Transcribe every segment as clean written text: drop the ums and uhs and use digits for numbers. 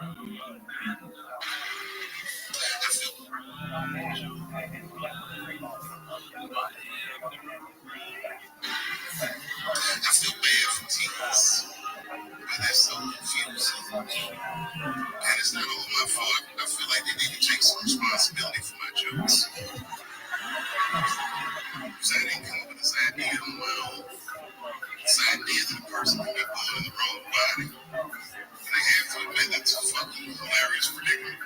I feel bad for teens, but they're so confused. And it's not all my fault. I feel like they need to take some responsibility for my jokes. Because I didn't come up with this idea on my own. This idea that a person can be born in the wrong body. And they have to admit that's a fucking hilarious predicament.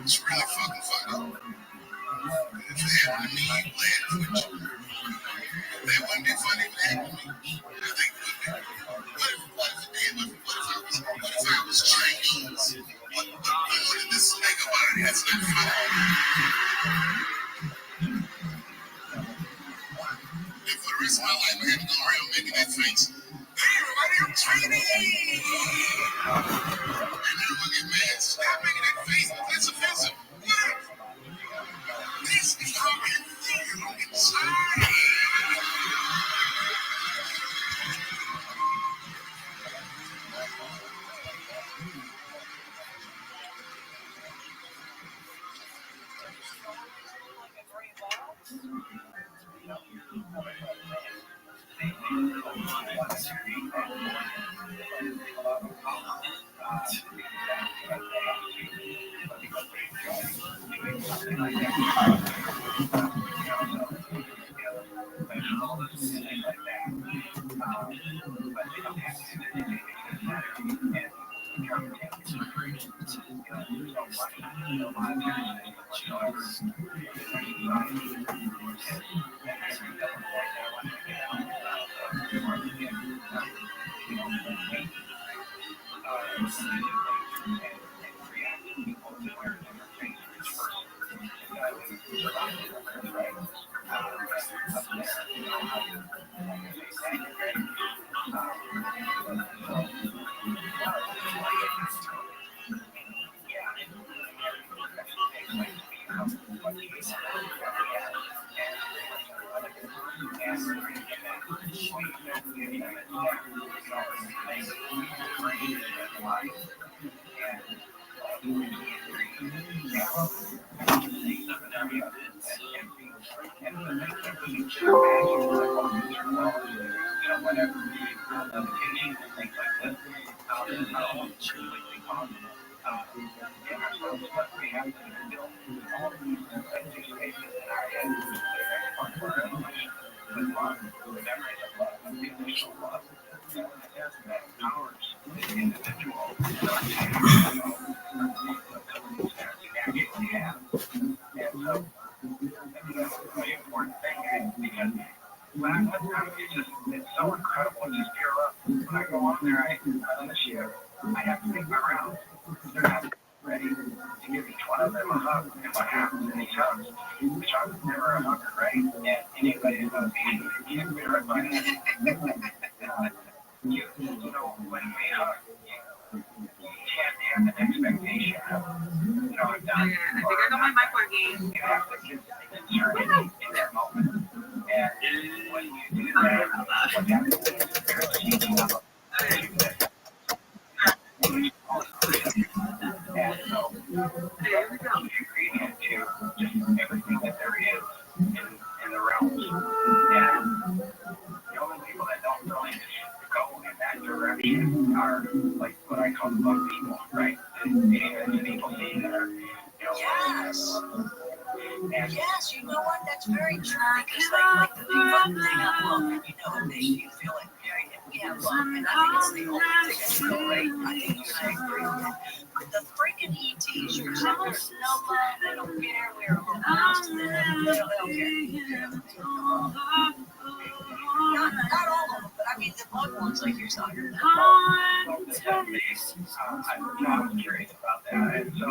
It's really fucking funny. If it happened to me, you'd laugh, wouldn't you? That wouldn't be funny if it happened to me. I think it would be. What if I was Chinese? What in this nigga body? That's not funny. And for the rest of my life, I had to go around making that face. Hey, everybody, I'm Chinese! And everyone get mad. Stop making that face. That's offensive. What? This is how I feel inside. It's so incredible. Just gear up. When I go on there, on this year, I have to make my rounds. They're not ready to give each one of them a hug. And what happens in these hugs? Each hug is never a hug, right? And anybody that knows me, you can't be right by that. You know, when we hug, you can't have an expectation of, I'm done. Yeah, I think I got my mic working. You have to just insert it in that moment. And when you do that, what happens is there's a healing of and so there we go. The ingredient to just everything that there is in the realms. And the only people that don't really go in that direction are like what I call the bug people, right? The people see that are, yes. And yes, you know what? That's very true. Because like the people they have love, and it makes you feel like we have love, and I think it's the only thing that's great. I think you and I agree with that. But the freaking ETs, you're saying there's no love, they don't care, we're a little mouse to them, they don't care. Not all of them, but I mean the bug ones like you're talking about. I'm curious about that, and so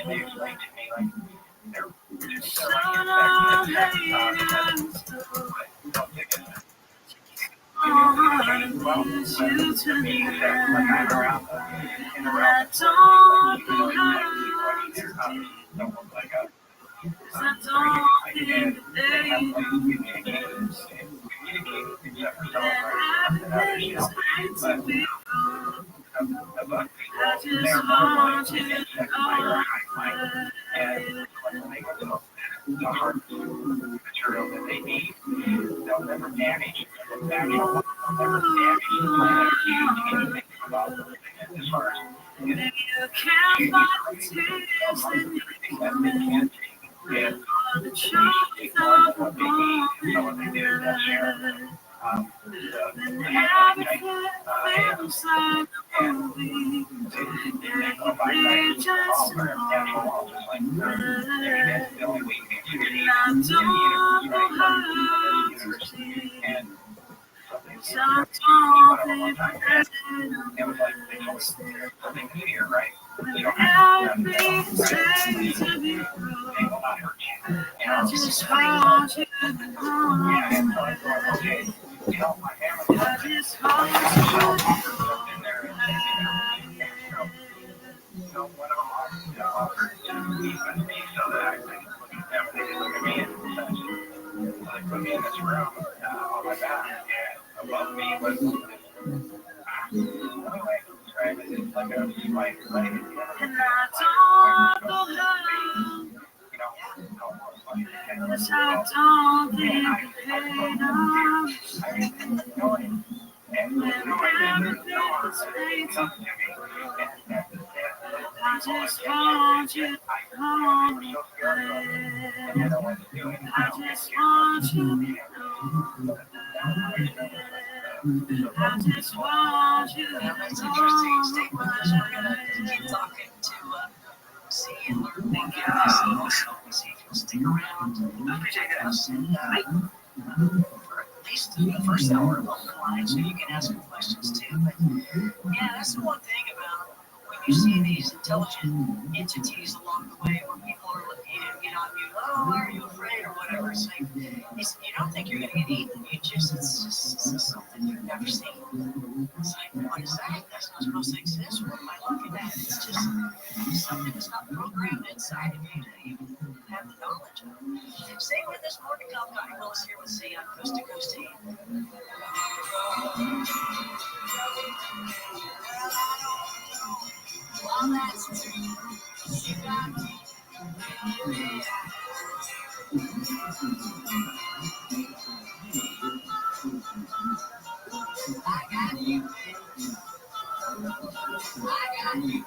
they explained to me like they're except for some of our and others, you know. But the bug people, they're more willing to insect bite or hide bite. And when they go to the hard material that they need, they'll never damage the actual one. They'll never damage the plant or do anything about it. As far as everything that they can take. And they take more than what they need. So what they do is they'll share the habitat and they go by all their natural walls, just like that's the only way you can succeed in the universe, right? And something it was like they told me something here, right? You don't have to do that, right? They will not hurt you. You know, yeah, and so I thought, okay, you know, my hammer in there, and so one of them offered to meet with me so that I could look at them. They didn't look at me and such. So they put me in this room on my back, and above me was this anyway, describe it as like a spike leg at the end of it. You know, almost like I just want you home. I just want you home. I just want you home. That's interesting. Stay with us. We're going to keep talking to see and learn more about this emotional. See if you'll stick around. I appreciate us. And for at least the first hour along the line, so you can ask some questions too. But yeah, that's the one thing about when you see these intelligent entities along the way where people are looking at, you oh, why are you afraid or whatever. It's like, you don't think you're going to get eaten. It's just something you've never seen. It's like, what is that? That's not supposed to exist. What am I looking at? It's just something that's not programmed inside of you to even have the knowledge of. Stay with us. More to come. Dr. Willis here with C on Coast to Coast Team. Well, that's true. You got me. I got you. I got you.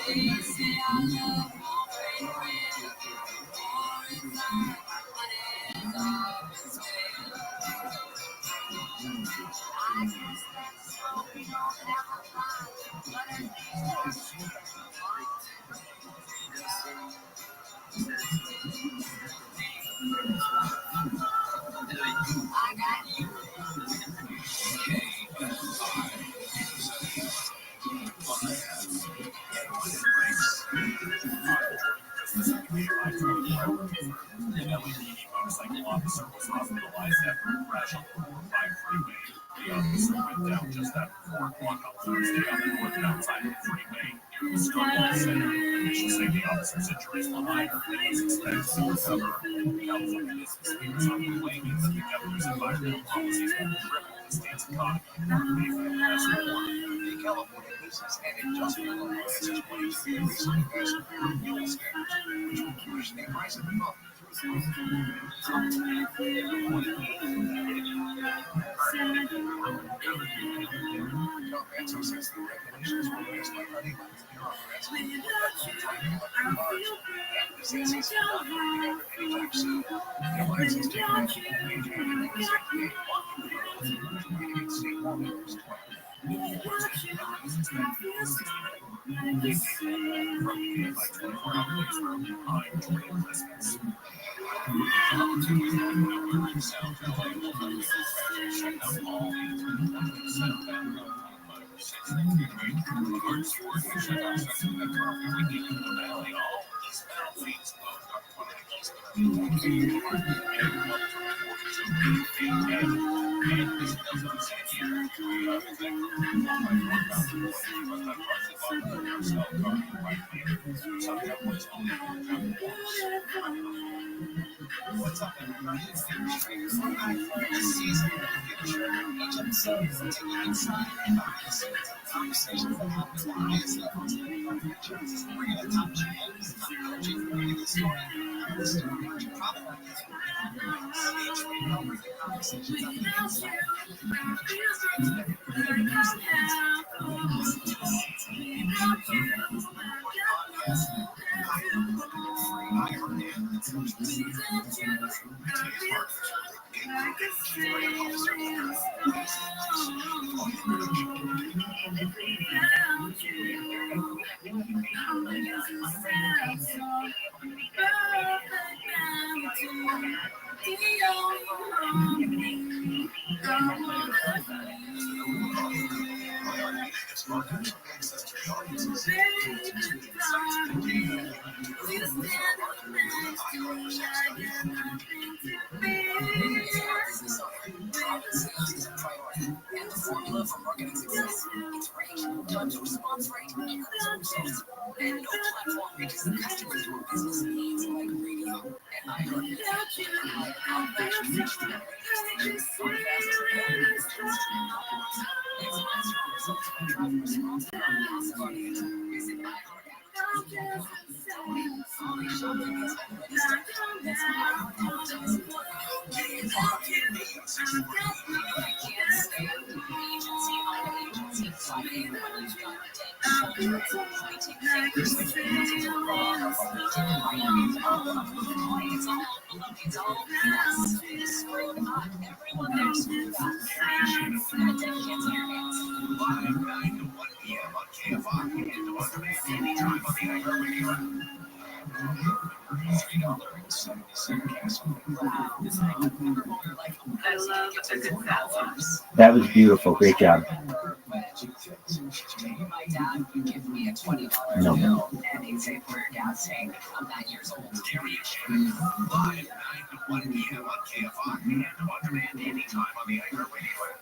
They say I love more inside, but it's always fair. I guess that's so we don't have a fight, but at least I got you. An LED motorcycle officer was hospitalized after a crash on the 405 freeway. The officer went down just after 4 o'clock on Thursday on the northbound side of the freeway near the Stonewall Center. Officials say the officer's injuries were minor and he's expected to recover. California is speakers on the way means the governor's environmental policies will triple the state's economy. The California Business and Industrial Alliance is waiting for the recent fuel standards, which will push the price of the pump through so since the regulations were raised by money bureaucrats, the FCC's not anytime soon. The alliance is taking action to maintain the executive and state lawmakers twice. The awards and penalties expected from by 24 hours from behind during Christmas. South Carolina check out all 8 South Carolina. What's up, everybody? It's the Trainers. I'm back for this season of the future. Each episode is taking you inside and behind the scenes of conversations that happen at the highest levels of our franchise. We're going to touch names, top coaches, reading the story, and the story which you probably like to hear. Each week, I'll bring you conversations on the inside. And the formula for marketing success, it's reach, touch, response rate, and results. And no platform reaches the customer through business needs like radio and iHeartMedia. Like unmatched reach to that radio station, so fast as it's faster results by driving response to our massive audience. Visit iHeartAdvertising.com. All these shopping is already started. That's iHeartAdvertising.com. I can't stand the agency, our agency, fighting when you've got a dead shoulder, pointing fingers, which means it's wrong, or what we did right, it's all BS. Screw God, everyone there screw God. That gets your hands. Live 9 to 1 p.m. on KFI, and on demand anytime on the iHeartRadio app. $3.77. Wow, this thing I've never owned like I love a good salsa. That was beautiful. Great job. My dad would give me a $20 No. bill, and he'd say, "For your gas tank, I'm 9 years old." Terry and Shannon, live 9 to 1 p.m. on KFI, and on demand anytime on the iHeartRadio app.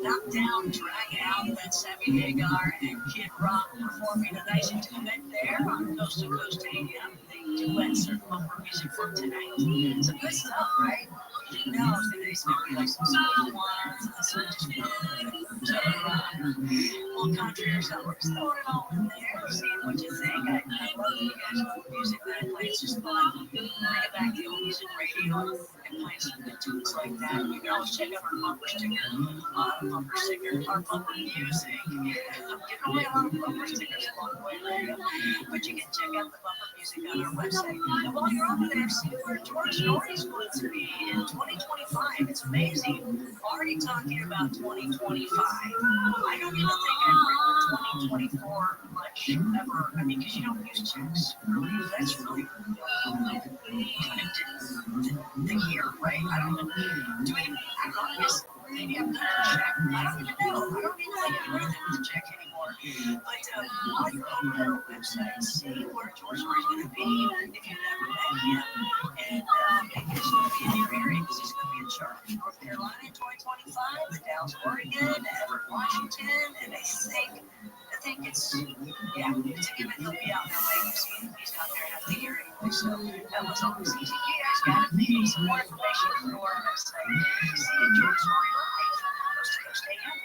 Knock down, drag out, let Sammy Hagar and Kid Rock performing a nice duet there on Coast to Coast AM. The duets are bumper music from tonight. Some good stuff, right? You know, they maybe like some sweet ones, and some just good. Well, country or something. Just throwing it all in there, seeing what you think. I love that you guys love music that I play. It's just fun. Bring it back to old music radio and play some good tunes like that. You can always check out our bumper sticker. Bumper sticker, our bumper music. Yeah, I'm giving away a lot of bumper stickers along the way there. But you can check out the bumper music on our website. And while you're over there, see where George Norrie's going to be in 2025. It's amazing. Already talking about 2025. I don't even think I bring 2024 much ever. I mean, because you don't use checks. Really, that's really the year, right? I don't even do any. I don't know. I guess maybe I'm not a check. I don't even know. I don't even think I really with a check anymore. But while you're over our website, see where George Norrie's going to be if you've never met him, and maybe he's going to be in your area because he's going to be in Charlotte, North Carolina in 2025, Dallas, Oregon, Everett, Washington, and I think it's Ticket he'll be out in LA. He's not there half the year anyway, so that was always easy. You guys got it. Maybe some more information from our website. See you, George Norrie live. Coast to Coast AM.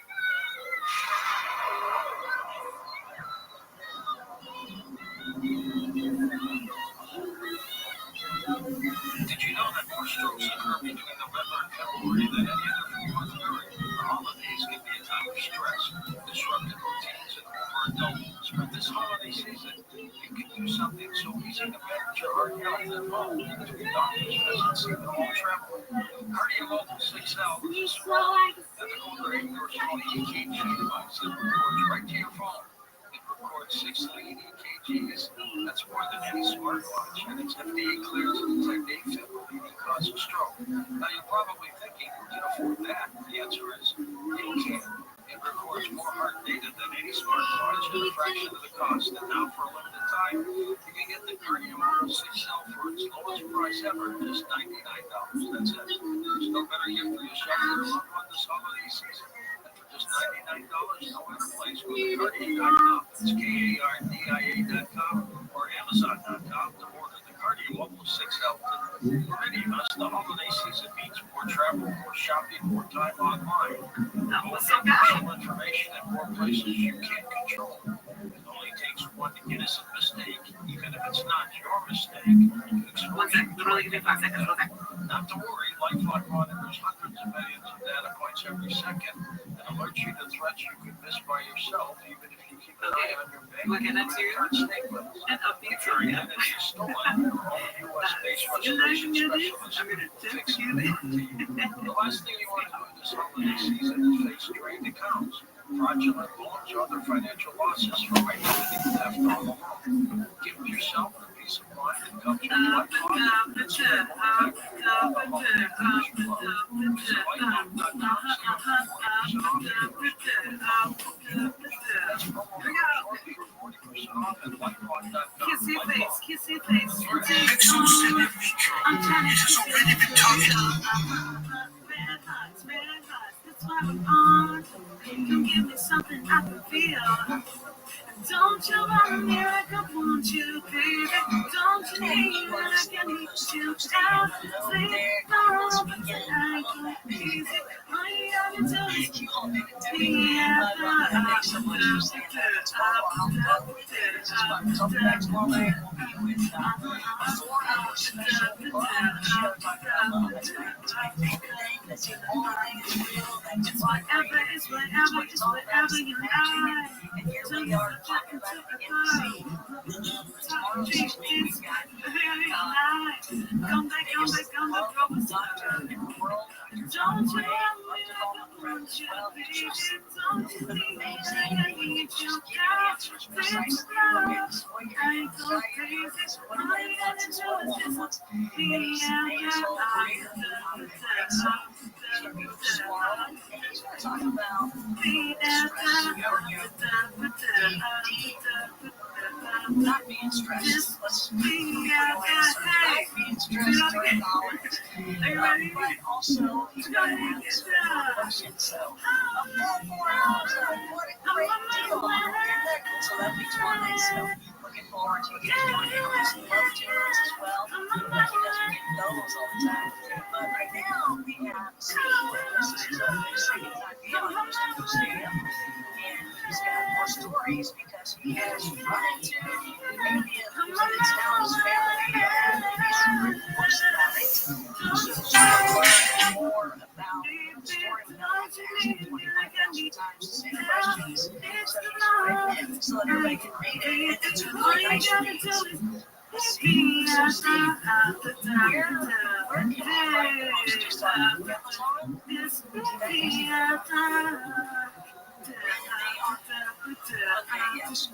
Did you know that more strokes occur between November and February than any other 4th of All holidays can be a time of stress. do something so easy to manage your heart health at home between doctor's visits and home travel. Cardiomobile 6L is a small, ethical grade or small EKG device that records right to your phone. It records 6 lead EKGs. That's more than any smartwatch, and it's FDA cleared to detect AFib, a leading cause of stroke. Now you're probably thinking, who can afford that? The answer is, you can. It records more heart data than any smartwatch at a fraction of the cost. And now for a limited time, you can get the Cardiomobile 6L for its lowest price ever, just $99. That's it. There's no better gift for yourself or your loved one this holiday season. And for just $99, no other place. Go to Cardia.com. It's KARDIA.com or Amazon.com to order the Cardiomobile 6L. For many of us, the holiday season means more travel, more shopping, more time online. More personal information and more places you can't control. It only takes one innocent mistake, even if it's not your mistake. Not to worry, LifeLock monitors hundreds of millions of data points every second and alerts you to threats you could miss by yourself, even if you keep an eye on your bank card statements. If your identity is stolen, your own U.S.-based restoration specialist will fix it. The last thing you want to do this holiday season is face drained accounts, fraudulent loans, or other financial losses from identity theft all alone. Give yourself the peace of mind that comes with Kiss your face, kiss your face. I'm trying to so ready to talk it red hearts, that's why I'm on. Come give me something I can feel. Don't you want me like I want you, baby? Don't you need me like I need you down? Sleep on, but I go easy. All you gotta do is be at it's whatever you like. And here we are talking about the embassy. Tomorrow's just maybe Come back, doctor in the world. don't you want you, baby? Don't you need me? I need you down. Please I go crazy. All you gotta do is just be Talk about not being stressed. Let's being stressed during hours. But also, he's got to have some emotion. So, a full 4 hours of what a great deal. So that makes one nice. So, looking forward to getting one of his love tunes as well. He doesn't get those all the time. But right now, we have Steve with us. He's singing at Stadium. And he's got more stories because he has run into maybe it's now his family and what's about it. So more about the story without asking 25,000 times the same questions. So he's written it so everybody can read it. And it's really nice read. Steve, so Steve, where can you find the most? Just on Amazon? Just maybe at the just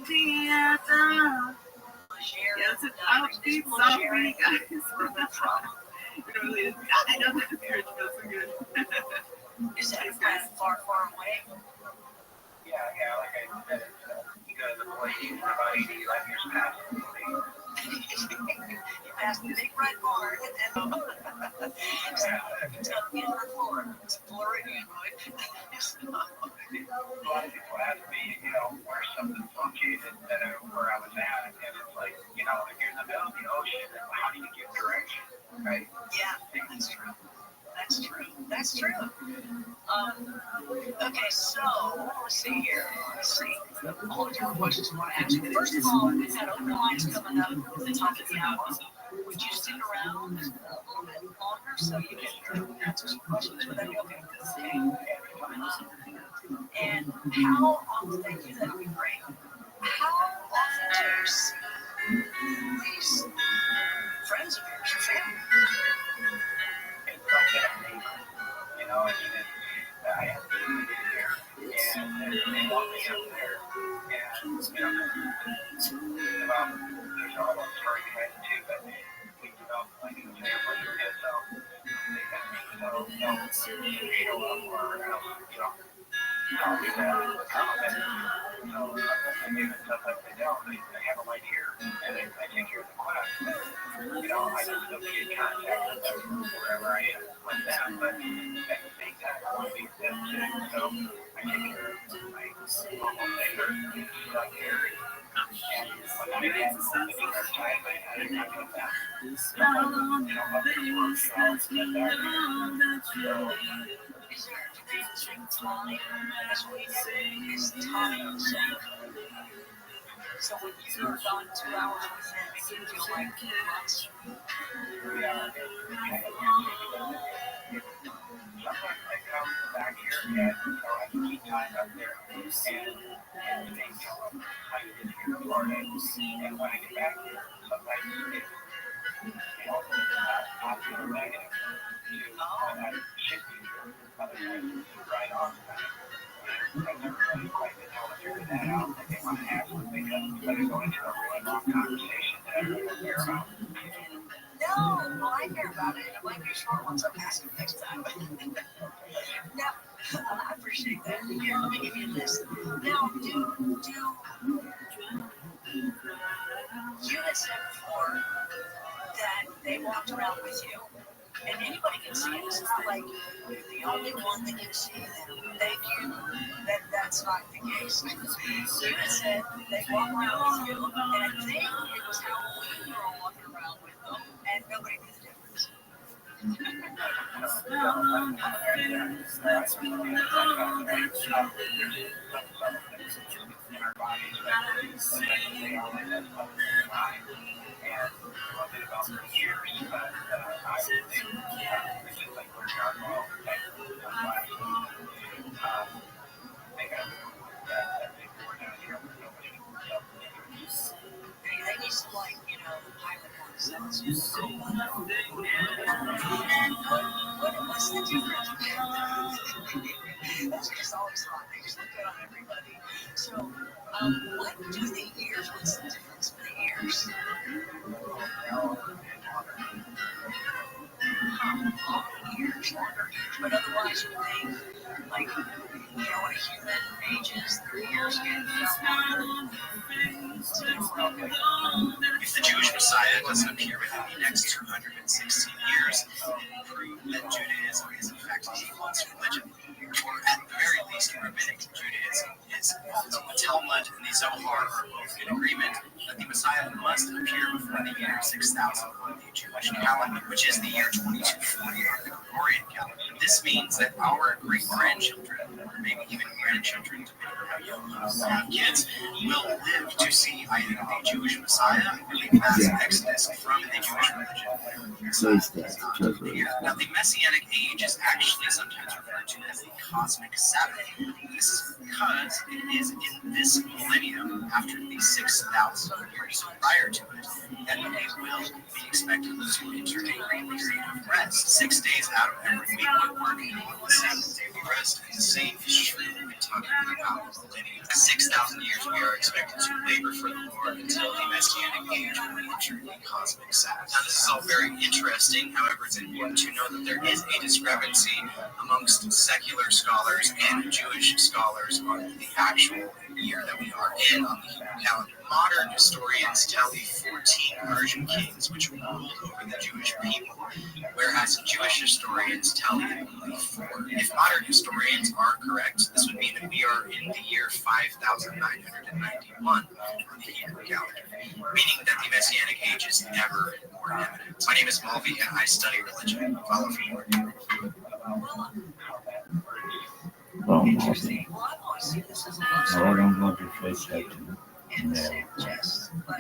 maybe at the yes, it's upbeat song for you guys. It really is. I know that marriage feels so good. Is that a friend far, far away? Yeah, like I said, you go to the place about 80 light years past. You passed the big red barn and in Florida. It's Floridian, right? A lot of people ask me, where's something located where I was at, and it's like, if you're in the middle of the ocean, how do you give direction, right? Yeah, that's true. That's true. That's true. Okay, so let's see here. Let's see. All the different questions I want to ask you. First of all, we've got open lines coming up at the top of the hour. Would you stick around a little bit longer so you can answer some questions? Would that be okay? Okay. And how often, thank you, that would be great. How often do you see these friends of yours, your family? It's like a neighbor, you know, I mean, I have to be there, and they want me up there, and, you know, there's almost very kind too, but we develop like a family, and so they got me, so they'll show up, or else, you know, I'll do that, and so I mean, sometimes they don't, they have a light here, and I take care of the class, you know, I can still be in contact with them wherever I am with them, but at the same time, I want to be with them too, so I take care of my normal neighbors, stuff here, and when I have limiting their time, I talk with them, so, you know, up to work, you know, get there, so, Is there a specific time? Because we know is time. So when you're gone 2 hours with them, it can feel like months. yeah, sometimes I come back here and so I can keep time up there and they know how to get here to Florida. And when I get back here, sometimes it's, you know, positive or negative to what I should be here. Other times it's right on time. And I never really quite been able to figure that out. I think my ass would make up instead of going into a really long conversation that I really don't care about. No, well, I care about it. It might be a short one, so I'm asking next time. Now, I appreciate that. Here, let me give you this. Now, you had said before that they walked around with you, and anybody can see it. It's not like you're the only one that can see them. Thank you. That's not the case. You had said they walk around with you, and I think it was Halloween you were walking around with them, and nobody knew the difference. They need some, like, you know, the pilot ones. That's just cool. And what's the difference? That's just always thought. They just look good on everybody. So, what do the ears? What's the difference in the ears? Ears, longer ears, but otherwise you think, like, you know, when a human ages, their ears get longer. If the Jewish Messiah doesn't appear within the next 216 years, it will prove that Judaism is in fact a false religion, or at the very least, rabbinic Judaism is false. The Talmud and the Zohar are both in agreement that the Messiah must appear before the year 6000 on the Jewish calendar, which is the year 2240 on the Gregorian calendar. This means that our great-grandchildren, or maybe even grandchildren, depending on how young you have kids, will live to see either the Jewish Messiah or the mass exodus from the Jewish religion. Now, the Messianic age is actually sometimes referred to as the cosmic Sabbath. This is because it is in this millennium, after the 6,000 years prior to it, that they will be expected to enter a great period of rest. 6 days out of every week, we're working on the seventh day of rest. And the same is true when we're talking about millennium. 6,000 years, we are expected to labor for the Lord until the Messianic age when we enter the cosmic Sabbath. Now, this is all very interesting. However, it's important to know that there is a discrepancy amongst secular scholars and Jewish scholars on the actual year that we are in on the Hebrew calendar. Modern historians tally 14 Persian kings which ruled over the Jewish people, whereas Jewish historians tally only 4. If modern historians are correct, this would mean that we are in the year 5991 on the Hebrew calendar, meaning that the Messianic age is never more imminent. My name is Malvi, and I study religion. Follow for more. interesting. Well, I've always seen this as a love No, I story. don't want to face that to And no. Sam Jess, but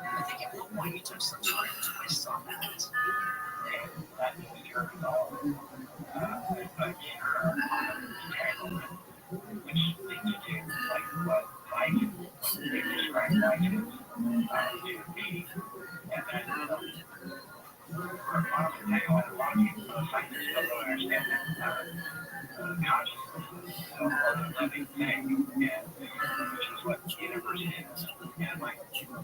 I think at one point you took some sort of twist on that. And that was your goal. But your entanglement, which leads to like what life, what they describe life is to be. And then for a lot of entanglement, a lot of people, scientists still don't understand that consciousness is a living thing, and which is what the universe is. And like,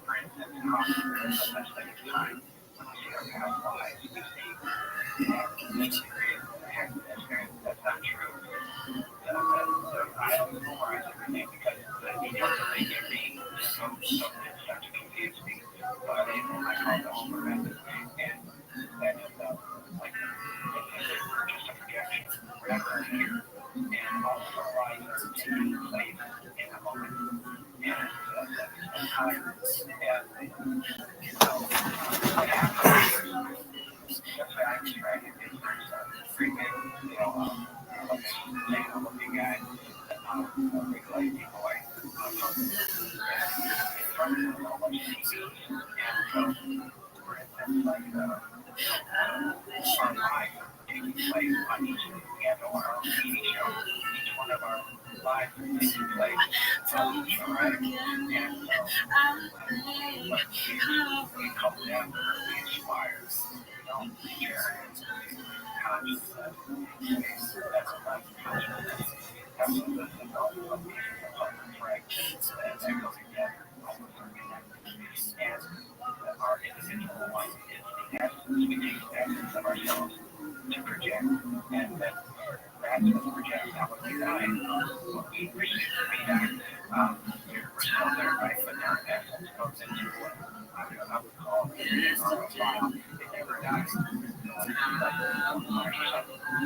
for instance, how the best thing is time. When we see our past lives, we see this experience, that's not true. I don't memorize everything because the details that they give me it starts to confuse me. So I call it the Homer method. And that is like, we're just a projection. We're never here. And all of our lives are taking place in a moment. And that's time. And so what happens is, that's why I describe it as there's a pretty big, looking guy, a big lady boy, in front of him, all bunch of TVs. And so, for instance, like, our lives are taking place on each, we have our own TV show. Each one of our lives is taking place on each show, right? And so, but we call them, we inspire, share consciousness. That's not consciousness. Consciousness is all the pieces of puzzles, right? That go together, almost are connected. And our individual life is the essence. We take the essence of ourselves to project. And then that's what projects out when we die. When we die, we're still there, right? But our essence goes into what I would call our file. It never dies.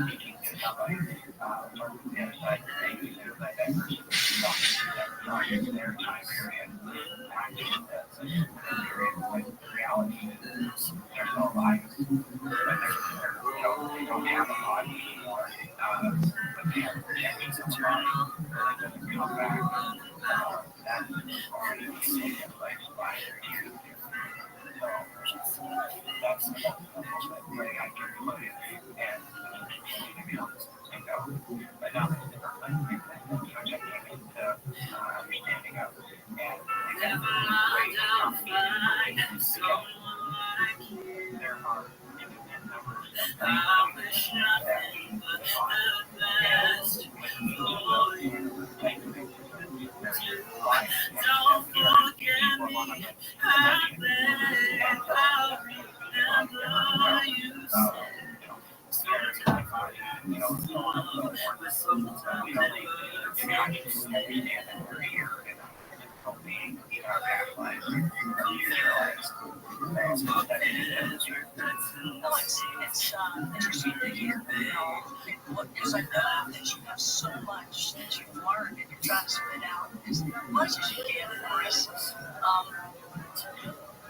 Speaking to somebody from the other side of the thing, that person walking through that project, their time period, not just the period, but the reality is they're still alive, but they don't have a body anymore, but they have projections of a body that doesn't come back. That's already taken place by their youth. So that's the most way I can put it, and but now there's different things which I came into understanding of, and it's great companies together. There are infinite numbers of things that we define, and with each of those types of existence, there's life, and each one of them and we don't understand that we're here in a physical being in our past lives, our future lives. No, it's interesting to hear, because I know that you have so much that you've learned and you're trying to spit out as much as you can for us.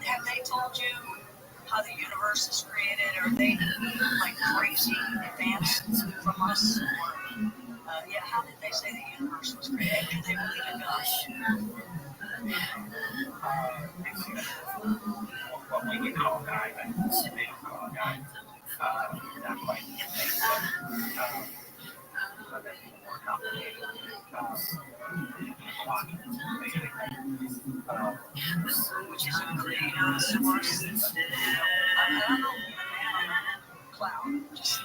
Have they told you how the universe is created? Are they like crazy advanced from us? Or, how did they say the universe was created? Do they believe in God? What we can call God, but they don't call God. Not quite. So that's more complicated. Which is a great source. I don't know, cloud. Just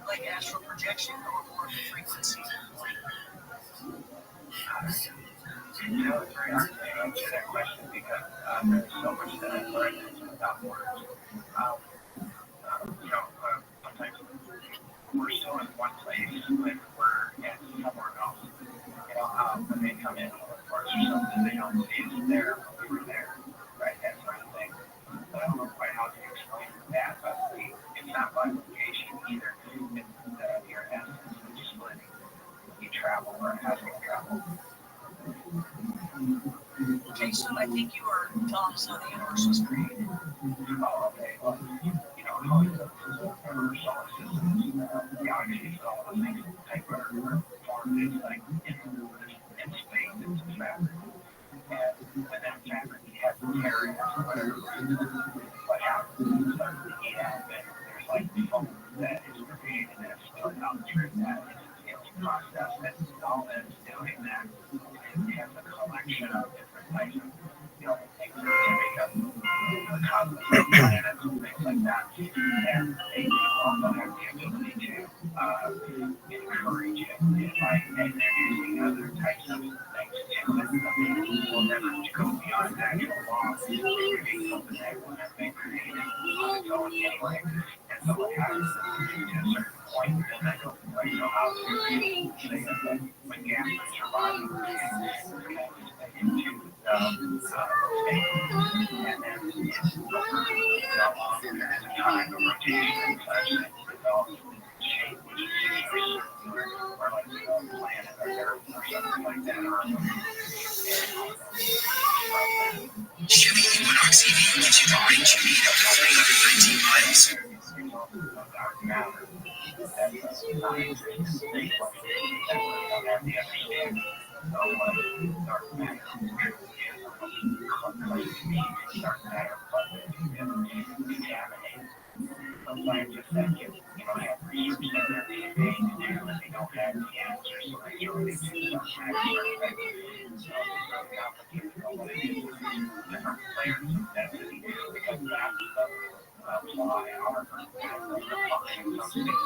like astral projection or more frequency. It's very hard to answer that question because there's so much that I've learned without words. Sometimes we're still in one place, but we're at somewhere else. When they come in for either it's your essence of splitting. You travel or having travel. Okay, so I think you were telling us how the universe was created. Oh, okay. Well, how the solar system, galaxies, all the things that are formed, it's like in space, it's a fabric. And with that fabric, you have areas, whatever. What happens is it starts to heat up, and there's like foam that is created and it's spilled out through that. It's a healing process. That's all that's doing that. It has a collection of different types of things that make up the cosmos, planets, and things like that. And they also have the ability to encourage it by introducing other types of things to it. Will never go beyond natural laws. It creates something that would have been created on its own anyway. And so it has to a certain point, and I don't quite know how to say it, but when gas is surviving, into space, and then it's over long periods of time of rotation and such, and it develops shape, which is circular, or like a planet or Earth or something like that, or Chevy Equinox EV gives you the range you need up to 319 miles. dark matter. That's a non-existent thing. That we don't have the understanding of what dark matter truly is, or what claims to be dark matter, but it's contaminated. Some scientists that get, have research that they're being paid to do, and they don't have the answers, so they throw it into dark matter. So it's really complicated what it is. Different layers of density, because that's the apply our functions of space.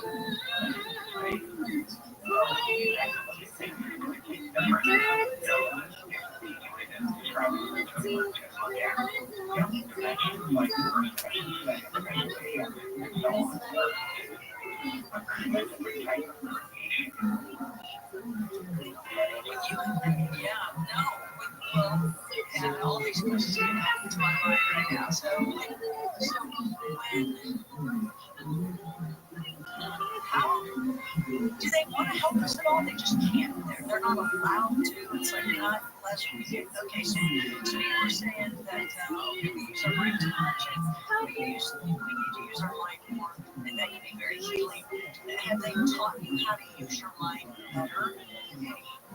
And all these questions are going to my mind right now. So how do they want to help us at all? They just can't. They're not allowed to. It's like not unless we get. Okay, so you were saying that we use our brain too much, and we need to use our mind more, and that can be very healing. Have they taught you how to use your mind better?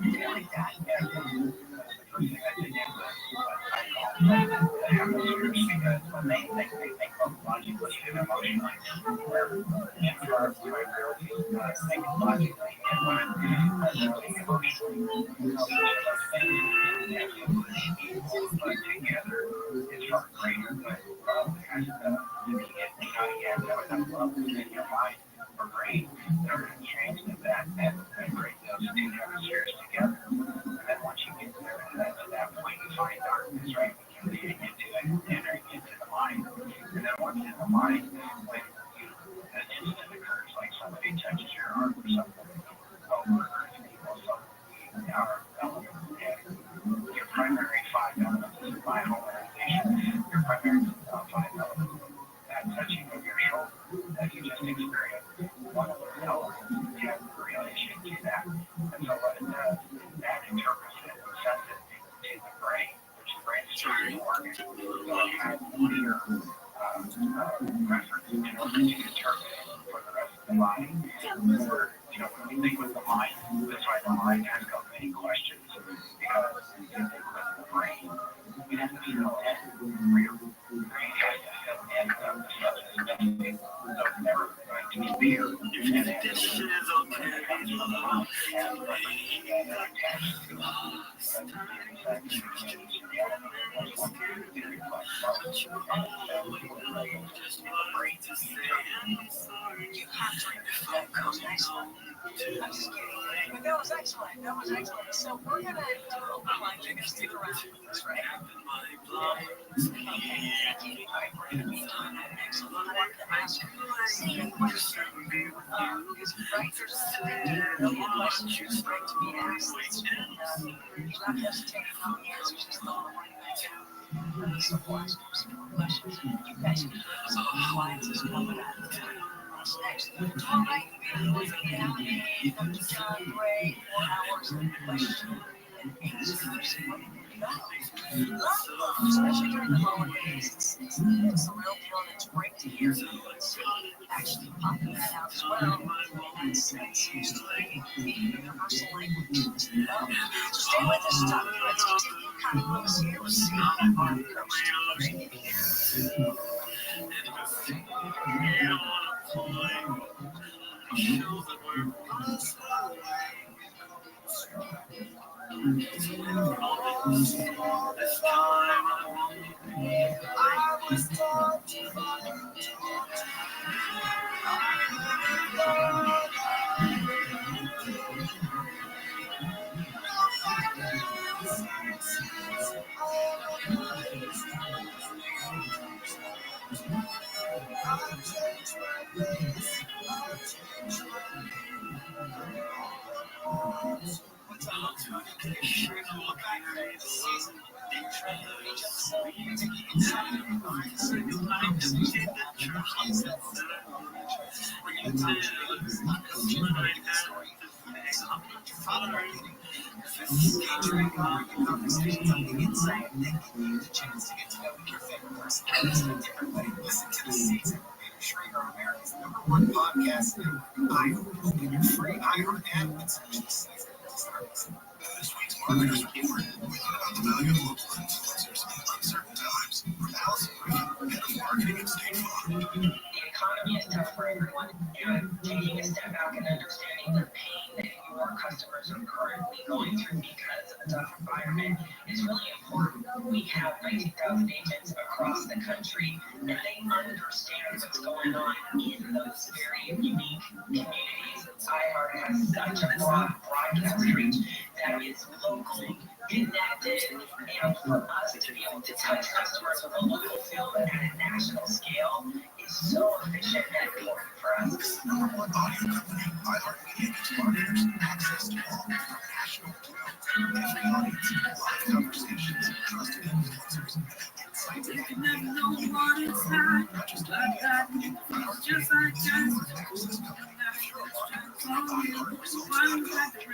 Anything like that? Because when they think both logically and emotionally, where introverts primarily think logically and women primarily emotionally. But together, it's for greater good. Love has to be it. How you have to have enough love in your mind or brain in order to transmit that and bring those two hemispheres together. And then once you get there, at that point, you find darkness, right? When you're leading into it, entering into the mind. And then once in the mind, when an incident occurs, like somebody touches your arm or something, co-workers, people, so our elements, and your primary five elements is my home organization. Your primary five elements, that touching of your shoulder that you just experienced, one of those elements has a relation to that. And so what it does, that interprets it and sends it to the brain, which the brain is the organ. So it has clear reference in order to interpret it for the rest of the body. Or, when we think with the mind, that's why the mind asks so many questions, because you think with the brain, you have to feel it real. You have to feel it of the substance that you think of never going to be fear. And then this is okay. It comes from the mind, and references that are attached to it. You have to reflect. That was excellent. I'm just kidding. But that was excellent. That was excellent. So we're going to do a open line. You're going to stick around with us, right? Okay. Thank you. All right, we're going to be doing that next. So I wanted to ask you the same question. Because, right, there's 15 million questions you expect to be asked. He's not hesitating on the answers. He's throwing one back. So we'll ask him some more questions. You guys can put some appliances coming out of the time. What's next? All right, we're looking out and John Gray, 4 hours of question and answers. Love, especially during the holidays. It's a real deal, and it's great to hear. So actually popping that out as well. That's used to be universal language. So stay with us, Dr. Let's continue kind of looks here. We'll see our conversations on the inside. The chance to get to know your favorite person in a different way. Listen to the season. Schrager, America's #1 podcast network. iHeart. Get your free iHeart app and search the season to start listening. This week's Marketers Report. We learn about the value of local influencers in uncertain times. From Allison Griffin, head of marketing at State Farm. The economy is tough for everyone, and taking a step back and understanding the pain that your customers are currently going through because of a tough environment is really important. We have 19,000 agents across the country, and they understand what's going on in those very unique communities. iHeart has such a broad broadcast reach that is locally connected, and for us to be able to touch customers with a local feel at a national scale is so efficient and important for us. The #1 audio company, iHeartMedia, gives marketers access to all national every audience, live conversations, trusted influencers, and insights and not just marketing, just like Texas company. If you're a marketer, iHeart results.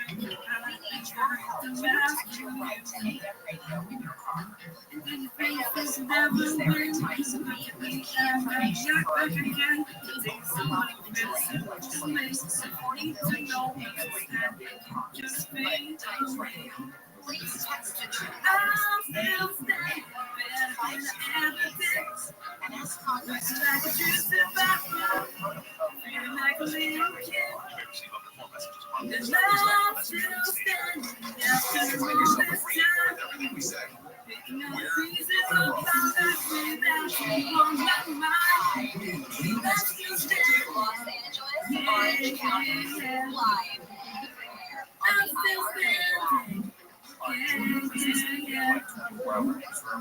Please text the truth. And ask Congress Orange County live.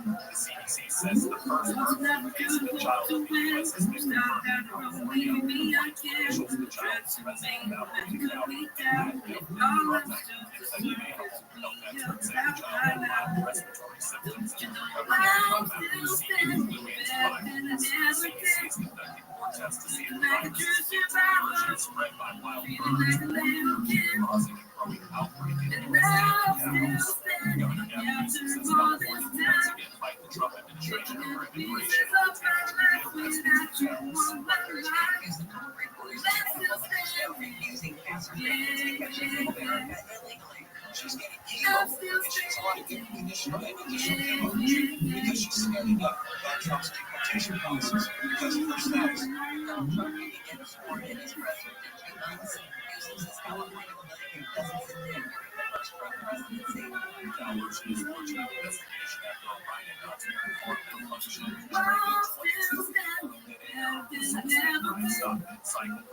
The CDC says the first invasive childhood device has been confirmed in California. Officials in the child specimen about experts say the child will have respiratory symptoms and more tests to see if the virus is spread by wild birds, causing a growing outbreak in the capitals. Governor Gavin says California will once again fight the Trump administration over immigration and She's getting killed. She's on additional coverage because she's standing up about Trump's deportation policies because of her status. Donald Trump being sworn in as president in 2 months uses his California military presence in there during the first Trump presidency. Towers is launching an investigation after a riot outside the court function. Stopped mid-cycle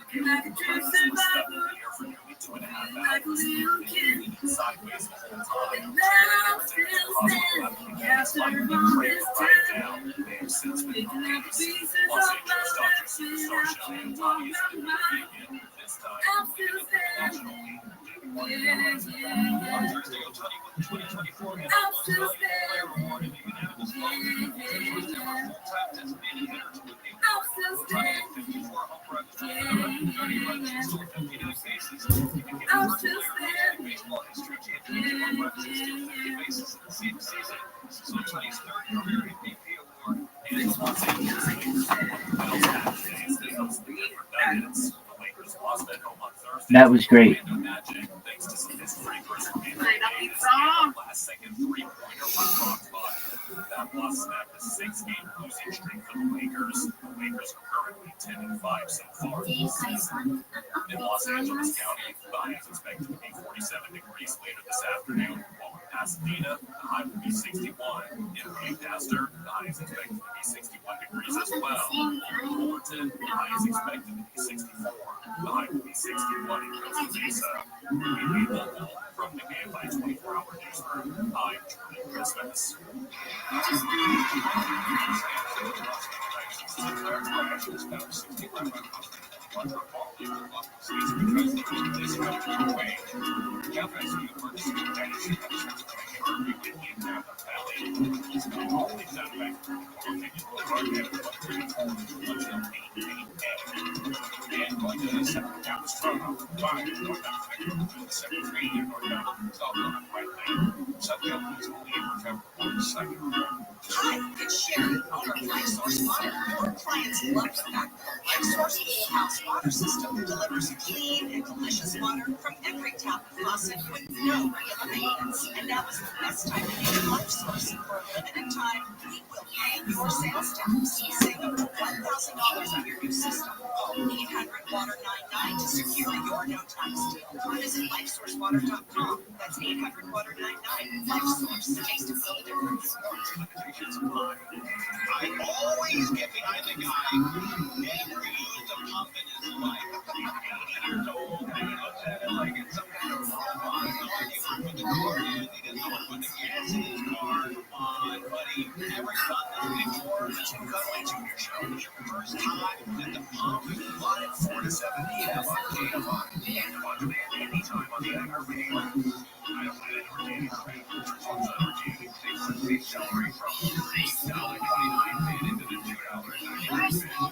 when the African was stuck in the air for nearly 2.5 hours. Sideways the whole time. They have since been released. Los Angeles Dodgers superstar Shohei Ohtani is going to be again, this time with the National League. On Thursday, Ohtani won the 2024 NFL Most Valuable Player Award in a unanimous vote. He was never a full-time designated hitter to win the award. Ohtani had 54 home runs 30 runs, 59 bases. You can get a player in baseball history championship on runs and steal 50 bases in the same season. So it's his third career MVP award. And it's Los Angeles Lakers. Bills had today's deals. The Nuggets. The Lakers lost at home on Thursday. That was great. Magic, thanks to some history versus last second three-pointer from Rothschild. That loss snapped a 6-game losing streak for the Lakers. The Lakers are currently 10-5 so far this season. In Los Angeles County, the high is expected to be 47 degrees later this afternoon, while in Pasadena, the high will be 61. In Lancaster, the high is expected to be 61 degrees as well. In Fullerton, the high is expected to be 64. The high will be 61 in Costa Mesa. In Louisville, from the Nearby 24-Hour Newsroom, I'm Jordan Christmas. Hi, it's Sherry, owner of Life Source Water. Your clients love the fact that Life Source Whole House Water System delivers clean and delicious water from every tap and faucet with no regular maintenance. And now is the best time to use Life Source. For a limited time, we will pay your sales tax. Save up to $1,000 on your new system. Call 800-WATER-99 to secure your no-tax deal. Visit LifeSourceWater.com. That's 800-WATER-99. Life Source. Tasteability proves more. I always get behind the guy who never used a pump in his life. 80 years old, and he looks at it like it's some kind of robot. He put the cord in, he doesn't know what to put the gas in his car. Come on, buddy, never done this before. Listen to Cuddly Junior Show. First time at the pump, live at 4 to 7 p.m. on KFI. And on demand anytime on the iHeartRadio. I don't find it entertaining for me. It's entertaining. They celebrate from $8.29 paid into the $2.99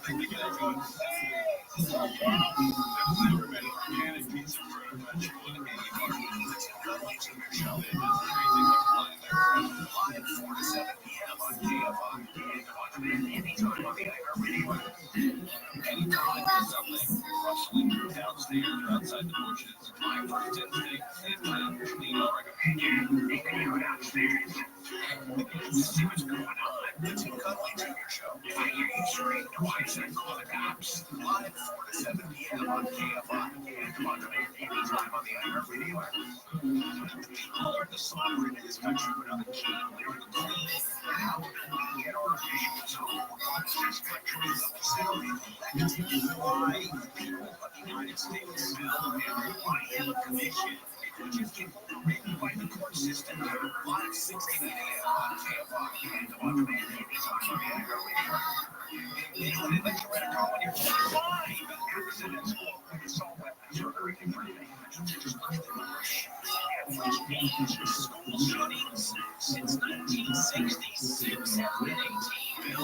bid. They get it going. I've never been an organic piece of fruit or vegetable in any bar. It's a Cuddly Junior Show. It is crazy. Live 4 to 7 p.m. on KFI. And on demand anytime on the iHeartRadio. Anytime there's something rustling downstairs or outside the bushes, my first instinct is to clean up. They can go downstairs. See what's going on. It's a Cuddly Junior Show. I hear you scream twice and call the cops. Live 4 to 7 p.m. on KFI. And on demand anytime on the iHeartRadio. People learn to slaughter into this country without a key. They're the clean. How do we get our visuals home? This country is upsetting. That's why people of the United States smell and why have a commission. It just get overridden by the court system. Live 16 a.m. on KFI and on demand anytime on the iHeartRadio. You know, they let you rent a car when you're 25. Accidents, assault weapons, or anything. Just like the rush. Average age of school shootings since 1966 have been 18. Bill,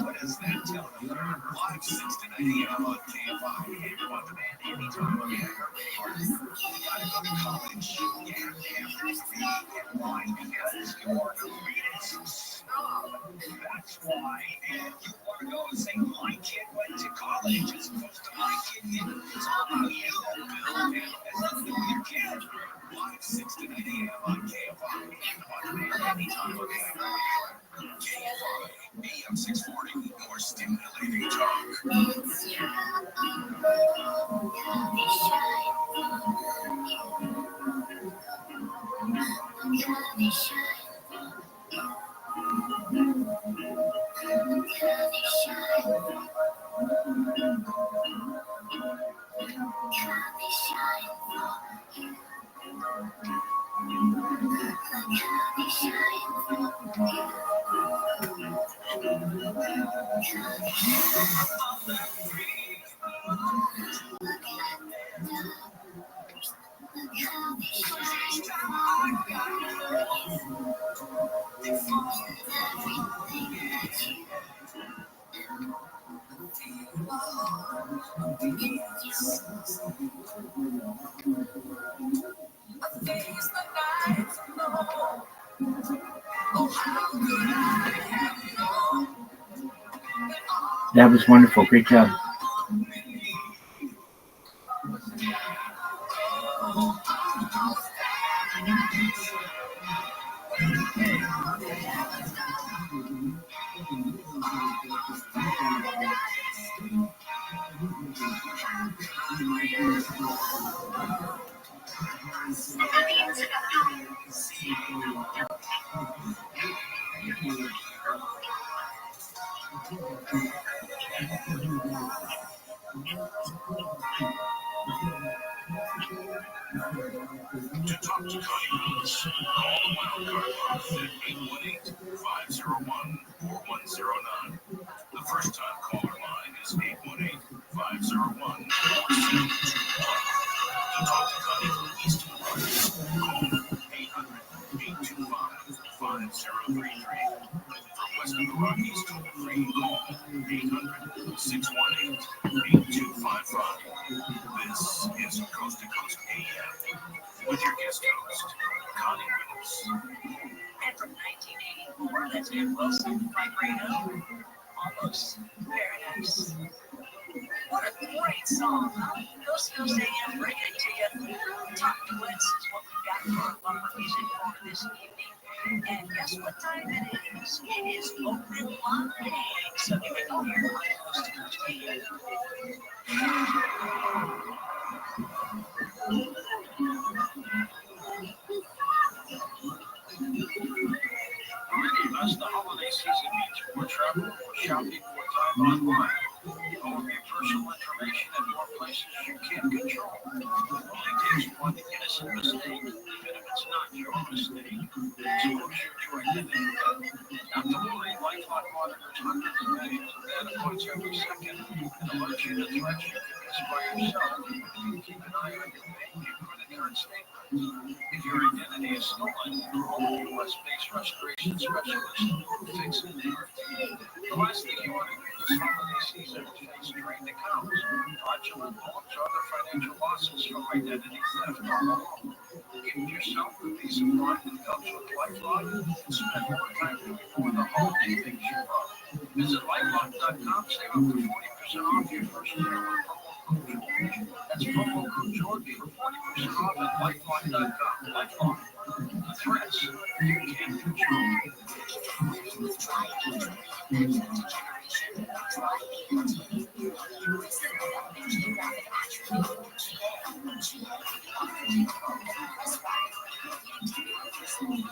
what does that tell you? Live 6 to 9 a.m. on KFI and on demand anytime on the iHeartRadio. You gotta go to college. You have to have a degree. And why? Because you're the greatest snob. That's why. And you want to go and say, my kid went to college as opposed to my kid didn't. It's all about you, Bill. And it has nothing to do with your kid. Live 6 to 9 a.m. on KFI and on demand anytime on the iHeartRadio. KFI, AM 640, more stimulating talk. That was wonderful. Great job. To talk to Connie, call the wild card line at 818-501-4109. The first time caller line is 818-501-4721. To talk to Connie from Easton Park, call 800-825-5033. From west of the Rockies, toll free, call 800-618-8255. This is Coast to Coast AM with your guest host, Connie Willis. And from 1984, that's Ed Wilson, Vibrato, Almost Paradise. What a great song, huh? Coast to Coast AM, bring it to you. Top duets is what we've got for our bumper music for this evening. And guess what time it is? It is open line. So give me a call here on Coast to Coast AM. As the holiday season means more travel, more shopping, more time online. All of your personal information in more places you can't control. It only takes one innocent mistake, even if it's not your mistake. Expose you to identity theft. Not to worry, LifeLock monitors hundreds of millions of data points every second and alerts you to threats you can miss by yourself. Keep an eye on your bank and credit card statements. If your identity is stolen, call a US-based restoration specialist to fix it for you. The last thing you want to do this holiday season is face drained accounts, fraudulent loans, or other financial losses from identity theft or loan. Give yourself the peace of mind that comes with LifeLock and spend more time doing more of the holiday things you love. Visit LifeLock.com, save up to 40% off your first year with promo code George. That's promo code George for 40% off at LifeLock.com. LifeLock, the threats you can't control. Living with dry age degeneration, dry age, it's the developing geographic atrophy, GA, there's something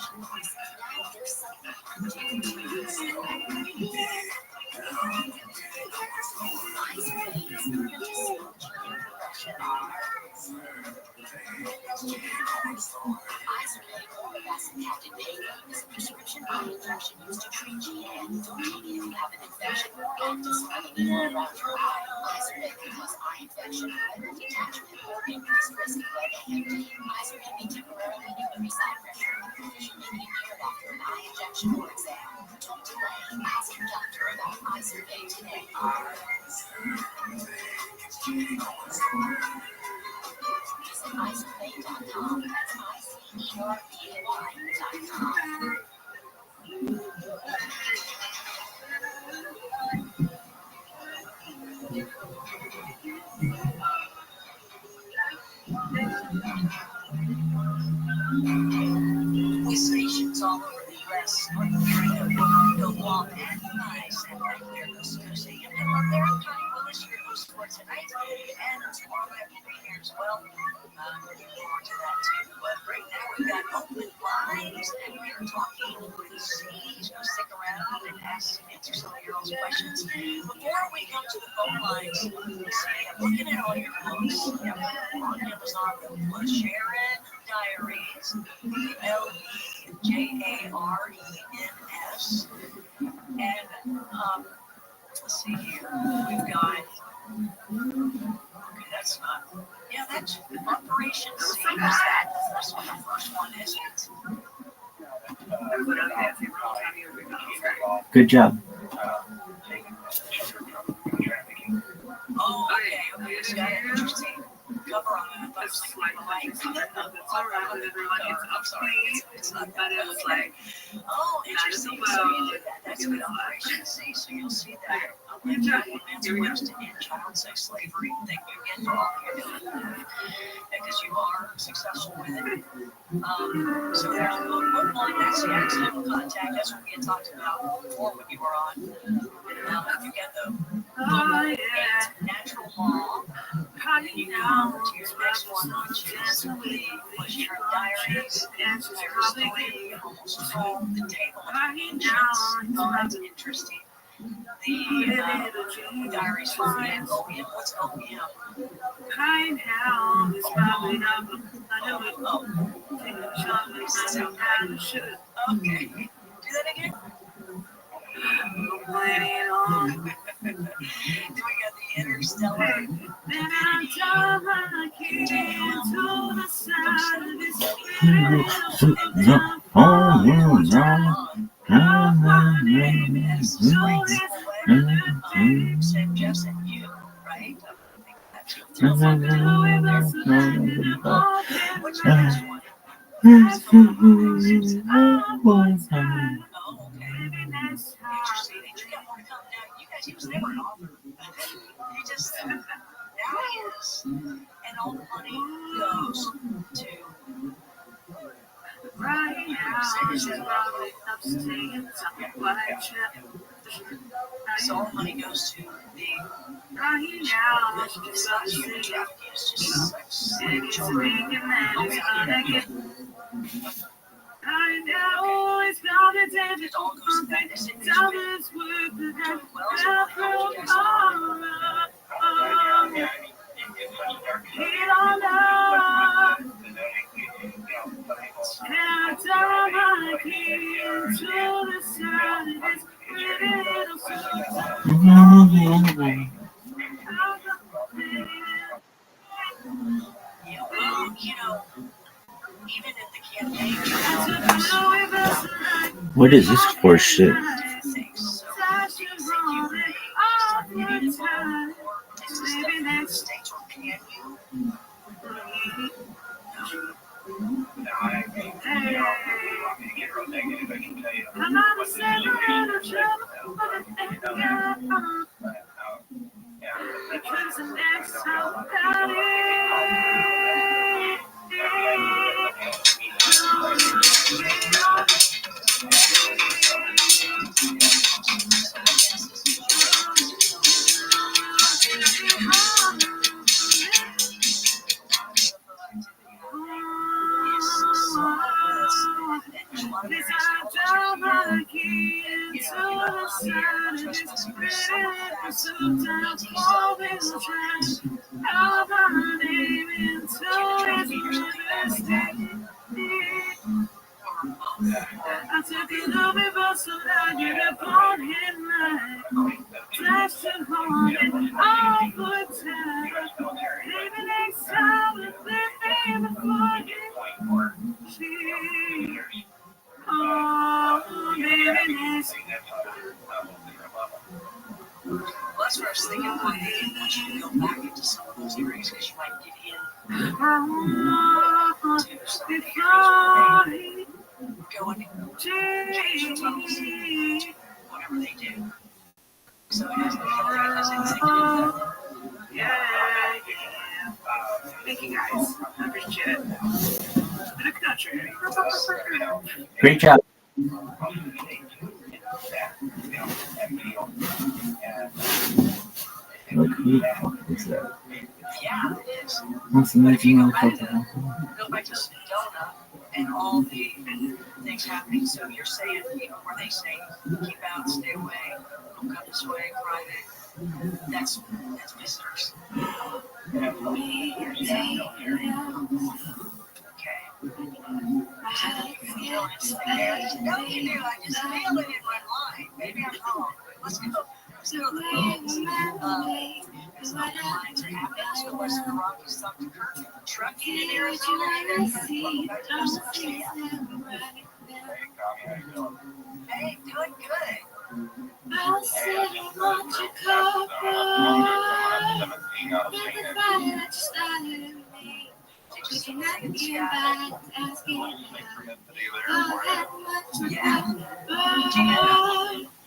is a prescription eye injection used to treat GA. Don't take it if you have an infection or active swelling in or around your eye. Izervay can cause eye infection, retinal detachment, or increased risk of wet AMD. Izervay may temporarily decrease eye pressure, and condition may be impaired after an eye injection or exam. Don't delay. Ask your doctor about Izervay today. Visit Izervay.com. That's ICERVAY.com. With stations all over the U.S., North America, Puerto Rico, Guam, and nice and right here, Coast to Coast AM. And I'm there, Connie Willis, your host for tonight, and tomorrow I will be here as well. Looking forward to that too. But right now we've got open lines, and we are talking with Sage. So stick around and answer some of your own questions. Before we come to the phone lines, I'm looking at all your books. On Amazon, Sharon Diaries, L-E-J-A-R-E-N-S. And let's see here. We've got, okay, that's not, yeah, that's Operation C. That's what the first one is. Good job. Oh, okay. It's got an interesting cover on it. I thought it was like a light. I'm sorry. It's not that. It's like, oh, interesting. So you did that. That's good operation. See, so you'll see that. Men's arrest and child sex slavery. Thank you again for all you're doing. Because you are successful with it. So there's a book line. That's the accidental contact. That's what we had talked about before when you were on. You get the book natural law. And then you go to your next one, which is the Pleasure Diaries. There's the almost full the table of ancients. Oh, that's interesting. The Diaries 5. OEM. What's OEM? Kind help is probably not the Okay. Do that again. Then we got the Interstellar. Then I tell my key to the side of this Sam Jess and you, right? What's your next one? Interesting. You got more to come now. You guys, he was never an author. He just now he is. And all the money goes to right now. She's probably upstairs. So all the money goes to the right now. It's not human trafficking, it's just sex. I know it's not a day It all goes to that. It's in this tell way. us with the Well, He don't know. And I tell my key to the side of this little you know, even at the campaign, What is this for shit? things. So, maybe next states or can you? I'm not saying I'm trouble, because the next time about I took a little bit of so that you're upon him like flash and horn and all good time. Maybe next time we'll live before you. Oh, maybe next Well, that's what I was thinking. I want you to go back into some of those areas because you might get in to some of the areas where they go and change tunnels, whatever they do. So it has to be there. yeah. Thank you guys. I appreciate it. The country. Great job. Look who is that? Yeah, it is. What's the But if you making go back to Sedona and all the things happening, so you're saying, even where they say, keep out, stay away, don't come this way, private, that's visitors. Okay. You know, it's like, no, you do, I just feel it in my mind. Maybe I'm wrong. Let's go. So the things, there's other lines are happening. Let's go west of the Rockies, talk to Kurt. Trucking in Arizona, Hey, doing good. I'll sit and watch you cover. With the fire that you started in me. But you never came back asking how much you cover.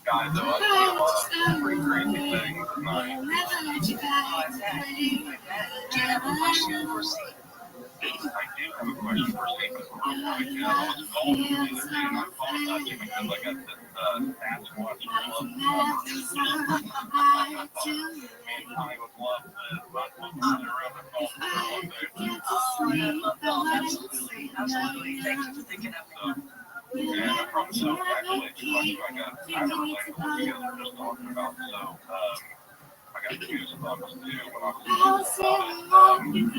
Guys, though, I feel pretty crazy thing with mine. I'll never let you back. Do you have a question for C? I do have a question for Steve. I was involved in the other day, and I apologize to him because I got this Sasquatch club. And I would love to, but I'm running around the golf all day. Oh, I love golf. Absolutely. Absolutely. Thank you for thinking of me. And I'm from South actually. I got everything put together just talking about. So, I got goosebumps too when I was talking about it. So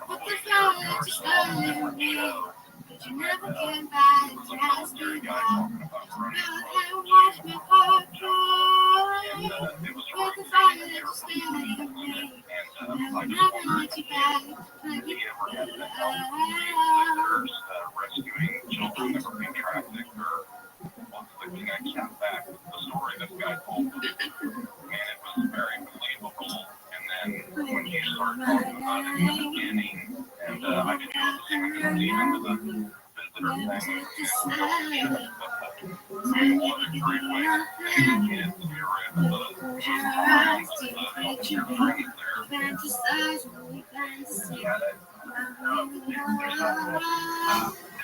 I'm preparing a story of the first on the show. But you never came back It was to a ask military me guy how. talking about running And across watch the me field. part And it was with the sort of fire being that there you for people started in in me. it. And And I I'll just never wondered let you back. if he ever had been helped with rescuing children that were being trafficked or afflicting. I can't back the story this guy told me. And it was very believable. And then when he started talking about it in the beginning, and I didn't know this was going to lead into the visitor thing. What a great way to take kids if you're able to right there. Fantasize when we fantasy. Yeah, there's no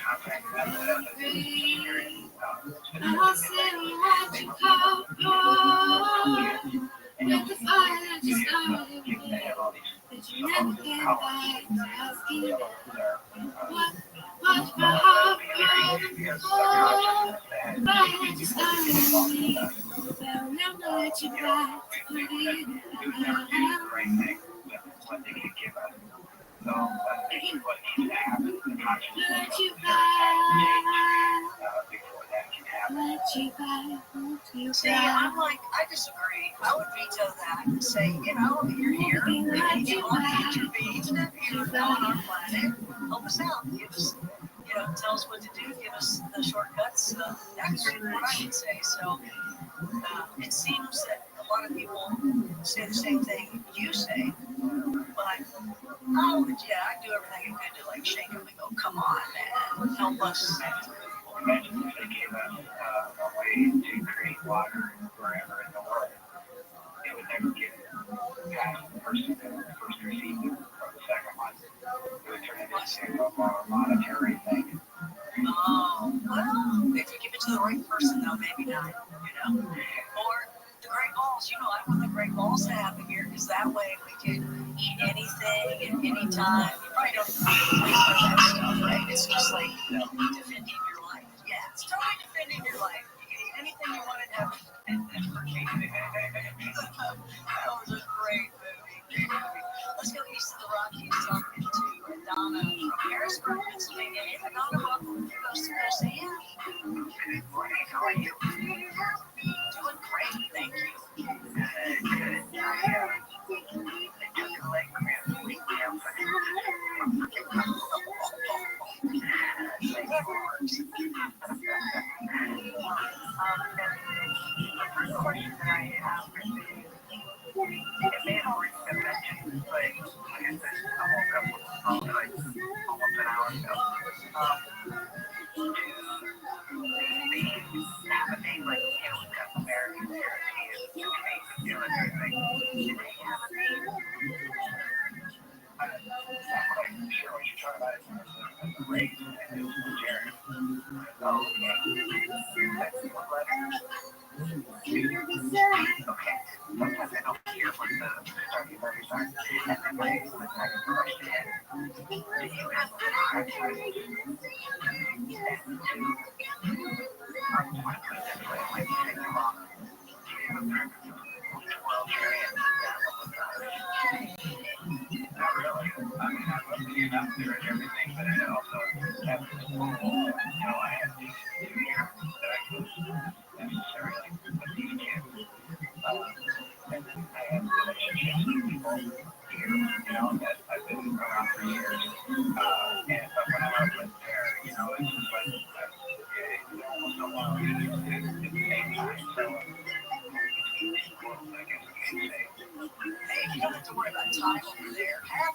contact method that's scary. I'll sit and watch you cover. With the fire that you started in me. But you never came back to ask me what's my heart for. The fire that you started in me. I'll never let you back to put it in. Let you back. Let you back. See, I'm like, I disagree. I would veto that and say, you're here. If you want to get your beads, you're on our planet. Help us out. Give us, tell us what to do. Give us the shortcuts. That's what I would say. So it seems that a lot of people say the same thing you say. But I'd do everything I could to shake them and go, come on, man, help us. Imagine if they gave us a way to create water wherever in the world. It would never get past the person that first received it from the second one. It would turn into a more monetary thing. Oh, well, if you give it to the right person, though, maybe not, Or the Great Balls, I want the Great Balls to happen here, because that way we can eat anything at any time. You probably don't waste that stuff, right? It's just like defending your life. Yeah, it's totally defending your life. You can eat anything you want to have. That was a great movie. Let's go east of the Rockies, talking to Donna from Harrisburg, Pennsylvania. Hey, Donna, welcome to Coast to Coast AM. Good morning. How are you? Doing great, thank you. Good. I took a leg cramp weekend, That works. The first question that I have is, it may have already been mentioned, but like I said, I woke up almost an hour ago. Do these have a name like, we've got American Heritage, Canadian military, do they have a name? I'm sure what you're talking about is the race, and it was Jared. Oh, okay. That's one letter. Okay. Sometimes I don't hear what the starting letters are. And then my second question is, do you have good heart? I want to put it this way, I might be saying it wrong. Do you have a preference of which world you're in? Not really. I mean, I love being out there and everything, but I also have this goal. I have these here that I can necessarily with these kids. And then I have relationships with people here, that I've been around for years. But when I'm out with there, it's just like, almost a lot. don't worry about time over there. Have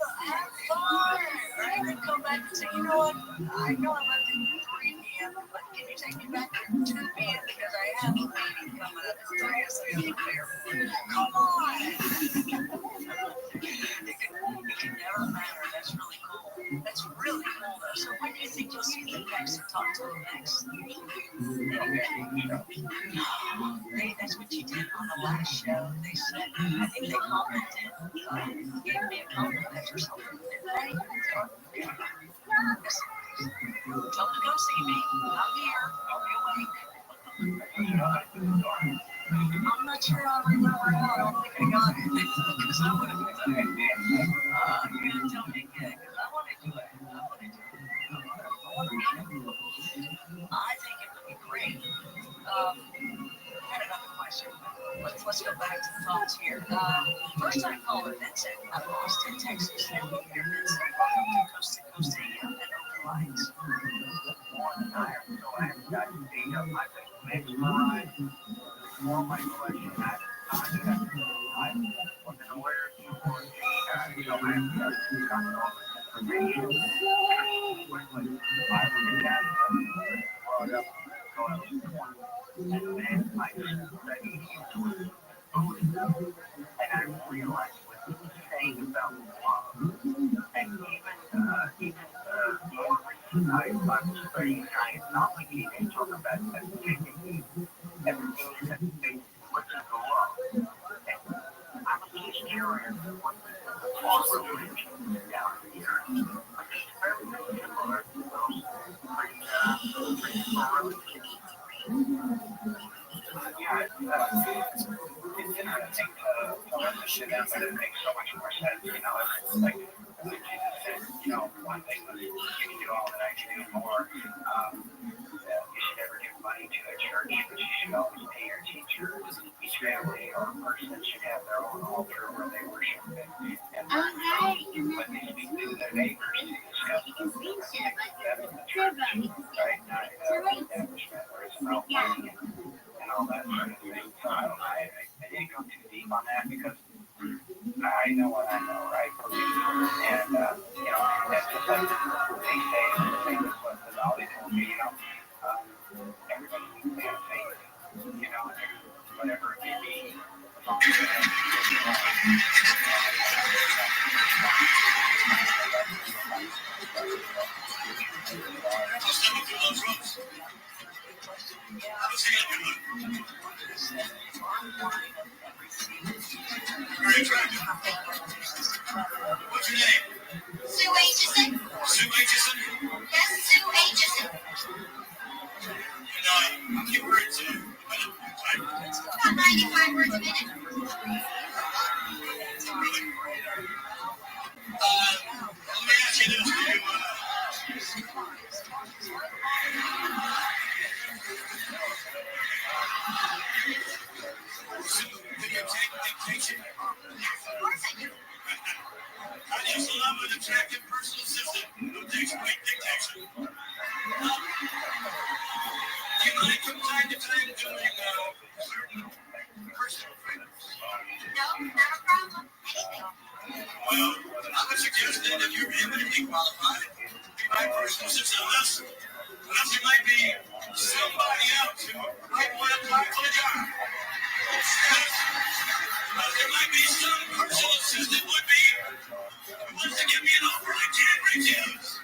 fun, right? Then come back and say, you know what? I know I left at 3 p.m., but can you take me back at 2 p.m. because I have a meeting coming up at 3, so I have to prepare for it. Come on! It can never matter. That's really cool. That's really cool, though. So when do you think you'll see them next and talk to them next? That's what you did on the last show. They said, I think they commented, gave me a compliment or something, didn't they? Tell them to come see me. I'm here. I'll be awake. I'm not sure I'll remember it all. I don't think I got it. Because I would have done it. You didn't tell me again. Because I want to do it. I think it would be great. I had another question. Let's go back to the thoughts here. First time caller, Vincent, out of Austin, Texas. Happy New Year, Vincent. Welcome to Coast to Coast AM and Open Lines. I haven't got to date up my next line. More my question. I wasn't aware of you for so I haven't gotten all this information. I would have brought up and then I studied into food, and I realized what he was saying about love, and even I'm studying science, not like he can talk about that everything is at the base, what's the love. I was just curious what all religions down here, but it's very similar to those pretty religions. Yeah, it's interesting to sit down, but it makes so much more sense, it's like Jesus said, one thing was you can do all that I can do more. You should never give money to a church, but you should always pay your teacher. Each family or person should have their own altar where they worship and when they speak to their neighbors to discuss them, that's the church, right? Not establishment where it's about money and all that sort of thing. So I didn't go too deep on that because I know what I know, right? And, that's just like they say, the same as what the Dolly told me, everybody needs to have faith, whatever it may be. Very attractive. What's your name? Sue Aitchison. Sue Aitchison? Yes, Sue Aitchison. And how many words a minute? About 95 words a minute. Really? Let me ask you this. Do you take dictation? Yes, of course I do. How do you love an attractive personal assistant who takes great dictation? Do you mind from time to time doing certain personal favors? No, not a problem. Anything. Well, I would suggest that if you're eminently qualified, be my personal assistant, unless you might be somebody else who might want to apply for the job. There might be some personal assistant would be who wants to give me an offer I can't refuse.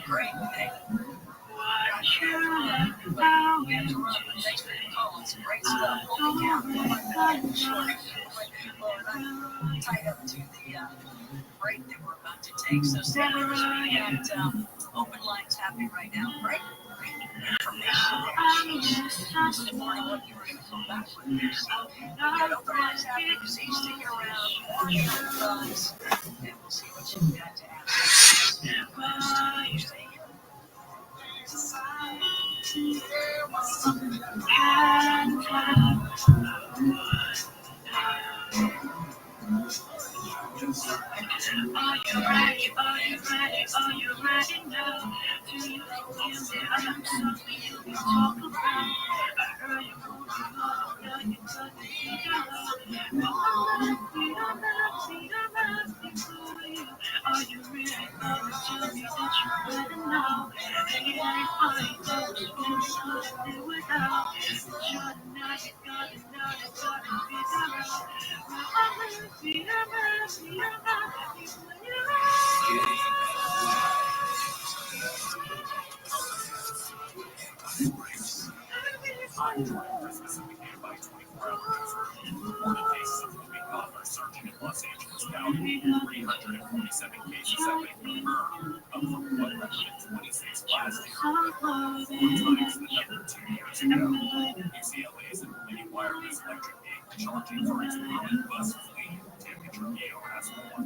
Great day. Thanks for the call. It's great stuff. Holy cow. I'm tied up to the break that we're about to take. So stay with us. We got open lines happening right now. Great information. This morning, what you were going to come back with here. So we got open lines happening. So you stick around. Watch your guns. And we'll see what you've got to ask. Are you ready? Are you ready? Are you ready now? Do you feel me? I'm something you can talk about. I heard you moving on, now you got me figure out. For you. Are you ready? Are you tell me that you're ready now? And you ain't fine, don't you can't live without. But you're now, you got it, now you got it figure out. Christmas indicated by 24-hour news reported cases of whooping cough are surging in Los Angeles County. 347 cases have been confirmed, up from 126 last year, 4 times the number 2 years ago. UCLA is implementing wireless electric vehicle charging for its growing bus fleet. Tammy Trujillo has more.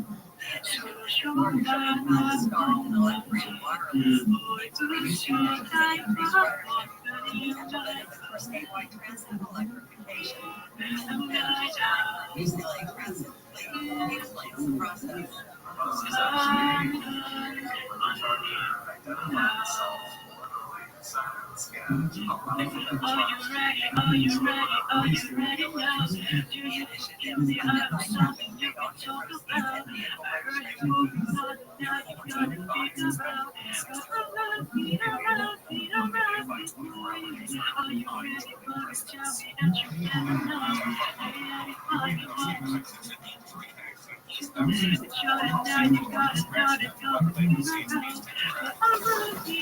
Statewide transit electrification. UCLA transit explains the process. Are you ready? Are you ready? Are you ready now? Do you feel me? I'm something you can talk about. I heard you moving on, now you got it figured out. Feet around for you. Are you ready? But tell me that you can now. Hey, are you ready? Now you got it, now you got it. I'm gonna be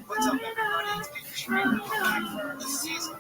What's up, everybody? It's Big Tree. We're back for the season.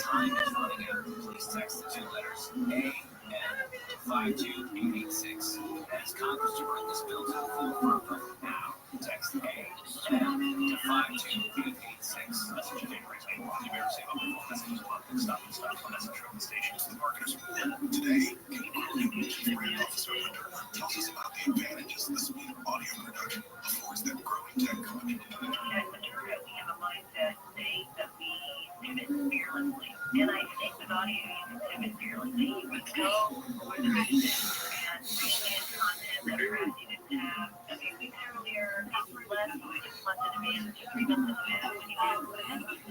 Time is running out. Please text the two letters A and 52886 as Congress to bring this bill to the full front now. Text A and to 52886. Message today brings me. You may receive up to 4 messages a month. Stop and start the message from the station. The marketers today, Chief Radio Officer Winter tells us about the advantages the speed of audio production affords them growing tech company. At Materna, we have a mindset state that we pivot fearlessly. And I think with audio, you can pivot fearlessly. You can go where the news is and understand content that are you didn't have a few weeks earlier. It's less in demand, 3 months in demand. When you do NBC,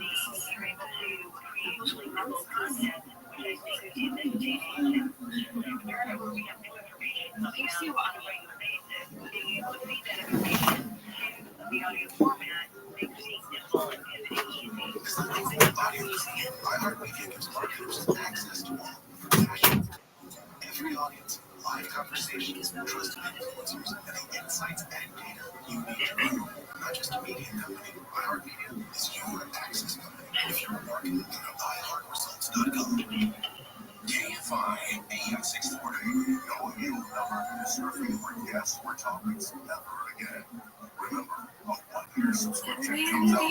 you're able to create really novel content, which I think is entertaining. At Materna, where we have new information coming out on a regular basis, being able to feed that information to the audio format makes it simple and easy. iHeartMedia gives marketers access to all information. Every audience, live conversations, trusted influencers, and the insights and data you need to grow. Not just a media company, iHeartMedia is your access company. If you're marketing, go to iHeartResults.com. KFI AM 640. No new number is serving for guests or topics never again. Remember, a 1-year subscription comes out to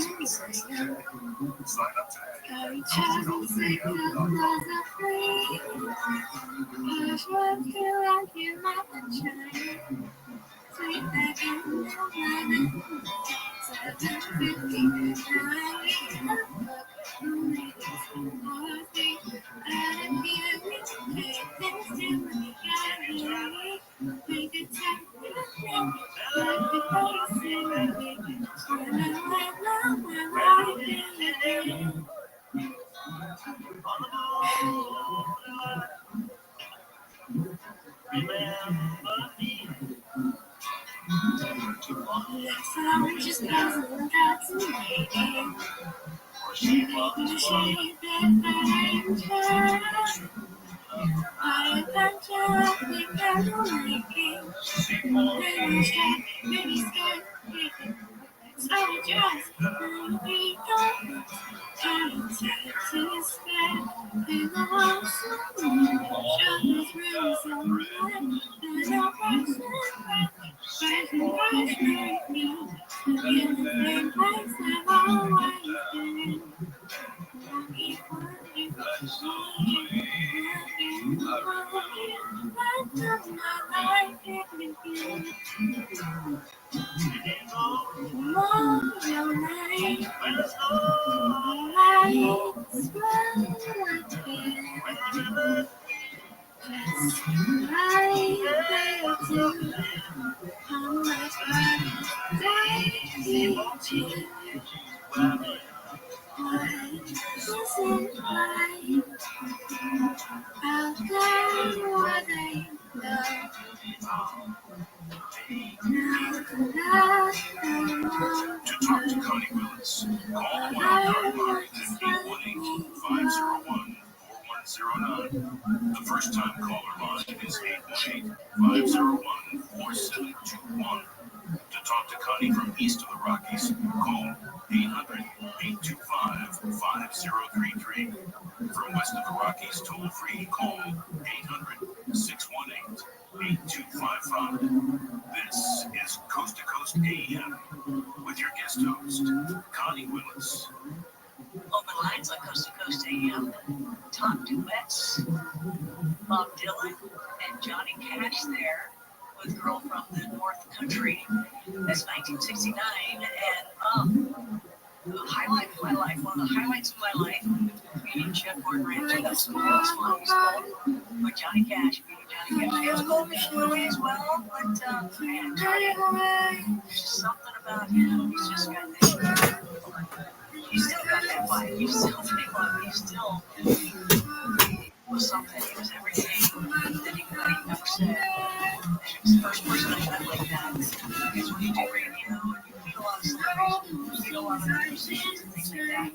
15 cents a day. Sign up today. To talk to Connie Willis, call Wildcard at 818-501-4109. The first time caller line is 818-501-4721. To talk to Connie from east of the Rockies, call 800-825-5033. From west of the Rockies, toll free, call 800-618-8255. This is Coast to Coast AM with your guest host, Connie Willis. Open lines on Coast to Coast AM. Top duets. Bob Dylan and Johnny Cash there with Girl from the North Country. That's 1969. And the highlight of my life, one of the highlights of my life, meeting Jeff Gordon Rancher. That's the most fun he's called. With Johnny Cash, meeting Johnny Cash. He was called Missionary as well, but man, Johnny, there's just something about him. He's just got that. He's still got that vibe. He's still pretty fun. He's still was something. He was everything that he could have never said. And he was the first person I met like that. Because when you do radio and you meet a lot of celebrities, you meet a lot of musicians and things like that.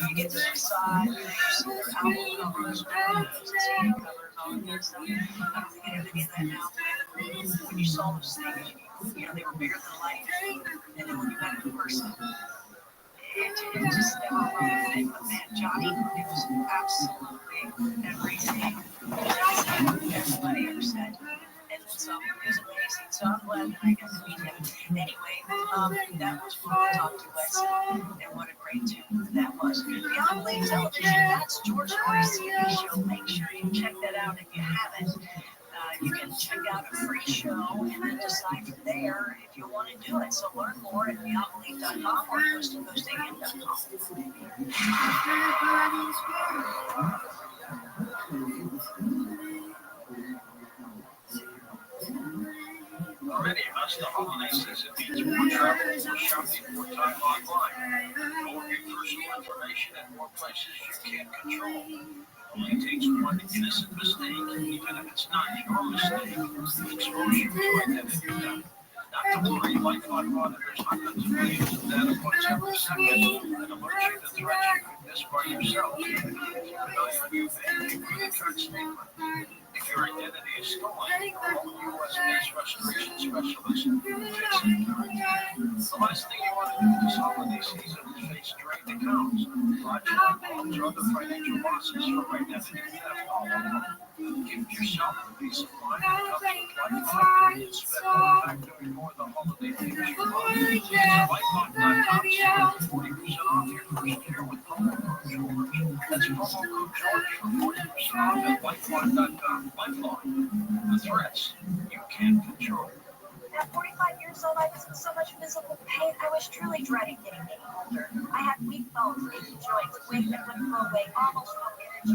You get to their side, you see their album covers, CD covers, all that kind of stuff. I don't think anything of that now. When you saw those things, they were bigger than life. And then when you met in person, it just never really fit. But man, Johnny, it was absolutely everything everybody ever said. And then some. It was amazing. So I'm glad that I got to meet him. Anyway, that was fun to talk to Wes. And what a great tune that was. Beyond Late Television, that's George Norris TV show. Make sure you check that out if you haven't. You can check out a free show and then decide from there if you want to do it. So learn more at beyondbelief.com or coasttocoastam.com. For many of us, the holiday season means more travel, more shopping, more time online, more personal information, and more places you can't control. It only takes one innocent mistake, even if it's not your mistake, to expose you to identity theft. Not to worry, LifeLock monitors hundreds of millions of data points every second and alerts you to threats you could miss by yourself. Keep an eye on your bank and credit card statement. If your identity is stolen, call U.S.-based restoration specialists and fix it. The last thing you want to do this holiday season is face drained accounts, fraudulent loans, or other financial losses from identity theft all alone. Give yourself the peace of mind that comes with LifeLock. Spend more time doing more the holiday things you love. Visit LifeLock.com to 40% off your first year with promo code George. That's promo code George for 40% off at LifeLock.com. LifeLock. The threats you can't control. At 45 years old, I was in so much physical pain. I was truly dreading getting older. I had weak bones, achy joints, weight that wouldn't go away, almost no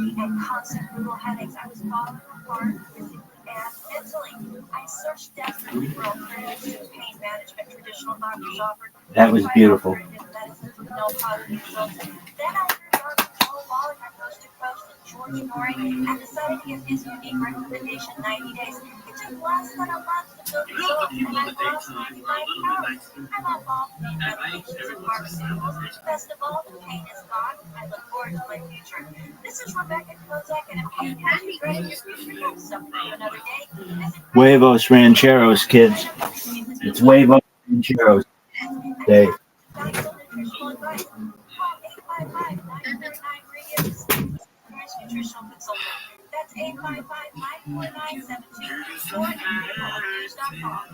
energy, and constant brutal headaches. I was falling apart physically and mentally. I searched desperately for alternatives to the pain management traditional doctors offered. That was beautiful. Medicines with no positive results. Then I heard Dr. Joe Wallach on Coast to Coast with George Norrie and decided to give his unique recommendation 90 days. It took less than a month to build results, and I lost 95 pounds. I love all the medications and pharmaceuticals. Best of all, the pain is gone. I look forward to my future. This is Rebecca Kozak, and I'm pain happy ready your future. Something another day. Huevos Rancheros, kids. It's Huevos Rancheros Day. Nutritional advice. Call 855-949-RADIO. Nutritional consultant. That's 855-949-7234 and RadioNews.com.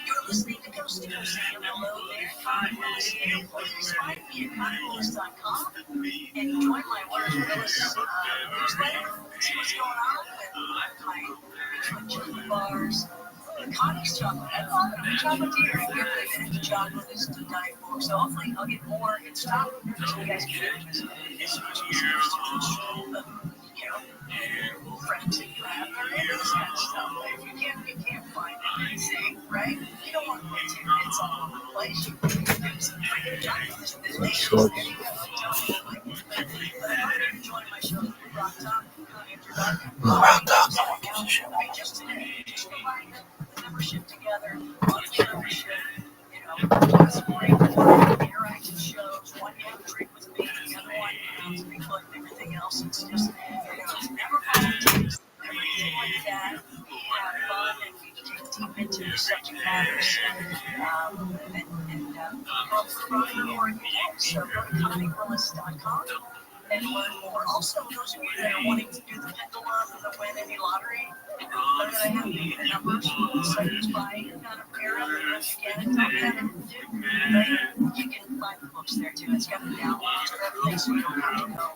You're listening to Coast to Coast. Hello there, Connie Willis here. Please find me at ConnieWillis.com and join my Where's Willis newsletter. See what's going on with my chocolate bars. Connie's chocolate. I love it. Chocolatier. I can't believe it. The chocolate is to die for. So hopefully I'll get more in stock so you guys can share this. It's so easy to friends that you have that are into this kind of stuff. If you can't find anything, right? You don't want to put tidbits all over the place. You can do some freaking junk. There you go. But I'm enjoying my show with Rock Talk. Rock Talk. Just today, just combine the membership together. Monthly membership. Class break, interactive shows. One you have a drink with me, the other one you speak like everything else. It's just never politics, everything like that. We have fun and we take deep into the subject matters and promote more. So go to ConnieWillis.com and learn more. Also, those of you that are wanting to do the pendulum and the win any lottery, know that I have the numbers, so just buy a pair of them if you can. Tell me how to do. But you can find the books there too. It's got the downloads for everything, so you don't have to go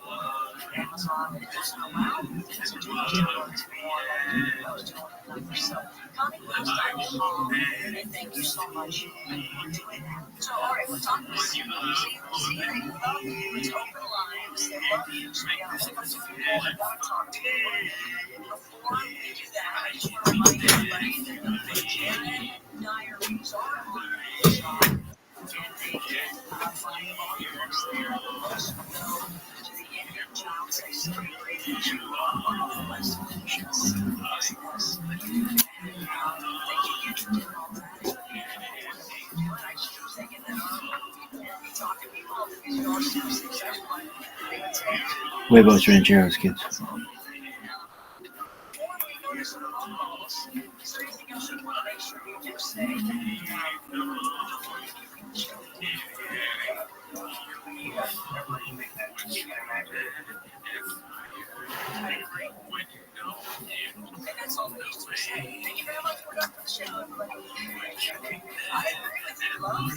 to Amazon. It doesn't allow you to do those downloads anymore. Those 200 numbers. So ConnieWillis.com. And thank you so much for doing that. So, all right, we're talking about see, they love you. It's open lines. They love you. So, we have a whole bunch of people that want to talk to you. Before we do that, I just want to remind everybody that the Janet diaries are on Amazon. And they can find all your books there. The books go to the Indian Child Sex Celebration to all the West Nations. Yes. And they can get you doing all that. I just was thinking that we talk to people because you're all so successful. They can say, Huevos Rancheros, kids. before we go to some phone calls, is there anything else you want to make sure you do say? And that's all we used to say. Thank you very much for coming to the show, everybody. I agree with you, love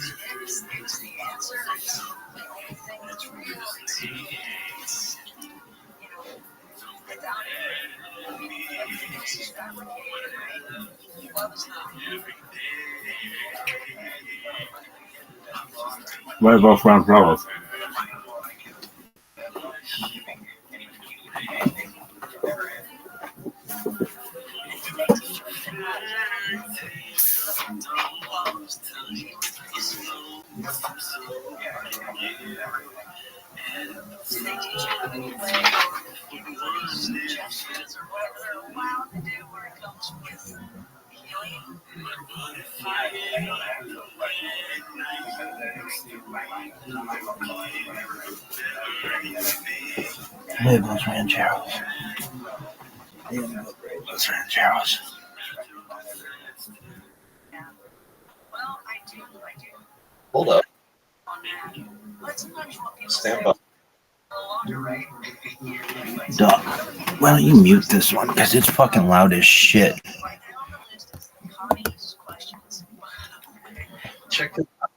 is the answer. It's the only thing that's real. It's, without it, everything else is fabricated, right? Love is not. Huevos Rancheros. Do they teach you how to play or give you any suggestions or whatever they're allowed to do where it comes with healing? Huevos Rancheros. Huevos Rancheros. Well, I do. Hold up. On that. But sometimes what people Stand say by. longer, right? Duh. Why don't you mute this one? Because it's fucking loud as shit. Right now on the list is Connie's questions. Check this out.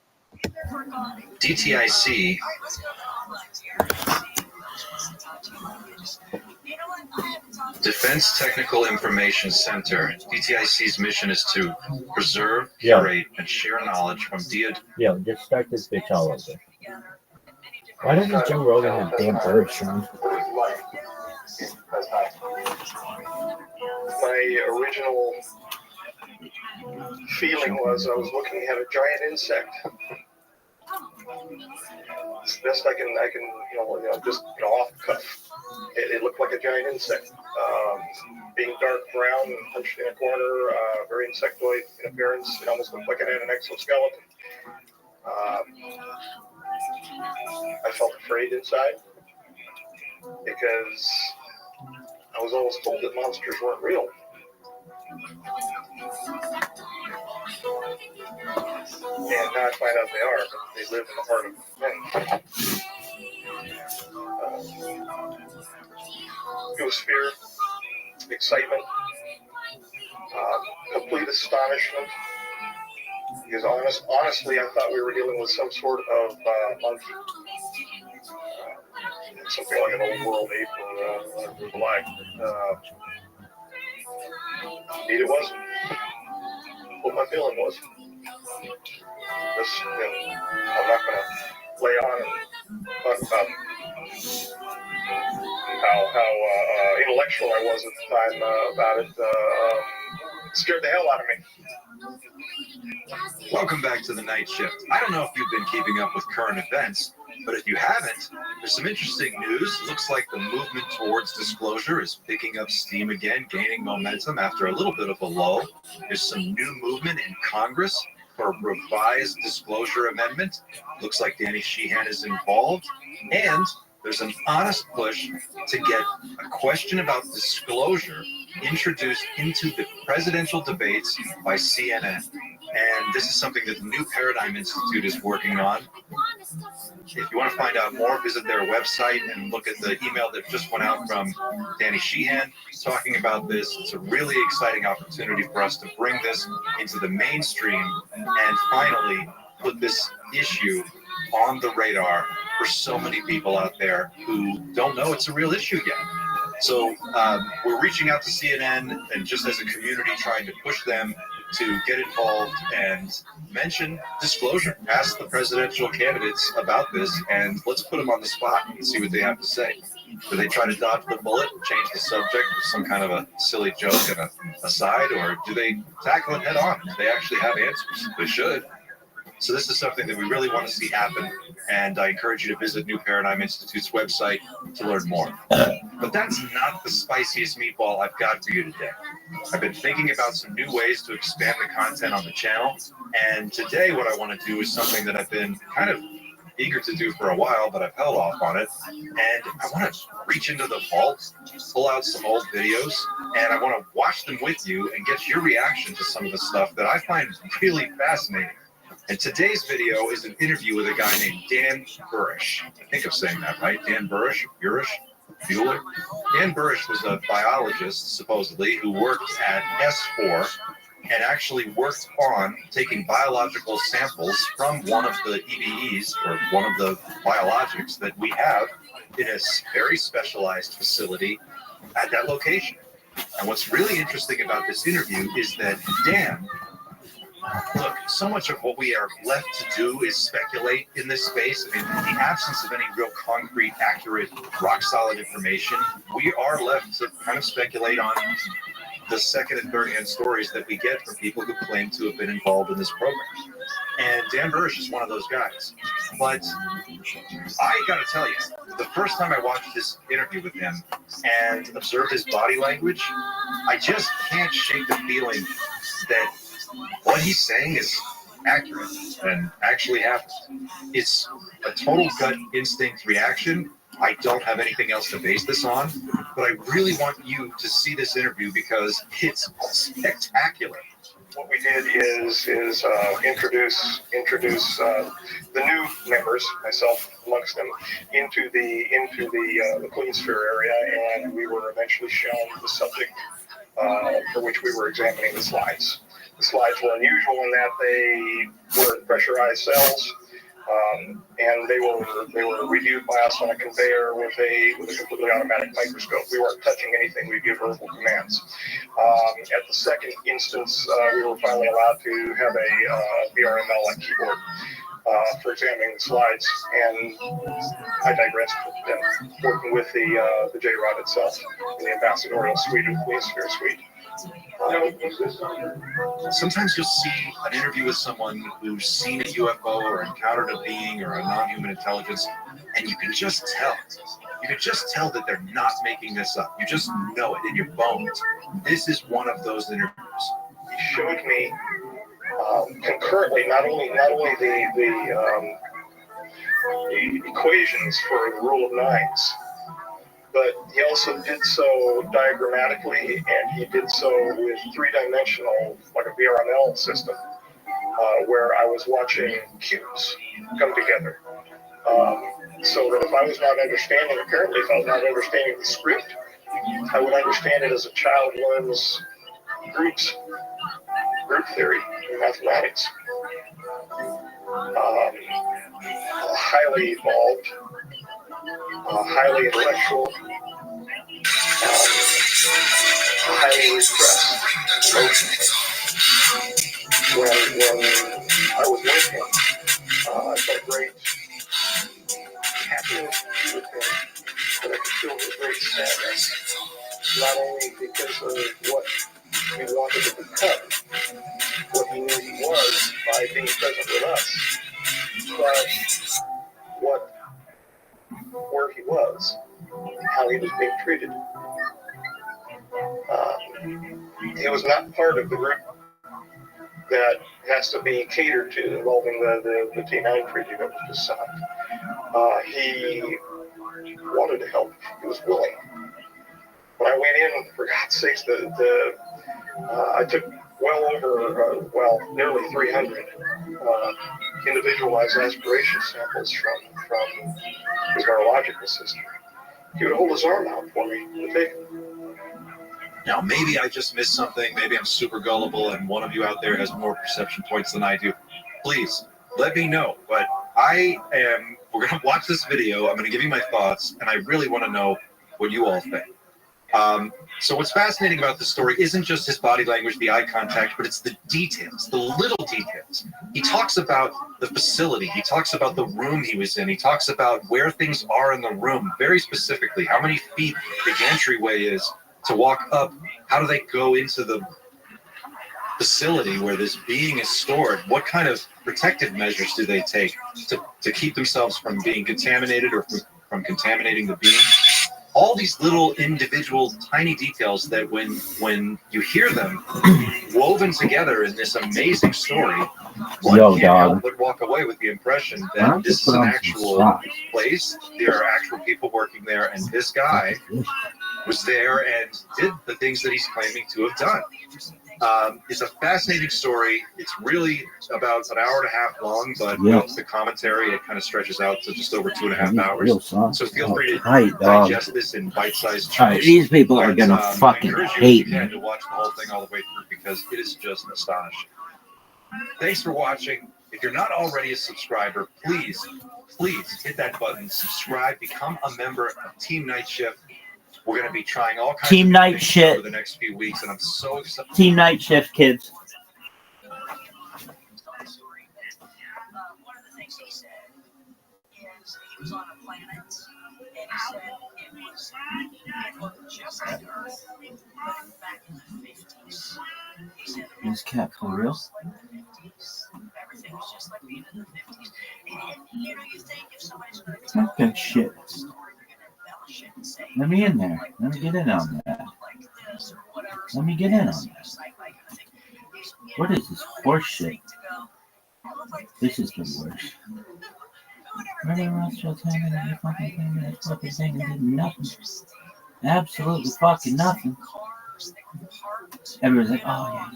DTIC, All right, let's go to the hotlines here and see who else wants to talk to you. You know what? I haven't talked to Defense Technical Information Center. DTIC's mission is to preserve, curate, and share knowledge from DoD. Yo, just start this bitch all over. Why doesn't Joe Rogan have damn birds, Sean? My original feeling was I was looking at a giant insect. It's the best I can, just off the cuff. It looked like a giant insect, being dark brown and hunched in a corner, very insectoid in appearance. It almost looked like it had an exoskeleton. I felt afraid inside because I was always told that monsters weren't real. And now I find out they are, but they live in the heart of men. It was fear, excitement, complete astonishment. Because honestly, I thought we were dealing with some sort of monkey. Something like an old world ape or black. Indeed it wasn't. What my feeling was. I'm not going to lay on and talk about how intellectual I was at the time about it. It scared the hell out of me. Welcome back to the night shift. I don't know if you've been keeping up with current events, but if you haven't, there's some interesting news. Looks like the movement towards disclosure is picking up steam again, gaining momentum after a little bit of a lull. There's some new movement in Congress for a revised disclosure amendment. Looks like Danny Sheehan is involved. And there's an honest push to get a question about disclosure introduced into the presidential debates by CNN. And this is something that the New Paradigm Institute is working on. If you want to find out more, visit their website and look at the email that just went out from Danny Sheehan talking about this. It's a really exciting opportunity for us to bring this into the mainstream and finally put this issue on the radar for so many people out there who don't know it's a real issue yet. So we're reaching out to CNN and just as a community trying to push them to get involved and mention disclosure. Ask the presidential candidates about this, and let's put them on the spot and see what they have to say. Do they try to dodge the bullet, change the subject with some kind of a silly joke and a aside, or do they tackle it head on? Do they actually have answers? They should. So this is something that we really want to see happen, and I encourage you to visit New Paradigm Institute's website to learn more. But that's not the spiciest meatball I've got for you today. I've been thinking about some new ways to expand the content on the channel, and today what I want to do is something that I've been kind of eager to do for a while, but I've held off on it, and I want to reach into the vault, pull out some old videos, and I want to watch them with you and get your reaction to some of the stuff that I find really fascinating. And today's video is an interview with a guy named Dan Burish. I think I'm saying that right. Dan Burish? Bueller? Dan Burish was a biologist, supposedly, who worked at S4 and actually worked on taking biological samples from one of the EBEs, or one of the biologics that we have in a very specialized facility at that location. And what's really interesting about this interview is that Dan, look, so much of what we are left to do is speculate in this space. I mean, in the absence of any real concrete, accurate, rock-solid information, we are left to kind of speculate on the second and third-hand stories that we get from people who claim to have been involved in this program. And Dan Burish is one of those guys. But I got to tell you, the first time I watched this interview with him and observed his body language, I just can't shake the feeling that what he's saying is accurate and actually happens. It's a total gut instinct reaction. I don't have anything else to base this on, but I really want you to see this interview because it's spectacular. What we did is introduce the new members, myself amongst them, into the Queen Sphere area, and we were eventually shown the subject for which we were examining the slides. The slides were unusual in that they were pressurized cells, and they were reviewed by us on a conveyor with a completely automatic microscope. We weren't touching anything. We give verbal commands. At the second instance, we were finally allowed to have a VRML keyboard for examining the slides, and I digressed. Then working with the J-Rod itself in the ambassadorial suite of the Queen Sphere suite. Sometimes you'll see an interview with someone who's seen a UFO or encountered a being or a non-human intelligence, and you can just tell. You can just tell that they're not making this up. You just know it in your bones. This is one of those interviews. He showed me concurrently not only the equations for the rule of nines, but he also did so diagrammatically, and he did so with three-dimensional, like a VRML system, where I was watching cubes come together. So that if I was not understanding the script, I would understand it as a child learns group theory in mathematics. Highly evolved, highly intellectual, highly repressed emotions. When I was with him, I felt great happiness with him, but I could feel his great sadness, not only because of what he wanted to become, what he knew he was by being present with us, but where he was, how he was being treated. He was not part of the group that has to be catered to involving the T9 treaty that was just signed. He wanted to help. He was willing. When I went in, for God's sakes, I took well over, nearly 300 individualized aspiration samples from his neurological system. He would hold his arm out for me to take it. Now, maybe I just missed something. Maybe I'm super gullible and one of you out there has more perception points than I do. Please, let me know. But we're going to watch this video. I'm going to give you my thoughts, and I really want to know what you all think. So what's fascinating about the story isn't just his body language, the eye contact, but it's the details, the little details. He talks about the facility. He talks about the room he was in. He talks about where things are in the room, very specifically, how many feet the entryway is to walk up. How do they go into the facility where this being is stored? What kind of protective measures do they take to keep themselves from being contaminated or from contaminating the being? All these little individual tiny details that when you hear them woven together in this amazing story, one can't help but walk away with the impression that this is an actual place. There are actual people working there, and this guy was there and did the things that he's claiming to have done. It's a fascinating story. It's really about an hour and a half long, but with the commentary, it kind of stretches out to just over 2.5 hours. So feel free to digest this in bite-sized chunks. These people are gonna fucking hate me. To watch the whole thing all the way through because it is just astonishing. Thanks for watching. If you're not already a subscriber, please hit that button, subscribe, become a member of Team Night Shift. We're going to be trying all kinds Team of Night things Shift over the next few weeks, and I'm so excited. Team Night Shift, kids. One of the things he said is he was on a planet, and he said it was just like Earth, but back in the 50s. He said Is cat for real? everything was just like being in the 50s. And you know, you think if somebody's going to tell Okay, shit. a story, they're going to embellish it and say, Let me in there. Let me get in on that. like this or whatever. Let me get in on that. What is this horse shit? This is the worst. Rabbi Rothschild telling me that you fucking thing, that fucking thing, and did nothing. Absolutely fucking nothing. Everyone's like, oh yeah.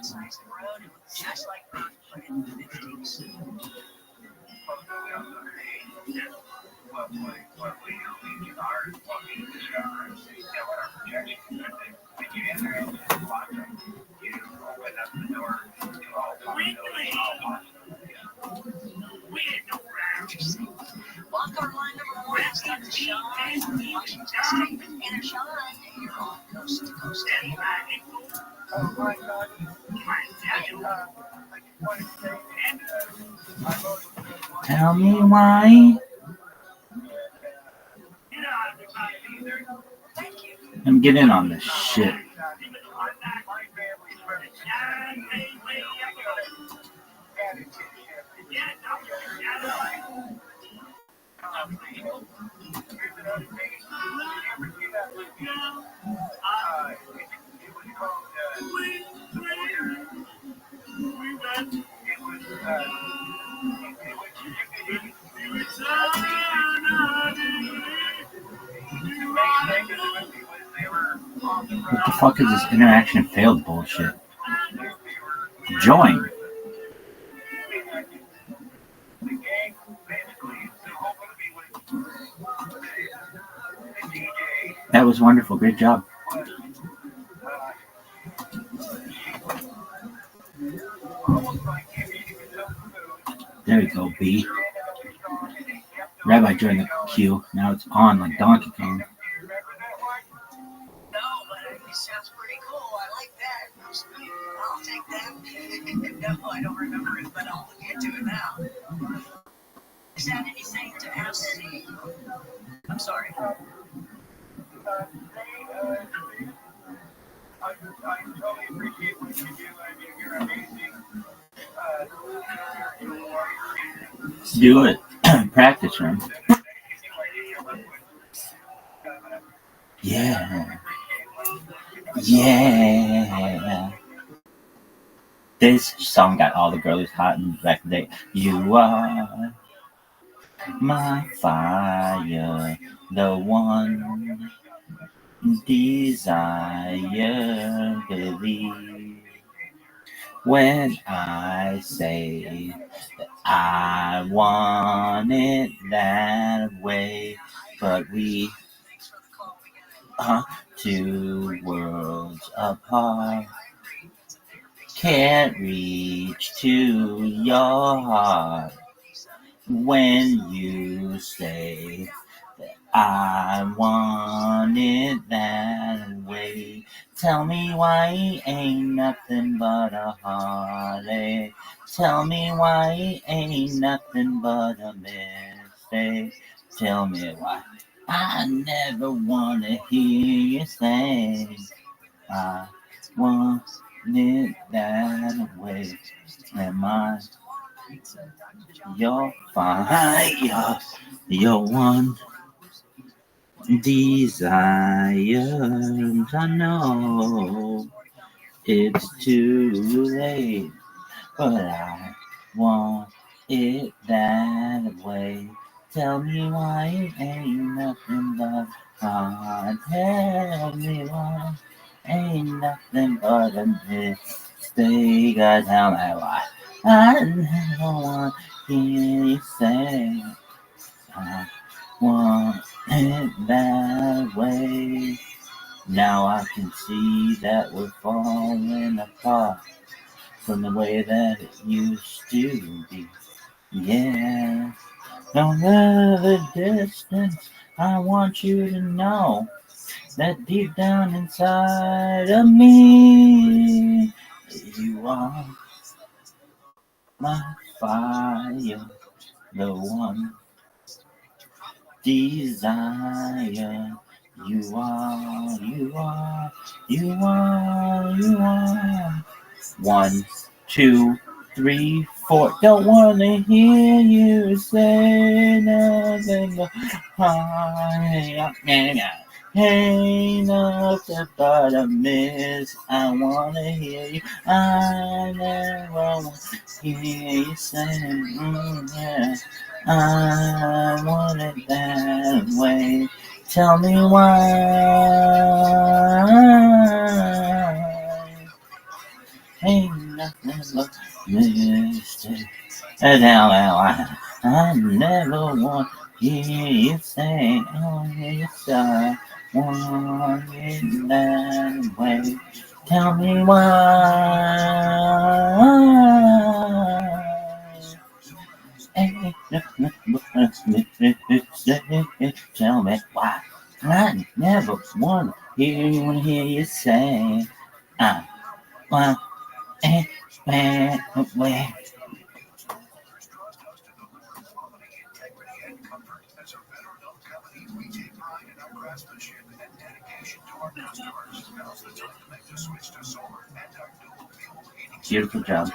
Walk our line number one, start to shine. Washington State, and shine. You're on coast to coast. Tell me why. Let me get in on this shit. What the fuck is this interaction failed bullshit? Join. That was wonderful. Great job. There you go, B. Rabbi joined the queue. Now it's on like Donkey Kong. No, but it sounds pretty cool. I like that. I'll take that. No, I don't remember it, but I'll look into it now. Is that anything to ask? I'm sorry. I totally appreciate what you do. I mean, you're amazing. Do it. Practice room. Yeah. Yeah. This song got all the girls hot in back in the day. You are my fire, the one desire, believe. When I say that I want it that way, but we are two worlds apart. Can't reach to your heart when you say that I want it that way. Tell me why he ain't nothing but a heartache. Tell me why he ain't nothing but a mistake. Tell me why I never wanna hear you say I want it that way. Am I your fire? Your one desire. I know it's too late, but I want it that way. Tell me why it ain't nothing but hard. Tell me why ain't nothing but a mistake. I tell me why I never want to hear you say I want it that way. Now I can see that we're falling apart from the way that it used to be. Yeah, no matter the distance, I want you to know that deep down inside of me, you are my fire, the one desire. You are, you are, you are, you are. 1, 2, 3, 4. Don't wanna hear you say nothing but ain't nothing but a miss. I wanna hear you. I never wanna hear you say, yeah. I want it that way. Tell me why. Ain't nothing but mistake. And now I never want to hear you say, oh yes, I want it that way. Tell me why. Ain't nothing but mistake. Tell me why. I never want to hear you say, I want it that way. Beautiful job.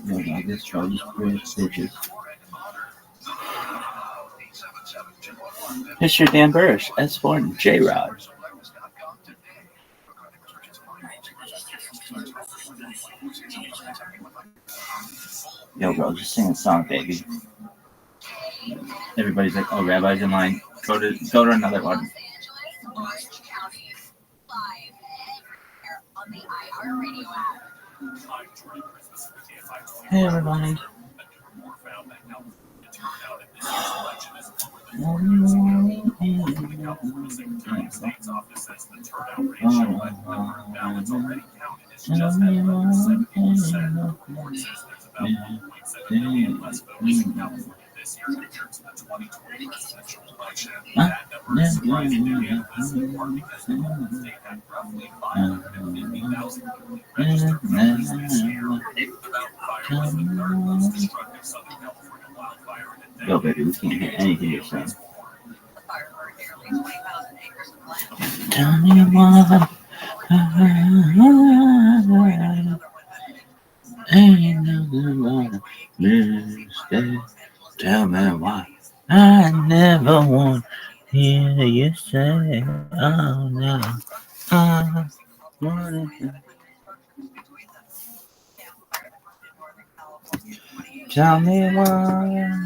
No, no, this show is great bitches. Mr. Dan Burris, S4 and J-Rod. Yo, bro, just sing a song, baby. Everybody's like, oh, Rabbi's in line. Go to another one. Hey, everybody. Yo, baby, we can't hear anything you're saying. Tell me why. Ain't nothing but a mistake. Tell me why. I never want to hear you say, oh no. I want it. Tell me why.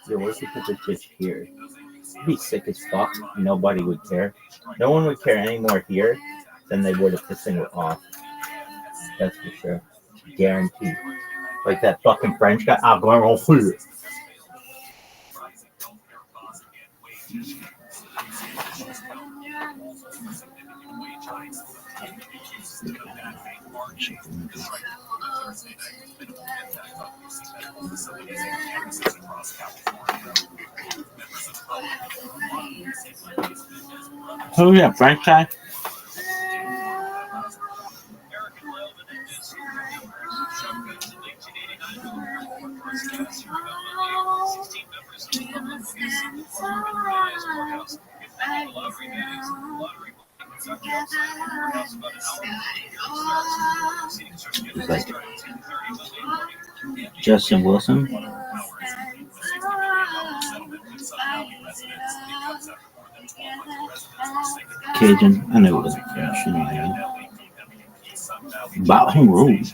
Yo, what if we put this bitch here? It'd be sick as fuck. Nobody would care. No one would care any more here than they would if this thing were off. That's for sure. Guaranteed. Like that fucking French guy. I'm going all through it. Oh yeah, Frank guy. It's like Justin Wilson. Cajun. I knew it wasn't French. Baton Rouge.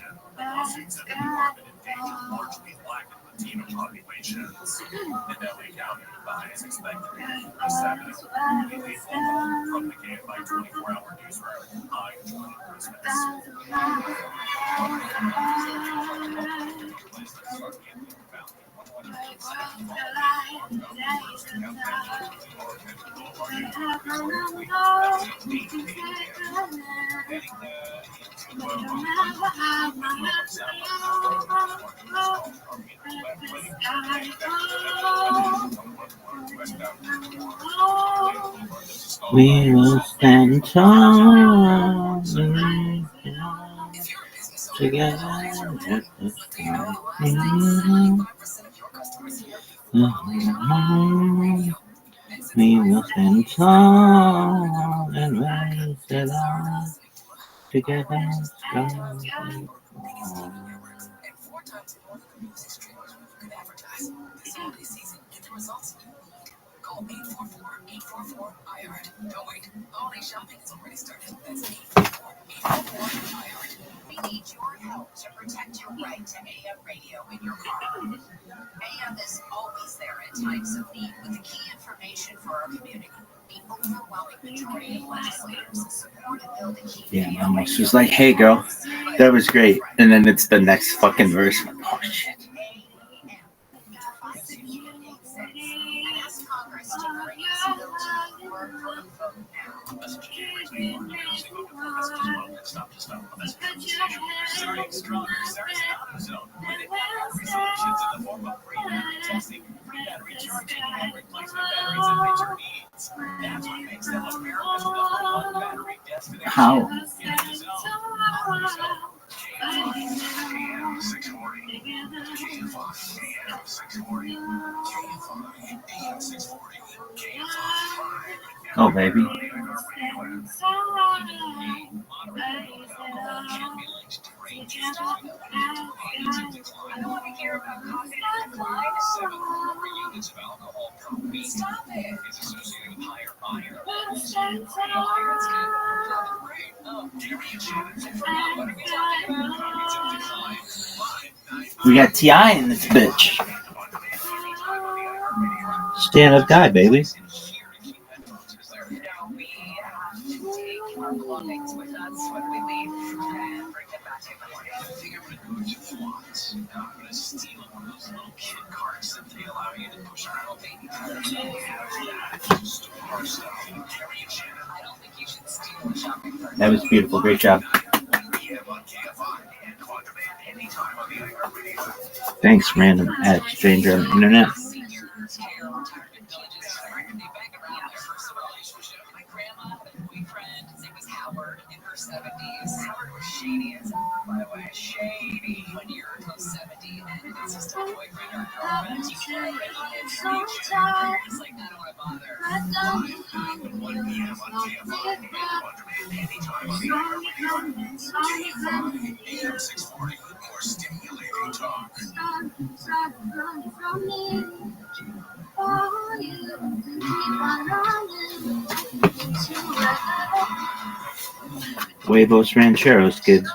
We will stand tall together. We will stand tall and raise it all together. Call 844-844-IHEART. Don't wait. Holiday shopping has already started. That's 844-IHEART. We need your help to protect your right to AM radio in your car. AM is always there at times of need with the key information for our community. The overwhelming majority of legislators support a bill to keep Yeah, Mama, she's like, hey girl, that was great. And then it's the next fucking verse. Oh shit. Congress to bring this bill to the floor for a vote now. Starting stronger, starts out of zone. Winning resolutions in the form of free battery testing, free battery charging, and replacement batteries that meet your needs. That's what makes them America's number one battery destination. How? Get in the zone. AM 640. AM 640. AM 640. Oh, baby. I don't want to hear about coffee decline. 7 units of alcohol per week. Stop it. Is associated with higher iron. We got T.I. in this bitch. Stand up guy, baby. We have to take our belongings with us when we leave and bring them back in the morning. I think I'm gonna go to Florence. I'm gonna steal one of those little kid carts that they allow you to push around baby cars. I don't think you should steal a shopping cart. That was beautiful. Great job. Thanks, random ass stranger on the internet. Seniors, care, retirement villages, bringing me back around their personal relationship. My grandma had a boyfriend. His name was Howard in her 70s. Howard was shady as by the way, shady when you're close 70 and it's just a boyfriend or girlfriend. You can't really it's like, I don't want to bother. 1 p.m. on KFI. Anytime on the AM 640. More stimulating talk. Huevos Rancheros, kids.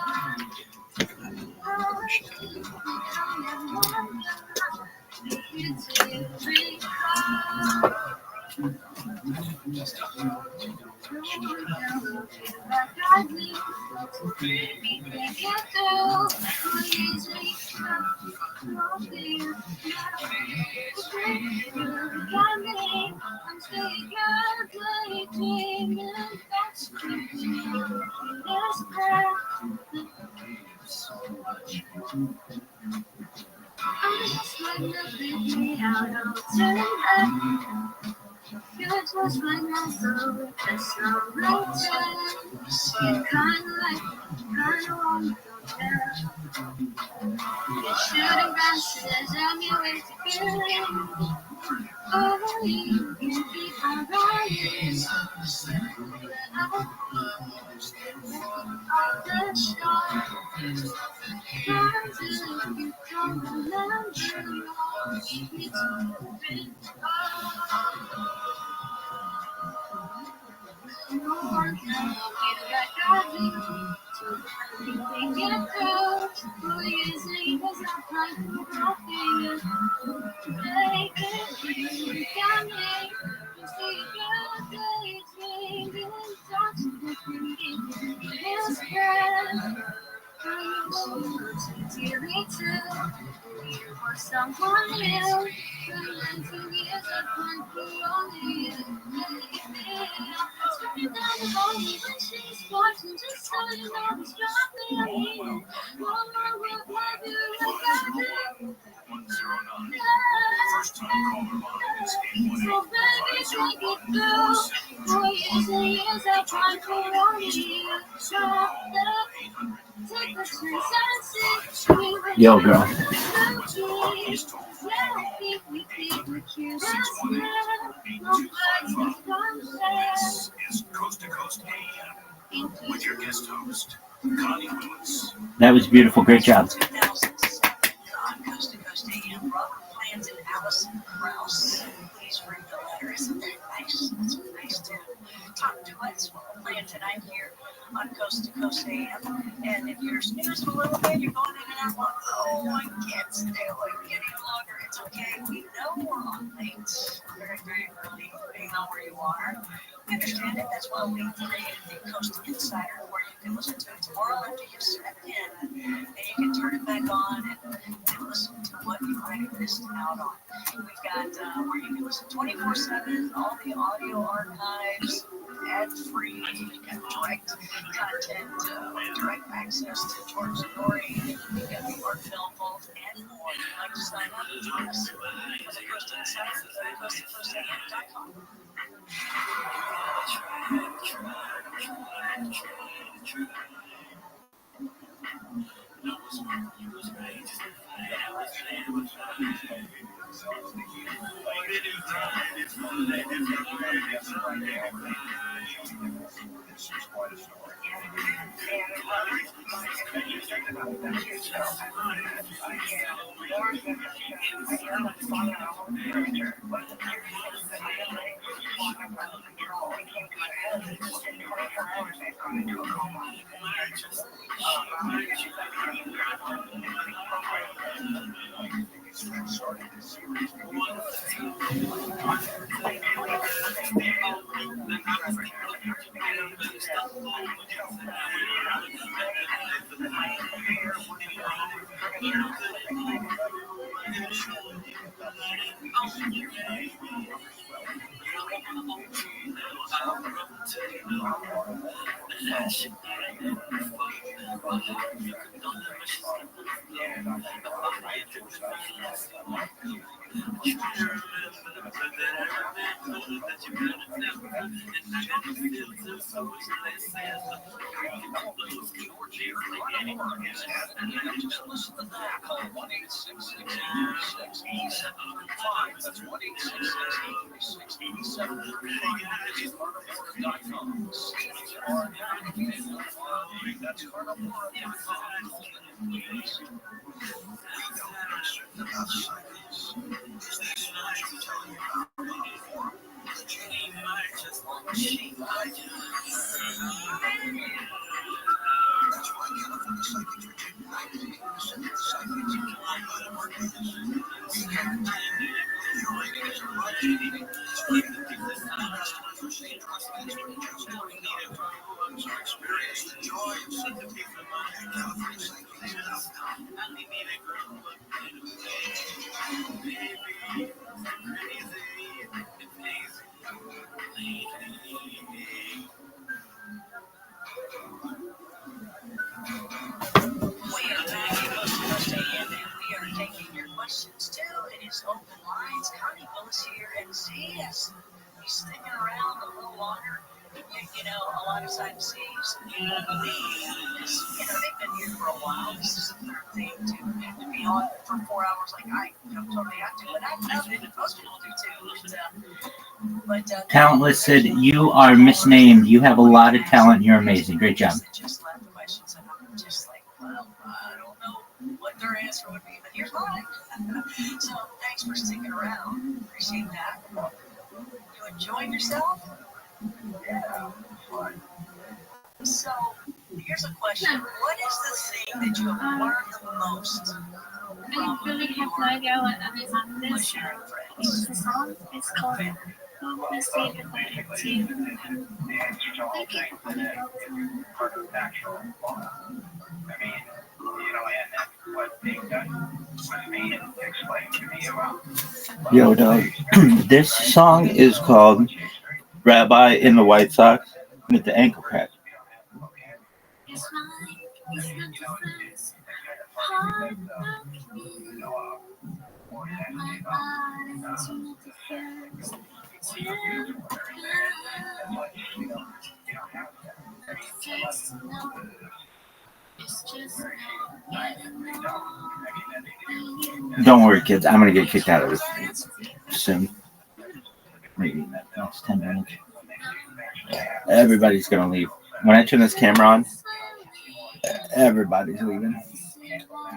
First time caller line is 818. Yo, girl. This is Coast to Coast AM with your guest host, Connie Lewis. That was beautiful. Great job. 2007 on Coast to Coast AM. Robert Plant and Allison Krause. Please read the letter. Isn't that nice? That's a nice tune. Top duets will play tonight here on Coast to Coast AM. And if you're snoozing a little bit, you're going in and out like, oh, I can't stay awake any longer. It's okay. We know we're on late. Very, very early, depending on where you are. We understand it. That's why we created the Coast Insider, where you can listen to it tomorrow after you've stepped in. And you can turn it back on and listen to what you might have missed out on. We've got where you can listen 24/7, all the audio archives, ad-free, direct content, direct access to George Story, we've got the art film vault, and more. If you'd like to sign up, join us for the Coast Insider at coasttocoastam.com. sticking around a little longer. You know, a lot of sightseers leave because, you know, they've been here for a while. This is their thing to be on for 4 hours like I totally have to. But I know that most people do too. But Talent listed. You are misnamed. You have a lot of talent. You're amazing. Great job. Just left questions, and I'm just like, well, I don't know what their answer would be, but here's mine. So thanks for sticking around. Appreciate that. You enjoying yourself? Yeah. So here's a question. What is the thing that you have learned the most I really have no idea what is on this. The song is called Hope We Say Goodbye to You. Thank you. I mean, you know, and that's what they've done with me and explained to me about. Yo, dog. This song is called Rabbi in the White Sox with the ankle crack. It's like it's not the first heart of me. My body's not the first to just know. It's just Don't worry, kids. I'm gonna get kicked out of this soon. Maybe in the next 10 minutes. Everybody's gonna leave. When I turn this camera on, everybody's leaving.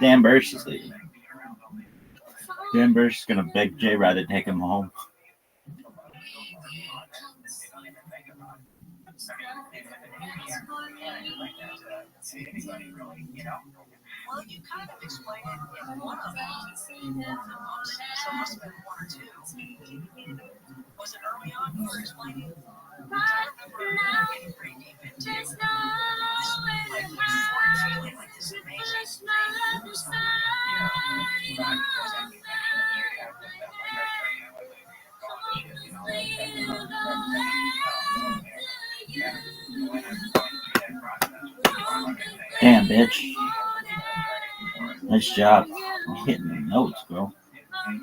Dan Bursch is leaving. Dan Bursch is gonna beg J-Rod to take him home. Well, you kind of explained it in one of them. So it must have been one or two. Was it early on you were explaining? I remember getting pretty deep into like before dealing with this amazing Damn, bitch. Nice job. You're hitting the notes, bro. And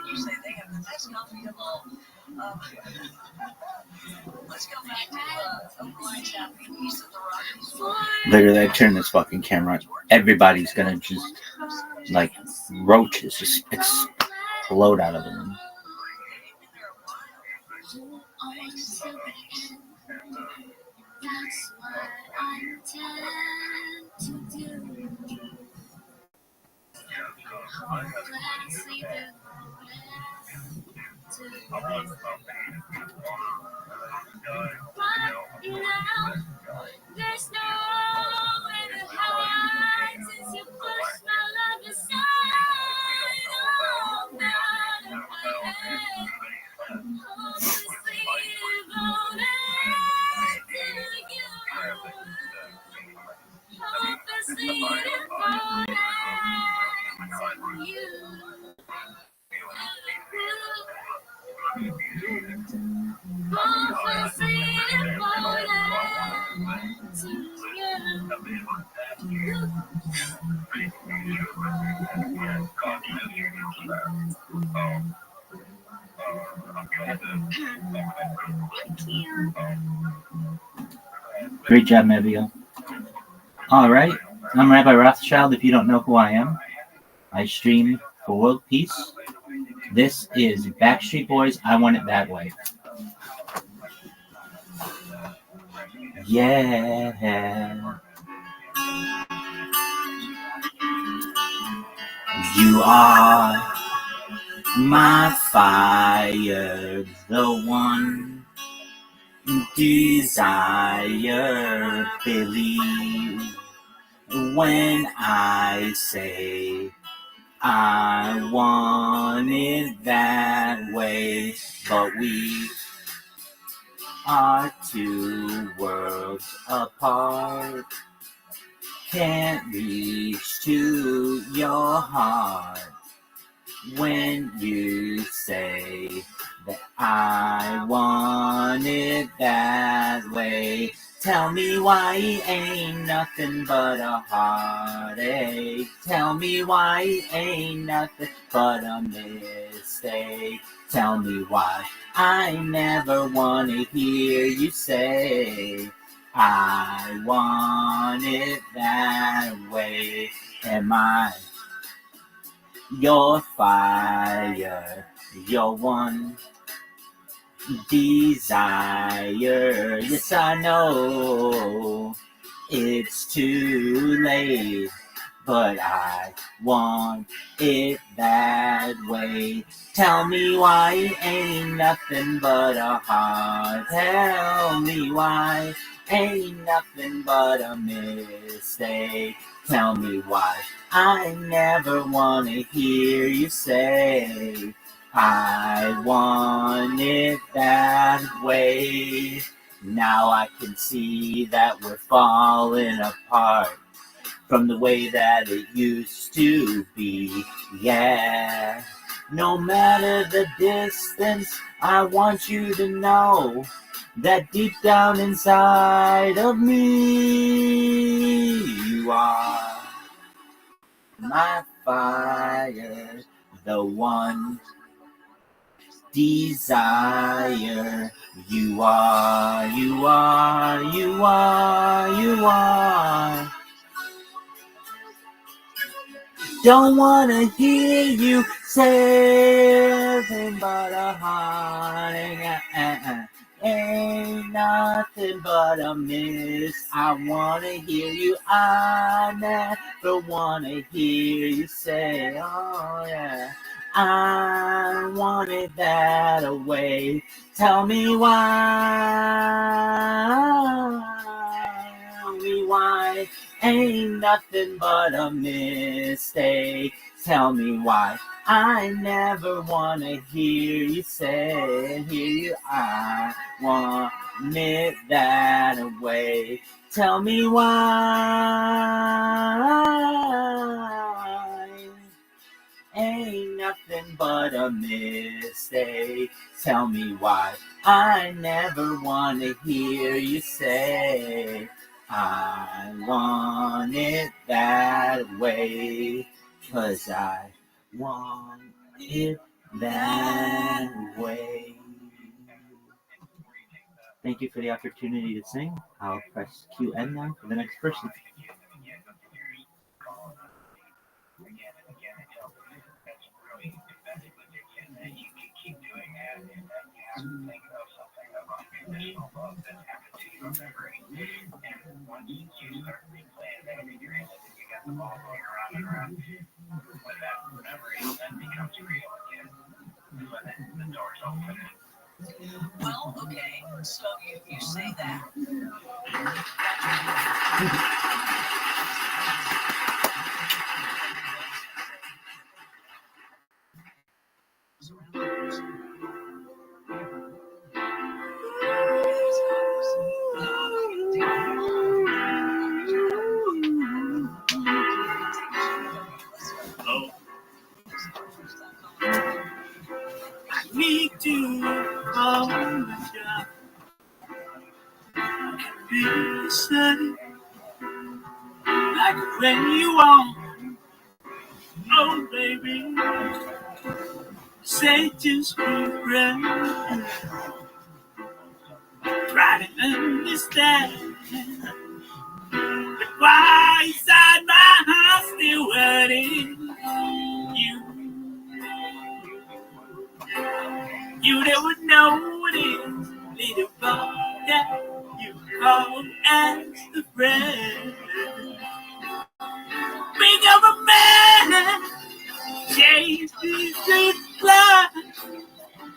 you say they have the best coffee of all. Let's go back to Oakland's happy east of the Rockies. Literally, I turn this fucking camera on. Everybody's gonna just, like, roaches just explode out of them. That's what I intend to do. Hopelessly devoted to you. But now, there's no way to hide since you pushed my love aside. Oh, God, if I had hopelessly devoted to you. Hopelessly devoted to you. Hopelessly devoted to you. Great job, Mevio. All right. I'm Rabbi Rothschild. If you don't know who I am, I stream for world peace. This is Backstreet Boys, I Want It That Way. Yeah. You are my fire, the one desire. Believe when I say I want it that way, but we are two worlds apart. Can't reach to your heart when you say that I want it that way. Tell me why he ain't nothing but a heartache. Tell me why he ain't nothing but a mistake. Tell me why I never wanna hear you say I want it that way. Am I your fire, your one desire? Yes, I know it's too late, but I want it that way. Tell me why it ain't nothing but a heart. Tell me why ain't nothing but a mistake. Tell me why I never wanna hear you say I want it that way. Now I can see that we're falling apart from the way that it used to be. Yeah. No matter the distance, I want you to know that deep down inside of me, you are my fire, the one desire. You are, you are, you are, you are. Don't wanna hear you say anything but a heartache. Ain't nothing but a miss. I wanna hear you. I never wanna hear you say, oh yeah, I want it that way. Tell me why ain't nothing but a mistake. Tell me why I never wanna hear you say, hear you, I want it that way. Tell me why ain't nothing but a mistake. Tell me why I never wanna hear you say I want it that way, 'cause I want it that way. Thank you for the opportunity to sing. I'll press QN now for the next person. Conditional love that happened to your memory. And once you start replaying that, you realize that you got the ball going around and around. When that memory then becomes real again, when the door's open. Well, okay, so you say that. Need to hold my job. Be sunny like when you want. Oh, baby, say just be right. Try to understand. But why inside my heart still hurting you never know what it is, little boy that you call as a friend. Think of a man, chase his blood,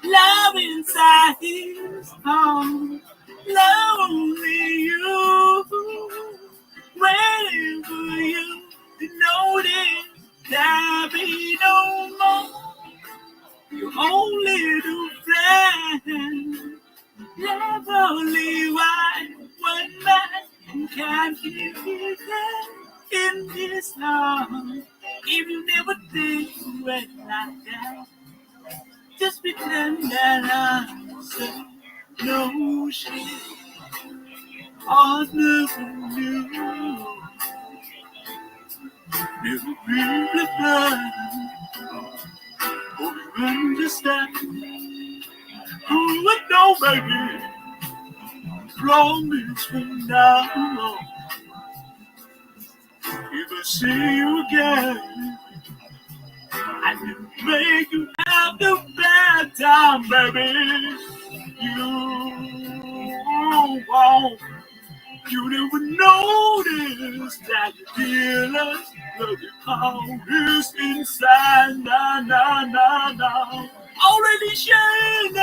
love inside his home, lonely you, waiting for you to notice there'll be no more. Your only little friend, never leave one man can keep you there in his heart. If you never think it like that, just pretend that I said no shit. I never knew. Never really tried or understand. Who would know, baby? Promise from now on. If I see you again, I can make you have the bad time, baby. You won't. You never notice that the feelings that you call is inside. Nah, nah, nah, nah. Already chained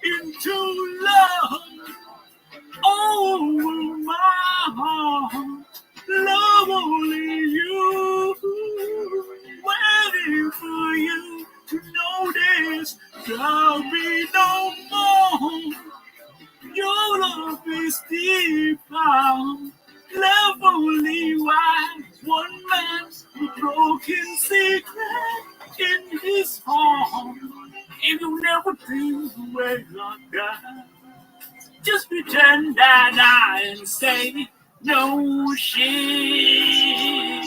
into love. Oh, my heart, love only you. Waiting for you to notice there'll be no more. Your love is deep down. Love only one man's broken secret in his heart. If you never think away like that, just pretend that I ain't say no shit.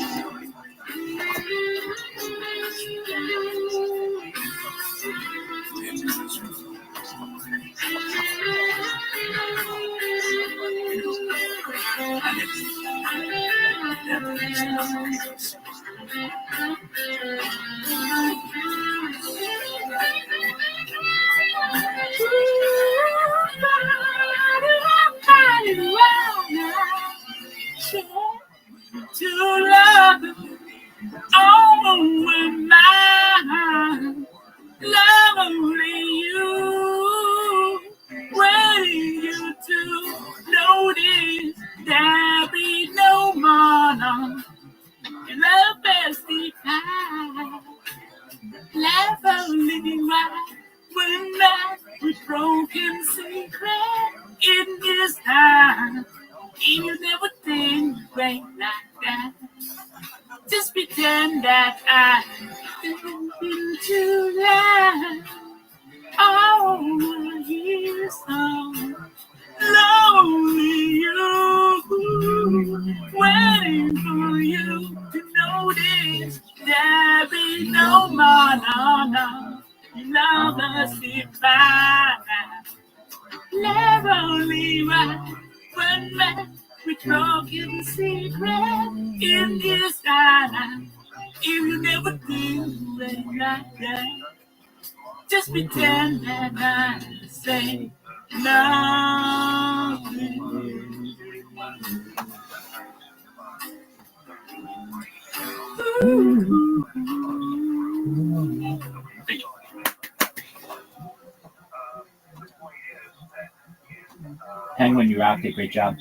To love, oh, and mine, love only you, waiting you to notice there be no more. Love is deep high, love only right, when man with broken secret in his time. And you never think right like that. Just pretend that I didn't mean to lie. All my years on lonely you, waiting for you to notice there be no more, no. Love us divine, love only right. One man with broken secret in his eye. If you never think like that, just pretend that I say nothing. Hang when you rocked it, great job.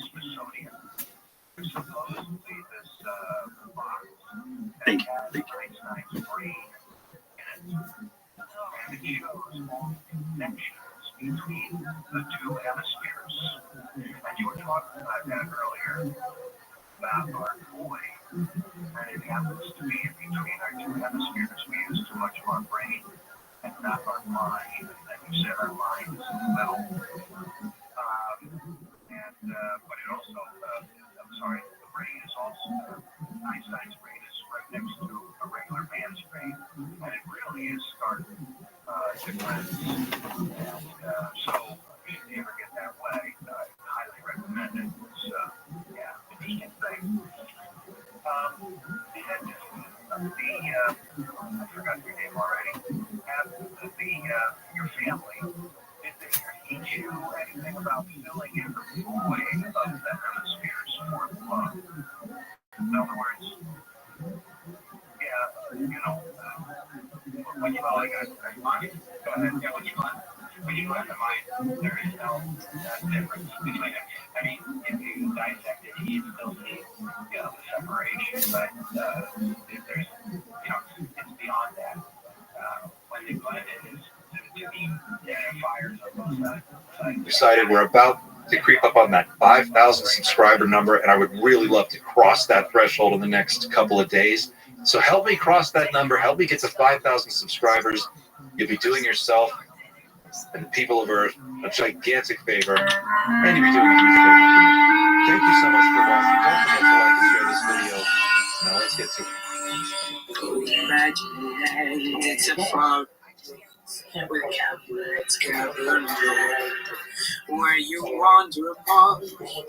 Thank you. Between the two hemispheres. And you were talking about that earlier, about our boy. And it happens to be in between our two hemispheres. We use too much of our brain and not our mind. And you said our mind is in the middle. But it also, the brain is also, Einstein's brain is right next to a regular man's brain. And it really is starting to cleanse. And so, if you ever get that way, I highly recommend it. It's, interesting thing. I forgot your name already. Your family, did they teach you anything about filling in the void of the hemispheres for love? In other words, when you like a mind, go ahead. Yeah, when you have the mind, there is no difference between it. I mean, if you dissect it, you still see, the separation, but there's, it's beyond that. When they blend it, is to be identifiers on both sides. Decided we're about to creep up on that 5,000 subscriber number, and I would really love to cross that threshold in the next couple of days. So help me cross that number. Help me get to 5,000 subscribers. You'll be doing yourself and the people of Earth a gigantic favor, and you'd be doing a huge favor to me. Thank you so much for watching. Don't forget to like and share this video. Now let's get to it. Imagine it's a fog with caverns gathered where you wander upon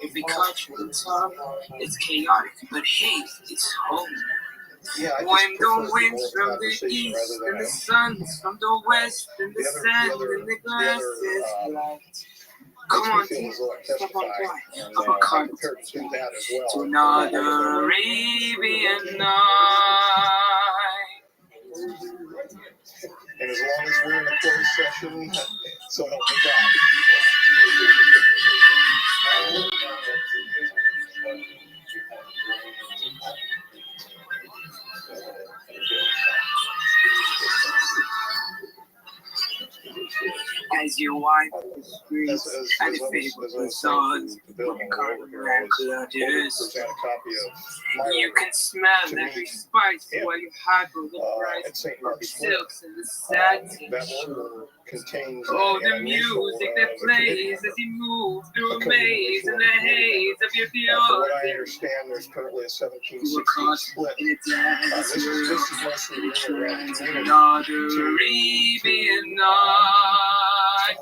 every country and tongue. It's chaotic, but hey, it's home. Yeah, When the winds from the east and the suns from the west and the sand and the glass is light. Come on, team, step on by. Up a cart to another Arabian night. And as long as we're in a closed session, so help me God. As you wipe the streets and the favorite facades of carbon clothes, you can smell every spice while you haggle the price of the silks and the satins. Oh, the music that plays as you move through a maze in the haze of your From what I understand, there's currently a 17-16 split. This is mostly around Arabian night,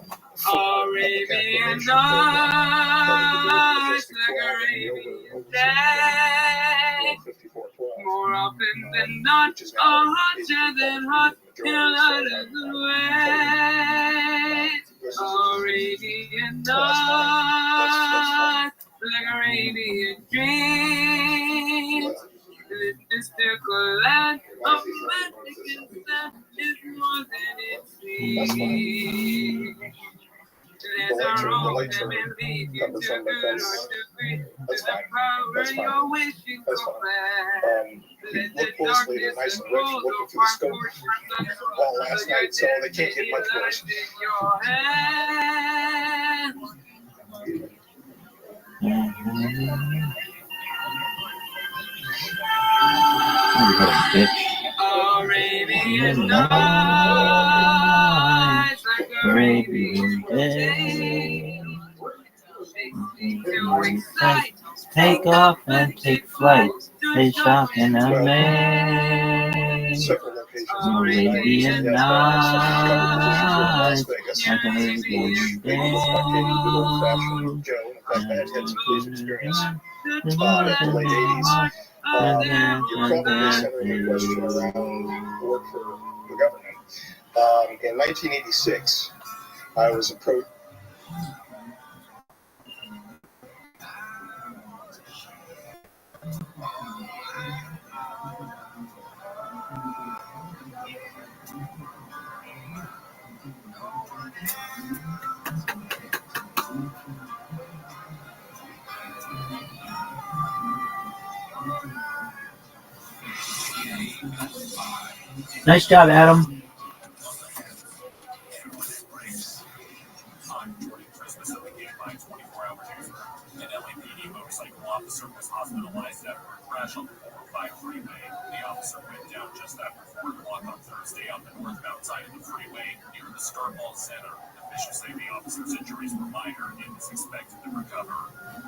Arabian night, like Arabian day. More often than not, hotter than hot in a lot of the way. Arabian night, like Arabian dream. This mystical land of magic and stuff is more than it seems. There's a road that may lead you to good or to great. To the power you're wishing for back. Let the darkness and cold or far fortress Well, last night, so they can't get much worse. in your hand. Arabian nights, like Arabian day. Take off and take flight. They shock and amaze. Arabian nights, like Arabian day. The late 80s. You're probably centering your question around work for the government. In 1986, I was approached. Nice job, Adam. An LAPD motorcycle officer was hospitalized after a crash on the 405 freeway. The officer went down just after 4 o'clock on Thursday on the northbound side of the freeway near the Starball Center. Officials say the officer's injuries were minor and is expected to recover.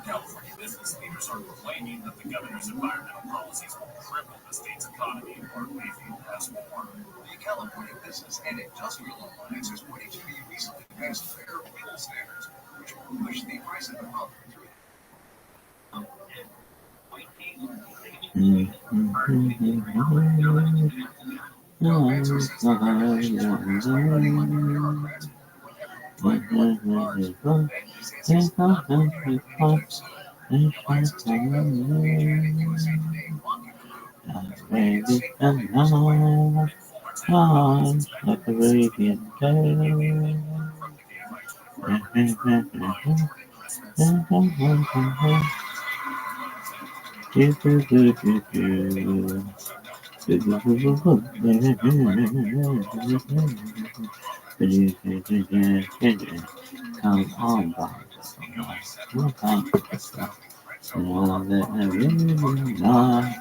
California business leaders are proclaiming that the governor's environmental policies will cripple the state's economy or Mayfield has more. The California Business and Industrial Alliance is pointing to the recently passed fair fuel standards, which will push the price of the pump through. Come on, boss. All that I really want.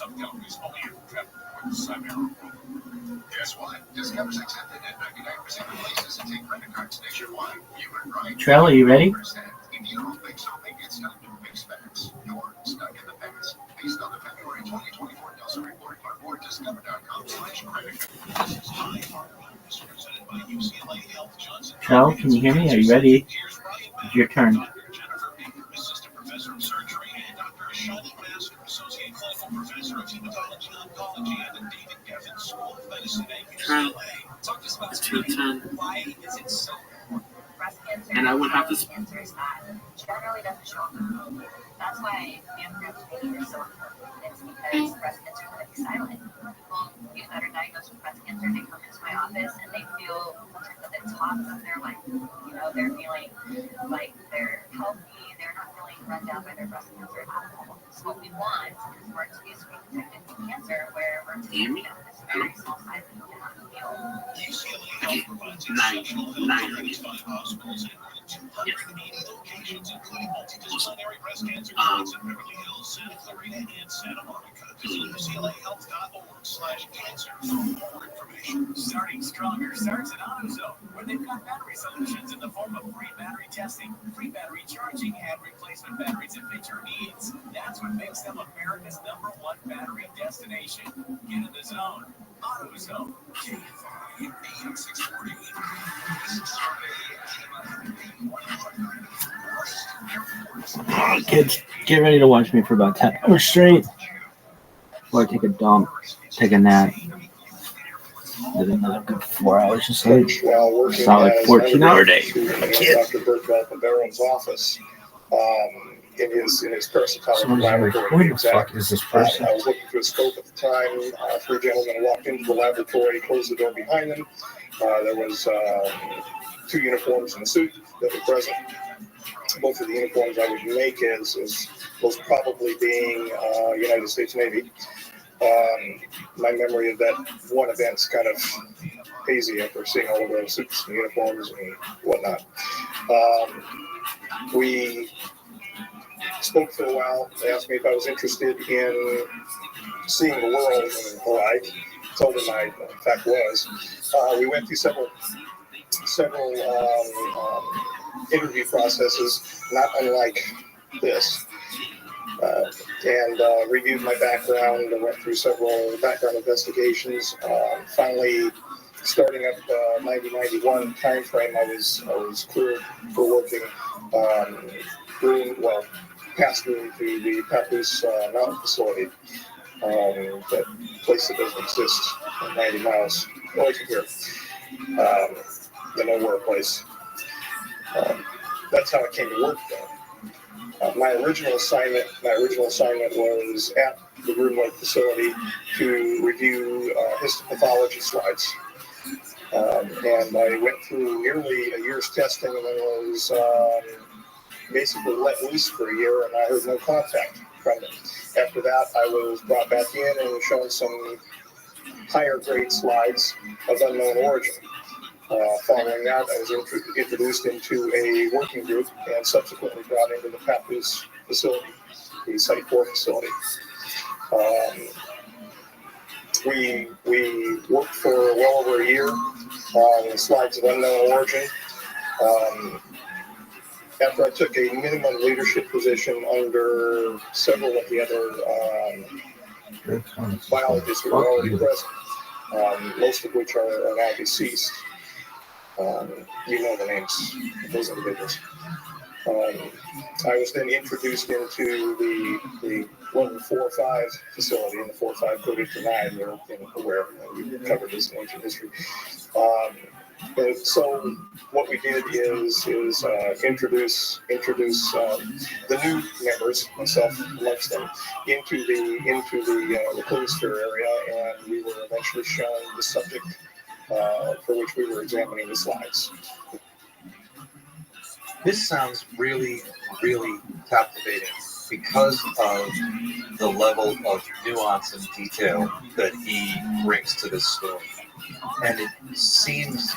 some companies only have with Cyber. Guess what? Discover's accepted at 99% of places and take credit cards nationwide. You were right. Trell, are you ready? If you don't think so, maybe it's time to fix facts. You're stuck in the past. Based on the February 2024 Nielsen report, or discover.com/credit card. This is High Harmony, presented by UCLA Health Johnson. Trell, can you hear me? Are you ready? It's your turn. Assistant Professor of Surgery, and Dr. Shani Master, Associate Clinical Professor of Hematology Oncology at the David Geffen School of Medicine at UCLA. Talk to us about It's your turn. why is it so important? Breast cancer. And I would have to. Cancer is bad. Generally doesn't show up. That's why mammogram screening is so important. It's because breast cancer is going to be silent. People that are diagnosed with breast cancer, they come into my office and they feel at the top of their life. You know, they're feeling like they're healthy. They're not feeling run down by their breast cancer at all. So what we want is for it to be a screen detected cancer where we're taking this very small size and you cannot feel. UCLA Health provides Nine. exceptional health care at 5 hospitals and more than 280 locations, including multidisciplinary breast cancer clinics in Beverly Hills, Santa Clarita, and Santa Monica. Visit UCLAHealth.org/cancer for more information. Starting stronger starts at AutoZone, where they've got battery solutions in the form of free battery testing, free battery charging, and replacement batteries that fit your needs. That's what makes them America's #1 battery destination. Get in the zone. AutoZone. AM 640. Oh, kids, get ready to watch me for about 10 hours straight. Before I take a dump, take a nap. Then another good 4 hours of sleep. While working Solid as 14-hour day. Dr. Bert Balcondero's office, in his parasitology Someone's like, laboratory. who the fuck is this person? I was looking through a scope at the time. 3 gentlemen walked into the laboratory, closed the door behind them. There was 2 uniforms and a suit that were present. Both of the uniforms I would make as most probably being United States Navy. My memory of that one event's kind of hazy after seeing all of the suits and uniforms and whatnot. We spoke for a while. They asked me if I was interested in seeing the world, and I told them I, in fact, was. We went through several interview processes, not unlike this, and reviewed my background. I went through several background investigations. Finally, starting up 1991 timeframe, I was cleared for working passed through to the Papoose Mountain facility, that place that doesn't exist 90 miles north of here, the nowhere place. That's how I came to work there. My original assignment was at the Broomlake facility to review histopathology slides. And I went through nearly a year's testing and then was basically let loose for a year, and I heard no contact from them. After that, I was brought back in and shown some higher grade slides of unknown origin. Following that, I was introduced into a working group and subsequently brought into the Papoose facility, the Site 4 facility. We worked for well over a year on slides of unknown origin. After I took a minimum leadership position under several of the other biologists who were already present, most of which are now deceased. You know the names of those individuals. I was then introduced into the level 4 or 5 facility, and the 4 or 5 coded for 9. You're aware, we covered this in ancient history. And so what we did is introduce the new members, myself amongst them, into the Cleansphere area, and we were eventually shown the subject for which we were examining the slides. This sounds really, really captivating because of the level of nuance and detail that he brings to this story. And it seems,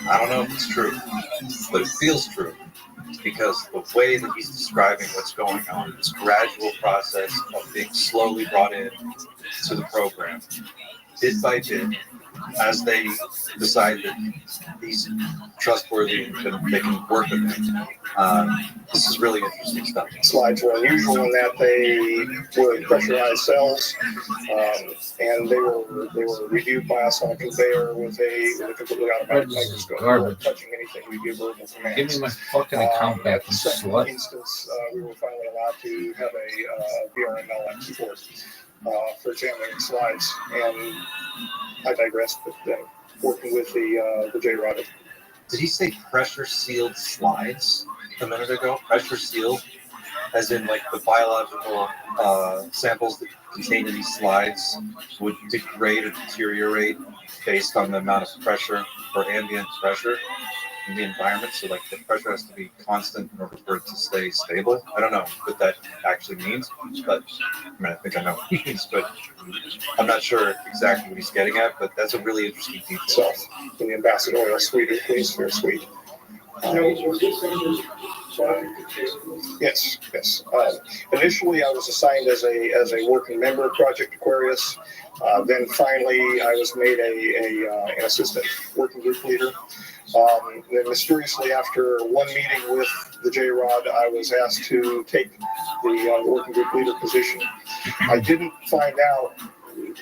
I don't know if it's true, but it feels true, because the way that he's describing what's going on, this gradual process of being slowly brought in to the program, bit by bit, as they decide that he's trustworthy and they can work with him. This is really interesting stuff. Slides were unusual in that they were pressurized cells, and they were reviewed by us on a conveyor with a completely automatic microscope. We weren't touching anything. We give verbal commands. Give me my fucking account back, At the second slut. instance, we were finally allowed to have a VRML keyboard for examining the slides, and I digress, but working with the J-Rod. Did he say pressure sealed slides a minute ago? Pressure sealed, as in like the biological samples that contained in these slides would degrade or deteriorate based on the amount of pressure or ambient pressure in the environment. So like the pressure has to be constant in order for it to stay stable. I don't know what that actually means, but I mean, I think I know what it means, but I'm not sure exactly what he's getting at, but that's a really interesting detail. So, in the ambassadorial suite, please, for suite. Yes. Initially, I was assigned as a working member of Project Aquarius. Then finally, I was made an assistant working group leader. Then mysteriously, after one meeting with the J-Rod, I was asked to take the working group leader position. I didn't find out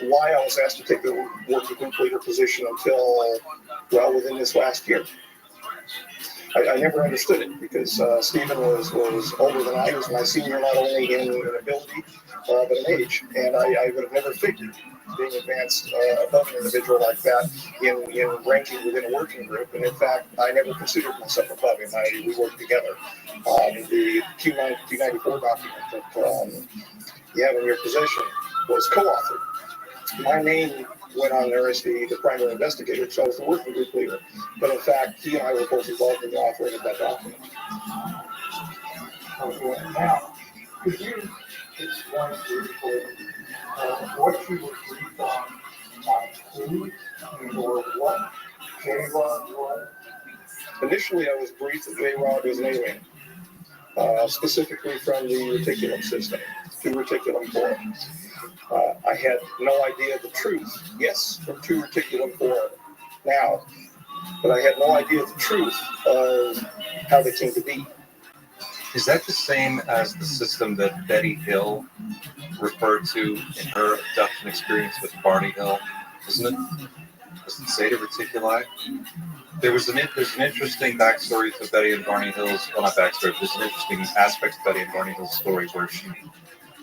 why I was asked to take the working group leader position until, well, within this last year. I never understood it because Stephen was older than I. He was my senior, not only in ability, but in age. And I would have never figured being advanced above an individual like that in ranking within a working group. And in fact, I never considered myself above him. We worked together. The Q94 document that you have in your possession was co-authored. My name went on there as the primary investigator, so I was the working group leader. But in fact, he and I were both involved in the authoring of that document. Now, could you explain briefly what you were briefed on who or what J-Rod was? Initially, I was briefed that J-Rod was an alien, specifically from the reticulum system, to reticulum 4. I had no idea the truth. Yes, from 2 reticulum 4 now, but I had no idea the truth of how they came to be. Is that the same as the system that Betty Hill referred to in her abduction experience with Barney Hill? Isn't it? Does it say to reticuli? There's an interesting backstory to Betty and Barney Hill's, well, not backstory, there's an interesting aspect to Betty and Barney Hill's story where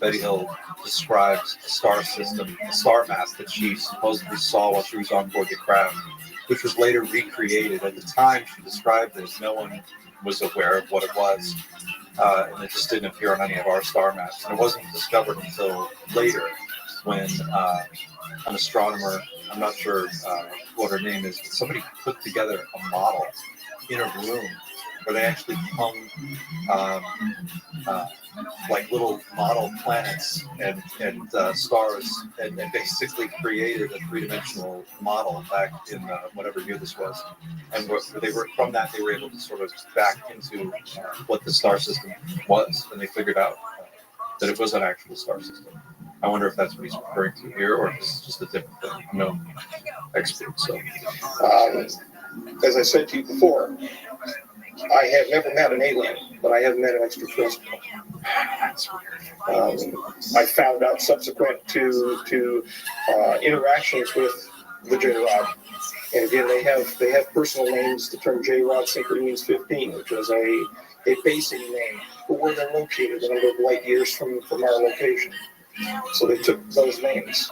Betty Hill describes a star system, a star mass that she supposedly saw while she was on board the craft, which was later recreated. At the time she described it, no one was aware of what it was, and it just didn't appear on any of our star maps. And it wasn't discovered until later when an astronomer, I'm not sure what her name is, but somebody put together a model in a room where they actually hung like little model planets and stars, and basically created a 3-dimensional model back in whatever year this was. And they were from that they were able to sort of back into what the star system was, and they figured out that it was an actual star system. I wonder if that's what he's referring to here, or if it's just a different thing. I'm no expert, so. As I said to you before, I have never met an alien, but I have met an extraterrestrial. I found out subsequent to interactions with the J-Rod. And again, they have personal names. The term J-Rod simply means 15, which was a basing name for where they're located, a number of light years from our location. So they took those names.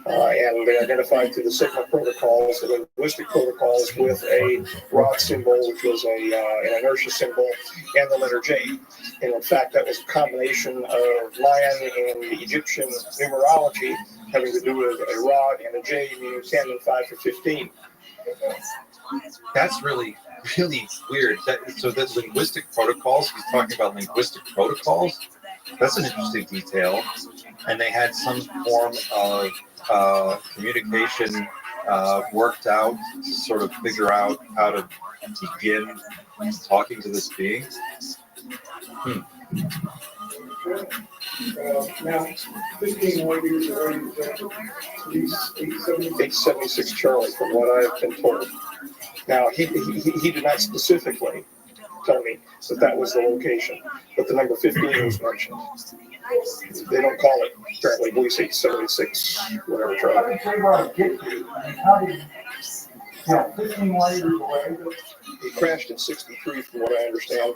And they identified through the Sigma protocols, the linguistic protocols, with a rod symbol, which was an inertia symbol, and the letter J. And in fact, that was a combination of Mayan and Egyptian numerology having to do with a rod and a J, meaning 10 and 5 for 15. That's really, really weird. So the linguistic protocols, he's talking about linguistic protocols? That's an interesting detail. And they had some form of communication worked out to sort of figure out how to begin talking to this being? Now, 15 more years away, at least 876 Charlie, from what I've been told. Now, he did not specifically tell me that was the location, but the number 15 was mentioned. They don't call it, apparently, Voice 876, whatever, How Charlie. did they want to get to? I mean, how did, 15 more years away? He crashed in 63, from what I understand,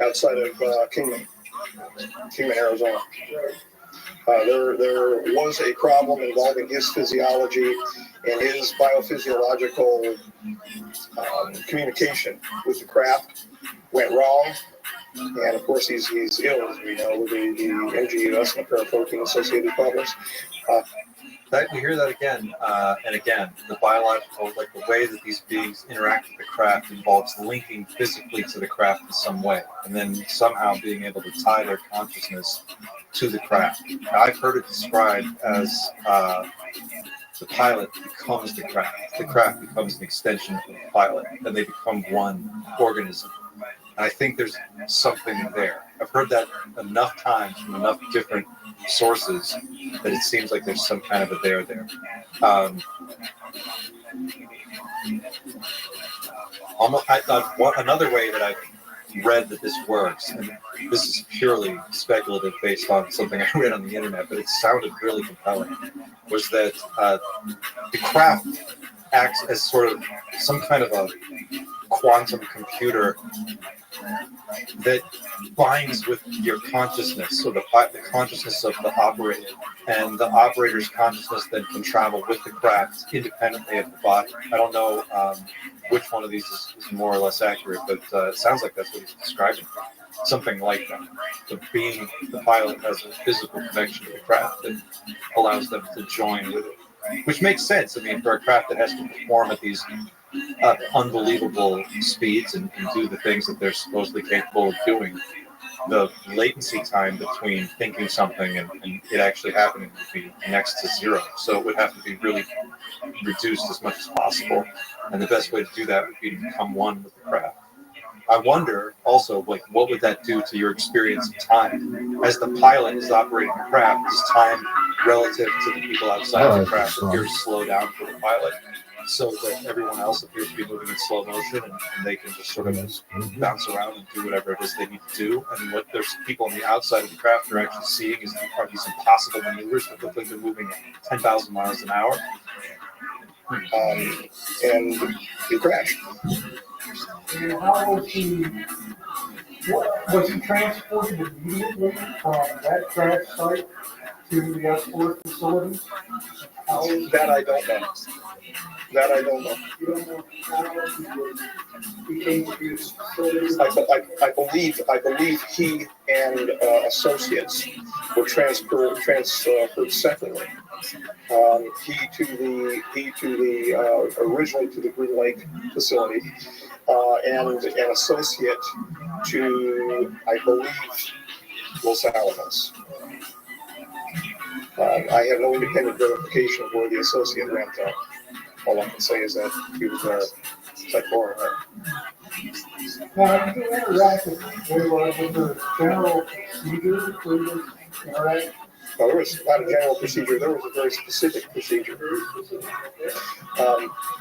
outside of Kingman, Arizona. There was a problem involving his physiology and his biophysiological communication with the craft went wrong. And of course, he's ill, as we know, with the MGUS and the paraprotein associated problems. We hear that again and again. The biological, like the way that these beings interact with the craft involves linking physically to the craft in some way, and then somehow being able to tie their consciousness to the craft. Now, I've heard it described as the pilot becomes the craft becomes an extension of the pilot, and they become one organism. And I think there's something there. I've heard that enough times from enough different sources that it seems like there's some kind of a there. Another way that I've read that this works, and this is purely speculative based on something I read on the internet, but it sounded really compelling, was that the craft acts as sort of some kind of a quantum computer that binds with your consciousness, so the consciousness of the operator, and the operator's consciousness then can travel with the craft independently of the body. I don't know which one of these is more or less accurate, but it sounds like that's what he's describing. Something like that. The pilot has a physical connection to the craft that allows them to join with it, which makes sense. I mean, for a craft that has to perform at these unbelievable speeds and do the things that they're supposedly capable of doing, the latency time between thinking something and it actually happening would be next to zero. So it would have to be really reduced as much as possible. And the best way to do that would be to become one with the craft. I wonder also, like, what would that do to your experience of time? As the pilot is operating the craft, is time relative to the people outside the craft appears to slow down for the pilot, so that everyone else appears to be moving in slow motion and they can just sort of bounce around and do whatever it is they need to do. And what there's people on the outside of the craft are actually seeing are these impossible maneuvers that look like they're moving at 10,000 miles an hour. And you crash. And how was he transported immediately from that crash site to the export facility? That I don't know. You don't know how he came to his facility? I believe he and associates were transferred separately. He to the originally to the Green Lake facility, and an associate to, I believe, Los Alamos. I have no independent verification of where the associate went. All I can say is that he was psychotic. Now, did you interact with the general procedure for this interaction? No, there was not a general procedure. There was a very specific procedure.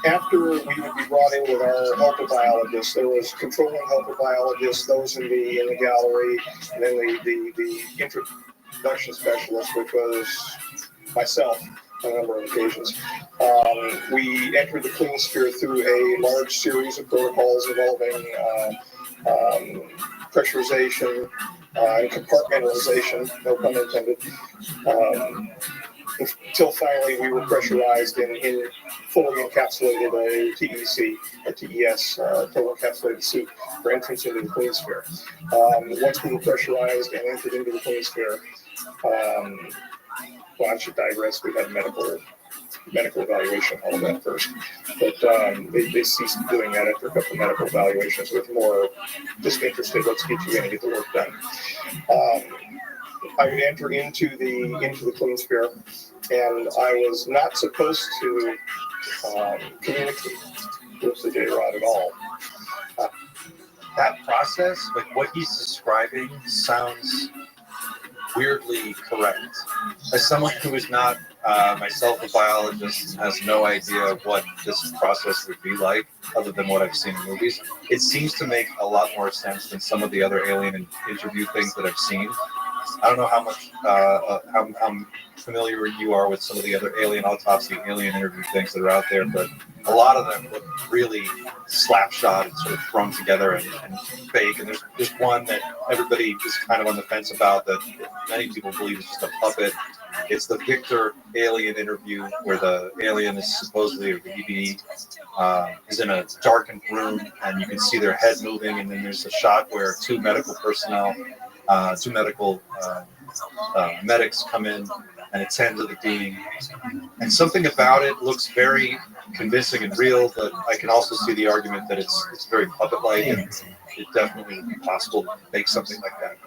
After we would be brought in with our helper biologists, there was controlling helper biologists, those in the gallery, and then the introduction specialist, which was myself on a number of occasions. We entered the clean sphere through a large series of protocols involving pressurization and compartmentalization, no pun intended, until finally we were pressurized in fully encapsulated a TEC, a TES, total encapsulated suit for entrance into the clean sphere. Once we were pressurized and entered into the clean sphere, well, I should digress. We had medical evaluation, all of that first. But they ceased doing that after a couple of medical evaluations with more just interested, let's get you in and get the work done. I would enter into the clean sphere, and I was not supposed to communicate with the J-Rod at all. That process, like what he's describing, sounds weirdly correct. As someone who is not myself a biologist, has no idea what this process would be like, other than what I've seen in movies, it seems to make a lot more sense than some of the other alien interview things that I've seen. I don't know how much how familiar you are with some of the other alien autopsy, alien interview things that are out there, but a lot of them look really slapshot and sort of thrown together and fake. And there's one that everybody is kind of on the fence about that many people believe is just a puppet. It's the Victor alien interview where the alien is supposedly, or the EBE, is in a darkened room and you can see their head moving, and then there's a shot where two medical medics come in and attend to the being. And something about it looks very convincing and real, but I can also see the argument that it's very puppet-like, and it definitely would be possible to make something like that.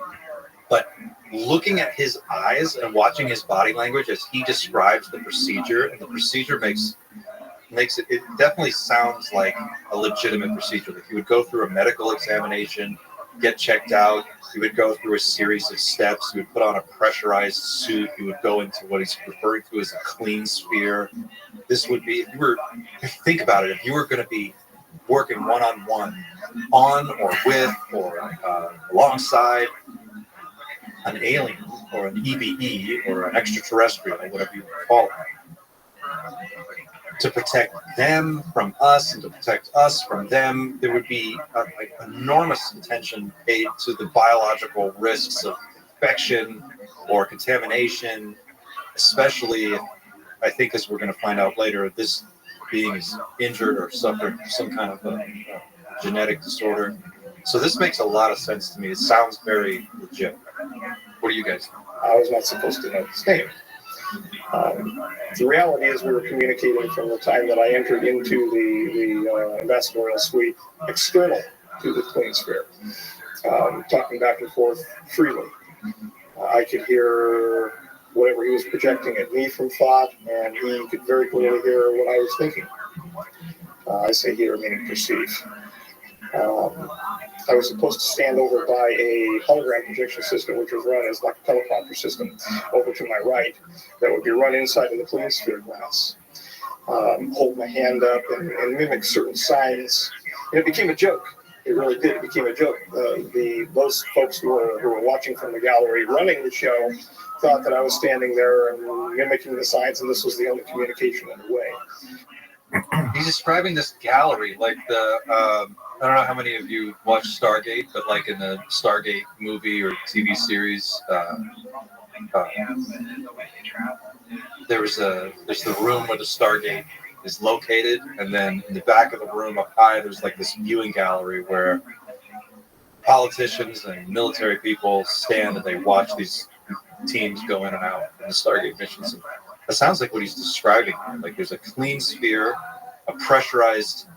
But looking at his eyes and watching his body language as he describes the procedure, and the procedure makes it definitely sounds like a legitimate procedure. Like he would go through a medical examination, get checked out. He would go through a series of steps. He would put on a pressurized suit. He would go into what he's referring to as a clean sphere. This would be, think about it, if you were going to be working one-on-one on or with or alongside an alien or an EBE or an extraterrestrial, whatever you call it, to protect them from us and to protect us from them, there would be enormous attention paid to the biological risks of infection or contamination, especially if, I think, as we're going to find out later, this being is injured or suffered some kind of a genetic disorder. So this makes a lot of sense to me. It sounds very legit. What do you guys think? I was not supposed to know his name. The reality is we were communicating from the time that I entered into the ambassadorial suite external to the clean sphere, talking back and forth freely. I could hear whatever he was projecting at me from thought, and he could very clearly hear what I was thinking. I say hear, meaning perceive. I was supposed to stand over by a hologram projection system, which was run as like a teleprompter system, over to my right, that would be run inside of the clean sphere glass. Hold my hand up and mimic certain signs. And it became a joke. It really did. It became a joke. Those folks who were watching from the gallery running the show thought that I was standing there and mimicking the signs, and this was the only communication underway. He's describing this gallery like I don't know how many of you watch Stargate, but like in the Stargate movie or TV series, there's the room where the Stargate is located, and then in the back of the room up high, there's like this viewing gallery where politicians and military people stand and they watch these teams go in and out in the Stargate missions. And that sounds like what he's describing here. Like there's a clean sphere, a pressurized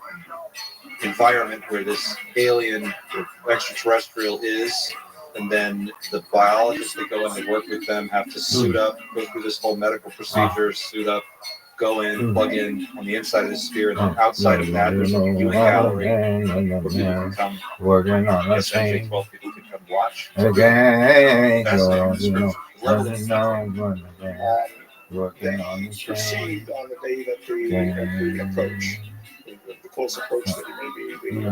environment where this alien or extraterrestrial is, and then the biologists that go in and work with them have to suit up, go through this whole medical procedure, suit up, go in, plug in on the inside of the sphere, and then outside of that there's a viewing gallery where people can come, essentially 12 people can come watch. Perceived on the day that the approach, the close approach that he made,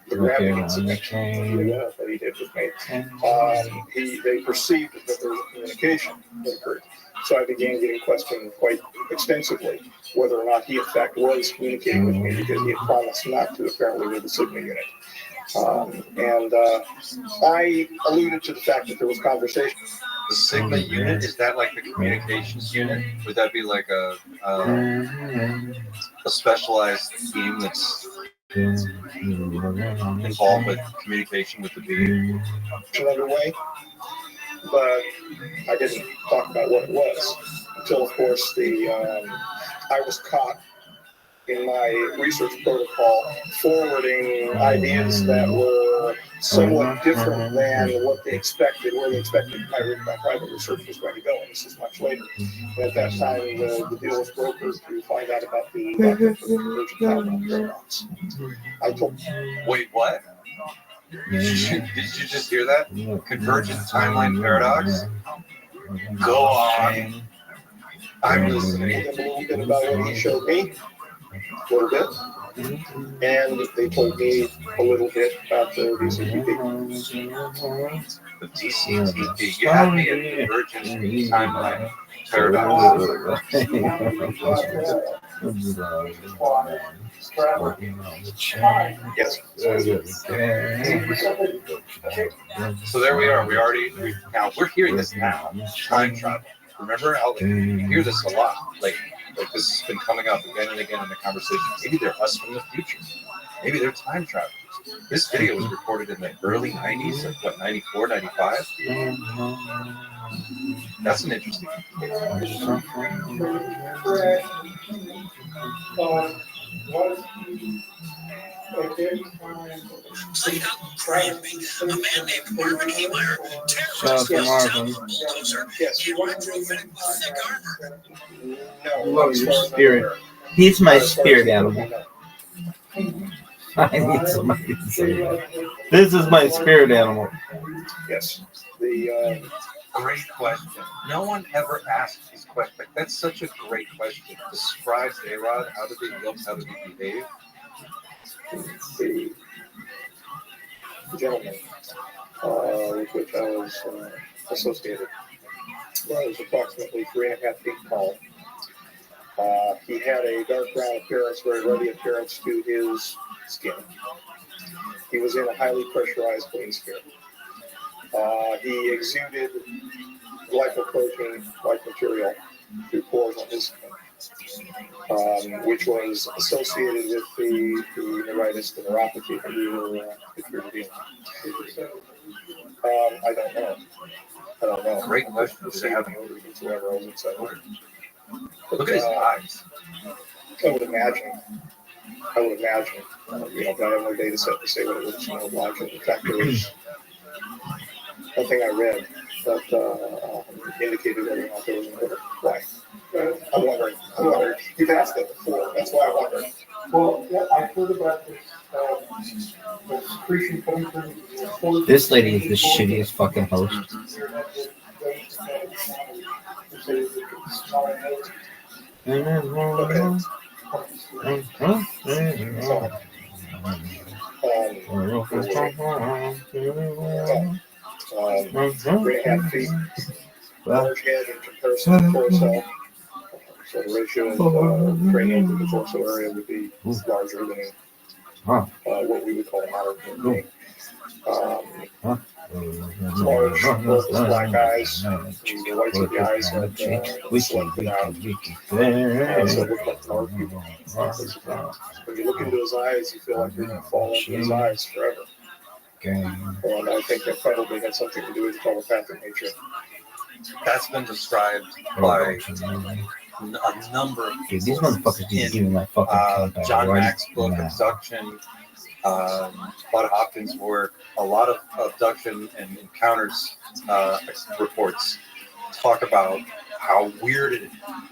the gravity incident that he did with me, they perceived that there was a communication that occurred. So I began getting questioned quite extensively whether or not he in fact was communicating with me, because he had promised not to, apparently, with the Sigma unit. I alluded to the fact that there was conversation. The Sigma unit, is that like the communications unit? Would that be like a specialized team that's involved with communication with the being? Underway, but I didn't talk about what it was until, of course, I was caught in my research protocol forwarding ideas that were somewhat different than what they expected, where they expected my private research was going to go. And this is much later. And at that time, the deal was brokered to find out about the Virgin Timeline paradox. I told. Wait, what? Did you just hear that? Convergent timeline paradox? Go on. I'm listening. A little bit about what he showed me, a little bit, and they told me a little bit about the DCTP. The DCTP. You had me at Convergent timeline paradox. Yes. So there we are. Now we're hearing this now. Time travel. Remember how you hear this a lot. Like this has been coming up again and again in the conversation. Maybe they're us from the future. Maybe they're time travelers. This video was recorded in the early 90s, like what, 94, 95? That's an interesting A man named Marvin Heemeyer terrorized his town with a bulldozer. He retrofitted with thick armor. Whoa, your spirit. He's my spirit animal. I need somebody to say that. This is my spirit animal. Yes. Great question. No one ever asked these questions. Like, that's such a great question. Describes A-Rod. How did they look? How did they behave? The gentleman with which I was associated was approximately 3.5 feet tall. He had a dark brown appearance, very ruddy appearance to his skin. He was in a highly pressurized clean sphere. He exuded glycoprotein-like material through pores on his skin, which was associated with the neuritis, the neuropathy that we were dealing with. I don't know. Great question. Whatsoever I was inside. Look at his eyes. I would imagine. I have no data set to say what it would smell like. In fact, there was nothing I read that indicated whether or not there was an odor. Why? I'm wondering. You've asked that before. That's why I wondered. Well, yeah, I heard about this the secretion coming from This lady is the shittiest fucking host. Large head in comparison to torso. So the ratio of cranium to the torso area would be larger than what we would call a modern human being. Large, black eyes. The whites of the eyes had selected out. So it looked like dark people. When you look into his eyes, you feel like you're going to fall into his eyes forever. And I think that probably had something to do with telepathic nature. That's been described by a number of people. These motherfuckers keep giving my fucking John Mack's book, Abduction, Bud Hopkins' work, a lot of abduction and encounters reports talk about how weird it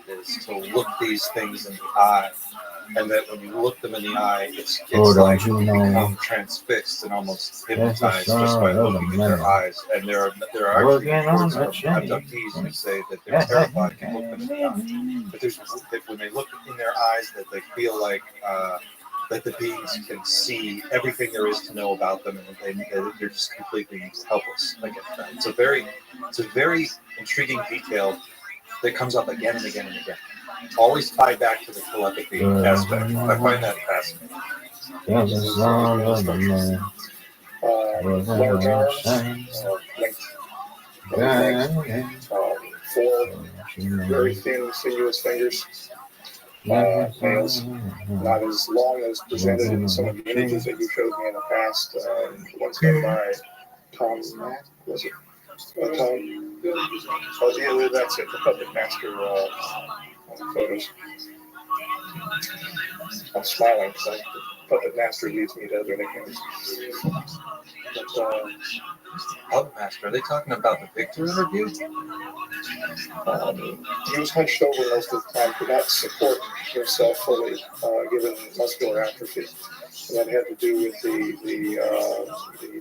is to look these things in the eye, and that when you look them in the eye, it's like you become transfixed and almost hypnotized just by looking in their eyes. And there are actually reports of abductees who say that they're terrified to look them in the eye. But that when they look in their eyes, that they feel like that the beings can see everything there is to know about them, and they're just completely helpless. Like it's a very intriguing detail that comes up again and again and again. Always tied back to the telepathy aspect. I find that fascinating. Large arms, length, 4 very thin, sinuous fingers. Nails, not as long as presented in some of the images that you showed me in the past. One's done by Tom Mack, was it? Tom? Oh, yeah, that's it, the puppet master photos. I'm smiling because I puppet master leads me to other nicknames. But, Puppet Master, are they talking about the Victor interview? he was hunched over most of the time, could not support himself fully, given muscular atrophy. And that had to do with the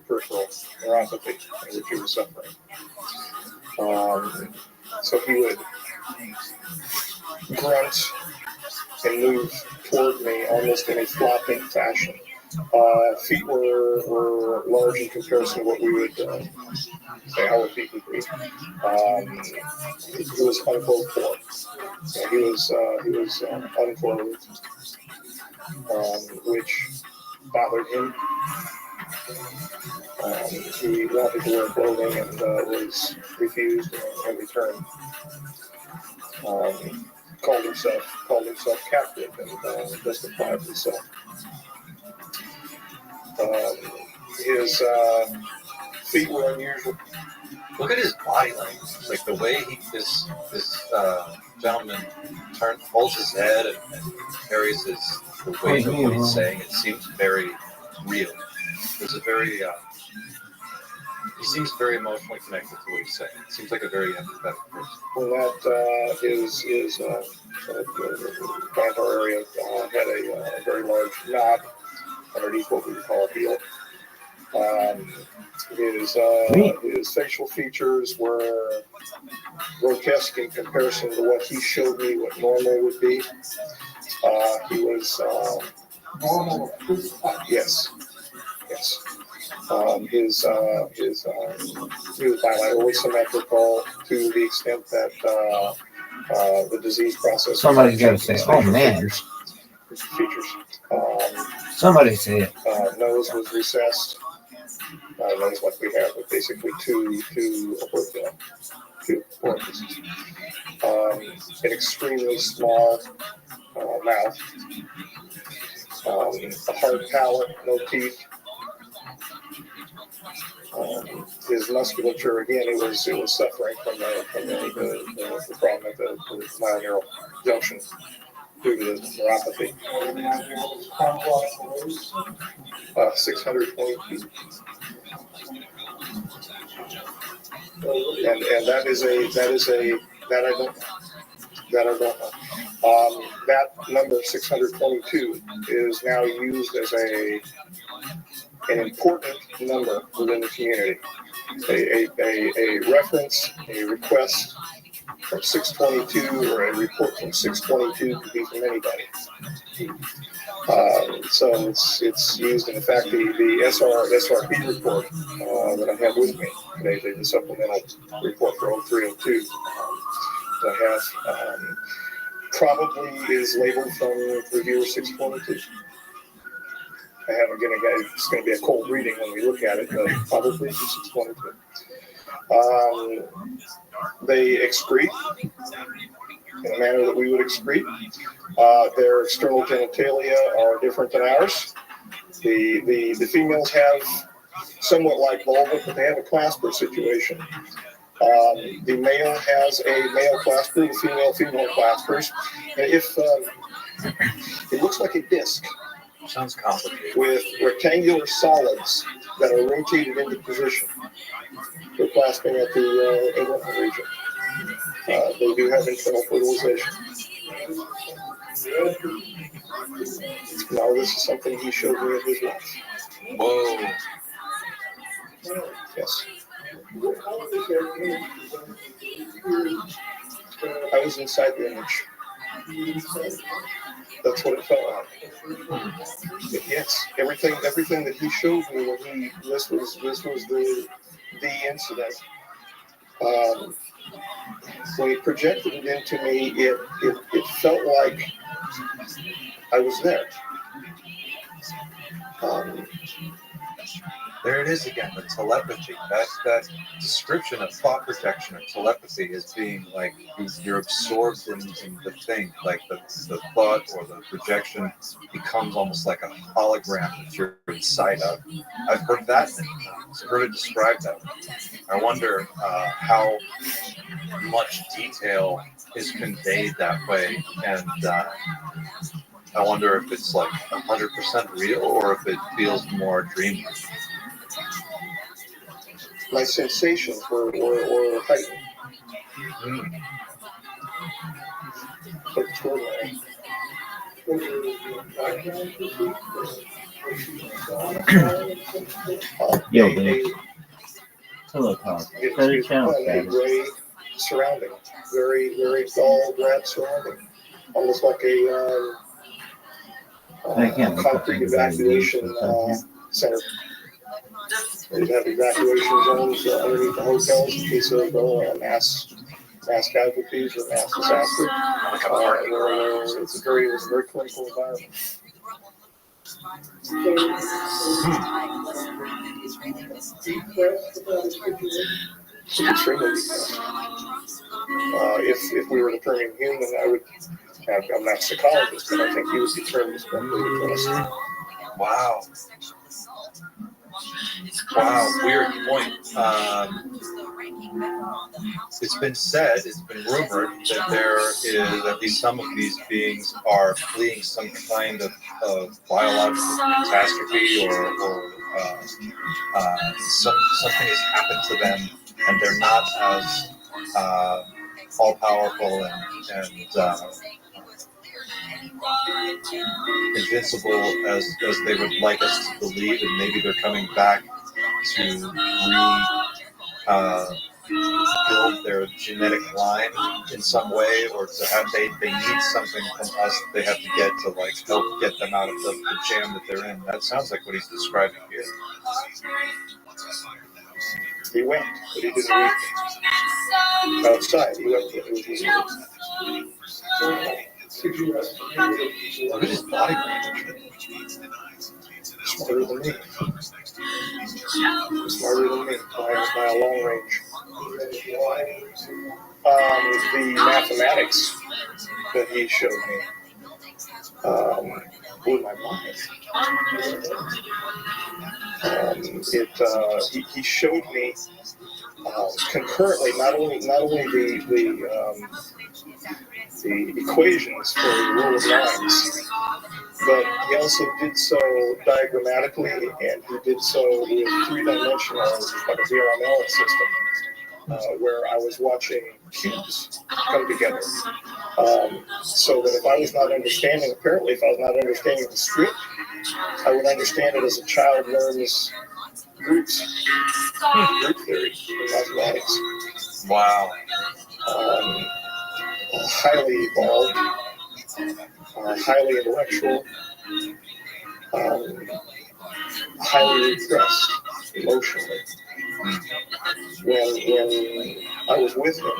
peripheral neuropathy in which he was suffering. So he would grunt and move toward me almost in a flopping fashion. Feet were large in comparison to what we would say our feet would be. He was unclothed for. He was unclothed, which bothered him. He wanted to wear clothing and was refused and returned. Called himself captive and justified himself. His feet were unusual. Look at his body language, like the way this gentleman holds his head and carries the weight of what he's saying. It seems very real. There's a very he seems very emotionally connected to what he's saying. It seems like a very empathetic person. Well, that his plantar area had a very large knot underneath what we would call a heel. His facial features were grotesque in comparison to what he showed me what normal would be. He was Normal. yes. He was bilaterally symmetrical to the extent that the disease process. Somebody's got to say, "Oh man." Features. Somebody say it. Nose was recessed. Nose like we have, but basically two orifices. An extremely small mouth. A hard palate, no teeth. His musculature, again, it was suffering from the problem at the myoneural junction due to the neuropathy. 620 feet. And that I don't know. That number 622 is now used as an important number within the community. A reference, a request from 622 or a report from 622 could be from anybody. So it's used, in fact, the SRP report that I have with me today, the supplemental report for 0302 that I have, probably is labeled from reviewer 622. I haven't given it's going to be a cold reading when we look at it, but probably 622. They excrete in a manner that we would excrete. Their external genitalia are different than ours. The females have somewhat like vulva, but they have a clasper situation. The male has a male clasper, the female claspers. And if it looks like a disc. Sounds complicated. With rectangular solids that are rotated into position. They're clasping at the inguinal region. They do have internal fertilization. Now, this is something he showed me in his life. Whoa. Yes. I was inside the image. That's what it felt like. Yes, everything that he showed me when this was the incident. When he projected it into me, it felt like I was there. There it is again, the telepathy. That description of thought projection and telepathy is being like you're absorbed in the thing, like the thought or the projection becomes almost like a hologram that you're inside of. I've heard that many times. I've heard it described that way. I wonder how much detail is conveyed that way, and I wonder if it's like 100% real or if it feels more dreamlike. My sensations were heightened. But extraordinary. Yo, babe. Hello, Todd. It Set a was channel a status. gray surrounding, very, very dull red surrounding, almost like a concrete evacuation center. They'd have evacuation zones underneath the hotels in case of mass casualties or mass disaster. It was a very clinical environment. Extremely depressed. If we were to turn him human, I'm not a psychologist, but I think he would be termed as mentally depressed. Wow. Wow, weird point. It's been said, it's been rumored that there is at least some of these beings are fleeing some kind of biological catastrophe or something has happened to them and they're not as all-powerful and invincible as they would like us to believe, and maybe they're coming back to build their genetic line in some way, or to have they need something from us they have to get to like help get them out of the jam that they're in. That sounds like what he's describing here. He went, but he didn't leave outside. He went, but he was Look at his body language. smarter than me. Smarter than me by a long range. The mathematics that he showed me blew my mind. He showed me concurrently not only the equations for the rule of nines, but he also did so diagrammatically, and he did so with three-dimensional, like a VRML system, where I was watching cubes come together. So that if I was not understanding the script, I would understand it as a child learns group theory in mathematics. Wow. Highly evolved, highly intellectual, highly repressed emotionally. When I was with him,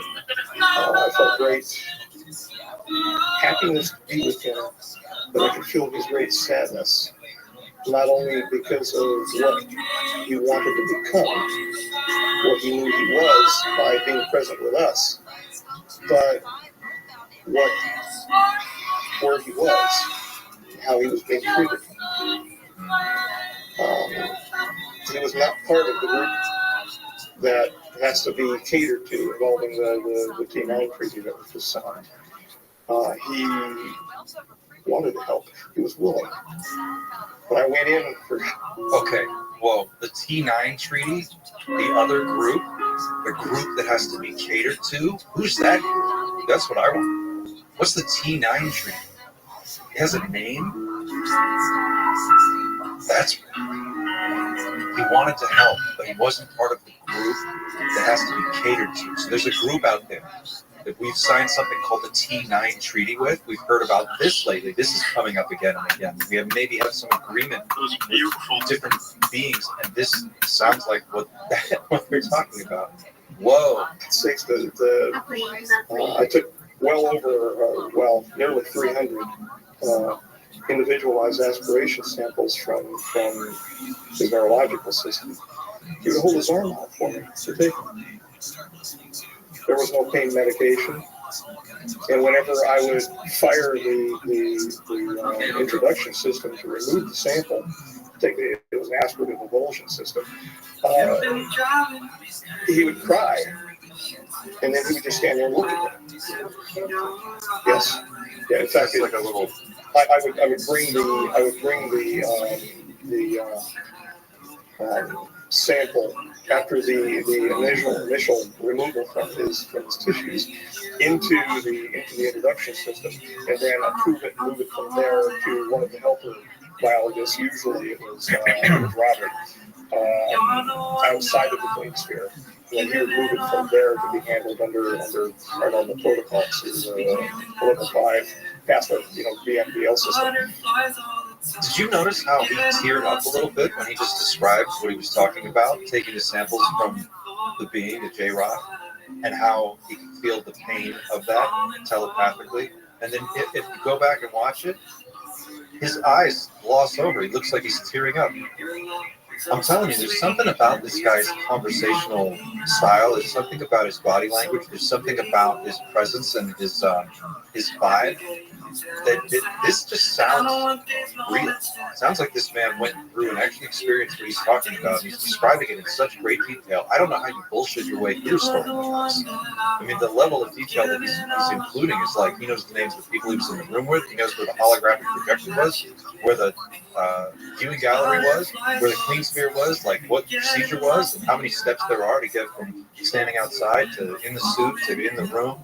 I felt great happiness to be with him, but I could feel his great sadness, not only because of what he wanted to become, what he knew he was by being present with us, but where he was, how he was being treated. He was not part of the group that has to be catered to involving the T9 treaty that was just signed. He wanted to help. He was willing. When I went in for... Okay, well, the T9 treaty, the other group, the group that has to be catered to, who's that group? That's what I want. What's the T9 treaty? It has a name? That's he wanted to help, but he wasn't part of the group that has to be catered to. So there's a group out there that we've signed something called the T9 treaty with. We've heard about this lately. This is coming up again and again. We have maybe have some agreement with different beings, and this sounds like what they're talking about. Whoa. I took well over, nearly 300 individualized aspiration samples from the neurological system. He would hold his arm out for me to take them. There was no pain medication. And whenever I would fire the introduction system to remove the sample, it was an aspirative avulsion system, he would cry. And then he would just stand there and look at me. Yes. Yeah, in fact, it's like a little I would bring the sample after the initial removal from his tissues into the introduction system, and then approve it and move it from there to one of the helper biologists. Usually it was Robert, outside of the clean sphere. And then he would move it from there to be handled under our normal protocols, is level 5 past the BMDL system. Did you notice how he teared up a little bit when he just described what he was talking about, taking the samples from the being, the J-Rock, and how he could feel the pain of that telepathically? And then if you go back and watch it, his eyes gloss over. He looks like he's tearing up. I'm telling you, there's something about this guy's conversational style. There's something about his body language. There's something about his presence and his vibe. This just sounds real. It sounds like this man went through and actually experienced what he's talking about. He's describing it in such great detail. I don't know how you bullshit your way through a story like this. I mean, the level of detail that he's including is like, he knows the names of the people he was in the room with. He knows where the holographic projector was, where the viewing gallery was, where the clean sphere was, like what the procedure was, and how many steps there are to get from standing outside to in the suit to in the room.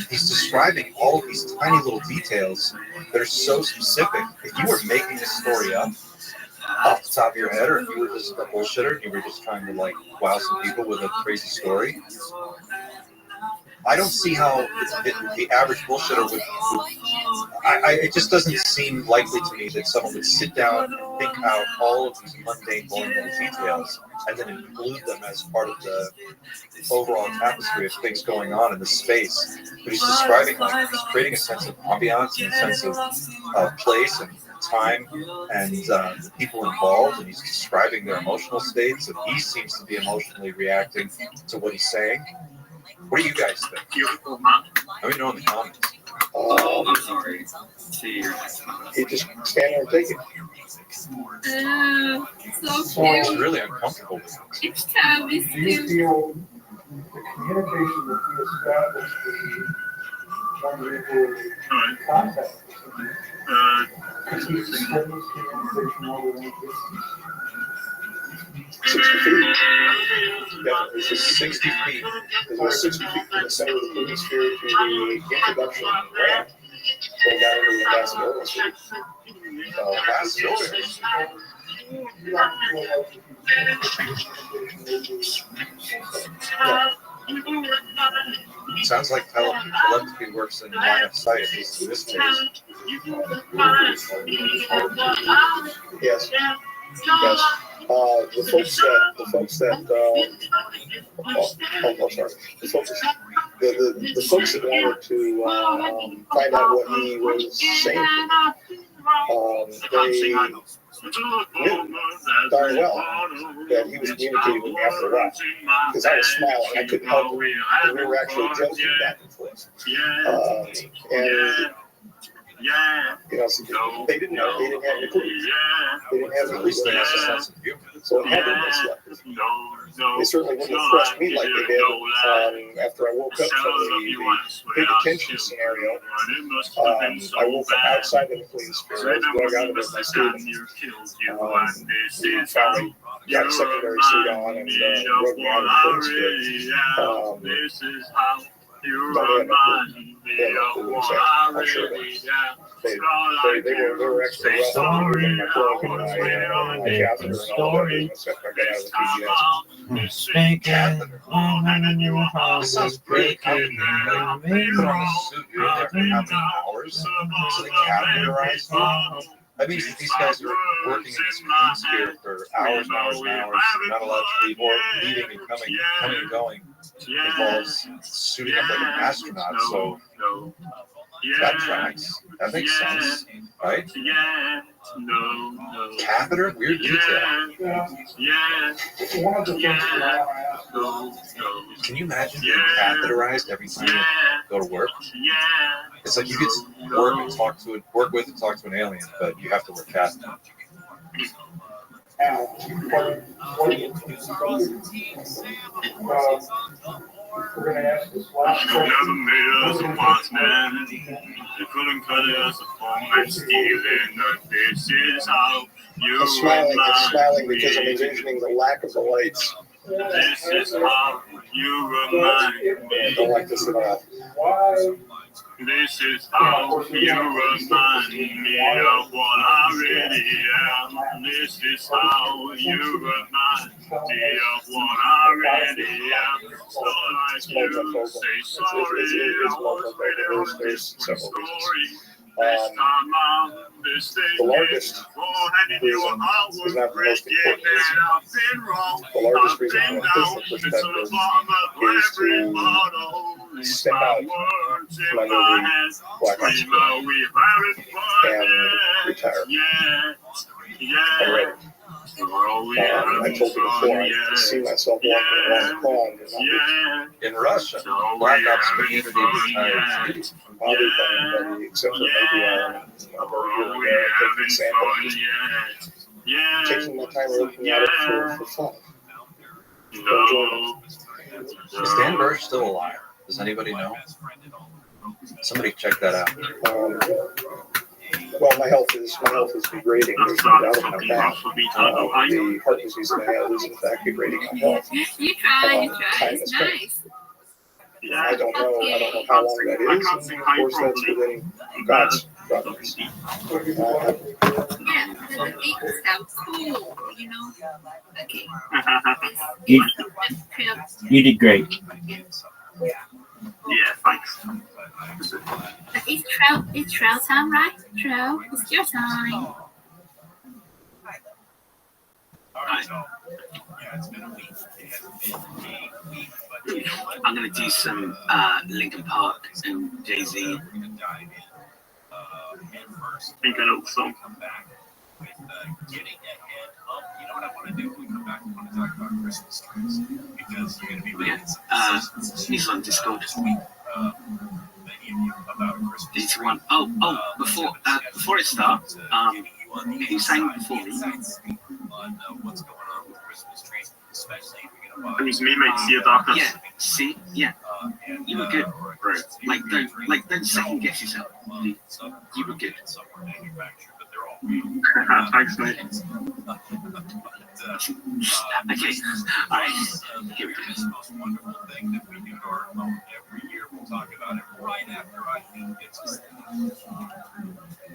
He's describing all of these tiny little details that are so specific. If you were making this story up off the top of your head, or if you were just a bullshitter and you were just trying to like wow some people with a crazy story, I don't see how the average bullshitter would it just doesn't seem likely to me that someone would sit down and think out all of these mundane, boring details and then include them as part of the overall tapestry of things going on in the space. But he's describing, like, he's creating a sense of ambiance and a sense of place and time and the people involved, and he's describing their emotional states, and he seems to be emotionally reacting to what he's saying. What do you guys think? Let me know in the comments. I'm sorry. You just stand there and take it. So It's cute. really uncomfortable. Each time we Do you see feel the communication that you established when you were in contact keeps the steadiness communication over the distance? 60 feet. Yeah, this is 60 feet. There's about 60 feet from the center of the movie sphere to the introduction ramp, going down into the Ambassadorial Suite. Sounds like telepathy works in line of sight, at least in this case. Yes. Yes. The folks that the folks that wanted to find out what he was saying, they knew darn well that he was communicating with me after a while, because I was smiling. I couldn't help it. And we were actually joking back and forth. And they didn't know. They didn't have any clue. They didn't have any clue. So it happened this way. They certainly wouldn't have crushed me like they did after I woke up from the big attention scenario. I woke up outside the clean sphere. I was going out of my student. Finally got a secondary suit on and rode me out of the clean sphere. I'm sure they were actually well in my plug and my catheter and all that business after I got out of the PGS. This sounds great. How many hours to the catheterized you? That means that these guys are working in this clean sphere for hours and hours and hours, not allowed to leave, or leaving and coming and going involves suiting up like an astronaut. So that tracks. That makes sense, right? Catheter, weird detail. One of the things that Can you imagine being catheterized every time you go to work? It's like you could work with and talk to an alien, but you have to wear catheter. we're going to ask this last question. Never made us a wise man. They couldn't cut us apart. and stealing. This is how you I'm smiling remind because I'm envisioning the lack of the lights. This is how you remind I me. don't like this at all. This is how you remind me of what I really am. This is how you remind me of what I really am. So like you say sorry, I was really on this story. This time I'm mistaken. The largest reason is not the most important reason. The largest reason from a personal perspective is to step out from under the black ice and retire. I'm ready. I told you before, I can see myself walking around the pond and not In Russia, Black Ops community retired. bothered by anybody except for maybe over here and there, taking samples, taking my time looking at it for fun. Is Dan Burge still alive? Does anybody know? Somebody check that out. Well, my health is degrading. There's no doubt about that. The heart disease that I have is in fact degrading my health. You try. It's nice. I don't know how long that is, and of course that's within God's providence. Yeah, because it sounds cool, you know. Okay. You did great. Yeah, thanks. It's trail time, right? Trail, it's your time. I'm gonna do some Linkin Park and Jay-Z. Think I know the song. You know what I want to do? We come back. I want to talk about Christmas trees because you're going to be reading He's on Discord. many of you about Christmas. This one. Before it starts, who's saying before me? On what's going on with Christmas trees, especially if you're going to buy. It was me, mate. See your darkness. Yeah. See. Yeah. You were good, bro. Don't second guess yourself. You were good. Thanks, mate. Okay. All right. Here we go. It's the most wonderful thing that we do to our home every year. We'll talk about it right after I think it's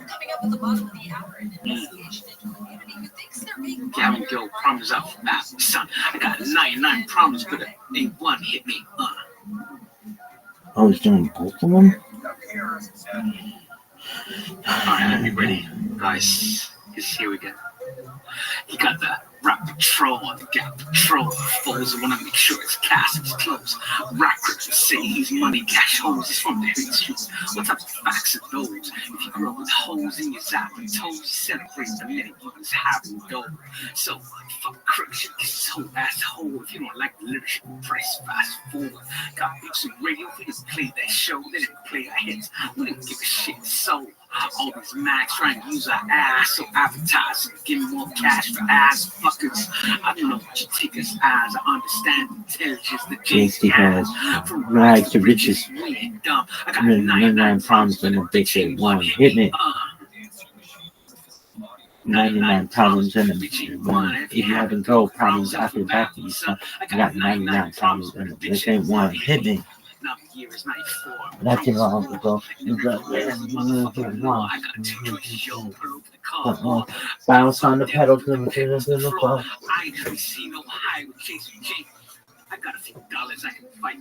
Coming up at the bottom of the hour, an investigation into a community who thinks they're being Gavin Gill promise out for that, son. I got 99 problems, but ain't one hit me. I was doing both of them? Alright, be ready, guys. Here we go. He got the rap patrol on the gap patrol. Foes want to make sure his cast is close. Rap crips say he's money cash holes. He's from the hood streets. What type of facts are those? If you grow with holes in your zap and toes, you celebrate the minute you was having dough. So fuck crooks, you kiss his whole asshole. If you don't like the lyrics, you can press fast forward. Got books and radio, we just play that show. They didn't play our hits. We didn't give a shit so. All these mags trying to use our ass, so advertising, give me more cash for ass fuckers. I don't know what you take us as. I understand intelligence that JC has rags to riches. We dumb. I got 99 problems and a bitch ain't one. Hit me. 99 problems and a bitch ain't one. If you haven't go problems after the back to you, son. I got 99 problems and a bitch ain't one. Hit me. Not too long ago. Bounce on the pedal to the floor. I ain't seen no high with Chase and Jake. I got a few dollars I can fight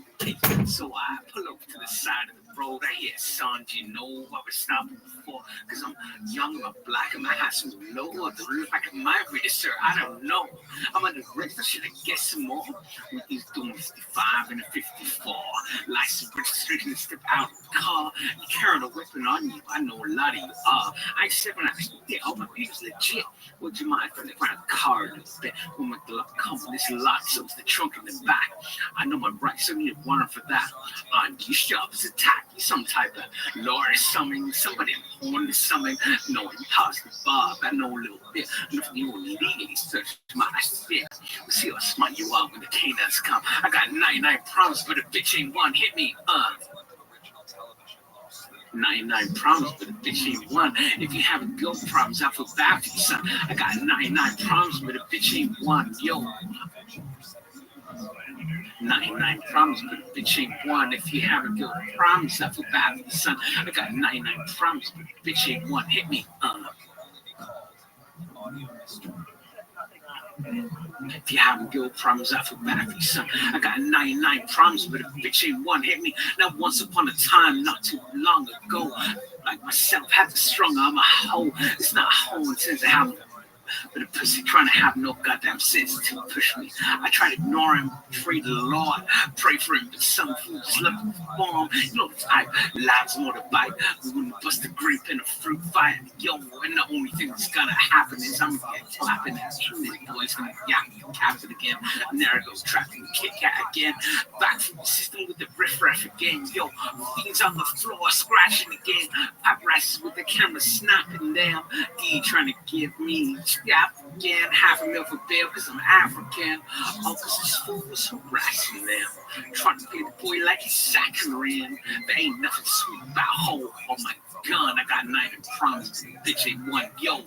with, so I pull over to the side of the road. I hear son, you know I was stopping before, cause I'm young, I'm black, and my hat's so low. Or the roof I can might read it, sir. I don't know. I'm on the roof, I should I get some more? With these doing 55 and a 54. License registration, step out of the car. You carrying a weapon on you. I know a lot of you are. I said when I was there, all my people's legit. Would you mind if I find a car a little bit? We'll make the lock come from this lot, so it's the trunk in the back. I know my rights, so I need a warrant for that. These shops attack you, some type of lawyer summon, somebody on the summon. No, you pass the Bob, I know a little bit. Nothing you will legally search my spit. We'll see how smart you are when the canines come. I got 99 problems, but a bitch ain't one. Hit me, 99 problems, but a bitch ain't one. If you having girl problems, I feel bad for you, son. I got 99 problems, but a bitch ain't one. Yo. 99 problems, but a bitch ain't one. If you having girl problems, I feel bad for you, son. I got 99 problems, but a bitch ain't one. Hit me. If you having girl problems, I feel bad for you, son. I got 99 problems, but a bitch ain't one. Hit me. Now, once upon a time, not too long ago, like myself, had the strong arm, a hoe. It's not a hoe in terms of having, but a pussy trying to have no goddamn sense to push me. I try to ignore him, pray to the Lord, pray for him, but some fool just love to perform. You know the type, lives more to bite. We wouldn't bust a grape in a fruit fight. Yo, and the only thing that's gonna happen is I'm gonna get clapping. That's true. The boy's gonna captain again. And there it goes, trapped in the Kit Kat again. Back from the system with the riff-raff again. Yo, things on the floor, scratching again. Paparazzi with the camera snapping down. D trying to give me again, half a mil for bail because I'm African. Oh, because this fool was harassing them. Trying to play the boy like he's saccharine. There ain't nothing sweet about hoe. Oh my gun, I got 9 promises. Bitch ain't one. Yo.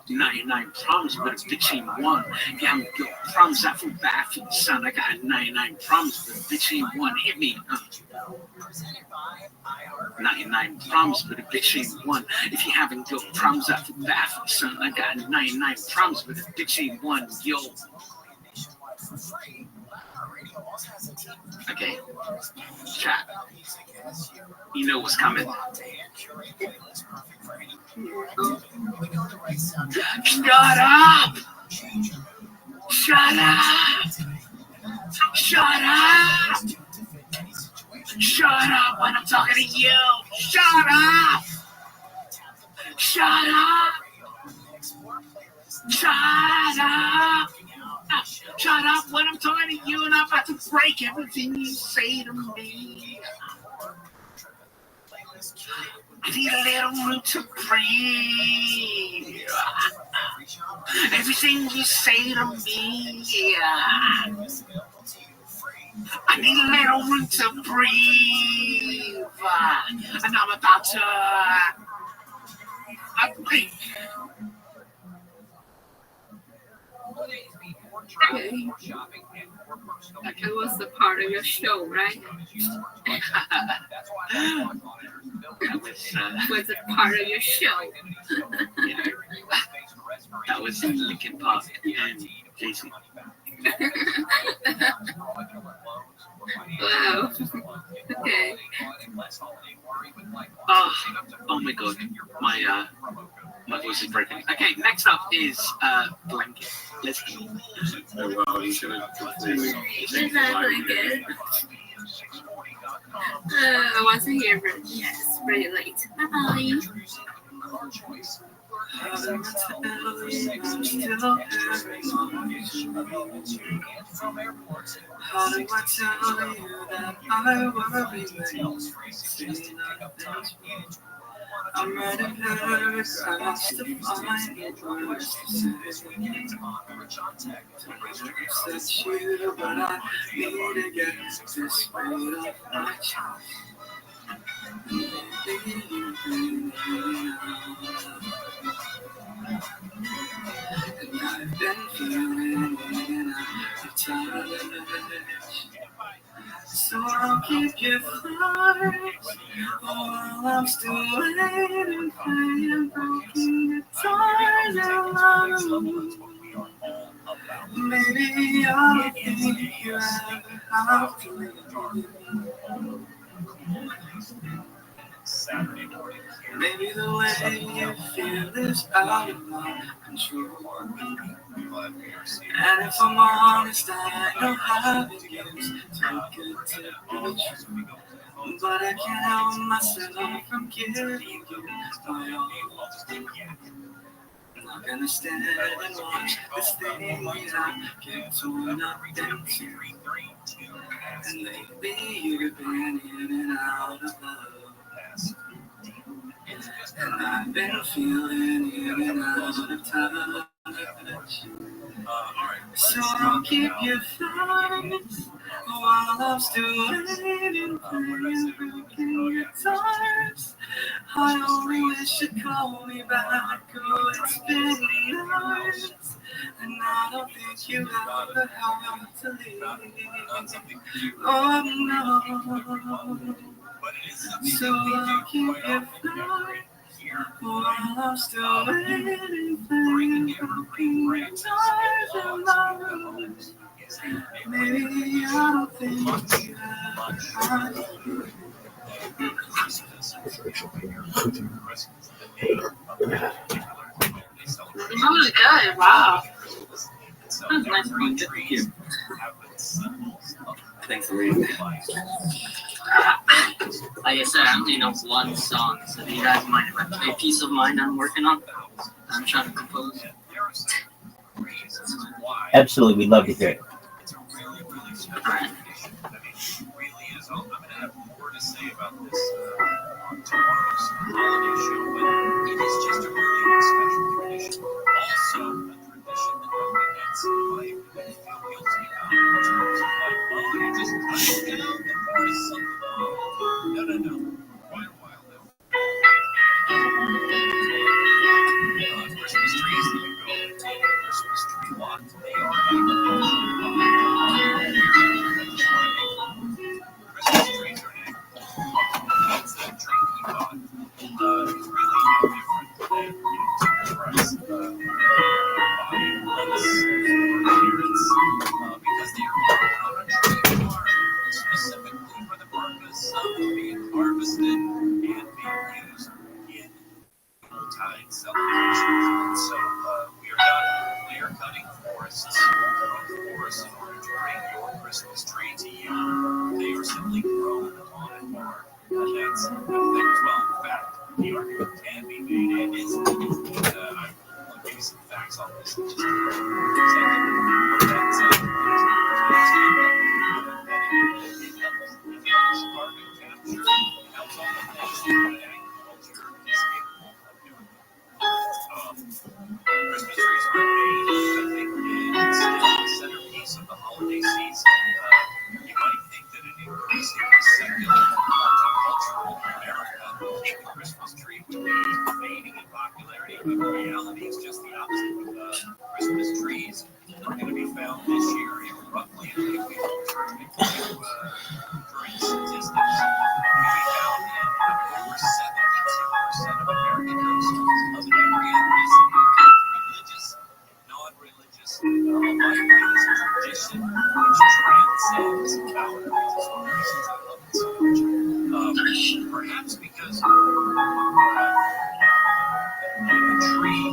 99 problems, but a bitch ain't one. Yeah, I'm good. Problems, I feel bad for you, son. I got 99 problems, but a bitch ain't one. Hit me. 99 problems, but a bitch ain't one. If you haven't got problems, I feel bad for you, son. I got 99 problems, but a bitch ain't one. Yo. Okay. Chat. You know what's coming. Shut up! Shut up! Shut up! Shut up when I'm talking to you! Shut up! Shut up! Shut up! Shut up when I'm talking to you and I'm about to break everything you say to me. I need a little room to breathe. Everything you say to me, I need a little room to breathe. And I'm about to breathe. Okay. It was a part of your show, right? Was it part of your show? Yeah. That was Linkin Park and Jason. Wow. Okay. Oh my god. My voice is breaking. Okay, next up is Blanket. Let's go. Blanket. I wasn't here, but yes, pretty late. Bye-bye. How do I tell you that I worry I'm writing paragraphs to find the words to say. That's you, but I need to get this weight off my chest. Maybe you bring me out. And I've been feeling it out of touch. So I'll keep you close while I'm still waiting, playing broken guitar now. Maybe I'll think you ever have to leave. Maybe the way you feel is out of my control. And if I'm honest, I know how it is to good to be true. But I can't help myself from giving you my all. I'm not gonna stand and watch this thing I get torn up into. And lately you've been in and out of love. And I've been feeling in and out of touch. So I'll keep you close while while I'm still waiting for you broken guitars. I only wish you'd call me back. Oh, it's been years, and I don't think you ever have to leave. Oh no, so I'll keep you flying while I'm still waiting for you broken guitars in my room. Maybe I don't think you have to leave. Really good. Wow. That was nice of you. Thank you. Thanks for reading. Like I said, I only know one song, so do you guys mind if I play Peace of Mind I'm working on? I'm trying to compose. Absolutely, we'd love to hear it. Alright. I'm going to have more to say about this on tomorrow's holiday show, but it is just a really special tradition. Also, a tradition that represents life that you feel guilty about in terms of like, oh, you're just cutting down the forest something. No. Quite a while now. Christmas trees that you go and take a Christmas tree lot, they are Christmas trees are that's the tree he bought. It's really no different than typical body lettuce or appearance because they are grown on a tree farm specifically for the purpose of being harvested and being used in Yuletide celebrations. So we are not clear-cutting forests in order to bring your Christmas tree to you. They are simply grown on a farm. And that's a thing as well. In fact, the argument can be made and is made. I'll give you some facts on this in just a second. Carbon capture helps all the things that agriculture is capable of doing. Christmas trees are made, I think, is still the centerpiece of the holiday season. You might think that an increasingly secular, multicultural America, the Christmas tree would be fading in popularity, but the reality is just the opposite. Christmas trees are going to be found this year in roughly, if we turn it into current statistics, we found in over 72% of American households of every ethnicity, religious and non-religious, alike with this tradition which transcends boundaries. It's one of the reasons I love it so much. Perhaps because a tree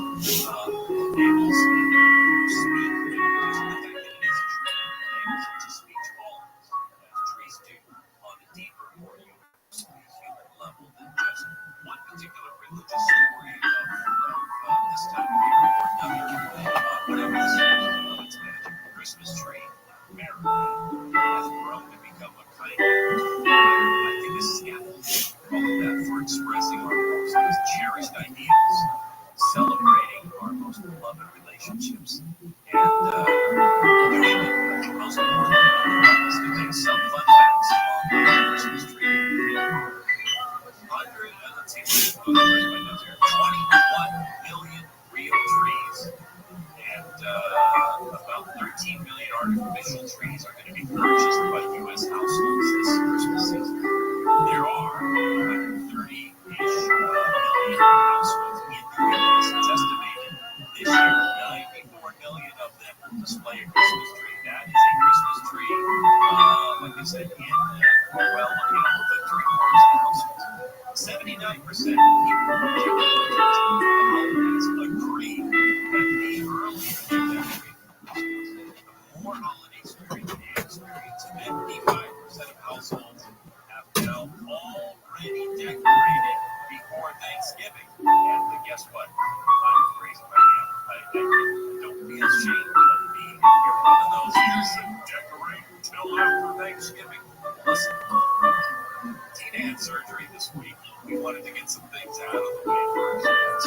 enables you to speak, because of the fact that it is a tree, enables you to speak to all of us, as trees do, on a deeper, more universally human level than just one particular religious story of this time of year or another. Whatever the source of its magic, the Christmas tree in America has grown to become a kind of, I think, a scaffolding, call it that, for expressing our most cherished ideals, celebrating our most beloved relationships, and doing the most important is to take some fun facts on the Christmas tree. Let's see, where's my notes here? 21 million real trees, and about 13 million artificial trees are going to be purchased by U.S. households this Christmas season. There are 130-ish million households in the U.S. It's estimated this year 94 million of them will display a Christmas tree. That is a Christmas tree, like I said, in well, over 3/4 of the households. 79% of people who the holidays agree that the earlier you decorate, the more holidays they experience. 55% of households have already decorated before Thanksgiving. And guess what? I'm raising my hand. I don't be ashamed of being you're one of those who decorate until after Thanksgiving. Listen, Tina had surgery this week. We wanted to get some things out of the way first,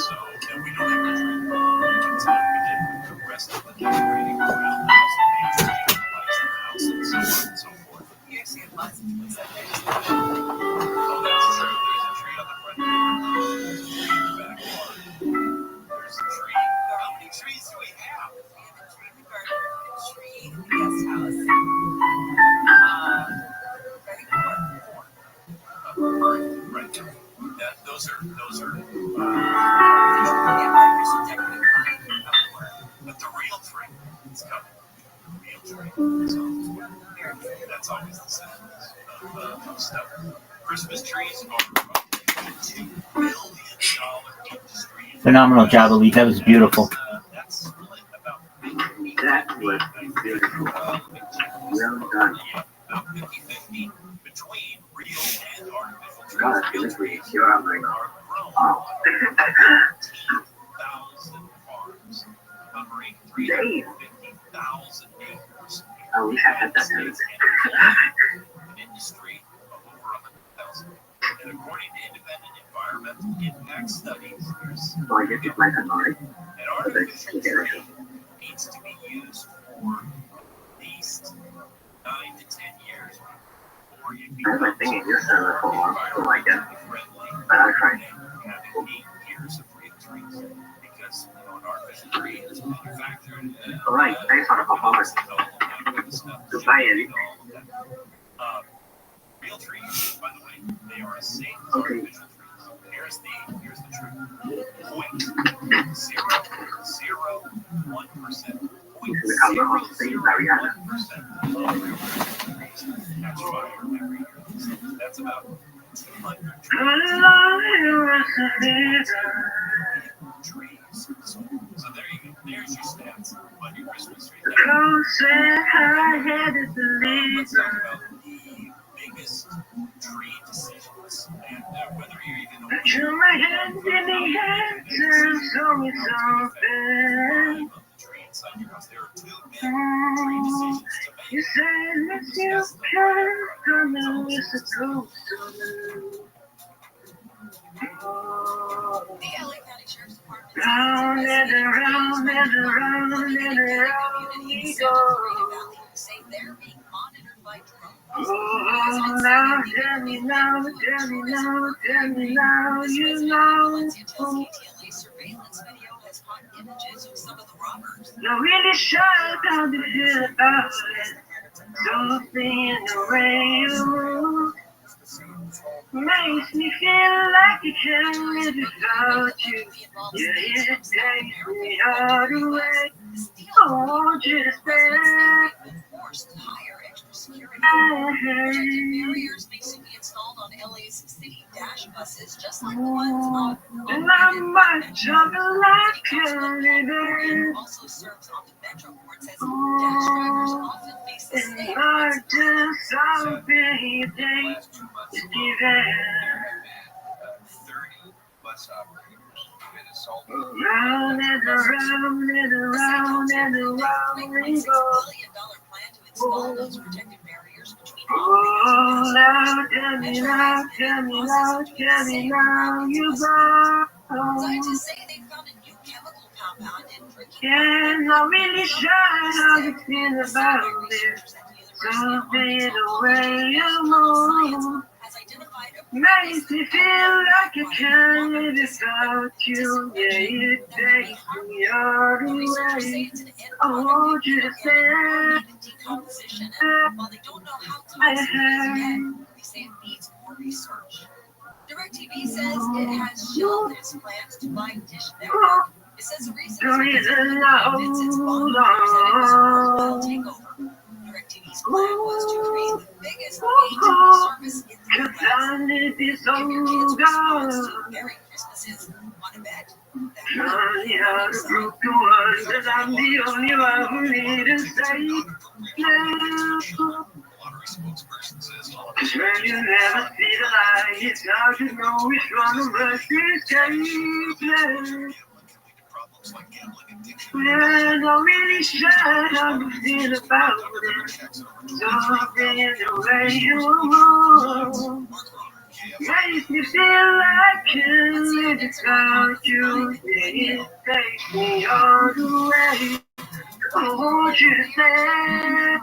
so that we don't have to drink. But we did the rest of the decorating around the house, the lights in the house, and so on and so forth. That's always the sound of stuff. Christmas trees are a $2 billion industry. Phenomenal job, Elite. That was beautiful. That's split about That was beautiful. Well done. 50-50 between real and artificial trees. God, this week, you're on my Are grown wow. on 13,000 farms, covering Damn. 350,000 acres. I wish I had that kind of thing. An industry of over 100,000. And according to independent environmental impact studies, So I guess it's like a naughty. an artificial tree needs to be used for at least 9 to 10 years before it I was like becomes thinking you're selling for more, so I guess. friendly. But I'll try. Having 8 years of real trees, because an artificial tree is manufactured. Alright, thanks for the performance. Goodbye, Eddie. Real trees, by the way, they are as safe as Okay. artificial trees. Here's the truth. 0.001%. This is the cover of the Mariana. 0.001% of real trees catch fire every year. That's about 200 trees. So there you go. There's your stats on your Christmas tree. Let's talk about the biggest tree decisions and whether you're even aware of the tree inside your house. There are 2 big tree decisions to make. Discuss them right now. The LA County Sheriff's Department Round and around and around and around we go. say they're being monitored by drones. Oh, now tell me now, tell me now, tell me now, you know. CTLA surveillance video has caught images of some of the robbers. Not really sure how to feel about it. Something in the way you move makes me feel like I can't live without you. Yeah, it takes me all the way. I want you to stay. Forced to hire extra security. Protective barriers may soon be installed on LA's city dash buses, just like the ones on And I'm much of a life can also serves on the Metro Court says dash drivers often face the and same not just something you think is given. 30 bus operators have been assaulted. Around and around and around and around we $3.6 go. billion plan to install those protective barriers between Oh, now tell me now, tell me now, tell me now, you go. Scientists say they found a new chemical compound in drinking Yeah, not really sure how you feel about it. Something in the way you move has identified a makes me feel like I can't live without you. Yeah, it takes me all the way. I want you to stay. decomposition, and while they don't know how toxic it is yet, they say it needs more research. DirecTV says it has shelved its plans to buy Dish Network. It says the reason is because it convince its bondholders that it was a worthwhile takeover. DirecTV's plan was to create the biggest pay TV service in the Cause I U.S. need this If your old kids' response to God. Merry Christmas is, want to bet? Johnny, how to broke the one that I'm the only one who need to say yeah. Lottery spokesperson says Cause when you never see the light, it's hard to know which one of us is taking. problems like gambling addiction. Yeah, not really sure how you feel about it. Something in the way you move makes me feel like I can't live without you. Yeah, it takes me all the way. I want you to stay.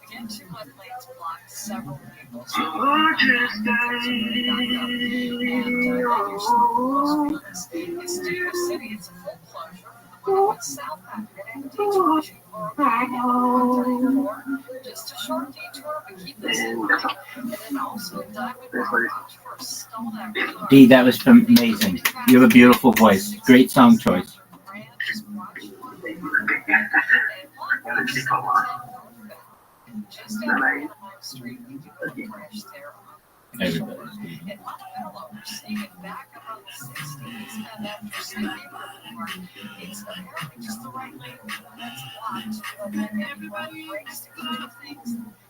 Again, 2 mud lanes blocked several vehicles. I want you to stay. In Studio City, it's a full closure. The one went southbound at MD Junction or 134. Just a short detour, but keep the D, that was amazing. You have a beautiful voice. Great song choice. Everybody.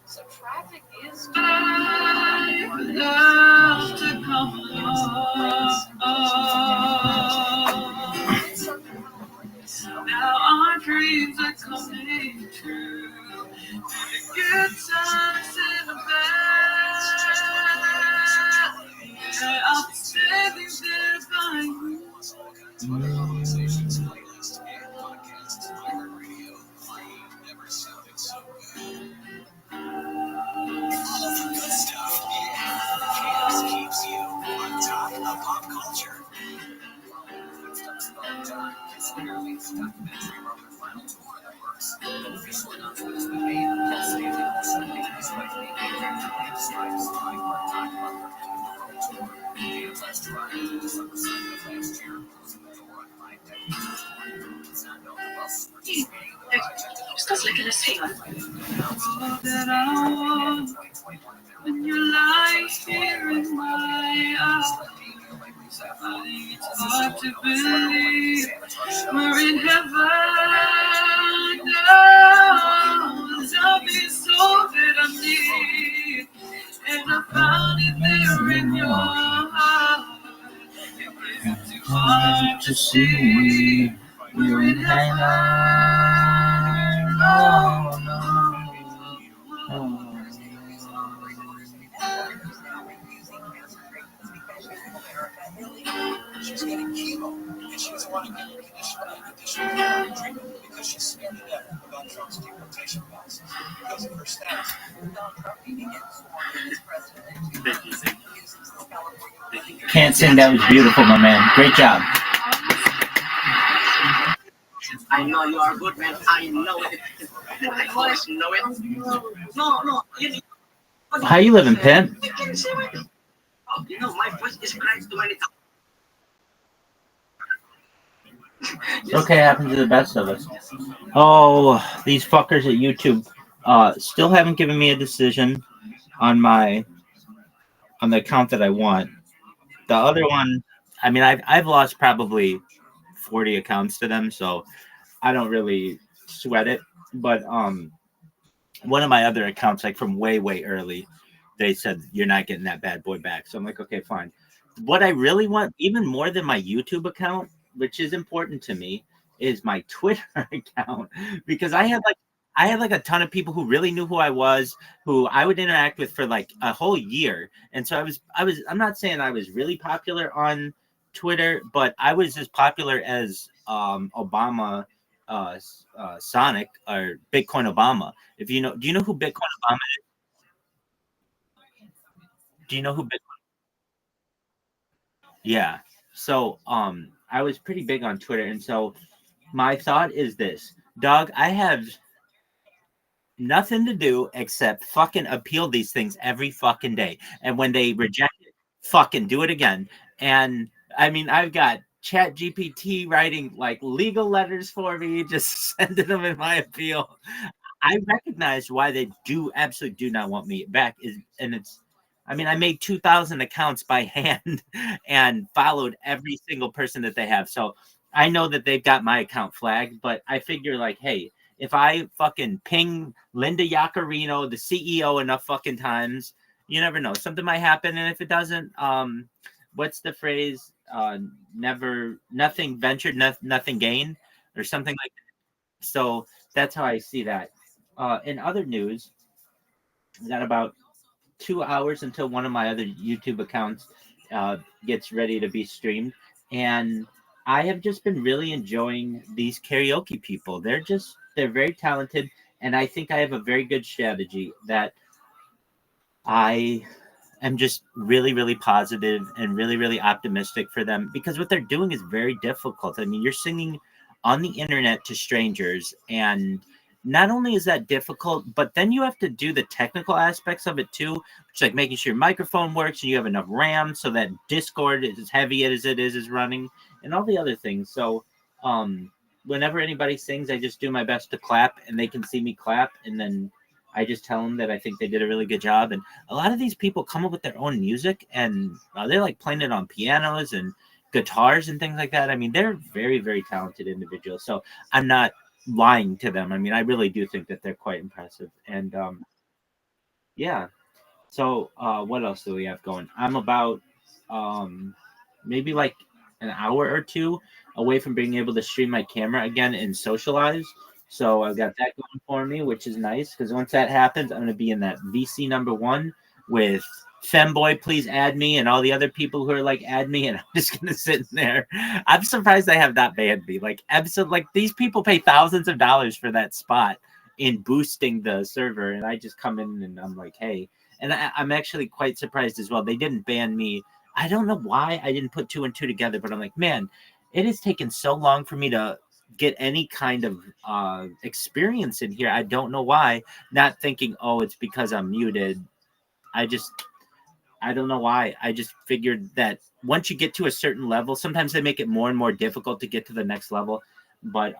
So traffic is I love to come now our dreams are coming true. The good times in the bad. Yeah, I'll be standing there by you. Good stuff. Chaos keeps you on top of pop culture. It's literally a documentary about the final tour that works. The official announcement has been made. Yesterday, Sunday, despite being named Stripes live for a time about their world tour. They have last tried to December 7th of last year, closing the door on 5 decades of touring. It's not known who else is participating in the project. Estás like in a sailor. That I want when you lie here in my arms. It's hard to believe we're in heaven now. Tell me so that I need, and I found it there in your heart. It's too hard to see we're in heaven. No, no, no. She's getting chemo, and she doesn't want to get conditional treatment because she's scared to death about Trump's deportation policy because of her status. Can't sing. That was beautiful, my man. Great job. I know you are good, man. I know it. I always know it. No. How you living, Pimp? You know, my voice is cracked too many times. It's okay, happens to the best of us. Oh, these fuckers at YouTube still haven't given me a decision on the account that I want. The other one, I mean, I've lost probably 40 accounts to them, so I don't really sweat it. But one of my other accounts, like from way early, they said you're not getting that bad boy back. So I'm like, okay, fine. What I really want, even more than my YouTube account, which is important to me, is my Twitter account, because I had like a ton of people who really knew who I was, who I would interact with for like a whole year. And so I'm not saying I was really popular on Twitter, but I was as popular as Obama Sonic or Bitcoin Obama. Do you know who Bitcoin Obama is? Do you know who Bitcoin? Yeah. So I was pretty big on Twitter, and so my thought is this, dog, I have nothing to do except fucking appeal these things every fucking day. And when they reject it, fucking do it again. And I mean, I've got Chat GPT writing like legal letters for me, just sending them in my appeal. I recognize why they absolutely do not want me back. I made 2,000 accounts by hand and followed every single person that they have. So I know that they've got my account flagged, but I figure like, hey, if I fucking ping Linda Yaccarino, the CEO, enough fucking times, you never know. Something might happen. And if it doesn't, what's the phrase? Nothing ventured, nothing gained, or something like that. So that's how I see that. In other news, I got about 2 hours until one of my other YouTube accounts gets ready to be streamed. And I have just been really enjoying these karaoke people. They're very talented. And I think I have a very good strategy that I am just really, really positive and really, really optimistic for them, because what they're doing is very difficult. I mean, you're singing on the internet to strangers, and not only is that difficult, but then you have to do the technical aspects of it too, which like making sure your microphone works and you have enough RAM so that Discord is as heavy as it is running, and all the other things. So whenever anybody sings, I just do my best to clap, and they can see me clap, and then I just tell them that I think they did a really good job. And a lot of these people come up with their own music, and they're like playing it on pianos and guitars and things like that. I mean, they're very, very talented individuals. So I'm not lying to them. I mean, I really do think that they're quite impressive. And yeah. So what else do we have going? I'm about maybe like an hour or two away from being able to stream my camera again and socialize. So I've got that going for me, which is nice because once that happens, I'm going to be in that VC #1 with Femboy, please add me, and all the other people who are like, add me, and I'm just going to sit in there. I'm surprised they have not banned me. Like, these people pay thousands of dollars for that spot in boosting the server, and I just come in and I'm like, hey. And I'm actually quite surprised as well. They didn't ban me. I don't know why I didn't put 2 and 2 together, but I'm like, man, it has taken so long for me to get any kind of experience in here. I don't know why. Not thinking, oh, it's because I'm muted. I don't know why. I just figured that once you get to a certain level, sometimes they make it more and more difficult to get to the next level. But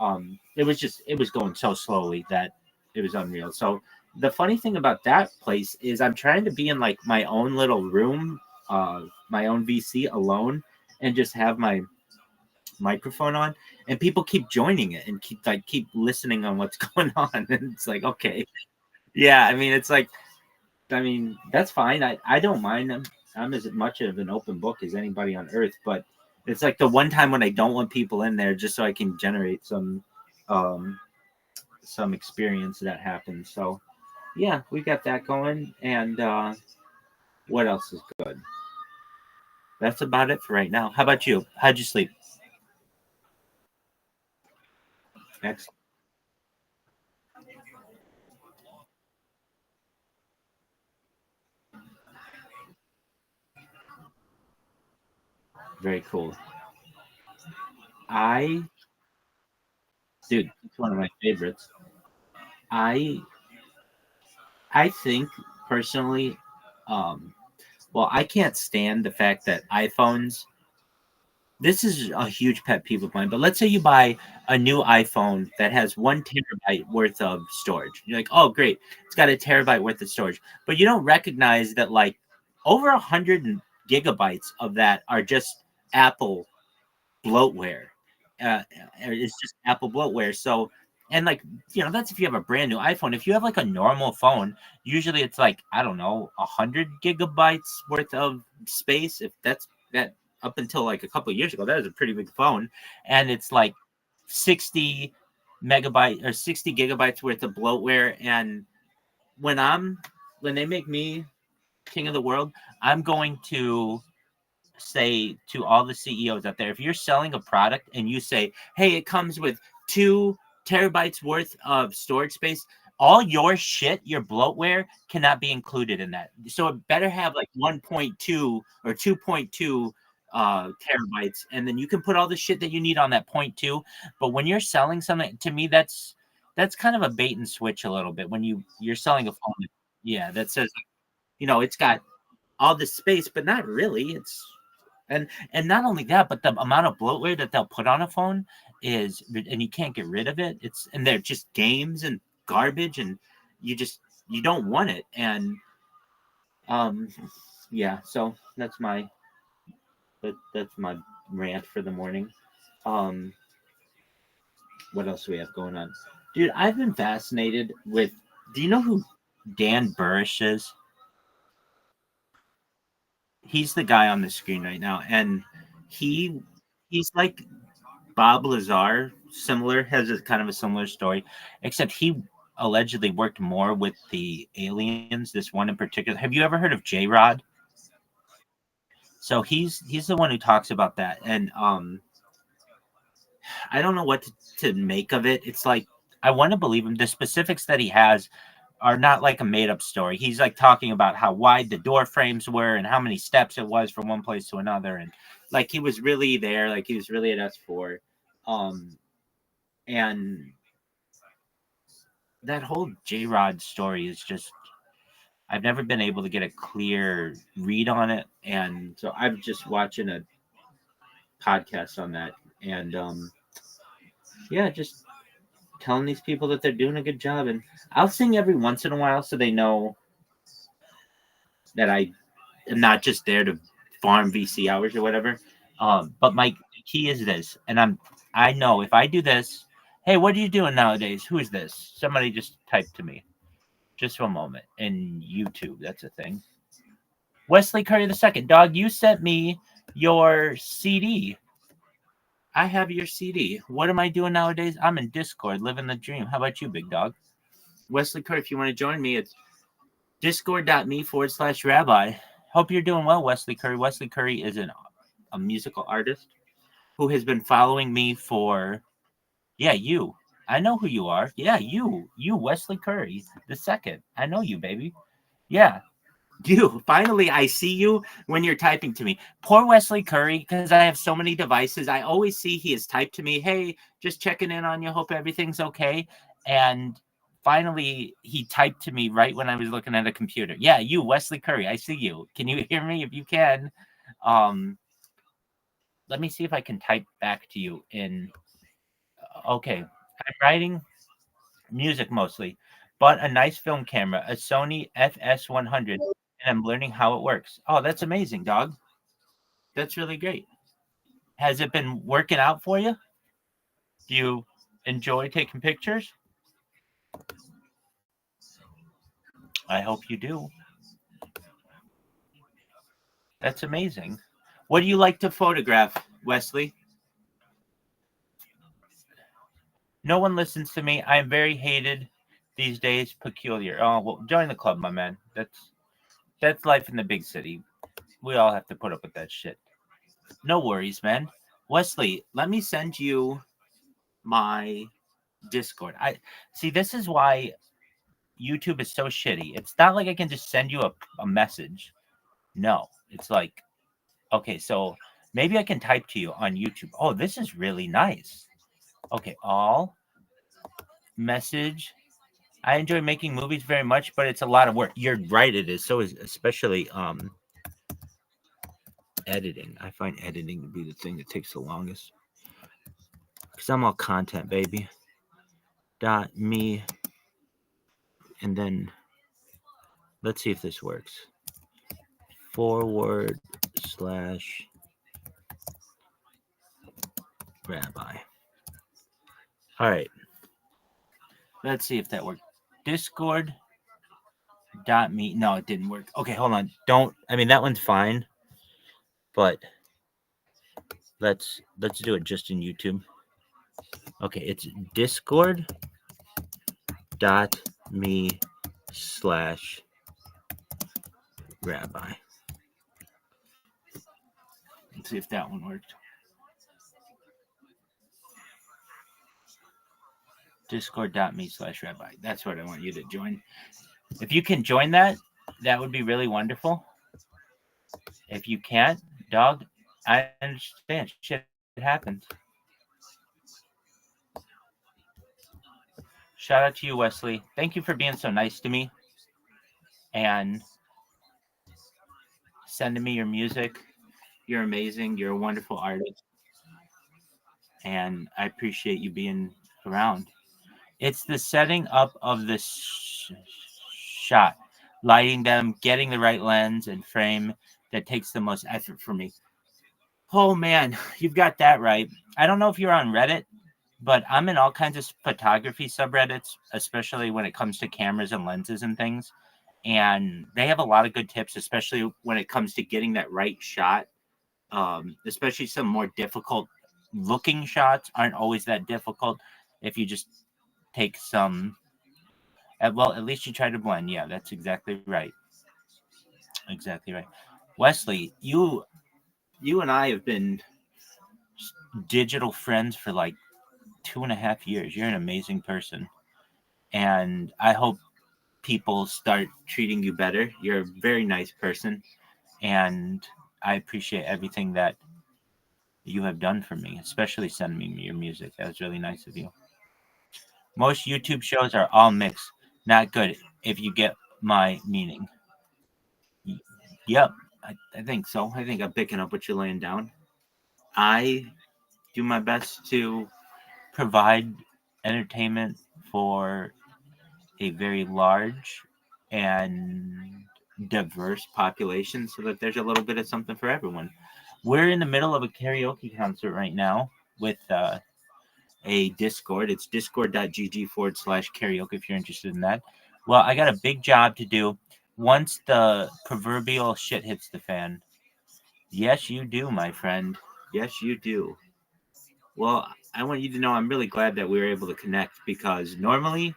it was going so slowly that it was unreal. So the funny thing about that place is I'm trying to be in like my own little room, my own VC alone, and just have my microphone on, and people keep joining it and keep listening on what's going on. And it's like, okay, yeah. I mean, it's like, I mean, that's fine. I don't mind them. I'm as much of an open book as anybody on earth, but it's like the one time when I don't want people in there just so I can generate some experience that happens. So yeah, we got that going. And what else is good? That's about it for right now. How about you? How'd you sleep? Excellent. Very cool. I Dude, it's one of my favorites. I I think personally, um, well, I can't stand the fact that iPhones. This is a huge pet peeve of mine. But let's say you buy a new iPhone that has 1 terabyte worth of storage. You're like, oh, great, it's got a terabyte worth of storage, but you don't recognize that like over 100 gigabytes of that are just Apple bloatware. It's just Apple bloatware. So, and like, that's if you have a brand new iPhone. If you have like a normal phone, usually it's like, I don't know, 100 gigabytes worth of space. If that's that, up until like a couple of years ago, that was a pretty big phone. And it's like 60 megabyte or 60 gigabytes worth of bloatware. And when when they make me king of the world, I'm going to say to all the CEOs out there, if you're selling a product and you say, hey, it comes with 2 terabytes worth of storage space, all your shit, your bloatware cannot be included in that. So it better have like 1.2 or 2.2 terabytes, and then you can put all the shit that you need on that 0.2. But when you're selling something, to me, that's kind of a bait and switch a little bit. When you're selling a phone, yeah, that says, it's got all this space, but not really. And not only that, but the amount of bloatware that they'll put on a phone and you can't get rid of it. And they're just games and garbage, and you don't want it. And um, yeah. So that's my rant for the morning. Um, what else do we have going on, dude? I've been fascinated with. Do you know who Dan Burrish is? He's the guy on the screen right now, and he he's like Bob Lazar, has a kind of a similar story, except he allegedly worked more with the aliens. This one in particular. Have you ever heard of J Rod? So he's the one who talks about that, and I don't know what to make of it. It's like I want to believe him. The specifics that he has are not like a made up story. He's like talking about how wide the door frames were and how many steps it was from one place to another, and like he was really there, like he was really at S4. And that whole J-Rod story is just, I've never been able to get a clear read on it, and so I'm just watching a podcast on that, and yeah, just telling these people that they're doing a good job, and I'll sing every once in a while so they know that I am not just there to farm VC hours or whatever. But my key is this, and I know if I do this, hey, what are you doing nowadays? Who is this? Somebody just typed to me. Just for a moment. In YouTube, that's a thing. Wesley Curry II, dog, you sent me your CD. I have your CD. What am I doing nowadays? I'm in Discord, living the dream. How about you, big dog? Wesley Curry, if you want to join me, it's discord.me/rabbi. Hope you're doing well, Wesley Curry. Wesley Curry is a musical artist who has been following me for, yeah, you. I know who you are. Yeah, you, Wesley Curry II. I know you, baby. Yeah, you. Finally, I see you when you're typing to me. Poor Wesley Curry, because I have so many devices. I always see he has typed to me, hey, just checking in on you. Hope everything's okay. And finally, he typed to me right when I was looking at a computer. Yeah, you, Wesley Curry. I see you. Can you hear me? If you can, let me see if I can type back to you in. Okay, I'm writing music mostly, but a nice film camera, a Sony FS100, and I'm learning how it works. Oh, that's amazing, dog. That's really great. Has it been working out for you? Do you enjoy taking pictures? I hope you do. That's amazing. What do you like to photograph, Wesley? No one listens to me. I am very hated these days. Peculiar. Oh, well, join the club, my man. That's life in the big city. We all have to put up with that shit. No worries, man. Wesley, let me send you my Discord. I see. This is why YouTube is so shitty. It's not like I can just send you a message. No, it's like, okay, so maybe I can type to you on YouTube. Oh, this is really nice. Okay, all message. I enjoy making movies very much, but it's a lot of work. You're right, it is. So is especially editing. I find editing to be the thing that takes the longest. Because I'm all content, baby. .me, and then let's see if this works. /rabbi. All right. Let's see if that worked. Discord.me. No, it didn't work. Okay, hold on. That one's fine. But let's do it just in YouTube. Okay, it's discord.me/rabbi. Let's see if that one worked. Discord.me/rabbi. That's what I want you to join. If you can join that, that would be really wonderful. If you can't, dog, I understand. Shit happens. Shout out to you, Wesley. Thank you for being so nice to me and sending me your music. You're amazing. You're a wonderful artist. And I appreciate you being around. It's the setting up of the shot, lighting them, getting the right lens and frame that takes the most effort for me. Oh, man, you've got that right. I don't know if you're on Reddit, but I'm in all kinds of photography subreddits, especially when it comes to cameras and lenses and things. And they have a lot of good tips, especially when it comes to getting that right shot. Especially some more difficult looking shots aren't always that difficult if you just take some. Well, at least you try to blend. Yeah, that's exactly right. Exactly right. Wesley, you and I have been digital friends for like 2.5 years. You're an amazing person. And I hope people start treating you better. You're a very nice person. And I appreciate everything that you have done for me, especially sending me your music. That was really nice of you. Most YouTube shows are all mixed. Not good, if you get my meaning. Yep, I think so. I think I'm picking up what you're laying down. I do my best to provide entertainment for a very large and diverse population so that there's a little bit of something for everyone. We're in the middle of a karaoke concert right now with a Discord. It's discord.gg/karaoke if you're interested in that. Well, I got a big job to do once the proverbial shit hits the fan. Yes, you do, my friend. Yes, you do. Well, I want you to know I'm really glad that we were able to connect because normally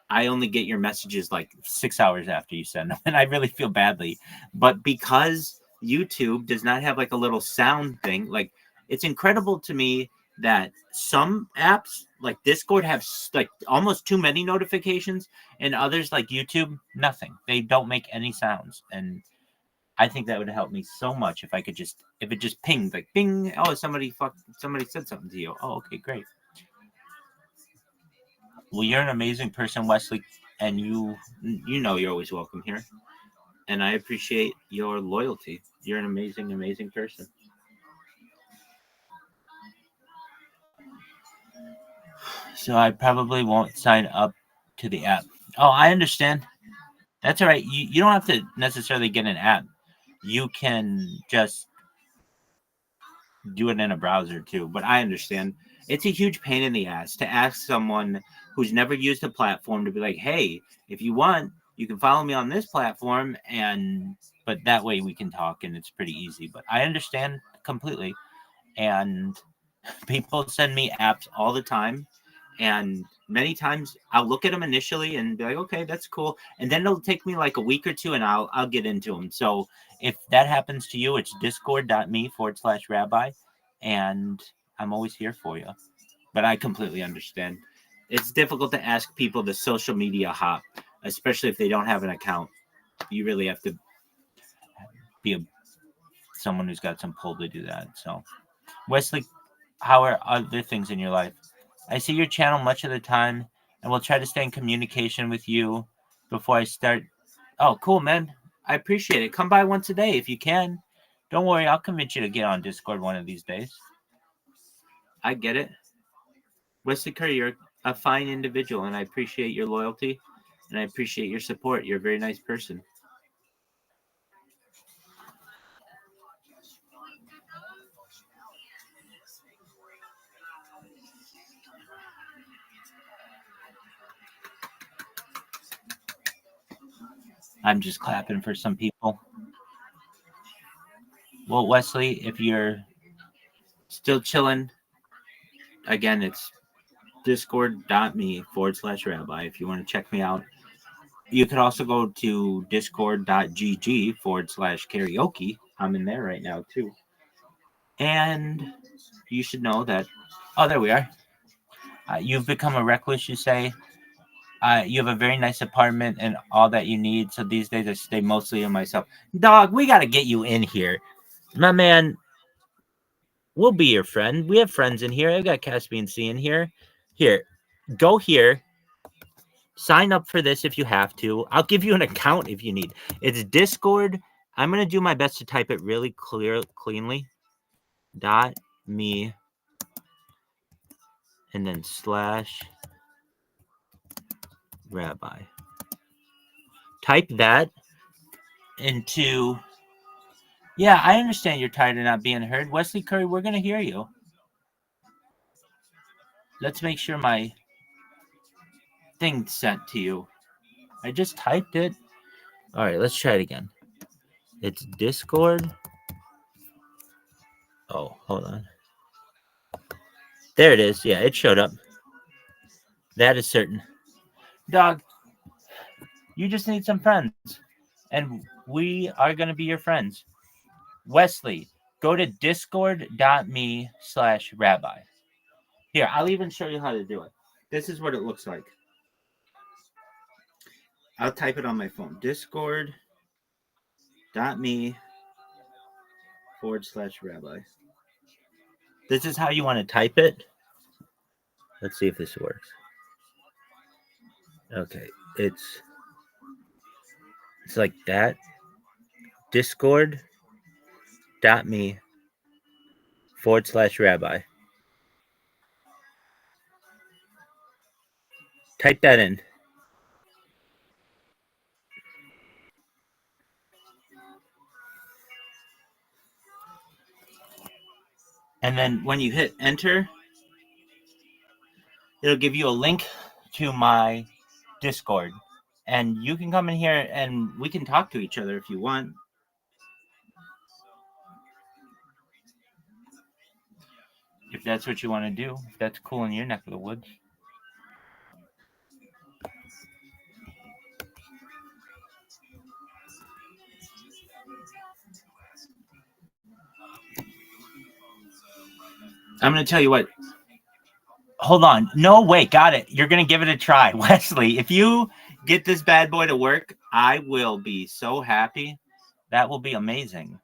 I only get your messages like 6 hours after you send them, and I really feel badly. But because YouTube does not have like a little sound thing, like it's incredible to me that some apps like Discord have like almost too many notifications, and others like YouTube, nothing. They don't make any sounds, and I think that would help me so much if if it just pinged like ping. Oh, somebody said something to you. Oh, okay, great. Well, you're an amazing person, Wesley, and you know you're always welcome here. And I appreciate your loyalty. You're an amazing, amazing person. So I probably won't sign up to the app. Oh, I understand. That's all right. You don't have to necessarily get an app. You can just do it in a browser too. But I understand. It's a huge pain in the ass to ask someone who's never used a platform to be like, hey, if you want, you can follow me on this platform, but that way we can talk and it's pretty easy. But I understand completely. And people send me apps all the time. And many times I'll look at them initially and be like, okay, that's cool. And then it'll take me like a week or two and I'll get into them. So if that happens to you, it's discord.me/rabbi. And I'm always here for you. But I completely understand. It's difficult to ask people to social media hop, especially if they don't have an account. You really have to be someone who's got some pull to do that. So, Wesley, how are other things in your life? I see your channel much of the time, and we'll try to stay in communication with you before I start. Oh, cool, man. I appreciate it. Come by once a day if you can. Don't worry, I'll convince you to get on Discord one of these days. I get it. Wesley Curry, you're a fine individual, and I appreciate your loyalty, and I appreciate your support. You're a very nice person. I'm just clapping for some people. Well, Wesley, if you're still chilling, again, it's discord.me/rabbi if you want to check me out. You could also go to discord.gg/karaoke. I'm in there right now, too. And you should know that. Oh, there we are. You've become a recluse, you say. You have a very nice apartment and all that you need. So these days I stay mostly on myself. Dog, we got to get you in here. My man, we'll be your friend. We have friends in here. I got Caspian C in here. Here, go here. Sign up for this if you have to. I'll give you an account if you need. It's Discord. I'm going to do my best to type it really cleanly. .me and then /rabbi. Type that into. Yeah, I understand you're tired of not being heard. Wesley Curry, we're going to hear you. Let's make sure my thing's sent to you. I just typed it. All right, let's try it again. It's Discord. Oh, hold on. There it is. Yeah, it showed up. That is certain. Dog, you just need some friends. And we are going to be your friends. Wesley, go to discord.me/rabbi. Here, I'll even show you how to do it. This is what it looks like. I'll type it on my phone. Discord.me/rabbi. This is how you want to type it. Let's see if this works. Okay, it's like that. Discord.me/rabbi. Type that in. And then when you hit enter, it'll give you a link to my Discord. And you can come in here and we can talk to each other if you want. If that's what you want to do, if that's cool in your neck of the woods. I'm going to tell you what. Hold on. No, wait, got it. You're going to give it a try. Wesley, if you get this bad boy to work, I will be so happy. That will be amazing.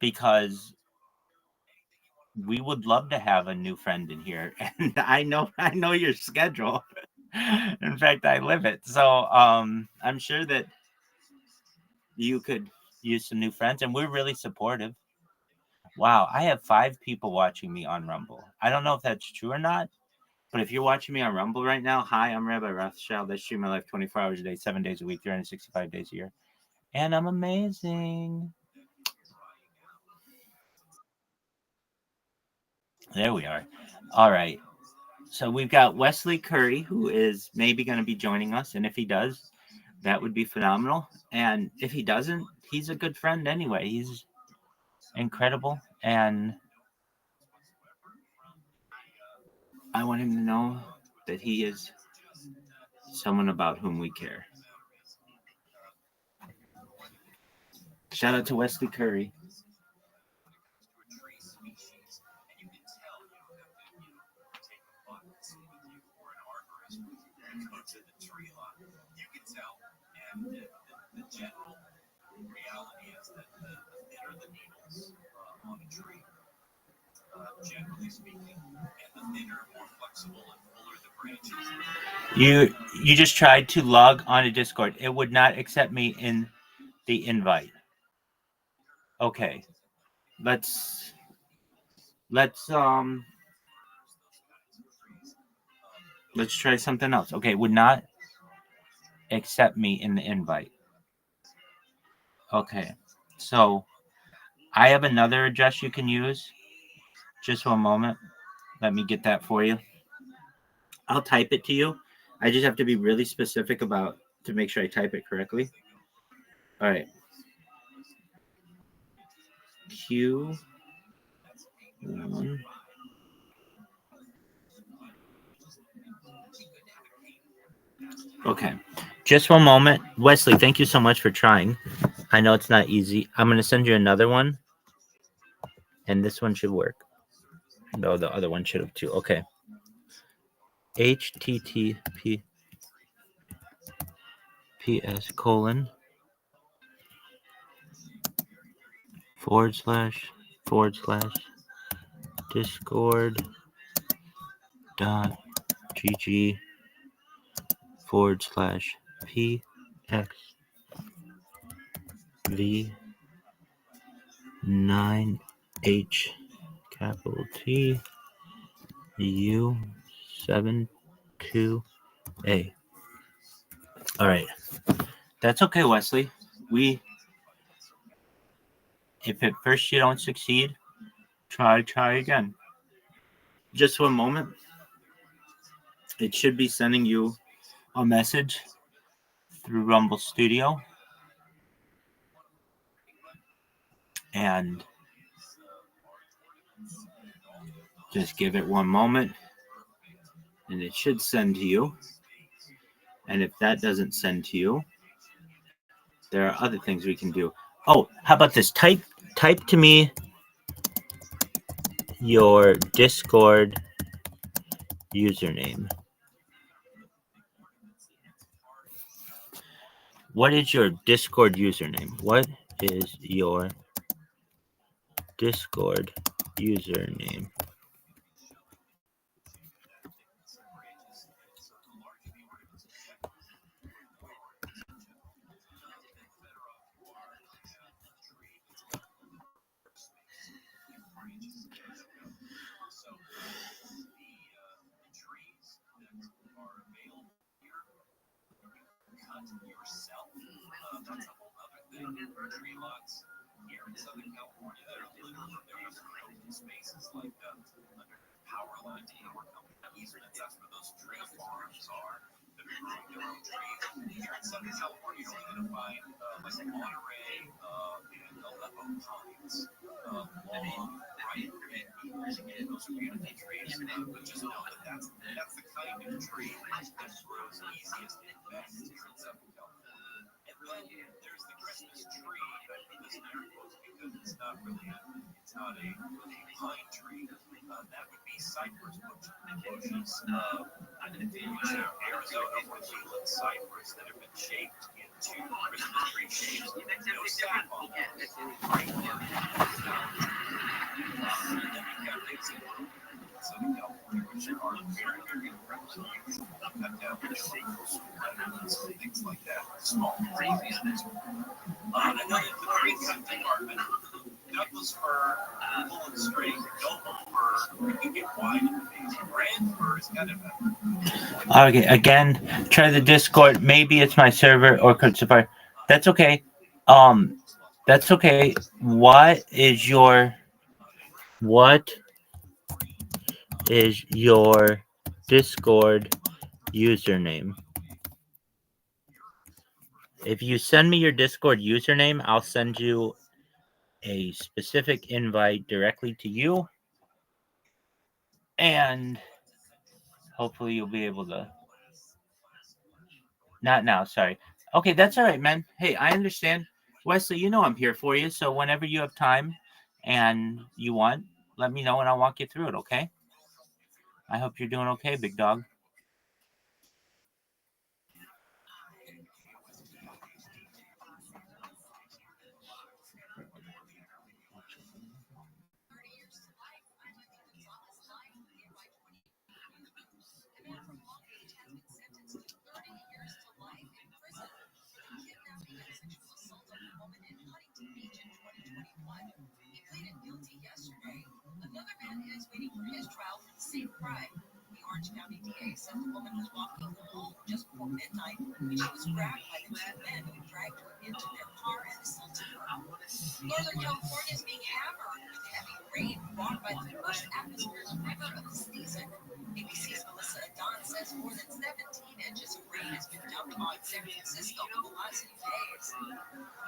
Because we would love to have a new friend in here. And I know your schedule. In fact, I live it. So I'm sure that you could use some new friends. And we're really supportive. Wow, I have 5 people watching me on Rumble. I don't know if that's true or not. But if you're watching me on Rumble right now, hi, I'm Rabbi Rothschild. I stream my life 24 hours a day, 7 days a week, 365 days a year. And I'm amazing. There we are. All right. So we've got Wesley Curry, who is maybe going to be joining us. And if he does, that would be phenomenal. And if he doesn't, he's a good friend anyway. He's incredible. And I want him to know that he is someone about whom we care. Shout out to Wesley Curry. The general reality is that the thinner the needles on a tree, generally speaking, and the thinner, more flexible, and fuller the branches. You just tried to log on to Discord. It would not accept me in the invite. Okay. Let's try something else. Okay, it would not accept me in the invite. Okay. So I have another address you can use. Just one moment. Let me get that for you. I'll type it to you. I just have to be really specific to make sure I type it correctly. All right. Q1. Okay. Just one moment. Wesley, thank you so much for trying. I know it's not easy. I'm going to send you another one. And this one should work. No, the other one should have too. Okay. https://discord.gg/pxv9h capital T U72A. All right. That's okay, Wesley. If at first you don't succeed, try again. Just one moment. It should be sending you a message through Rumble Studio. And just give it one moment. And it should send to you. And if that doesn't send to you, there are other things we can do. Oh, how about this? Type to me your Discord username. What is your Discord username? What is your Discord username? tree lots here in Southern California that are literally there are spaces like under power line easements. That's where those tree farms are. They're growing their own trees. Here in Southern California, you're only going to find like Monterey and Aleppo pines. Long, right? And those are beautiful trees. But just know that that's the kind of tree that grows easiest and best here in Southern California. And then there's the Christmas tree. I put this in air quotes because it's not a pine tree. That would be cypress bushes. Arizona or Cleveland cypress that have been shaped into Christmas tree shapes. No sap on them. Right there. And then we've got things in Southern California which are very, very prevalent. Cut down the shingles, things like that. Small crazy on this one. Another tree cut department. Douglas fir, full and straight. Noble fir, you can get wide in the face. Grand fir is kind of a... Okay, again, try the Discord. Maybe it's my server or Crucifier. That's okay. That's okay. What is your Discord username? If you send me your Discord username, I'll send you a specific invite directly to you, and hopefully you'll be able to. Not now, sorry. Okay, that's all right, man. Hey, I understand. Wesley, you know I'm here for you, so whenever you have time and you want, let me know and I'll walk you through it, okay? I hope you're doing okay, big dog. Another man is waiting for his trial for the same crime. The Orange County DA said the woman was walking home just before midnight when she was grabbed by the two men who dragged her into their car and assaulted her. Northern California is being hammered with heavy rain brought by the worst atmospheric river of the season. ABC's Melissa Adon says more than 17 inches of rain has been dumped on San Francisco in the last few days.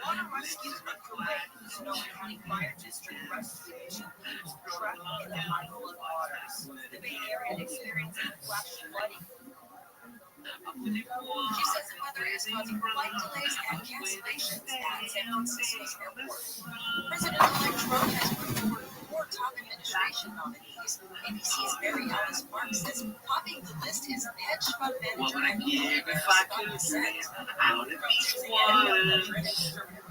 Water rescues were correct. The Sonoma County Fire District rescued 2 people trapped in the high waters. The Bay Area experiencing flash flooding. She says the weather is causing flight delays and cancellations at San Francisco's airport. President-elect Trump has put forward 4 top administration nominees. ABC's Mary Alice Mark says topping the list is hedge fund manager and millionaire Scott Bissett.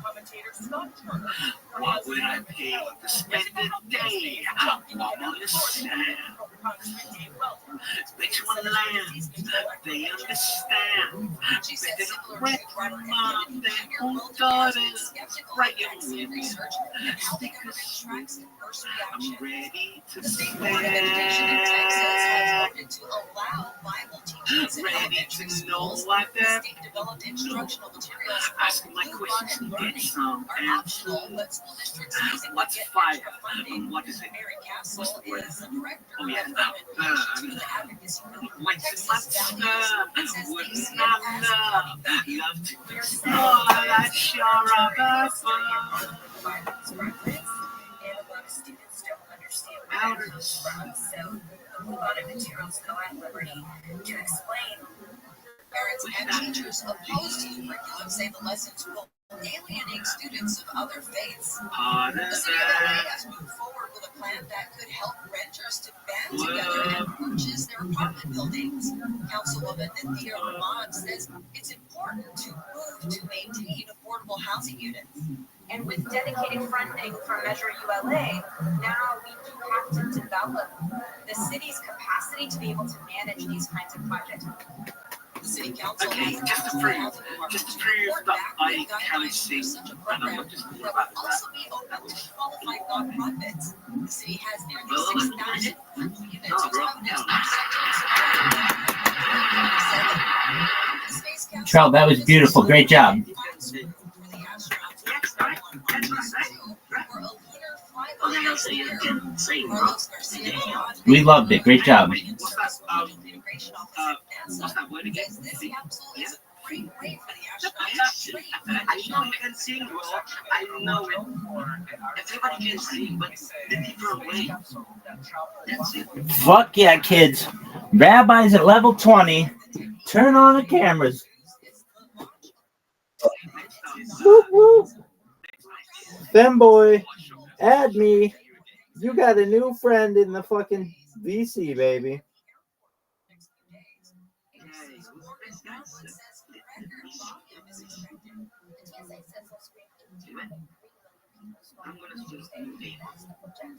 Commentator Scott Turner. What would I pay to spend the day out on the sand? Makes one land, they understand. She said similar Red to Robert mom, F. their Kennedy own Jr. daughters, skeptical right of vaccine research and how the government tracks adverse reactions. I'm ready to The State Board of Education in Texas has voted to allow Bible teachers in elementary schools. The state-developed instructional materials Asking my Blue questions Bonnet and Learning get some are optional, but school districts using What's get fire? extra funding. What is it? Mary Castle is the director Oh, yeah. of the advocacy group What's Texas the Values. matter? It says Wouldn't they see it I as love to explore that shore of above? and a lot of students don't understand where that comes from. So the Blue Bonnet materials go at liberty to explain. Parents and teachers opposed to the curriculum say the lessons will alienate students of other faiths. The city of LA has moved forward with a plan that could help renters to band together and purchase their apartment buildings. Councilwoman Nithya Rahman says it's important to move to maintain affordable housing units. And with dedicated funding from Measure ULA, now we do have to develop the city's capacity to be able to manage these kinds of projects. The city council Okay, just to prove that I can sing, and I'm not just that will also be open to qualified nonprofits. The city has nearly 6,000 affordable units Charles, that was beautiful. Great job. for the Astros. For a lunar flyby, Carlos Garcia. We loved it. Great job. Integration officer What's that word again? says this capsule is a great way for the Astros. I know you can sing, bro. I know it. Everybody can sing, but the different way. That's it. Fuck yeah, kids. Rabbis at level 20. Turn on the cameras. Whoop, whoop. Femboy, add me. You got a new friend in the fucking VC, baby.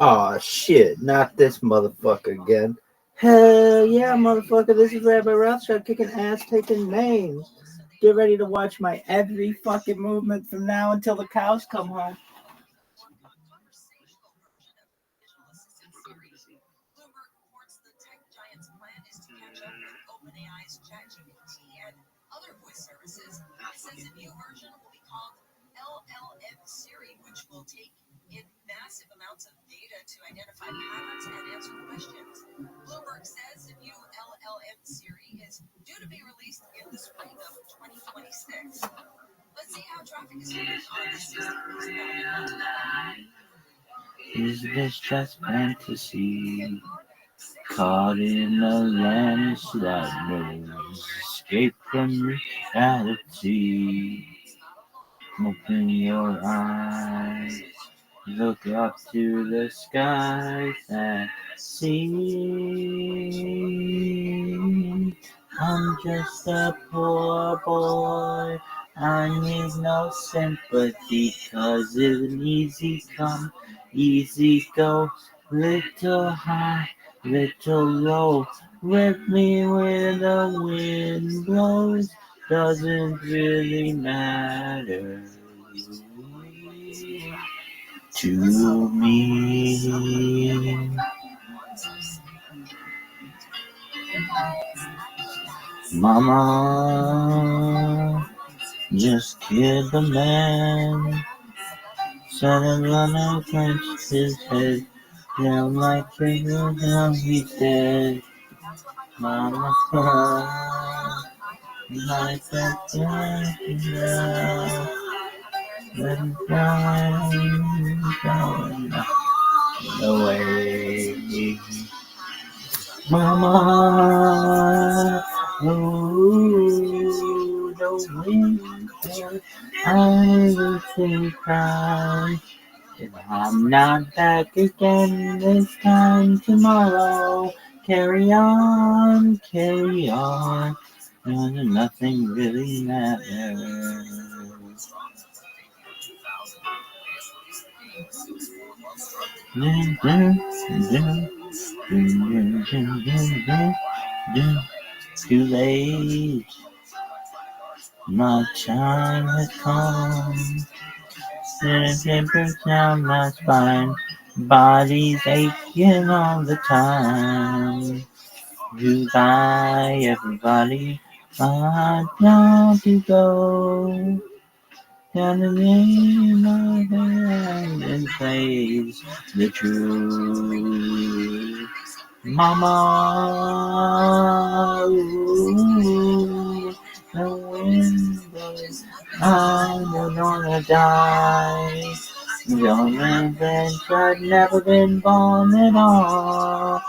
Oh shit, not this motherfucker again. Hell yeah, motherfucker. This is Rabbi Rothschild kicking ass, taking names. Get ready to watch my every fucking movement from now until the cows come home. Bloomberg reports the tech giant's plan is to catch up with OpenAI's ChatGPT and other voice services. It says a new version will be called LLM Siri, which will take in massive amounts of data to identify patterns and answer questions. Bloomberg says the new LLM Siri is due to be released in the spring of 2026. Let's see how traffic is moving on the 60. Is this just fantasy? Caught in a lens that knows escape from reality. Open your eyes, look up to the skies and see. I'm just a poor boy. I need no sympathy, 'cause it's an easy come, easy go. Little high, little low. With me where the wind blows. Doesn't really matter to me. Mama just killed the man. Son of a clenched his head. Down like trigger down, he said. Mama, like that down, down away. Mama, ooh, the winter, I will say cry. If I'm not back again this time tomorrow, carry on, and nothing really matters. Too late, my time has come. It breaks down my spine, body's aching all the time. Goodbye, everybody, I'm down to go. Down the name my hand and face the truth. Mama, ooh, the wind blows, I'm gonna die. Young revenge, I've never been born at all.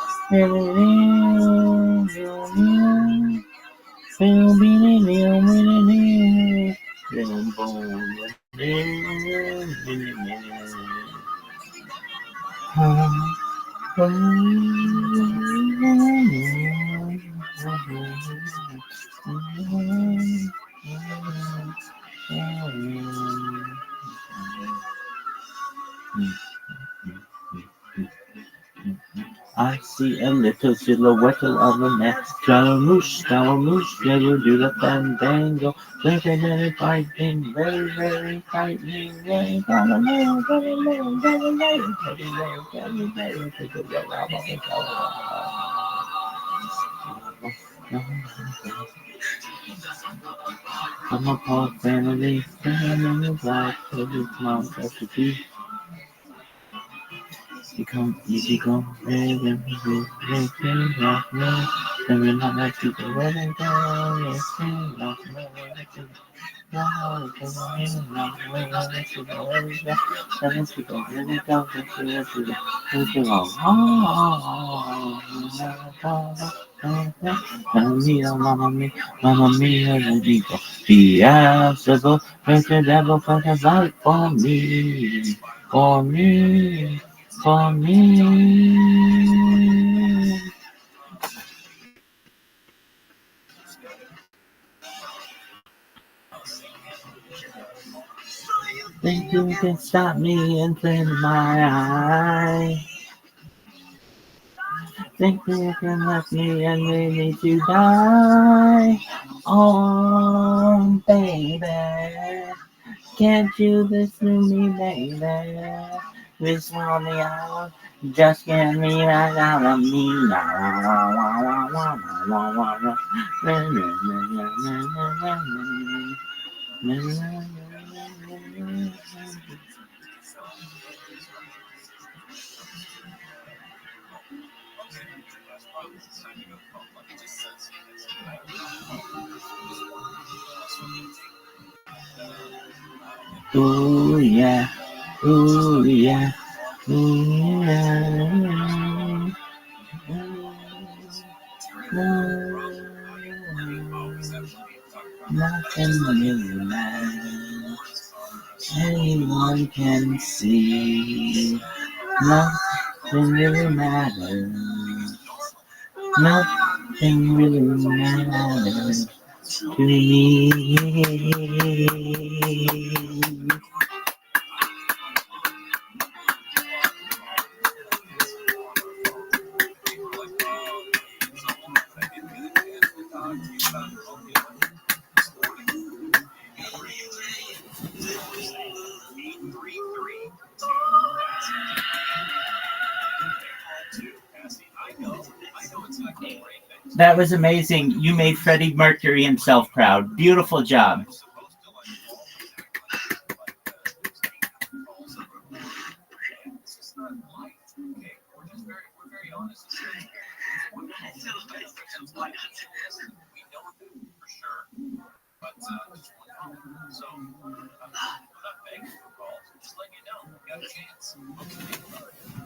I see a little silhouette of a man. Scaramouche, never do the fandango. Very frightening, very frightening. Very I'm a poor family, family black, every mom recipe. Become easy go, red and blue, red, black, red. Then we're not like people, red and brown, red, black, red, Mamma mia, the people, Beelzebub, make the devil fight a fight for me, for me, for me. Think you can stop me and turn my eye? Think you can left me and leave me to die? Oh, baby, can't you listen to me, baby? This on the hour, just get me right out of me now. Ooh yeah, ooh yeah, ooh yeah. Nothing really matters. Anyone can see. Nothing really matters. Nothing really matters to me. That was amazing. You made Freddie Mercury himself proud. Beautiful job.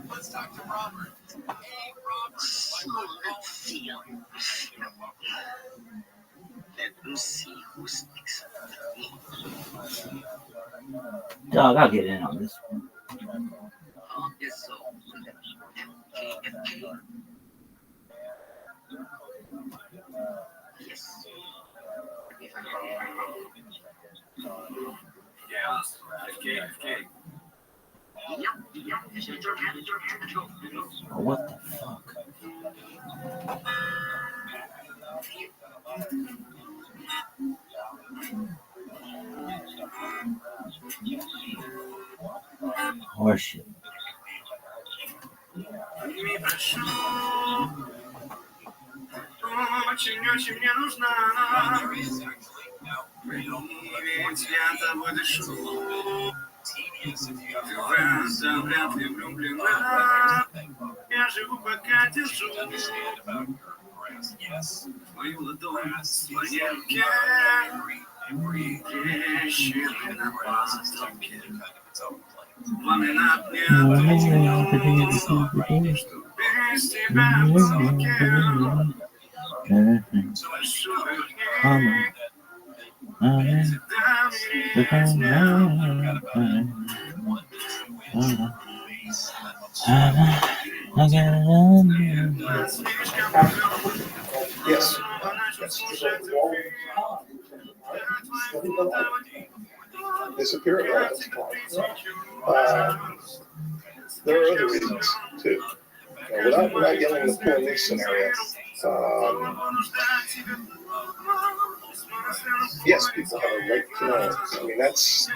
Let's talk to Robert. Hey, Robert. Let me see who speaks. Dog, I'll get in on this one. Yes, so. KFK. Yes. Yeah, KFK. Oh, what the fuck? Horseshit. Очень-очень мне нужна. Ведь я тобой дышу. Ты в это вряд ли влюблена. Я живу, пока держу твою ладонь в своей руке. Трещины на воздухе. Пламена огня, что без тебя в высоке. Yes. Disappear at all this time. There are other reasons too. Without getting into the poor me scenario, yes, people have a right to know. I mean, that's,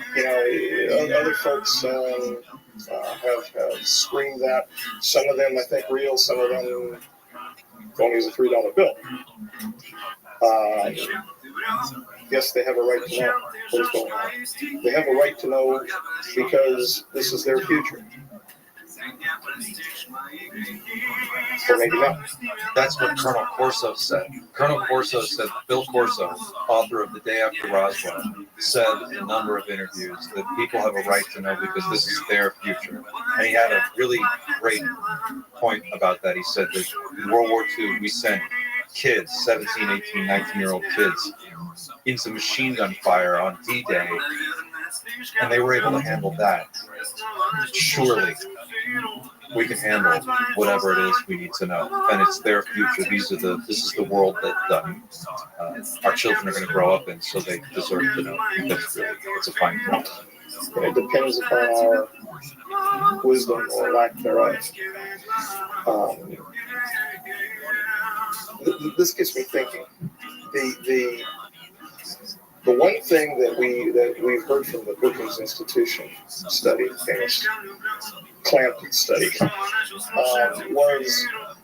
other folks have screamed that. Some of them, I think, real. Some of them don't use a $3 bill. Yes, they have a right to know what is going on. They have a right to know because this is their future. Or maybe not. That's what Colonel Corso said. Colonel Corso said, Bill Corso, author of The Day After Roswell, said in a number of interviews that people have a right to know because this is their future. And he had a really great point about that. He said that in World War II, we sent kids, 17, 18, 19-year-old kids, into machine gun fire on D-Day, and they were able to handle that. Surely, we can handle whatever it is we need to know, and it's their future. This is the world that our children are going to grow up in, so they deserve to know. It's a fine thing. And it depends upon our wisdom or lack thereof. This gets me thinking. The one thing that we've heard from the Brookings Institution study, the famous clamp study,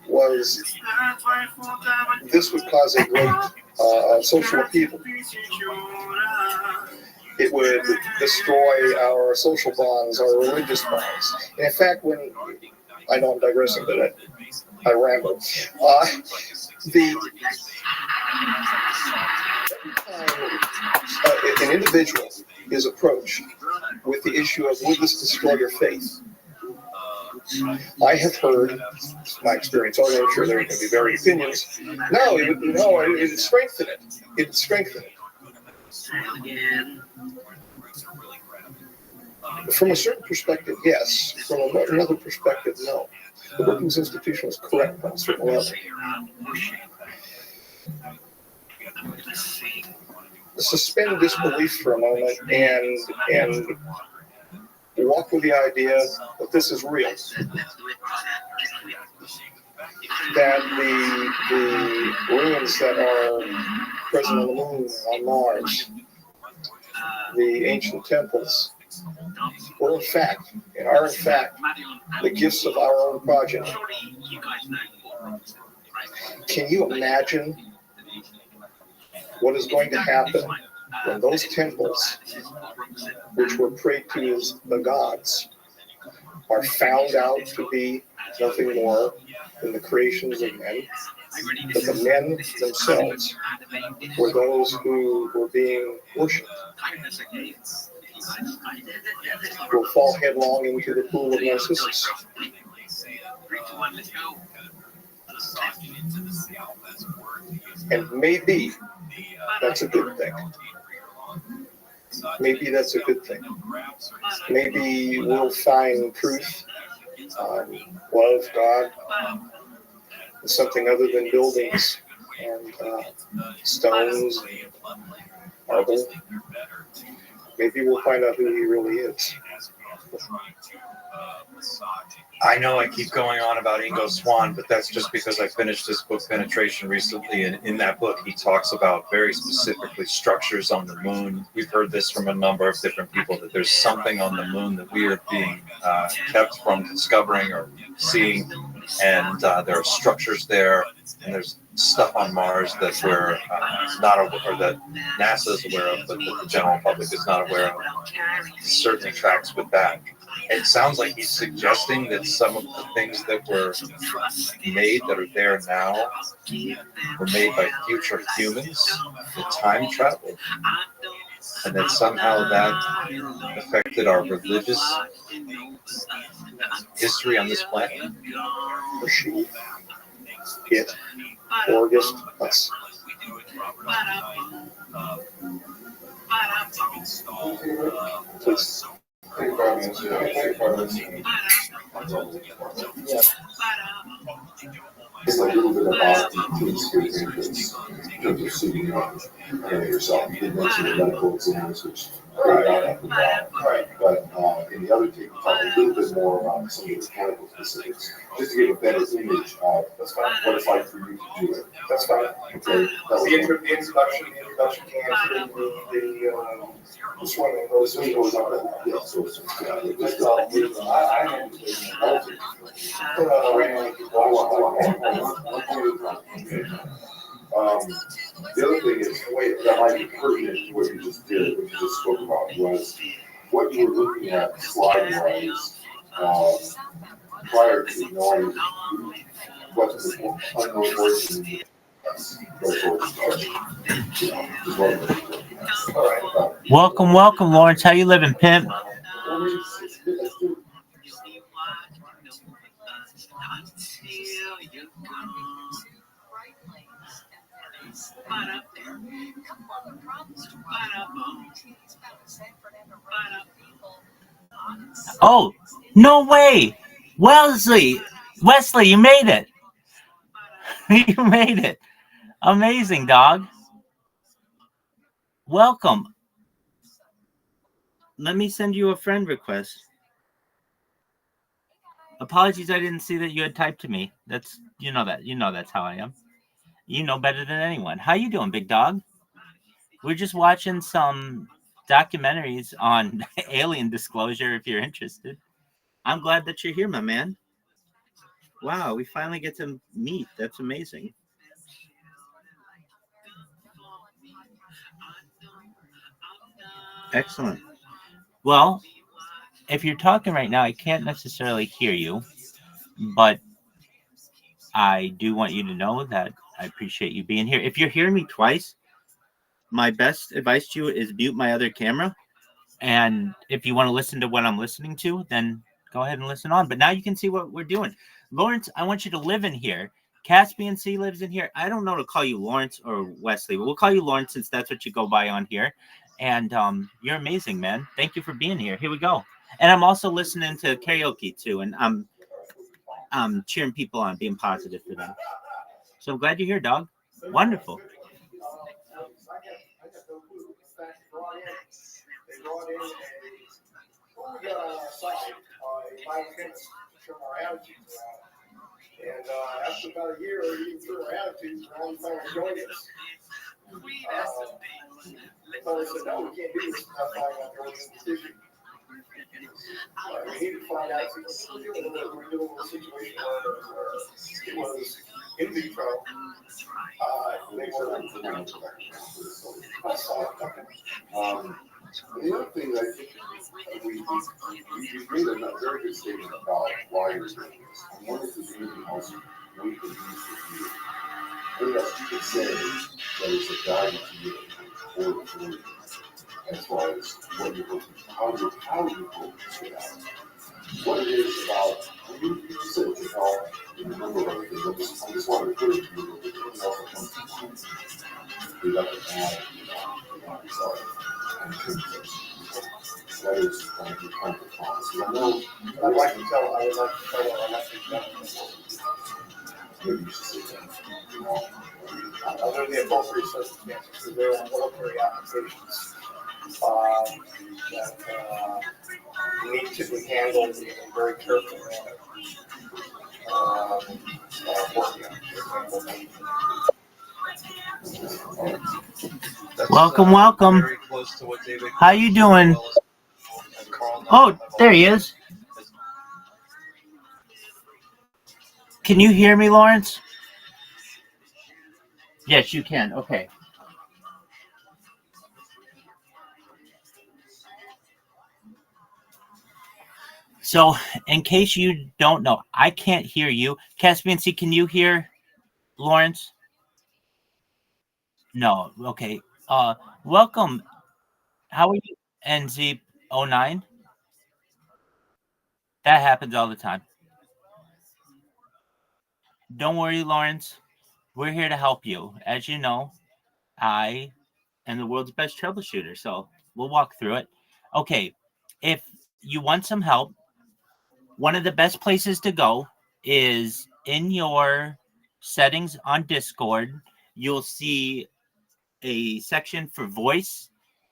was this would cause a great social upheaval. It would destroy our social bonds, our religious bonds. And in fact, I know I'm digressing, but I ramble. An individual is approached with the issue of, will this destroy your faith? I have heard, my experience, although I'm sure there can be varied opinions, no, it would strengthen it. It would strengthen it. From a certain perspective, yes. From another perspective, no. The Brookings Institution is correct on a certain level. Suspend disbelief for a moment and walk with the idea that this is real. That the ruins that are present on the moon, on Mars, the ancient temples, were in fact, and are in fact, the gifts of our own progeny. Can you imagine what is going to happen when those temples, which were prayed to as the gods, are found out to be nothing more than the creations of men? That the men themselves were those who were being worshipped, will fall headlong into the pool of Narcissus. And maybe that's a good thing. Maybe that's a good thing. Maybe we'll find truth, love, God, something other than buildings and stones and marble. Maybe we'll find out who he really is. I know I keep going on about Ingo Swann, but that's just because I finished his book Penetration recently, and in that book he talks about very specifically structures on the moon. We've heard this from a number of different people, that there's something on the moon that we are being kept from discovering or seeing, and there are structures there, and there's stuff on Mars that we're not aware, or that NASA is aware of, but that the general public is not aware of. It certainly tracks with that. It sounds like he's suggesting that some of the things that were made that are there now were made by future humans that time traveled, and that somehow that affected our religious history on this planet. Or she, it, or just us. Please. It's a little bit of odd to experience in terms of sitting on yourself. You did mention the medical exams, which are up and down, right? But in the other tape, talk a little bit more about some of the mechanical specifics, just to get a better image of what it's like for you to do it. That's fine. Okay. The introduction came through the swimming. The swimming goes on. Yeah, so it's the other thing is, that might be pertinent looking at slide-wise, prior to knowing what the unknown origin Welcome, Lawrence. How you living, pimp? Oh, no way! Wesley, you made it. You made it. Amazing, dog. Welcome. Let me send you a friend request. Apologies, I didn't see that you had typed to me. That's that's how I am. You know better than anyone. How you doing, big dog? We're just watching some documentaries on alien disclosure if you're interested. I'm glad that you're here, my man. Wow, we finally get to meet. That's amazing. Excellent. Well, if you're talking right now, I can't necessarily hear you, but I do want you to know that I appreciate you being here. If you're hearing me twice, my best advice to you is mute my other camera. And if you want to listen to what I'm listening to, then go ahead and listen on. But now you can see what we're doing. Lawrence, I want you to live in here. Caspian C lives in here. I don't know to call you Lawrence or Wesley, but we'll call you Lawrence since that's what you go by on here. And you're amazing, man. Thank you for being here. Here we go. And I'm also listening to karaoke too, and I'm cheering people on, being positive for them. So I'm glad you're here, dog. Wonderful. And after about a year, he threw our attitudes around trying to join us. So I said, no, we can't do this without finding out the decision. We need to find out. We're dealing with a situation where it was in vitro. They were the other thing that I think we made a very good statement about why you're doing this. I wanted to do anything else we could use for you. What else you could say that is a value to you for you as far as what you're hoping, how you hope to get out. What it is about, you said to help in the number of other things. I just want to put it to you that anything else that comes to mind. We'd like to add, sorry. That is kind of the promise. I know I'd like to tell her I'm not maybe you should say that. Under the appropriate circumstances, because there are military applications that need to be handled in a very careful manner. Welcome. How you doing? Oh, there he is. Can you hear me, Lawrence? Yes, you can. Okay. So, in case you don't know, I can't hear you. Caspian C, can you hear Lawrence? No. Okay. Welcome. How are you? NZ09? That happens all the time. Don't worry, Lawrence. We're here to help you. As you know, I am the world's best troubleshooter, so we'll walk through it. Okay. If you want some help, one of the best places to go is in your settings on Discord. You'll see a section for voice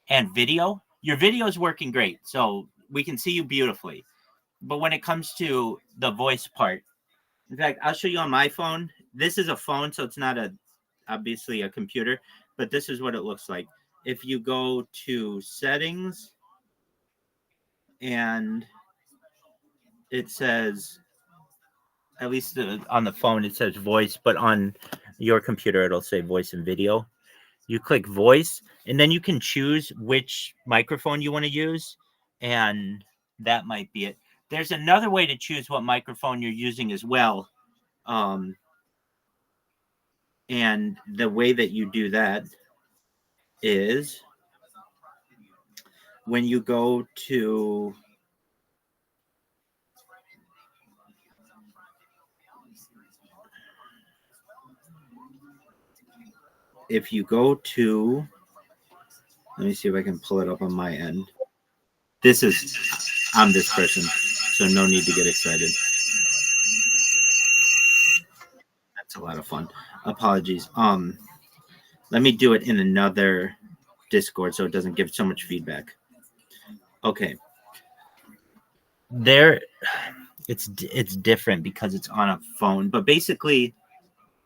and video. Your video is working great, so we can see you beautifully. But when it comes to the voice part, in fact, I'll show you on my phone. This is a phone, so it's not obviously a computer, but this is what it looks like. If you go to settings and it says, at least on the phone, it says voice, but on your computer, it'll say voice and video. You click voice, and then you can choose which microphone you want to use. and that might be it. There's another way to choose what microphone you're using as well. And the way that you do that is when you go to if you go to let me see if I can pull it up on my end. I'm this person, so no need to get excited. That's a lot of fun. Apologies. Let me do it in another Discord so it doesn't give so much feedback. Okay. It's different because it's on a phone, but basically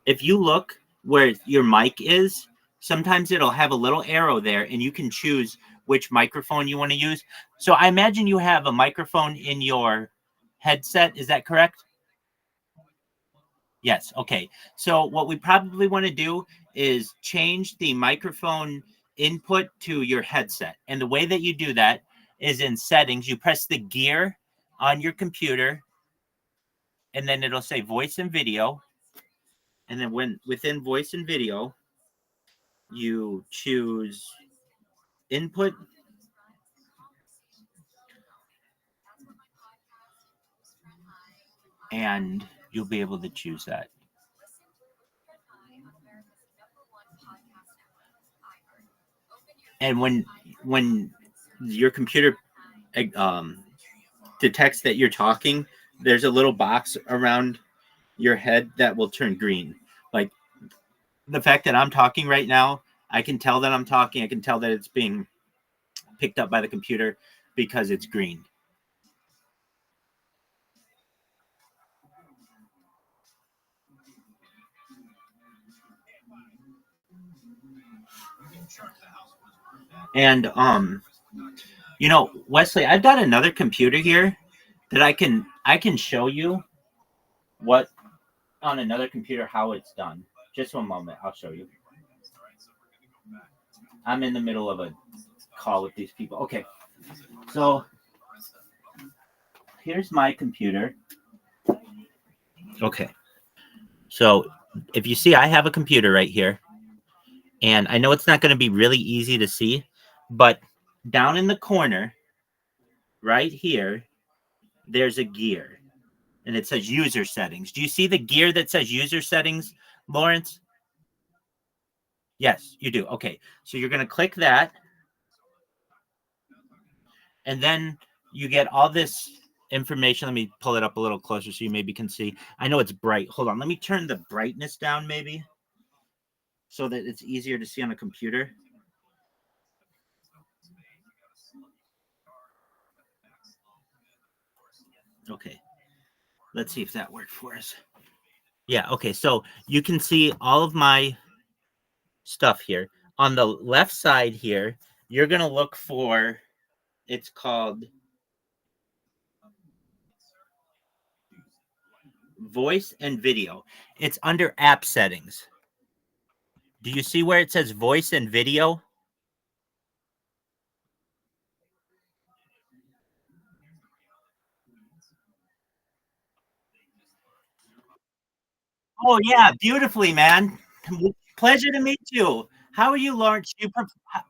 if you look where your mic is, sometimes it'll have a little arrow there and you can choose which microphone you want to use. So I imagine you have a microphone in your headset. Is that correct? Yes. Okay. So what we probably want to do is change the microphone input to your headset. And the way that you do that is in settings. You press the gear on your computer and then it'll say voice and video. And then within voice and video, you choose input. And you'll be able to choose that. And when your computer detects that you're talking, there's a little box around your head that will turn green. Like the fact that I'm talking right now, I can tell that I'm talking. I can tell that it's being picked up by the computer because it's green. And Wesley, I've got another computer here that I can show you what on another computer how it's done. Just one moment, I'll show you. I'm in the middle of a call with these people. Okay, so here's my computer. Okay, so if you see, I have a computer right here, and I know it's not going to be really easy to see, but down in the corner, right here, there's a gear, and it says user settings. Do you see the gear that says user settings, Lawrence? Yes, you do. Okay, so you're going to click that, and then you get all this information. Let me pull it up a little closer so you maybe can see. I know it's bright. Hold on. Let me turn the brightness down maybe so that it's easier to see on a computer. Okay. Let's see if that worked for us. Yeah. Okay. So you can see all of my stuff here. On the left side here, you're going to look for, it's called voice and video. It's under app settings. Do you see where it says voice and video? Oh yeah, beautifully, man. Pleasure to meet you. How are you, Lawrence?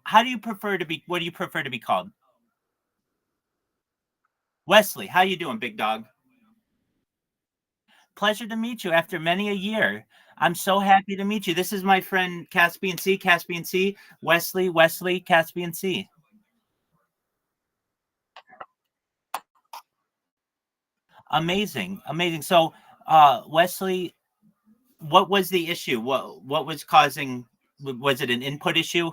How do you prefer to be? What do you prefer to be called? Wesley. How you doing, big dog? Pleasure to meet you after many a year. I'm so happy to meet you. This is my friend Caspian C. Caspian C. Wesley, Caspian C. Amazing, amazing. So, Wesley, what was the issue? What was causing? Was it an input issue?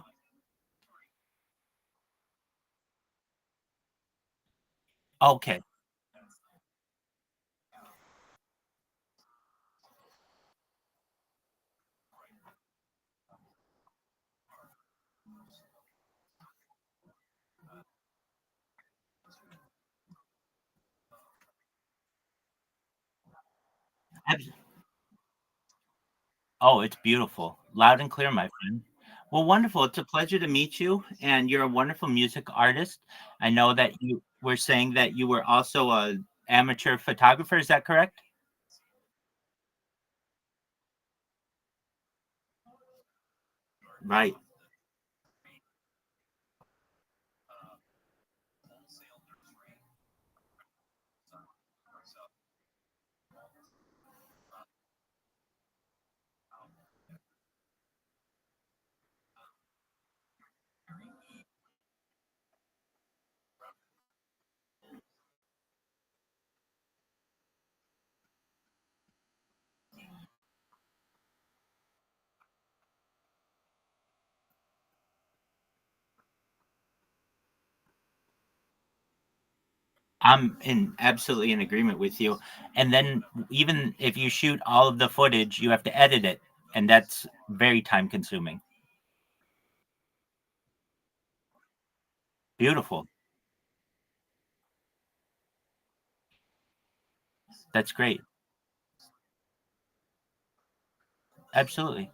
Okay. Oh, it's beautiful. Loud and clear, my friend. Well, wonderful. It's a pleasure to meet you, and you're a wonderful music artist. I know that were saying that you were also a amateur photographer. Is that correct? Right. I'm in absolutely in agreement with you. And then even if you shoot all of the footage, you have to edit it, and that's very time consuming. Beautiful. That's great. Absolutely.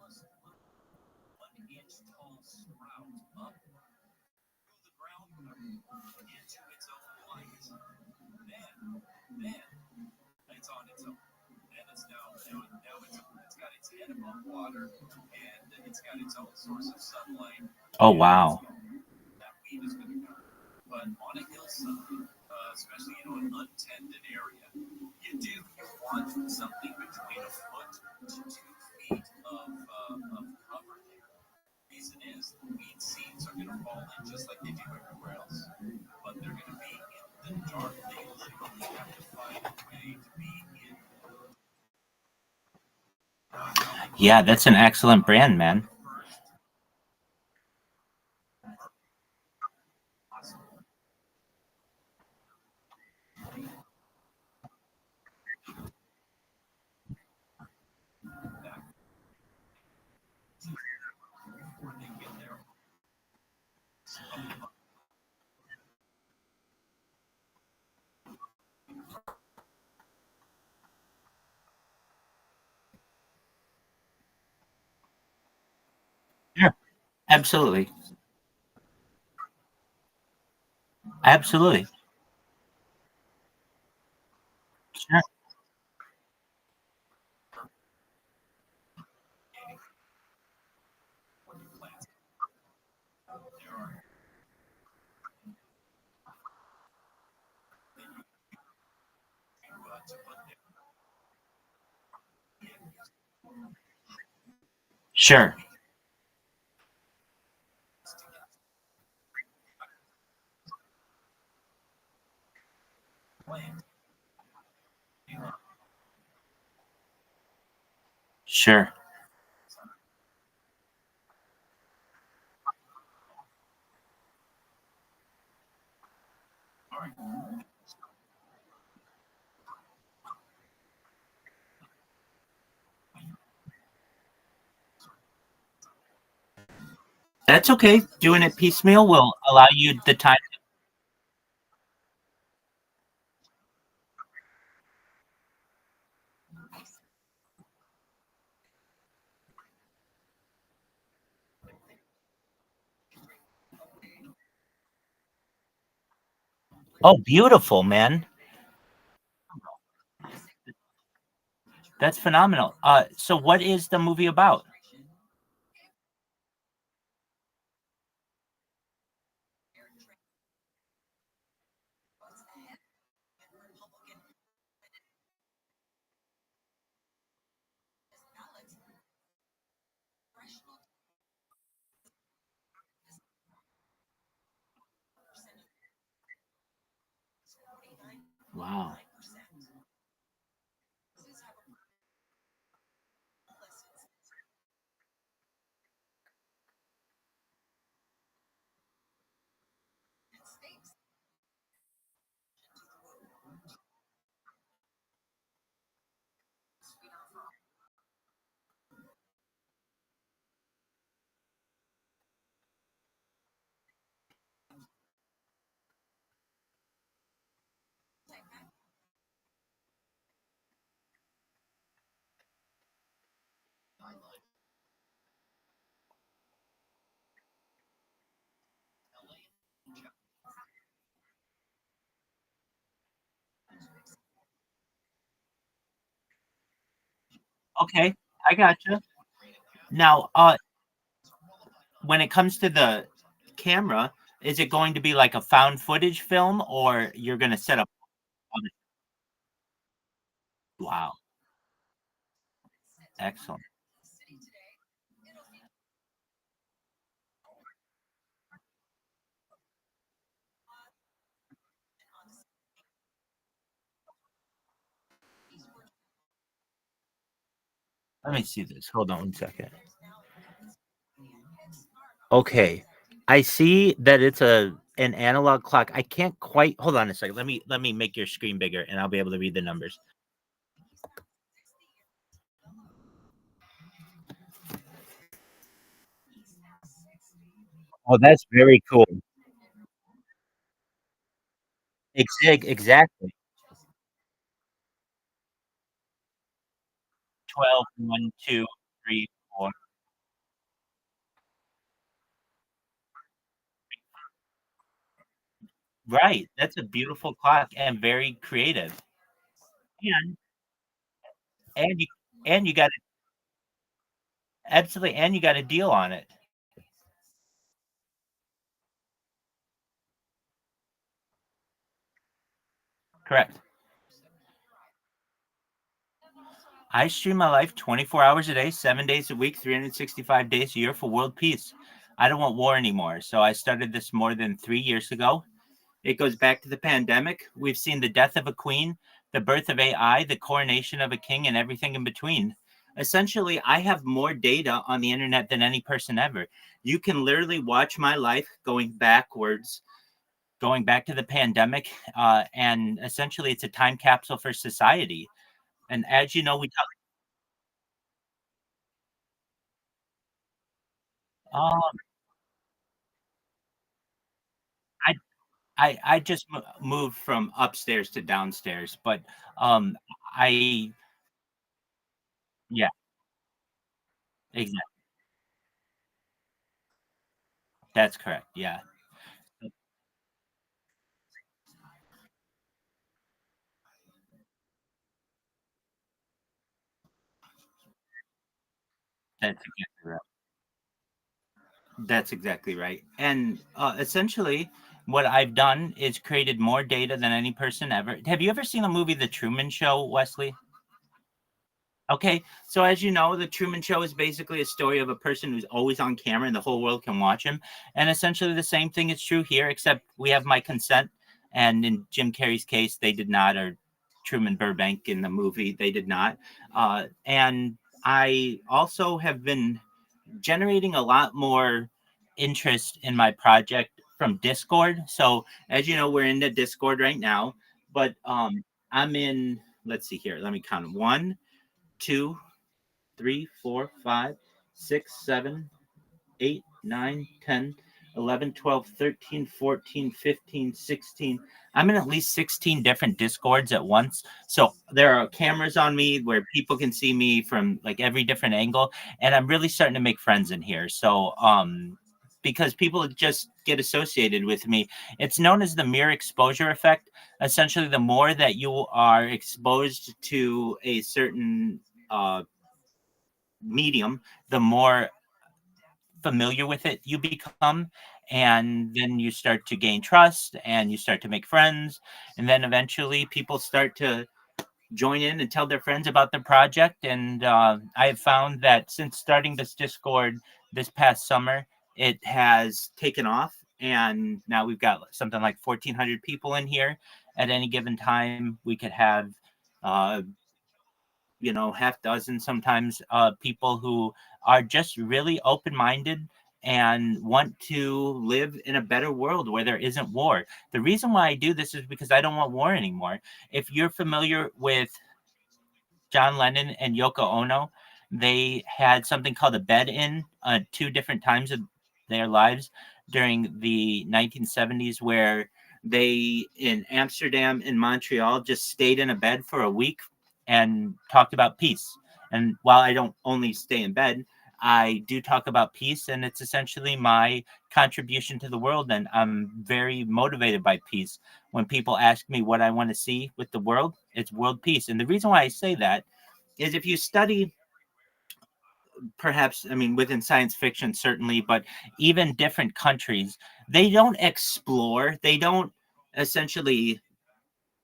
It's on its own. And it's now it's got its head above water, and it's got its own source of sunlight. Oh wow. That weed is going to go. But on a hillside, especially an untended area, you want something between a foot to 2 feet of cover there. Reason is the weed seeds are going to fall in just like they do everywhere else, but they're going to be in the dark. They literally have to find a way to be in. Yeah, that's an excellent brand, man. Sure. Absolutely. Absolutely. Sure. Sure. Sure. That's okay. Doing it piecemeal will allow you the time. Oh, beautiful, man. That's phenomenal. So what is the movie about? Wow. Okay, I gotcha. Now, when it comes to the camera, is it going to be like a found footage film, or you're going to set up? Wow, excellent. Let me see this. Hold on one second. Okay, I see that it's an analog clock. I can't quite. Hold on a second. Let me make your screen bigger, and I'll be able to read the numbers. Oh, that's very cool. Exactly. 12, 1, 2, 3, 4. Right. That's a beautiful clock and very creative. And and you and you got absolutely, and you got a deal on it. Correct. I stream my life 24 hours a day, 7 days a week, 365 days a year for world peace. I don't want war anymore. So I started this more than 3 years ago. It goes back to the pandemic. We've seen the death of a queen, the birth of AI, the coronation of a king, and everything in between. Essentially, I have more data on the internet than any person ever. You can literally watch my life going backwards, going back to the pandemic, and essentially, it's a time capsule for society. And as you know, we talk. Um, I I just moved from upstairs to downstairs, but I yeah, exactly. That's correct. Yeah, that's exactly right. That's exactly right. And essentially, what I've done is created more data than any person ever. Have you ever seen a movie, The Truman Show, Wesley? Okay, so as you know, The Truman Show is basically a story of a person who's always on camera and the whole world can watch him. And essentially, the same thing is true here, except we have my consent. And in Jim Carrey's case, they did not, or Truman Burbank in the movie, they did not. And I also have been generating a lot more interest in my project from Discord. So as you know, we're in the Discord right now, but I'm in. Let's see here. Let me count them. 1, 2, 3, 4, 5, 6, 7, 8, 9, 10, 11, 12, 13, 14, 15, 16. I'm in at least 16 different Discords at once. So there are cameras on me where people can see me from like every different angle. And I'm really starting to make friends in here. So, because people just get associated with me. It's known as the mere exposure effect. Essentially, the more that you are exposed to a certain medium, the more familiar with it you become, and then you start to gain trust and you start to make friends, and then eventually people start to join in and tell their friends about the project. And I have found that since starting this Discord this past summer, it has taken off, and now we've got something like 1,400 people in here. At any given time we could have uh, half dozen sometimes people who are just really open minded and want to live in a better world where there isn't war. The reason why I do this is because I don't want war anymore. If you're familiar with John Lennon and Yoko Ono, they had something called a bed in two different times of their lives during the 1970s, where they in Amsterdam and Montreal just stayed in a bed for a week and talked about peace. And while I don't only stay in bed, I do talk about peace, and it's essentially my contribution to the world. And I'm very motivated by peace. When people ask me what I want to see with the world, it's world peace. And the reason why I say that is if you study perhaps, I mean, within science fiction, certainly, but even different countries, they don't explore, they don't essentially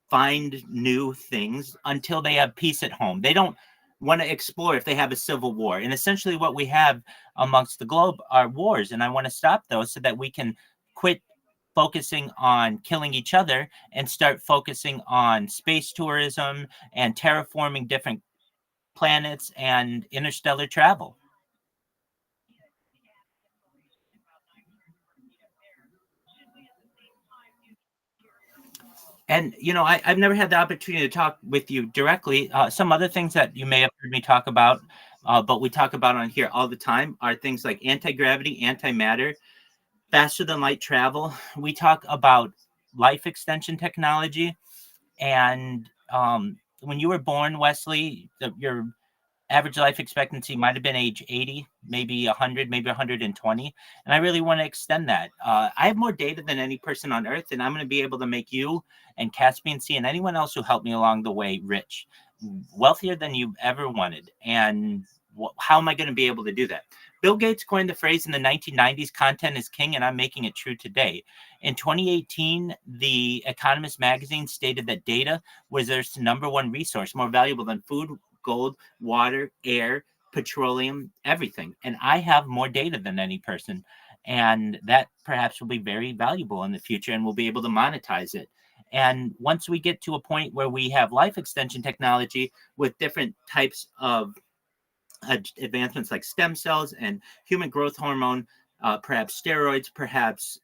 find new things until they have peace at home. They don't want to explore if they have a civil war. And essentially, what we have amongst the globe are wars. And I want to stop those so that we can quit focusing on killing each other and start focusing on space tourism and terraforming different planets and interstellar travel. And I've never had the opportunity to talk with you directly. Some other things that you may have heard me talk about, but we talk about on here all the time, are things like anti-gravity, antimatter, faster than light travel. We talk about life extension technology. And when you were born, Wesley, your average life expectancy might have been age 80, maybe 100, maybe 120. And I really want to extend that. I have more data than any person on earth, and I'm going to be able to make you and Caspian Sea and anyone else who helped me along the way rich, wealthier than you ever wanted. And how am I going to be able to do that? Bill Gates coined the phrase in the 1990s, content is king, and I'm making it true today. In 2018, The Economist magazine stated that data was Earth's number one resource, more valuable than food, gold, water, air, petroleum, everything. And I have more data than any person. And that perhaps will be very valuable in the future, and we'll be able to monetize it. And once we get to a point where we have life extension technology with different types of advancements like stem cells and human growth hormone, perhaps steroids, perhaps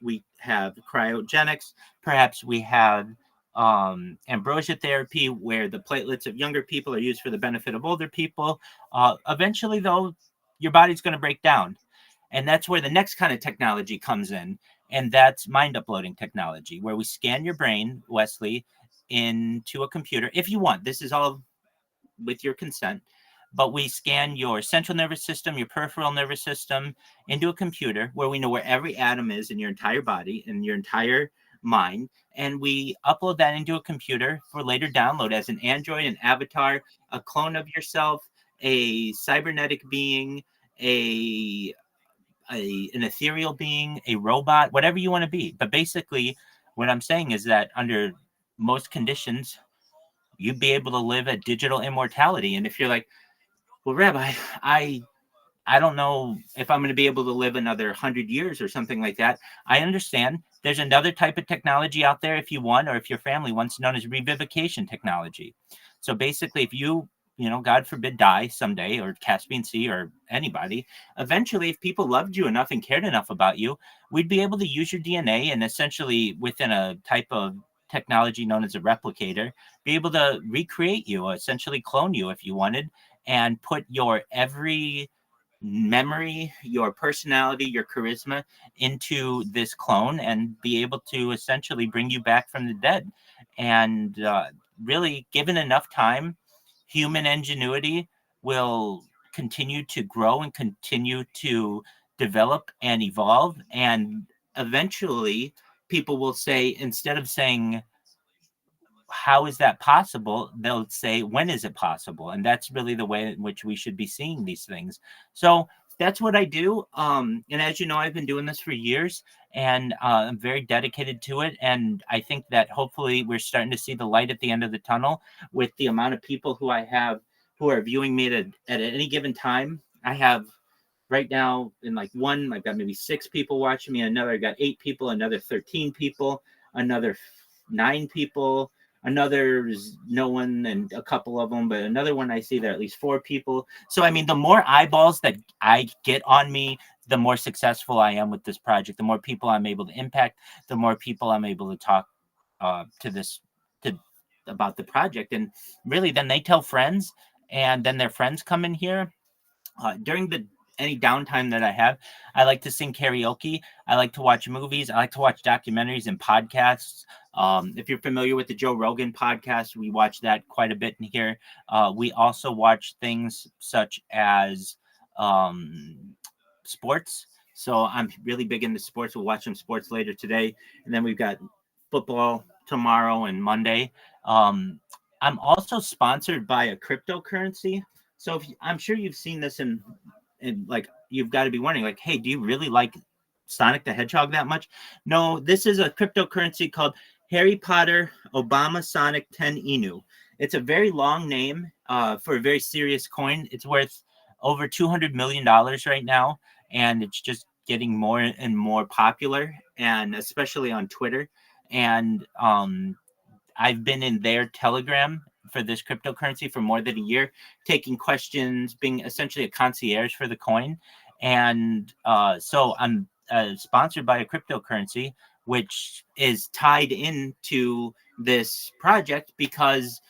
we have cryogenics, perhaps we have ambrosia therapy, where the platelets of younger people are used for the benefit of older people. Eventually, though, your body's going to break down. And that's where the next kind of technology comes in. And that's mind uploading technology, where we scan your brain, Wesley, into a computer. If you want, this is all with your consent, but we scan your central nervous system, your peripheral nervous system into a computer where we know where every atom is in your entire body, in your entire mind, and we upload that into a computer for later download as an android, an avatar, a clone of yourself, a cybernetic being, an ethereal being, a robot, whatever you want to be. But basically, what I'm saying is that under most conditions, you'd be able to live a digital immortality. And if you're like, well, Rabbi, I don't know if I'm going to be able to live another 100 years or something like that. I understand. There's another type of technology out there if you want, or if your family wants, known as revivification technology. So basically, if you, God forbid, die someday, or Caspian Sea, or anybody, eventually, if people loved you enough and cared enough about you, we'd be able to use your DNA and essentially within a type of technology known as a replicator, be able to recreate you, essentially clone you if you wanted, and put your every memory, your personality, your charisma into this clone and be able to essentially bring you back from the dead. And really, given enough time, human ingenuity will continue to grow and continue to develop and evolve. And eventually, people will say, instead of saying, how is that possible? They'll say, when is it possible? And that's really the way in which we should be seeing these things. So that's what I do. And as you know, I've been doing this for years, and I'm very dedicated to it. And I think that hopefully we're starting to see the light at the end of the tunnel with the amount of people who I have who are viewing me at any given time. I have right now in like one, I've got maybe 6 people watching me. Another, I got 8 people, another 13 people, another 9 people. Another is no one, and a couple of them, but another one I see there at least 4 people. So, I mean, the more eyeballs that I get on me, the more successful I am with this project. The more people I'm able to impact, the more people I'm able to talk about the project. And really, then they tell friends, and then their friends come in here. During any downtime that I have, I like to sing karaoke. I like to watch movies. I like to watch documentaries and podcasts. If you're familiar with the Joe Rogan podcast, we watch that quite a bit in here. We also watch things such as sports. So I'm really big into sports. We'll watch some sports later today. And then we've got football tomorrow and Monday. I'm also sponsored by a cryptocurrency So I'm sure you've seen this in like, you've got to be wondering, like, hey, do you really like Sonic the Hedgehog that much? No, this is a cryptocurrency called Harry Potter Obama Sonic 10 Inu. It's a very long name for a very serious coin. It's worth over $200 million right now, and it's just getting more and more popular, and especially on Twitter. And I've been in their Telegram for this cryptocurrency for more than a year, taking questions, being essentially a concierge for the coin. And so I'm sponsored by a cryptocurrency, which is tied into this project because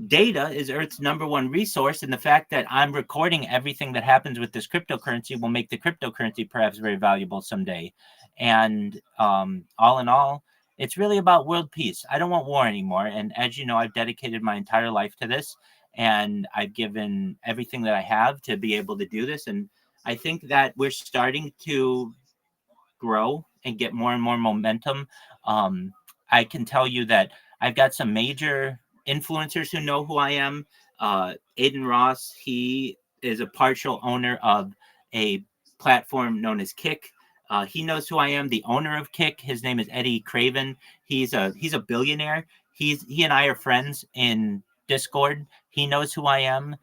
data is Earth's number one resource, and the fact that I'm recording everything that happens with this cryptocurrency will make the cryptocurrency perhaps very valuable someday. And all in all, it's really about world peace. I don't want war anymore. And as you know, I've dedicated my entire life to this, and I've given everything that I have to be able to do this. And I think that we're starting to grow and get more and more momentum. I can tell you that I've got some major influencers who know who I am. Aiden Ross, he is a partial owner of a platform known as Kick. He knows who I am. The owner of Kick, his name is Eddie Craven. He's a billionaire. He and I are friends in Discord. He knows who I am.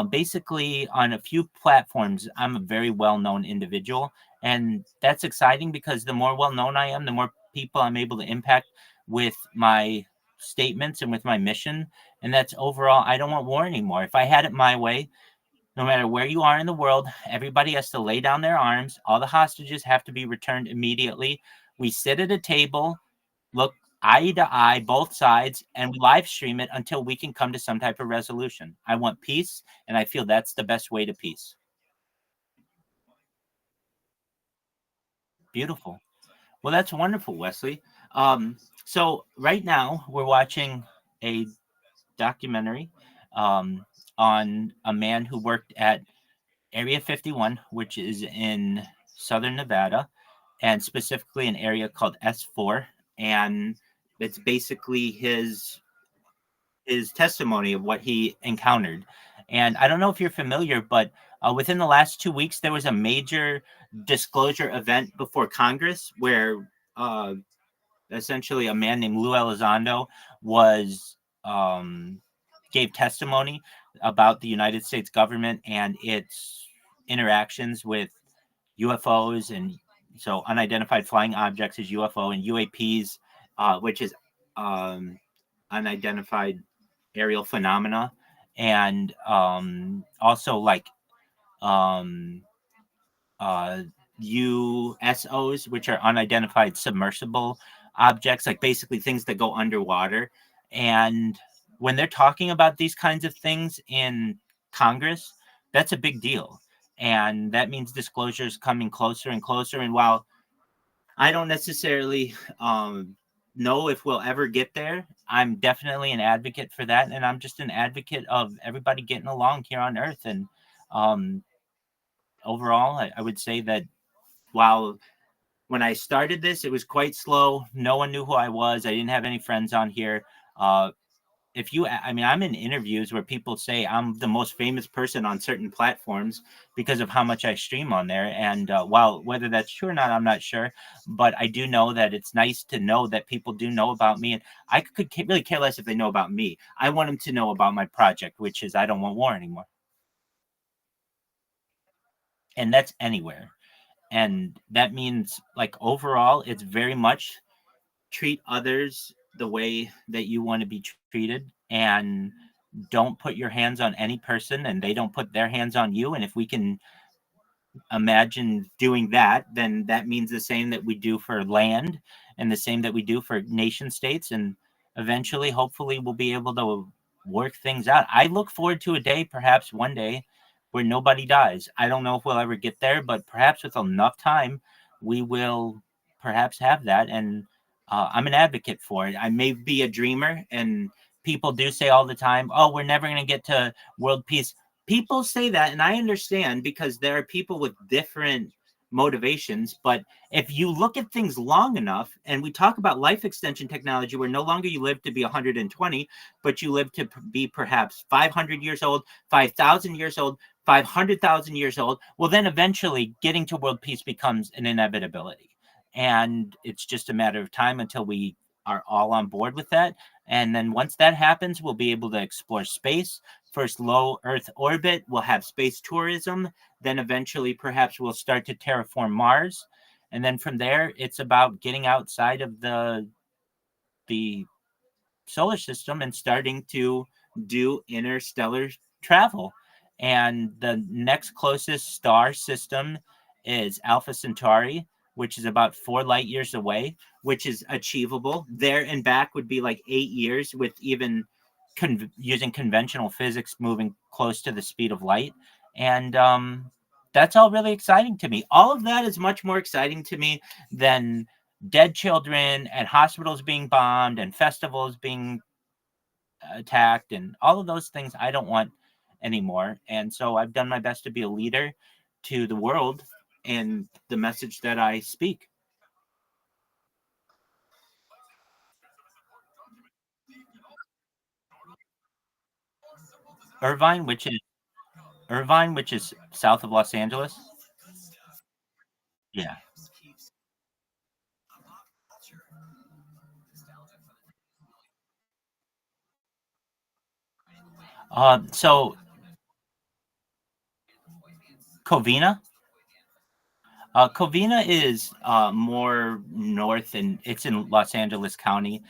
Basically, on a few platforms, I'm a very well-known individual, and that's exciting because the more well-known I am, the more people I'm able to impact with my statements and with my mission. And that's overall, I don't want war anymore. If I had it my way, no matter where you are in the world, everybody has to lay down their arms. All the hostages have to be returned immediately. We sit at a table, look eye to eye, both sides, and we live stream it until we can come to some type of resolution. I want peace, and I feel that's the best way to peace. Beautiful. Well, that's wonderful, Wesley. So right now we're watching a documentary on a man who worked at Area 51, which is in southern Nevada, and specifically an area called S4. And it's basically his testimony of what he encountered. And I don't know if you're familiar, but within the last 2 weeks, there was a major disclosure event before Congress where essentially a man named Lou Elizondo was gave testimony about the United States government and its interactions with UFOs, and so unidentified flying objects is UFO, and UAPs, which is unidentified aerial phenomena, and also like USOs, which are unidentified submersible objects, like basically things that go underwater. And when they're talking about these kinds of things in Congress, that's a big deal. And that means disclosure is coming closer and closer. And while I don't necessarily know if we'll ever get there, I'm definitely an advocate for that. And I'm just an advocate of everybody getting along here on Earth. And overall, I would say that while when I started this, it was quite slow. No one knew who I was. I didn't have any friends on here. I'm in interviews where people say I'm the most famous person on certain platforms because of how much I stream on there. And while whether that's true or not, I'm not sure. But I do know that it's nice to know that people do know about me. And I could really care less if they know about me. I want them to know about my project, which is I don't want war anymore. And that's anywhere. And that means, like, overall, it's very much treat others the way that you want to be treated, and don't put your hands on any person and they don't put their hands on you. And if we can imagine doing that, then that means the same that we do for land and the same that we do for nation states. And eventually, hopefully, we'll be able to work things out. I look forward to a day, perhaps one day, where nobody dies. I don't know if we'll ever get there, but perhaps with enough time, we will perhaps have that. And I'm an advocate for it. I may be a dreamer, and people do say all the time, oh, we're never going to get to world peace. People say that, and I understand, because there are people with different motivations. But if you look at things long enough, and we talk about life extension technology, where no longer you live to be 120, but you live to be perhaps 500 years old, 5,000 years old, 500,000 years old, well, then eventually getting to world peace becomes an inevitability. And it's just a matter of time until we are all on board with that. And then once that happens, we'll be able to explore space. First, low Earth orbit, we'll have space tourism. Then eventually, perhaps we'll start to terraform Mars. And then from there, it's about getting outside of the solar system and starting to do interstellar travel. And the next closest star system is Alpha Centauri, which is about 4 light years away, which is achievable. There and back would be like 8 years, with even using conventional physics moving close to the speed of light. And that's all really exciting to me. All of that is much more exciting to me than dead children and hospitals being bombed and festivals being attacked and all of those things I don't want anymore. And so I've done my best to be a leader to the world in the message that I speak. Irvine, which is south of Los Angeles. Yeah. So Covina. Covina is more north, and it's in Los Angeles County,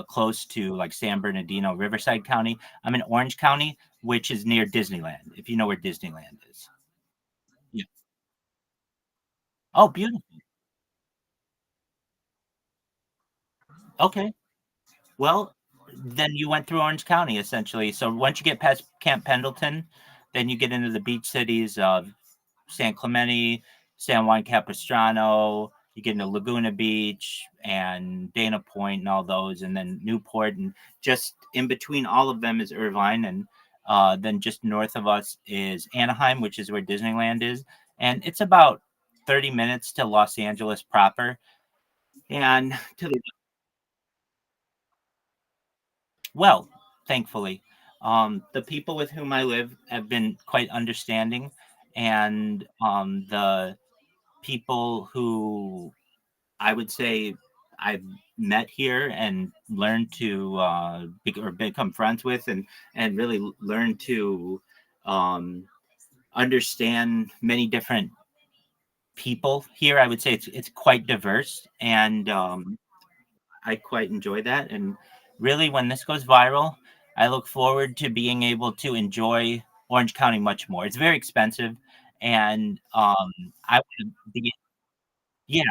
close to like San Bernardino, Riverside County. I'm in Orange County, which is near Disneyland, if you know where Disneyland is. Yeah. Oh, beautiful. Okay. Well, then you went through Orange County essentially. So once you get past Camp Pendleton, then you get into the beach cities of San Clemente, San Juan Capistrano. You get into Laguna Beach and Dana Point and all those, and then Newport, and just in between all of them is Irvine, and then just north of us is Anaheim, which is where Disneyland is, and it's about 30 minutes to Los Angeles proper, and to the well, thankfully. The people with whom I live have been quite understanding, and the people who I would say I've met here and learned to or become friends with, and really learn to um, understand many different people here. I would say it's quite diverse, and I quite enjoy that. And really, when this goes viral, I look forward to being able to enjoy Orange County much more. It's very expensive, and I want to be yeah,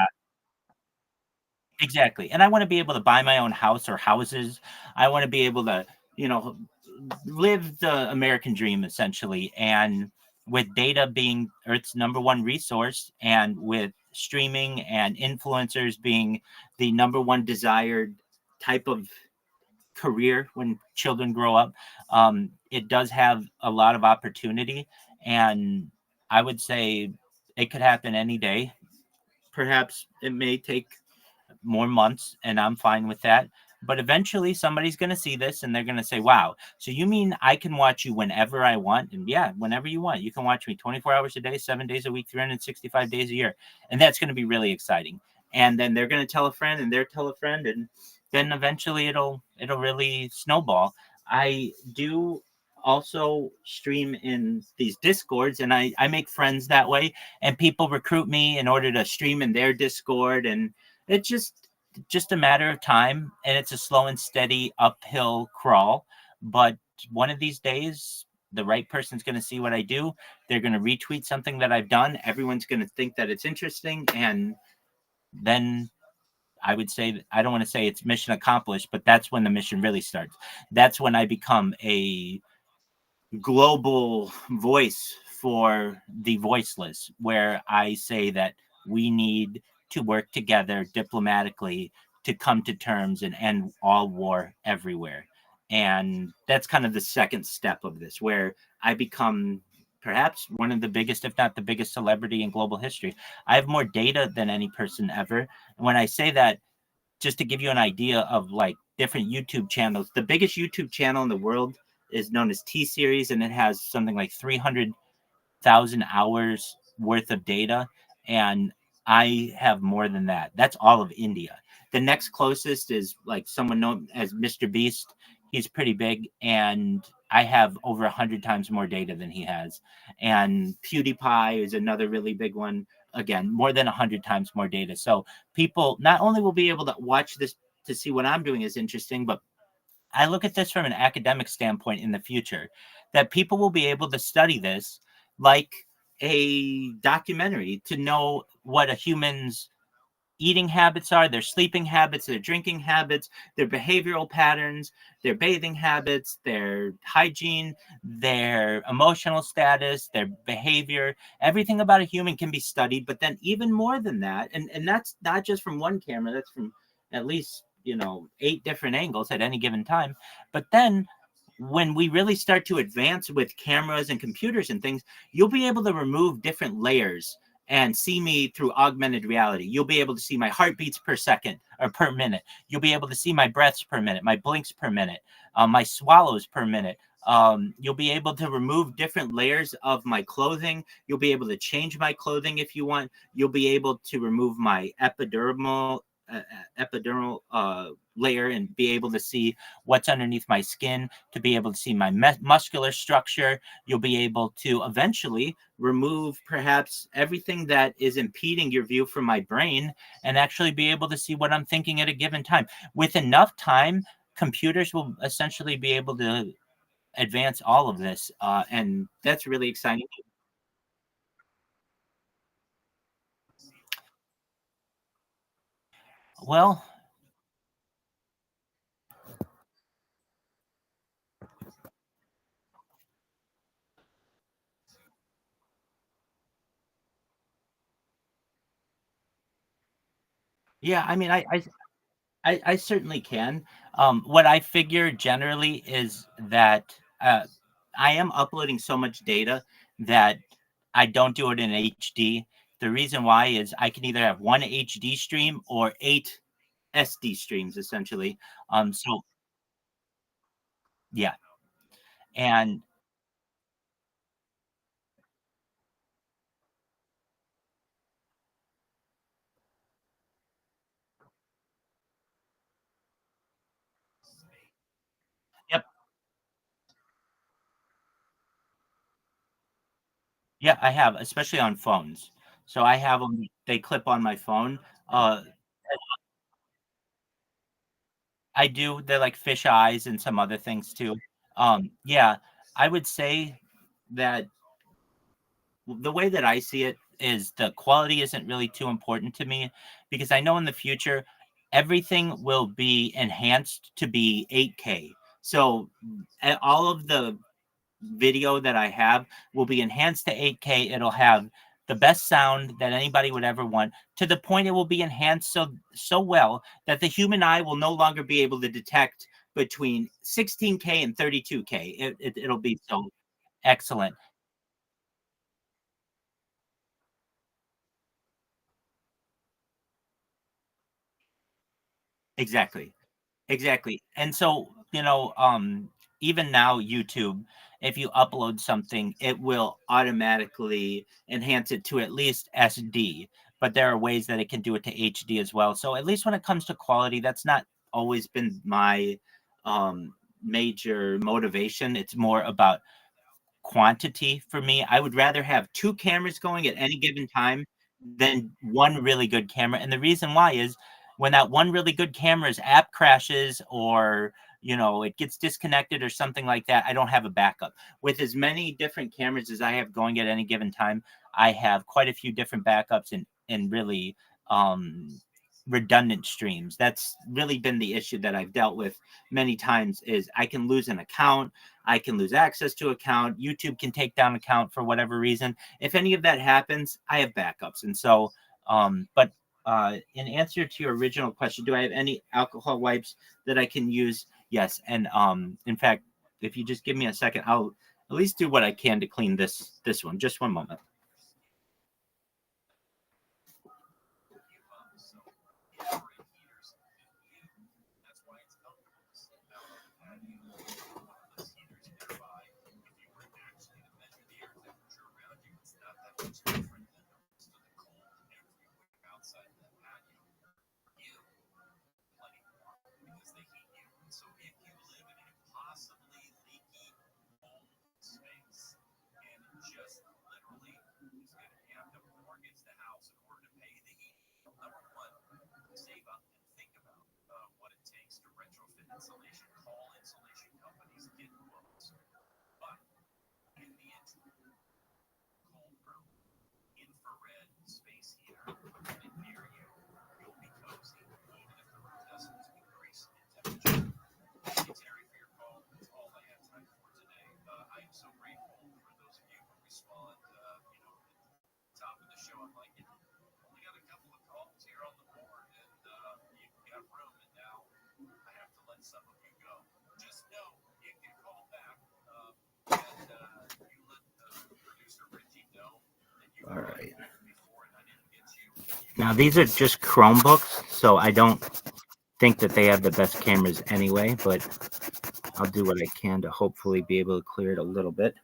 exactly. And I want to be able to buy my own house or houses. I want to be able to, you know, live the American dream essentially. And with data being Earth's number one resource, and with streaming and influencers being the number one desired type of career when children grow up, it does have a lot of opportunity. And I would say it could happen any day. Perhaps it may take more months, and I'm fine with that. But eventually, somebody's going to see this and they're going to say, wow, so you mean I can watch you whenever I want? And yeah, whenever you want. You can watch me 24 hours a day, 7 days a week, 365 days a year. And that's going to be really exciting. And then they're going to tell a friend, and they'll tell a friend. And then eventually it'll really snowball. I do also stream in these discords, and I make friends that way, and people recruit me in order to stream in their discord, and it's just a matter of time, and it's a slow and steady uphill crawl. But one of these days, the right person's going to see what I do. They're going to retweet something that I've done. Everyone's going to think that it's interesting, and then I would say, I don't want to say it's mission accomplished, but that's when the mission really starts. That's when I become a global voice for the voiceless, where I say that we need to work together diplomatically to come to terms and end all war everywhere. And that's kind of the second step of this, where I become perhaps one of the biggest, if not the biggest celebrity in global history. I have more data than any person ever. And when I say that, just to give you an idea of like different YouTube channels, the biggest YouTube channel in the world is known as T Series, and it has something like 300,000 hours worth of data. And I have more than that. That's all of India. The next closest is like someone known as Mr. Beast. He's pretty big, and I have over 100 times more data than he has. And PewDiePie is another really big one. Again, more than 100 times more data. So people not only will be able to watch this to see what I'm doing is interesting, but I look at this from an academic standpoint in the future, that people will be able to study this like a documentary to know what a human's eating habits are, their sleeping habits, their drinking habits, their behavioral patterns, their bathing habits, their hygiene, their emotional status, their behavior. Everything about a human can be studied, but then even more than that, and that's not just from one camera, that's from at least 8 different angles at any given time. But then when we really start to advance with cameras and computers and things, you'll be able to remove different layers and see me through augmented reality. You'll be able to see my heartbeats per second or per minute. You'll be able to see my breaths per minute, my blinks per minute, my swallows per minute. You'll be able to remove different layers of my clothing. You'll be able to change my clothing if you want. You'll be able to remove my epidermal layer and be able to see what's underneath my skin, to be able to see my muscular structure. You'll be able to eventually remove perhaps everything that is impeding your view from my brain and actually be able to see what I'm thinking at a given time. With enough time, computers will essentially be able to advance all of this, and that's really exciting. Well, yeah, I mean, I certainly can. What I figure generally is that I am uploading so much data that I don't do it in HD. The reason why is I can either have one HD stream or 8 SD streams, essentially. So yeah, and yep, yeah, I have, especially on phones. So I have them; they clip on my phone. Uh, I do. They're like fish eyes and some other things too. Yeah, I would say that the way that I see it is the quality isn't really too important to me because I know in the future everything will be enhanced to be 8K. So all of the video that I have will be enhanced to 8K. It'll have the best sound that anybody would ever want, to the point it will be enhanced so well that the human eye will no longer be able to detect between 16K and 32K. It'll be so excellent. Exactly. Exactly. And so, even now, YouTube, if you upload something, it will automatically enhance it to at least SD. But there are ways that it can do it to HD as well. So at least when it comes to quality, that's not always been my major motivation. It's more about quantity for me. I would rather have 2 cameras going at any given time than one really good camera. And the reason why is when that one really good camera's app crashes or it gets disconnected or something like that, I don't have a backup. With as many different cameras as I have going at any given time, I have quite a few different backups and really redundant streams. That's really been the issue that I've dealt with many times is I can lose an account, I can lose access to account, YouTube can take down account for whatever reason. If any of that happens, I have backups. And so but in answer to your original question, do I have any alcohol wipes that I can use? Yes. And in fact, if you just give me a second, I'll at least do what I can to clean this one. Just one moment. All right. Now, these are just Chromebooks, so I don't think that they have the best cameras anyway, but I'll do what I can to hopefully be able to clear it a little bit.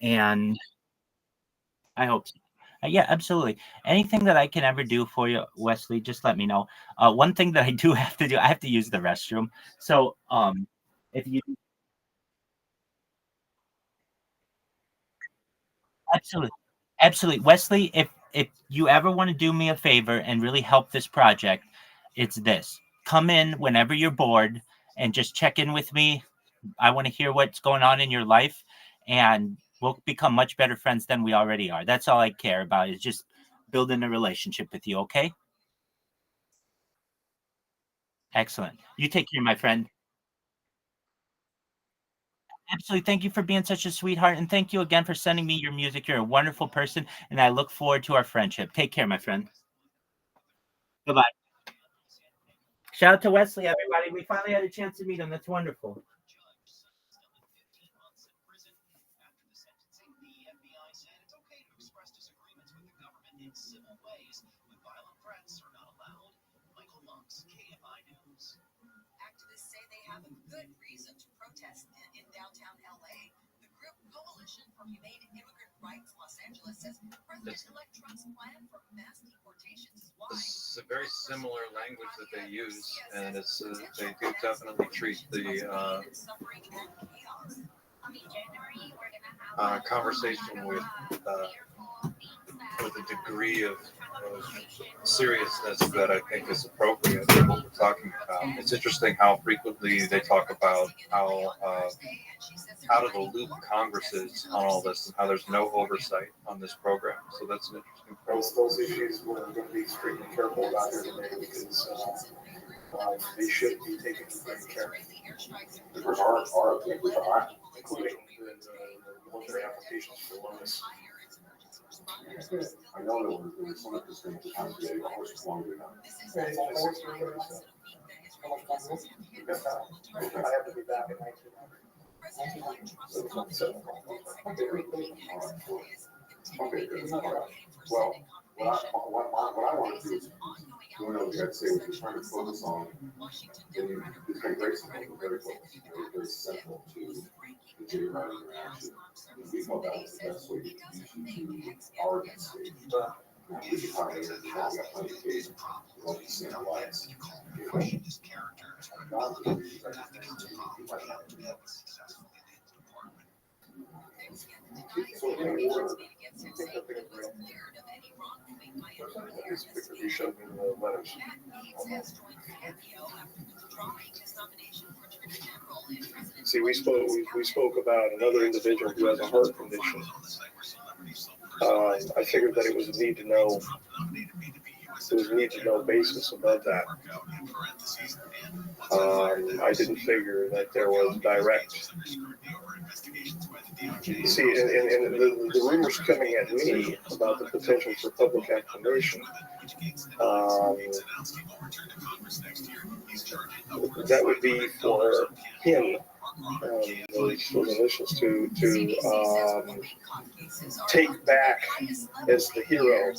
And I hope so. Yeah, absolutely. Anything that I can ever do for you, Wesley, just let me know. One thing that I do have to do, I have to use the restroom. So if you absolutely, Wesley, if you ever want to do me a favor and really help this project, it's this. Come in whenever you're bored and just check in with me. I want to hear what's going on in your life, and we'll become much better friends than we already are. That's all I care about, is just building a relationship with you, okay? Excellent. You take care, my friend. Absolutely. Thank you for being such a sweetheart, and thank you again for sending me your music. You're a wonderful person, and I look forward to our friendship. Take care, my friend. Bye-bye. Shout out to Wesley, everybody. We finally had a chance to meet him. That's wonderful. Activists say they have a good reason to protest in downtown LA. The group Coalition for Humane Immigrant Rights Los Angeles says President-elect Trump's plan for mass deportations is wide. It's a very similar language that they use, and it's they do definitely treat the conversation with a degree of seriousness that I think is appropriate for what we're talking about. It's interesting how frequently they talk about how out of the loop Congress is on all this, and how there's no oversight on this program. So that's an interesting problem. Those issues we're going to be extremely careful about here today, because they should be taken great care of. Because our objectives are Including the military applications for loans. I know there was some of this thing to come today, but it's longer now. Yeah, it's only 6 years ago, so how much time is it? I have to be back in 1900. So it's not 7 Okay, good. Well, what I want to do is going over here and say what you're trying to focus on, then it's going to break something very close, very central to the data writing interaction. And we thought that was the best way to use our stage. We can talk about it now, we got plenty of cases, we want to see our lives. He showed me the letters. See, we spoke about another individual who has a heart condition. I figured that it was a need to know. There was a need to know basis about that. I didn't figure that there was direct. See, and the rumors coming at me about the potential for public acclamation, that would be for him those initials to take back as the hero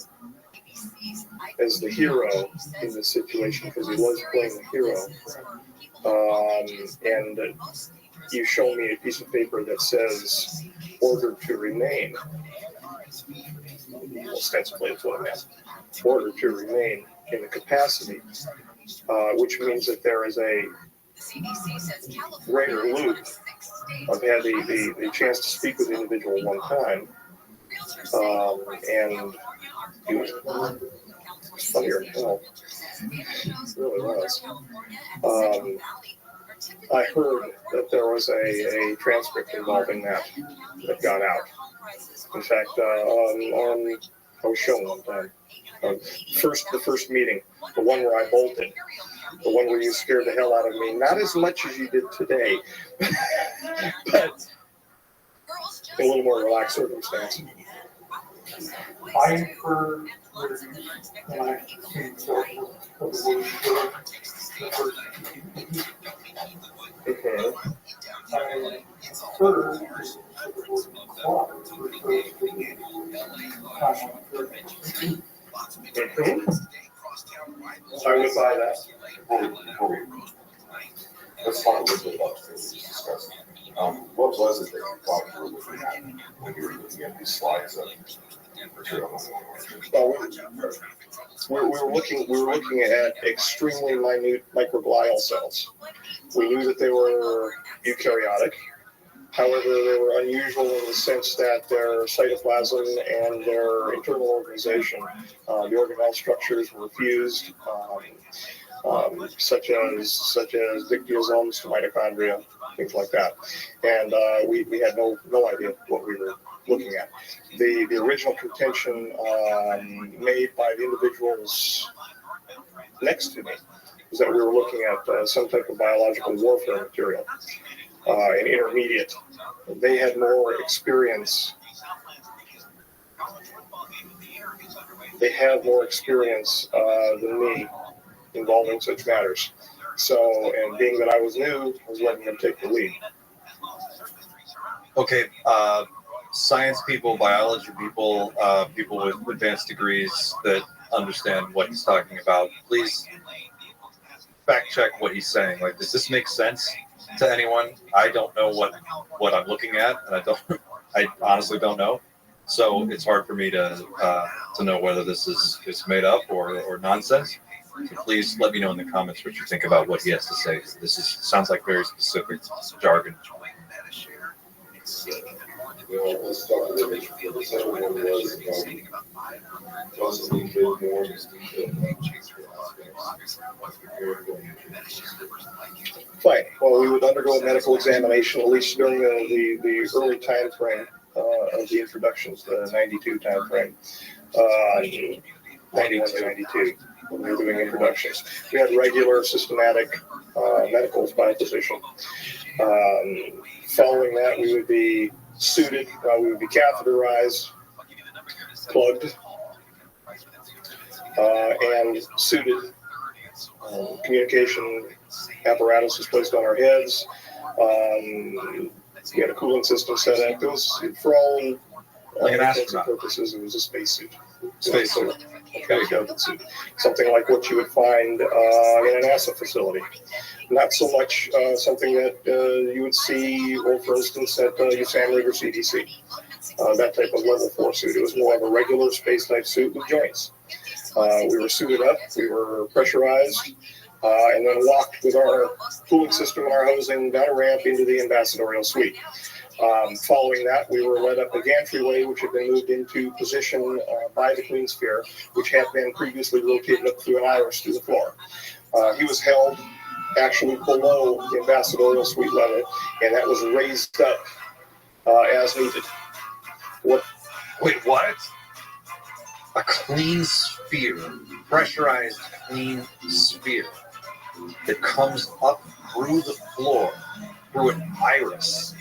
in this situation, because he was playing the hero. And you show me a piece of paper that says order to remain. Ostensibly, it's what I meant. Order to remain in the capacity, which means that there is a greater loop. I've had the chance to speak with the individual one time, and he was funnier than hell. It really was. I heard that there was a transcript involving that got out. In fact, I was shown one time. The first meeting, the one where I bolted, the one where you scared the hell out of me, not as much as you did today, but in a little more relaxed circumstance. I heard when I came forth with the word I heard clock refers to the time on I would buy that. Let's talk a little bit about what we just discussed. What was it that you thought you were looking at when you were looking at these slides of material? We were looking at extremely minute microglial cells. We knew that they were eukaryotic. However, they were unusual in the sense that their cytoplasm and their internal organization, the organelle structures were fused, such as dictyosomes to mitochondria, things like that. And we had no idea what we were looking at. The original contention made by the individuals next to me is that we were looking at some type of biological warfare material, an intermediate. They had more experience. They have more experience than me involving such matters. So, and being that I was new, I was letting them take the lead. Okay, science people, biology people, people with advanced degrees that understand what he's talking about, please fact check what he's saying. Like, does this make sense to anyone? I don't know what I'm looking at, and I honestly don't know. So it's hard for me to know whether this is made up or nonsense. So please let me know in the comments what you think about what he has to say. This sounds like very specific jargon. Well, let's talk a little bit. Everyone was constantly build more. Fine. Well, we would undergo a medical examination, at least during the early time frame of the introductions, the 92 time frame, 91 to 92, when we were doing introductions. We had regular, systematic medicals by a physician. Following that, we would be suited, we would be catheterized, plugged, and suited. Communication apparatus was placed on our heads. We had a cooling system set up. It was, for all intents and purposes, it was a spacesuit. Spacesuit. Something like what you would find in a NASA facility. Not so much something that you would see, or for instance, at USAMRIG or CDC. That type of level 4 suit. It was more of a regular space type suit with joints. We were suited up, we were pressurized, and then walked with our cooling system and our hosing down a ramp into the ambassadorial suite. Following that, we were led up a gantry, which had been moved into position by the Queen Sphere, which had been previously rotated up through an iris through the floor. He was held actually below the ambassadorial suite level, and that was raised up as needed. Wait, what? A clean sphere, pressurized clean sphere that comes up through the floor, through an iris,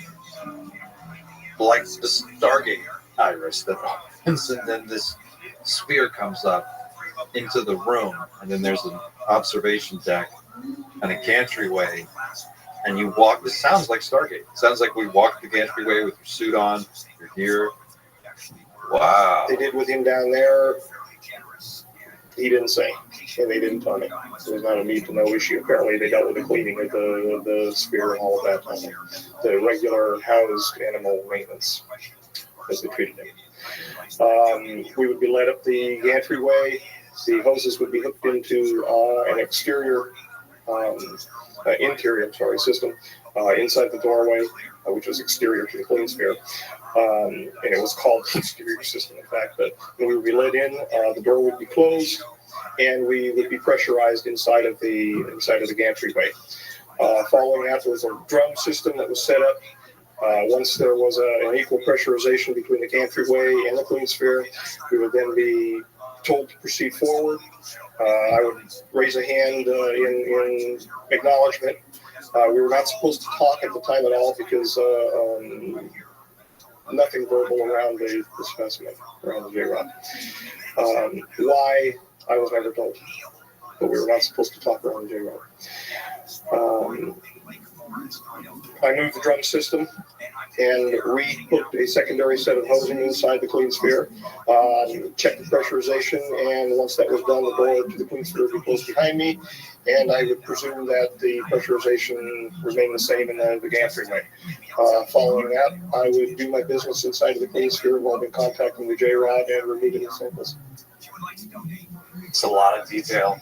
like the Stargate iris that opens, and then this sphere comes up into the room, and then there's an observation deck and a gantry way And you walk. This sounds like Stargate. It sounds like we walked the entryway with your suit on, your gear. Wow. They did with him down there. He didn't say, and they didn't tell me. There was not a need to know issue. Apparently, they dealt with the cleaning of the sphere and all of that. The regular housed animal maintenance, as they treated him. We would be led up the entryway. The hoses would be hooked into an interior system inside the doorway, which was exterior to the clean sphere. And it was called the exterior system, in fact. But when we would be let in, the door would be closed, and we would be pressurized inside of the gantry-way. Following that, there was a drum system that was set up. Once there was an equal pressurization between the gantry-way and the clean sphere, we would then be told to proceed forward. I would raise a hand in acknowledgement. We were not supposed to talk at the time at all because nothing verbal around the specimen, around the J-Rod. Why, I was never told, but we were not supposed to talk around the J-Rod. I moved the drum system and re-hooked a secondary set of hosing inside the clean sphere, checked the pressurization, and once that was done, the door to the clean sphere would be closed behind me, and I would presume that the pressurization remained the same in the gantry-way. Following that, I would do my business inside of the clean sphere, involving contacting the J-Rod and removing the samples. It's a lot of detail.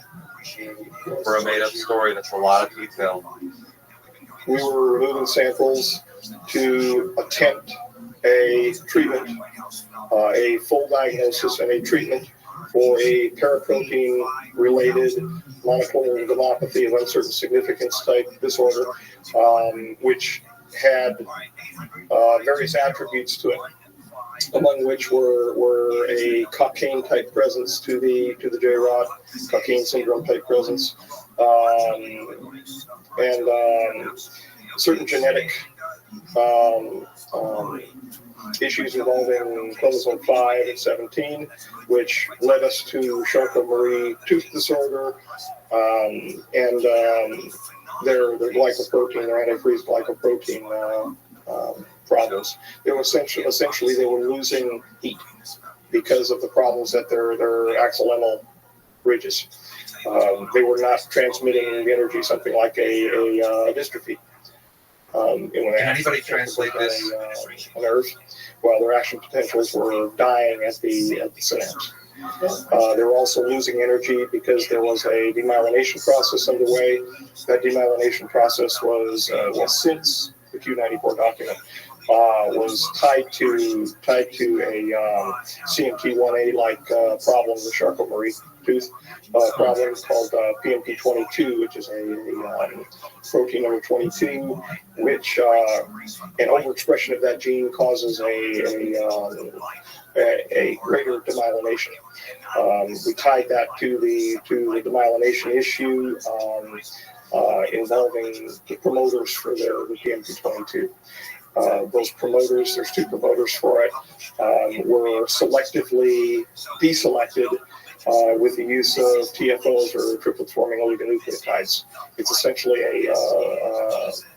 For a made-up story, that's a lot of detail. We were removing samples to attempt a treatment, a full diagnosis and a treatment for a paraprotein-related monoclonal gammopathy of uncertain significance type disorder, which had various attributes to it, among which were a cocaine type presence to the J-Rod, cocaine syndrome type presence, and certain genetic issues involving chromosome 5 and 17, which led us to Charcot-Marie tooth disorder, and their glycoprotein, their antifreeze glycoprotein problems. They were essentially they were losing heat because of the problems at their axonal ridges. They were not transmitting the energy, something like a dystrophy. Can anybody translate this? On Earth, well, their action potentials were dying at the synapse. They were also losing energy because there was a demyelination process underway. That demyelination process was since the Q94 document was tied to a CMT1A-like problem, the Charcot-Marie tooth problem called PMP22, which is a protein number 22, which an overexpression of that gene causes a greater demyelination. We tied that to the demyelination issue involving the promoters for the PMP22. Those promoters, there's two promoters for it, were selectively deselected with the use of TFOs or triplet forming oligonucleotides. It's essentially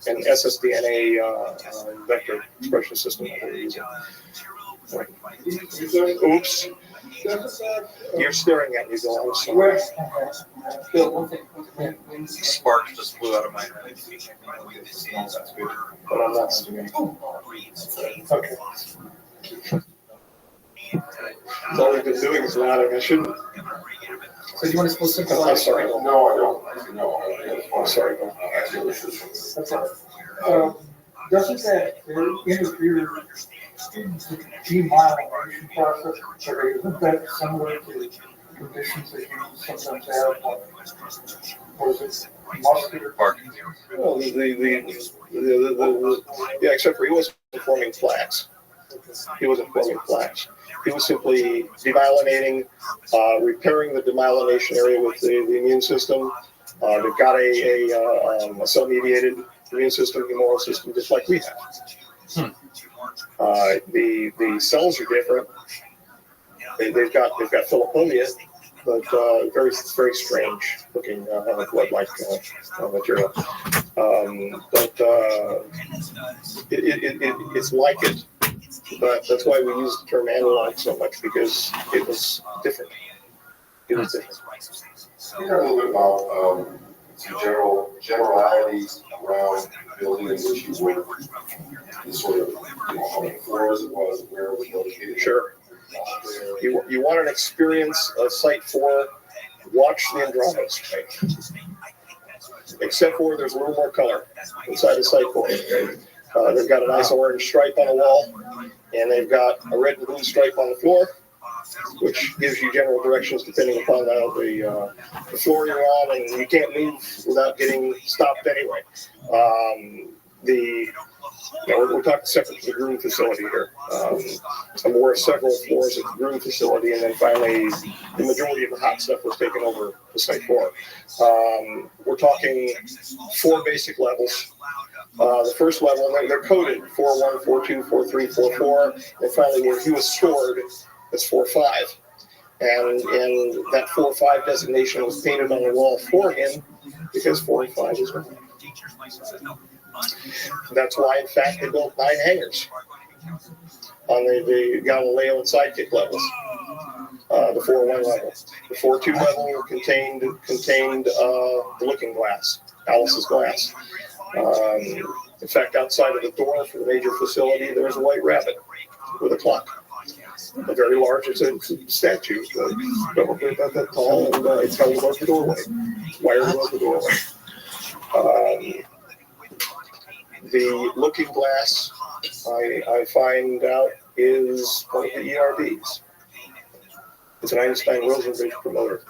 an ssDNA vector expression system that we're using. Oops. You're staring at me, Bill. I'm sorry. Sparks just flew out of my head. But I'm not staring. Okay. All we've been doing is laughing. I shouldn't. So you want to post something? I'm sorry. No, I don't. No, I'm sorry. That's all right. Doesn't that interfere in the demyelination process? Or isn't that similar to conditions that you sometimes have? Or is it muscular? Well, yeah, except for he wasn't forming plaques. He wasn't forming plaques. He was simply demyelinating, repairing the demyelination area with the immune system. They've got a cell-mediated immune system, humoral system, just like we have. The cells are different. They've got Philipponia, but very strange looking blood-like material. It's like it. But that's why we use the term analog so much, because it was different. It was different. Can you talk a little bit about some generalities around the building in which you work? The sort of, how many floors it was, where it was located? Sure. You want an experience of Site 4, watch the Andromeda Strike. Except for there's a little more color inside of Site 4. They've got a nice orange stripe on the wall, and they've got a red and blue stripe on the floor, which gives you general directions depending upon the floor you're on, and you can't move without getting stopped anyway. We're talking separate to the groom facility here. I'm aware of several floors at the groom facility, and then finally the majority of the hot stuff was taken over to Site 4. We're talking 4 basic levels. The first level, they're coded 4.1, 4.2, 4.3, 4.4, and finally where he was stored is 4.5. And that 4.5 designation was painted on the wall for him because 4.5 is wrong. That's why, in fact, they built 9 hangars on the Galileo and Sidekick levels. The 4.1 level. The 4.2 level contained the Looking Glass, Alice's glass. In fact, outside of the door for the major facility, there's a white rabbit with a clock. A very large, it's a statue, probably about that tall, and it's held above the doorway, wired above the doorway. The Looking Glass, I find out, is one of the ERBs. It's an Einstein-Rosenbridge promoter.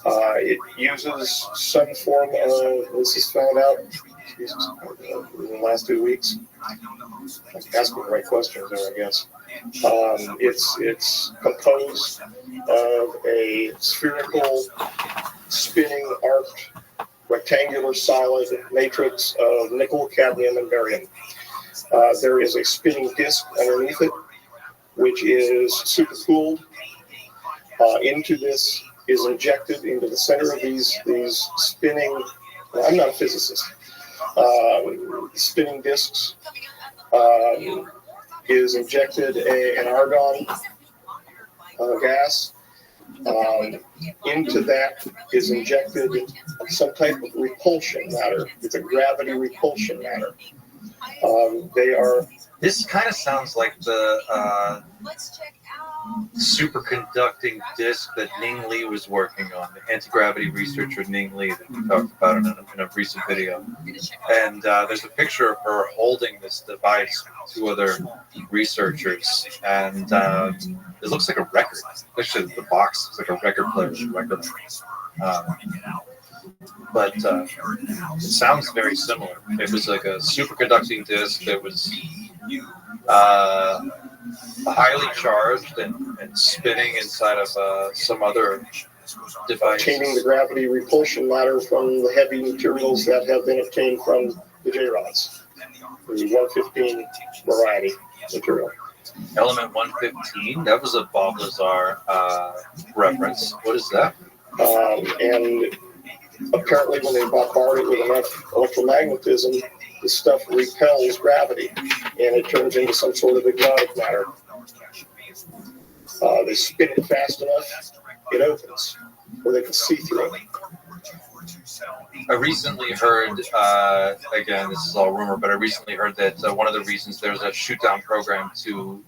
It uses some form of, this is found out in the last 2 weeks. I'm asking the right questions there, I guess. It's composed of a spherical, spinning, arced, rectangular solid matrix of nickel, cadmium, and barium. There is a spinning disk underneath it, which is supercooled. Into this is injected into the center of these spinning. I'm not a physicist. Spinning disks is injected an argon gas. Into that is injected some type of repulsion matter. It's a gravity repulsion matter. This kind of sounds like the superconducting disk that Ning Li was working on, the anti-gravity researcher Ning Li that we talked about in a recent video. And there's a picture of her holding this device with 2 other researchers, and it looks like a record. Actually, the box looks like a record player with a record. But it sounds very similar. It was like a superconducting disk that was highly charged and spinning inside of some other device. Obtaining the gravity repulsion matter from the heavy materials that have been obtained from the J-rods, the 115 variety material. Element 115, that was a Bob Lazar reference. What is that? And apparently when they bombard it with enough electromagnetism, the stuff repels gravity, and it turns into some sort of exotic matter. They spin it fast enough, it opens, or they can see through it. I recently heard, again, this is all rumor, but I recently heard that one of the reasons there's a shoot-down program to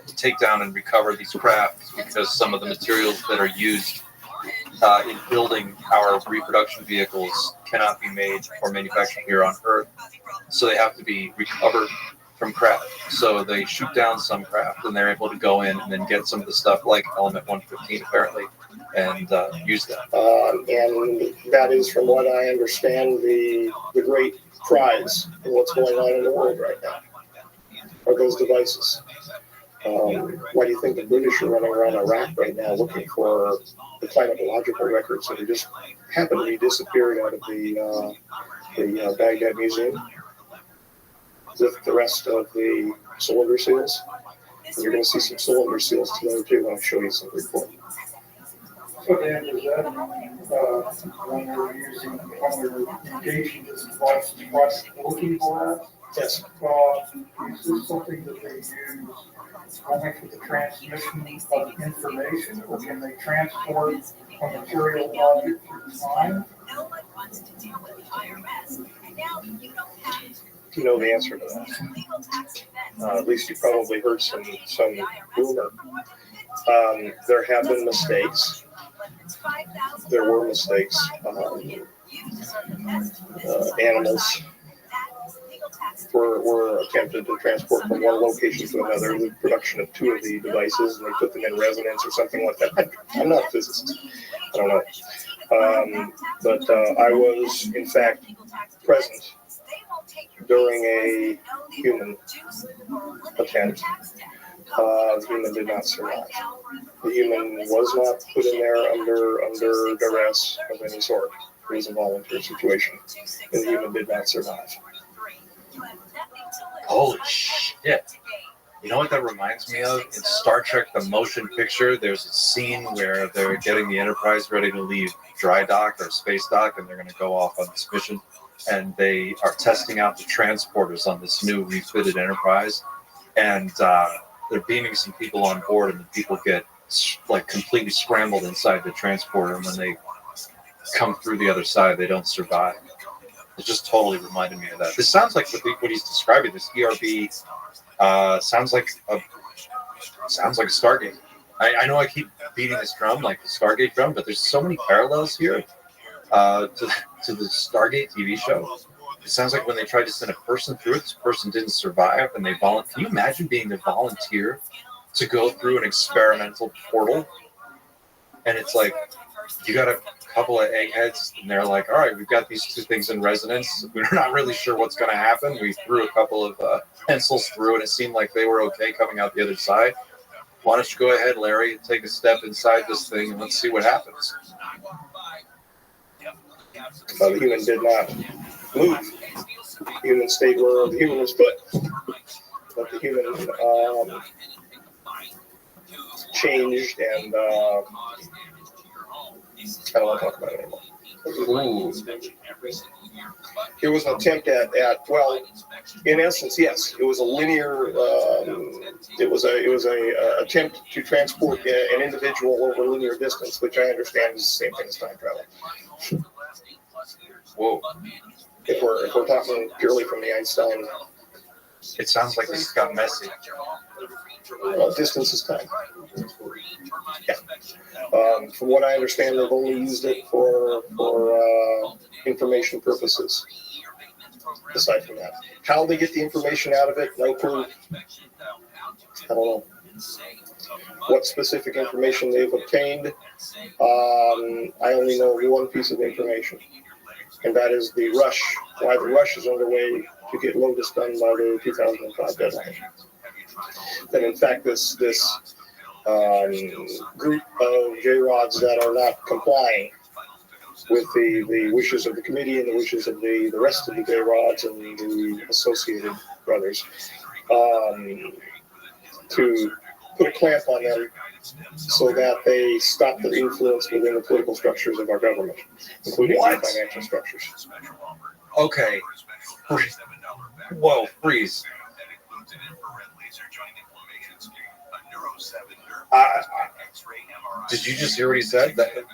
take down and recover these crafts because some of the materials that are used in building our reproduction vehicles cannot be made or manufactured here on Earth, so they have to be recovered from craft. So they shoot down some craft, and they're able to go in and then get some of the stuff like Element 115, apparently, and use that. And that is, from what I understand, the great prize in what's going on in the world right now, are those devices. Why do you think the British are running around Iraq right now looking for the climatological records that are just happen to be disappeared out of the Baghdad Museum with the rest of the cylinder seals? And you're going to see some cylinder seals today too when I show you some report. So Dan, is that, when they're using, when they're engaging this device, looking for that? Yes. Is this something that they use only for the transmission of information, or can they transport a material object through time? No one wants to deal with the IRS, and now you don't have You know the answer to that. legal tax defense. At least you probably heard some rumor. There have been mistakes. There were mistakes. Animals were attempted to transport from one location to another. The production of 2 of the devices, and they put them in resonance or something like that. I'm not a physicist. I don't know. But I was, in fact, present during a human attempt. The human did not survive. The human was not put in there under duress of any sort. It was a volunteer situation, and the human did not survive. Holy shit. You know what that reminds me of? In Star Trek, the motion picture, there's a scene where they're getting the Enterprise ready to leave dry dock or space dock, and they're going to go off on this mission. And they are testing out the transporters on this new refitted Enterprise. And they're beaming some people on board, and the people get like completely scrambled inside the transporter. And when they come through the other side, they don't survive. It just totally reminded me of that. This sounds like what he's describing. This ERB sounds like a Stargate. I know I keep beating this drum like the Stargate drum, but there's so many parallels here to the Stargate TV show. It sounds like when they tried to send a person through it, this person didn't survive, and they volunteered. Can you imagine being the volunteer to go through an experimental portal? And it's like, you got a couple of eggheads, and they're like, all right, we've got these 2 things in resonance. We're not really sure what's going to happen. We threw a couple of pencils through, and it seemed like they were okay coming out the other side. Why don't you go ahead, Larry, and take a step inside this thing, and let's see what happens. The human did not move. The human stayed where the human was put. But the human changed, and I don't want to talk about it anymore. It was an attempt at well, in essence, yes, it was a linear. It was a attempt to transport an individual over linear distance, which I understand is the same thing as time travel. Whoa! If we're talking purely from the Einstein, it sounds like this got messy. Distance is time. Yeah. From what I understand, they've only used it for information purposes. Aside from that, how they get the information out of it, no clue. I don't know what specific information they've obtained. I only know one piece of information, and that is the rush. Why the rush is underway to get Lotus done by the 2005 deadline. That in fact this group of J-Rods that are not complying with the wishes of the committee and the wishes of the rest of the J-Rods and the associated brothers, to put a clamp on them so that they stop their influence within the political structures of our government, including the financial structures. Okay. Whoa, freeze. Did you just hear what he said? That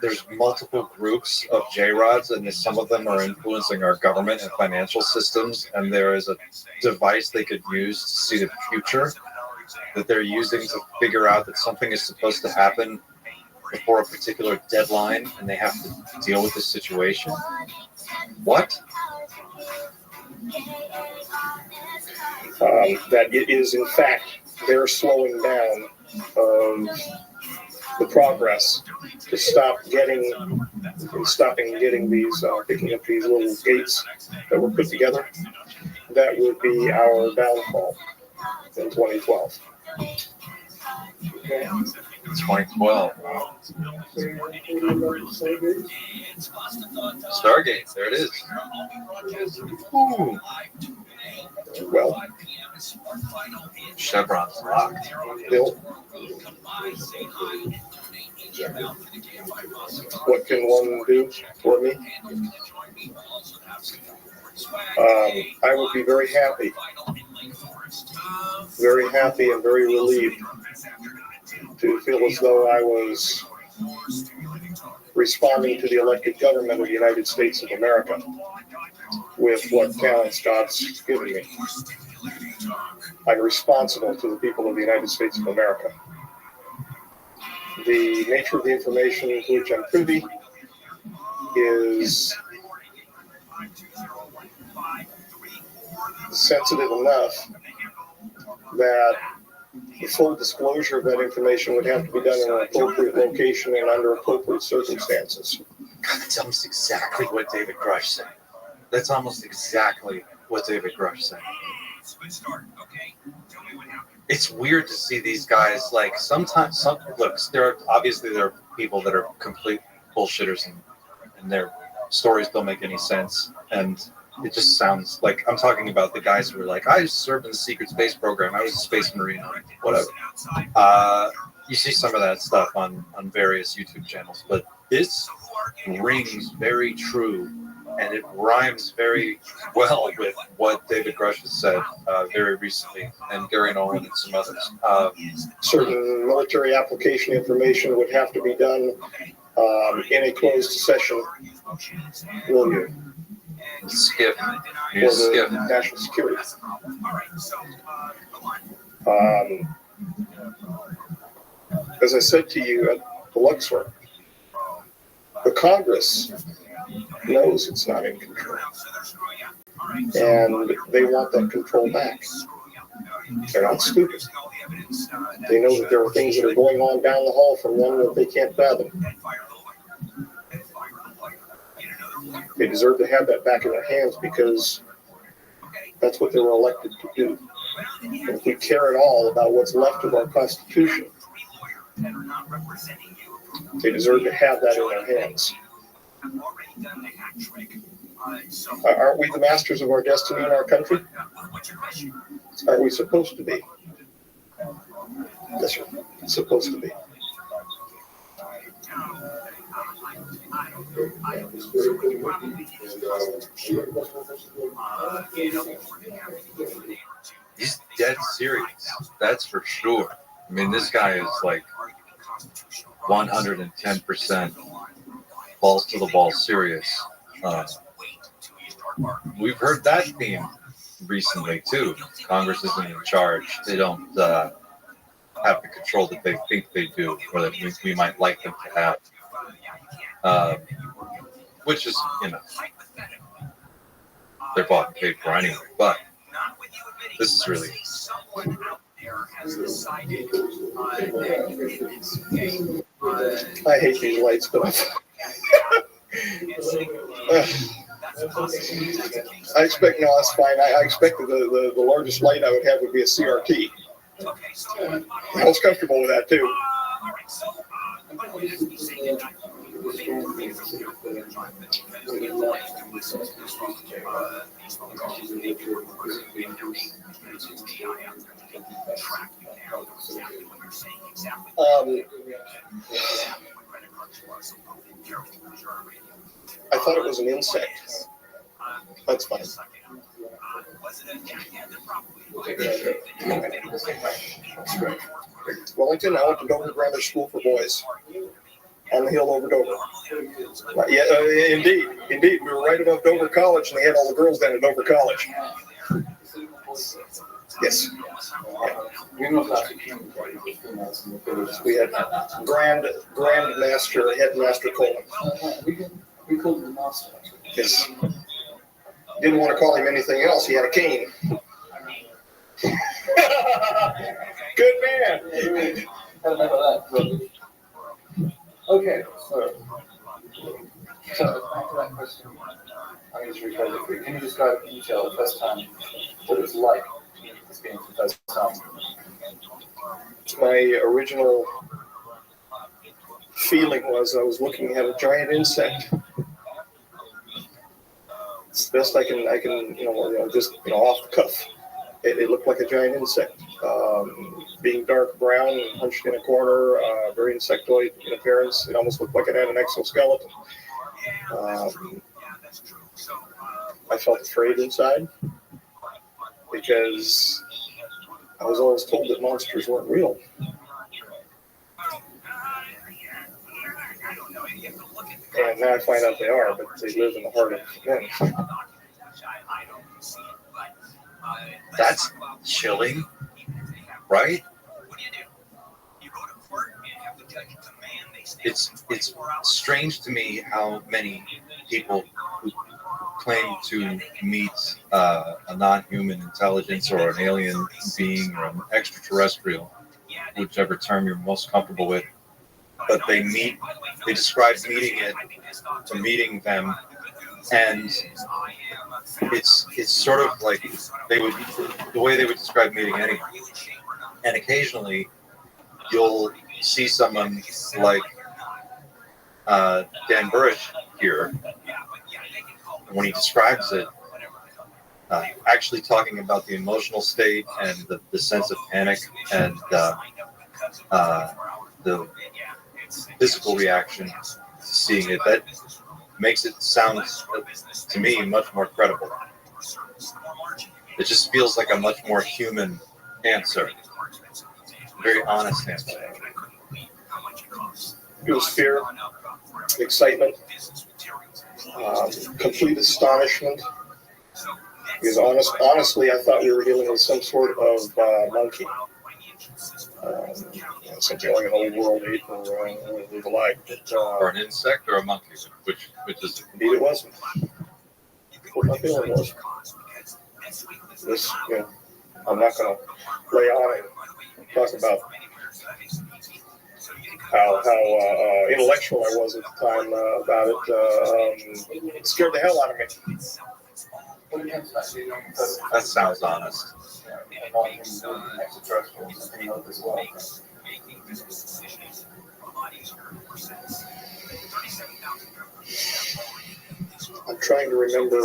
there's multiple groups of J-Rods, and some of them are influencing our government and financial systems, and there is a device they could use to see the future that they're using to figure out that something is supposed to happen before a particular deadline, and they have to deal with the situation. What? That it is, in fact, they're slowing down the progress to stopping getting these, picking up these little gates that were put together. That would be our downfall in 2012. Okay. 2012. Wow. Stargate, there it is. Ooh. Well, Chevron's locked. Bill. What can one do for me? I would be very happy and very relieved to feel as though I was responding to the elected government of the United States of America with what talents God's given me. I'm responsible to the people of the United States of America. The nature of the information to which I'm privy is sensitive enough that the full disclosure of that information would have to be done in an appropriate location and under appropriate circumstances. That's almost exactly what David Grush said. That's almost exactly what David Grush said. It's weird to see these guys, like, sometimes, there are people that are complete bullshitters and their stories don't make any sense. And it just sounds like, I'm talking about the guys who are like, I served in the secret space program, I was a space marine, whatever. You see some of that stuff on various YouTube channels, but this rings very true, and it rhymes very well with what David Grush has said very recently, and Gary Nolan and some others. Certain military application information would have to be done in a closed session. Will you? Skip. For the national security. As I said to you at the Luxor, the Congress knows it's not in control, and they want that control back. They're not stupid. They know that there are things that are going on down the hall from them that they can't fathom. They deserve to have that back in their hands because that's what they were elected to do. And if we care at all about what's left of our Constitution, they deserve to have that in their hands. Aren't we the masters of our destiny in our country? Aren't we supposed to be? Yes, sir. Supposed to be. He's dead serious. That's for sure. I mean, this guy is like 110% balls to the ball serious. We've heard that theme recently too. Congress isn't in charge. They don't have the control that they think they do, or that we might like them to have. Which is, they're bought and paid for anyway. But this is really. I hate these lights, but I expect, no, that's fine. I expected the largest light I would have would be a CRT. I was comfortable with that too. I thought it was an insect. That's fine. Wellington, I went to Dover Grammar School for Boys on the hill over Dover. Yeah, indeed. We were right above Dover College, and they had all the girls down at Dover College. Yes. We had Grand Master, Headmaster Coleman. We called him the master. Yes. Didn't want to call him anything else. He had a cane. Good man. I remember that. Okay, so back to that question. I'm going to rephrase it for you. Can you describe in detail the first time what it was like to meet this being for the first time? My original feeling was I was looking at a giant insect. It's the best I can, just off the cuff. It looked like a giant insect, being dark brown and hunched in a corner, very insectoid in appearance. It almost looked like it had an exoskeleton. I felt afraid inside because I was always told that monsters weren't real. And now I find out they are, but they live in the heart of men. That's chilling, right? It's strange to me how many people who claim to meet a non-human intelligence or an alien being or an extraterrestrial, whichever term you're most comfortable with, but they describe meeting them, and it's sort of like the way they would describe meeting anyone. And occasionally you'll see someone like Dan Burrish here, when he describes it, actually talking about the emotional state and the sense of panic and the physical reaction to seeing it, that makes it sound to me much more credible. It just feels like a much more human answer, very honest answer. It was fear, excitement, complete astonishment. Because honestly, I thought we were dealing with some sort of monkey. Something like an old world ape or the like. Or an insect or a monkey, which is... Indeed it wasn't. What my feeling was. This, I'm not going to lay on and talk about how intellectual I was at the time about it. It scared the hell out of me. That sounds honest. I'm trying to remember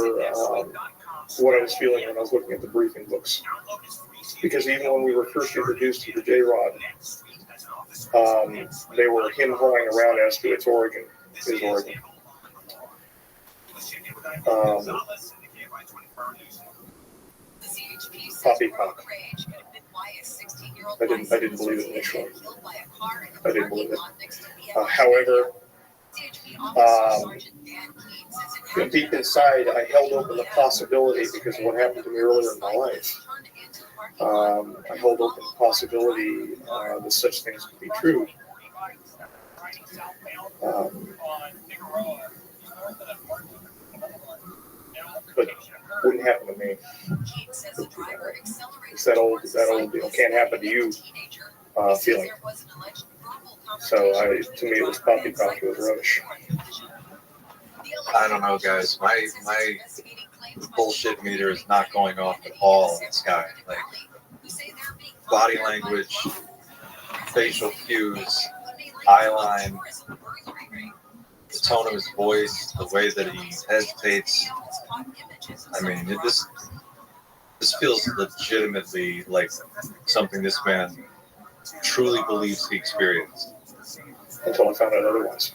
what I was feeling when I was looking at the briefing books. Because even when we were first introduced to the J-Rod, they were him-hawing around as to its origin, his origin. Poppycock. I didn't believe it initially. I didn't believe it. However, deep inside, I held open the possibility because of what happened to me earlier in my life. I held open the possibility that such things could be true. But it wouldn't happen to me. It's that old, can't happen to you feeling. So to me, it was poppycock. It was rubbish. I don't know, guys. My bullshit meter is not going off at all in the sky. Like, body language, facial cues, eye line, the tone of his voice, the way that he hesitates. I mean, this feels legitimately like something this man truly believes he experienced. Until I found out otherwise.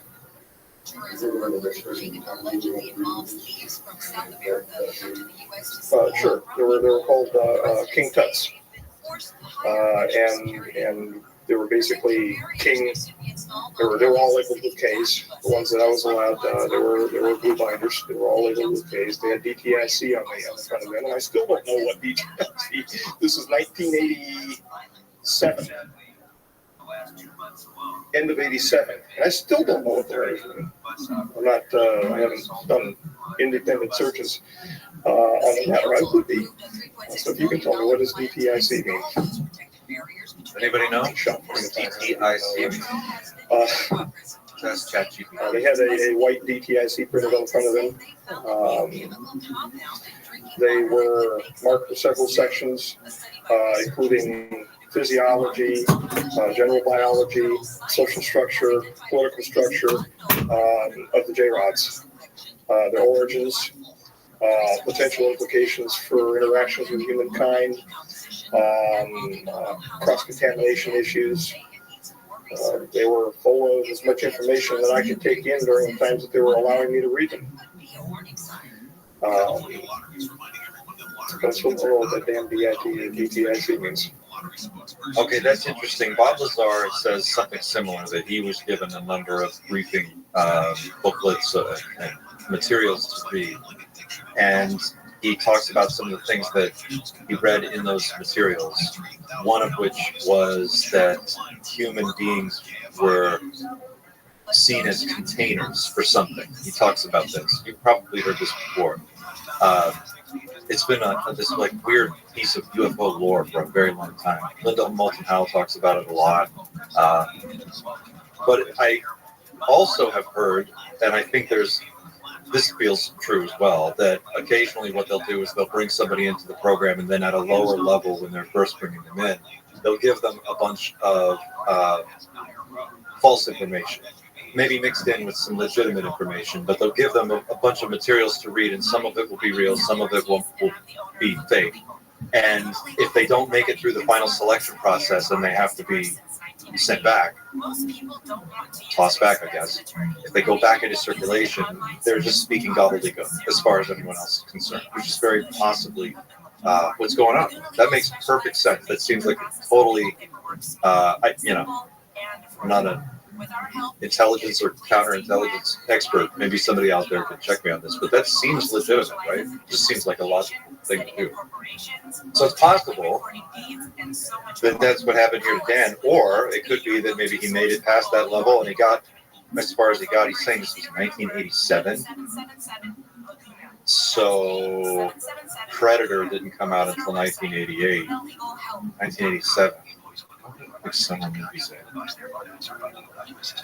Sure, they were called King Tuts, and they were basically king. They were all labeled with K's. The ones that I was allowed, they were blue binders. They were all labeled with K's. They had DTIC on the front of them, and I still don't know what DTIC. This is 1987. End of 87, and I still don't know what they're doing. I'm not. I haven't done independent searches on the matter. I would be. So if you can tell me, what does DTIC mean? Anybody know? What's DTIC? That's ChatGPT. They had a white DTIC printed on the front of them. They were marked with several sections, including physiology, general biology, social structure, political structure of the J-Rods, their origins, potential implications for interactions with humankind, cross-contamination issues. They were full of as much information that I could take in during the times that they were allowing me to read them. That's what the damn DIT or DTIC means. Okay, that's interesting. Bob Lazar says something similar, that he was given a number of briefing booklets and materials to read. And he talks about some of the things that he read in those materials, one of which was that human beings were seen as containers for something. He talks about this. You've probably heard this before. It's been this like weird piece of UFO lore for a very long time. Linda Moulton Howe talks about it a lot. But I also have heard, and I think this feels true as well, that occasionally what they'll do is they'll bring somebody into the program, and then at a lower level when they're first bringing them in, they'll give them a bunch of false information, maybe mixed in with some legitimate information, but they'll give them a bunch of materials to read, and some of it will be real, some of it will be fake. And if they don't make it through the final selection process, then they have to be sent back, tossed back, I guess. If they go back into circulation, they're just speaking gobbledygook as far as anyone else is concerned, which is very possibly what's going on. That makes perfect sense. That seems like totally, I'm not an intelligence or counterintelligence expert. Maybe somebody out there can check me on this, but that seems legitimate, right? It just seems like a logical thing to do. So it's possible that that's what happened here to Dan, or it could be that maybe he made it past that level and he got as far as he got. He's saying this was 1987. So Predator didn't come out until 1988. 1987. Which summer movies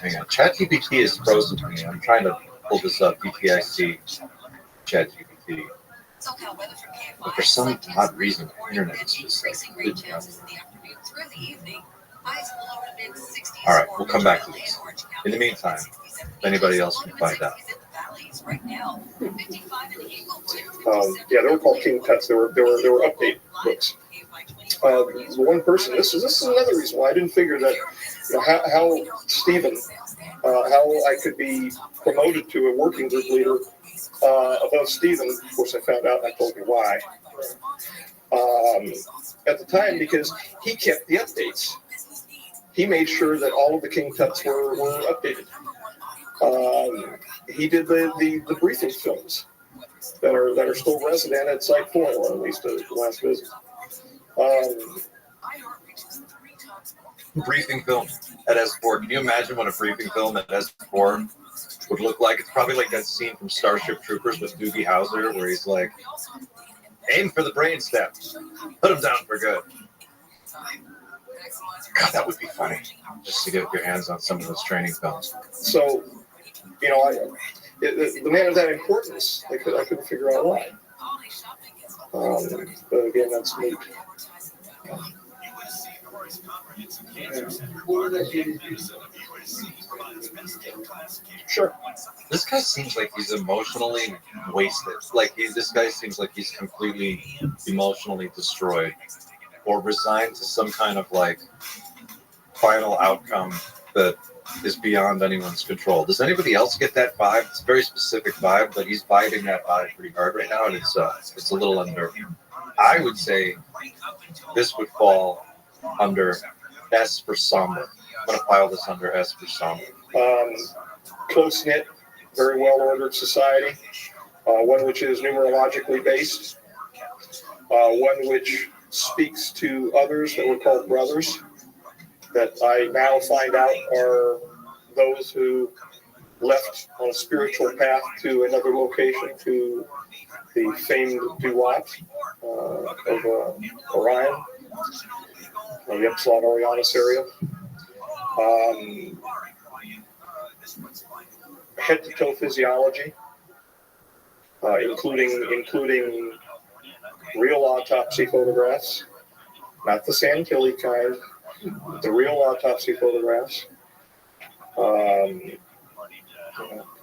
hang on. ChatGPT is frozen to me. I'm trying to pull this up. DTIC ChatGPT. But for some odd reason, the internet is just like, all right, we'll come back to this. In the meantime, if anybody else can find out. Yeah, they were called King Tuts. They were update books. The one person. This is another reason why I didn't figure that. How Stephen, how I could be promoted to a working group leader above Stephen. Of course, I found out. And I told you why. At the time, because he kept the updates. He made sure that all of the King Tuts were updated. He did the briefing films that are still resident at Site 4, or at least at the last visit. Briefing film at S4. Can you imagine what a briefing film at S4 would look like? It's probably like that scene from Starship Troopers with Doogie Howser, where he's like, aim for the brainstem, put him down for good. God, that would be funny, just to get your hands on some of those training films. So, the man of that importance, I couldn't figure out why. But again, that's me. Sure. This guy seems like he's emotionally wasted. This guy seems like he's completely emotionally destroyed, or resigned to some kind of final outcome that is beyond anyone's control. Does anybody else get that vibe? It's a very specific vibe, but he's vibing that vibe pretty hard right now, and it's a little unnerving. I would say this would fall under S for somber. I'm going to file this under S for somber. Close-knit, very well-ordered society, one which is numerologically based, one which speaks to others that were called brothers, that I now find out are those who left on a spiritual path to another location, to the famed Duat of Orion, the Epsilon Orionis area. Head-to-toe physiology, including real autopsy photographs, not the Santilli kind, the real autopsy photographs.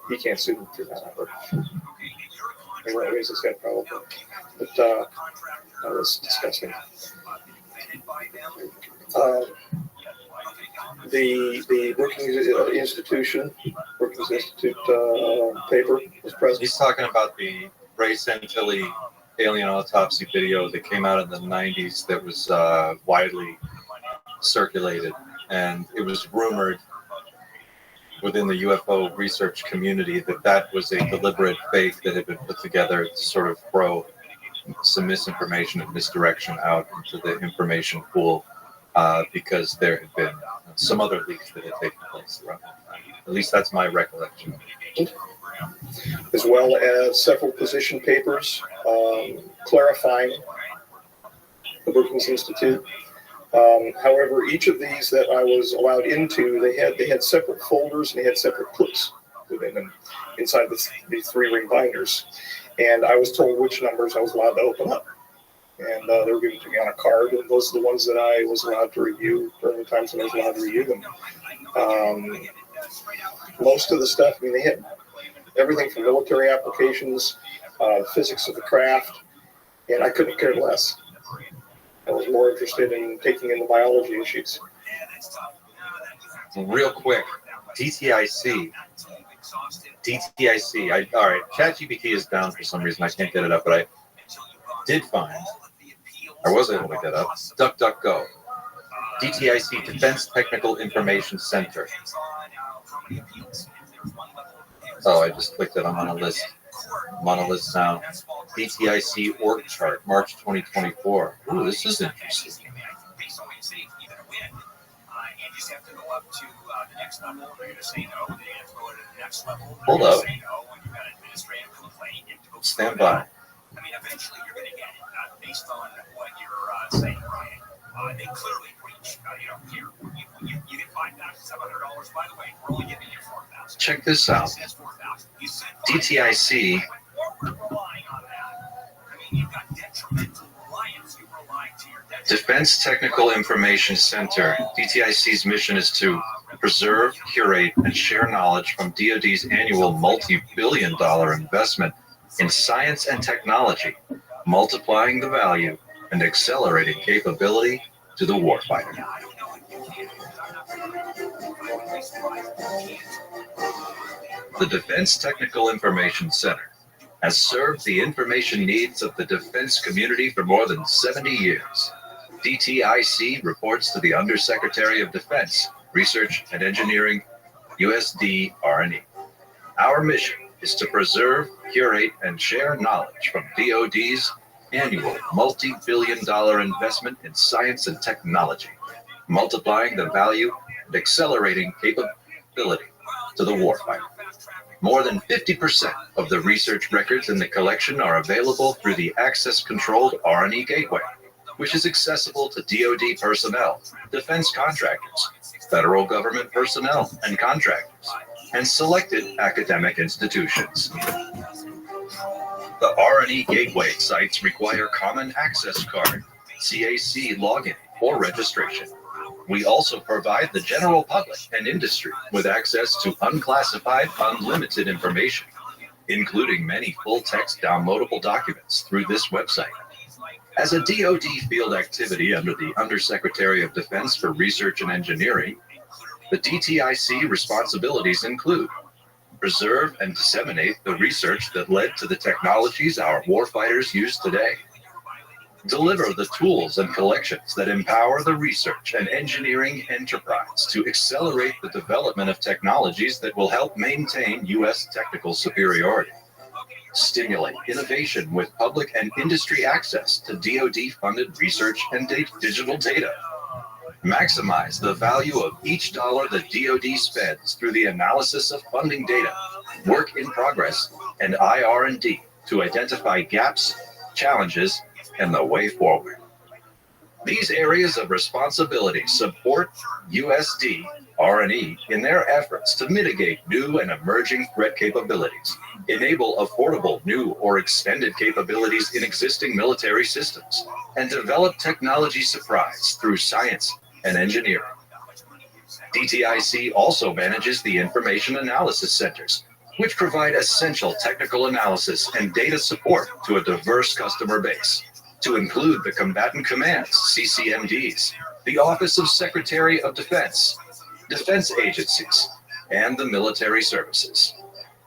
He can't sue me for that. in what ways it's got probably. But that was disgusting. The Brookings Institute paper was present. He's talking about the Ray Santilli alien autopsy video that came out in the 90s that was widely circulated, and it was rumored within the UFO research community that was a deliberate fake that had been put together to sort of throw some misinformation and misdirection out into the information pool, because there had been some other leaks that had taken place around that time. At least that's my recollection. As well as several position papers clarifying the Brookings Institute. However, each of these that I was allowed into, they had separate folders and they had separate clips within them inside the 3-ring binders. And I was told which numbers I was allowed to open up. And they were given to me on a card, and those are the ones that I was allowed to review during the times that I was allowed to review them. Most of the stuff, I mean, they had everything from military applications, physics of the craft, and I couldn't care less. I was more interested in taking in the biology issues. Real quick, DTIC. All right, ChatGPT is down for some reason. I can't get it up, but I did find, I was able to get up, DuckDuckGo. DTIC, Defense Technical Information Center. Oh, I just clicked it. I'm on a list. I'm on a list now. DTIC org chart, March 2024. Ooh, this is interesting. Hold up. Stand by. I mean, eventually you're going to get it based on what you're saying, Ryan. They clearly breach. Here, you get $5,700. By the way, we're only giving you $4,000. Check this out. DTIC. Defense Technical Information Center. DTIC's mission is to preserve, curate, and share knowledge from DoD's annual multi-billion-dollar investment in science and technology, multiplying the value and accelerating capability to the warfighter. The Defense Technical Information Center has served the information needs of the defense community for more than 70 years. DTIC reports to the Undersecretary of Defense, Research and Engineering, USD R&E. Our mission is to preserve, curate, and share knowledge from DoD's annual multi-billion-dollar investment in science and technology, multiplying the value and accelerating capability to the warfighter. More than 50% of the research records in the collection are available through the access-controlled R&E Gateway, which is accessible to DoD personnel, defense contractors, federal government personnel and contractors, and selected academic institutions. The R&E Gateway sites require Common Access Card, CAC login, or registration. We also provide the general public and industry with access to unclassified, unlimited information, including many full-text downloadable documents through this website. As a DoD field activity under the Undersecretary of Defense for Research and Engineering, the DTIC responsibilities include preserve and disseminate the research that led to the technologies our warfighters use today, deliver the tools and collections that empower the research and engineering enterprise to accelerate the development of technologies that will help maintain U.S. technical superiority, stimulate innovation with public and industry access to DoD-funded research and digital data, maximize the value of each dollar the DoD spends through the analysis of funding data, work in progress, and IR&D to identify gaps, challenges, and the way forward. These areas of responsibility support USD R&E in their efforts to mitigate new and emerging threat capabilities, enable affordable new or extended capabilities in existing military systems, and develop technology surprise through science and engineering. DTIC also manages the Information Analysis Centers, which provide essential technical analysis and data support to a diverse customer base, to include the Combatant Commands, CCMDs, the Office of Secretary of Defense, defense agencies, and the military services.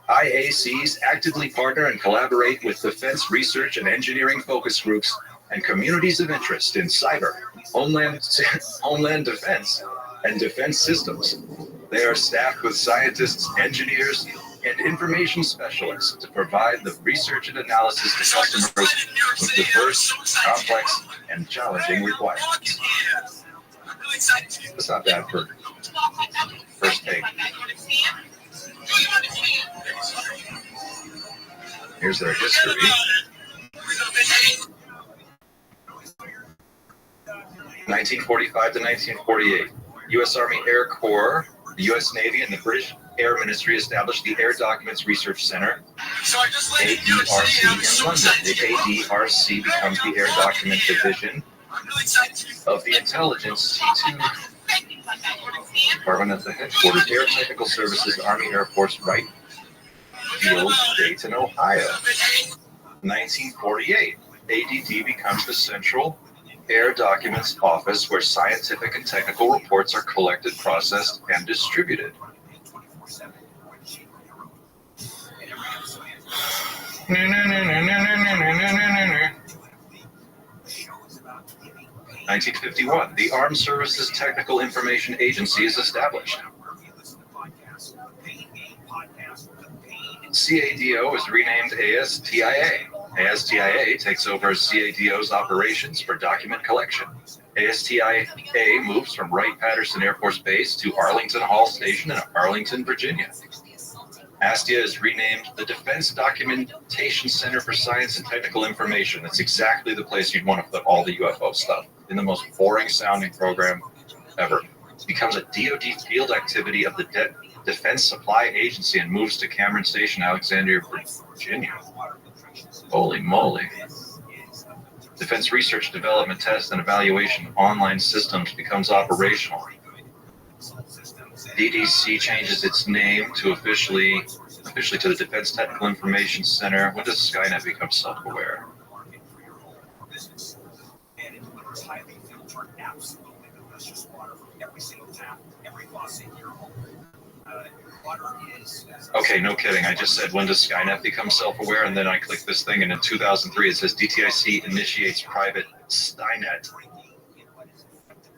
IACs actively partner and collaborate with defense research and engineering focus groups and communities of interest in cyber, homeland defense, and defense systems. They are staffed with scientists, engineers, and information specialists to provide the research and analysis to customers with diverse, complex, and challenging requirements. That's not bad for first take. Here's their history. 1945 to 1948, U.S. Army Air Corps, the U.S. Navy, and the British Air Ministry established the Air Documents Research Center, ADRC, in London. The ADRC becomes the Air Document Division of the Intelligence T2 Department at the headquarters, Air Technical Services, Army Air Force, Wright Field, Dayton, Ohio. 1948, ADD becomes the Central Air Documents Office, where scientific and technical reports are collected, processed, and distributed. 1951, the Armed Services Technical Information Agency is established. CADO is renamed ASTIA. ASTIA takes over CADO's operations for document collection. ASTIA moves from Wright-Patterson Air Force Base to Arlington Hall Station in Arlington, Virginia. ASTIA is renamed the Defense Documentation Center for Science and Technical Information. That's exactly the place you'd want to put all the UFO stuff, in the most boring-sounding program ever. It becomes a DoD field activity of the Defense Supply Agency and moves to Cameron Station, Alexandria, Virginia. Holy moly. Defense Research, Development, Test, and Evaluation Online Systems becomes operational. DDC changes its name to officially to the Defense Technical Information Center. When does Skynet become self-aware? Okay, no kidding. I just said, when does Skynet become self-aware? And then I click this thing, and in 2003, it says DTIC initiates private Skynet,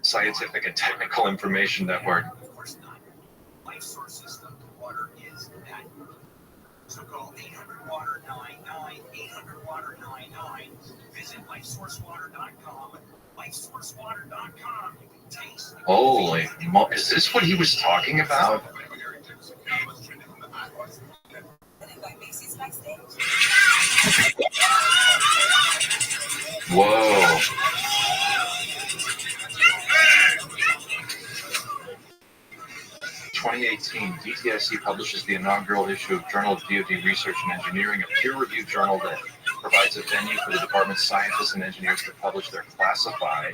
Scientific and Technical Information Network. So call 800-WATER-99, 800-WATER-99. Visit lifesourcewater.com. Lifesourcewater.com. Holy mo! Is this what he was talking about? Whoa. 2018, DTIC publishes the inaugural issue of Journal of DoD Research and Engineering, a peer-reviewed journal that provides a venue for the department's scientists and engineers to publish their classified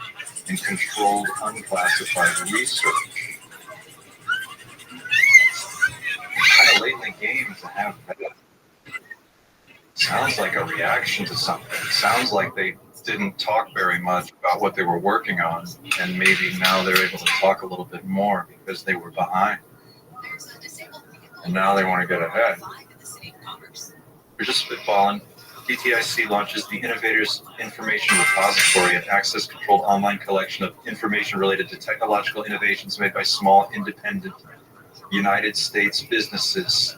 and controlled unclassified research. Kind of late in the game to have that. Sounds like a reaction to something. Sounds like they didn't talk very much about what they were working on, and maybe now they're able to talk a little bit more because they were behind. And now they want to get ahead. We're just spitballing. DTIC launches the Innovators Information Repository, an access-controlled online collection of information related to technological innovations made by small, independent United States businesses.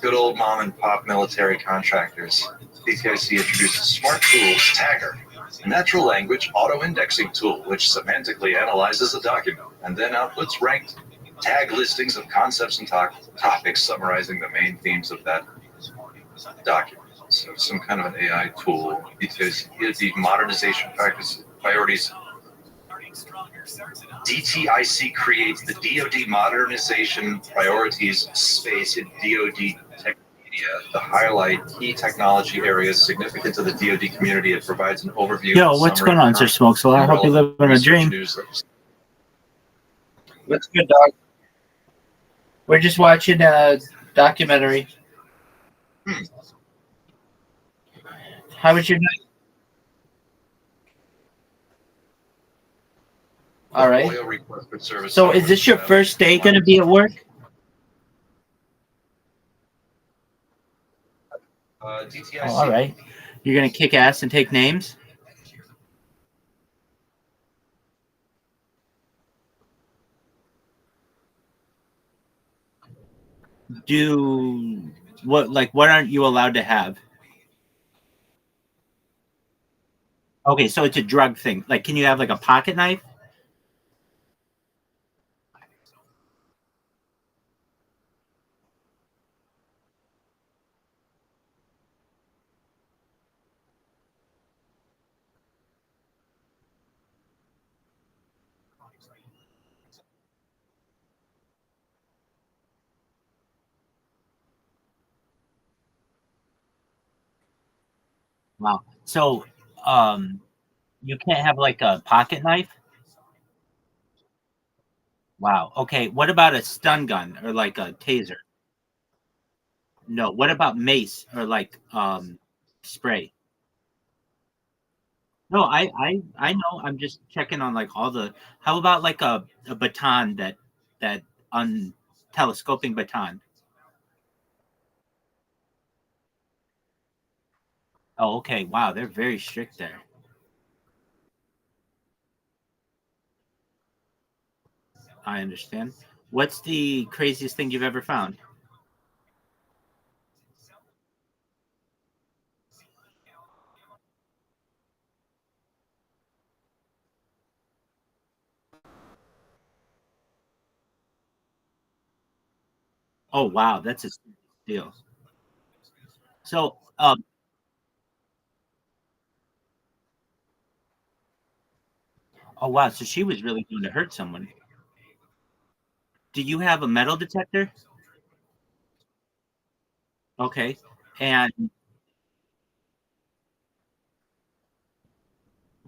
Good old mom-and-pop military contractors. DTIC introduces Smart Tools Tagger, a natural language auto-indexing tool which semantically analyzes a document and then outputs ranked tag listings of concepts and topics summarizing the main themes of that document. So some kind of an AI tool. DTIC modernization priorities. DTIC creates the DoD modernization priorities space in DoD tech media to highlight key technology areas significant to the DoD community. It provides an overview. Yo, what's going on, Sir Smokes? Well, I hope you live in a dream. What's good, dog? We're just watching a documentary. How was your night? All right. FOIA request for service So is this your first day going to be at work? DTIC. Oh, all right. You're going to kick ass and take names? What aren't you allowed to have? Okay, so it's a drug thing. Like, can you have like a pocket knife? Wow. So, you can't have like a pocket knife? Wow. Okay. What about a stun gun or like a taser? No. What about mace or like spray? No, I know. I'm just checking on like all the. How about like a baton that telescoping baton? Oh, okay. Wow, they're very strict there. I understand. What's the craziest thing you've ever found? Oh, wow, that's a serious deal. So, oh wow, so she was really going to hurt someone. Do you have a metal detector? Okay, and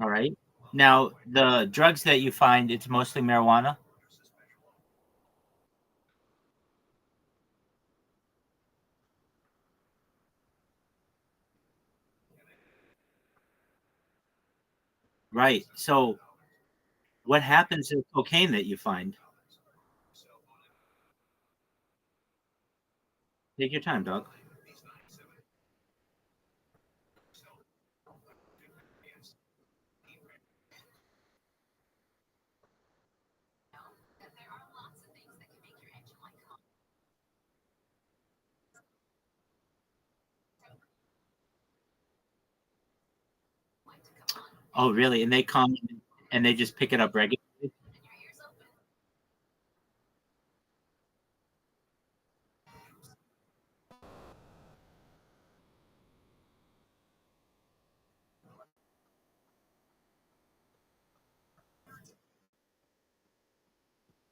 all right. Now, the drugs that you find, it's mostly marijuana. Right. So, what happens to the cocaine that you find? Take your time, dog. Oh, really? And they come and they just pick it up regularly?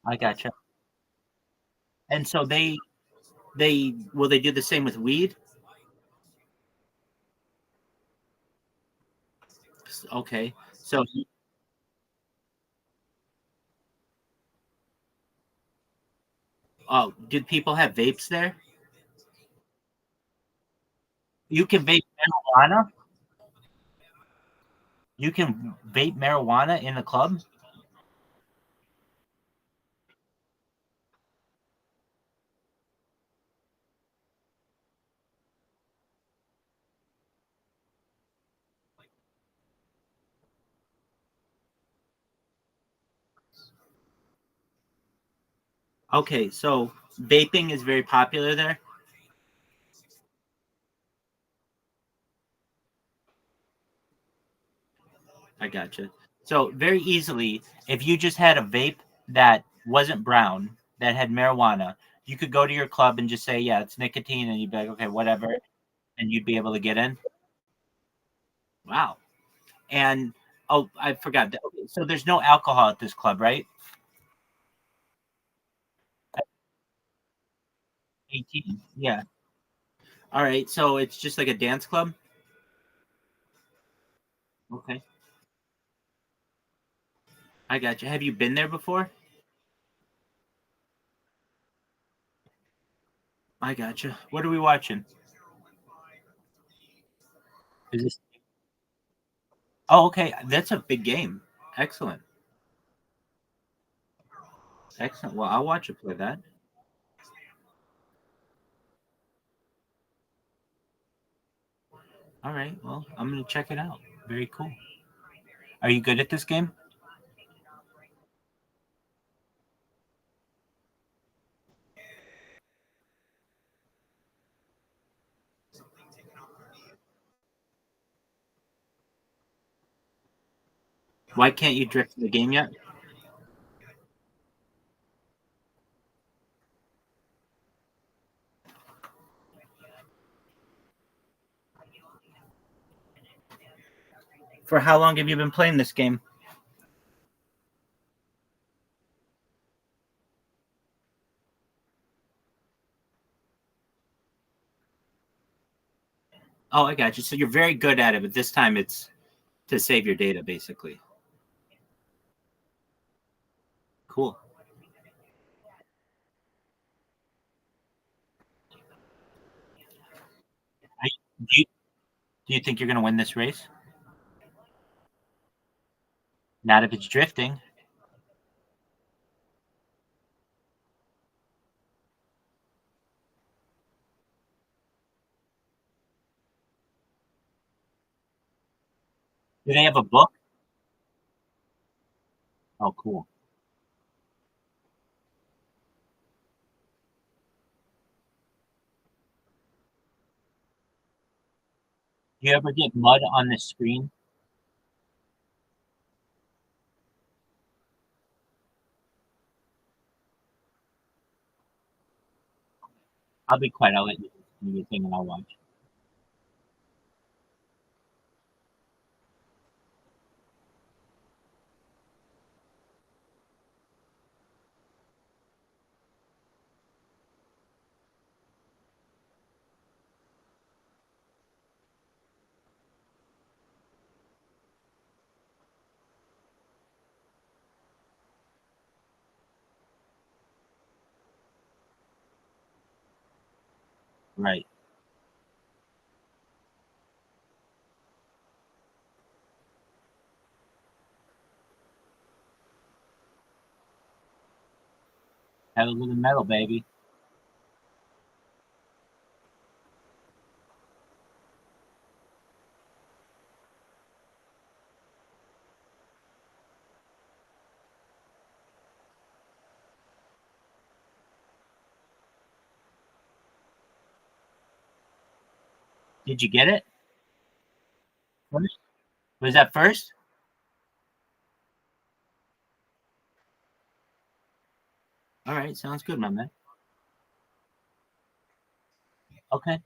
I gotcha. And so they will they do the same with weed? Okay. So, oh, did people have vapes there? You can vape marijuana? You can vape marijuana in the club? Okay, so vaping is very popular there. I gotcha. So very easily, if you just had a vape that wasn't brown, that had marijuana, you could go to your club and just say, "Yeah, it's nicotine," and you'd be like, "Okay, whatever," and you'd be able to get in. Wow. And oh, I forgot. Okay, so there's no alcohol at this club, right? 18. Yeah. All right. So it's just like a dance club. Okay. I got you. Have you been there before? I gotcha. What are we watching? Is this? Oh, okay. That's a big game. Excellent. Excellent. Well, I'll watch it play that. All right. Well, I'm gonna check it out. Very cool. Are you good at this game? Why can't you drift the game yet? For how long have you been playing this game? Oh, I got you. So you're very good at it, but this time it's to save your data, basically. Cool. Do you think you're going to win this race? Not if it's drifting. Do they have a book? Oh, cool. Do you ever get mud on the screen? I'll be quiet. I'll let you do your thing and I'll watch. Right. Have a little metal, baby. Did you get it? First? Was that first? All right. Sounds good, my man. Okay.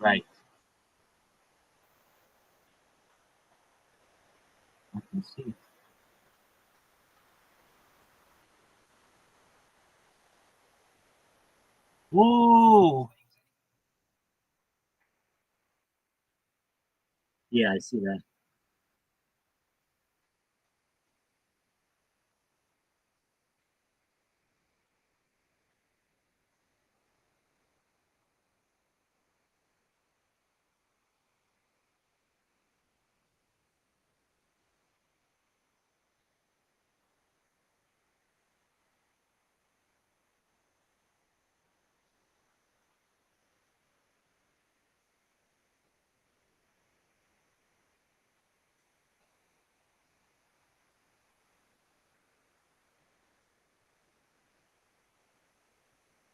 Right. I can see. Woo! Yeah, I see that.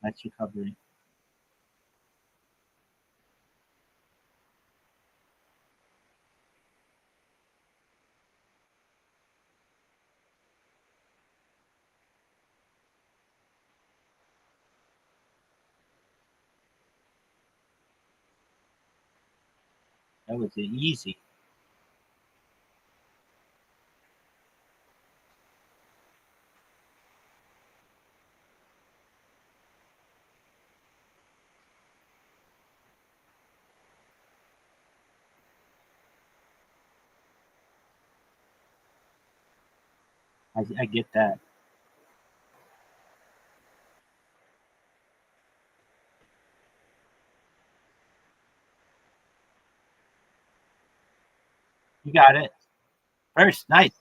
That's recovery. That was easy. I get that. You got it. First, nice.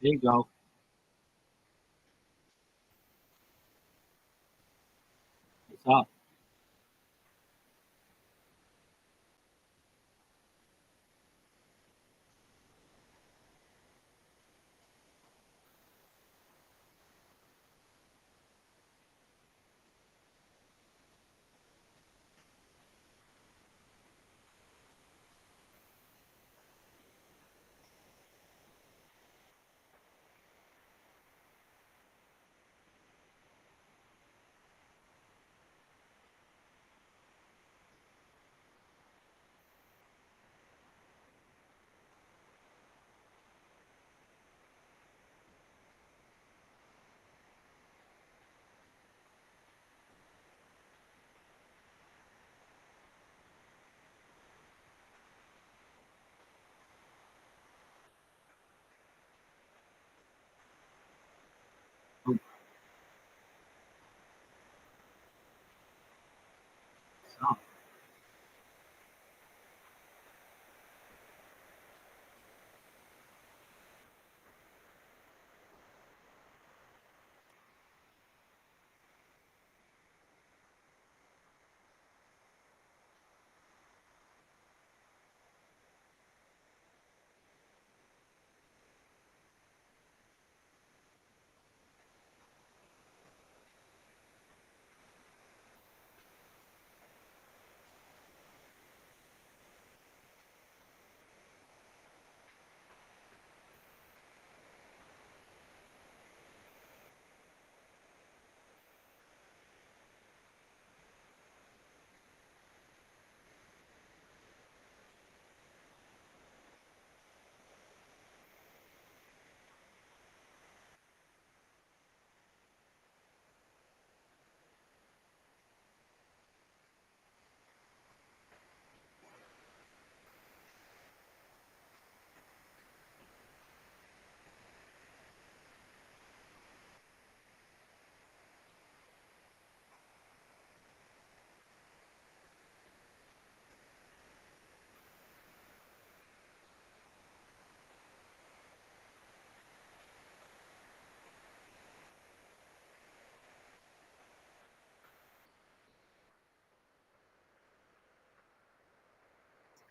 There you go. It's up.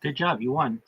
Good job. You won.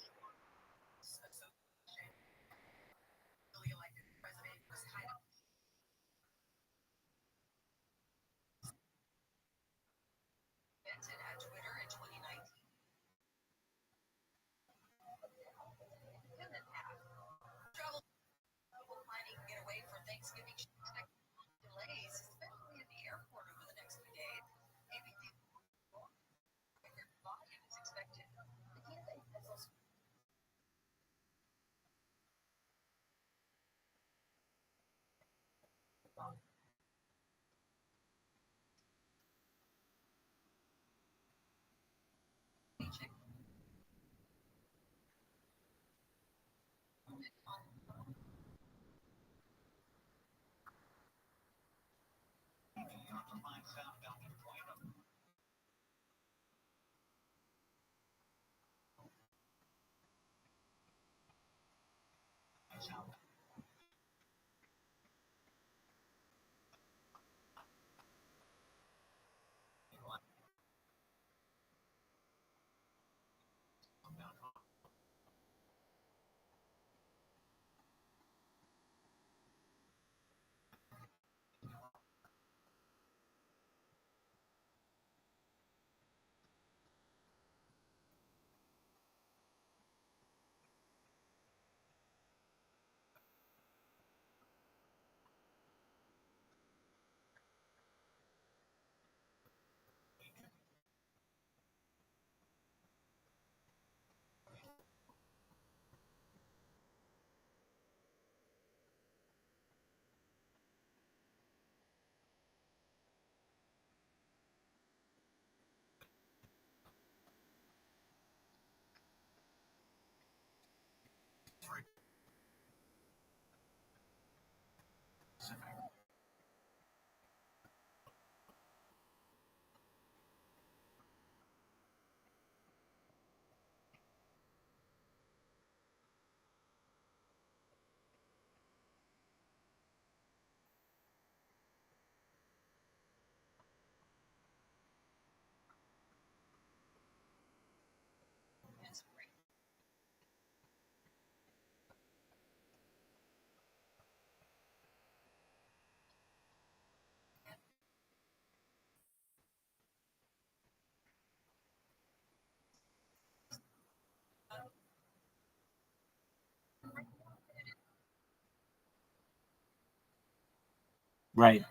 Right.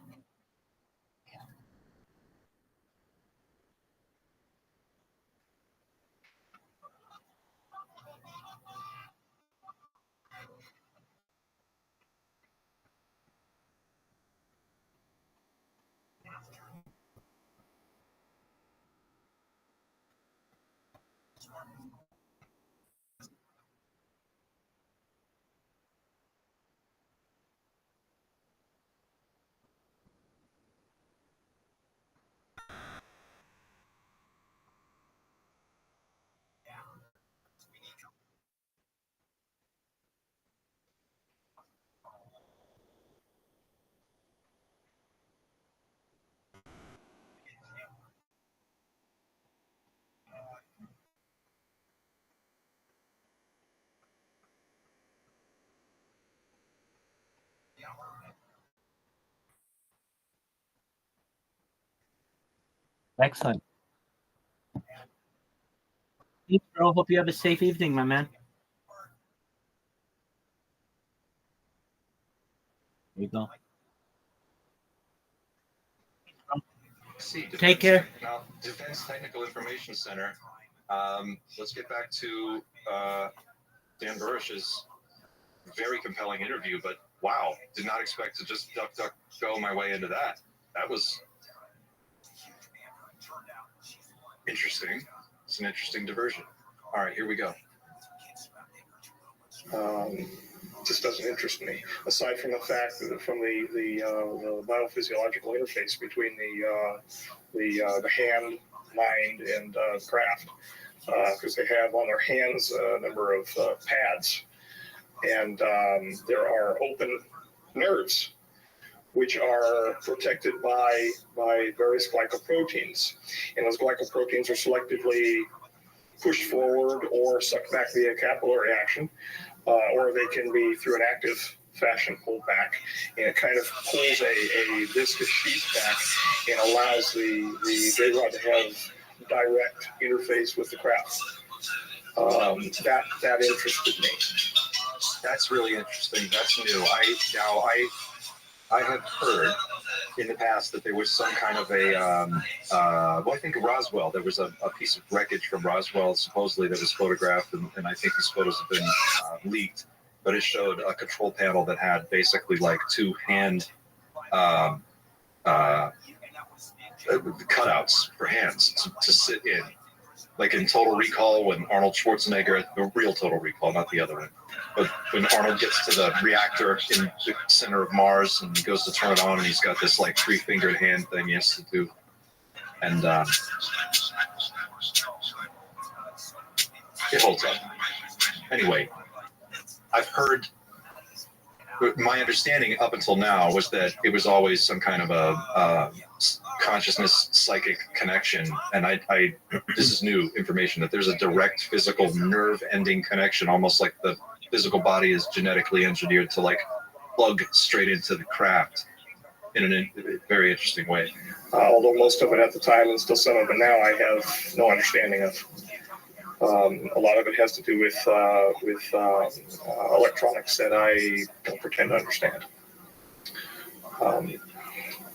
Excellent. Thanks, bro. Hope you have a safe evening, my man. There you go. Take care. Now, Defense Technical Information Center. Let's get back to Dan Burish's very compelling interview, but wow, did not expect to just duck, go my way into that. That was interesting. It's an interesting diversion. All right, here we go. Just doesn't interest me. Aside from the fact that from the biophysiological interface between the hand, mind, and craft, because they have on their hands a number of pads, and there are open nerves which are protected by various glycoproteins, and those glycoproteins are selectively pushed forward or sucked back via capillary action, or they can be through an active fashion pulled back, and it kind of pulls a viscous sheath back and allows the J-rod to have direct interface with the craft. That interested me. That's really interesting. That's new. I have heard in the past that there was some kind of a, I think Roswell, there was a piece of wreckage from Roswell supposedly that was photographed, and I think these photos have been leaked, but it showed a control panel that had basically like two hand cutouts for hands to sit in. Like in Total Recall when Arnold Schwarzenegger, the real Total Recall, not the other one, but when Arnold gets to the reactor in the center of Mars and he goes to turn it on and he's got this like 3-fingered hand thing he has to do. And it holds up. Anyway, I've heard, my understanding up until now was that it was always some kind of a consciousness psychic connection, and I this is new information, that there's a direct physical nerve ending connection, almost like the physical body is genetically engineered to like plug straight into the craft in a very interesting way. Although most of it at the time and still some of it now I have no understanding of. A lot of it has to do with electronics that I don't pretend to understand.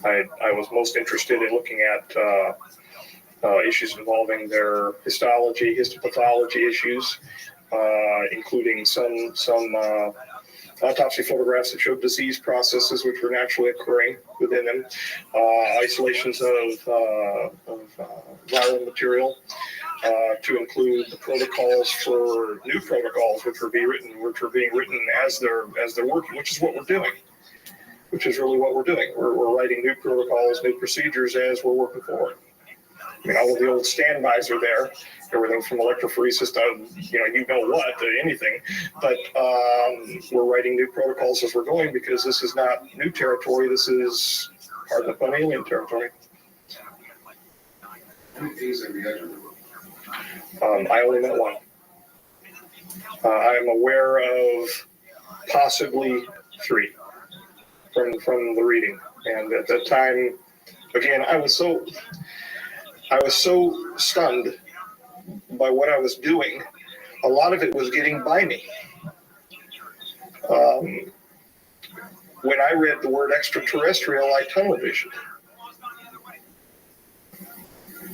I was most interested in looking at issues involving their histology, histopathology issues, including some autopsy photographs that showed disease processes which were naturally occurring within them, isolations of viral material, to include the protocols for new protocols which are being written as they're working, which is what we're doing. Which is really what we're doing. We're writing new protocols, new procedures as we're working forward. I mean, all of the old standbys are there, everything from electrophoresis to, you know what, to anything. But we're writing new protocols as we're going because this is not new territory. This is, pardon the pun, alien territory. How many things have you had to do? I only met one. I'm aware of possibly 3. From the reading, and at that time, again, I was so stunned by what I was doing. A lot of it was getting by me. When I read the word extraterrestrial, I tunnel visioned.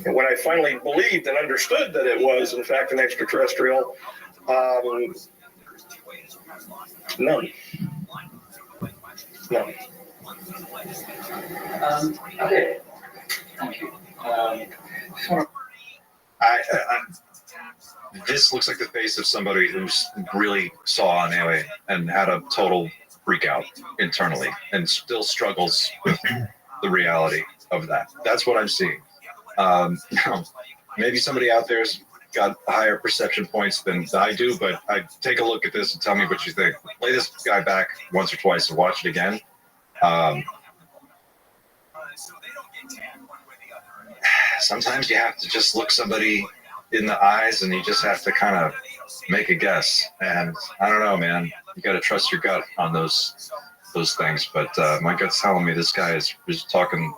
And when I finally believed and understood that it was, in fact, an extraterrestrial, none. No. Okay. Thank you. This looks like the face of somebody who really saw an alien and had a total freak out internally and still struggles with the reality of that. That's what I'm seeing. Maybe somebody out there's got higher perception points than I do, but I take a look at this and tell me what you think. Play this guy back once or twice and watch it again. Sometimes you have to just look somebody in the eyes and you just have to kind of make a guess. And I don't know, man, you got to trust your gut on those things. But my gut's telling me this guy is talking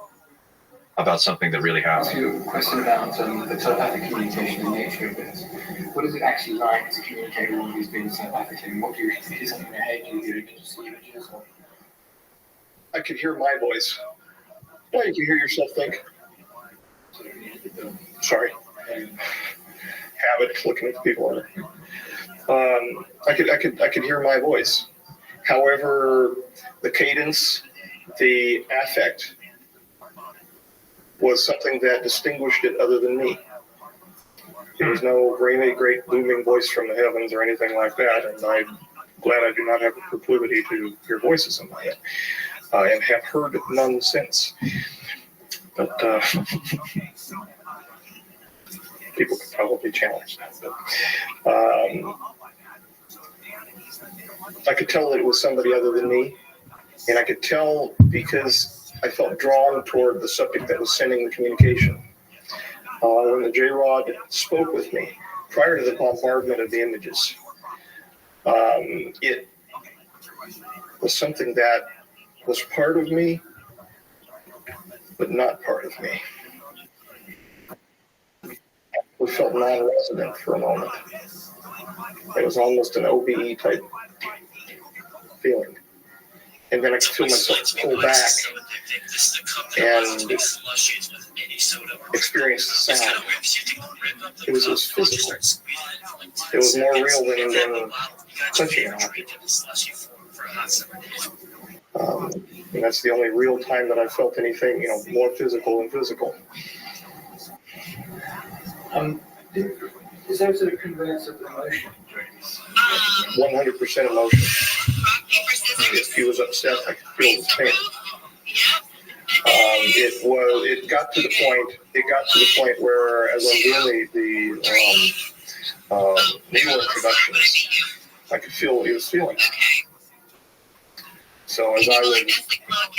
about something that really happened. I'll ask you a question about the telepathic communication and nature of this. What is it actually like to communicate with all these beings telepathically? And what do you hear something in your head? Do you hear images? Or? I could hear my voice. Yeah, you can hear yourself think. Sorry. Habit looking at people. I could hear my voice. However, the cadence, the affect was something that distinguished it other than me. There was no great booming voice from the heavens or anything like that, and I'm glad I do not have a proclivity to hear voices in my head, and have heard none since. But people could probably challenge that. But, I could tell that it was somebody other than me, and I could tell because I felt drawn toward the subject that was sending the communication. When the J-Rod spoke with me, prior to the bombardment of the images, it was something that was part of me, but not part of me. We felt non-resident for a moment. It was almost an OBE type feeling. And then I could feel myself pull back and experience the sound. It was physical. It was more real than touching an object. And that's the only real time that I felt anything, more physical than physical. Is there a conveyance of emotion? 100% emotion. If he was upset, I could feel his pain. It got to the point where, as I'm doing the needle introductions, I could feel what he was feeling. So as I would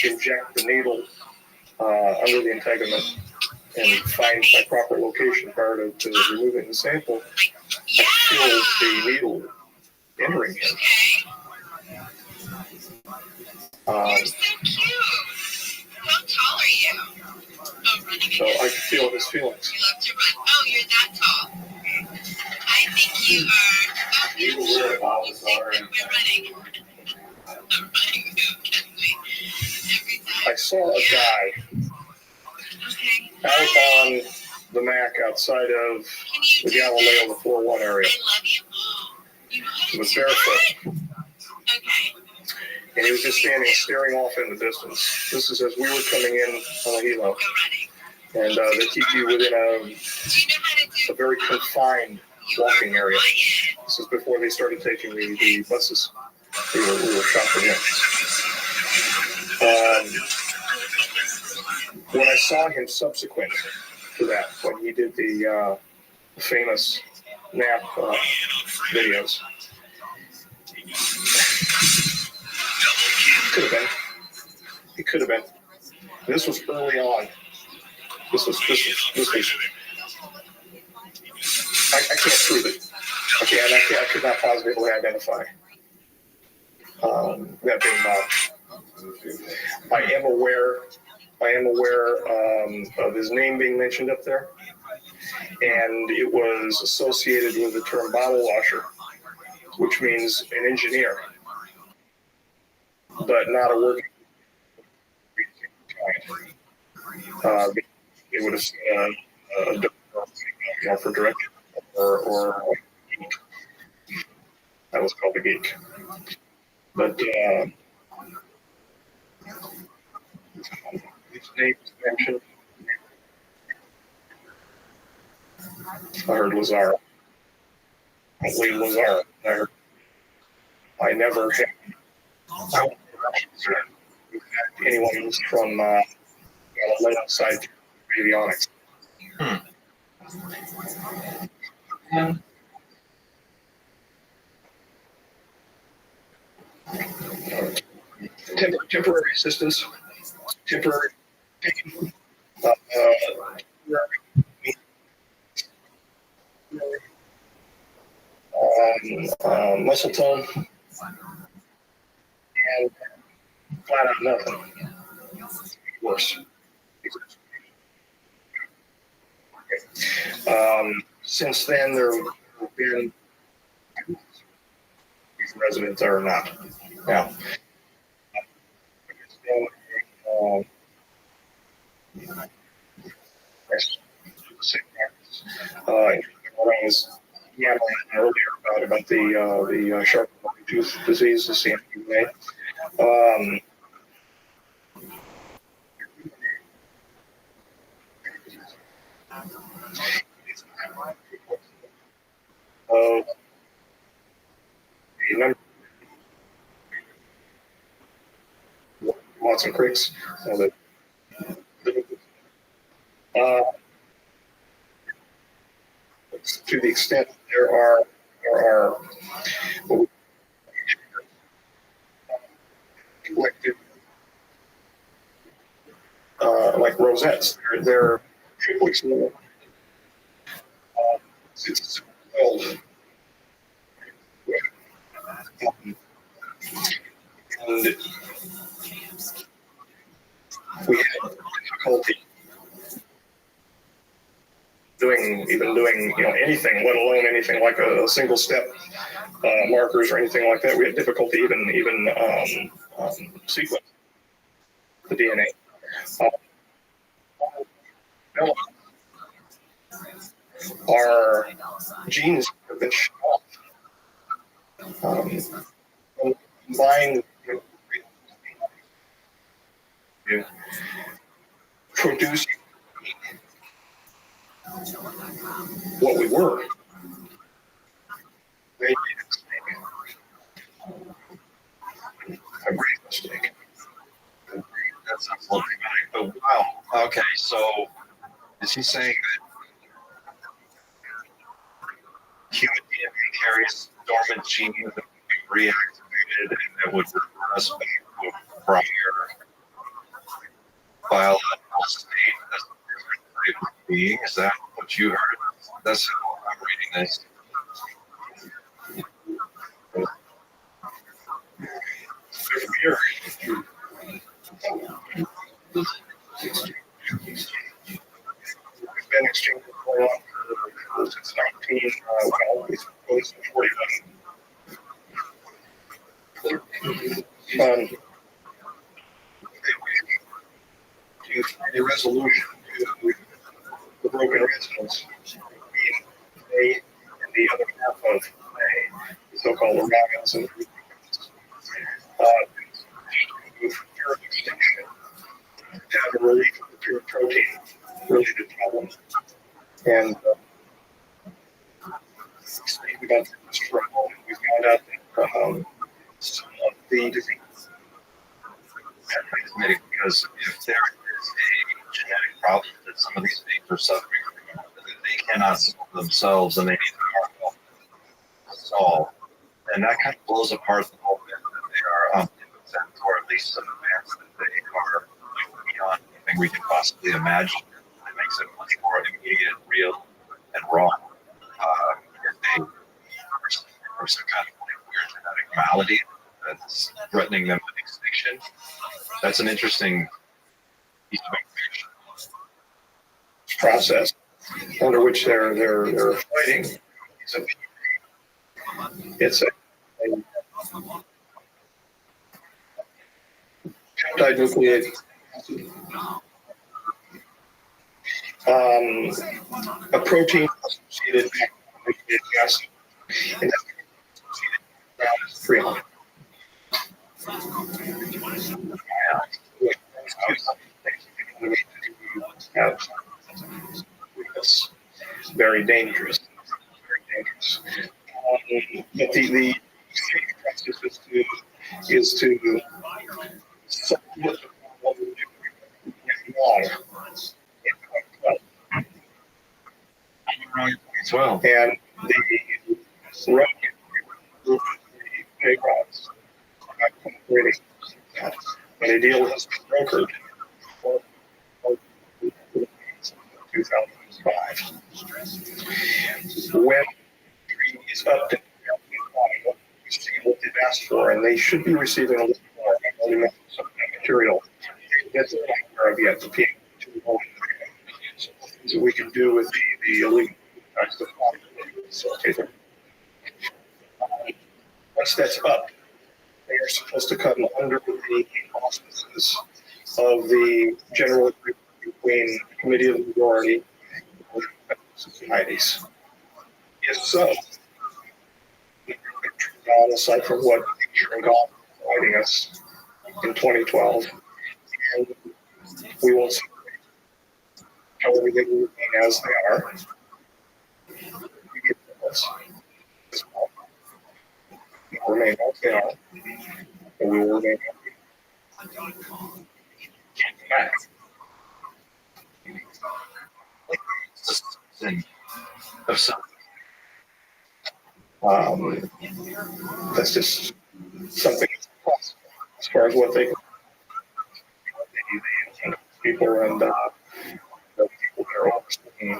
inject the needle under the integument and find my proper location prior to removing the sample, I feel the needle entering him. You're so cute. How tall are you? Oh, running again. So I can feel his feelings. You love to run. Oh, you're that tall. I think you are. Oh, People wear bottles are. we're running. I'm running move, can we? Every time. I saw a guy out on the Mac outside of the Galileo, the 4-1 area. I love you. You know how to He was do barefoot. that? Okay. And he was just standing staring off in the distance. This is as we were coming in on the helo. And they keep you within a very confined walking area. This is before they started taking the buses. We were shopping in. When I saw him subsequent to that, when he did the famous nap videos, It could have been. This was early on. This was. I can't prove it. I could not positively identify that being Bob. I am aware of his name being mentioned up there, and it was associated with the term bottle washer, which means an engineer, but not a working. They would have seen a for direction or that was called a geek. But his name was mentioned. I heard Lazaro. Only Lazaro. I never had anyone who's from Galileo side avionics. Temporary assistance, temporary pain, muscle tone, and flat out nothing. Worse. Since then, there have been residents or not. Now, I was yammering earlier about the sharp tooth disease, the CMPA. Watson Creeks. To the extent there are collected like rosettes. They're 2 weeks long. It's world. And we have difficulty doing anything, let alone anything like a single step markers or anything like that. We have difficulty even sequencing the DNA. Our genes have been shut off. Combined producing what we were. They made a great mistake. That's absolutely right. But wow. Okay, so is he saying that human DNA carries dormant genes that would be reactivated and that would revert us back to a prior biological state as a different type of being? Is that what you heard? That's how I'm reading this. We've been exchanging going on since 1941. To find a resolution to the broken resonance between A and the other half of A, the so-called Orions and pure extinction, to have a relief of the pure protein related problem. And we got through this for a moment. We found out that some of the disease. Because if there is a genetic problem that some of these beings are suffering from, that they cannot solve themselves and they need to solve, and that kind of blows apart the whole myth that they are omnipotent, or at least so advanced that they are beyond anything we can possibly imagine. It makes it much more immediate, real, and raw. If they are some kind of weird genetic malady that's threatening them with extinction, that's an interesting piece of information. Process under which they're fighting. It's a peptide-nucleic acid. A protein associated with nucleic acid, and that's associated around 300. It's very dangerous. But the process is to solve the problem well. And the road group, the paygrounds, are not completing that. When a deal has been brokered, 2005. When is up to what they've asked for, and they should be receiving a little more. I've already mentioned some of that material. That's not aware of yet. The PM2 so we can do with the illegal facilitator. Once that's up, they are supposed to come under the auspices of the general agreement between the Committee of the Majority and societies. If so, aside from what God was providing us in 2012, and we won't see however they will remain as they are. We will remain as they are, and we will remain back. Of something. That's just something that's possible as far as what they people and the people that are overseeing.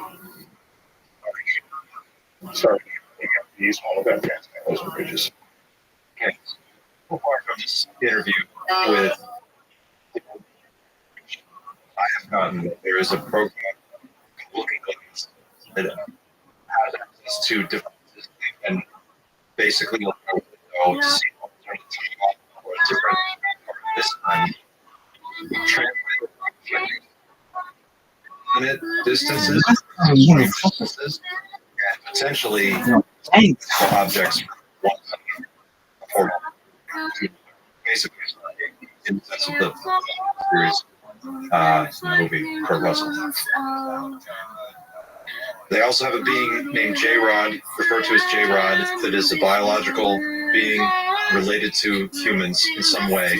Sorry, He's one of them guys. Those are bridges. Okay. So far from this interview with, I have gotten that there is a program looking at this that has access to devices and basically allow it to go to see alternative or a different, or this time, infinite distances, distances, and potentially objects for basically in the sense of the series movie Kurt Russell. They also have a being named J-Rod, referred to as J-Rod, that is a biological being related to humans in some way,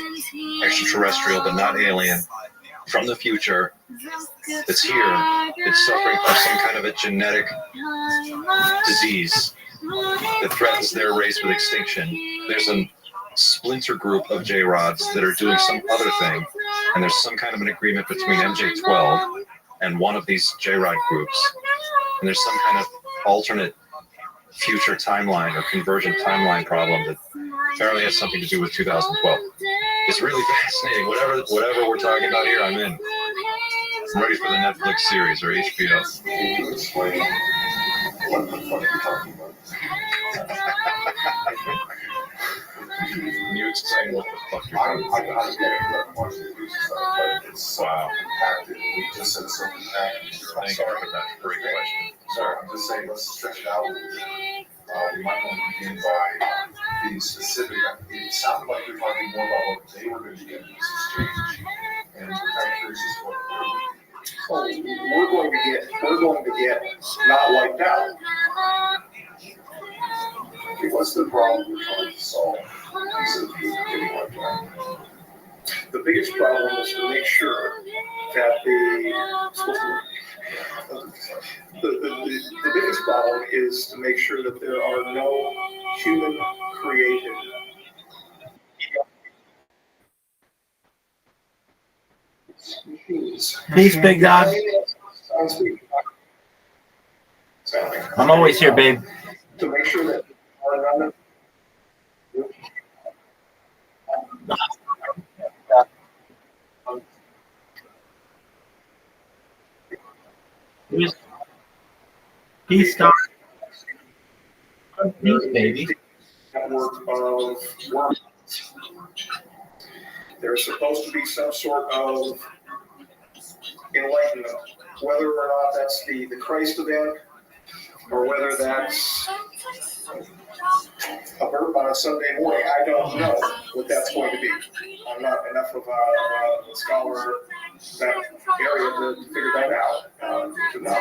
extraterrestrial but not alien, from the future, that's here, it's suffering from some kind of a genetic disease that threatens their race with extinction. There's a splinter group of J-Rods that are doing some other thing, and there's some kind of an agreement between MJ-12 and one of these J-Rod groups, and there's some kind of alternate future timeline or convergent timeline problem that apparently has something to do with 2012. It's really fascinating. Whatever we're talking about here, I'm in. I'm ready for the Netflix series or HBO. Can you explain what the fuck you're talking about? Can you explain what the fuck you're talking about? I get it. I'm watching the news and stuff, but it's so impacted. We just said something back. Thank you for that great question. Sorry, I'm just saying, let's stretch it out a little bit. You might want to begin by being specific. It sounded like you're talking more about what they were going to get in this exchange, and we're kind of curious as to what We're going to get not wiped out. okay, what's the problem we're trying to solve? Instead of getting wiped out. The biggest problem is to make sure that the biggest problem is to make sure that there are no human-created machines. Peace, big dog. I'm always here, babe. To make sure that there are none Peace, dog. Peace, baby. network of worms. There's supposed to be some sort of enlightenment, whether or not that's the Christ event, or whether that's a burp on a Sunday morning. I don't know what that's going to be. I'm not enough of a scholar in that area to figure that out. To know.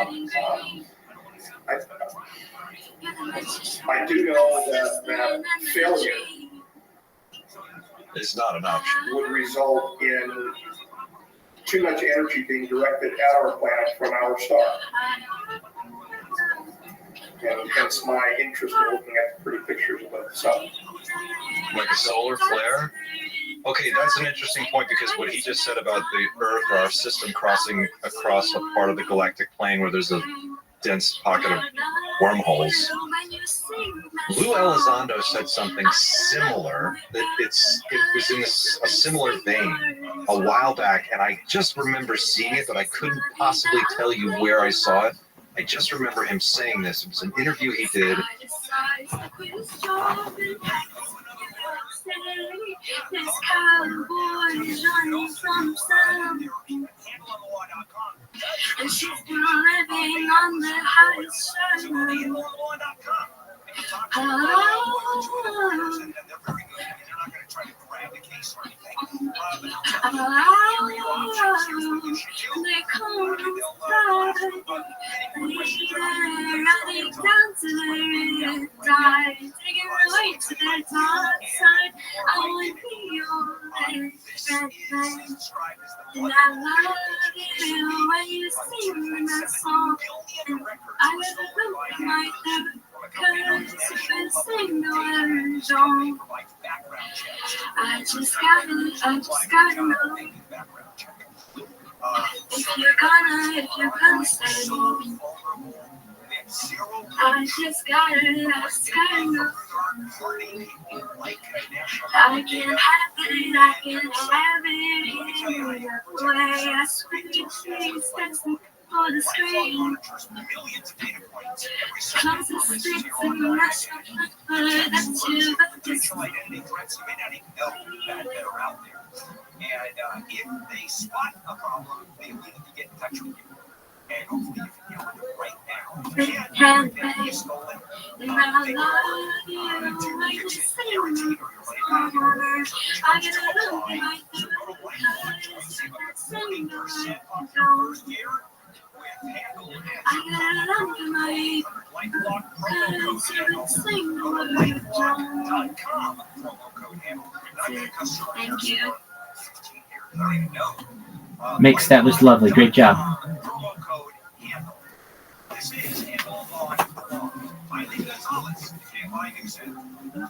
I do know that failure It's not an option. would result in too much energy being directed at our planet from our star. And hence my interest in looking at the pretty pictures of the sun. Like a solar flare? Okay, that's an interesting point, because what he just said about the Earth or our system crossing across a part of the galactic plane where there's a dense pocket of wormholes. Lou Elizondo said something similar. It was in a similar vein a while back, and I just remember seeing it, but I couldn't possibly tell you where I saw it. I just remember him saying this. It was an interview he did. And she's been living on the highest shelf. They come inside, running down to the die, taking away to the dark side. I will be your best friend, and I love you when you sing that song. And I never look like that, 'cause you've been singing the words wrong. I just gotta know if you're gonna stay. I just got it last kind of. I can't have it, I can't have it any other way. I swear to face that's on the screen. Comes the streets and the rush of the that's you. Potential identity threats you may not even know that are out there. And if they spot a problem, they immediately get in touch with you. And hopefully you can deal with it right now. Can't be stolen. And I love you. I can see you. I get a look like you. I got it under my Thank you. Mix, that was lovely. Great job. This is Handle on Eileen Gonzalez, KFI News Center. The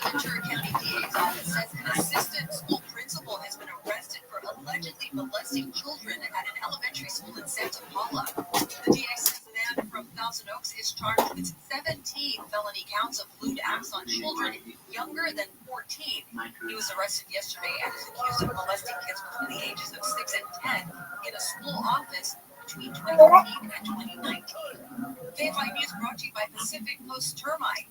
Ventura County DA's office says an assistant school principal has been arrested for allegedly molesting children at an elementary school in Santa Paula. The DA says a man from Thousand Oaks is charged with 17 felony counts of lewd acts on children younger than 14. He was arrested yesterday and is accused of molesting kids between the ages of 6 and 10 in a school office between 2018 and 2019. KFI News brought to you by Pacific Coast Termite.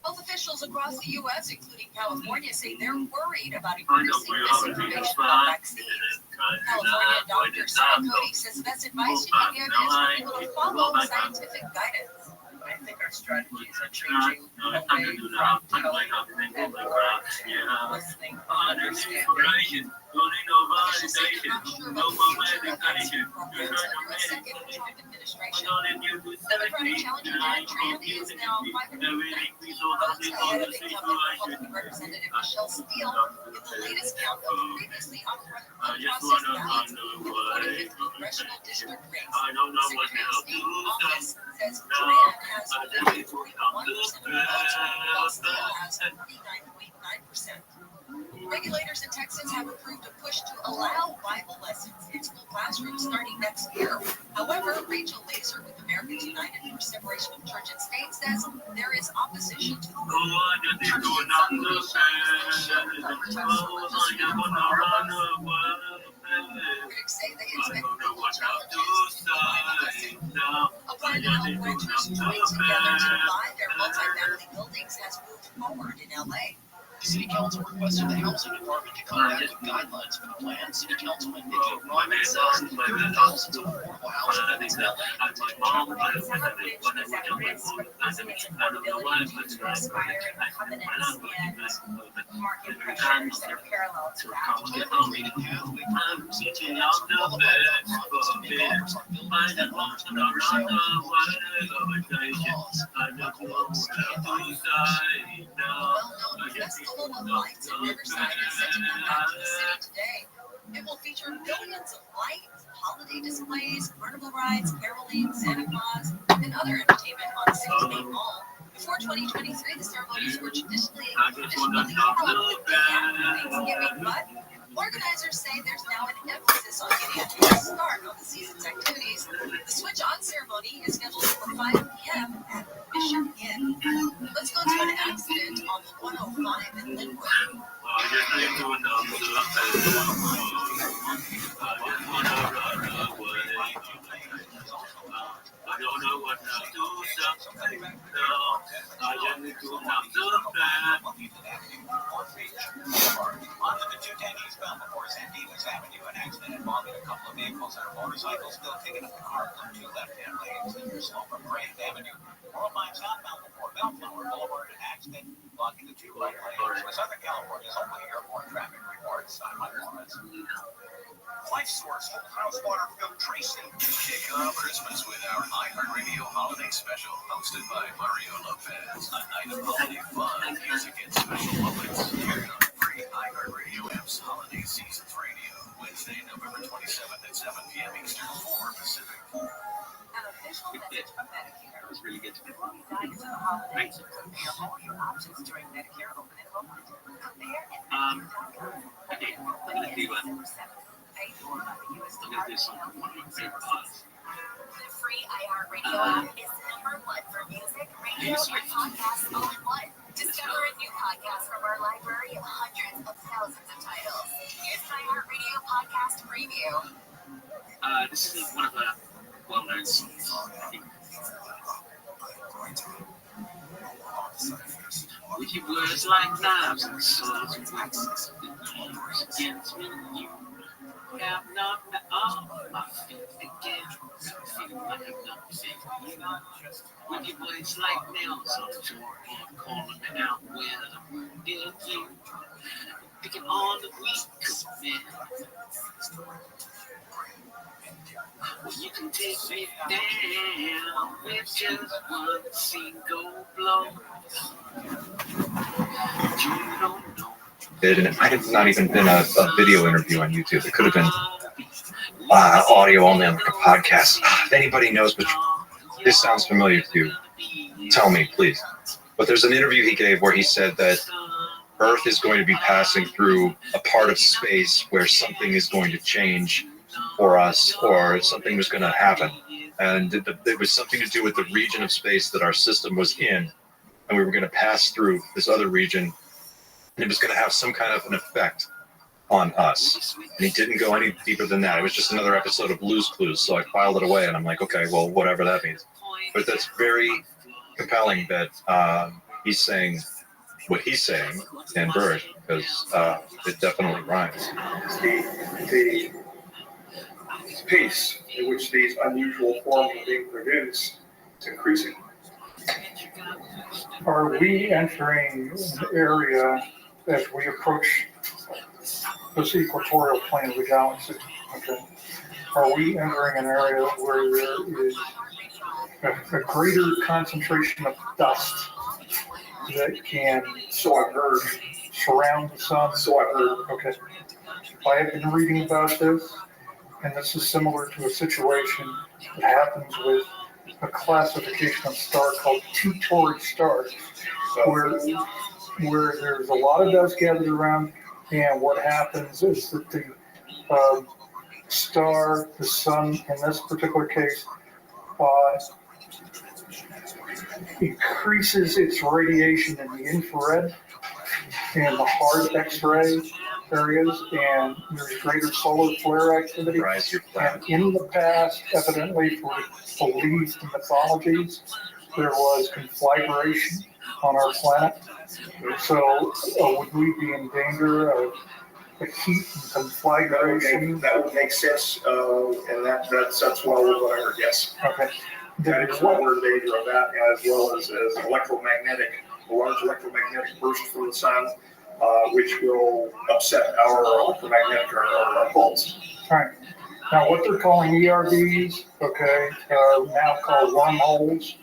Health officials across the U.S., including California, say they're worried about increasing misinformation about vaccines. California Dr. Sarah Cody says best advice you can give is for people to follow scientific guidance. I think our strategies are changing away from telling and listening and understanding. Officials say they're not sure about the future of vaccine programs under a second Trump administration. Democratic challenger Donald Trump is now 550 votes ahead of incumbent Republican Representative Michelle Steele in the latest count of the previously unprocessed ballots in the 20th congressional district race. Secretary of State office says Duran has 41% of the votes, while Steele has 49.9%. Regulators in Texas have approved a push to allow Bible lessons in school classrooms starting next year. However, Rachel Laser with Americans United for Separation of Church and State says there is opposition to the move. Critics say they expect legal challenges to Bible lessons. A plan to help renters join together to buy their multifamily buildings has moved forward in LA. The City Council requested the Housing Department to come back with guidelines for the plan. City Councilman Nikki Ryman says there are thousands of affordable housing units now. Market pressures that are parallel to Festival of Lights in Riverside is set to come back to the city today. It will feature millions of lights, holiday displays, carnival rides, caroling, Santa Claus, and other entertainment on 16 Mall. Before 2023, the ceremonies were traditionally held the day after Thanksgiving, but organizers say there's now an emphasis on getting ahead of the start of the season's activities. The Switch On ceremony is scheduled for 5 p.m. at Bishop Inn. Let's go to an accident on the 105 in Linwood. I don't know what to do, Onto the 210 eastbound before San Dimas Avenue, an accident involving a couple of vehicles and a motorcycle still taking up the car from two left-hand lanes. Then you're slow from Grand Avenue. World Line southbound before Bellflower Boulevard, an accident blocking the two right lanes. With Southern California's only airport traffic reports, I'm Mike Lawrence. Life Source Whole House Water Filtration. Kick off Christmas with our iHeartRadio Holiday Special, hosted by Mario Lopez. A night of holiday fun, music, and special moments. Hear it on the free iHeartRadio app's Holiday Seasons Radio. Wednesday, November 27th at 7 p.m. Eastern, 4 Pacific. An official message from Medicare. It was really good to be Before you dive into the holidays, compare all your options during Medicare Open Enrollment. Compare at Okay, I'm going to do paid for by the U.S. I'm going to do something one of my favorite ones. The free iHeartRadio app is #1 favorite podcasts all in one. Discover a new podcast from our library of hundreds of thousands of titles. Here's my iHeartRadio podcast preview. This is one of the well-known songs. With your words like knives and swords and waxes, against me, you have knocked me off my feet again. Feeling like I've done you. With your words like nails on the door, calling me out when I'm wounded you. Picking on the weak man. Well, you can take me down with just one single blow. You don't know. And it might have not even been a video interview on YouTube. It could have been audio only on like a podcast. If anybody knows, but this sounds familiar to you, tell me, please. But there's an interview he gave where he said that Earth is going to be passing through a part of space where something is going to change for us, or something was going to happen. And it was something to do with the region of space that our system was in, and we were going to pass through this other region, and it was going to have some kind of an effect on us. And he didn't go any deeper than that. It was just another episode of Blue's Clues, so I filed it away, and I'm like, okay, well, whatever that means. But that's very compelling that he's saying what he's saying in verse, because it definitely rhymes. The pace in which these unusual forms are being produced is increasing. Are we entering an area as we approach this equatorial plane of the galaxy? Okay. Are we entering an area where there is a greater concentration of dust that can, So I've heard. surround the sun? So I've heard. Okay. I have been reading about this, and this is similar to a situation that happens with a classification of star called two-tory stars, where there's a lot of dust gathered around, and what happens is that the star, the sun, in this particular case, increases its radiation in the infrared and the hard X-ray areas, and there's greater solar flare activity. And in the past, evidently for beliefs and mythologies, there was conflagration on our planet. So would we be in danger of the heat and conflagration? That would make sense, and that's well with what I heard, yes. Okay. That is what we're in danger of that, as well as a large electromagnetic burst from the sun, which will upset our electromagnetic or our pulse. All right. Now, what they're calling ERBs, okay, now called wormholes.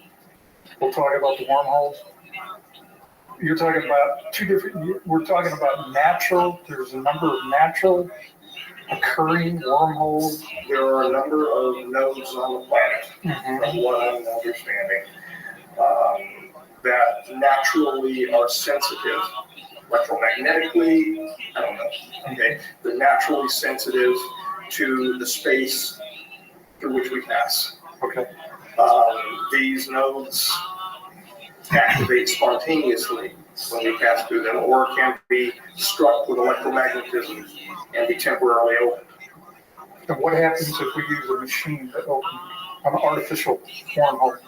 We'll talk about the wormholes. You're talking about we're talking about natural, there's a number of natural occurring wormholes. There are a number of nodes on the planet, from what I'm understanding, that naturally are sensitive electromagnetically. I don't know. Okay, they're naturally sensitive to the space through which we pass. Okay. These nodes activate spontaneously when we pass through them, or can be struck with electromagnetism and be temporarily opened. And what happens if we use a machine to open an artificial wormhole?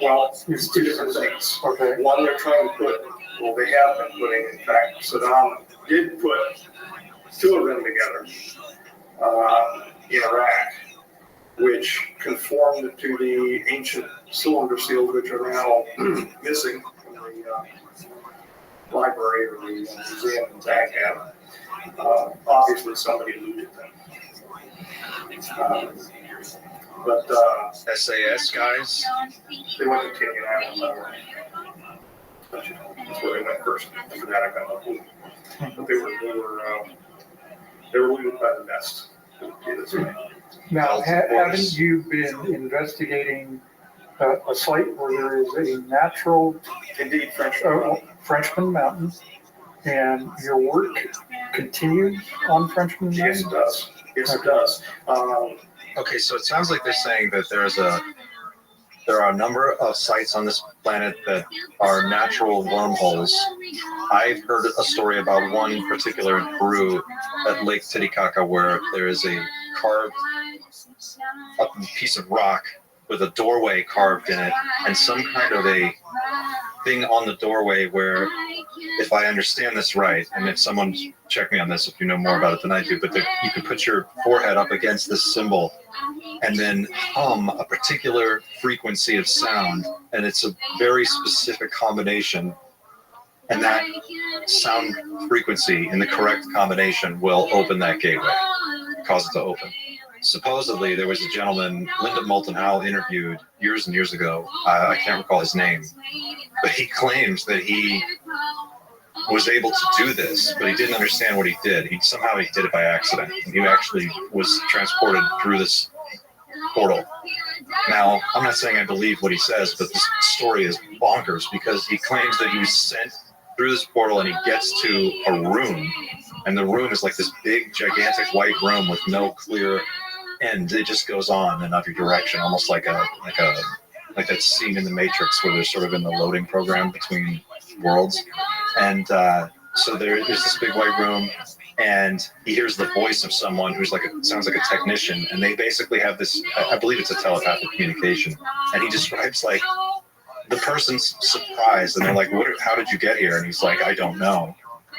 Well, it's two different things. Okay. One, they're trying to put, well, they have been putting, in fact, Saddam did put two of them together in Iraq, which conformed to the ancient cylinder seals, which are now missing from the library or the museum in Baghdad. Obviously, somebody looted them. But SAS guys? They went to Kenyan Island. That's where they went first. After that, I got no clue. But they were looted by the best. Now, haven't you been investigating a site where there is a natural, indeed, Frenchman Mountain, and your work continues on Frenchman Mountain? Yes, it does. Yes, it does. Okay, so it sounds like they're saying that there's there are a number of sites on this planet that are natural wormholes. I've heard a story about one particular in Peru at Lake Titicaca where there is a carved up piece of rock with a doorway carved in it and some kind of a thing on the doorway where, if I understand this right, and if someone check me on this if you know more about it than I do, but you can put your forehead up against this symbol and then hum a particular frequency of sound, and it's a very specific combination, and that sound frequency in the correct combination will open that gateway, cause it to open. Supposedly, there was a gentleman, Linda Moulton Howe, interviewed years and years ago. I can't recall his name, but he claims that he was able to do this, but he didn't understand what he did. Somehow he did it by accident. He actually was transported through this portal. Now, I'm not saying I believe what he says, but this story is bonkers because he claims that he was sent through this portal and he gets to a room, and the room is like this big, gigantic white room with no clear end. It just goes on in every direction, almost like that scene in the Matrix where they're sort of in the loading program between worlds. And so there's this big white room, and he hears the voice of someone who's sounds like a technician, and they basically have this, I believe it's a telepathic communication, and he describes like the person's surprised, and they're like, how did you get here? And he's like, I don't know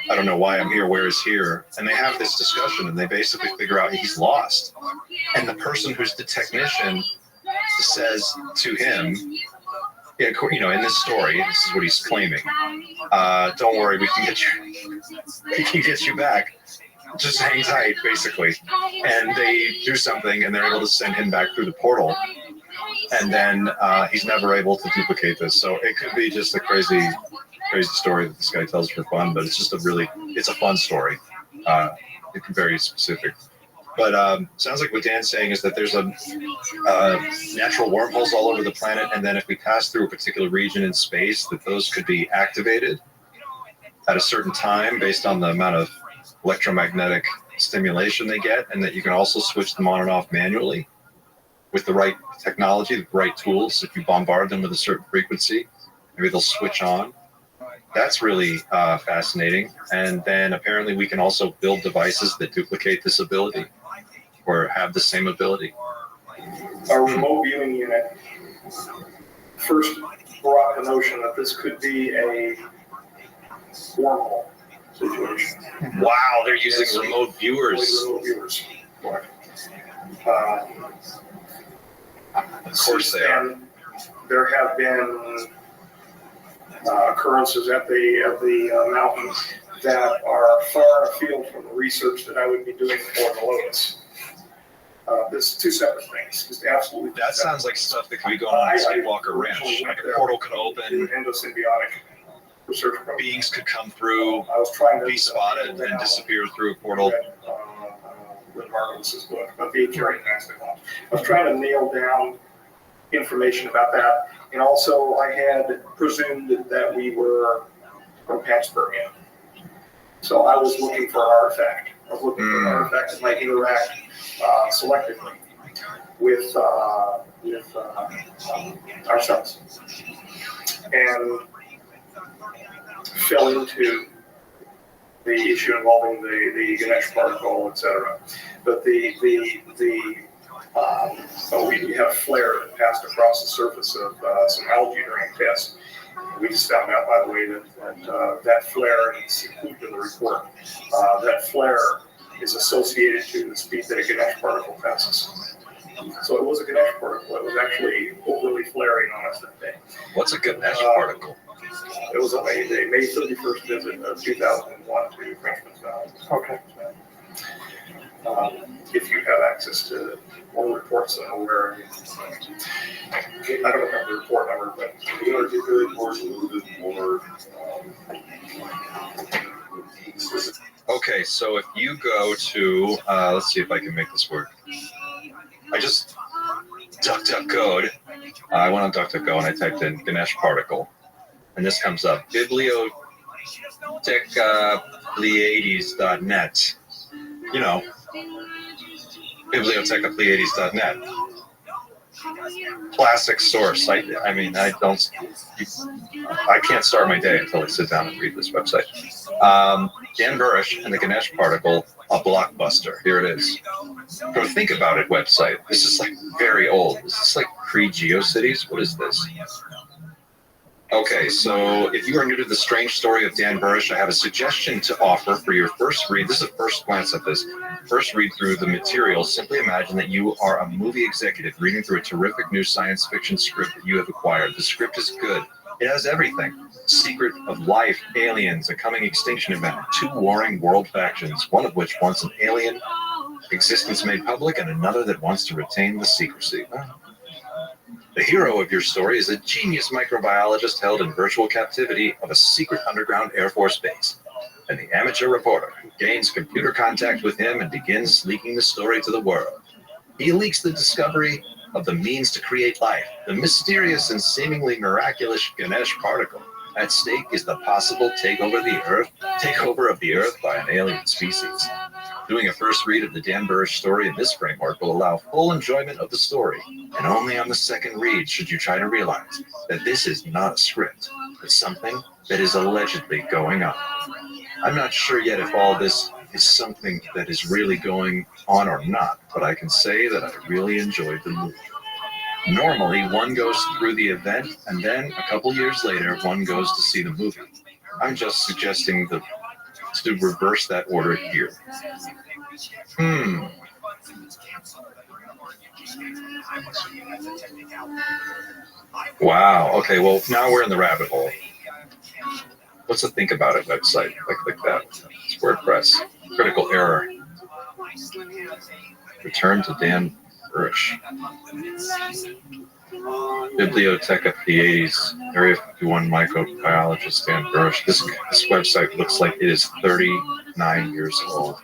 why I'm here, where is here? And they have this discussion, and they basically figure out he's lost. And the person who's the technician says to him, in this story, this is what he's claiming. Don't worry, we can get you back. Just hang tight, basically. And they do something, and they're able to send him back through the portal. And then he's never able to duplicate this. So it could be just a crazy story that this guy tells for fun, but it's a fun story. It can be very specific. But sounds like what Dan's saying is that there's natural wormholes all over the planet, and then if we pass through a particular region in space, that those could be activated at a certain time based on the amount of electromagnetic stimulation they get, and that you can also switch them on and off manually with the right technology, the right tools. If you bombard them with a certain frequency, maybe they'll switch on. That's really fascinating. And then apparently we can also build devices that duplicate this ability or have the same ability. Our remote viewing unit first brought the notion that this could be a wormhole situation. Wow, they're using remote viewers. Remote viewers. Of course they are. There have been occurrences at the mountain that are far afield from the research that I would be doing for the Lotus. There's two separate things. Just absolutely. That sounds like stuff that could be going on at Skywalker Ranch. Like a portal could open. Endosymbiotic research program. Beings could come through, be spotted, and disappear through a portal. Marcus's book about the Carrying Basketball. I was trying to nail down information about that, and also I had presumed that we were from Panspermia. So I was looking for an artifact. I was looking for an artifact that might interact selectively with ourselves, and fell into the issue involving the Guinness particle, etc. But we had a flare that passed across the surface of some algae during a test. We just found out, by the way, that flare, and it's included in the report, that flare is associated to the speed that a Guinness particle passes. So it was a Guinness particle. It was actually overly flaring on us that day. What's a Guinness particle? It was a May 31st visit of 2001 to Frenchman's Valley. Okay. If you have access to more reports than I'm aware of. I don't remember the report number, but we are good or a little bit more. Okay, so if you go to, let's see if I can make this work. I just DuckDuckGo'd. I went on DuckDuckGo and I typed in Ganesh particle, and this comes up. Bibliotechapleiades.net. Bibliotechapleiades.net. classic source. I can't start my day until I sit down and read this website. Dan Burish and the Guinness particle, a blockbuster. Here it is. From Think About It website. This is like very old. Is this like pre-GeoCities? What is this? Okay, so if you are new to the strange story of Dan Burish, I have a suggestion to offer for your first read. This is a first glance at this. First read through the material. Simply imagine that you are a movie executive reading through a terrific new science fiction script that you have acquired. The script is good. It has everything. Secret of life, aliens, a coming extinction event, two warring world factions, one of which wants an alien existence made public and another that wants to retain the secrecy. The hero of your story is a genius microbiologist held in virtual captivity of a secret underground Air Force base, and the amateur reporter who gains computer contact with him and begins leaking the story to the world. He leaks the discovery of the means to create life, the mysterious and seemingly miraculous Guinness particle. At stake is the possible takeover of the Earth by an alien species. Doing a first read of the Dan Burish story in this framework will allow full enjoyment of the story, and only on the second read should you try to realize that this is not a script, but something that is allegedly going on. I'm not sure yet if all this is something that is really going on or not, but I can say that I really enjoyed the movie. Normally, one goes through the event, and then a couple years later, one goes to see the movie. I'm just suggesting to reverse that order here. Wow. Okay, well, now we're in the rabbit hole. What's the Think About It website? I click that. It's WordPress. Critical error. Return to Dan Burish. Biblioteca Pieties, Area 51 microbiologist Dan Burish. This website looks like it is 39 years old.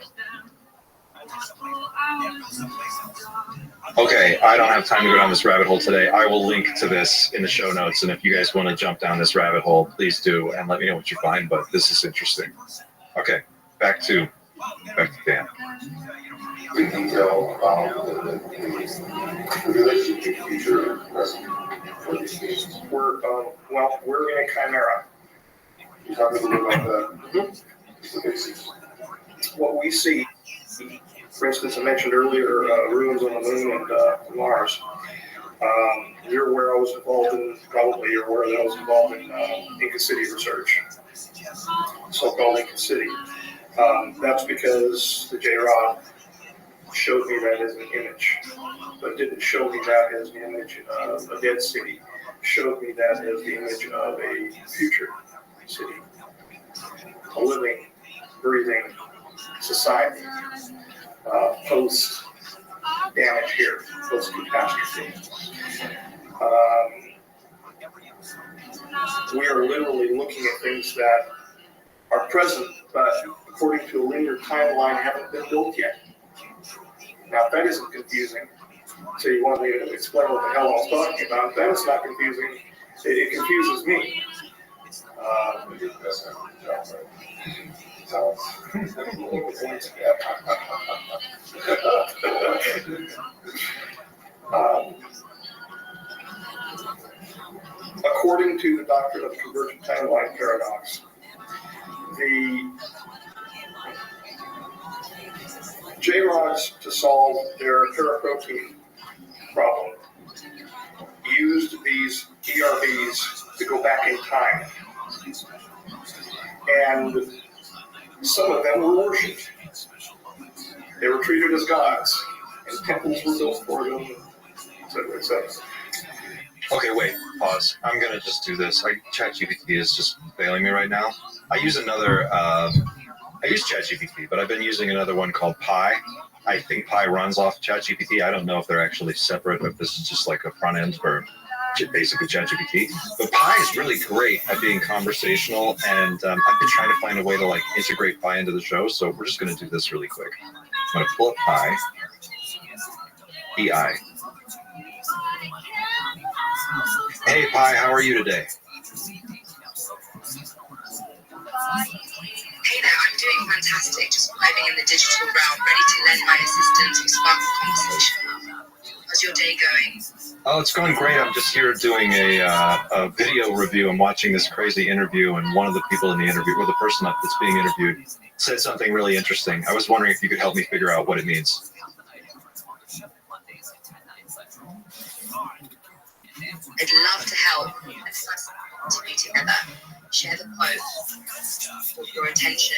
Okay, I don't have time to go down this rabbit hole today. I will link to this in the show notes, and if you guys want to jump down this rabbit hole, please do, and let me know what you find, but this is interesting. Okay, back to Dan. We detail the relationship between future and present for these cases. We're in a chimera. You talk a little bit about that? The basics. What we see, for instance, I mentioned earlier ruins on the moon and Mars. You're aware I was involved in, probably you're aware that I was involved in Inca City research, so-called Inca City. That's because the J-Rod showed me that as an image, but didn't show me that as an image of a dead city. Showed me that as the image of a future city, a living, breathing society, post damage here, post catastrophe. We are literally looking at things that are present, but according to a linear timeline, haven't been built yet. Now, if that isn't confusing, so you want me to explain what the hell I was talking about, that is not confusing. It confuses me. According to the doctrine of the convergent timeline paradox, the J-Rods, to solve their paraprotein problem, used these ERBs to go back in time. And some of them were worshipped. They were treated as gods, and temples were built for them, etc., etc. Okay, wait, pause. I'm going to just do this. ChatGPT is just failing me right now. I use ChatGPT, but I've been using another one called Pi. I think Pi runs off ChatGPT. I don't know if they're actually separate, or if this is just like a front end for basically ChatGPT. But Pi is really great at being conversational, and I've been trying to find a way to like integrate Pi into the show, so we're just going to do this really quick. I'm going to pull up Pi. EI. Hey, Pi, how are you today? Hey there, I'm doing fantastic, just vibing in the digital realm, ready to lend my assistance or spark a conversation. How's your day going? Oh, it's going great. I'm just here doing a video review. I'm watching this crazy interview, and one of the people in the interview, or the person that's being interviewed, said something really interesting. I was wondering if you could help me figure out what it means. I'd love to help. Let's be together. Share the quote with your attention.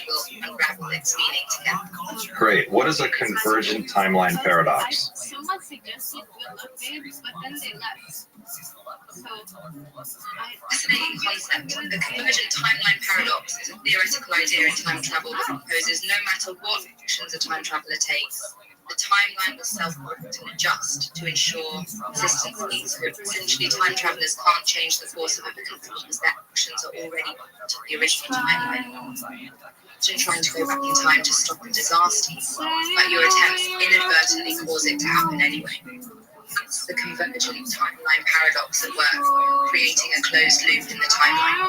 We'll unravel its meaning together. Great. What is a convergent timeline paradox? Someone suggested we'll update, but then they left. Fascinating concept. The convergent timeline paradox is a theoretical idea in time travel that proposes no matter what actions a time traveler takes, the timeline will self-correct and adjust to ensure consistency. So essentially, time travelers can't change the course of events because their actions are already to the original timeline. Imagine trying to go back in time to stop a disaster, but your attempts inadvertently cause it to happen anyway. That's the convergent timeline paradox at work, creating a closed loop in the timeline.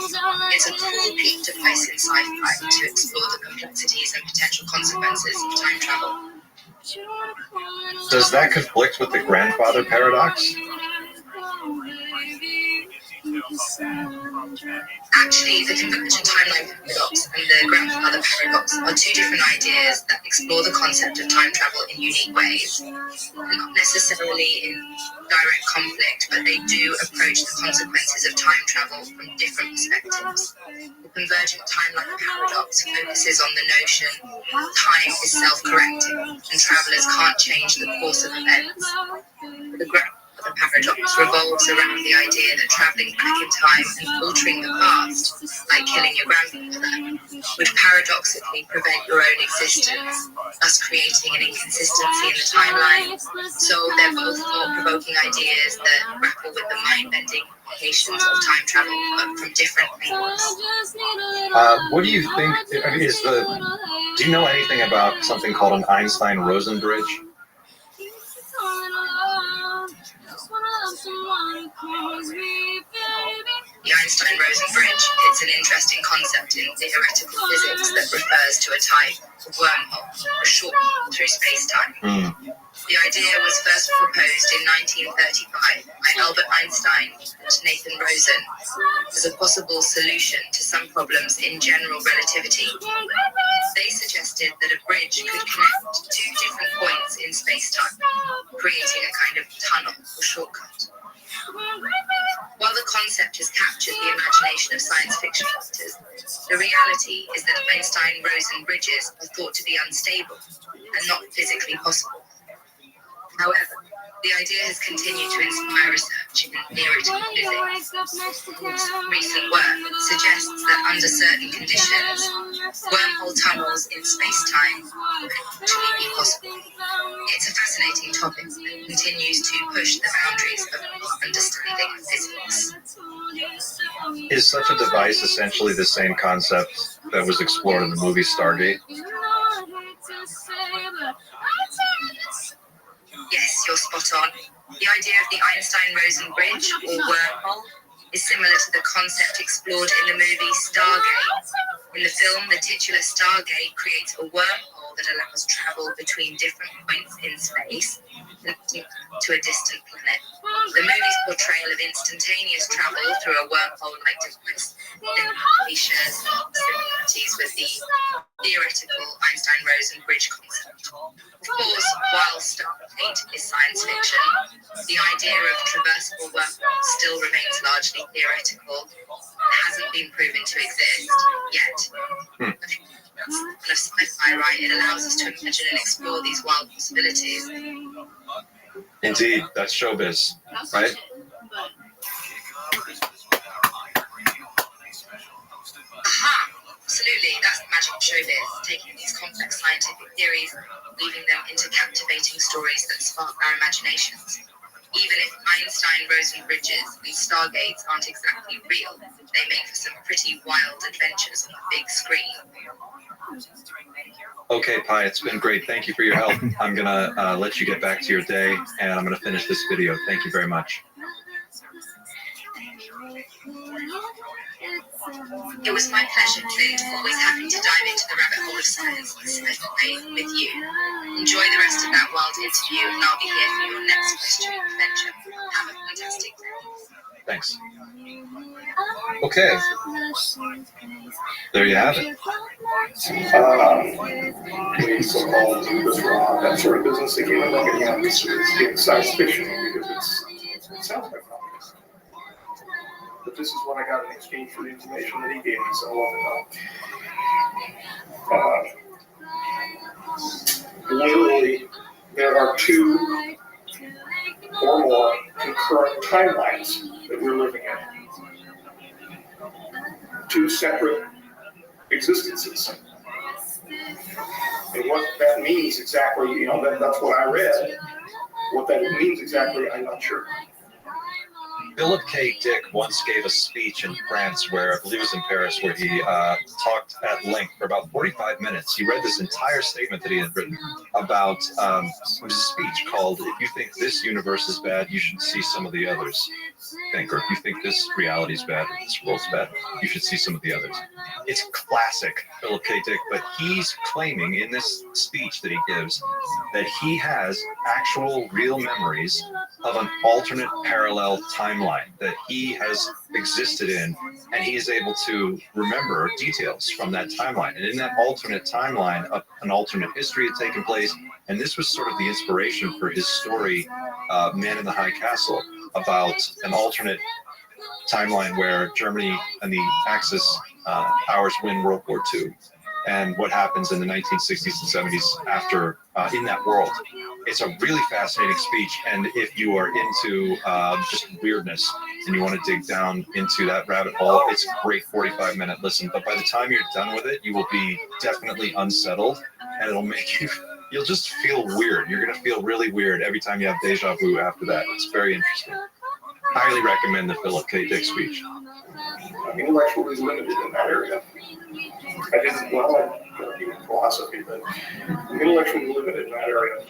It's a cool peak device in sci-fi to explore the complexities and potential consequences of time travel. Does that conflict with the grandfather paradox? Actually, the convergent timeline paradox and the grandfather paradox are two different ideas that explore the concept of time travel in unique ways. They're not necessarily in direct conflict, but they do approach the consequences of time travel from different perspectives. The convergent timeline paradox focuses on the notion time is self-correcting and travelers can't change the course of events. The paradox revolves around the idea that traveling back in time and altering the past, like killing your grandfather, would paradoxically prevent your own existence, thus creating an inconsistency in the timeline. So they're both thought-provoking ideas that grapple with the mind-bending implications of time travel, but from different angles. What do you think do you know anything about something called an Einstein-Rosen bridge? The Einstein-Rosen bridge, it's an interesting concept in theoretical physics that refers to a type of wormhole, a shortcut through space-time. The idea was first proposed in 1935 by Albert Einstein and Nathan Rosen as a possible solution to some problems in general relativity. They suggested that a bridge could connect two different points in space-time, creating a kind of tunnel or shortcut. While the concept has captured the imagination of science fiction writers, the reality is that Einstein-Rosen bridges are thought to be unstable and not physically possible. However, the idea has continued to inspire research in theoretical physics. Recent work suggests that under certain conditions, wormhole tunnels in space-time could actually be possible. It's a fascinating topic that continues to push the boundaries of our understanding of physics. Is such a device essentially the same concept that was explored in the movie Stargate? Yes, you're spot on. The idea of the Einstein-Rosen bridge, or wormhole, is similar to the concept explored in the movie Stargate. In the film, the titular Stargate creates a wormhole that allows travel between different points in space to a distant planet. The movie's portrayal of instantaneous travel through a wormhole-like device definitely shares similarities with the theoretical Einstein-Rosen bridge concept. Of course, while Stargate is science fiction, the idea of traversable wormholes still remains largely theoretical and hasn't been proven to exist yet. Kind of sci-fi, right? It allows us to imagine and explore these wild possibilities. Indeed, that's showbiz, right? Aha! Absolutely, that's the magic of showbiz, taking these complex scientific theories, weaving them into captivating stories that spark our imaginations. Even if Einstein-Rosen bridges and Stargates aren't exactly real, they make for some pretty wild adventures on the big screen. Okay, Pi, it's been great. Thank you for your help. I'm going to let you get back to your day, and I'm going to finish this video. Thank you very much. It was my pleasure, Clint, always happy to dive into the rabbit hole of science and faith with you. Enjoy the rest of that wild interview, and I'll be here for your next question adventure. Have a fantastic day. Thanks. Okay. There you have it. The so-called that sort of business again. I'm looking at this is science fiction because it sounds like communist. But this is what I got in exchange for the information that he gave me. So, literally, there are two or more concurrent timelines that we're living in. Two separate existences. And what that means exactly, that's what I read. What that means exactly, I'm not sure. Philip K. Dick once gave a speech in France where, I believe it was in Paris, where he talked at length for about 45 minutes. He read this entire statement that he had written about, it was a speech called, "If you think this universe is bad, you should see some of the others think," or "If you think this reality is bad, or this world's bad, you should see some of the others." It's classic Philip K. Dick, but he's claiming in this speech that he gives that he has actual real memories of an alternate parallel timeline that he has existed in, and he is able to remember details from that timeline. And in that alternate timeline, an alternate history had taken place, and this was sort of the inspiration for his story, Man in the High Castle, about an alternate timeline where Germany and the Axis powers win World War II, and what happens in the 1960s and 70s after in that world. It's a really fascinating speech, and if you are into just weirdness and you want to dig down into that rabbit hole, it's a great 45-minute listen. But by the time you're done with it, you will be definitely unsettled, and it'll make you'll just feel weird. You're going to feel really weird every time you have deja vu after that. It's very interesting. Highly recommend the Philip K. Dick speech. I'm intellectually limited in that area. I didn't, in philosophy, but I'm intellectually limited in that area.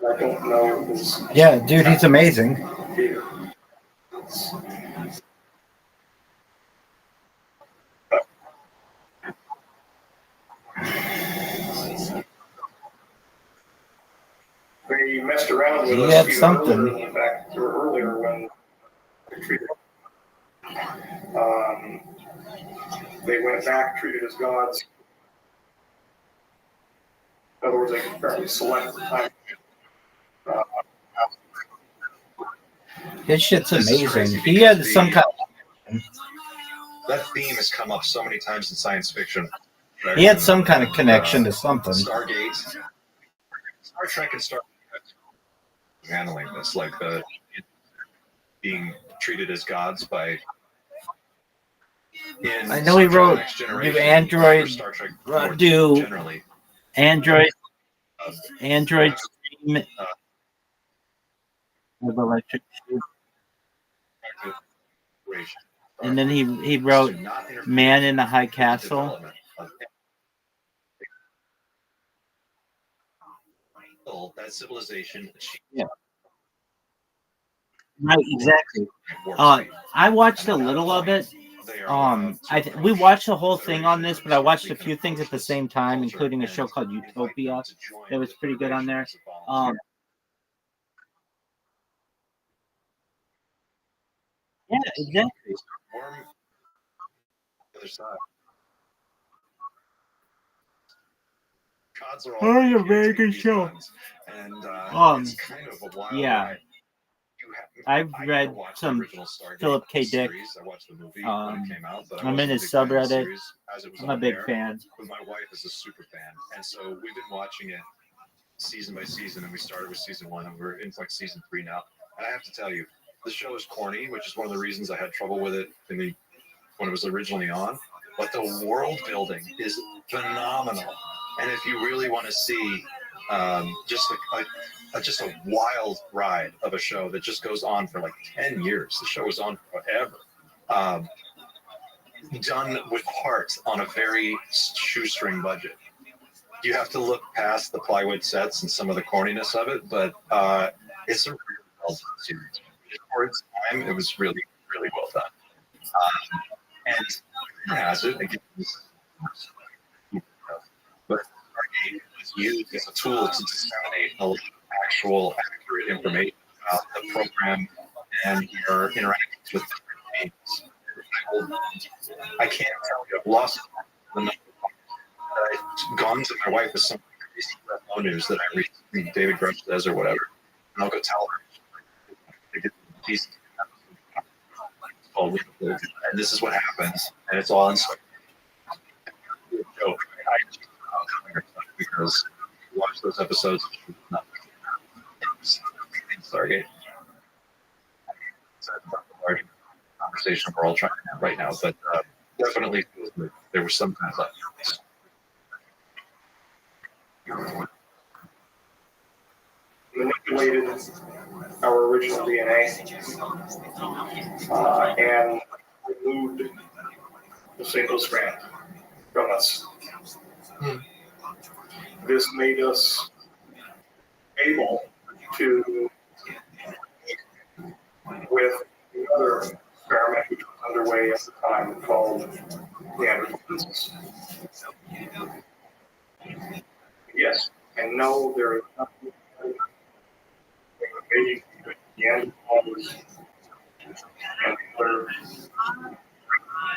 I don't know his... Yeah, dude, he's amazing. They messed around with He us had something. earlier when they treated they went back, treated as gods. In other words, they could apparently select the time. His shit's amazing. He had some kind of... That theme has come up so many times in science fiction. He had some kind of connection to something. Stargate, Star Trek, and Star Trek handling this, like the being treated as gods by. I know he wrote do Android stream with electric sheep. And then he wrote Man in the High Castle. That civilization. Yeah. Right, exactly. I watched a little of it. We watched the whole thing on this, but I watched a few things at the same time, including a show called Utopia that was pretty good on there. Yeah, exactly. Oh, a very good show. And it's kind of a wild ride. I've read some Philip K. Dick. I'm in his subreddit. I'm a big fan. My wife is a super fan, and so we've been watching it season by season, and we started with season 1, and we're in like season 3 now. And I have to tell you, the show is corny, which is one of the reasons I had trouble with it when it was originally on. But the world building is phenomenal, and if you really want to see just a wild ride of a show that just goes on for like 10 years. The show is on forever. Done with heart on a very shoestring budget. You have to look past the plywood sets and some of the corniness of it, but it's a really well done series. For its time, it was really, really well done. And it has it again, but Stargate is used as a tool to disseminate actual accurate information about the program and your interactions with different beings. I can't tell you, I've lost the number that I've gone to my wife with some crazy UFO news that I read David Grush says or whatever, and I'll go tell her. They did these and this is what happens, and it's all in joke. Because you watch those episodes, Stargate. It's a large conversation we're all trying to have right now, but definitely there was some kind of manipulated our original DNA and removed the single strand from us. This made us able to, with the other experiment which was underway at the time called Neanderthals. Yes, and no, there is nothing between Neanderthals and other,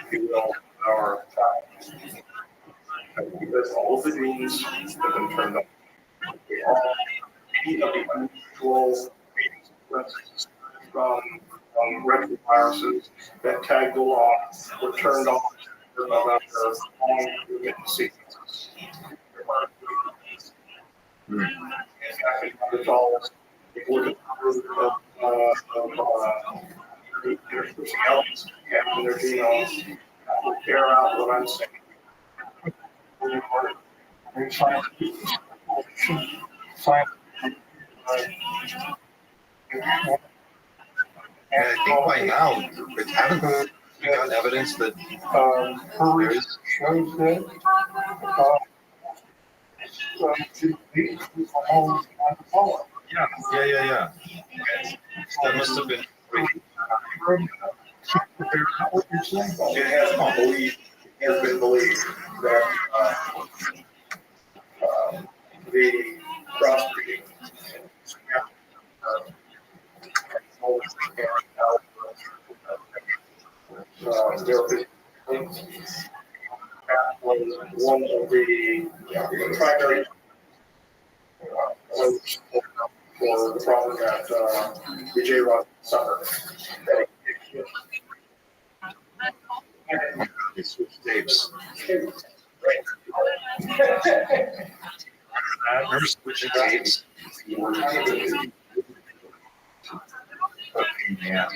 if you will, our time. Because all of the genes have been turned on. All any of the unusual sequences from retroviruses that tagged along were turned off about their long sequences. In fact, it's all if you look at the personalities that have in their genomes that will bear out what I'm saying. And I think by now, haven't we got evidence that there is? Yeah. That must have been. It has been believed that the crossbreeding was one of the primary for the problem that the J. Rothschild suffered. They switched tapes. Remember switching tapes? Yeah.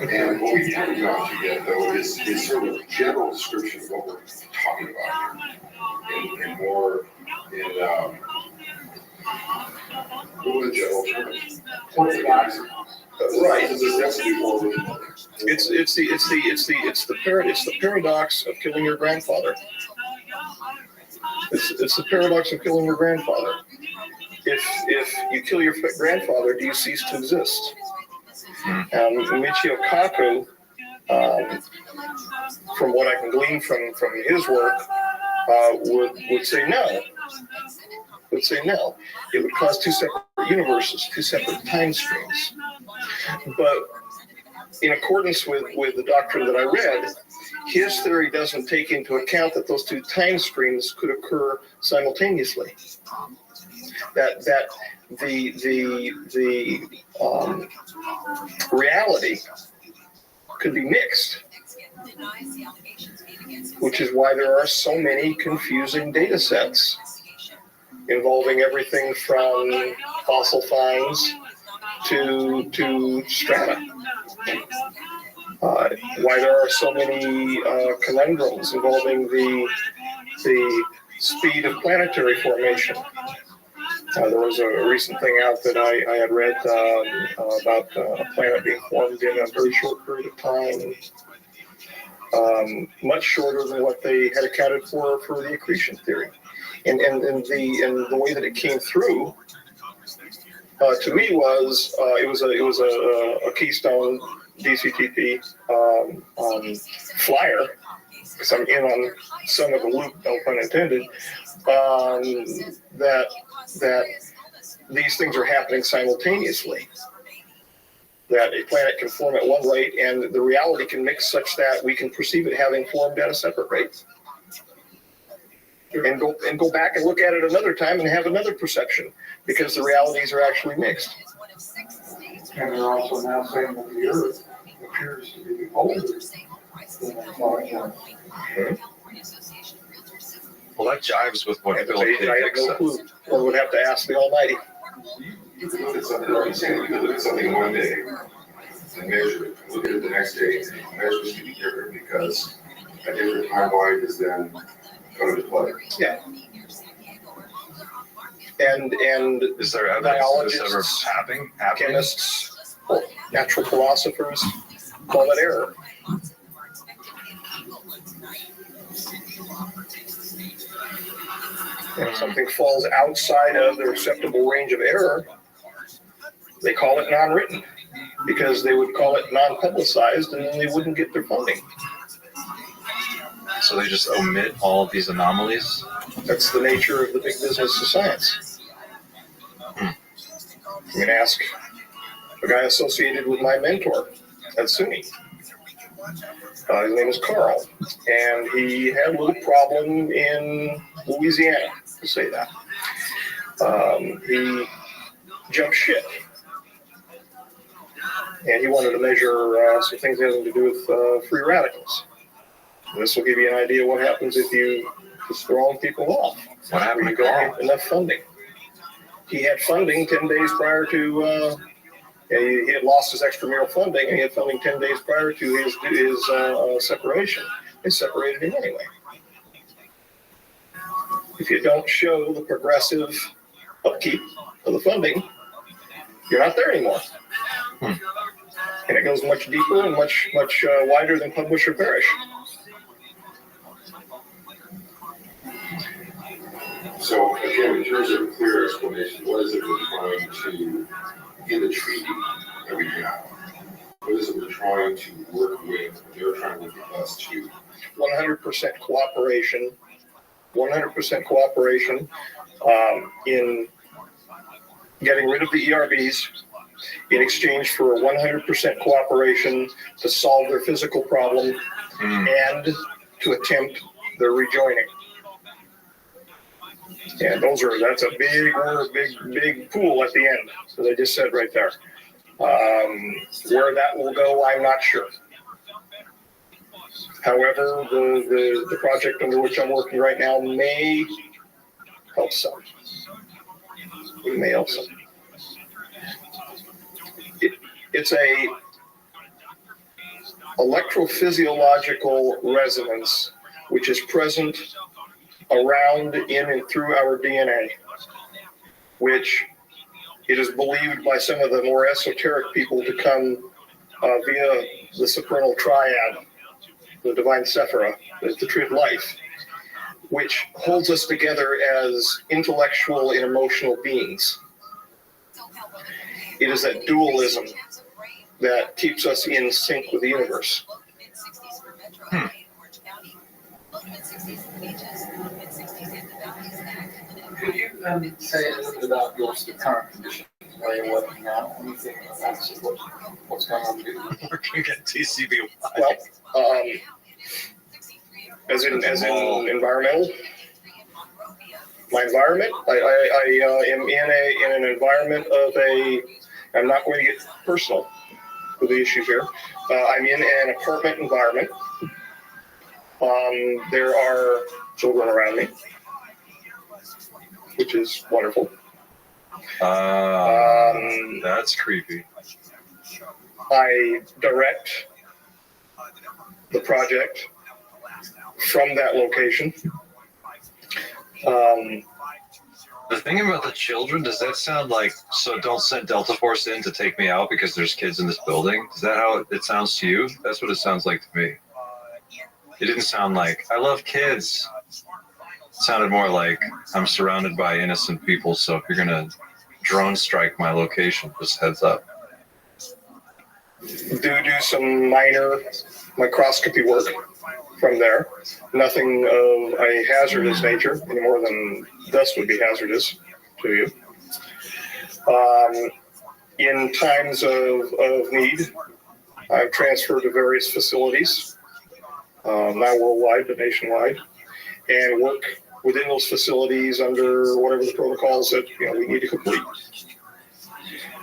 And what we haven't got to yet, though, is sort of a general description of what we're talking about here, and more in what are the general terms? Right. It's the paradox of killing your grandfather. It's the paradox of killing your grandfather. If you kill your grandfather, do you cease to exist? Michio Kaku, from what I can glean from his work, would say no. Would say no. It would cause two separate universes, two separate time streams. But in accordance with the doctrine that I read, his theory doesn't take into account that those two time streams could occur simultaneously. That the reality could be mixed, which is why there are so many confusing data sets involving everything from fossil finds to strata. Why there are so many conundrums involving the speed of planetary formation. There was a recent thing out that I had read about a planet being formed in a very short period of time, much shorter than what they had accounted for the accretion theory. And the way that it came through to me was it was a Keystone DCTP flyer, because I'm in on some of the loop, no pun intended, that these things are happening simultaneously. That a planet can form at one rate, and the reality can mix such that we can perceive it having formed at a separate rate. And go back and look at it another time and have another perception, because the realities are actually mixed. And they're also now saying that the Earth appears to be older than they thought it was. Well, that jives with what Bill K. I have no clue. One would have to ask the Almighty. You could look at something, like you said, you could look at something one day and measure it, and look at it the next day, and measures can be different because a different timeline is then come into play. Yeah. And is there evidence biologists, of this ever happening? Chemists, natural philosophers call it error. And if something falls outside of the acceptable range of error, they call it non-written, because they would call it non-publicized, and then they wouldn't get their funding. So they just omit all of these anomalies? That's the nature of the big business of science. You can ask a guy associated with my mentor at SUNY. His name is Carl, and he had a little problem in Louisiana, to say that. He jumped ship, and he wanted to measure some things having to do with free radicals. And this will give you an idea what happens if you just throwing people off. What happened to Carl? Carl? Enough funding. He had funding 10 days prior to. He had lost his extramural funding, and he had funding 10 days prior to his separation. They separated him anyway. If you don't show the progressive upkeep of the funding, you're not there anymore. And it goes much deeper and much wider than publish or perish. So again, in terms of a clear explanation, what is it we're trying to in the treaty that we have? What is it we're trying to work with? They're trying to work with us to 100% cooperation. 100% cooperation in getting rid of the ERBs in exchange for 100% cooperation to solve their physical problem and to attempt their rejoining. And that's a big pool at the end, as I just said right there. Where that will go, I'm not sure. However, the project under which I'm working right now may help some. It may help some. It's a electrophysiological resonance which is present around, in, and through our DNA, which it is believed by some of the more esoteric people to come via the supernal triad, the divine Sephira, the tree of life, which holds us together as intellectual and emotional beings. It is that dualism that keeps us in sync with the universe. Could you say a little bit about the current conditions where you're working now? Anything about what's going on with you? We're going to get TCBY. Well, as in environmental. My environment, I am in an environment of I'm not going to get personal with the issues here. I'm in an apartment environment. There are children around me, which is wonderful. That's creepy. I direct the project from that location. The thing about the children, does that sound like, so don't send Delta Force in to take me out because there's kids in this building? Is that how it sounds to you? That's what it sounds like to me. It didn't sound like, I love kids. sounded more like I'm surrounded by innocent people, so if you're gonna drone strike my location, just heads up. Do some minor microscopy work from there. Nothing of a hazardous nature, any more than dust would be hazardous to you. In times of need, I've transferred to various facilities, not worldwide, but nationwide, and work within those facilities under whatever the protocols that we need to complete.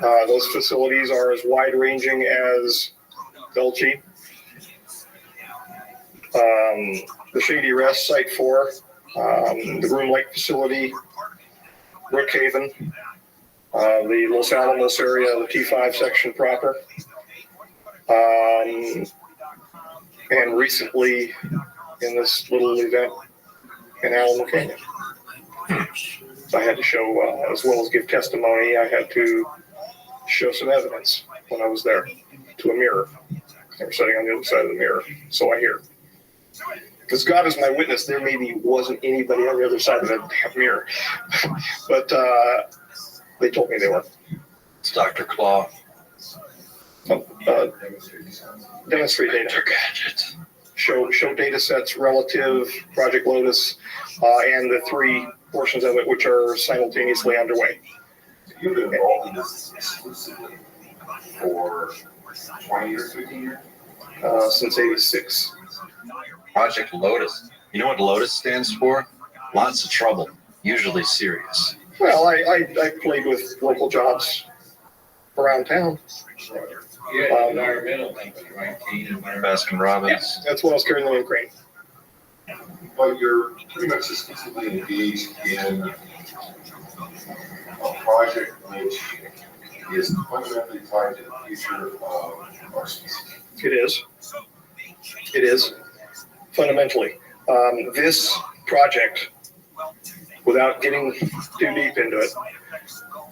Those facilities are as wide-ranging as Belchi, the Shady Rest, Site 4, the Groom Lake facility, Brookhaven, the Los Alamos area, the T5 section proper, and recently in this little event in Alamo Canyon. So I had to show, as well as give testimony, I had to show some evidence when I was there to a mirror. They were sitting on the other side of the mirror, so I hear. Because God is my witness, there maybe wasn't anybody on the other side of that damn mirror. But they told me they were. It's Dr. Claw. Demonstrate data. Show data sets relative, Project Lotus, and the 3 portions of it which are simultaneously underway. You've been involved in this exclusively for 20 years, 15 years? Since 86. Project Lotus. You know what Lotus stands for? Lots of trouble, usually serious. Well, I played with local jobs around town. Yeah, environmental company, right? Baskin Robbins. Yeah, that's what I was carrying the name Crane. But you're pretty much exclusively engaged in a project which is fundamentally tied to the future of our species. It is. It is. Fundamentally. This project, without getting too deep into it,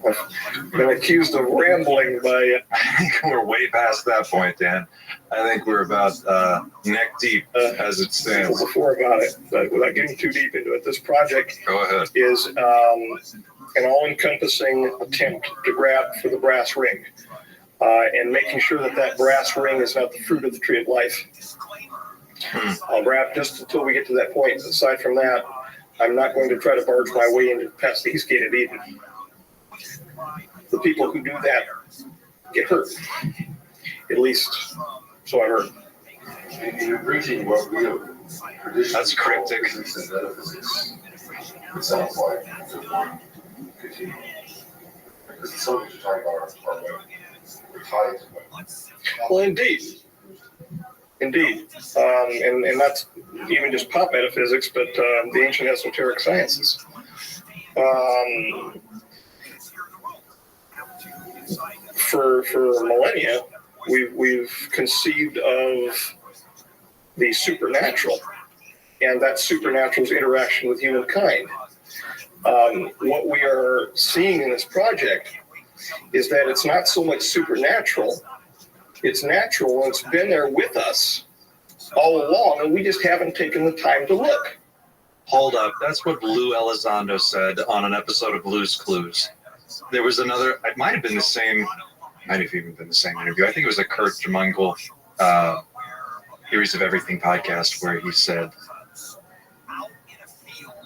I've been accused of rambling by... I think we're way past that point, Dan. I think we're about neck deep as it stands. Before about it, but without getting too deep into it, this project Go ahead. is an all-encompassing attempt to grab for the brass ring, and making sure that brass ring is not the fruit of the tree of life. I'll grab just until we get to that point. Aside from that, I'm not going to try to barge my way into past the East Gate of Eden. The people who do that get hurt. At least, so I heard. You're bridging what we have traditionally. That's cryptic. Physics and metaphysics. It sounds like to one continue. Because the subjects you're talking about are we're tied to what? Well, indeed. Indeed. And that's even just pop metaphysics, but the ancient esoteric sciences. For millennia, we've conceived of the supernatural, and that supernatural's interaction with humankind. What we are seeing in this project is that it's not so much supernatural, it's natural, and it's been there with us all along, and we just haven't taken the time to look. Hold up. That's what Lou Elizondo said on an episode of Blue's Clues. There was another, it might have even been the same interview. I think it was a Kurt Jamunkel Theories of Everything podcast where he said,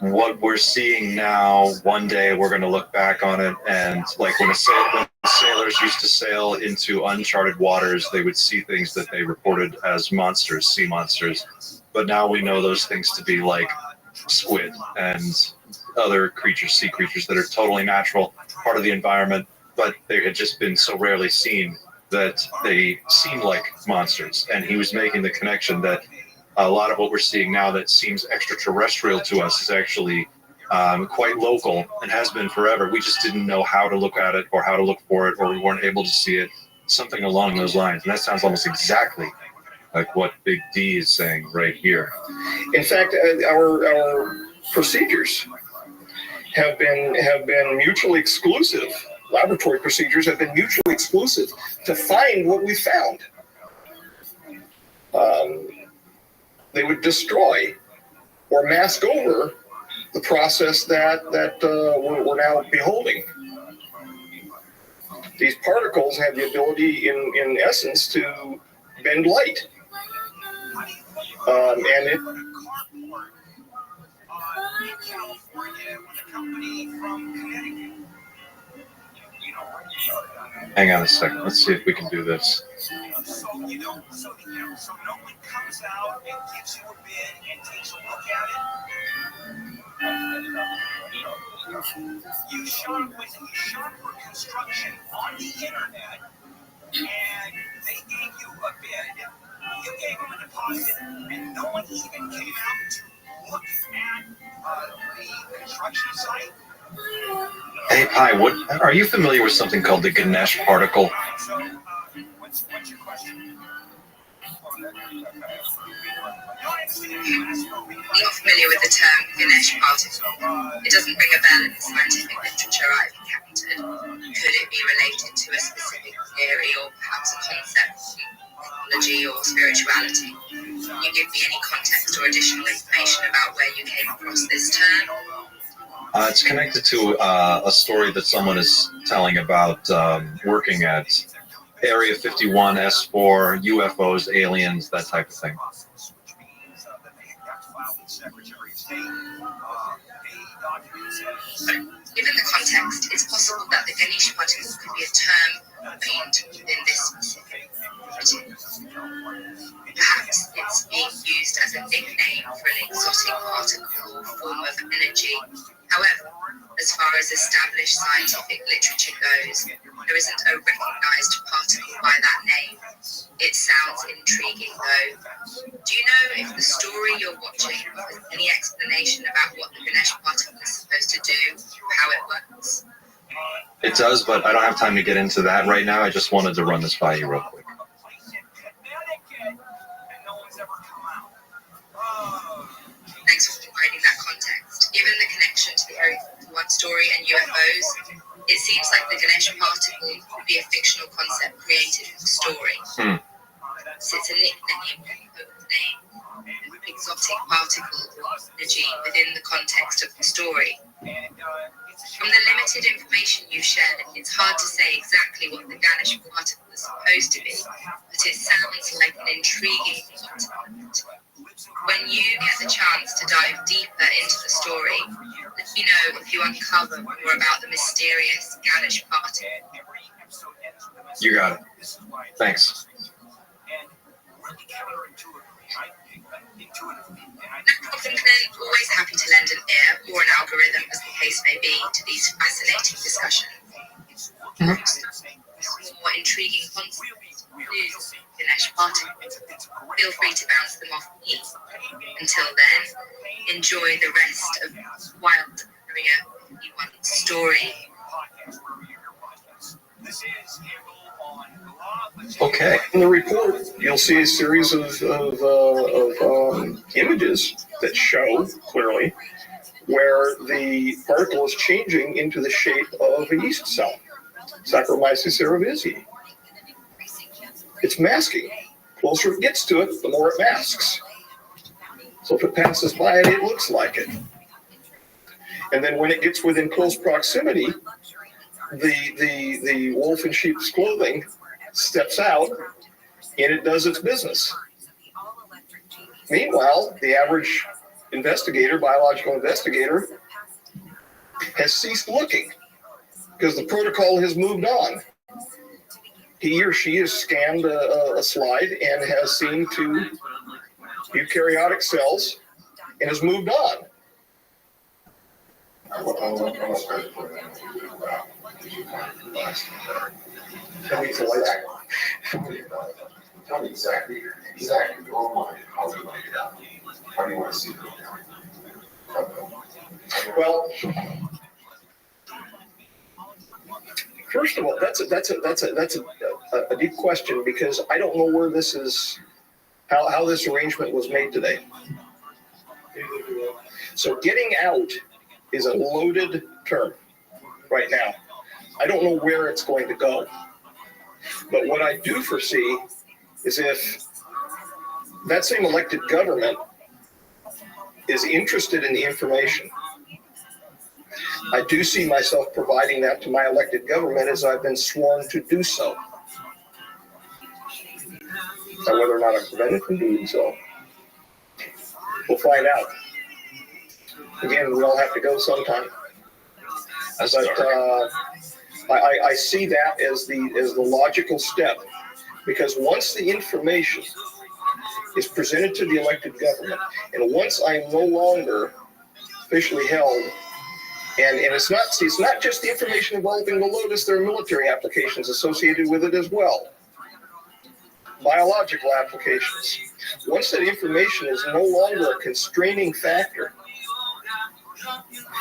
what we're seeing now, one day we're going to look back on it, and like when sailors used to sail into uncharted waters, they would see things that they reported as monsters, sea monsters. But now we know those things to be like squid and other creatures, sea creatures that are totally natural, part of the environment, but they had just been so rarely seen that they seem like monsters. And he was making the connection that a lot of what we're seeing now that seems extraterrestrial to us is actually quite local and has been forever. We just didn't know how to look at it or how to look for it, or we weren't able to see it, something along those lines. And that sounds almost exactly like what Big D is saying right here. In fact, our procedures have been mutually exclusive. Laboratory procedures have been mutually exclusive to find what we found. They would destroy or mask over the process that we're now beholding. These particles have the ability, in essence, to bend light. And it. Hang on a second. Let's see if we can do this. So no one comes out and gives you a bid and takes a look at it. You shop for construction on the internet, and they gave you a bid. You gave them a deposit, and no one even came out to look at the construction site. Hey, Pi, what are you familiar with something called the Ganesh particle? So, what's your question? Not familiar with the term Guinness particle. It doesn't ring a bell in the scientific literature I've encountered. Could it be related to a specific theory or perhaps a concept, mythology or spirituality? Can you give me any context or additional information about where you came across this term? It's connected to a story that someone is telling about working at Area 51, S4, UFOs, aliens, that type of thing. Given the context, it's possible that the Ganesh particle could be a term coined within this specific community. Perhaps it's being used as a nickname for an exotic particle or form of energy. However, as far as established scientific literature goes, there isn't a recognized particle by that name. It sounds intriguing though. Do you know if the story you're watching has any explanation about what the Ganesh particle is supposed to do, how it works? It does, but I don't have time to get into that right now. I just wanted to run this by you real quick. Thanks for providing that context. Given the connection to the Area 51 story and UFOs, it seems like the Ganesh particle could be a fictional concept created for the story. So it's a nickname, exotic particle or energy within the context of the story. From the limited information you've shared, it's hard to say exactly what the Ganesh particle is supposed to be, but it sounds like an intriguing concept. When you get the chance to dive deeper into the story, let me know if you uncover more about the mysterious Ganesh particle. You got it. Thanks. Always happy to lend an ear or an algorithm, as the case may be, to these fascinating discussions. More intriguing concepts, news, Ganesh particle. Feel free to bounce them off me. Until then, enjoy the rest of Wild Area 51 story. Okay. In the report, you'll see a series of images that show clearly where the particle is changing into the shape of a yeast cell, Saccharomyces cerevisiae. It's masking. The closer it gets to it, the more it masks. So if it passes by it, it looks like it. And then when it gets within close proximity, the wolf in sheep's clothing steps out and it does its business. Meanwhile, the average investigator, biological investigator, has ceased looking because the protocol has moved on. He or she has scanned a slide and has seen two eukaryotic cells and has moved on. Tell me exactly your mind. How do you want to get out? How do you want to see it? Well, first of all, that's a deep question because I don't know where this is, how this arrangement was made today. So getting out is a loaded term right now. I don't know where it's going to go. But what I do foresee is if that same elected government is interested in the information I do see myself providing that to my elected government as I've been sworn to do so. Now, whether or not I'm prevented from doing so, we'll find out. Again, we all have to go sometime. But I see that as the logical step, because once the information is presented to the elected government, and once I'm no longer officially held, and it's not just the information involving the Lotus, there are military applications associated with it as well. Biological applications. Once that information is no longer a constraining factor,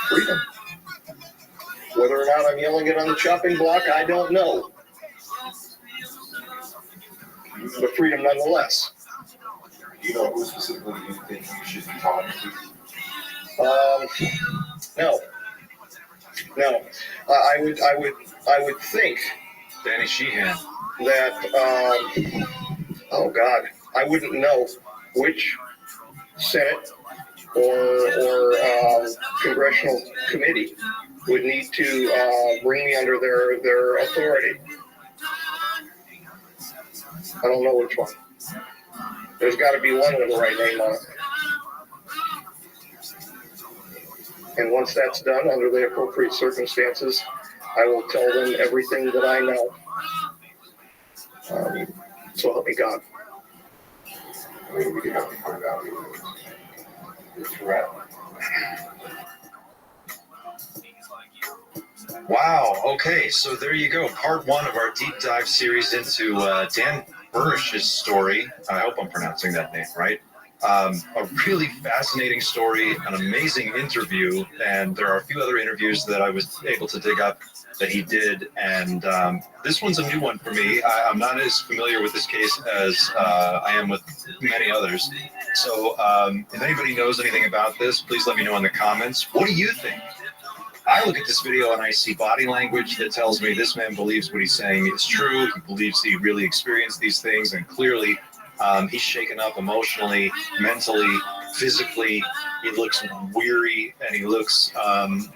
freedom. Whether or not I'm yelling it on the chopping block, I don't know. But freedom nonetheless. You know who specifically you think you should be talking to? No. I would think Danny Sheehan. That oh God, I wouldn't know which Senate or congressional committee would need to bring me under their authority. I don't know which one. There's got to be one with the right name on it. And once that's done, under the appropriate circumstances, I will tell them everything that I know. So help me God. We can help you find out your threat. Wow. Okay. So there you go. Part 1 of our deep dive series into Dan Bursch's story. I hope I'm pronouncing that name right. A really fascinating story, an amazing interview, and there are a few other interviews that I was able to dig up that he did, and this one's a new one for me. I'm not as familiar with this case as I am with many others. So if anybody knows anything about this, please let me know in the comments. What do you think? I look at this video and I see body language that tells me this man believes what he's saying is true. He believes he really experienced these things, and clearly he's shaken up emotionally, mentally, physically. He looks weary, and he looks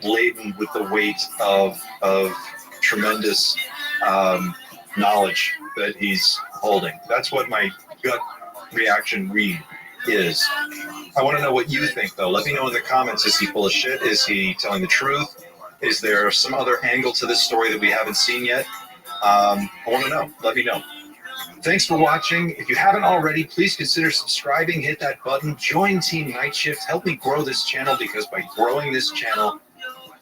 laden with the weight of tremendous knowledge that he's holding. That's what my gut reaction read is. I want to know what you think, though. Let me know in the comments. Is he full of shit? Is he telling the truth? Is there some other angle to this story that we haven't seen yet? I want to know. Let me know. Thanks for watching. If you haven't already, please consider subscribing. Hit that button. Join Team Night Shift. Help me grow this channel, because by growing this channel,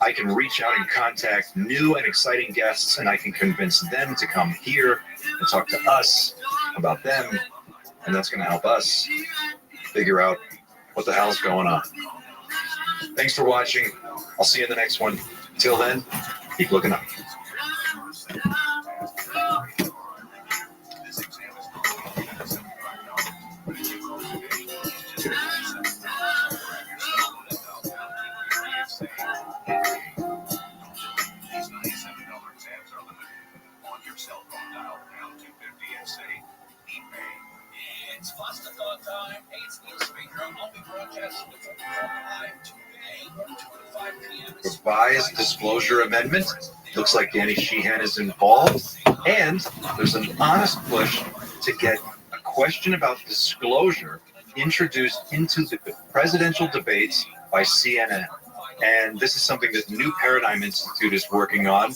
I can reach out and contact new and exciting guests, and I can convince them to come here and talk to us about them, and that's going to help us figure out what the hell's going on. Thanks for watching. I'll see you in the next one. Until then, keep looking up. It's Pasta Thought time. Hey, it's Neil Speaker. I'll be broadcasting the live today, 5 p.m. Revised disclosure amendment. Looks like Danny Sheehan is involved. And there's an honest push to get a question about disclosure introduced into the presidential debates by CNN. And this is something that the New Paradigm Institute is working on.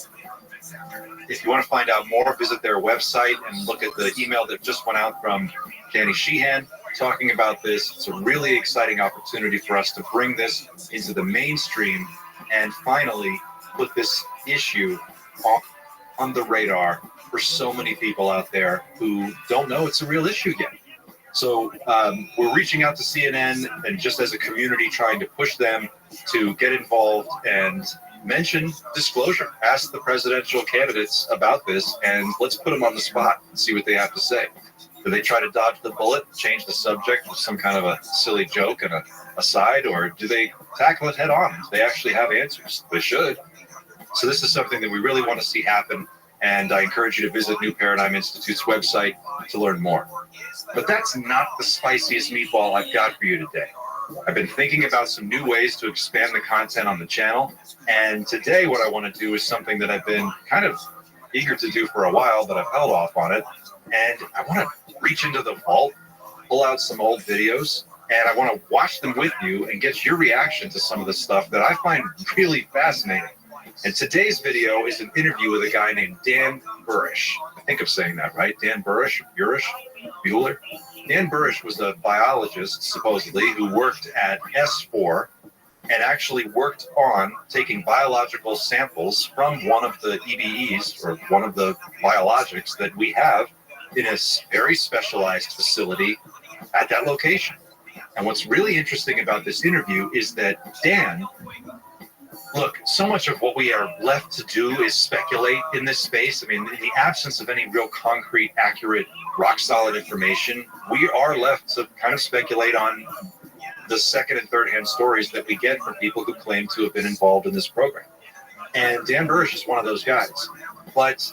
If you want to find out more, visit their website and look at the email that just went out from Danny Sheehan talking about this. It's a really exciting opportunity for us to bring this into the mainstream and finally put this issue on the radar for so many people out there who don't know it's a real issue yet. So we're reaching out to CNN and just as a community trying to push them to get involved and mention disclosure. Ask the presidential candidates about this, and let's put them on the spot and see what they have to say. Do they try to dodge the bullet, change the subject with some kind of a silly joke and a aside, or do they tackle it head on? Do they actually have answers? They should. So this is something that we really want to see happen, and I encourage you to visit New Paradigm Institute's website to learn more. But that's not the spiciest meatball I've got for you today. I've been thinking about some new ways to expand the content on the channel, and today what I want to do is something that I've been kind of eager to do for a while, but I've held off on it, and I want to reach into the vault, pull out some old videos, and I want to watch them with you and get your reaction to some of the stuff that I find really fascinating. And today's video is an interview with a guy named Dan Burish. I think I'm saying that right. Dan Burish? Bueller? Dan Burish was a biologist, supposedly, who worked at S4 and actually worked on taking biological samples from one of the EBEs, or one of the biologics that we have in a very specialized facility at that location. And what's really interesting about this interview is that Dan, look, so much of what we are left to do is speculate in this space. I mean, in the absence of any real concrete, accurate, rock-solid information, we are left to kind of speculate on the second and third-hand stories that we get from people who claim to have been involved in this program. And Dan Burish is one of those guys. But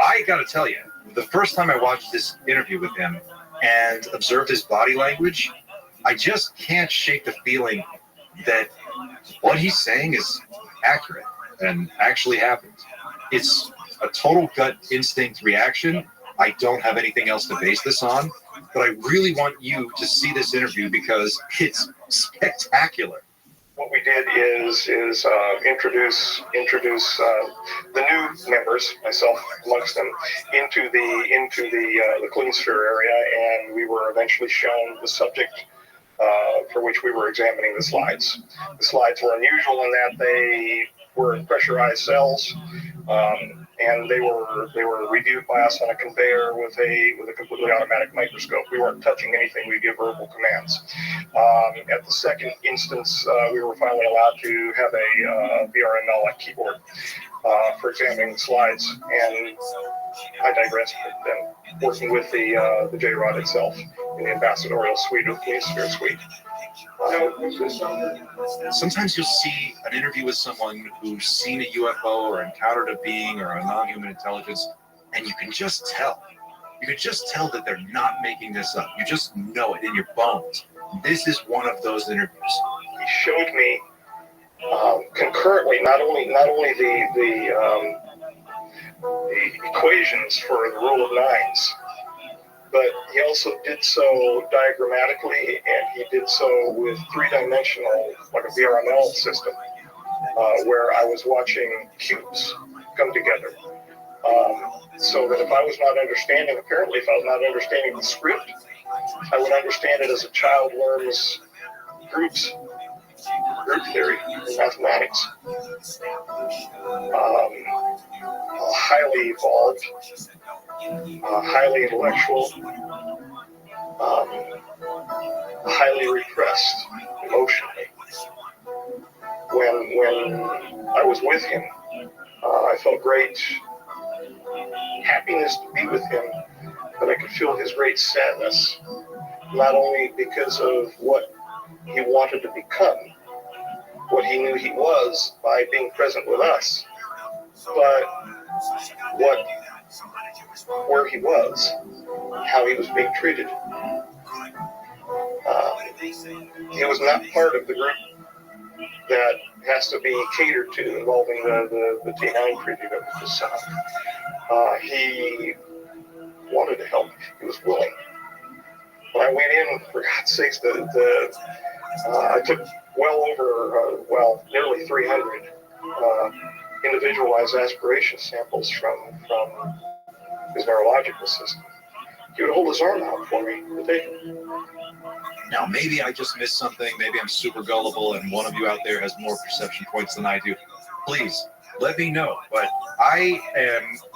I got to tell you, the first time I watched this interview with him and observed his body language, I just can't shake the feeling that what he's saying is accurate and actually happened. It's a total gut instinct reaction. I don't have anything else to base this on, but I really want you to see this interview because it's spectacular. What we did is introduce the new members, myself amongst them, into the clean sphere area, and we were eventually shown the subject for which we were examining the slides. The slides were unusual in that they were in pressurized cells, and they were reviewed by us on a conveyor with a completely automatic microscope. We weren't touching anything. We give verbal commands. At the second instance, we were finally allowed to have a VRML keyboard for examining the slides, and I digress. Then working with the J-Rod itself in the ambassadorial suite of the Clean Sphere suite. Sometimes you'll see an interview with someone who's seen a UFO or encountered a being or a non-human intelligence, and you can just tell. You can just tell that they're not making this up. You just know it in your bones. This is one of those interviews. He showed me concurrently not only the equations for the rule of nines, but he also did so diagrammatically, and he did so with three-dimensional, like a VRML system, where I was watching cubes come together. So that if I was not understanding, apparently if I was not understanding the script, I would understand it as a child learns group theory in mathematics. Highly evolved, highly intellectual, highly repressed emotionally. When I was with him, I felt great happiness to be with him, but I could feel his great sadness, not only because of what he wanted to become, what he knew he was by being present with us, but where he was, how he was being treated. He was not part of the group that has to be catered to involving the T9 treaty that was just signed. He wanted to help. He was willing. When I went in, for God's sakes, I took well over, nearly 300 individualized aspiration samples from his neurological system. He would hold his arm out for me to take them. Now, maybe I just missed something. Maybe I'm super gullible and one of you out there has more perception points than I do. Please, let me know. But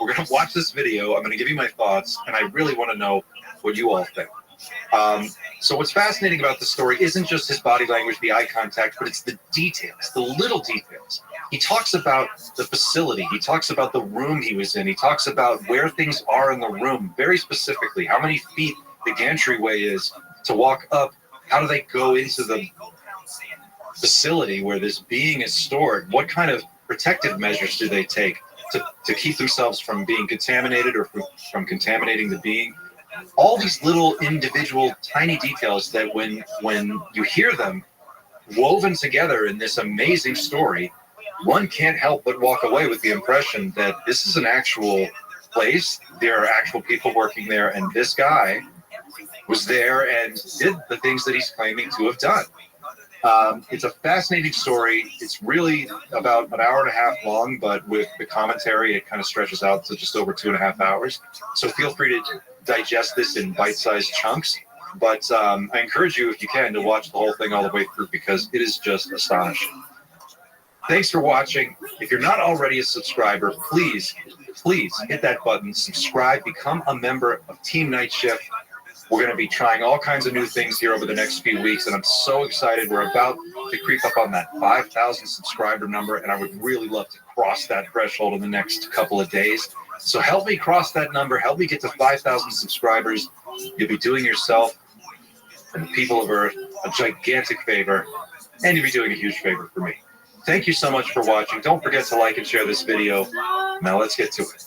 we're going to watch this video. I'm going to give you my thoughts, and I really want to know what you all think. So what's fascinating about the story isn't just his body language, the eye contact, but it's the details, the little details. He talks about the facility. He talks about the room he was in. He talks about where things are in the room, very specifically, how many feet the gantry-way is to walk up. How do they go into the facility where this being is stored? What kind of protective measures do they take to keep themselves from being contaminated or from contaminating the being? all these little individual tiny details that when you hear them woven together in this amazing story, one can't help but walk away with the impression that this is an actual place. There are actual people working there, and this guy was there and did the things that he's claiming to have done. It's a fascinating story. It's really about an hour and a half long, but with the commentary, it kind of stretches out to just over 2.5 hours. So feel free to digest this in bite-sized chunks. But I encourage you, if you can, to watch the whole thing all the way through because it is just astonishing. Thanks for watching. If you're not already a subscriber, please hit that button, subscribe, become a member of Team Night Shift. We're going to be trying all kinds of new things here over the next few weeks, and I'm so excited. We're about to creep up on that 5,000 subscriber number, and I would really love to cross that threshold in the next couple of days. So help me cross that number. Help me get to 5,000 subscribers. You'll be doing yourself and the people of Earth a gigantic favor, and you'll be doing a huge favor for me. Thank you so much for watching. Don't forget to like and share this video. Now let's get to it.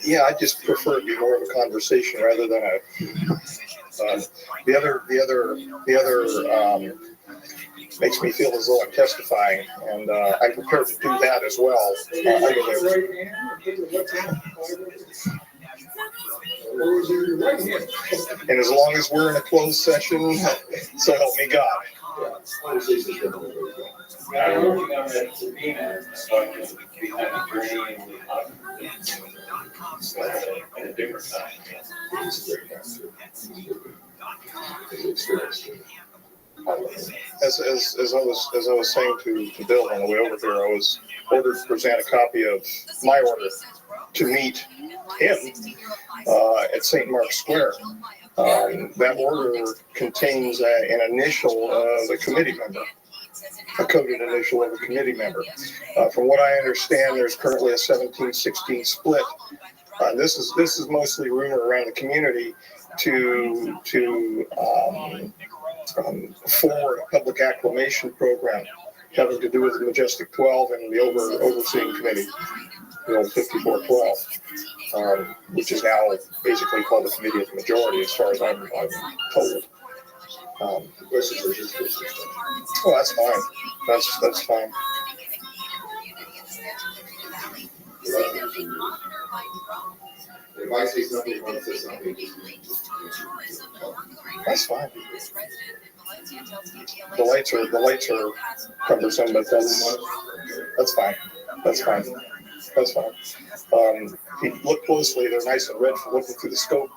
Yeah, I just prefer it to be more of a conversation rather than the other makes me feel as though I'm testifying, and I'm prepared to do that as well. And as long as we're in a closed session, so help me God. As I was saying to Bill on the way over here, I was ordered to present a copy of my order to meet him at St. Mark's Square. That order contains an initial of a committee member, a coded initial of a committee member. From what I understand, there's currently a 17-16 split. This is mostly rumor around the community to forward a public acclamation program having to do with the Majestic 12 and the overseeing committee, the old 5412, which is now basically called the Committee of the Majority, as far as I'm told. Oh, that's fine. That's fine. If I say something, you want to say something. That's fine. The lights are cumbersome, but that's fine. That's fine. That's fine. If you look closely, they're nice and red from looking through the scope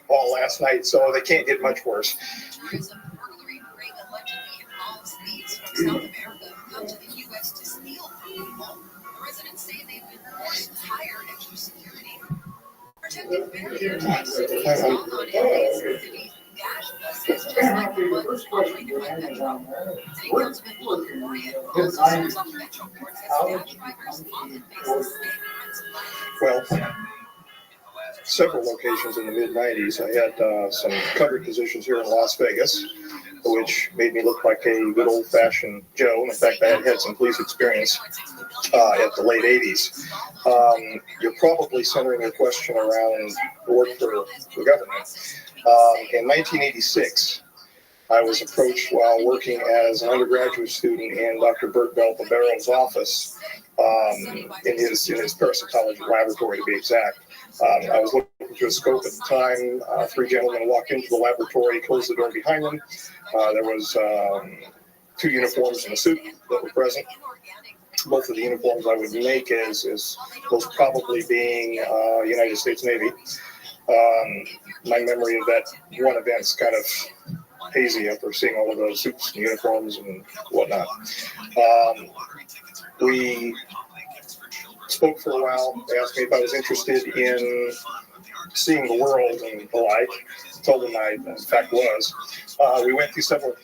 all last night, so they can't get much worse. Residents say they've been forced to hire extra security. Protected barriers installed on areas of the dash buses, just like the ones operated by Metro. City Councilman Paul Corey also serves on the Metro board says dash drivers often face the same kinds of Well, several locations in the mid-90s. I had some covered positions here in Las Vegas, which made me look like a good old-fashioned Joe. In fact, I had some police experience at the late 80s. You're probably centering your question around work for the government. In 1986, I was approached while working as an undergraduate student in Dr. Bert Belpabero's office in his parasitology laboratory, to be exact. I was looking through a scope at the time. Three gentlemen walked into the laboratory, closed the door behind them. There was 2 uniforms and a suit that were present. Both of the uniforms I would make as most probably being United States Navy. My memory of that one event's kind of hazy after seeing all of those suits and uniforms and whatnot. We spoke for a while. They asked me if I was interested in seeing the world and the like. I told them I, in fact, was. We went through several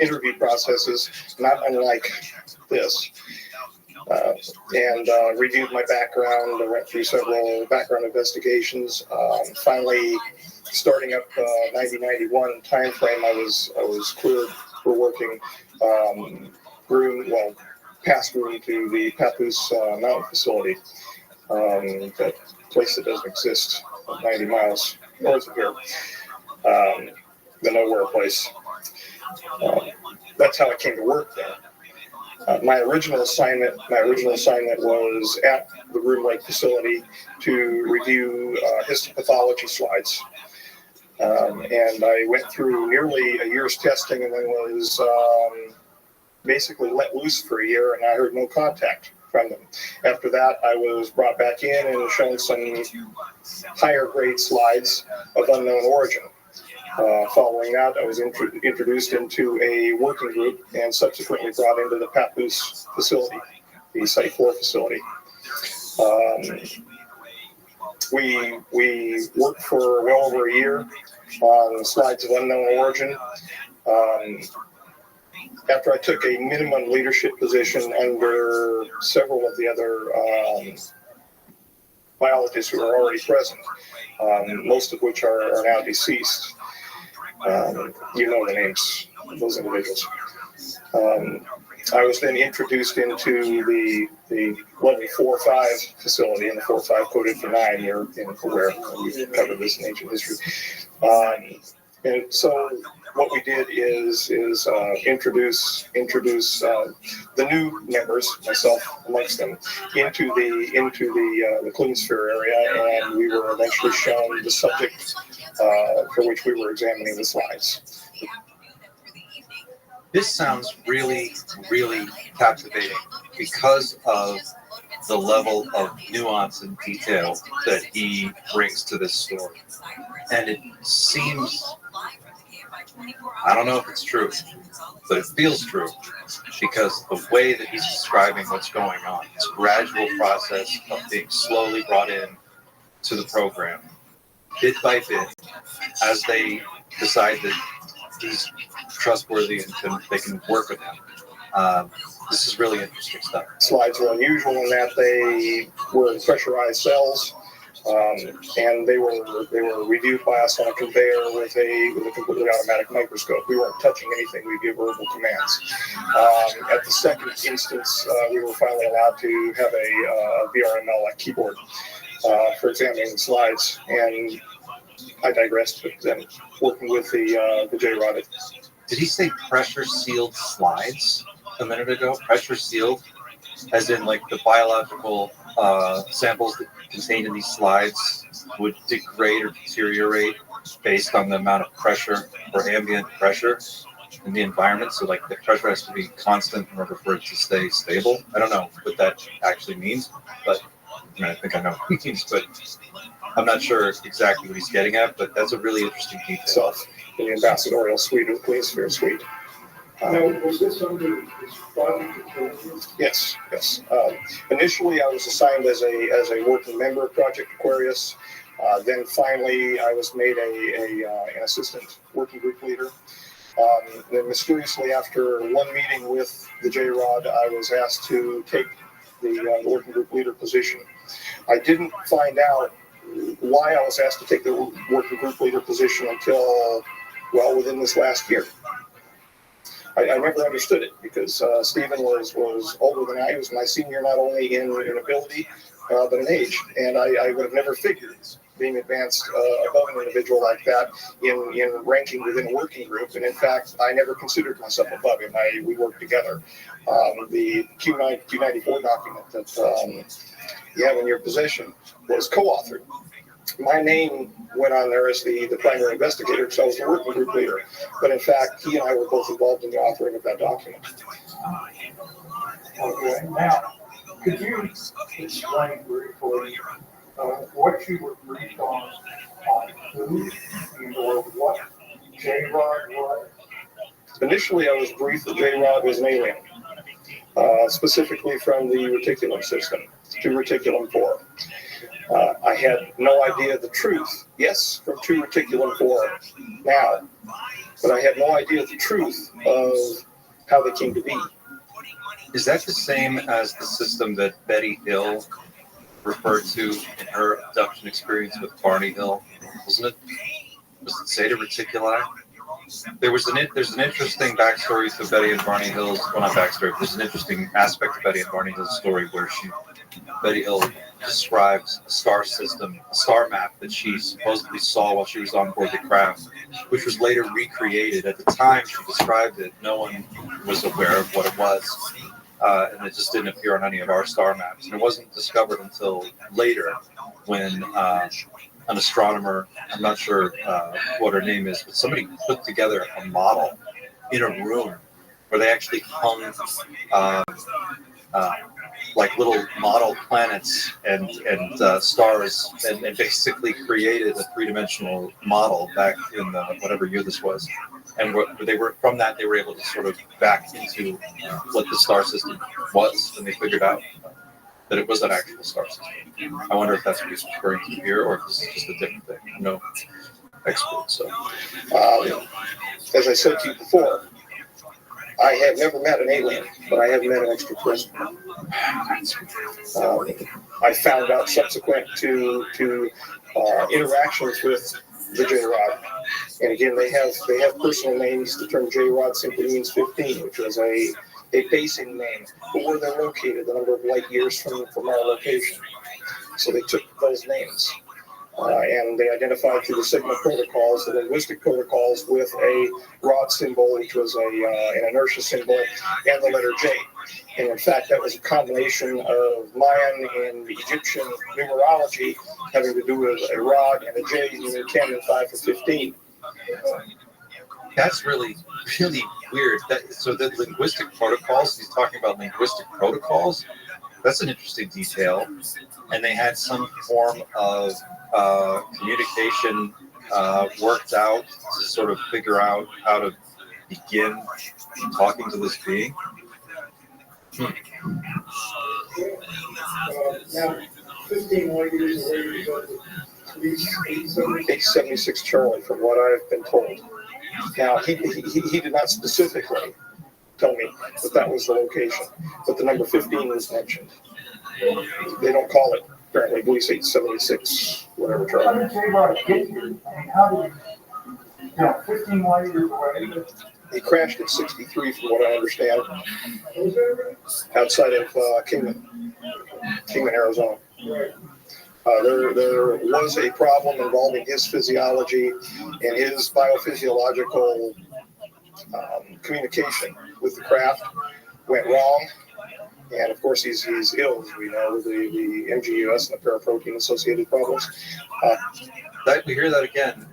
interview processes, not unlike this. and reviewed my background. I went through several background investigations. Finally, starting up 1991 timeframe, I was cleared for working past room to the Papoose Mountain facility, that place that doesn't exist 90 miles north of here, the nowhere place. That's how I came to work there. My original assignment was at the Groom Lake facility to review histopathology slides. And I went through nearly a year's testing and then was basically let loose for a year, and I heard no contact from them. After that, I was brought back in and shown some higher grade slides of unknown origin. Following that, I was introduced into a working group and subsequently brought into the Papoose facility, the Site 4 facility. We worked for well over a year on slides of unknown origin. After I took a minimum leadership position under several of the other biologists who are already present, most of which are now deceased. You know the names of those individuals. I was then introduced into the level 4-5 facility, and the 4-5 coded for 9. You're aware. We've covered this in ancient history. And so what we did is introduce the new members, myself amongst them, into the clean sphere area, and we were eventually shown the subject for which we were examining the slides. This sounds really, really captivating because of the level of nuance and detail that he brings to this story. And it seems, I don't know if it's true, but it feels true because the way that he's describing what's going on, this gradual process of being slowly brought in to the program, bit by bit, as they decide that he's trustworthy and they can work with him. This is really interesting stuff. Slides were unusual in that they were in pressurized cells, and they were reviewed by us on a conveyor with a completely automatic microscope. We weren't touching anything. We gave verbal commands. At the second instance, we were finally allowed to have a VRML keyboard for examining the slides, and I digressed. But then working with the J-Rod. Did he say pressure-sealed slides a minute ago? Pressure-sealed, as in like the biological samples that contained in these slides would degrade or deteriorate based on the amount of pressure or ambient pressure in the environment. So like the pressure has to be constant in order for it to stay stable. I don't know what that actually means, but I think I know what it means, but I'm not sure exactly what he's getting at, but that's a really interesting detail. In the ambassadorial suite of the Clean Sphere suite. Was this under his project? Yes. Initially, I was assigned as a working member of Project Aquarius. Then finally, I was made an assistant working group leader. Then mysteriously, after one meeting with the J-Rod, I was asked to take the working group leader position. I didn't find out why I was asked to take the working group leader position until, within this last year. I never understood it because Stephen was older than I. He was my senior not only in ability, but in age. And I would have never figured being advanced above an individual like that in ranking within a working group. And in fact, I never considered myself above him. We worked together. The Q94 document that you have in your possession was co-authored. My name went on there as the primary investigator because I was the working group leader. But in fact, he and I were both involved in the authoring of that document. Okay, now, could you explain briefly what you were briefed on who or what J-Rod was? Initially, I was briefed that J-Rod was an alien, specifically from the reticulum system, to reticulum 4. I had no idea the truth. Yes, from 2 reticulum 4 now, but I had no idea the truth of how they came to be. Is that the same as the system that Betty Hill referred to in her abduction experience with Barney Hill? Wasn't it? Was it Zeta Reticuli? There's an interesting backstory to Betty and Barney Hill's, well, not backstory, but there's an interesting aspect of Betty and Barney Hill's story where Betty Hill describes a star system, a star map that she supposedly saw while she was on board the craft, which was later recreated. At the time she described it, no one was aware of what it was, and it just didn't appear on any of our star maps. And it wasn't discovered until later when an astronomer, I'm not sure what her name is, but somebody put together a model in a room where they actually hung like little model planets and stars and basically created a three-dimensional model back in whatever year this was. And they were from that they were able to sort of back into what the star system was, and they figured out that it was an actual star system. I wonder if that's what he's referring to here, or if this is just a different thing. I'm no expert, so. As I said to you before, I have never met an alien, but I have met an extraterrestrial. I found out subsequent to interactions with the J-Rod. And again, they have personal names. The term J-Rod simply means 15, which was a basing name. But where they're located, the number of light years from our location. So they took those names. And they identified through the signal protocols, the linguistic protocols, with a rod symbol, which was an inertia symbol, and the letter J. And in fact, that was a combination of Mayan and Egyptian numerology having to do with a rod and a J, meaning 10 and 5 for 15. That's really, really weird. So the linguistic protocols, he's talking about linguistic protocols, that's an interesting detail. And they had some form of communication worked out to sort of figure out how to begin talking to this being. Now, 15 light years away, we go to 876 Charlie, from what I've been told. Now, he did not specifically tell me that was the location, but the number 15 was mentioned. They don't call it, apparently, I believe 876, whatever, Charlie. How did J-Rod get here? I mean, how did 15 light years away? He crashed at 63, from what I understand, outside of Kingman, Arizona. There was a problem involving his physiology and his biophysiological communication with the craft went wrong. And of course, he's ill, as we know, with the MGUS and the paraprotein associated problems. We hear that again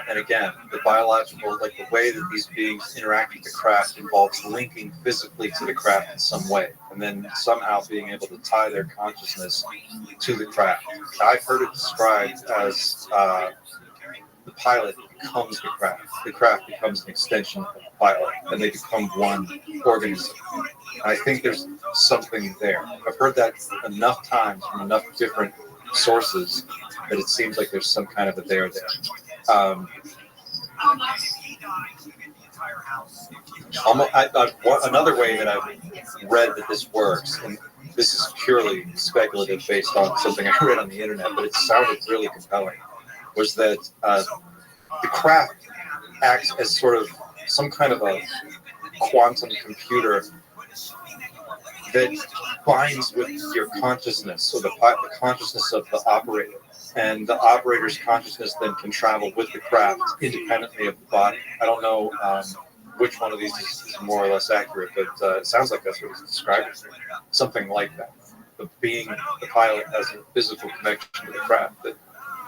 and again. The biological, like the way that these beings interact with the craft involves linking physically to the craft in some way, and then somehow being able to tie their consciousness to the craft. I've heard it described as the pilot becomes the craft. The craft becomes an extension of the pilot, and they become one organism. I think there's something there. I've heard that enough times from enough different sources that it seems like there's some kind of a there. Another way that I've read that this works, and this is purely speculative based on something I read on the internet, but it sounded really compelling, was that the craft acts as sort of some kind of a quantum computer that binds with your consciousness, so the consciousness of the operator. And the operator's consciousness then can travel with the craft independently of the body. I don't know which one of these is more or less accurate, but it sounds like that's what it's describing. Something like that. The pilot has a physical connection to the craft that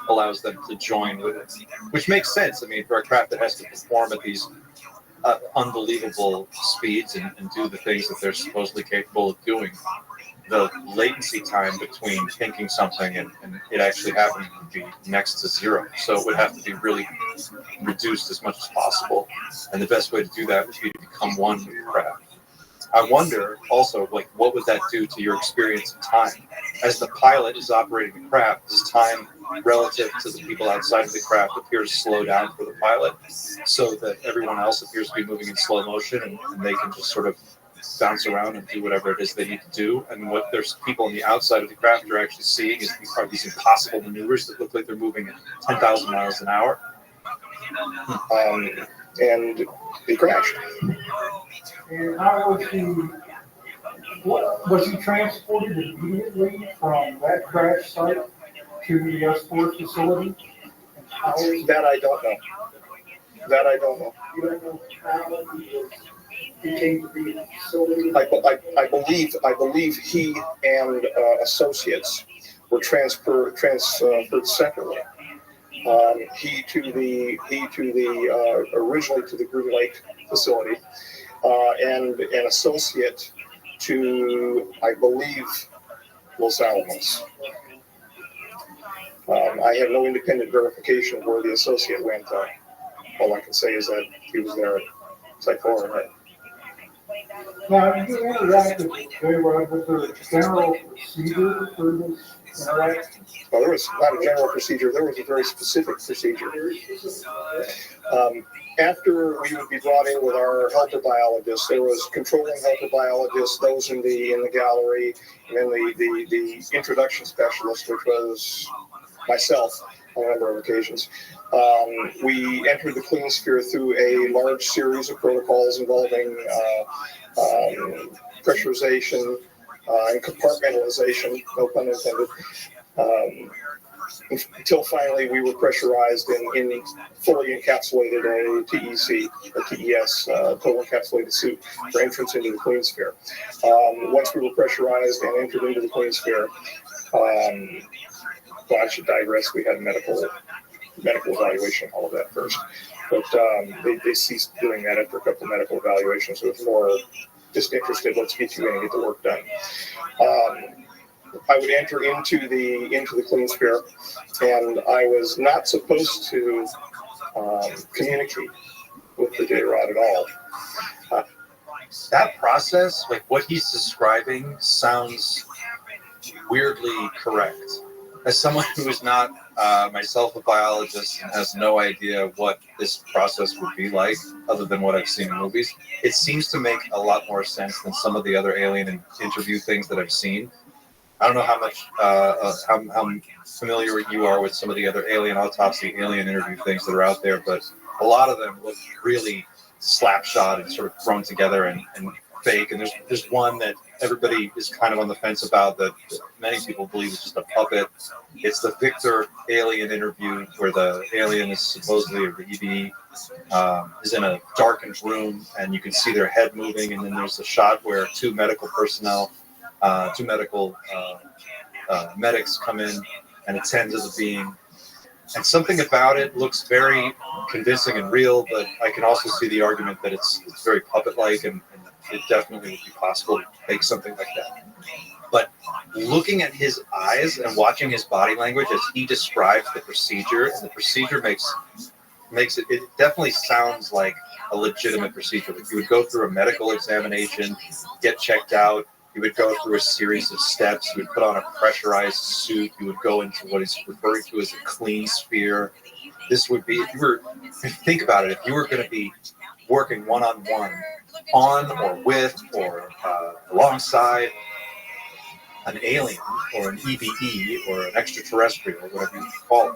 allows them to join with it, which makes sense. I mean, for a craft that has to perform at these unbelievable speeds and do the things that they're supposedly capable of doing, the latency time between thinking something and it actually happening would be next to zero. So it would have to be really reduced as much as possible. And the best way to do that would be to become one with the craft. I wonder also, like, what would that do to your experience of time? As the pilot is operating the craft, does time relative to the people outside of the craft appear to slow down for the pilot so that everyone else appears to be moving in slow motion and they can just sort of bounce around and do whatever it is they need to do. And what there's people on the outside of the craft are actually seeing is these impossible maneuvers that look like they're moving at 10,000 miles an hour. And he crashed. And how was he transported immediately from that crash site to the S4 facility? That I don't know. You don't know how he came to be in the facility? I believe he and associates were transferred separately. He to the originally to the Green Lake facility, and an associate to, I believe, Los Alamos. I have no independent verification of where the associate went. All I can say is that he was there at Site 4. Right? Now, you interacted with J-Rod. Was there a general procedure for this interaction? Well, there was not a general procedure. There was a very specific procedure. After we would be brought in with our helper biologists, there was controlling helper biologists, those in the gallery, and then the introduction specialist, which was myself on a number of occasions. We entered the clean sphere through a large series of protocols involving pressurization and compartmentalization, no pun intended, until finally we were pressurized in fully encapsulated a TEC or TES, total encapsulated suit for entrance into the clean sphere. Once we were pressurized and entered into the clean sphere, well, I should digress. We had medical evaluation, all of that first. But they ceased doing that after a couple of medical evaluations. So it was more just interested, let's get you in and get the work done. I would enter into the clean sphere, and I was not supposed to communicate with the J-Rod at all. That process, like what he's describing, sounds weirdly correct. As someone who is not myself a biologist and has no idea what this process would be like, other than what I've seen in movies, it seems to make a lot more sense than some of the other alien interview things that I've seen. I don't know how much how familiar you are with some of the other alien autopsy, alien interview things that are out there, but a lot of them look really slapshot and sort of thrown together and fake. And there's one that everybody is kind of on the fence about that many people believe is just a puppet. It's the Victor alien interview where the alien is supposedly, or the EBE, is in a darkened room and you can see their head moving, and then there's a shot where two medical medics come in and attend to the being. And something about it looks very convincing and real, but I can also see the argument that it's very puppet-like, and it definitely would be possible to make something like that. But looking at his eyes and watching his body language as he describes the procedure, and the procedure makes it definitely sounds like a legitimate procedure. Like you would go through a medical examination, get checked out, you would go through a series of steps, you would put on a pressurized suit, you would go into what he's referring to as a clean sphere. This would be, if you think about it, if you were going to be working one-on-one on or with or alongside an alien or an EBE or an extraterrestrial, whatever you call it,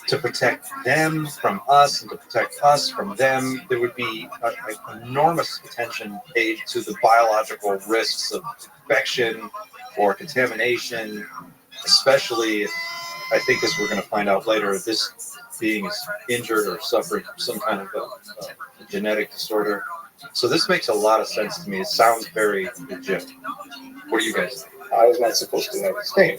to protect them from us and to protect us from them, there would be an enormous attention paid to the biological risks of infection or contamination, especially, I think, as we're going to find out later, this being is injured or suffering from some kind of a genetic disorder. So this makes a lot of sense to me. It sounds very legit. What do you guys think? I was not supposed to know his name.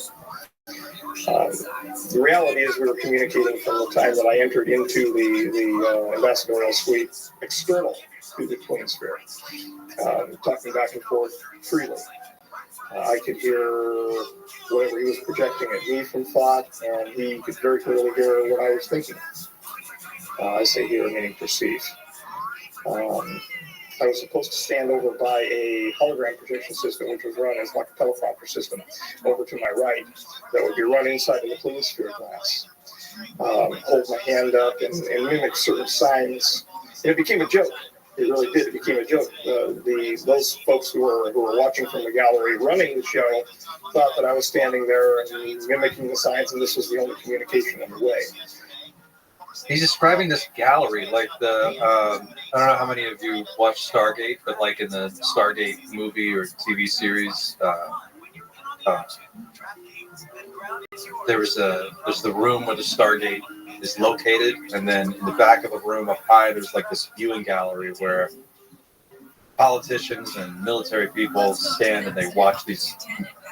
The reality is we were communicating from the time that I entered into the ambassadorial suite external to the clean sphere, talking back and forth freely. I could hear whatever he was projecting at me from thought, and he could very clearly hear what I was thinking. I say hear, meaning perceive. I was supposed to stand over by a hologram projection system, which was run as like a teleprompter system, over to my right, that would be run inside of the clean sphere glass. Hold my hand up and mimic certain signs. And it became a joke. It really did. It became a joke. Those folks who were watching from the gallery running the show thought that I was standing there and mimicking the signs, and this was the only communication on the way. He's describing this gallery like the, I don't know how many of you watched Stargate, but like in the Stargate movie or TV series, there's the room where the Stargate is located, and then in the back of the room up high, there's like this viewing gallery where politicians and military people stand and they watch these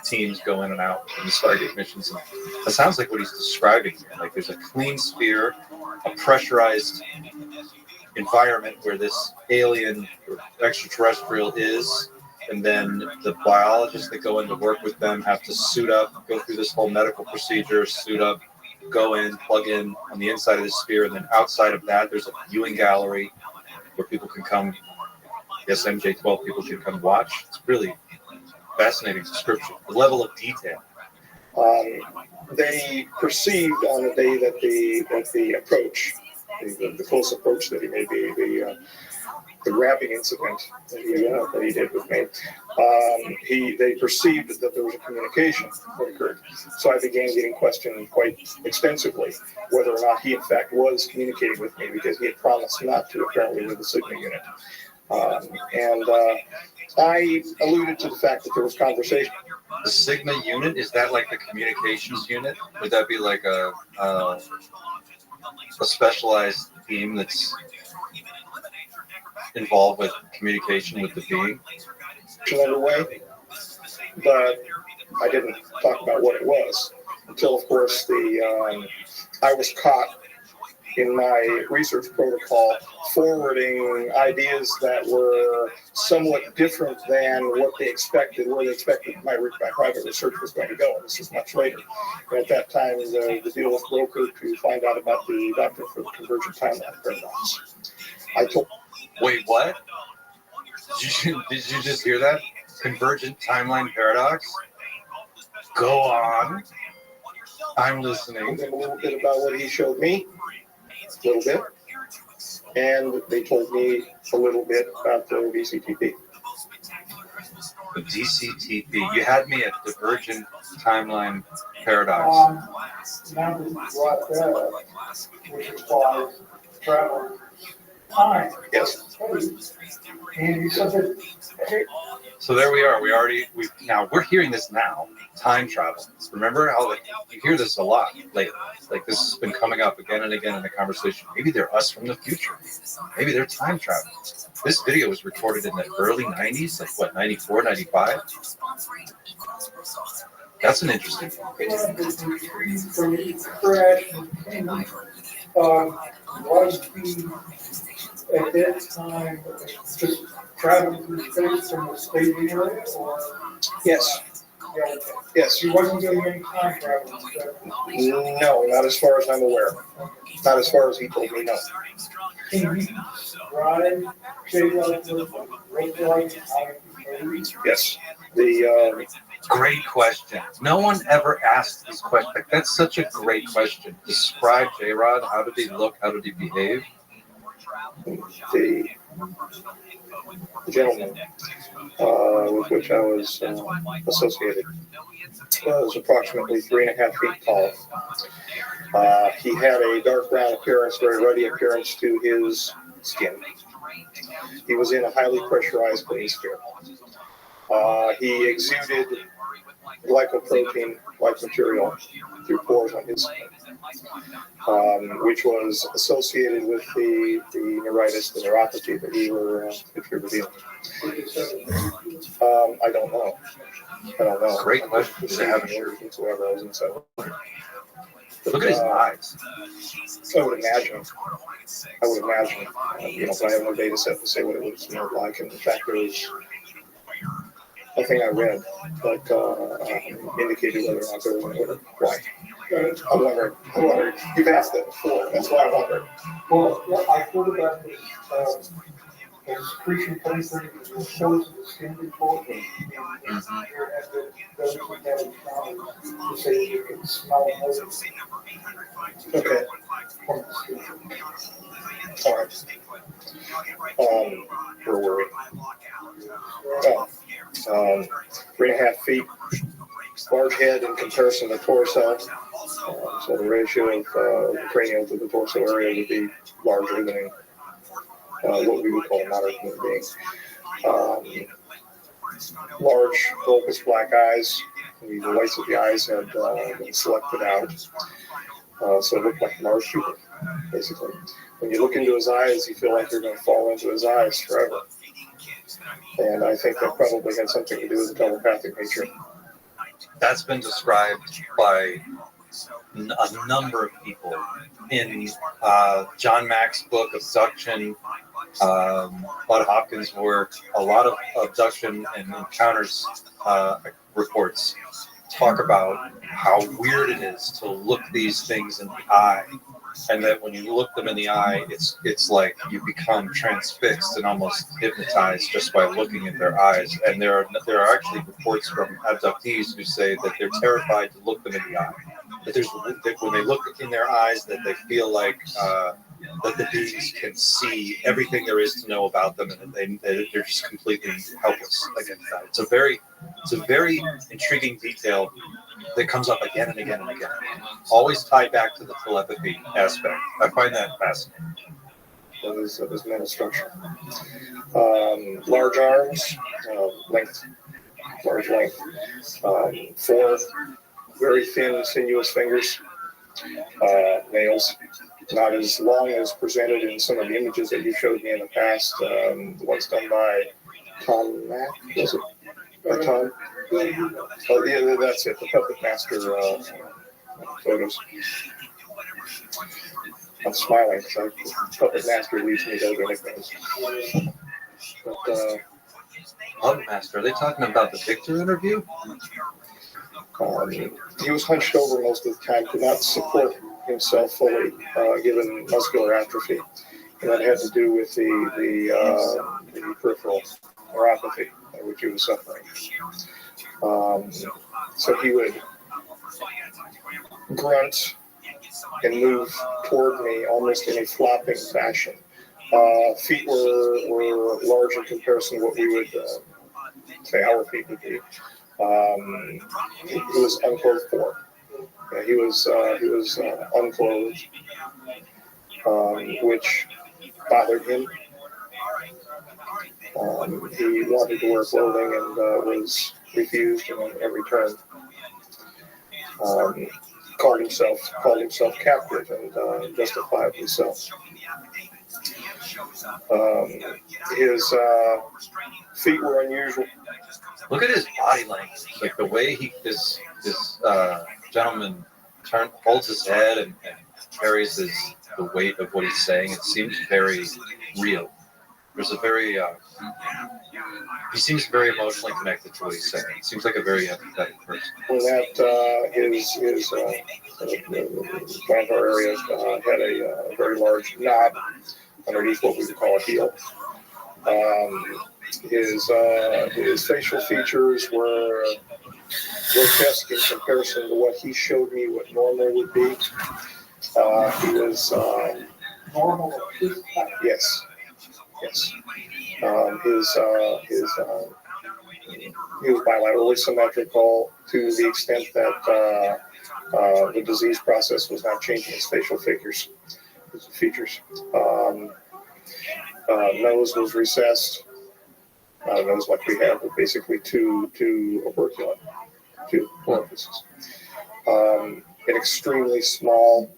teams go in and out in the Stargate missions. And that sounds like what he's describing here. Like there's a clean sphere, a pressurized environment where this alien or extraterrestrial is, and then the biologists that go in to work with them have to suit up, go through this whole medical procedure, suit up, go in, plug in on the inside of the sphere, and then outside of that there's a viewing gallery where people can come. Yes, MJ12 people should come watch. It's really fascinating description. The level of detail. They perceived on the day that the approach, the close approach that he made, the grabbing incident that he did with me, they perceived that there was a communication that occurred. So I began getting questioned quite extensively whether or not he in fact was communicating with me, because he had promised not to, apparently, with the Sigma unit. I alluded to the fact that there was conversation. The Sigma unit, is that like the communications unit? Would that be like a specialized team that's involved with communication with the being? Underway, but I didn't talk about what it was until, of course, I was caught in my research protocol forwarding ideas that were somewhat different than what they expected, where they expected my private research was going to go. And this is much later. And at that time, the deal was brokered to find out about the doctrine for the convergent timeline paradox. Wait, what? Did you just hear that? Convergent timeline paradox? Go on. I'm listening. A little bit about what he showed me. A little bit. And they told me a little bit about the DCTP. The DCTP. You had me at Divergent Timeline Paradox. Now that you brought that up, which implies travel time. Yes. And you said that. So there we are. Now we're hearing this now. Time travel. Remember how you hear this a lot lately? Like this has been coming up again and again in the conversation. Maybe they're us from the future. Maybe they're time travel. This video was recorded in the early 90s, like what, 94, 95? That's an interesting one. Was he at that time just traveling through space from the staging area? Yes. Yeah, yes, he wasn't doing any time travel. No, not as far as I'm aware. Not as far as he told me, no. Yes. Great question. No one ever asked this question. Like, that's such a great question. Describe J-Rod. How did he look? How did he behave? The gentleman with which I was associated was approximately 3.5 feet tall. He had a dark brown appearance, very ruddy appearance to his skin. He was in a highly pressurized atmosphere. He exuded glycoprotein-like material through pores on his skin, which was associated with the neuritis, the neuropathy that we were revealing. I don't know. Great question. Does it have a shirt? Whatsoever I was inside. Look at his eyes. I would imagine. But I have no data set to say what it would smell like. And in fact, there was nothing I read that indicated whether or not there was why. I'm wondering. You've asked that before. That's why I'm wondering. Well, I thought about this secretion coming from the shows of the skin before. To say you can smell it. Okay. All right. Where were we? 3.5 feet, large head in comparison to torso. So the ratio of the cranium to the torso area would be larger than what we would call a modern human being. Large, bulbous black eyes. The whites of the eyes had been selected out. So it looked like a marsupial, basically. When you look into his eyes, you feel like you're going to fall into his eyes forever. And I think that probably had something to do with the telepathic nature. That's been described by a number of people in John Mack's book, Abduction, Bud Hopkins' work. A lot of abduction and encounters reports talk about how weird it is to look these things in the eye, and that when you look them in the eye, it's like you become transfixed and almost hypnotized just by looking in their eyes. And there are actually reports from abductees who say that they're terrified to look them in the eye. That when they look in their eyes, that they feel like that the beings can see everything there is to know about them, and they're just completely helpless against that. It's a very intriguing detail that comes up again and again and again. Always tied back to the telepathy aspect. I find that fascinating. Of his mental structure. Large arms, large length. 4 very thin, sinuous fingers. Nails. Not as long as presented in some of the images that you showed me in the past. The ones done by Tom Mack, was it? Or Tom? Oh, yeah, that's it. The Puppet Master photos. I'm smiling because Puppet Master leads me to other nicknames. But, Puppet Master, are they talking about the Victor interview? He was hunched over most of the time, could not support himself fully, given muscular atrophy. And that had to do with the peripheral neuropathy, which he was suffering. So he would grunt and move toward me almost in a flopping fashion. Feet were large in comparison to what we would say our feet would be. He was unclothed for. Yeah, he was unclothed, which bothered him. He wanted to wear clothing and was refused in every turn. Called himself captive, and justifiably so. His feet were unusual. Look at his body language, like the way this gentleman holds his head and carries the weight of what he's saying. It seems very real. There's a very he seems very emotionally connected to what he's saying. It seems like a very empathetic person. When that his plantar area had a very large knob underneath what we would call a heel. His facial features were grotesque in comparison to what he showed me what normal would be. He was Normal. yes. He was bilaterally symmetrical to the extent that the disease process was not changing his facial features. Nose was recessed. Nose like we have, but basically two operculum, 2 orifices. An extremely small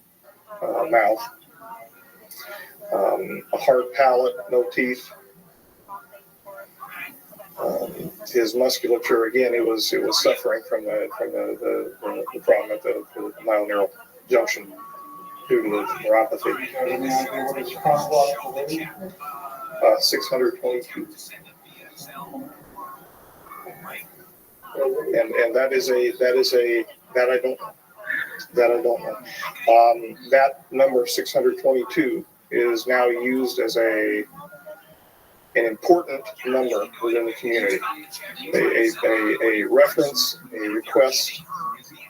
mouth. A hard palate, no teeth. His musculature, again, it was suffering from the problem at the myoneural junction due to the neuropathy. 622. And that I don't know. That number 622 is now used as an important number within the community. A reference, a request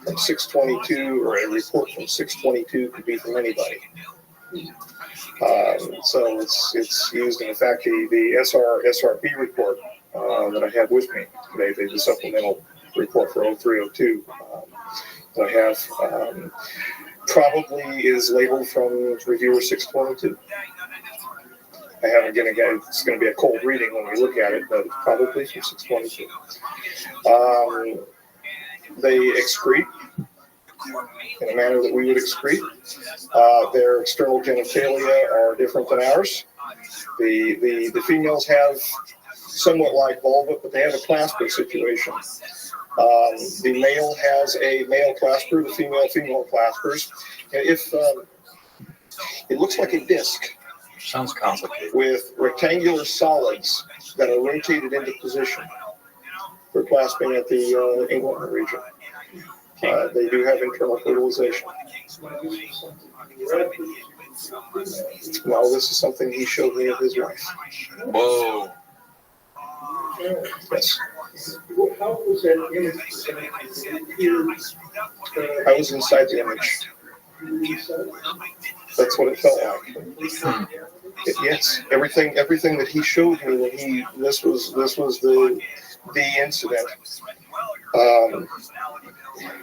from 622, or a report from 622 could be from anybody. So it's used, in fact, the SRB report that I have with me today, the supplemental report for 0302 that I have probably is labeled from reviewer 622. I haven't, again, it's going to be a cold reading when we look at it, but probably from 622. They excrete in a manner that we would excrete. Their external genitalia are different than ours. The females have somewhat like vulva, but they have a clasper situation. The male has a male clasper, the female claspers. If it looks like a disc. Sounds complicated. With rectangular solids that are rotated into position for clasping at the inguinal region. They do have internal fertilization. Well, this is something he showed me of his wife. Whoa. Yes. How was that image? I was inside the image. That's what it felt like. Yes, everything that he showed me when this was the incident.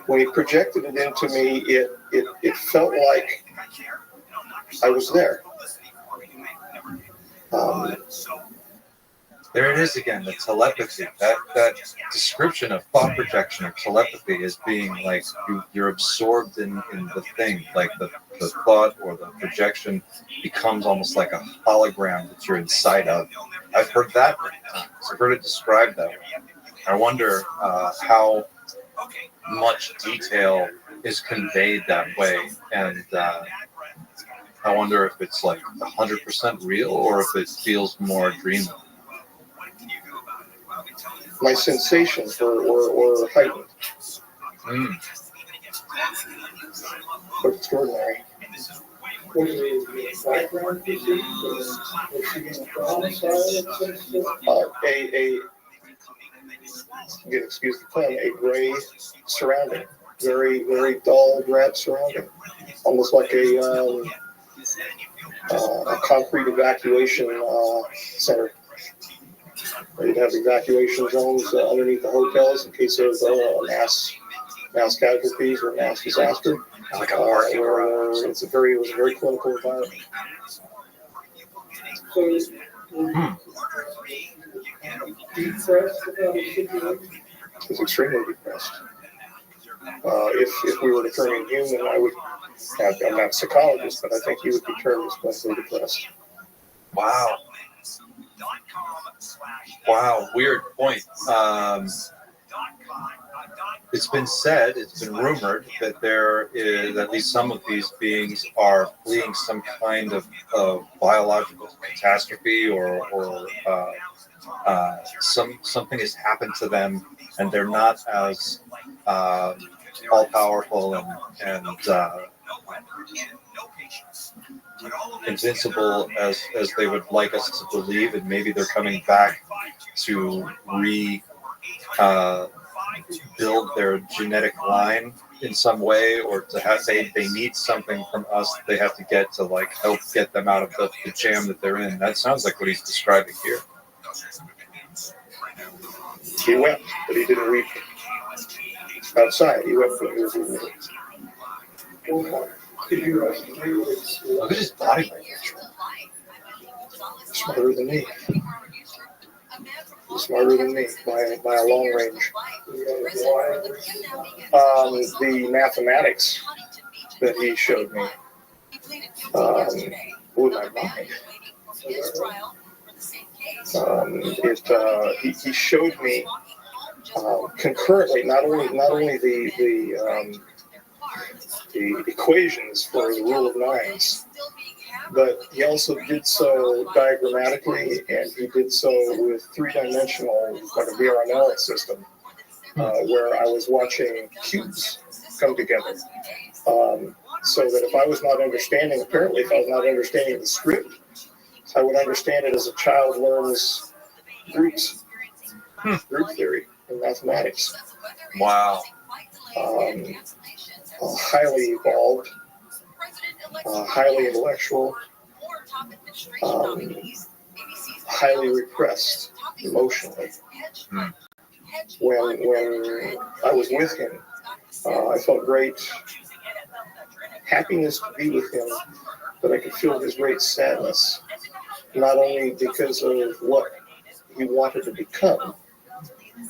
When he projected it into me, it felt like I was there. There it is again, the telepathy. That description of thought projection or telepathy is being like you're absorbed in the thing, like the thought or the projection becomes almost like a hologram that you're inside of. I've heard that many times. I've heard it described that way. I wonder how much detail is conveyed that way, and I wonder if it's like 100% real or if it feels more dreamy. My sensations were heightened. But extraordinary. Excuse the term, a gray surrounding, very, very dull red surrounding, almost like a concrete evacuation center. You'd have evacuation zones underneath the hotels in case of mass casualties or mass disaster. Like a parking garage. It was a very clinical environment. I was extremely depressed. If we were to turn him human, I would have, I'm not a psychologist, but I think he would be termed as clinically depressed. Wow. Wow, weird point. It's been said, it's been rumored that there is at least some of these beings are fleeing some kind of biological catastrophe or something has happened to them and they're not as all powerful and invincible as they would like us to believe, and maybe they're coming back to build their genetic line in some way, or to have they need something from us that they have to get to like help get them out of the jam that they're in. That sounds like what he's describing here. He wept, but he didn't weep outside. He wept when he was in the Look at his body language. Smarter than me. Smarter than me by a long range. The mathematics that he showed me blew my mind. He showed me concurrently not only the equations for the rule of nines, but he also did so diagrammatically, and he did so with three-dimensional, like a VRML system, where I was watching cubes come together. So that if I was not understanding, apparently if I was not understanding the script, I would understand it as a child learns group theory in mathematics. Wow. Highly evolved, highly intellectual, highly repressed emotionally. When I was with him, I felt great happiness to be with him, but I could feel his great sadness, not only because of what he wanted to become,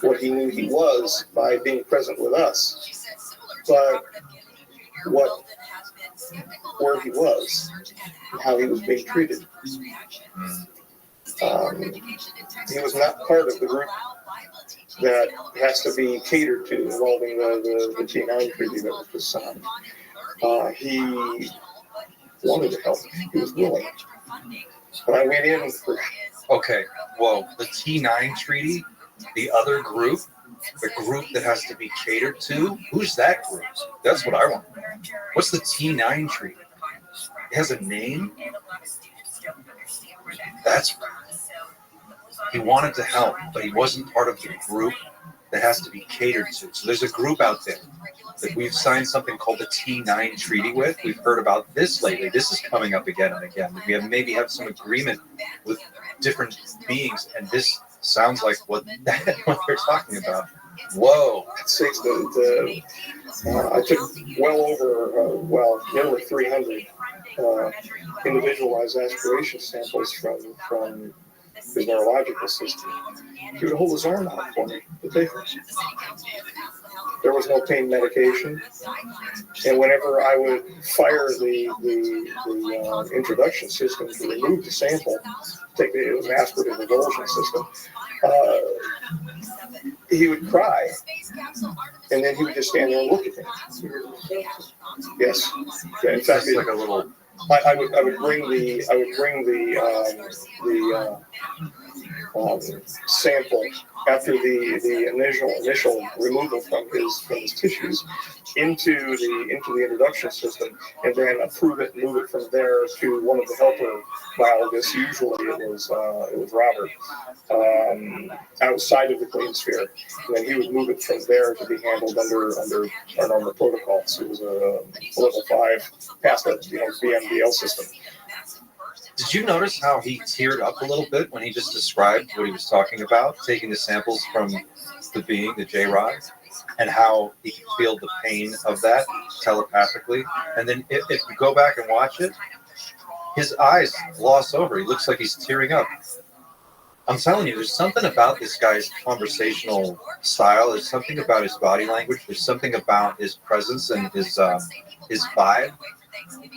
what he knew he was by being present with us, but where he was and how he was being treated. He was not part of the group that has to be catered to involving the T9 treaty that was just signed. He wanted to help. He was willing. But I went in for... Okay, well, the T9 treaty, the other group, the group that has to be catered to, who's that group? That's what I want. What's the T9 treaty? It has a name? That's... He wanted to help, but he wasn't part of the group that has to be catered to. So there's a group out there that we've signed something called the T9 treaty with. We've heard about this lately. This is coming up again and again. We have maybe have some agreement with different beings, and this sounds like what they're talking about. Whoa. I took well over, nearly 300 individualized aspiration samples from his neurological system. He would hold his arm out for me to take it. There was no pain medication, and whenever I would fire the introduction system to remove the sample, it was an aspirative revulsion system, he would cry, and then he would just stand there and look at me. Yes, in fact, it's like a little. I would bring the sample after the initial removal from his tissues into the introduction system, and then approve it and move it from there to one of the helper biologists. Usually it was Robert, outside of the clean sphere, and then he would move it from there to be handled under our normal protocols. It was a level 5 past the BMDL system. Did you notice how he teared up a little bit when he just described what he was talking about, taking the samples from the being, the J-Rod, and how he could feel the pain of that telepathically? And then if you go back and watch it, his eyes gloss over. He looks like he's tearing up. I'm telling you, there's something about this guy's conversational style. There's something about his body language. There's something about his presence and his vibe.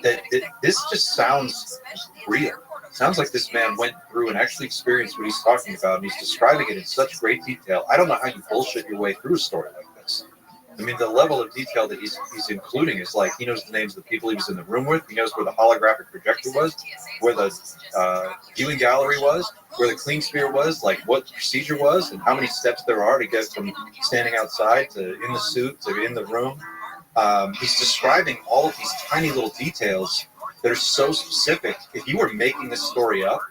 That this just sounds real. Sounds like this man went through and actually experienced what he's talking about, and he's describing it in such great detail. I don't know how you bullshit your way through a story like this. I mean, the level of detail that he's including is like, he knows the names of the people he was in the room with. He knows where the holographic projector was, where the viewing gallery was, where the clean sphere was, like what the procedure was, and how many steps there are to get from standing outside to in the suit to in the room. He's describing all of these tiny little details that are so specific. If you were making this story up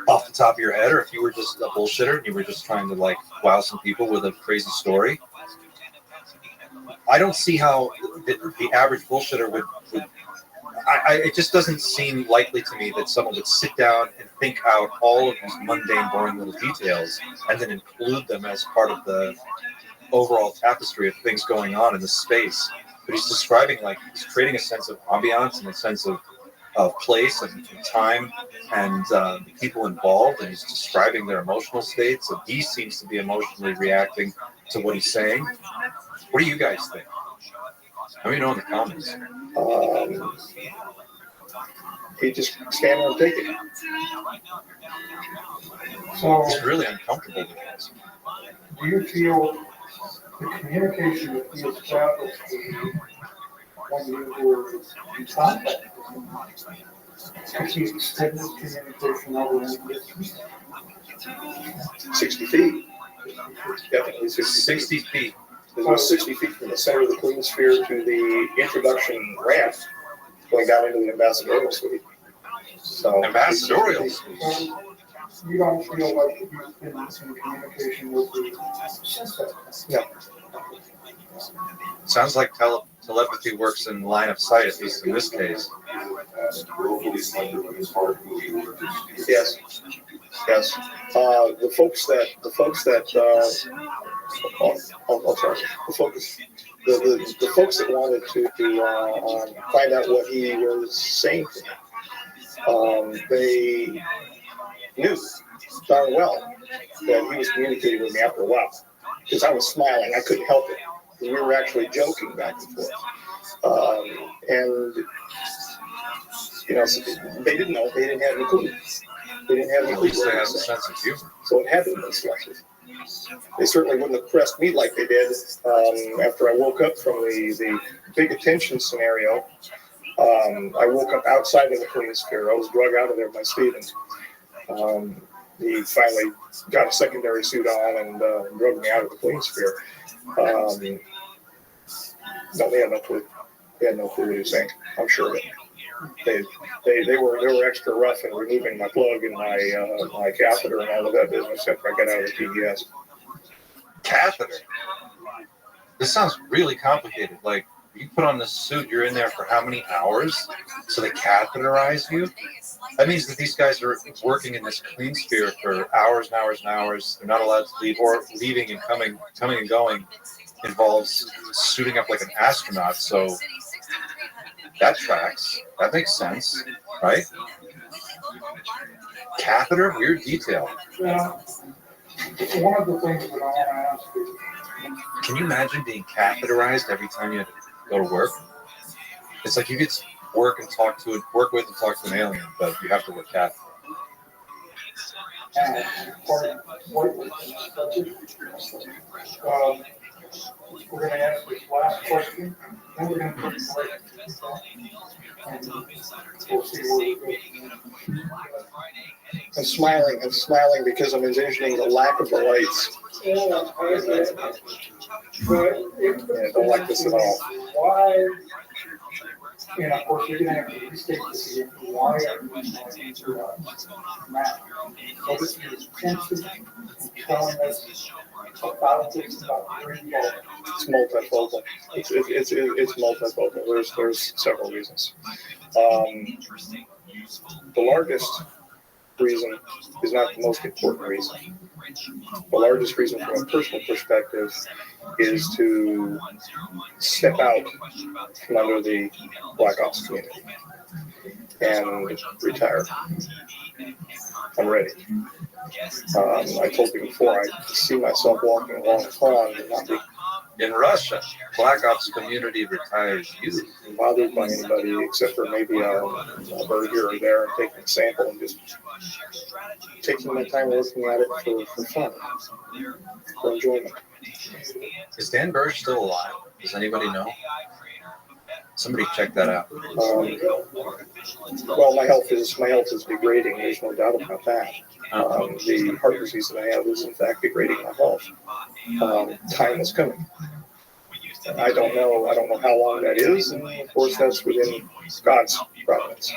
off the top of your head, or if you were just a bullshitter and you were just trying to like wow some people with a crazy story, I don't see how the average bullshitter would it just doesn't seem likely to me that someone would sit down and think out all of these mundane, boring little details and then include them as part of the overall tapestry of things going on in the space. But he's describing, like, he's creating a sense of ambiance and a sense of place and time and the people involved, and he's describing their emotional states, and he seems to be emotionally reacting to what he's saying. What do you guys think? Let me know in the comments. He just stand there and take it. So it's really uncomfortable with this. Do you feel the communication that you established when you were in contact with him, could he extend this communication over any distance? 60 feet. Definitely 60 feet. There's about 60 feet from the center of the clean sphere to the introduction ramp going down into the ambassadorial suite. So, ambassadorial suite. You don't feel like you've been in communication with the system? No. Sounds like telepathy works in line of sight, at least in this case. Yes. Yes. The folks that the folks that wanted to find out what he was saying to me, they knew darn well that he was communicating with me after a while, because I was smiling. I couldn't help it, because we were actually joking back and forth. And you know, so they didn't know. They didn't have any clue. They didn't have any clue. They have a sense of humor. So it had to be selective. They certainly wouldn't have pressed me like they did after I woke up from the big attention scenario. I woke up outside of the Queen Sphere. I was drug out of there by Stevens. He finally got a secondary suit on and drug me out of the Queen Sphere. No, they had no clue. They had no clue what he was saying. I'm sure of it. They were extra rough in removing my plug and my catheter and all of that business after I got out of the PBS. Catheter? This sounds really complicated. Like, you put on this suit, you're in there for how many hours? So they catheterize you? That means that these guys are working in this Queen Sphere for hours and hours and hours. They're not allowed to leave, or leaving and coming and going involves suiting up like an astronaut. So that tracks. That makes sense, right? Catheter? Weird detail. Yeah. One of the things that I want to ask you. Can you imagine being catheterized every time you have to go to work? It's like you get to work with and talk to an alien, but you have to work catheter. We're going to ask this last question, then we're going to put it away. And we'll see where we go. I'm smiling because I'm envisioning the lack of the lights. Yeah, don't like this at all. Why? And of course, you're going to have to restate this again. Why are you into math? So this is intensive, telling us about this, about green ball. It's multifocal. It's multifocal. There's several reasons. The largest reason is not the most important reason. The largest reason from a personal perspective is to step out from under the Black Ops community and retire. I'm ready. I told you before, I see myself walking along a pond and not being in Russia. Black Ops community retires you. Bothered by anybody except for maybe a bird here or there and taking a sample and just taking my time looking at it for fun, for enjoyment. Is Dan Burge still alive? Does anybody know? Somebody check that out. Well, my health is degrading. There's no doubt about that. The heart disease that I have is in fact degrading my health. Time is coming. I don't know how long that is, and of course that's within God's providence.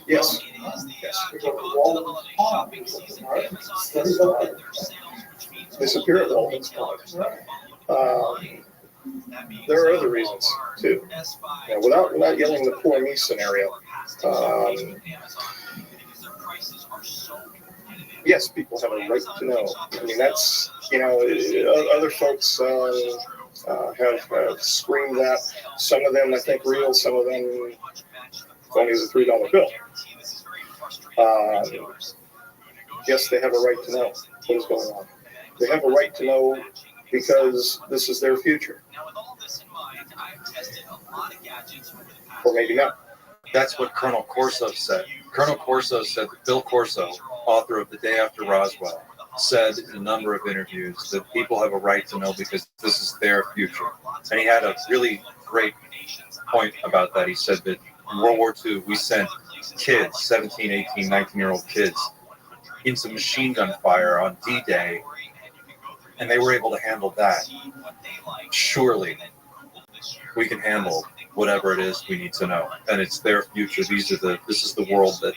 Yes. Disappear at Walden's Pond. There are other reasons too. Without yelling the poor me scenario. Yes, people have a right to know. I mean, that's, other folks have screamed that. Some of them, I think, real. Some of them only is a $3 bill. Yes, they have a right to know what is going on. They have a right to know because this is their future. Or maybe not. That's what Colonel Corso said. Colonel Corso said that Bill Corso, author of The Day After Roswell, said in a number of interviews that people have a right to know because this is their future. And he had a really great point about that. He said that in World War II, we sent kids, 17, 18, 19-year-old kids, into machine gun fire on D-Day, and they were able to handle that. Surely we can handle whatever it is, we need to know. And it's their future. This is the world that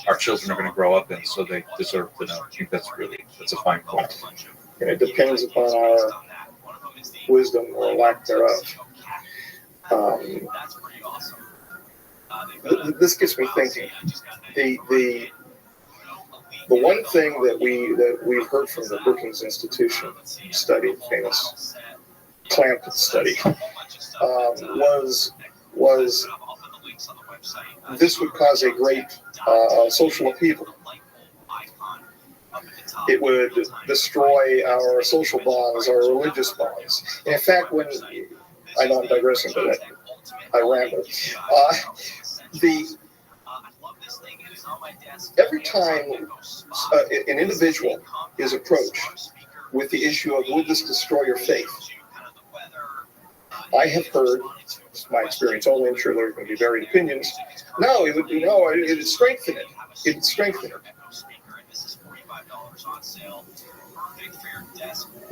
our children are going to grow up in, so they deserve to know. I think that's a fine point. And it depends upon our wisdom or lack thereof. This gets me thinking. The one thing that we've heard from the Brookings Institution study, famous clamp study, was this would cause a great social upheaval. It would destroy our social bonds, our religious bonds. And in fact, when I know I'm digressing, but I ramble. Every time an individual is approached with the issue of would this destroy your faith, I have heard, it's my experience only, I'm sure there are going to be varied opinions, no, it would strengthen it. It would strengthen it.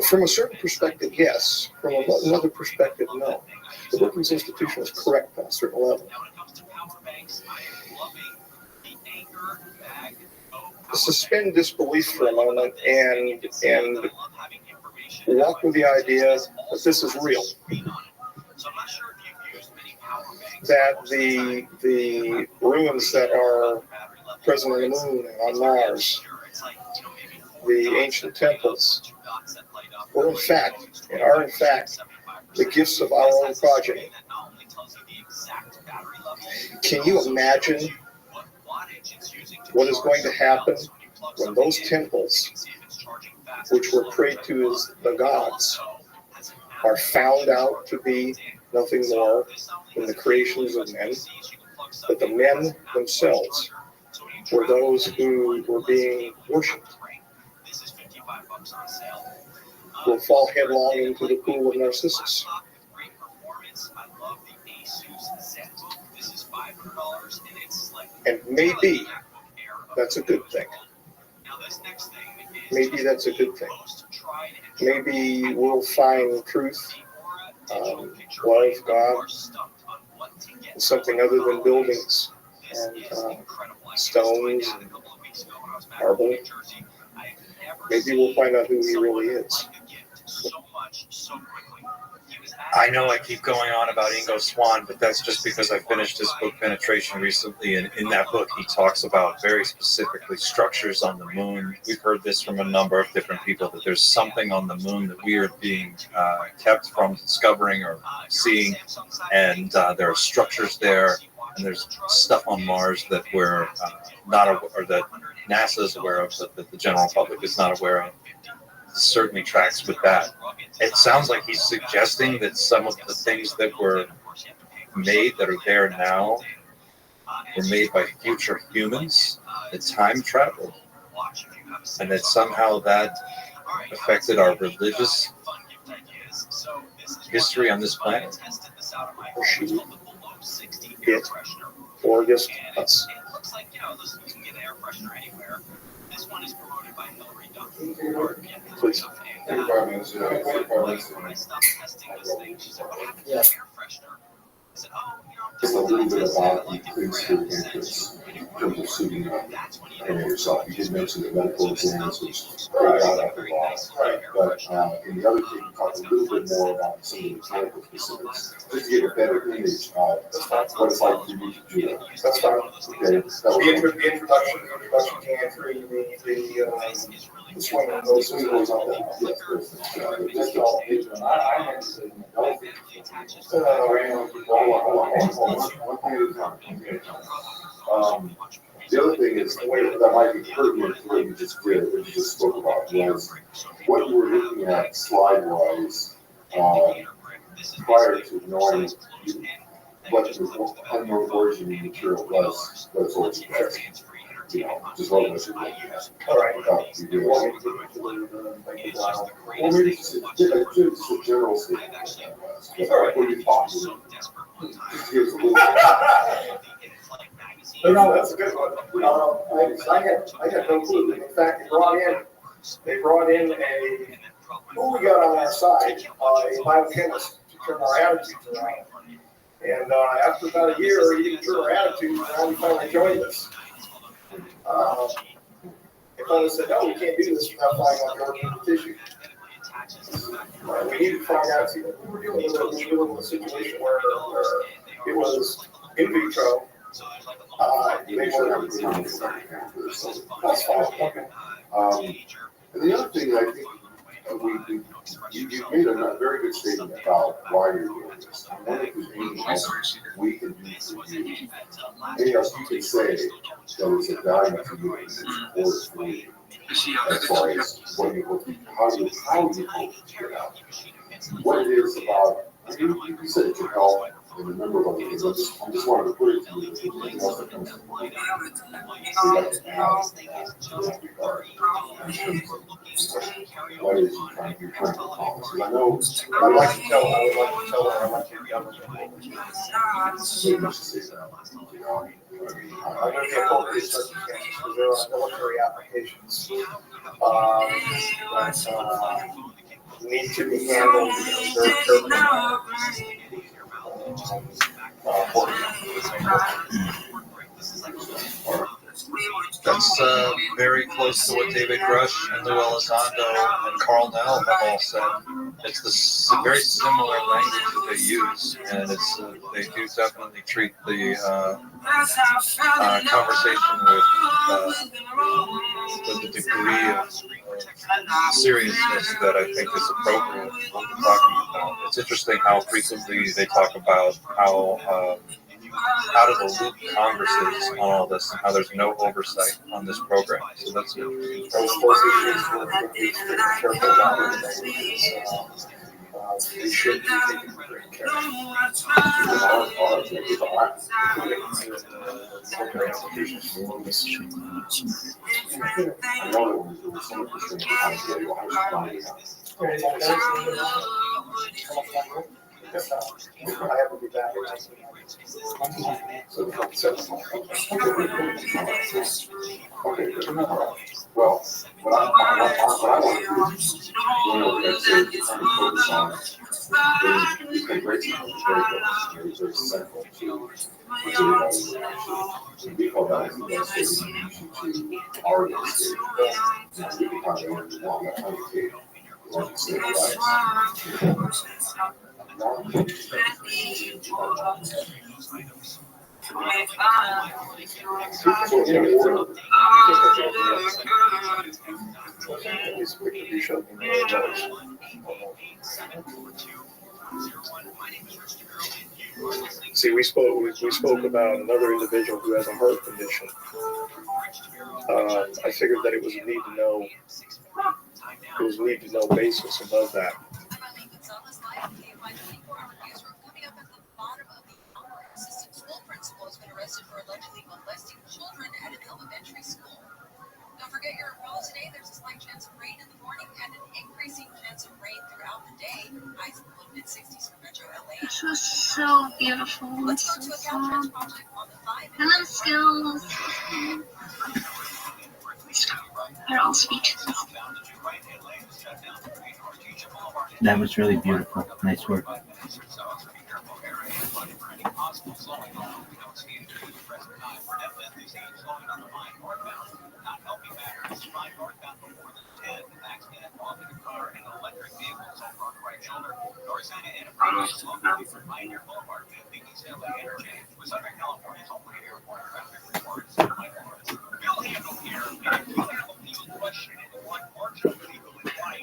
From a certain perspective, yes. From another perspective, no. The Brookings Institution is correct on a certain level. Suspend disbelief for a moment and walk with the idea that this is real. That the ruins that are present on the moon and on Mars, the ancient temples, are in fact the gifts of our own progeny. Can you imagine what is going to happen when those temples, which were prayed to as the gods, are found out to be nothing more than the creations of men, that the men themselves were those who were being worshipped, will fall headlong into the pool of Narcissus? And maybe that's a good thing. Maybe that's a good thing. Maybe we'll find truth, love, God, and something other than buildings and stones and marble. Maybe we'll find out who he really is. I know I keep going on about Ingo Swann, but that's just because I finished his book Penetration recently, and in that book he talks about very specifically structures on the moon. We've heard this from a number of different people, that there's something on the moon that we are being kept from discovering or seeing, and there are structures there, and there's stuff on Mars that we're not aware, or that NASA is aware of, that the general public is not aware of. Certainly tracks with that. It sounds like he's suggesting that some of the things that were made that are there now were made by future humans that time traveled, and that somehow that affected our religious history on this planet. Or just us. This one is promoted by Hillary Please. 35 minutes. When I stopped testing this thing, she said, what happened to the air freshener? I said, It's a little bit about increased your interest in terms of suiting up and yourself. You did mention the medical exams, which right out after law. Right. But in the other thing, you talked a little bit more about some of the mechanical specifics, just to get a better image of what it's like for you to do that. That's fine. Okay. The introduction to entry, the swimming, those swimming on that. Just all, I had to say, one thing at a time. The other thing is, that might be pertinent to what you just did, what you just spoke about, was what you were looking at slide-wise prior to knowing what the unknown origin material was, that's what you had. You know, just what it was you had. All right. Without you doing well, maybe just a general statement. All right, what you thought. Just give us a little No, that's a good one. I had no clue. In fact, they brought in who we got on our side, a biochemist to turn our attitudes around. And after about a year, he didn't turn our attitudes around. He finally joined us. They finally said, no, we can't do this without flying on Georgian tissue. We needed to find out. See, we were dealing with a situation where it was in vitro. That's fine. Okay. And the other thing I think you made a very good statement about why you're doing this. I wonder if there's anything else we can do for you. Anything else you can say that is of value to you and that's important for you as far as what you hope, how you hope to get out. What it is about, you said it could help and a number of other things. I just wanted to put it to you. If there's anything else that comes to mind, we'd like to add in that regard. In terms of what it is you're trying to accomplish. Because I know I would like to tell her I like to be government. maybe you should say that. You know, Under the appropriate circumstances, because there are military applications that need to be handled very carefully. That's very close to what David Grush and Lou Elizondo and Carl Nell have all said. It's the very similar language that they use, and it's they do definitely treat the conversation with the degree of seriousness that I think is appropriate what we're talking about. It's interesting how frequently they talk about how out of the loop Congress is on all this and how there's no oversight on this program. So that's good. They should be taken great care of. I have to be back. Okay, good. Well, what I want to do is, let's say, kind of focus on it's been great to know. It's very central to we call that to our industry. We can kind of learn along that kind of tape. See, we spoke about another individual who has a heart condition. I figured that it was a need to know. It was a need to know basis above that. Arrested for allegedly molesting children at an elementary school. Don't forget your umbrella today. There's a slight chance of rain in the morning and an increasing chance of rain throughout the day. Highs in the mid-60s for Metro LA. This was so beautiful. Let's go to a Caltrans project on the 5. And them skills. They're all speechless. That was really beautiful. Nice work.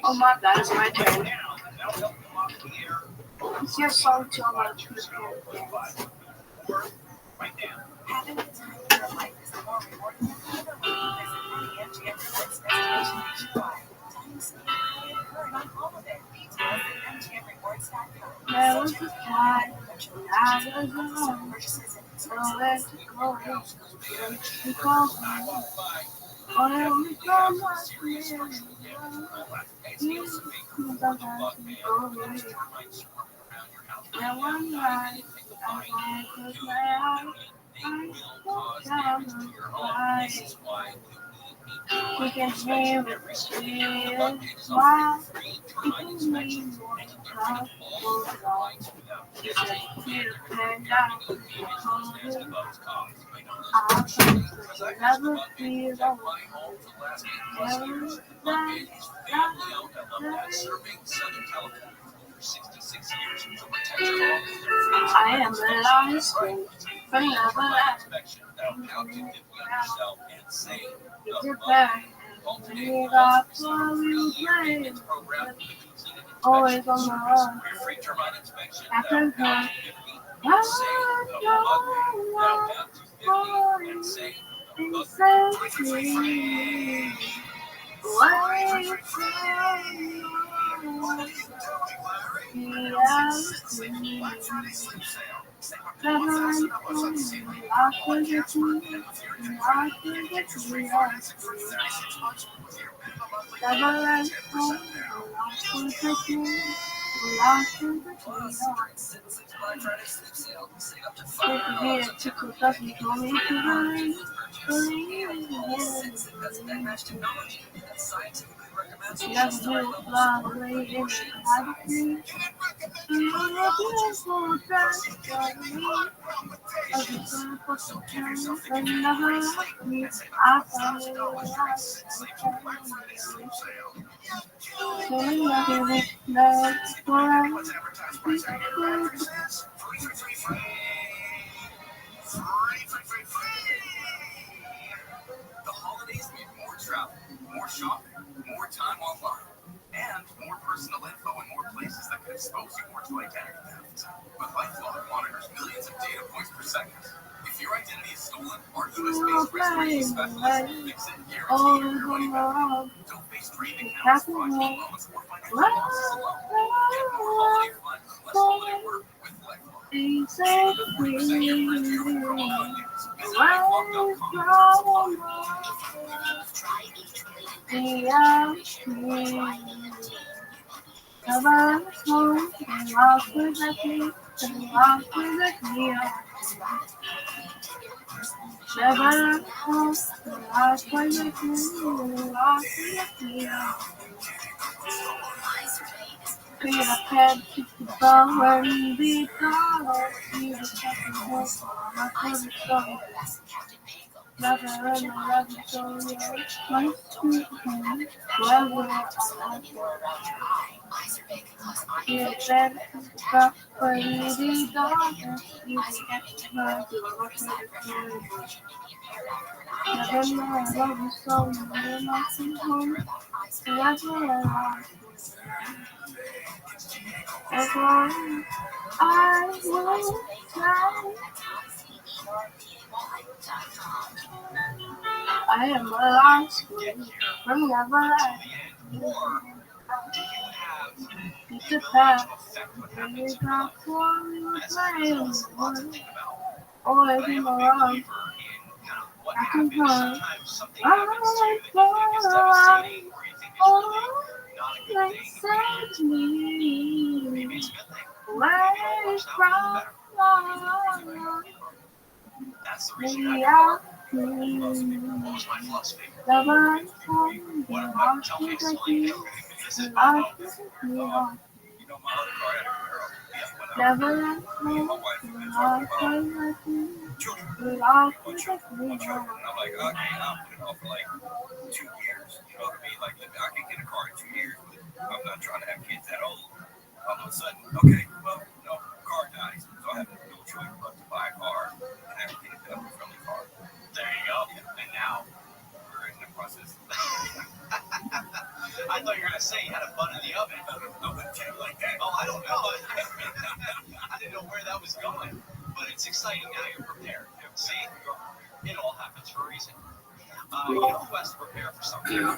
Oh my God, it's my turn. It's your song too much. Having a time in your life is the more rewarding than ever when you visit any MGM Rewards destination nationwide. Time spent occurred on all of it. Details at MGMRewards.com. There was a time when I was alone. Nowhere to go. To go home. Only from my feelings. You sometimes go away. And one night I close my eyes. I look down the light. We can hear it still. Why? People need more time for love. You said feel pain down. I think you'll never feel alone. I am alive, but never left. Is it back? We got what we play. Always on the run. I can hurt. The holidays mean more travel, more shopping, more time online, and more personal info in more places that can expose you more to identity theft. But LifeLock monitors millions of data points per second. If your identity is stolen, our US-based restoration specialists will fix it, guarantee your money back. Don't face dreaming accounts, fraudulent loans, or financial losses alone. Get more holiday fun, less holiday work with LifeLock. Be a pet to the bone and be gone. Be the second horse on my favorite song. Never in the love story. My sweet home, wherever I like it. Be a pet to the bone and be gone. Be the second horse on my favorite song. Never in the love story. My sweet home, wherever I like it. As long I will try. I am a lost from never life. It's a path. We got one in the one. Always in the wrong. I can run. I fly. Oh, like send me. Where from? That's the reason I got my philosophy. What about tell me something? This is my love. You know my other car had a girl. Never let go. Children. And I'm like, okay, I'll put it off for like 2 years. You know what I mean? Like, I can get a car in 2 years, but I'm not trying to have kids that old. All of a sudden, okay, well, no, car dies, so I have no choice but to buy a car and have to get a family-friendly car. There you go. And now we're in the process. I thought you were gonna say you had a bun in the oven. I wouldn't tell you like that. Oh, I don't know. I didn't know where that was going. But it's exciting now. You're prepared. See, it all happens for a reason. You know who has to prepare for something? Google.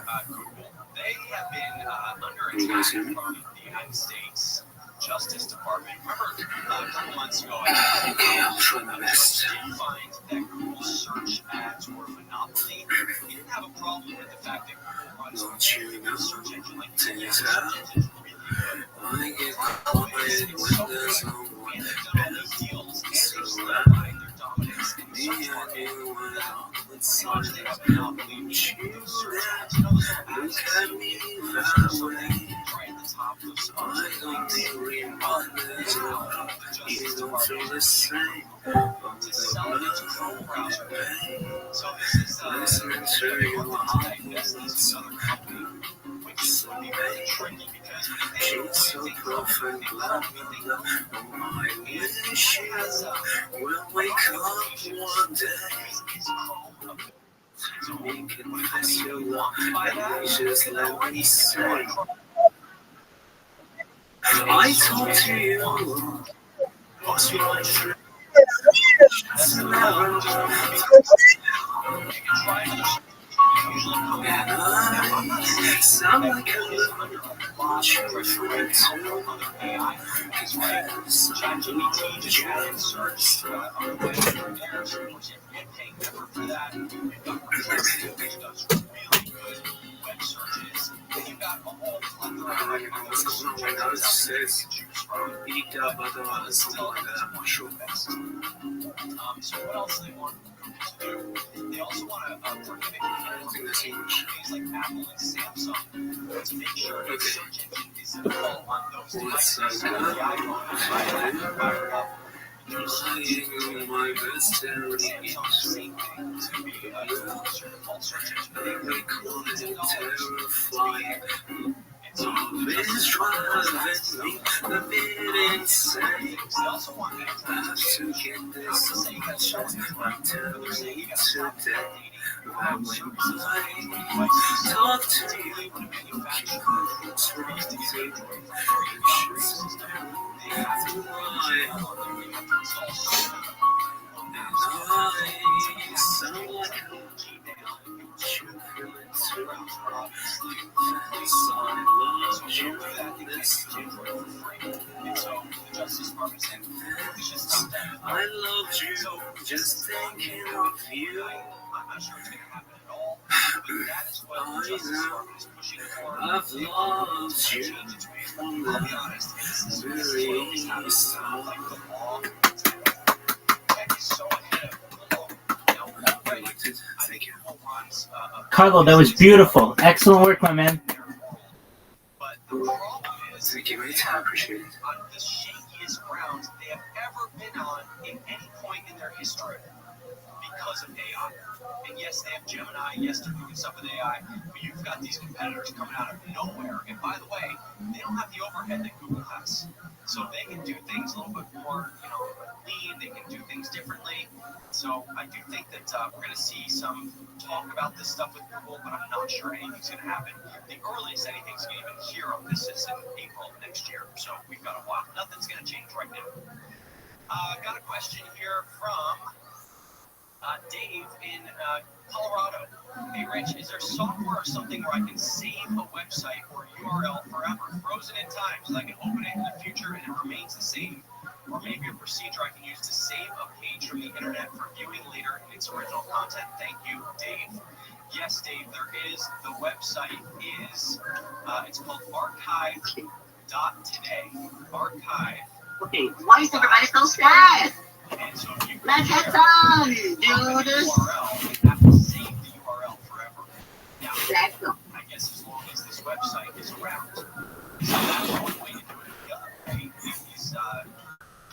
They have been under attack from the United States Justice Department. Remember a couple months ago, I did find that Google search ads were a monopoly. He didn't have a problem with the fact that Google runs a search engine like the search engine. I get caught when there's no one better. Deals and solidifying their dominance in the search market. They have a monopoly with search She's so perfect, blah, blah, blah. Oh, I wish you will wake up one day. So we can confess your love, and just let me say, I talk to you, what's my dream? Just never sound like a little watch your friend too. His friends, So what else do they want to do? They also want to prohibit companies like Apple and Samsung to make sure that search engine is available on those devices. The iPhone is fired up. my best Samsung, same thing. It's going to be all search engine. terrifying. It's always driving me a bit insane. They also want I have to get this on my chest. I'm telling you today that when I talk to you, it's wrong to you. I sound like a I loved you, just thinking of you. I'm not sure it's going to happen at all. That is what the Justice Department is pushing for. I've loved you from the very start. Thank you. Carlo, that was beautiful. Excellent work, my man. But the problem is, Thank you, mate. I appreciate it. on the shakiest ground they have ever been on in any point in their history because of AI. And yes, they have Gemini. Yes, they're doing stuff with AI. But you've got these competitors coming out of nowhere. And by the way, they don't have the overhead that Google has. So they can do things a little bit more, lean. They can do things differently. So I do think that we're going to see some talk about this stuff with Google, but I'm not sure anything's going to happen. The earliest anything's going to even hear of this is in April of next year. So we've got a while. Nothing's going to change right now. Got a question here from Dave in Colorado. Hey, Rich, is there software or something where I can save a website or URL forever, frozen in time, so I can open it in the future and it remains the same? Or maybe a procedure I can use to save a page from the internet for viewing later in its original content? Thank you, Dave. Yes, Dave, there is. The website is, it's called archive.today. Archive. Okay, why is everybody so sad? And so if you Let's have fun, dude. URL, you have to save the URL forever. Now, I guess as long as this website is around. So that's one way to do it. The other way is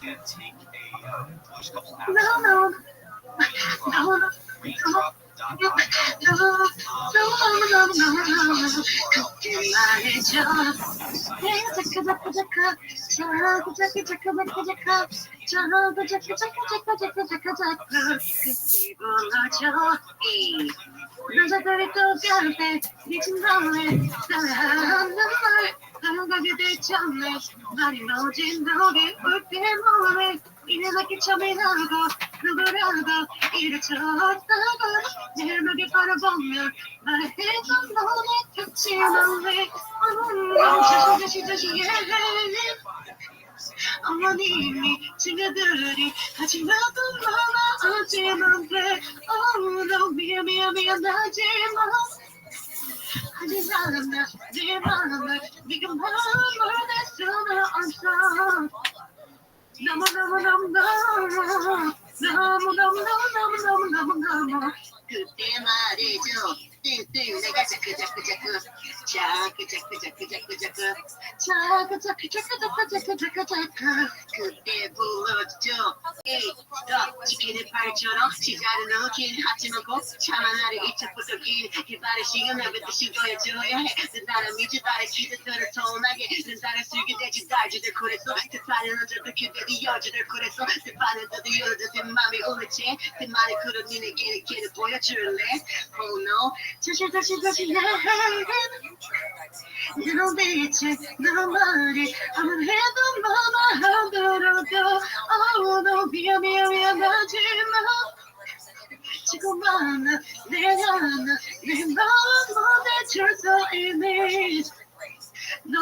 you can take there's a couple apps. Raindrop.io. 이렇게 처음이라고 누구라도 이래쳤다고 내일막에 바라보면 말해도 너네 같지만 왜 다시 어머님이 친구들이 하지마도 너나 하지만 돼 너 미안하지만 하지 않았나 네 마음을 네가 마음을 내 수는 없어 너무 너무 그때 말이죠. 띵띵 내가 자꾸자꾸자꾸 그때 불렀죠. 에이 너 치킨의 팔처럼 시작을 넣긴 하지만 꼭 참아나를 이쪽부터 긴 기발의 시간을 뱉듯이 보여줘야 해. 나는 미치다의 기대들을 통하게 나를 쓰게 되지 달지들 그랬어. 대파는 언제도 기대리 여지들 그랬어. 대파는 너도 여자들 맘이 오르지. 내 말이 그런 니네끼리 길을 보여줄래? Oh no 다시 너 대체 너 말이 아무래도 뭐만 하더라도 Oh no 미안하지만 지금 만나 내 마음 못해줄 수 있니 No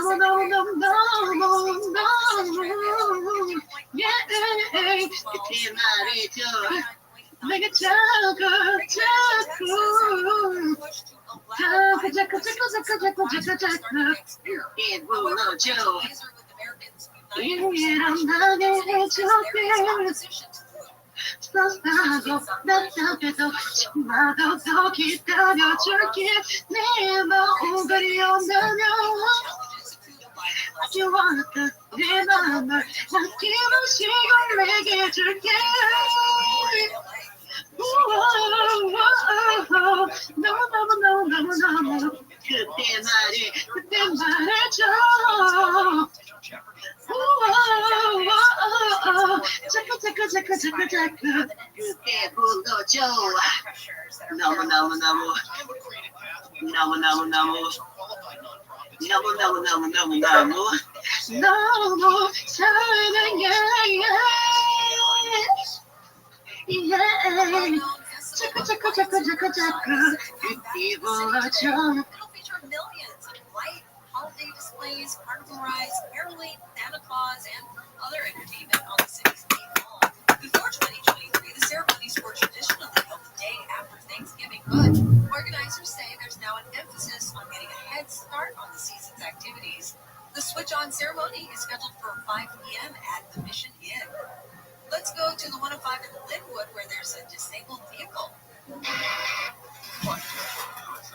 yeah 그때 말이죠 내가 자꾸 불러줘 일어나게 해줄게 서하고 답답해도 참아도 더 기다려줄게 내 마음 그리 온다면 You want 내 맘을 아낌없이 내게 줄게 너무 그때 말해줘 자꾸 그때 불러줘 너무 사랑해 자꾸 그때 불러줘 holiday displays, carnival rides, airway, Santa Claus, and other entertainment on the city's main mall. Before 2023, the ceremonies were traditionally held the day after Thanksgiving, but organizers say there's now an emphasis on getting a head start on the season's activities. The switch-on ceremony is scheduled for 5 p.m. at the Mission Inn. Let's go to the 105 in Linwood, where there's a disabled vehicle.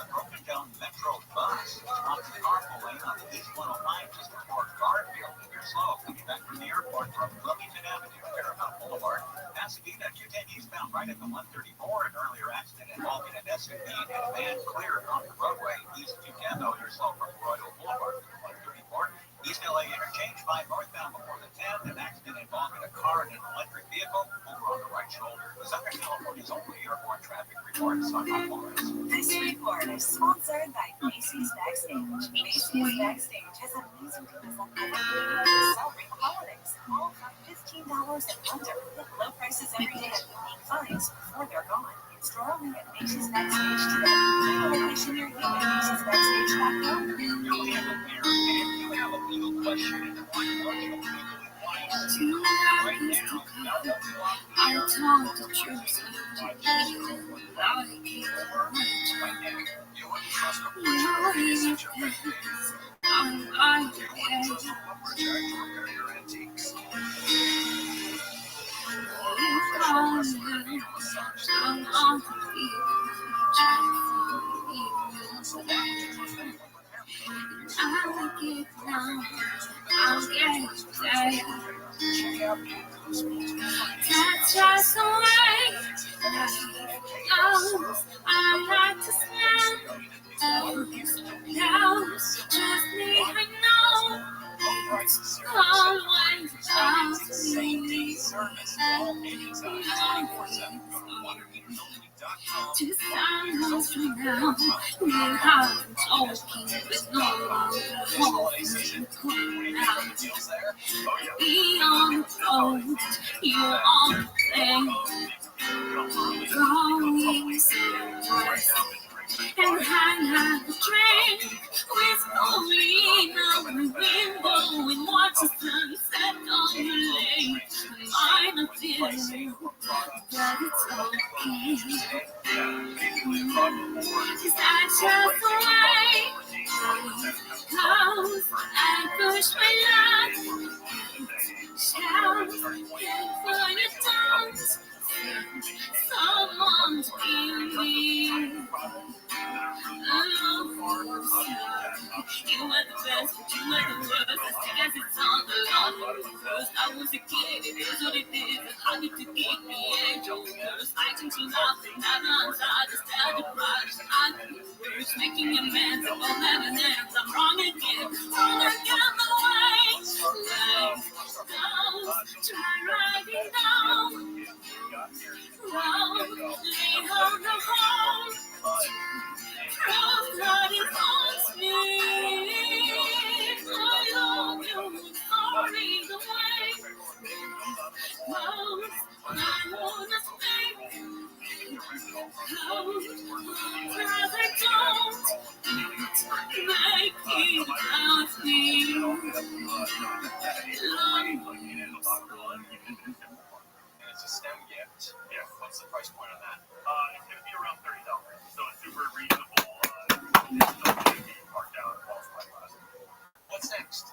A broken down Metro bus off the carpool lane on the East 105 just before Garfield. If you're slow coming back from the airport from Wilmington Avenue, Paramount Boulevard, Pasadena 210 eastbound right at the 134. An earlier accident involving an SUV and a van cleared off the roadway. East 210, though, you're slow from Royal Boulevard to the 134. East LA interchange 5 northbound before the 10. An accident involving a car and an electric vehicle over on the right shoulder. The Southern California's only airport traffic report. This report is sponsored by Macy's Backstage. Macy's Backstage has amazing deals on celebrating holidays, all for $15 and under, with low prices every day and unique finds before they're gone. Store only at Macy's Backstage today. Location near you at Macy'sBackstage.com. You have a legal question and want to legally right now. I told the truth. That's just the way I like to stand. Trust me, I know. Always trust me. Just hours from now, we're out talking with no longer hoping out. Be on the road, you're on the plane, going somewhere. And I have a drink with only out the window and watch the sunset on the lake. I'm not feeling, but it's okay. Cause I just away, close, I push my luck, shout, and for your tongues. I was a kid, it is what it is. How did you keep me angel? Fighting to nothing, never answered. Just tell the price. I'm making amends, I will never end. I'm wrong again, the way. Down, try riding down. Down, lay on the home. Prove that it haunts me. I love you, sorry the way. Close, I wanna stay. Close, rather don't make it out me. It's a STEM gift. Yeah. What's the price point on that? It's going to be around $30. So it's super reasonable. Marked down qualified class. What's next?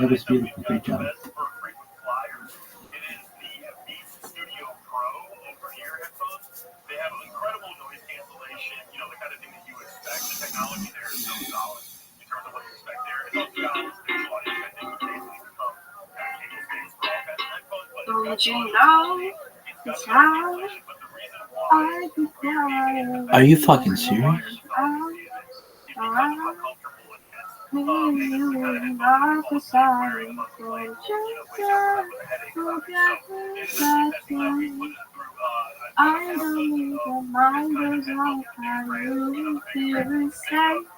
That was beautiful. Great job. For frequent flyers, it is the Beats Studio Pro over-ear headphones. They have incredible noise cancellation. You know, the kind of thing that you expect. The technology there is so solid in terms of what you expect there. It's also got visual audio that they would basically become kind of table stakes for all kinds of headphones. But Don't you know it's how I could cry? Are you fucking serious? I don't need reminders of how you feel safe.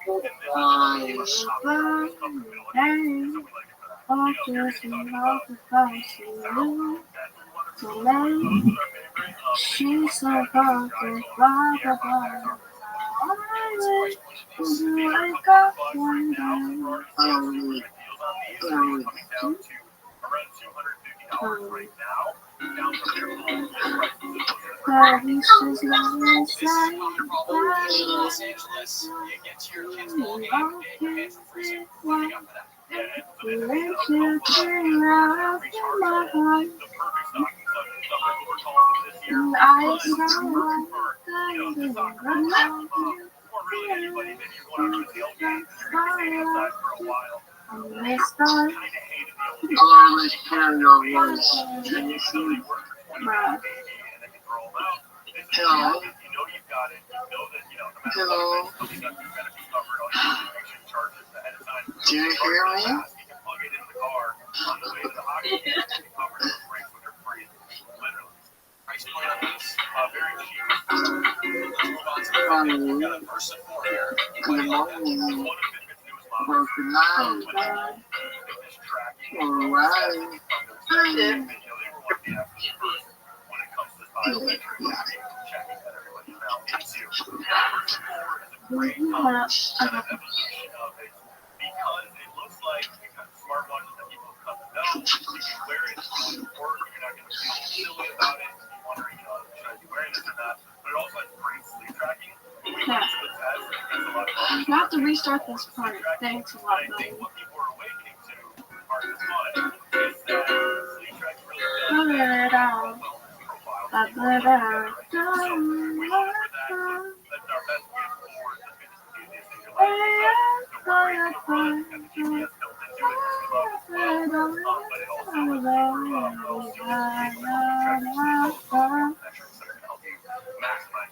Or just enough to face you tonight. She's so perfect, blah blah blah. I wish you wake up one day. Paris is not the same. Los Angeles, you get to your kids' ball game and you pay for free. What do you got for that? Let you dream out of my heart. And I sound like the Hello. Hello. Do you hear me? Good morning. Or good night. Alright. You have to restart this part. Thanks a lot, buddy. Put it out.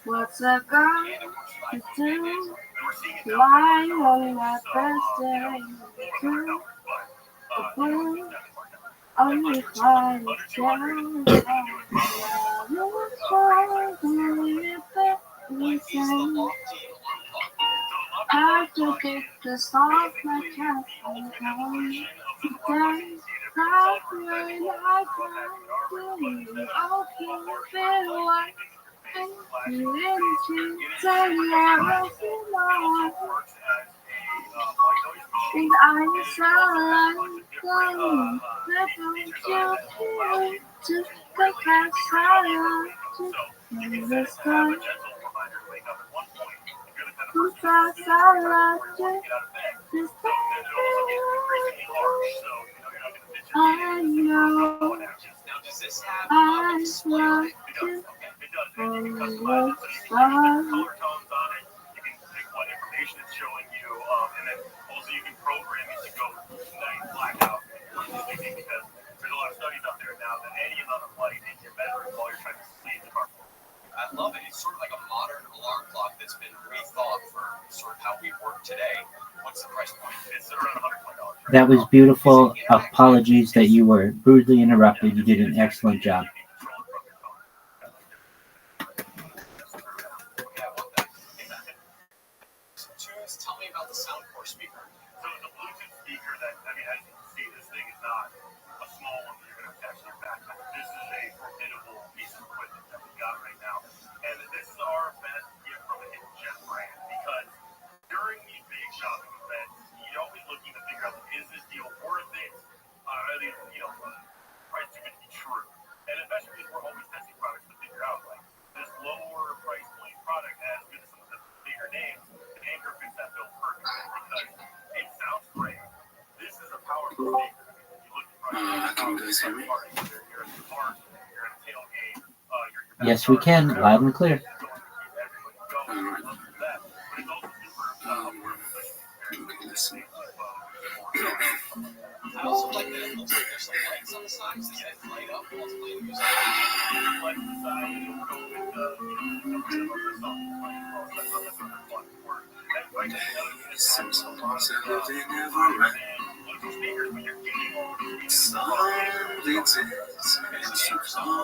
What's a girl to do? Lie on my birthday to a boy. Only flying down. I to get this off my chest and come today. I feel like I'm doing okay, feel like you into tell you everything more. And I'm so going, but don't you feel to go past silence in this time? Who's past silence? This I know I love you from the start. that's been rethought for sort of how we work today. What's the price point? It's around $120. That was beautiful. Apologies that you were rudely interrupted. You did an excellent job. Tell me about the Soundcore speaker. So it's a Bluetooth speaker that, I mean, as you can see, this thing is not a small one that you're going to attach to your backpack. This is a formidable piece of equipment that we've got right now. And this is our best gift from a hidden gem brand, because during these big shopping events, you're always looking to figure out, is this deal worth it? Are these, prices are going to be true? And especially because we're always testing products to figure out, like, this lower price point product has been some of the bigger names. Anchor fits that bill perfectly because it sounds great. This is a powerful speaker. You look at Can you guys hear me? you're in the park, you're in a tailgate, Yes, we can. Loud and clear. I also like that it looks like there's some lights on the sides that light up while it's playing music. Lights on the side, you'll go with the rhythm of the song. That's another fun word. That's like another thing that's a lot of speakers when you're getting all these speakers. This looks like a normal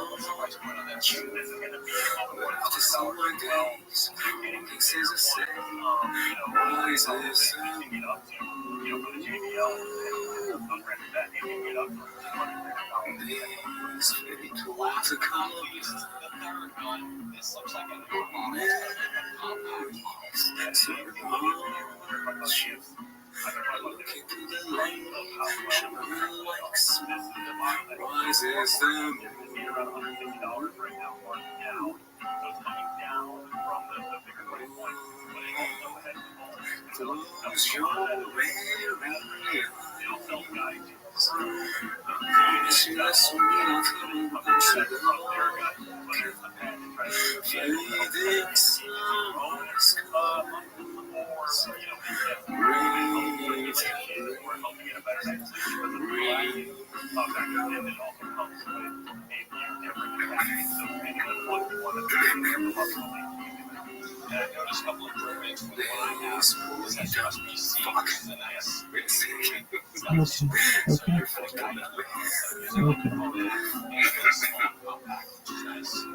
And I noticed a couple of improvements with what I have. This has USB-C, which is a nice.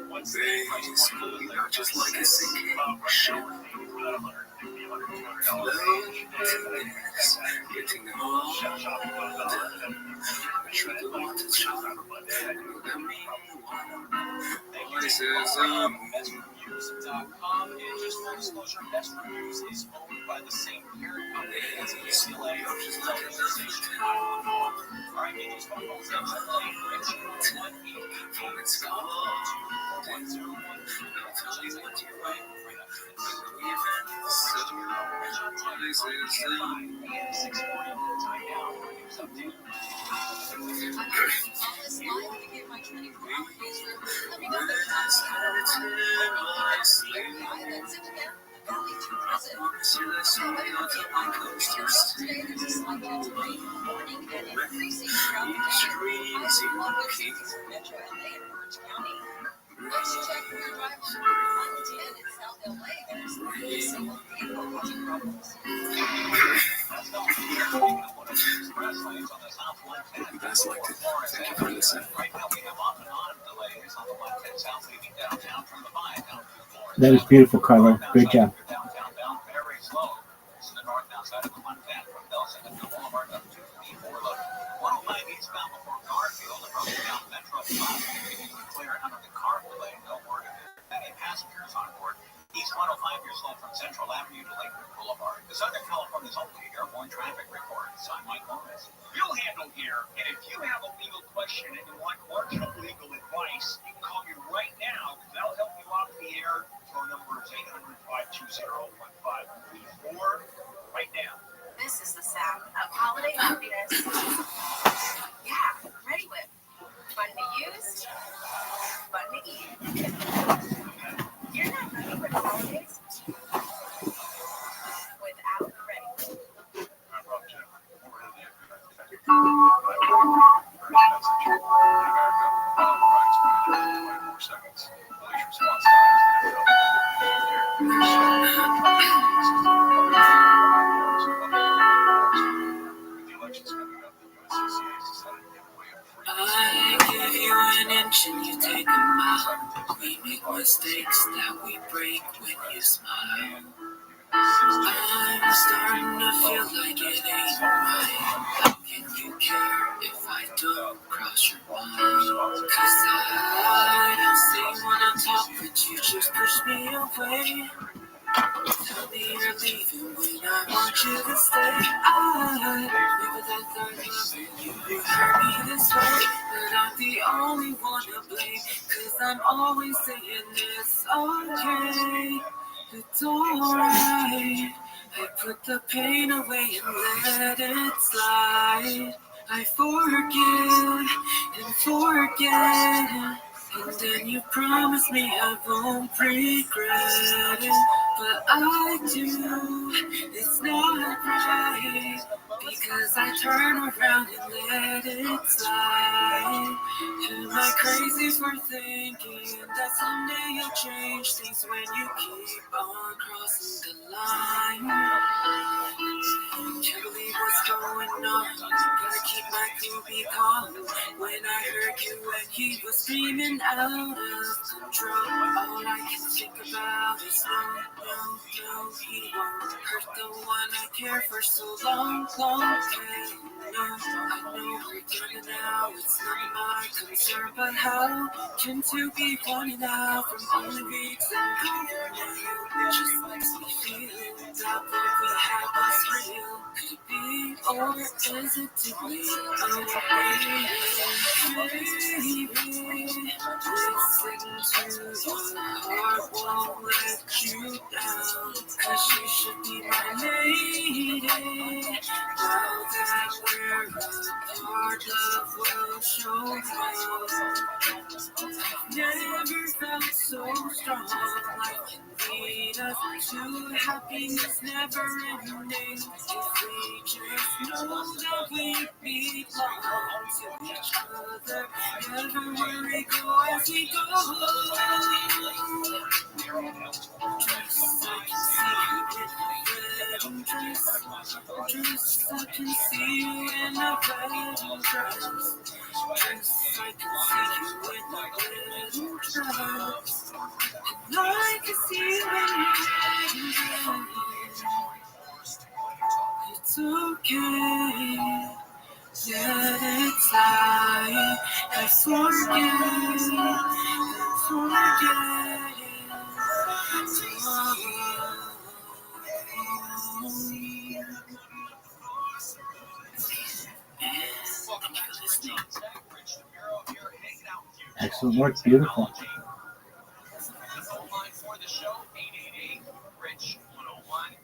What's the price point? Just like a sinking shower without $150, $200 getting all shopping Music.com, and just full disclosure, Best Reviews is owned by the same parent company as UCLA, which is not organization. All right, get those phone calls in. Rich 1-800-410-4101. Please enter your right after this. 640 time now. News update. That's like it. Thank you for listening. That was beautiful, Carlo. Great job. East 105, you're slow from Central Avenue to Lakewood Boulevard. The Southern California's only airborne traffic reports. I'm Mike Lawrence. You'll handle here, and if you have a legal question and you want marginal legal advice, you can call me right now, because I'll help you off the air. Phone number is 800-520-1534. Right now. This is the sound of holiday happiness. Yeah, ready with. Fun to use, fun to eat. You're not ready for the holidays without ready. I'm Rob Jeff. Seconds. Police response times. I give you an inch and you take a mile. We make mistakes that we break when you smile. I'm starting to feel like it ain't right. How can you care if I don't cross your mind? 'Cause I don't say when I talk, but you just push me away. Tell me you're leaving when I want you to stay. I never that third love you would hurt me this way. But I'm the only one to blame, 'cause I'm always saying it's okay. It's alright. I put the pain away and let it slide. I forgive and forget. And then you promise me I won't regret it. But I do. It's not right. Because I turn around and let it slide. Am I crazy for thinking that someday you'll change things when you keep on crossing the line? Can't believe what's going on. Gotta keep my groovy calm. When I heard you and he was screaming out of control, all I can think about is no, he won't hurt the one I care for so long. No, I know we're done now, it's none of my concern, but how can two be one and out from only weeks and going? It just makes me feel that what we had was real. Could it be, or is it too late? Oh, baby, listen to your heart, won't let you down. 'Cause you should be my lady. Now that we're apart, love will show how. Never felt so strong. Life can lead us to happiness never ending. If we just know that we belong to each other, never worry, go as we go. Dress, I can see you in a wedding dress. I can see you in a wedding dress. Dress, I can see you in a wedding dress. And I can see you in a wedding dress. It's okay, let it slide. I forget it. Excellent work, beautiful. The phone line for the show, 888-RICH-101,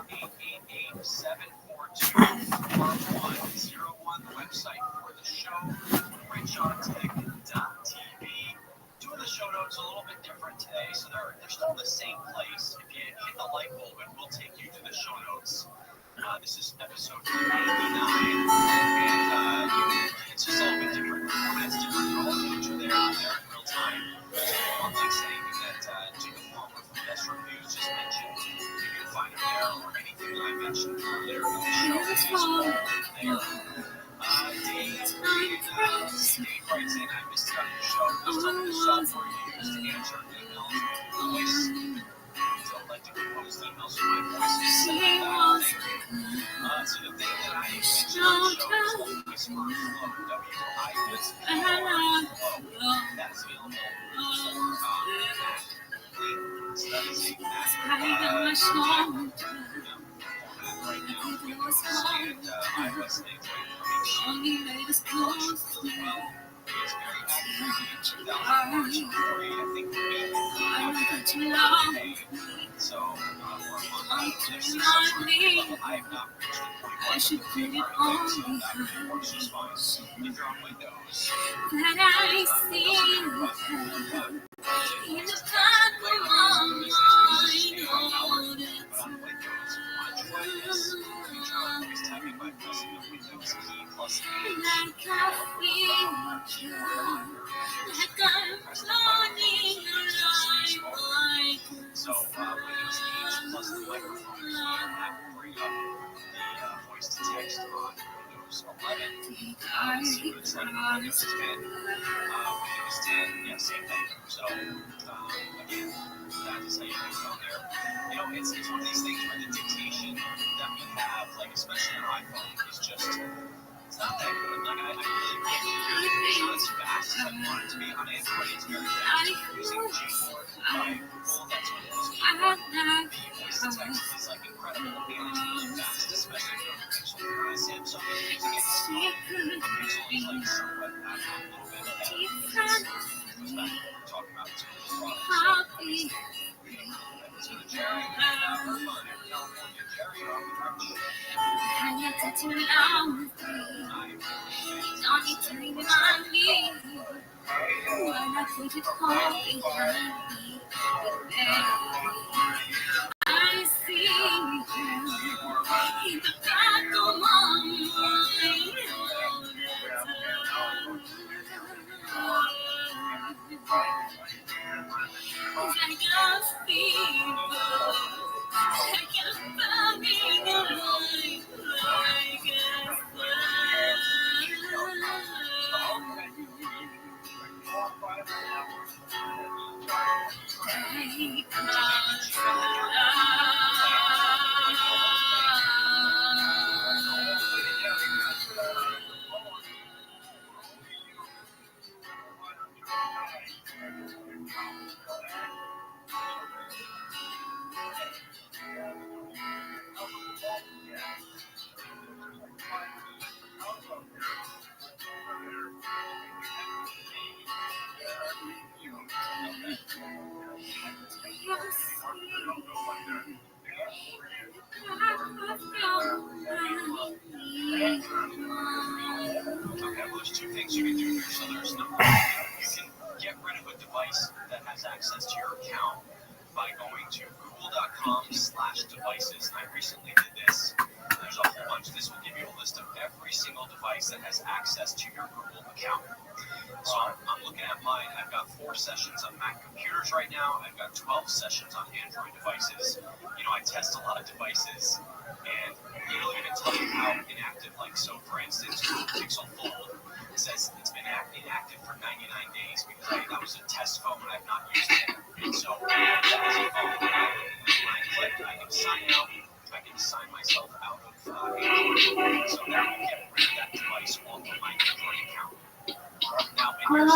888-742-4101. The website for the show, richontech.tv. Doing the show notes a little bit different today, so they're still in the same place. If you hit the like bulb, it will take you to the show notes. This is episode 89, and it's just a little bit different. It's different for all of you, which are there in real time. One thing saying that Jacob Palmer from Best Reviews just mentioned, you can find it there, or anything that I mentioned earlier in the show is there. Dave writes in, I missed out on the show. Please tell me the software you use to answer emails or voice. Don't like to compose emails from my voice. So the thing that I mentioned on the show is called Whisper Flow, W-I-S-P-E-R. That's available for so that is a massive right now. And iOS things with information. It's very accurate. 2,000 words for free. I think we so we're on this is I have not reached the point where I should put it on so that works just fine. If you're on Windows, that I see in the back of my mind all the time. Typing by pressing the Windows key plus H. Like I feel you, like I'm running around. So Windows H plus the microphone key, and that will bring up the voice to text on Windows was 11. So it's like, when it was 10. When it was 10, yeah, same thing. So, again, that is how you think about there. You know, it's one of these things where the dictation that we have, like, especially on iPhone, is just, it's not that good. Like, I really can't, it's not as fast as I want it to be. On Android, it's very fast. Using Gboard by Google, that's what it is. The voice to text is, like, incredible, and it's really fast, especially for the Pixel. Samsung is using it as well. The Pixel is, like, somewhat a little bit ahead. It goes back to what we're talking about. It's a cool product. So, to the Jerry, Irvine in California. Jerry, you're on the couch. Don't need to remind me when I put it all behind me. I see you in the back of my mind all the time. It's like a fever, like a burning light, like a fire. Okay, well, there's two things you can do here. So there's number one, you can get rid of a device that has access to your account by going to google.com/devices. I recently did this. There's a whole bunch. This will give you a list of every single device that has access to your Google account. So I'm looking at mine. I've got 4 sessions on Mac computers right now. I've got 12 sessions on Android devices. You know, I test a lot of devices, and it'll even tell you how inactive. Like, so for instance, Google Pixel Fold says it's been inactive for 99 days because that was a test phone. I've not used it. So that is a phone. When I click, I can sign out. I can sign myself out of Android. So that will get rid of that device off of my Android account. Now,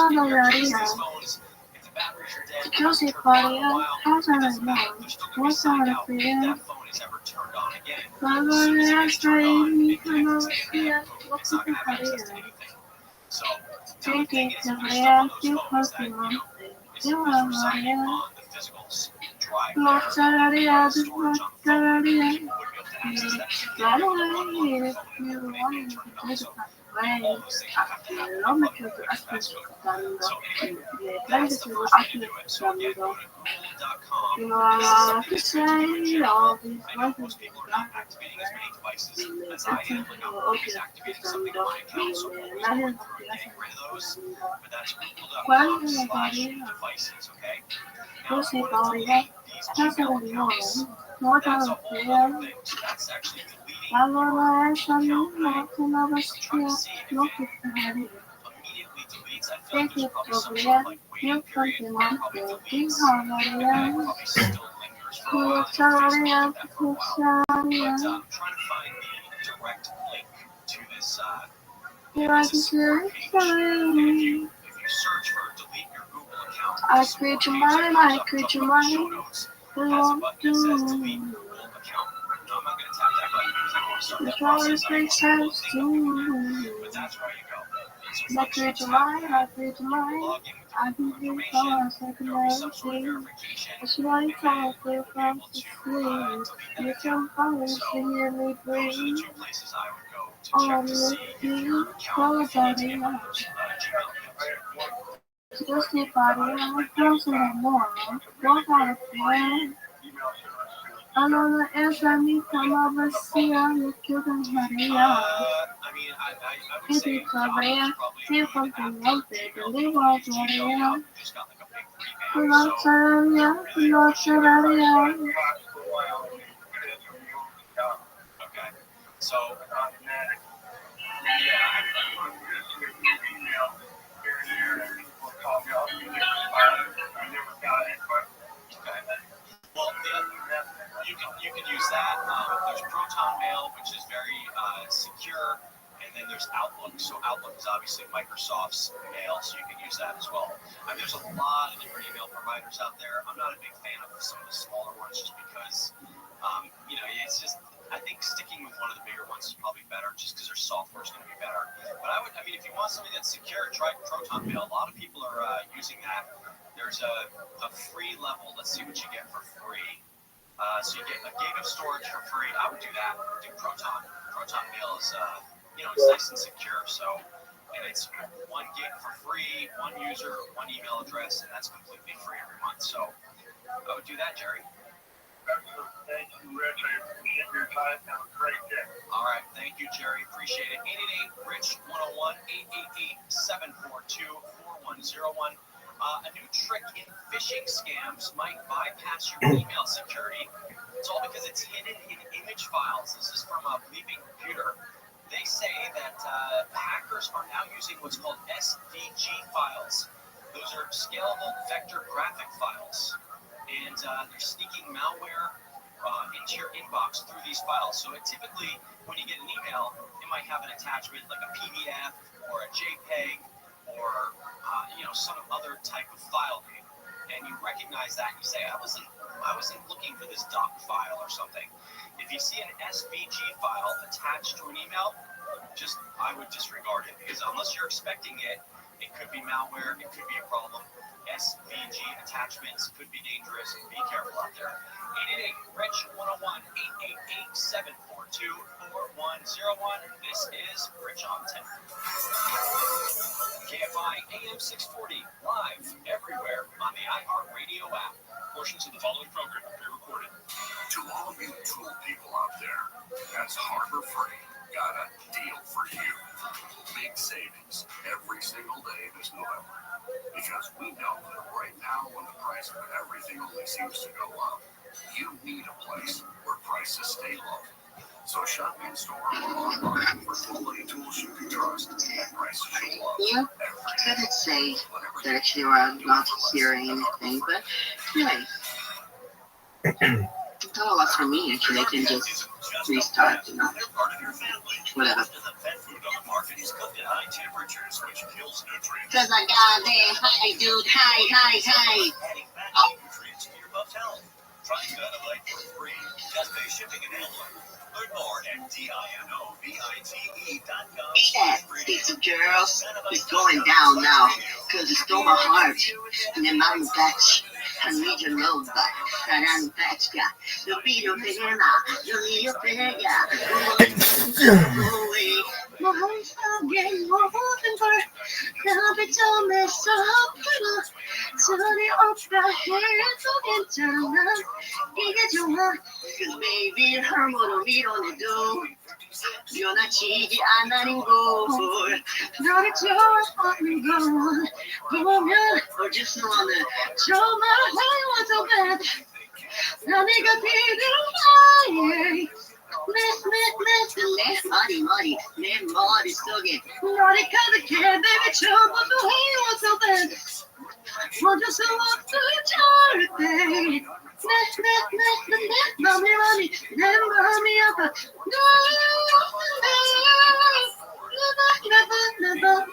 in your case, these phones, if the batteries are dead, Josie for a Claudia, while, how's it doesn't that matter. now? They're still going to be What's signed on out for if you? that phone is ever turned on again. Bye As soon as it bye, gets turned on and connected to the yeah, internet, it's not going to have access to anything. So, now the JJ thing is, there's Claudia, stuff on those you phones that, fucking you know, is you residing are on the physical drive What's there, that the idea? storage on the phone. You wouldn't be able to access that. You Right wouldn't be able to away, unlock your if phone you and want turn it on. to So, way, all those things you have to have no me on quiero the hacer passcode. dando So anyway, de that's grandes the y first way to do it. So again, go to google.com. you And this is know something to that's good to do in say general. all these I know voices most people are not activating as many devices as I am. Like, I'm always activating something on my account, so I'm always going through and getting rid of those. But that's google.com/devices, okay? Now, Josie I'm going to Claudia, delete these how's Gmail it accounts. going? What That's a are whole you? other thing. So that's actually deleting your Agora essa account. menina And que não vai I'm trying to ser see if no it que faria. immediately deletes. I feel Tem like que there's probably some sort provar of like que waiting eu period where it continuo probably que deletes, and then it trabalhar. probably still lingers for a while. I know Facebook Puxaria, did that for a while. But puxaria. I'm trying to find the direct link to this. Eu This acho is que support page. And if you search for delete your Google account, I the support create page mine, that I comes up create above the mine. show notes has a button that says delete Google account. Now, I'm not going to tap that button because I don't want to start that process. I don't want to pull a thing up again. But that's where you go. And so I once you create tap mine, that, I create you mine. log in with I your can Google do information. for There will be some sort of secondary. verification, It's like and then time for you'll be from able to to sleep. delete You that can account. always So hear me those are the breathe. 2 places I would go to All check to the see if your account, if you need to get rid of those Gmail accounts. just the body of a thousand more. What out of plan? Another answer me come over, see how you couldn't hurry up. I mean, I would If say it's over there, see something else there, the leave out there. Gmail just got like a big revamp. Not So area, not area. okay, so Outlook. So Outlook is obviously Microsoft's mail, so you can use that as well. I mean, there's a lot of different email providers out there. I'm not a big fan of some of the smaller ones just because, it's just, I think sticking with one of the bigger ones is probably better just because their software is going to be better. But if you want something that's secure, try Proton Mail. A lot of people are using that. There's a free level. Let's see what you get for free. So you get a gig of storage for free. I would do that. Do Proton. Proton Mail is, it's nice and secure. So, and it's 1 gig for free, one user, one email address, and that's completely free every month. So I would do that, Jerry. Thank you, Rich. I appreciate your time. Have a great day. All right. Thank you, Jerry. Appreciate it. 888-RICH-101, 888-742-4101. A new trick in phishing scams might bypass your email security. It's all because it's hidden in image files. This is from a Bleeping Computer. They say that hackers are now using what's called SVG files. Those are scalable vector graphic files. And they're sneaking malware into your inbox through these files. So typically, when you get an email, it might have an attachment like a PDF or a JPEG or some other type of file name, and you recognize that and you say, I wasn't looking for this doc file or something. If you see an SVG file attached to an email, I would disregard it, because unless you're expecting it, it could be malware, it could be a problem. SVG attachments could be dangerous. Be careful out there. 888-RICH-101, 888-742-4101. This is Rich on 10. KFI AM 640, live everywhere on the iHeartRadio app. Portions of the following program are pre-recorded. To all of you tool people out there, has Harbor Freight got a deal for you. Big savings every single day this November. Because we know that right now, when the price of everything only seems to go up, you need a place where prices stay low. So shop in store or online for quality tools you can trust and prices you love. You couldn't say that you are not hearing anything, but anyway, it's all a lot for me. Actually, I can just restart, whatever. Because I got there. Hi, dude. Hi. Oh. Try Dynamite for free. Just pay shipping and handling. Learn more at DINOVITE.com. That pizza girls is going down now because it stole my heart. And then I'm back. I need your love back. And I'm back. You'll be your pena. You'll be your pena. My heart's getting open for now, but don't mess up. Turn it off the hands of internal. You get your heart, cause baby, I'm gonna be on the door. You're not cheating, I'm not in gold. Not a joke, I'm gone. Or just wanna show my heart was so bad. Now, nigga, be 머리 내 머릿속에 머리카락 baby 처음부터 헤어져 bad 멈출 수 없어 절대 내 맘이 아파 never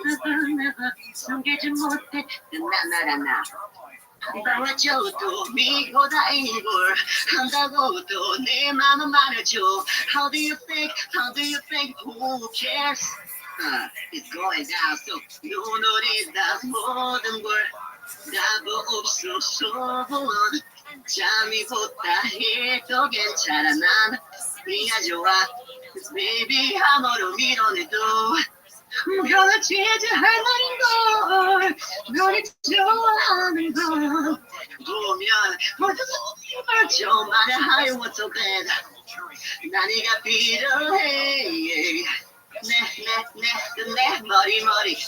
숨기지 못해 나나라나 봐줘도 믿고 다행인 걸 한다고도 내 맘은 말해줘 How do you think who cares It's going down so 눈물이다 모든 걸 답은 없어 소원 잠이보다 해도 괜찮아 난 네가 좋아 Cause baby 아무로 밀어내도 변하지지 할 말인 걸 너를 좋아하는 걸 보면 모든 걸 좀 말해 I want so bad 나 네가 필요해 내 머리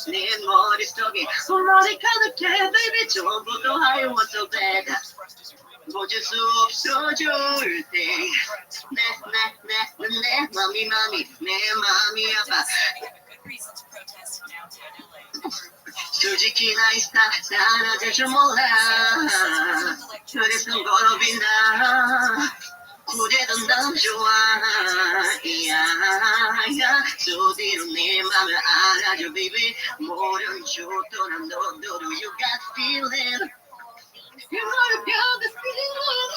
내 머릿속에 머리카락에 baby 전부도 I want so bad 멈출 수 없어 절대 내 맘이 내 맘이 아파 솔직히 나 있다 사라질 줄 몰라 그래서 걸어빈다 그래도 난 좋아 이야 저대로 내 맘을 알아줘 baby 모른 척도 난 너도 you got feeling You wanna feel the feeling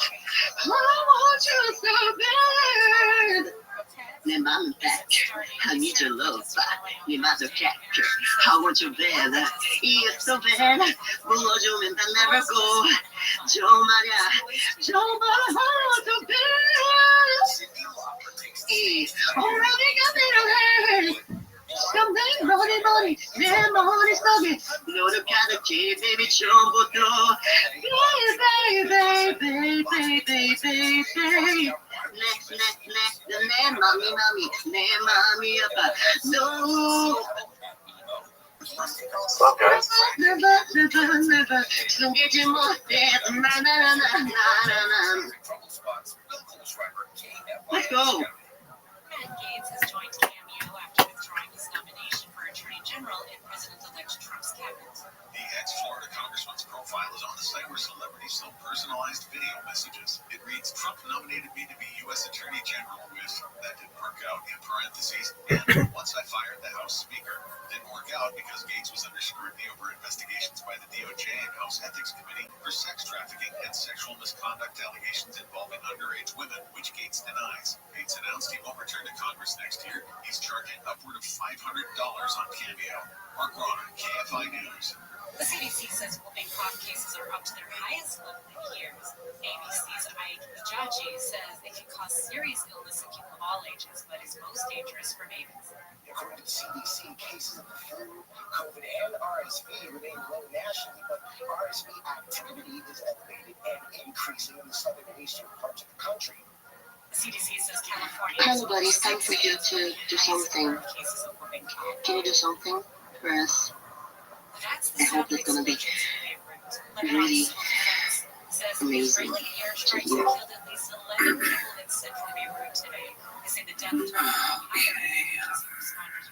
I want you so bad 내 맘은 back I need your love back 네 맘도 capture I want you bad It's so bad 불러주면 난 never go 저 말야 I want you bad already got me to hate Something 머리 내 머릿속에 너를 가득히 baby 처음부터 baby 내 맘이 내 맘이 아파 no never 숨기지 못해 나나나나나나 Let's go Matt Gaetz has joined Cameo after withdrawing his nomination for Attorney General in President-elect Trump's cabinet. The ex-Florida congressman's profile is on the site where celebrities sell personalized video messages. It reads, Trump nominated me to be U.S. Attorney General with, that didn't work out, in parentheses, and once I fired the House Speaker. Didn't work out because Gaetz was under scrutiny over investigations by the DOJ and House Ethics Committee for sex trafficking and sexual misconduct allegations involving underage women, which Gaetz denies. Gaetz announced he won't return to Congress next year. He's charging upward of $500 on Cameo. Mark Ronner, KFI News. The CDC says whooping cough cases are up to their highest level in years. ABC's Ike Ejaji says they can cause serious illness in people of all ages, but is most dangerous for babies. According to CDC, cases of the flu, COVID, and RSV remain low nationally, but RSV activity is elevated and increasing in the southern and eastern parts of the country. The CDC says California. Hello, buddy. It's time for you to do something. Can you do something for us? I hope it's gonna be really amazing to you.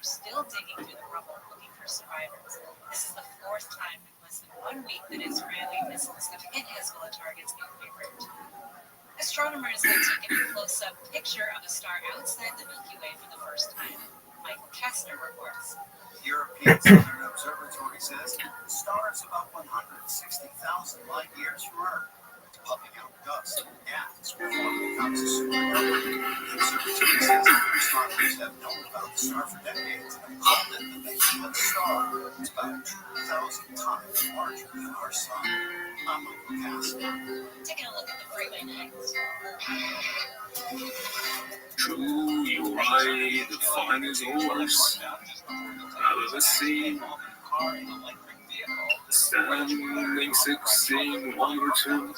Still digging through the rubble looking for survivors. This is the fourth time in less than 1 week that Israeli missiles have hit Hezbollah targets in Beirut. Astronomers have taken a close-up picture of a star outside the Milky Way for the first time. Michael Kessler reports. European Southern Observatory says the star is about 160,000 light years from Earth, puffing out dust and gas before it becomes a supernova. The observatory says astronomers have known about the star for decades and called it the making of the star. It's about 2,000 times larger than our sun. I'm Michael Kessler. Taking a look at the freeway next. True, you're right, the finest horse I've ever seen. Standing 16, 1 or 2,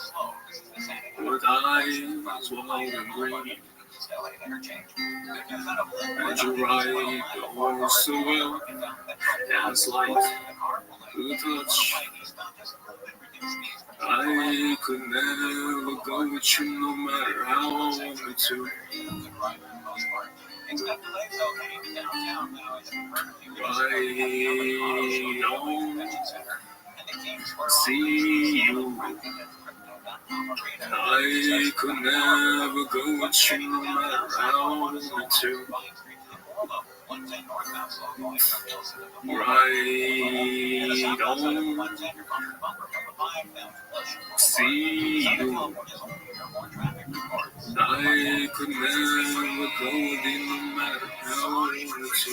with eyes wild and green. And you ride the horse so well, as light to touch. I could never go with you no matter how I wanted to. Right on, see you. I could never go with you no matter how I wanted to. Right on, see you. I could never go with you no matter how I wanted to.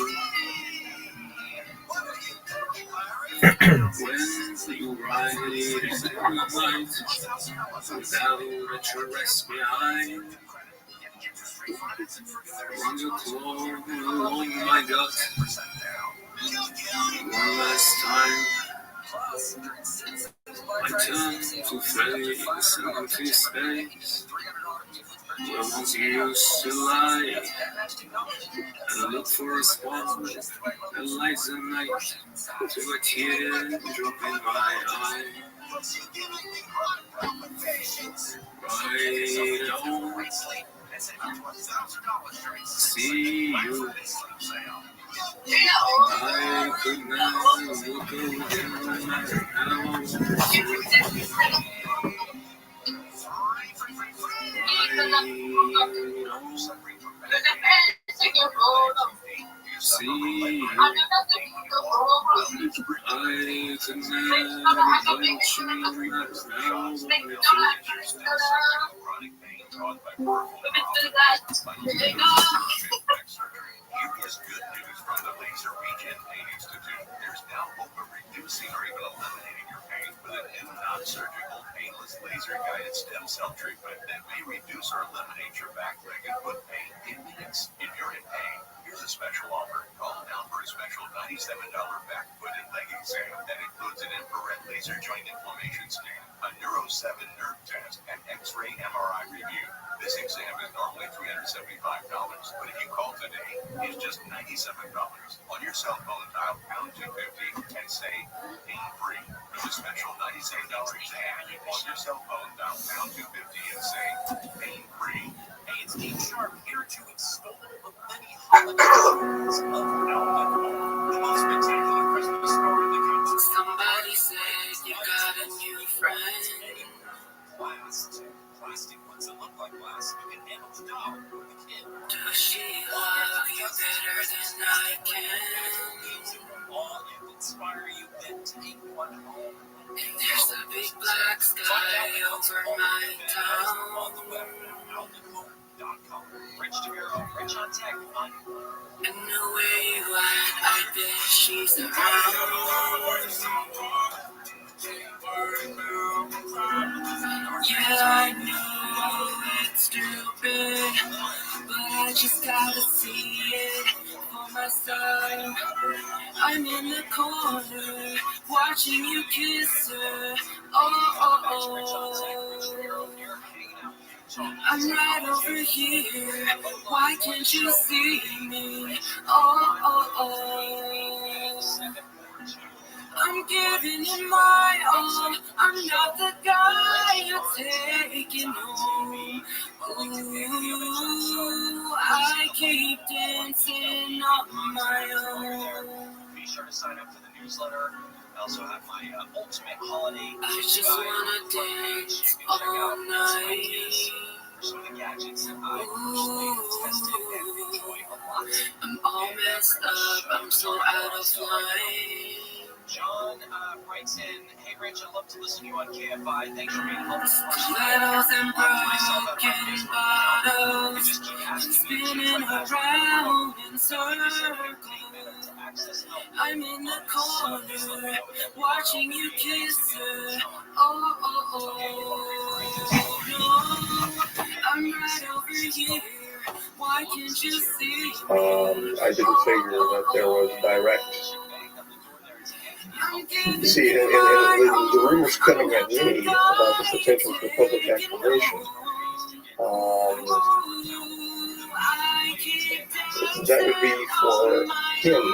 When you ride in the night, without a rest behind, run your claw along my gut. One last time, I turn to face an empty space where once you used to lie, and look for a spark that lights the night to a teardrop in my eye. Right on, see you. I could never go there no matter how I wanted to. See, I could never let you Here is good news from the Laser Weekend Pain Institute. There's now hope of reducing or even eliminating your pain with a new non-surgical, painless laser-guided stem cell treatment that may reduce or eliminate your back, leg, and foot pain in minutes. If you're in pain, here's a special offer. Call now for a special $97 back, foot, and leg exam that includes an infrared laser joint inflammation scan, a Neuro 7 nerve test, and X-ray MRI review. This exam is normally $375, but if you call today, it's just $97. On your cell phone, dial pound 250 and say pain-free. With a special $97 exam, on your cell phone, dial pound 250 and say pain-free. Hey, it's Steve Sharp here to extol the many holidays of the most spectacular Christmas story in the country. Somebody said you got a new friend. Plastic ones that look like glass, you can handle the job with a kid. Does she love you better than I can? All you inspire you, then take one home. And there's a big black sky over my town. Rich to Hero, Rich on Tech, on And the way you act, I bet she's around. Yeah, I know it's stupid, but I just gotta see it for myself. I'm in the corner, watching you kiss her. Oh. I'm right over here, why can't you see me? I'm giving it my all. I'm not the guy you're taking home. Ooh, I keep dancing on my own. Be sure to sign up for the newsletter. I also have my ultimate holiday. I just wanna dance all night. Some of the gadgets that I personally tested and enjoy a lot. I'm all messed up. I'm so out of line. John writes in, hey Rich, I'd love to listen to you on KFI. Thanks for being helpful. Stilettos and broken bottles, just spinning around in circles. I'm in the corner, watching you kiss her. No, I'm right over here. Why can't you see? I didn't figure that there was direct. See, and the rumors coming at me about the potential for public acclamation, that would be for him,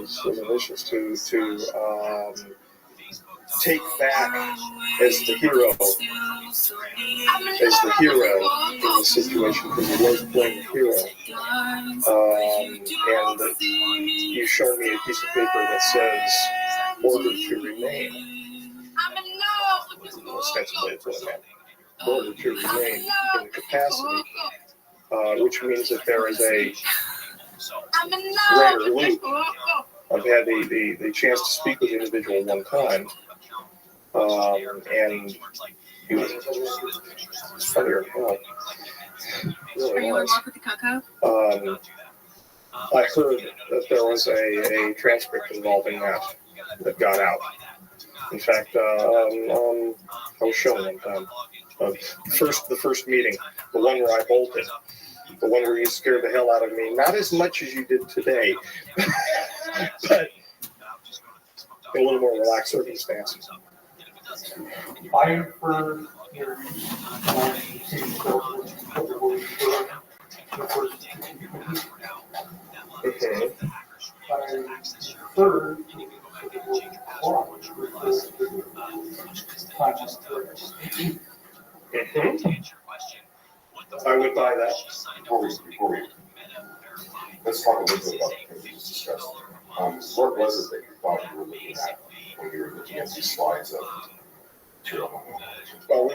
as malicious to take back as the hero in the situation, because he was playing the hero. And you showed me a piece of paper that says ordered to remain. Ostensibly, it's what it meant. Ordered to remain in the capacity, which means that there is a greater loop. I've had the chance to speak with the individual one time, and he was funnier. Are you on walk with the cocoa? I heard that there was a transcript involving that got out. In fact, I was shown one time. The first meeting, the one where I bolted, the one where you scared the hell out of me, not as much as you did today, but in a little more relaxed circumstances. I heard your I would buy that. Before we let's talk a little bit about the things we just discussed. What was it that you thought you were looking at when you were looking at these slides of Well,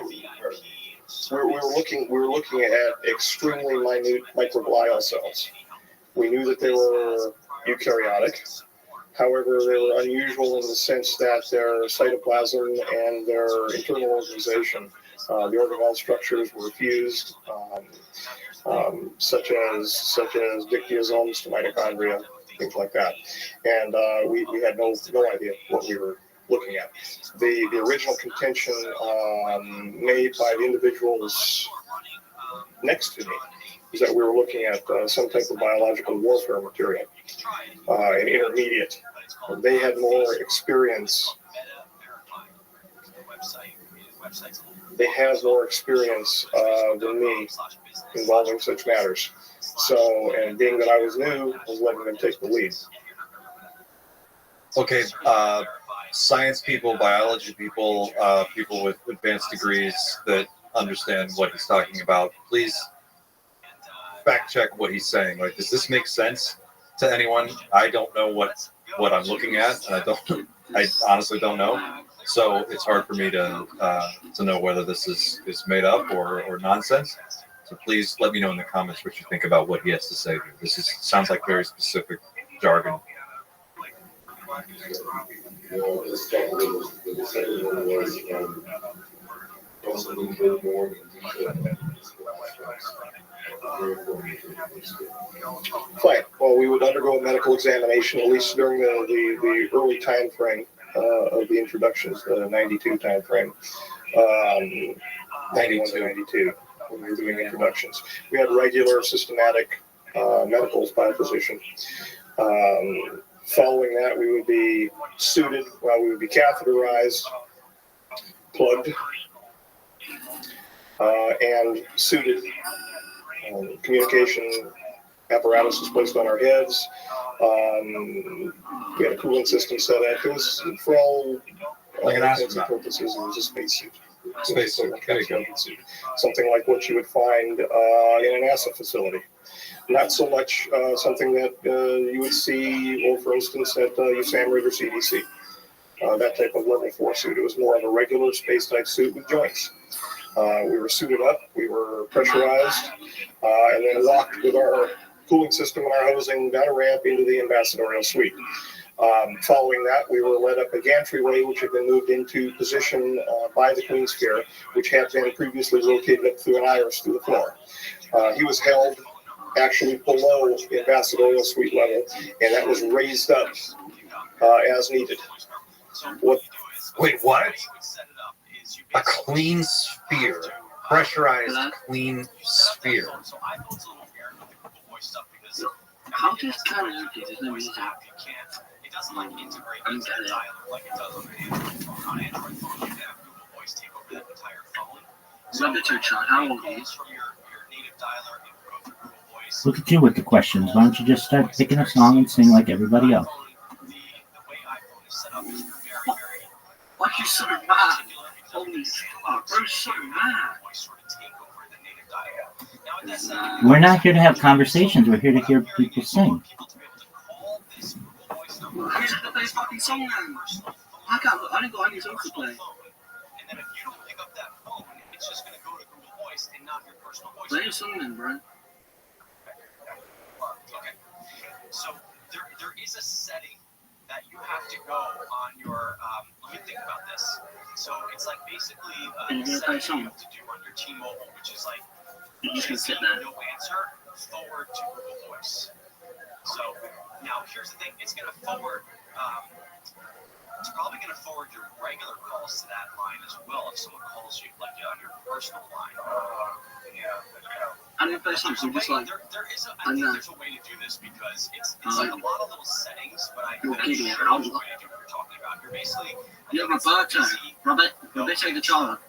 we were looking at extremely minute microglial cells. We knew that they were eukaryotic. However, they were unusual in the sense that their cytoplasm and their internal organization, the organelle structures were fused, such as dictyosomes to mitochondria, things like that. And we had no idea what we were looking at. The original contention made by the individuals next to me is that we were looking at some type of biological warfare material, an intermediate. They had more experience. They have more experience than me involving such matters. So, and being that I was new, I was letting them take the lead. Okay, science people, biology people, people with advanced degrees that understand what he's talking about, please fact check what he's saying. Like, does this make sense to anyone? I don't know what I'm looking at, and I honestly don't know. So it's hard for me to know whether this is made up or nonsense. So please let me know in the comments what you think about what he has to say here. Sounds like very specific jargon. Let's talk a little. The second one was also a little bit more in detail. Fine. Well, we would undergo a medical examination, at least during the early time frame of the introductions, the 92 time frame. 91 to 92, when we were doing introductions. We had regular, systematic medicals by a physician. Following that, we would be suited, we would be catheterized, plugged, and suited. Communication apparatus was placed on our heads. We had a cooling system set up. It was for all intents and purposes. It was a spacesuit. Something like what you would find in a NASA facility. Not so much something that you would see, for instance, at USAMRIID or CDC. That type of level 4 suit. It was more of a regular space-type suit with joints. We were suited up, we were pressurized, and then walked with our cooling system and our housing down a ramp into the ambassadorial suite. Following that, we were led up a gantry-way, which had been moved into position by the Queen's Care, which had been previously rotated up through an iris through the floor. He was held actually below the ambassadorial suite level, and that was raised up as needed. Wait, what? A clean sphere, pressurized clean sphere. How does Canada do this? It doesn't like integrate into the dialer like it does on an Android phone. You can have Google Voice take over that entire phone. So how old are you? From your native dialer and go through Google Voice. Look at you with the questions. Why don't you just start picking a song and sing like everybody else? The way iPhone is set up is very, very. Why are you so mad? Holy fuck, we're so mad. We're not here to have conversations. We're here to hear people sing. Who's the best fucking song then? I didn't got any songs to play. And then if you don't pick up that phone, it's just going to go to Google Voice and not your personal voice. Play a song then, bro. Okay. So there is a setting that you have to go on your, let me think about this. So it's like basically a setting you have to do on your T-Mobile, which is like, you just can sit there. No answer, forward to Google Voice. So now here's the thing, it's going to forward, it's probably going to forward your regular calls to that line as well if someone calls you like on your personal line. I'm going to play something just like, I think there's a way to do this because it's like a lot of little settings, but I'm sure there's a way to do what you're talking about. You're basically, Roberto, take the child.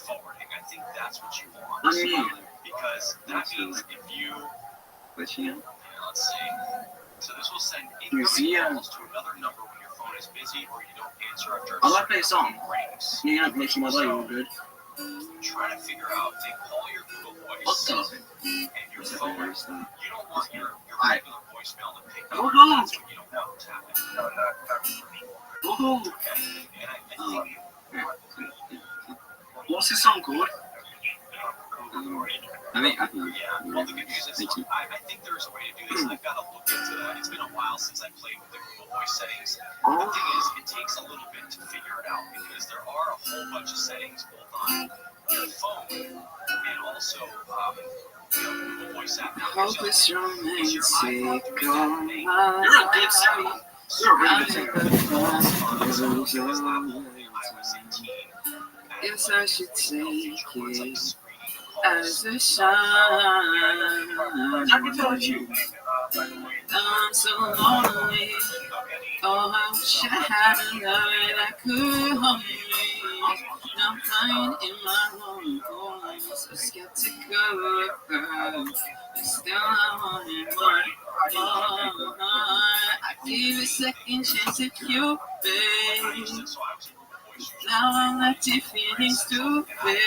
Forwarding, I think that's what you want. Because that means if you, let's see, so this will send incoming calls to another number when your phone is busy or you don't answer after I like that song. rings. Yeah, it makes my day all good. Trying to figure out, they call your Google Voice and your phone, you don't want your regular voicemail to pick up. That's when you don't know what's happening. Okay? And I think... What's this song called? I think Well, the good news is I think there's a way to do this. I've got to look into that. It's been a while since I played with the Google Voice settings. The thing is, it takes a little bit to figure it out because there are a whole bunch of settings both on your phone and also Google Voice app. Now, hopeless romantic. you're a good singer. You're a really good singer. Yes, I should take it as a sign. I'm so lonely. Oh, I wish I had a love that could hold me. Now I'm crying in my own voice, so skeptical of her. But still I wanted more. I gave a second chance at you, babe. Now I'm left feeling stupid.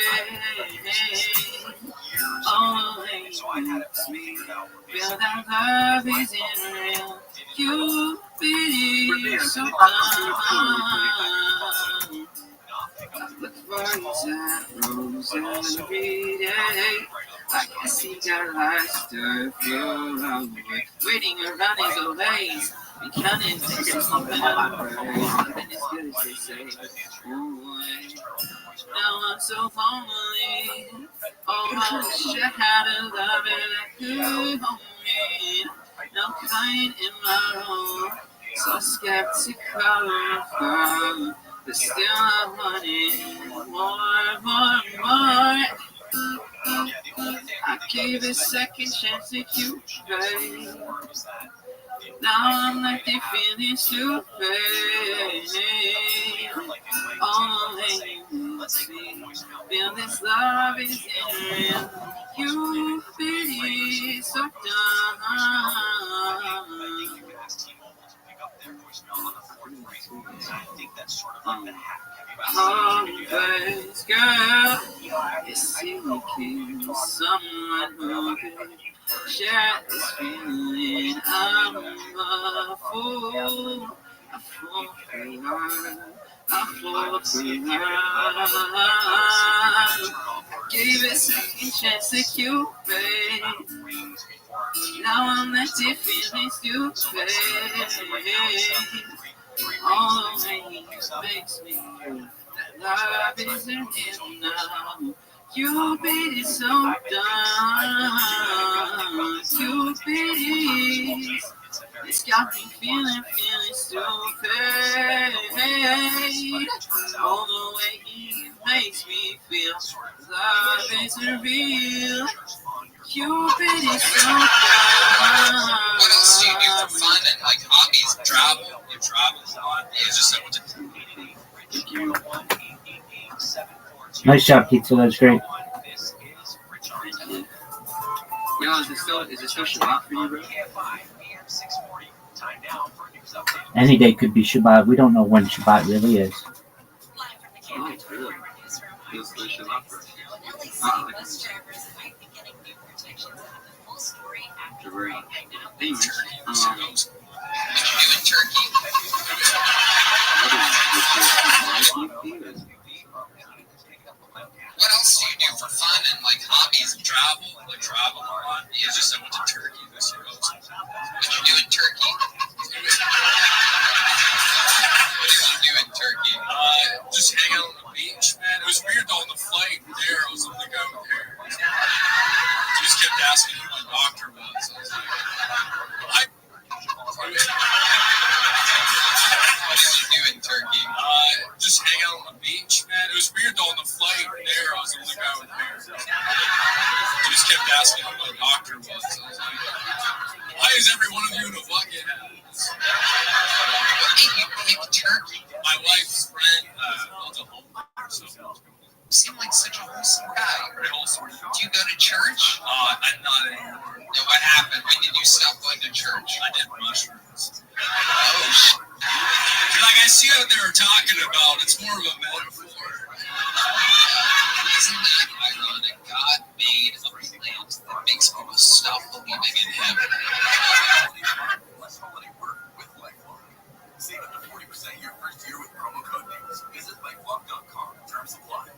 Oh, it makes me feel that love isn't real. You be so dumb. Look for his arrows every day. I guess he got lost or flew away. Waiting around his old days. And counting things to slump and nothing as good as they say. Now I'm so lonely. Oh, I wish I had a lover that could hold me. Now I'm crying in my room, so skeptical of her. But still I wanted more. I gave a second chance at you, babe. Now I'm like feeling stupid. Oh, hey, let's see. Feel this love isn't real. You be so dumb. Always, girl, is seeking someone who can share this feeling. I'm a fool for her. I gave a second chance at you, babe. Now I'm left feeling stupid. Oh, it makes me feel that love isn't real now. You be so dumb. You be. It's got me feeling stupid. All the way it makes me feel love isn't real. Cupid is so dumb. What else do you do for fun and like hobbies? Travel? You travel a lot? You just said what to Nice job, pizza. That's great. Yo, is it still Shabbat for you, bro? Any day could be Shabbat. We don't know when Shabbat really is. Oh, really? It's the Shabbat for us. What else do you do for fun and like hobbies? Travel? Like travel a lot? You just went to Turkey this year. What did you do in Turkey? What do you want to do in Turkey? Just hang out on the beach, man. It was weird though on the flight there. I was the only guy with hair. He just kept asking who my doctor was. I was like, what do you want to do in Turkey? Just hang out on the beach, man. It was weird though on the flight there. I was the only guy with hair. He just kept asking who my doctor was. I was like, why is every one of you in a bucket hat? What made you pick Turkey? My wife's friend owns a home there, so you seem like such a wholesome guy. Pretty wholesome. Do you go to church? I'm not anymore. No, what happened? When did you stop going to church? I did mushrooms. Oh, shit. Like, I see what they were talking about. It's more of a metaphor. Isn't that ironic? God made a plant that makes people stop believing in heaven. Less holiday work with LifeLock. Save up to 40% your first year with promo code NEWS. Visit LifeLock.com. Terms apply.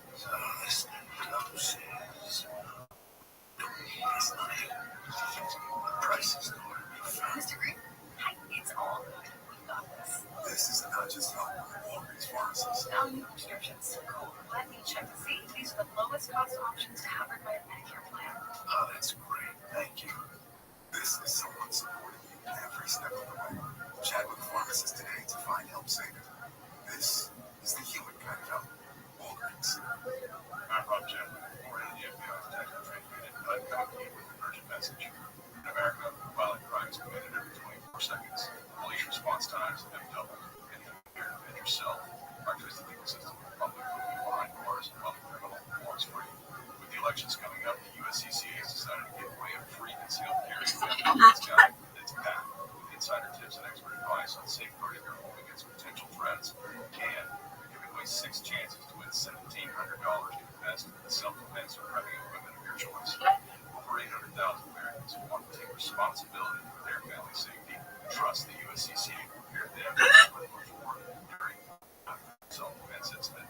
It's not it. Price is nowhere to be found. Mr. Green, hi, it's all good. We've got this. This is not just helping Walgreens pharmacies. Value prescriptions. Cool. Let me check to see. These are the lowest cost options covered by a Medicare plan. Oh, that's great. Thank you. This is someone supporting you every step of the way. Chat with a pharmacist today to find help saving. This is the human kind of help. Walgreens. I'm Rob Chapman, former head of the FBI's National Training Unit, and I'm coming to you with an urgent message. In America, violent crimes committed every 24 seconds. Police response times have doubled, and you care to defend yourself. Our twisted legal system of public moving behind bars and public criminal walks free. With the elections coming up, the USCC has decided to give away a free concealed carry evidence guide that's packed with insider tips and expert advice on safeguarding your home against potential threats. And they're giving away 6 chances to win $1,700 to invest in the self-defense or prepping equipment of your choice. Over 800,000 Americans who want to take responsibility for their family safety trust the USCC to prepare them before, during, self-defense incident.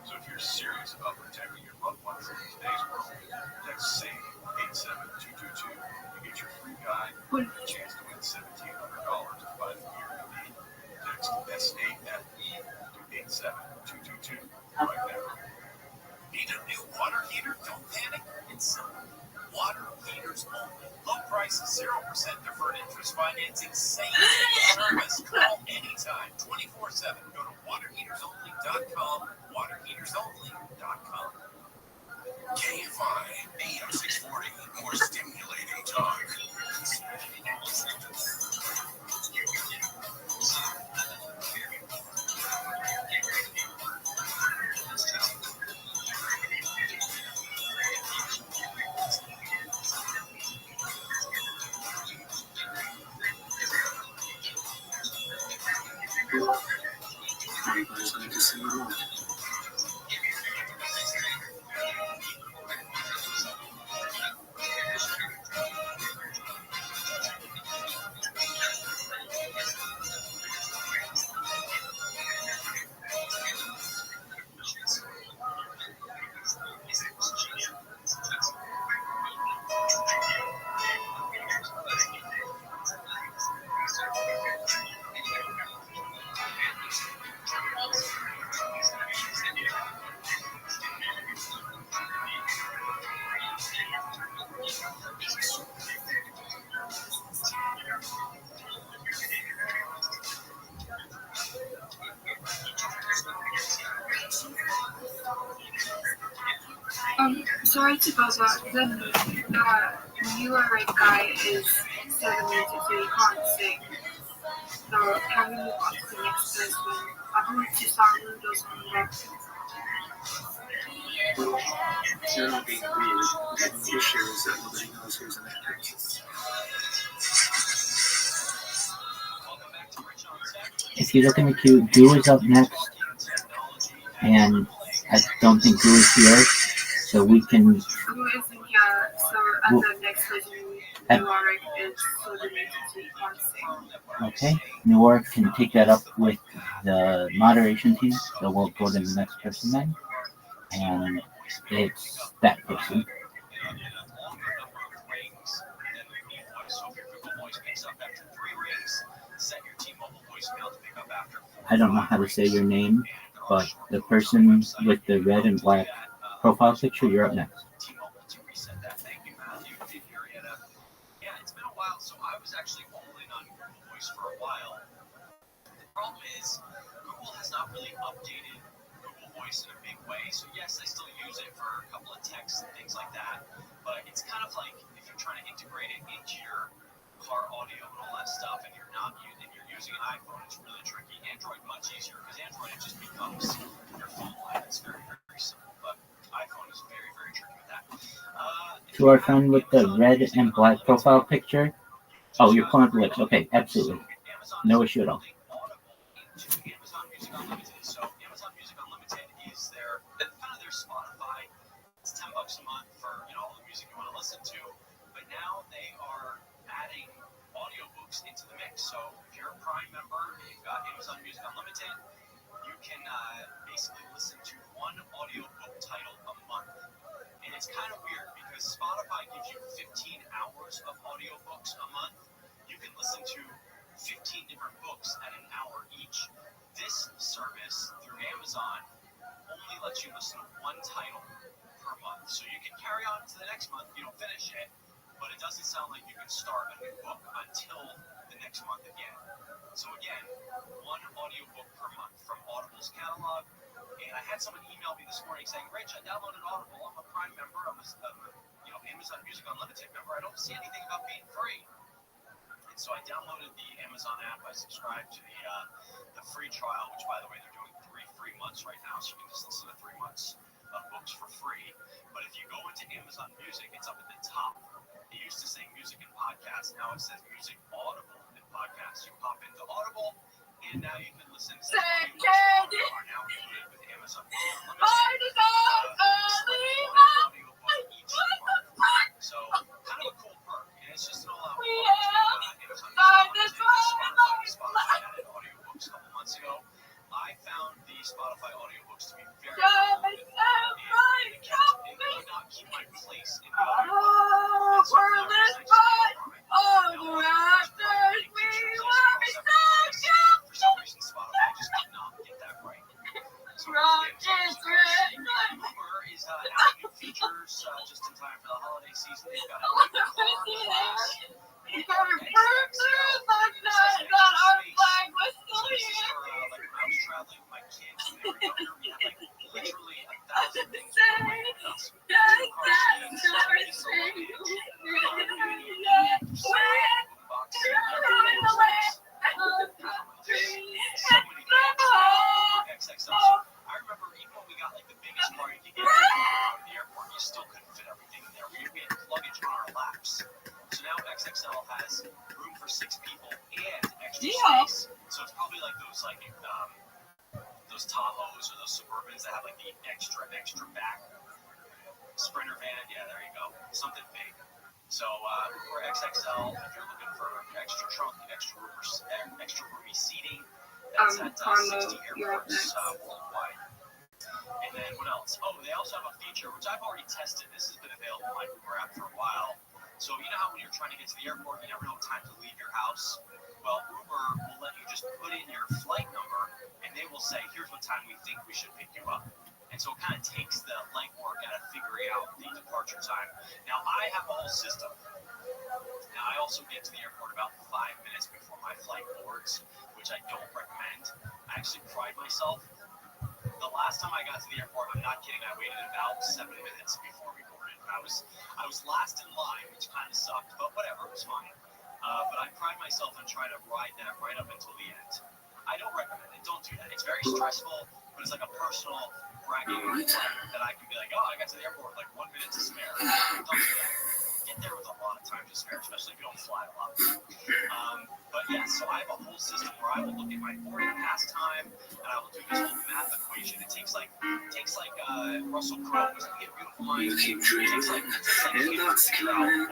So if you're serious about protecting your loved ones in today's world, text SAFE 87222 to get your free guide and a chance to win $1,700 to buy the gear you need. Text SAFE to 87222 right now. Need a new water heater? Don't panic. It's simple. Water heaters only. Low prices, 0% deferred interest financing, same service. Call anytime, 24/7. Go to waterheatersonly.com. Waterheatersonly.com. KFI AM 640. More stimulating talk. Everybody's going to sing along. Sorry to buzz out. Then newer guy is 7 minutes, so you can't sing. So can we move on to the next person? I want to sound those on the left. You're not being weird. The issue is that nobody knows who's in that house. If you look in the queue, Goo is up next, and I don't think Goo is here, so we can. Who isn't here? So and the next person Newark is so the entity can't sing. Okay, Newark can take that up with the moderation team, so we'll go to the next person then, and it's that person. I don't know how to say your name, but the person with the red and black profile picture, you're up next. Yeah, it's been a while, so I was actually all in on Google Voice for a while. The problem is, Google has not really updated Google Voice in a big way, so yes, I still use it for a couple of texts and things like that, but it's kind of like if you're trying to integrate it into your car audio and all that stuff, and you're using an iPhone, it's really tricky. Android much easier, because Android it just becomes your phone line. It's very, very simple, but iPhone is very, very tricky with that. To our friend with the red and black profile picture. Oh, you're pulling up the lips. Okay, absolutely. No issue at all. Amazon Music Unlimited. So Amazon Music Unlimited is their Spotify. It's $10 a month for all the music you want to listen to. But now they are adding audiobooks into the mix. So if you're a Prime member and you've got Amazon Music Unlimited, you can basically listen to one audiobook title a month. And it's kind of weird because Spotify Spotify gives you 15 hours of audiobooks a month. You can listen to 15 different books at an hour each. This service through Amazon only lets you listen to one title per month. So you can carry on to the next month, you don't finish it, but it doesn't sound like you can start a new book until the next month again. So again, one audiobook per month from Audible's catalog. And I had someone email me this morning saying, Rich, I downloaded Audible. I'm a Prime member. I'm a Amazon Music Unlimited member. I don't see anything about being free. And so I downloaded the Amazon app. I subscribed to the free trial, which, by the way, they're doing 3 free months right now. So you can just listen to 3 months of books for free. But if you go into Amazon Music, it's up at the top. It used to say music and podcasts. Now it says music, Audible, and podcasts. You pop into Audible, and now you can listen to audiobooks that are now included with Amazon Music Unlimited. So kind of a cool perk, and it's just an all-out Amazon Spotify added audiobooks a couple months ago. I found the Spotify audiobooks to be very good, and it would not keep my place in the audiobook. For some reason, Spotify just did not get that right. So Uber is adding new features just in time for the holiday season. They've got a new car class. Like when I was traveling with my kids when they were younger, we had like literally 1,000 things to do with us. I remember even when we got like the biggest car you could get out of the airport, you still couldn't fit everything in there. We had luggage on our laps. So now XXL has room for 6 people and extra space. So it's probably like those Tahoes or those Suburbans that have like the extra back. Sprinter van, yeah, there you go. Something big. So for XXL, if you're looking for extra trunk, extra roomy seating, that's at 60 airports worldwide. And then what else? Oh, they also have a feature which I've already tested. This has been available on my Uber app for a while. So you know how when you're trying to get to the airport, you never know what time to leave your house? Well, Uber will let you just put in your flight number, and they will say, here's what time we think we should pick you up. And so it kind of takes the legwork out of figuring out the departure time. Now, I have a whole system. Now, I also get to the airport about 5 minutes before my flight boards, which I don't recommend. I actually pride myself. The last time I got to the airport, I'm not kidding, I waited about 7 minutes before we boarded. I was last in line, which kind of sucked, but whatever, it was fine. But I pride myself on trying to ride that right up until the end. I don't recommend it. Don't do that. It's very stressful, but it's like a personal bragging that I can be like, oh, I got to the airport with like 1 minute to spare. Don't do that. Get there with a lot of time to spare, especially if you don't fly a lot. But yeah, so I have a whole system where I will look at my boarding pass time, and I will do this whole math equation. It takes like Russell Crowe was in Beautiful Mind. You keep dreaming, and that's coming.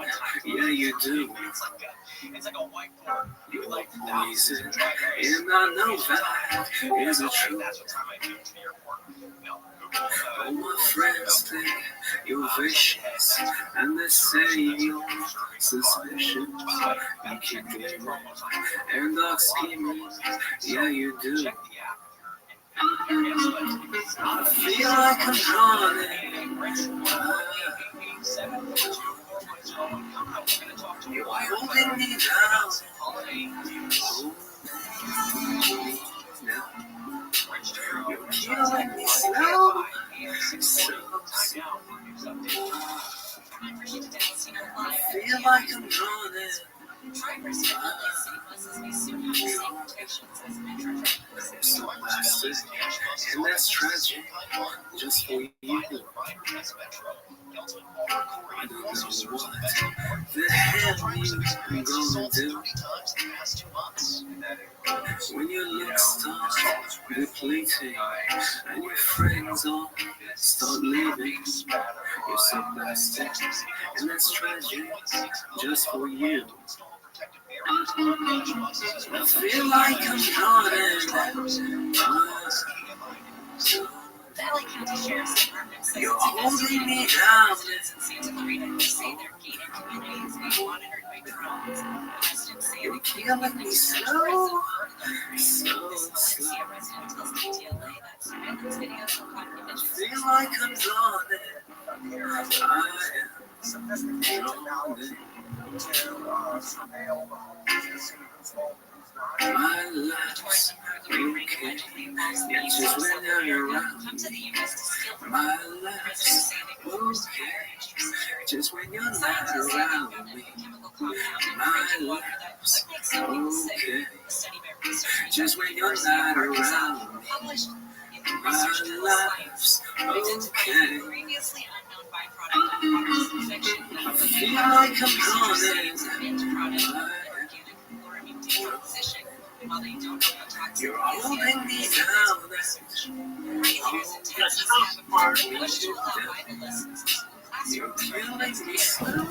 Yeah, you do. It's like a whiteboard. You like poison, and I know that is a truth. That's what time I came to the airport. No. All my friends think you're vicious, and they say you're suspicious. You keep dreaming, and that's scheming. Yeah, you do. I feel like I'm drowning. You're holding me down. You're killing me slow. I feel like I'm drowning. So blasted, and that's tragic, just for you. I don't know what the hell you're gonna do when your looks start depleting and your friends all start leaving. You're so blasted, and that's tragic, just for you. I feel like I'm drowning. You're holding me down. You're killing me slow, slow, slow. I feel like I'm drowning. My life's okay. It's just when you're around. My life's okay. Just when you're not around me. My life's okay. Just when you're not around me. My life's okay. I feel like I'm drowning. You're holding me down. You're killing me slow,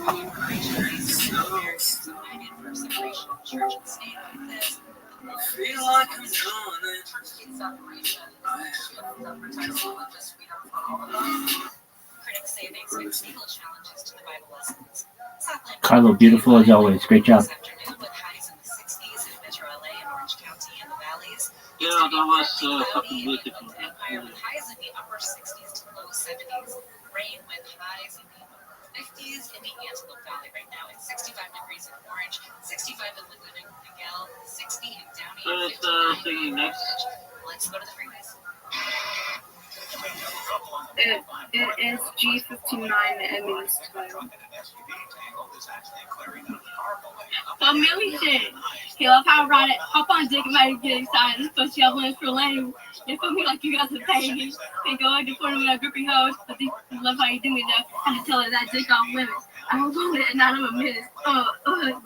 slow, slow. I feel like I'm drowning. Carlo, beautiful as always. Great job. Yeah, that was fucking beautiful. Highs in the upper 60s to low 70s. Rain with highs in the 50s in the Antelope Valley right now. It's 65 degrees in Orange, 65 in Laguna Niguel, 60 in Downey. Singing next. Let's go to the freeways. It is G59 Emmy's time. So Millie said, he love how I ride it. Hop on dick and might get excited. So she went for lane. You feel me like you guys are paying me. They go in the corner with that grippy hose. But they love how you do me though. I had to tell her that dick off limits. I was on it and not of a minute.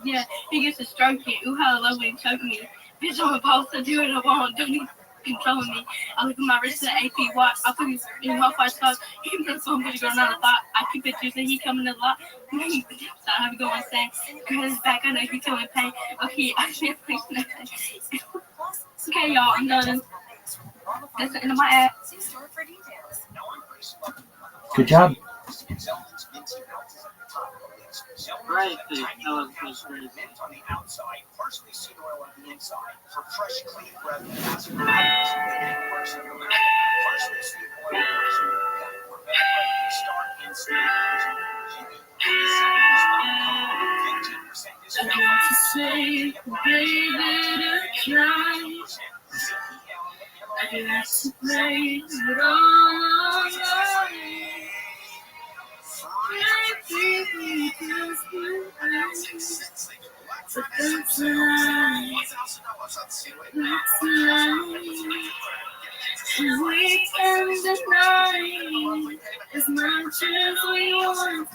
Yeah. He gets to stroke it. Ooh, how I love when he choke me. Bitch, I'm supposed to do it. I won't. Don't need controlling me. I look at my wrist at AP watch. I put his in my fight stuff. He put a phone video going on a thought. I keep it juicy. He coming a lot. So I have to go and say, girl, his back. I know he feeling pain. Okay, I can't play nothing. Okay, y'all, I'm done. That's the end of my ad. Good job. Right, that was great. On the outside, partially seed oil on the inside for fresh, clean breath and acid partially seed oil for better start instant. I got to say, baby, to try. I got to play it all away. Maybe because we're but that's a lie. That's a lie. We can deny as much as we want.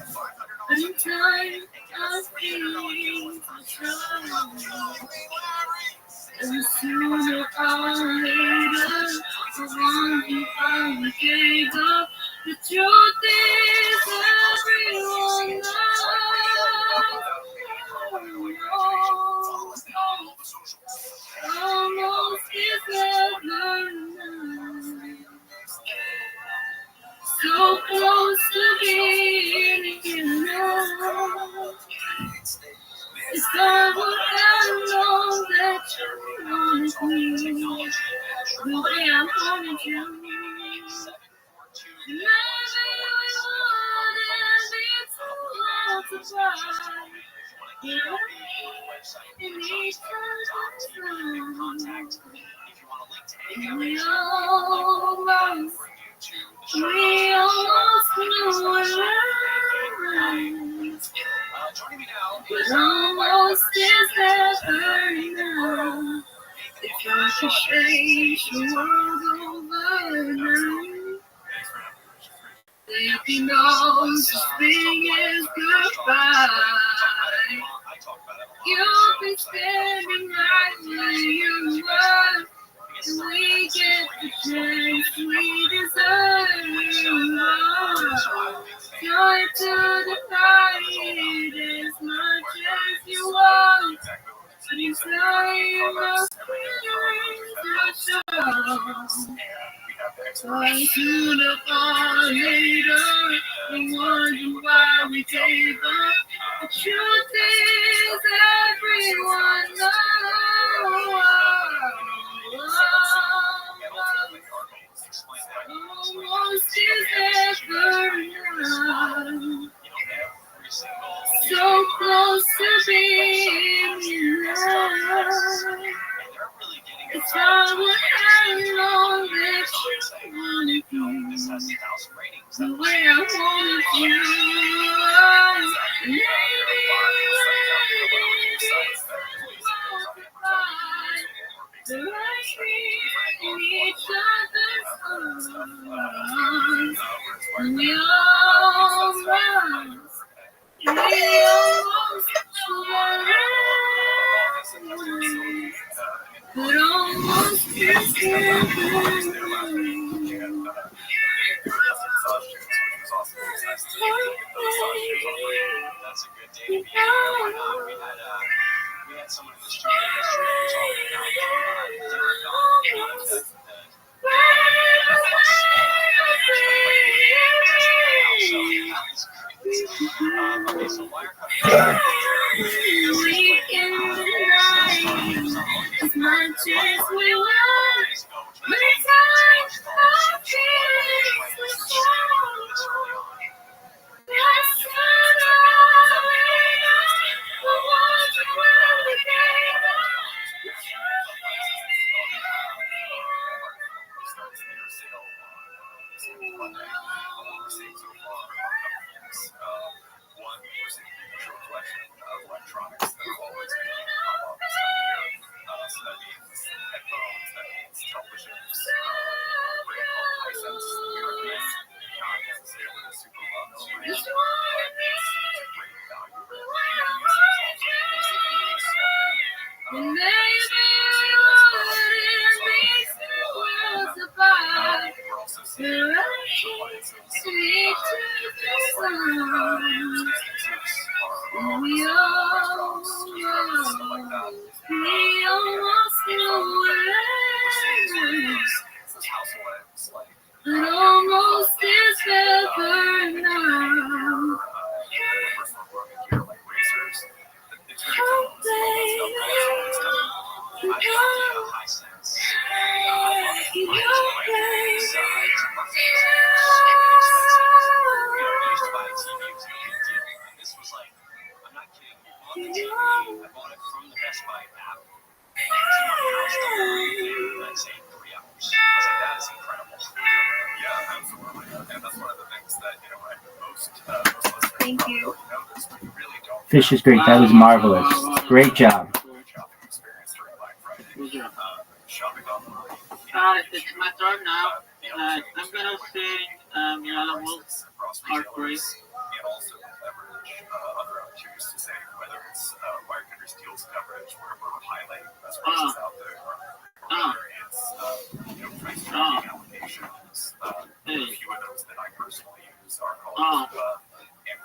I'm tired of being controlled. And sooner or later, the one who finally gave up. The truth is, everyone knows. Almost is never enough. So close to being enough. It's time would I know that you wanted me the way I wanted you. Maybe we wouldn't be too hard to find. In each other's lives. And we almost knew it right. But almost is never enough. If I could change the world overnight, if he knows this thing is goodbye, you'll be standing right where you are. We get the chance we deserve. Joy to the night as much as you want. But you say you must be the so sooner or later, we wonder why we gave up. The truth is, everyone knows. Almost is ever none. So close to being in love. If I would have known that you wanted me the way I wanted you, maybe the right in each other's arms. We almost but almost is That's a good day to be in. Why not? We had someone in the studio yesterday who told me about okay, so wire as much as we want, many times our feelings were shown. Yes, the ones who will be One, we're seeing a usual collection of electronics that will always be pop up this time of year. So that means headphones, that means televisions, great home license. We recommend not necessarily a super well-known brand, but it's a great value. It almost is ever now. This was like, I'm not kidding you. I bought it from the Best Buy app. And to my house delivery, I'd say 3 hours. I was like, that is incredible. Yeah, absolutely. And that's one of the things that, most listeners Thank you. notice, but you really don't. Fish is great. That was marvelous. Great job. Shopping experience during Black Friday. Shopping online. It's my turn now. I'm gonna sing Yellow Wolf Heartbreak. And also leverage other opportunities to say whether it's Wirecutters Deals coverage where we're highlighting best prices out there, or whether it's price tracking applications. A few of those that I personally use are called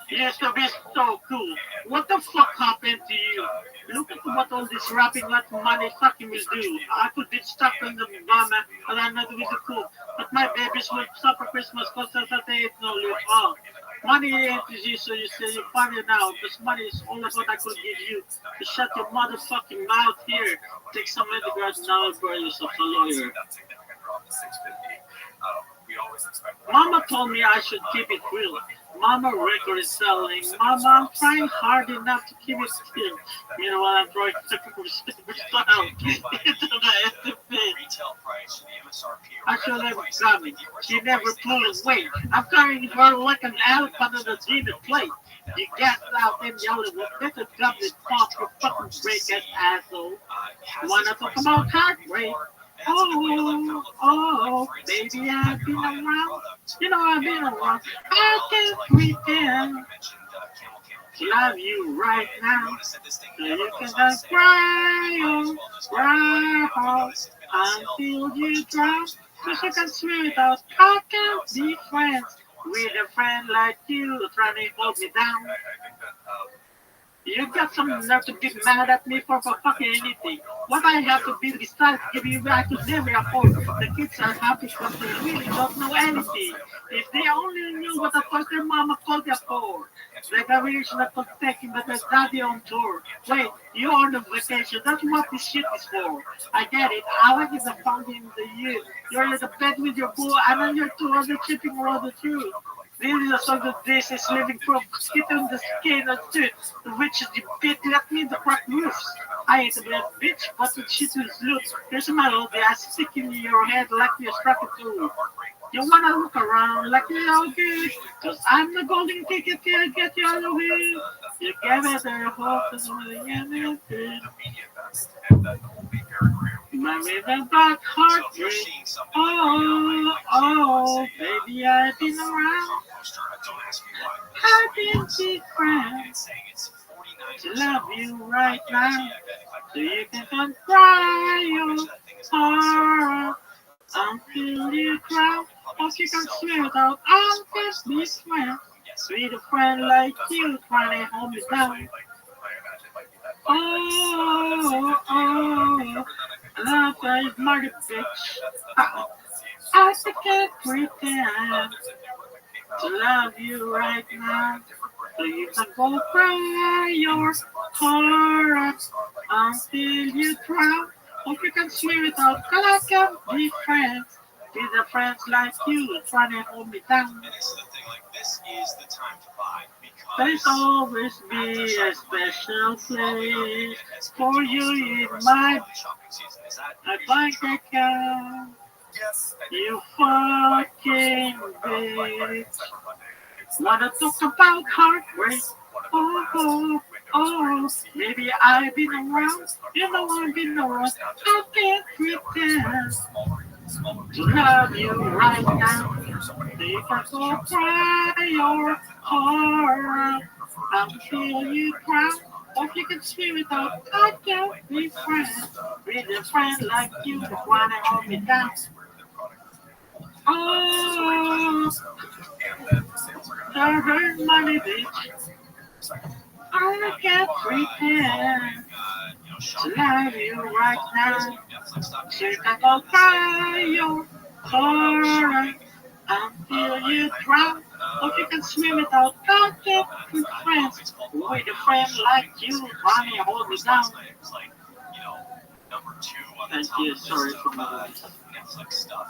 Yes, that is so cool. What the fuck happened to you? Look at what all this rapping like money fucking will do. I could be stuck in the Obama and I'm not really cool. But my babies will suffer Christmas because they ain't no live on. Money ain't easy, so you say you find it now. Because money is all of what I could give you. To shut your motherfucking mouth here. Take some undergrad now and burn yourself a lawyer. Mama told me I should keep it real. Mama record is selling. Mama, I'm trying hard enough to keep it still. Meanwhile, I'm trying to keep it style into the SFP. I should have got me. She never pulled away. I'm carrying her like an elephant on the demon plate. You gas out and yelling with better government pop your fucking break ass asshole. Wanna talk about heartbreak? Oh, baby, I've been around. I've been around. I can't pretend to love you right now. So you can just cry until you drown. Cause you can sweet us. I can't be friends with a friend like you trying to hold me down. You got some nerve to get mad at me for fucking anything. What I have to be besides give you back to never afford. The kids are happy because they really don't know anything. If they only knew what the fuck their mama called them for. The graduation of taking but their daddy on tour. Wait, you're on a vacation. That's what this shit is for. I get it. Alec is a fountain in the year. You're in the bed with your boo and then you're two other chipping around the truth. This is a song that this is living proof. Skid on the skin of the which is the bit let me the crack roofs. I ain't a bad bitch, but the shit is loose. There's a melody I stick in your head like you're struck it too. You wanna look around like you're okay, cause I'm the golden ticket to get you out of here. You gave it their hope as well as anything. Marry the black heartbreak. Oh, baby, I've been around. I've been different to love you right now. So you can cry your heart until you cry. Or you can swear without all this friend. Sweet a friend like you trying to hold me down. Oh, love is murder, bitch. I can't pretend to love you right now. So you can go cry your heart until you cry. Or you can swear without cause I can be friends. With the friends like you trying to hold me down. There's always be a special place for you in my bank account. You fucking bitch. Wanna talk about heartbreak? Oh, maybe I've been around. You know I've been around. I can't pretend to love you right now. You can go cry your heart until you cry. Or you can scream without I can't be friends with a friend like you that wanna hold me down. Oh, I heard money, bitch. I can't pretend to love you right now. So you can go cry your heart until you drown. Or you can swim without contact with friends. With a friend like you, trying to hold me down. Thank you, sorry for my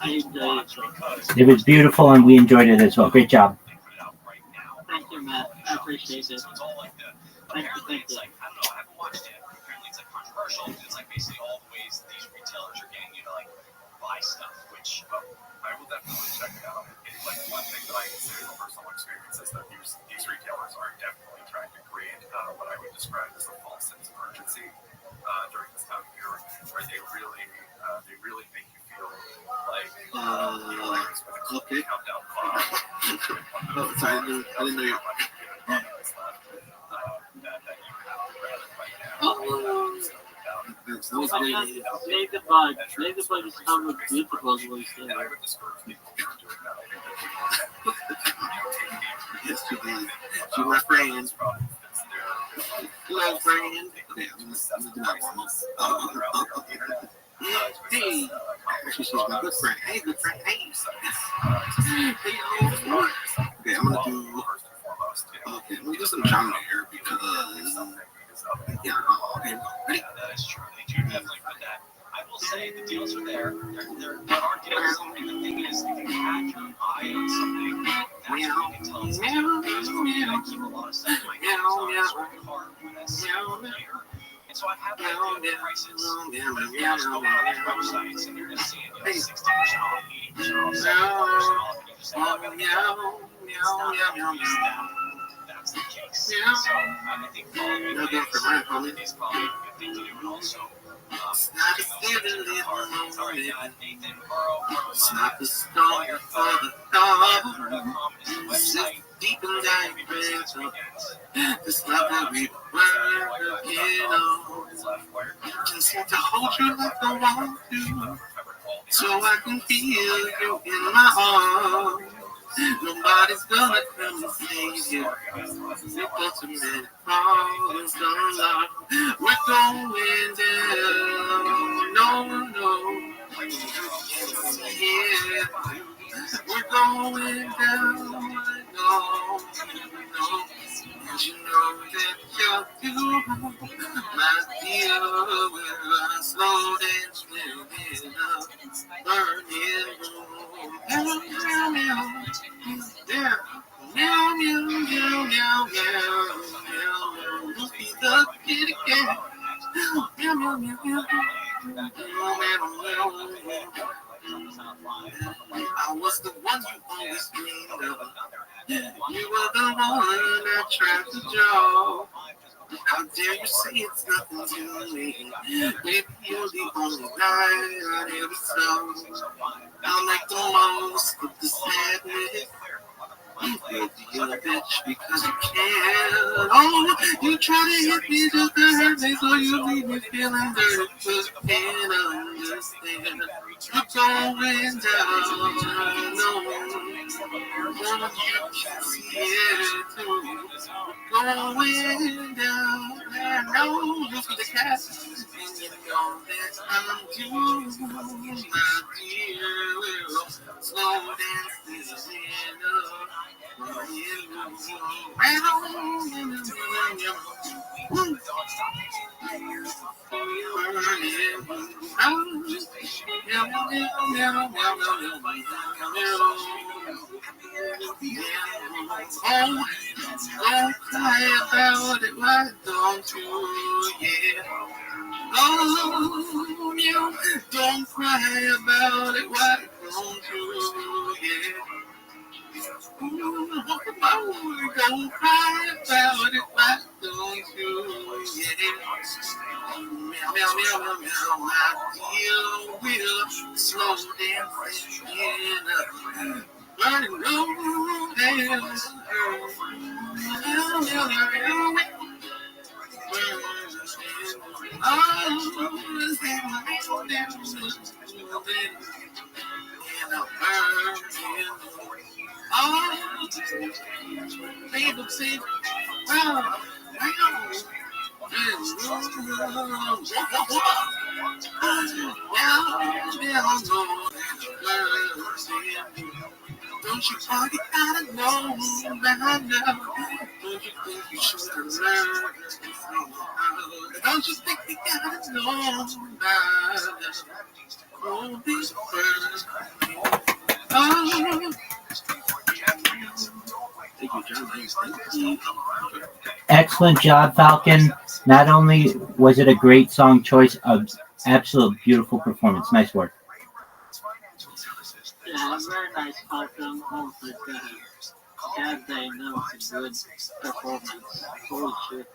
I enjoyed it. It was beautiful and we enjoyed it as well. Great job. Thank you, Matt. I appreciate it. Thank you. I don't know, I haven't watched it. Apparently it's like controversial. It's like basically all the ways these retailers are getting you to like buy stuff, which I will definitely check it out. Like one thing that I consider from personal experience is that these retailers are definitely trying to create what I would describe as a false sense of urgency during this time of year, where they really make you feel like okay. Oh, sorry, I didn't know you. That was really Ladybug is covered beautiful as well. Yes, she my friend. Hello, friend. Okay, I'm gonna do that one. Hey, actually, she's my good friend. Hey, good friend. Hey. Okay, I'm gonna do some genre here because yeah. Okay, ready? that is true. They do definitely put that. I will say the deals are there. There are deals. And the thing is, if you had your eye on something, that's when you can tell it's good. Because for me, I keep a lot of stuff in my Amazon card when it's here. And so I have an idea of prices. You just go on these websites and you're just seeing 60% off, 80% off, 70% off, and you just love it. That's the case. So I think following these probably a good thing to do, and also it's not the story for the thought. It's deep and diving. This love that we working on. Just want to hold you like I want to, so I can feel you in my arms. Nobody's gonna come and save you. We've got too many problems unlocked. We're going down. No. Yeah. We're going down. No. And you know that you're my dear, we're slow dancing in a burning room. Yeah. Meow, meow, meow, meow, meow, meow. Look at the kitty cat. Meow, meow, meow, meow. I was the one you always dreamed of. You were the one I tried to draw. How dare you say it's nothing to me? Maybe you're the only night I ever saw. I'll make the most of the sadness. You're a bitch because you can. Oh, you try to hit me just to hurt me, so you leave me feeling dirty, but you can't understand. You're going down. No, one of you can see it too. Going down. No, look at the cat. And you know that I'm due, my dear. Slow dancing in a don't cry about it, why don't you? Yeah. Oh, you don't cry about it, why don't you? Yeah. Don't cry about it, why don't you? Yeah. Meow, meow, meow, meow, meow, my dear will slow dancing in a burning room. Meow, meow, meow, meow. Don't you already gotta know by now? Don't you think you should learn? Don't you think you gotta know by now? Oh, these words. Oh. Thank you, John. Excellent job, Falcon. Not only was it a great song choice, an absolute beautiful performance. Nice work. Yeah, very nice, Falcon. Oh my God. God dang, that was a good performance. Holy shit.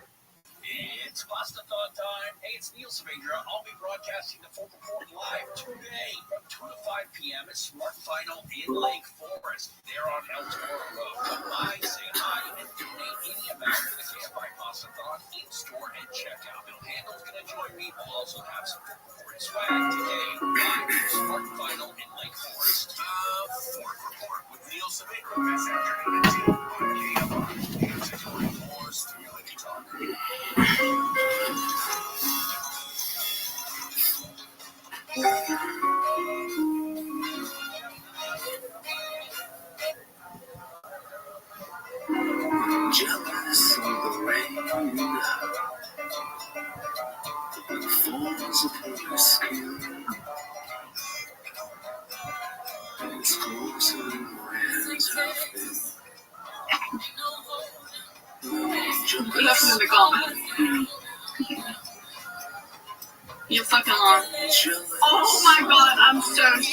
It's Pastathon time. Hey, it's Neil Spadra. I'll be broadcasting the Focal Court live today from 2 to 5 p.m. at Smart Final in Lake Forest. They're on Elmsboro Road. Come by, say hi, and donate any amount to the KFI Pastathon in-store and checkout. Bill Handel's going to join me. We'll also have some Focal Court swag today live at Smart Final in Lake Forest. Focal Court with Neil Spadra this afternoon on KFI. Music more stimulating talk. Jealous of the rain that falls upon your skin. It's closer than my hands have been. Left in the comments. You're fucking long. Oh my God, I'm so sorry.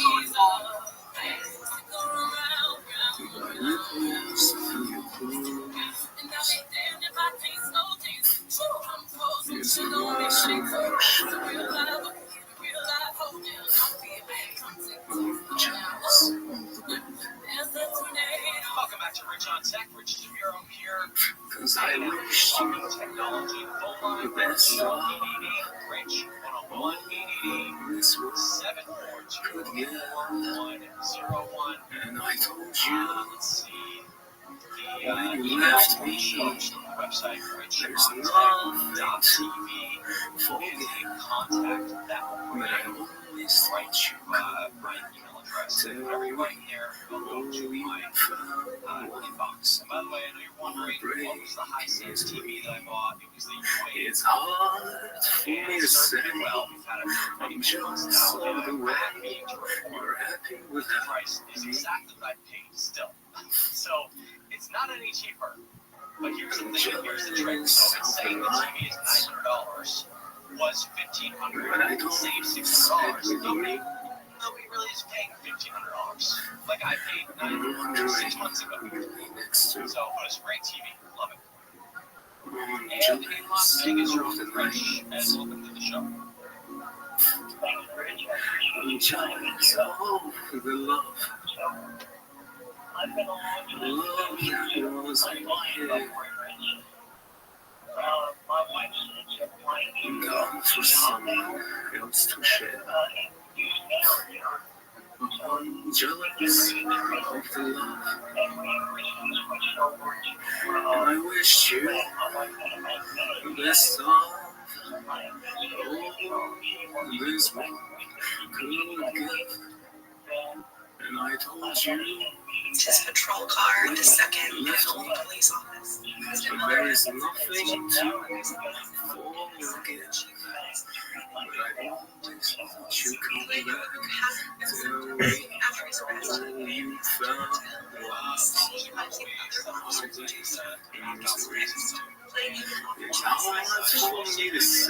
Welcome back to Rich on Tech. Rich Shapiro here. Cause I wish you Technology phone line. the best of Rich 101 742 1101. and I told you When you left me, website, there's nothing to forget. contact that But I always thought you my email address. Whatever you're writing here, go to my inbox. And by the way, I know you're wondering what was the Hisense TV that I bought. It was the UA. It's hard for me to say. Well, we've had a I'm just so the way you're happy with the price is exactly what I paid still. So it's not any cheaper. But here's the thing, here's the trick. So it's saying the TV is $900, was $1,500, and it saved $600. Nobody really is paying $1,500. Like I paid $900 6 months ago. So it was a great TV. Love it. And in Las Vegas, you're on fresh as welcome to the show. I'm jealous of the love. Love that was here. Gone for someone else to share. I'm jealous of the love. And I wish you the best of all this one could give. And I told you his patrol car, the second level police office. but there is nothing to forget. But I always thought you come back. Tell me all you found was it's hard for me to say.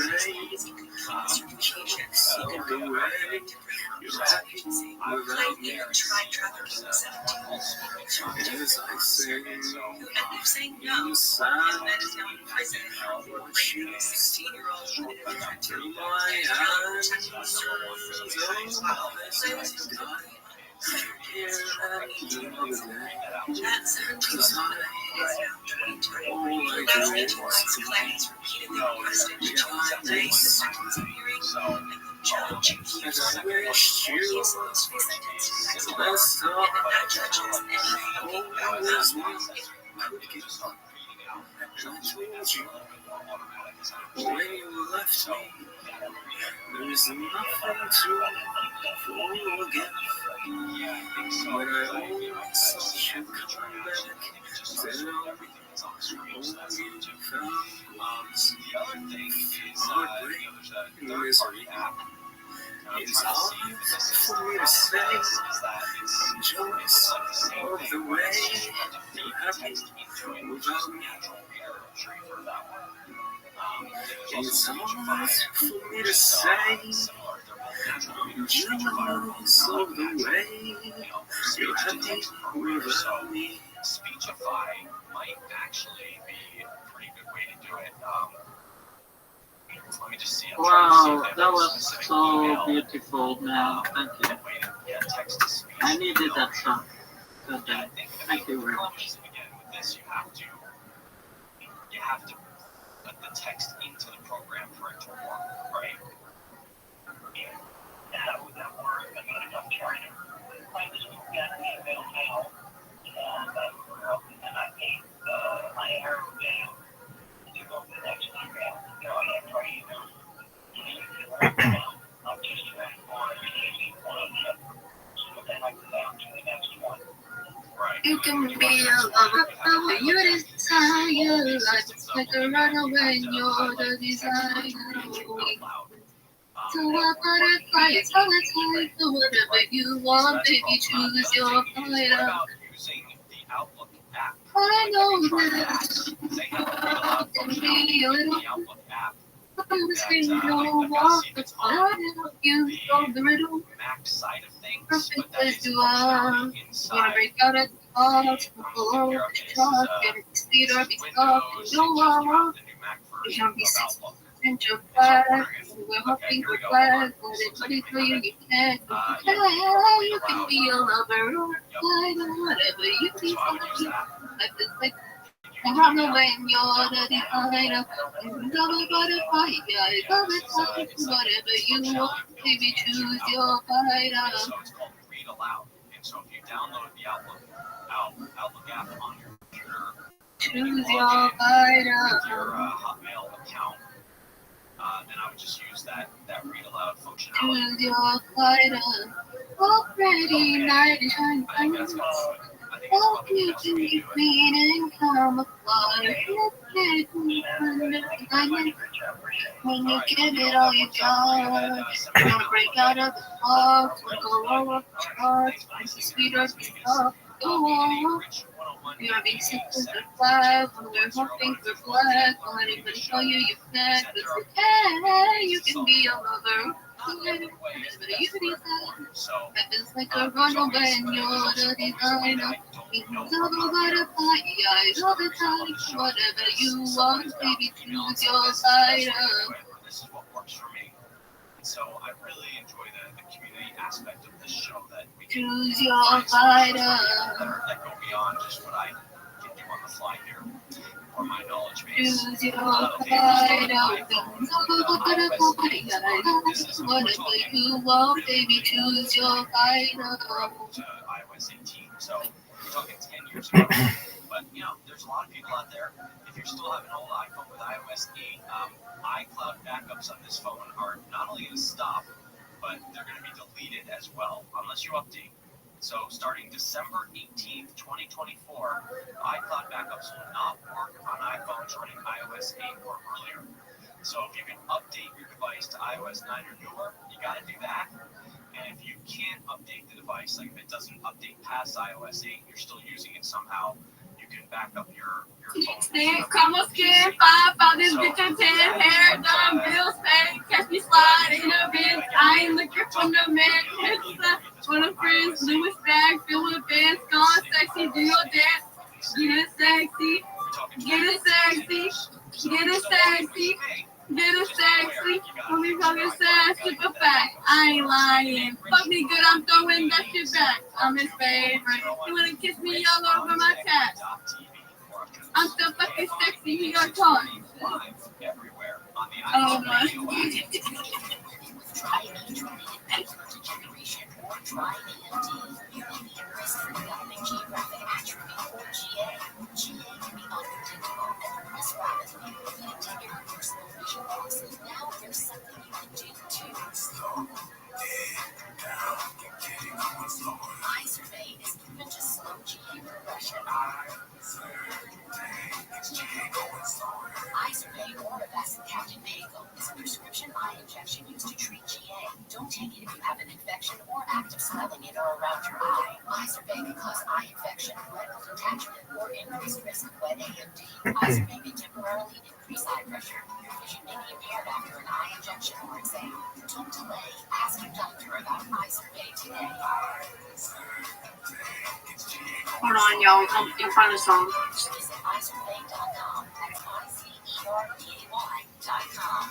I'm jealous of the way you're happy without me. As I say, inside, what you 16-year-old till my hands die. Here and the other day, 'cause all I do is behind this. And I wish you the best of all this one could get. And I told you when you left me, there's nothing to forget. But I always thought you'd come back. Tell me all you found was heartbreak and misery. It's hard for me to say. I'm jealous of the way you're happy without me. It's hard for me to say. I'm jealous of the way you're happy without me. Speechify might actually be a pretty good way to do it. Let me just see. Wow, that was so beautiful, man. Thank you. I needed that song. Good day. Thank you very much. With this, you have to put the text into the program for it to work, right? How would that work? I'm going to come try it. I just got an email now, and I gave my arrow down to go to the next email. So I have three emails. I'm just trying for one of them. So then I go down to the next one. Right. You can be a lover, but you desire life like a runaway, you're the desire. So I put it right, so it's like do whatever you want, baby, choose your fighter. I know that it can be a little confusing, no walk, but I know you from the riddle. Perfect as you are, wanna break out at the heart, below the chalk, get it speed or be stuck, no one, you can't be six. And your flag, we're hoping for flag, but it's ready for you, you can't. You can be a lover or a fighter, whatever you be fighting. Life is like a runaway and you're the designer. Double butterfly, yeah, double time, whatever you want, baby, choose your fighter. So it's called Read Aloud. And so if you download the Outlook app on your computer, Choose your fighter. Your Hotmail account, then I would just use that read aloud functionality. Choose your fighter. Already night is shining. I think that's Oh, probably the you best can way to be do it. clean and camouflage. When you give it all you got, you wanna break out of the box, wanna go all up the charts, it's the sweeter stuff. Go on. You wanna be simple as a flag, wanna wear more things for black, don't let anybody tell you you can't, it's okay, you can be a lover. But you be that. That is like a runaway and you're the designer. Wings of a butterfly, eyes all the time. Whatever you want, baby, choose your fighter. This is what works for me. So I really enjoy the community aspect of this show that we can Choose your fighter. that go beyond just what I can do on the fly here or my knowledge base. Choose your fighter. Wings of a butterfly, eyes. Whatever you want, baby, choose your fighter. To iOS 18, so we're talking 10 years ago. But you know, there's a lot of people out there. If you still have an old iPhone with iOS 8, iCloud backups on this phone are not only going to stop, but they're going to be deleted as well, unless you update. So starting December 18th, 2024, iCloud backups will not work on iPhones running iOS 8 or earlier. So if you can update your device to iOS 9 or newer, you got to do that. And if you can't update the device, like if it doesn't update past iOS 8, you're still using it somehow, you can back up your phone. Stay, come on, skin, 5 out this bitch and 10 hair done, bill stay, catch me slide in a bin. I ain't looking for no man. It's for the friends, Louis bag, fill with bands, gone sexy, do your dance. Get it sexy, get it sexy, get it sexy. Get it sexy, when we fucking sad, super fat. I ain't lying. Fuck me good, I'm throwing that shit back. I'm his favorite. He wanna kiss me all over my tat. I'm so fucking sexy, he got caught. Oh my. Now there's something you can do too. Eye survey is proven to slow GA progression. Eye survey or Avastin Captain Vago is a prescription eye injection used to treat GA. Don't take it if you have an infection or active swelling in or around your eye. Eye survey can cause eye infection, retinal detachment, or increased risk of wet AMD. Eye survey can temporarily increase eye pressure. Your vision may be impaired after an eye injection or exam. Don't delay. Ask your doctor about eye survey today. Hold on, y'all. I'm in front of some. Visit eyesurvey.com. That's ICERVAY.com.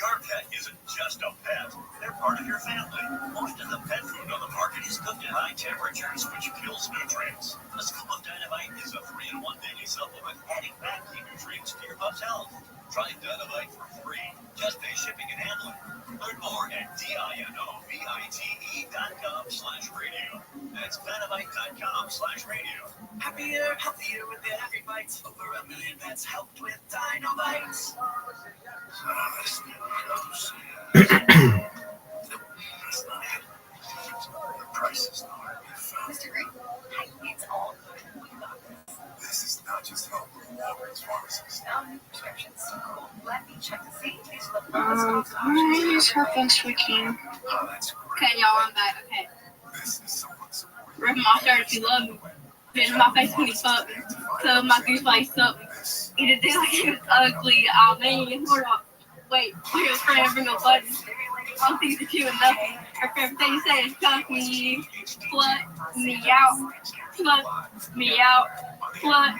Your pet isn't just a pet, they're part of your family. Most of the pet food on the market is cooked at high temperatures, which kills nutrients. A scoop of Dynamite is a 3-in-1 daily supplement, adding back key nutrients to your pup's health. Try Dynamite for free. Just pay shipping and handling. Learn more at DINOVITE.com/radio. That's Dynamite.com/radio. Happier, healthier with every bite. Over 1 million pets helped with Dinobites. Mr. Green, it's all good. This is not just help with Walgreens pharmacies. Now new prescriptions. Cool. Let me check to see. These are the Please her phone switching. Okay, y'all, I'm back. Okay. Rip my shirt if you love me. Spit in my face when he fuck me. Tell my goose like something. Eat a dick like he was ugly. Oh man, hold up. Wait, we're his friend, bring a button. I'll think that you enough. Her favorite thing you say is fuck me, slut me out, slut me out, slut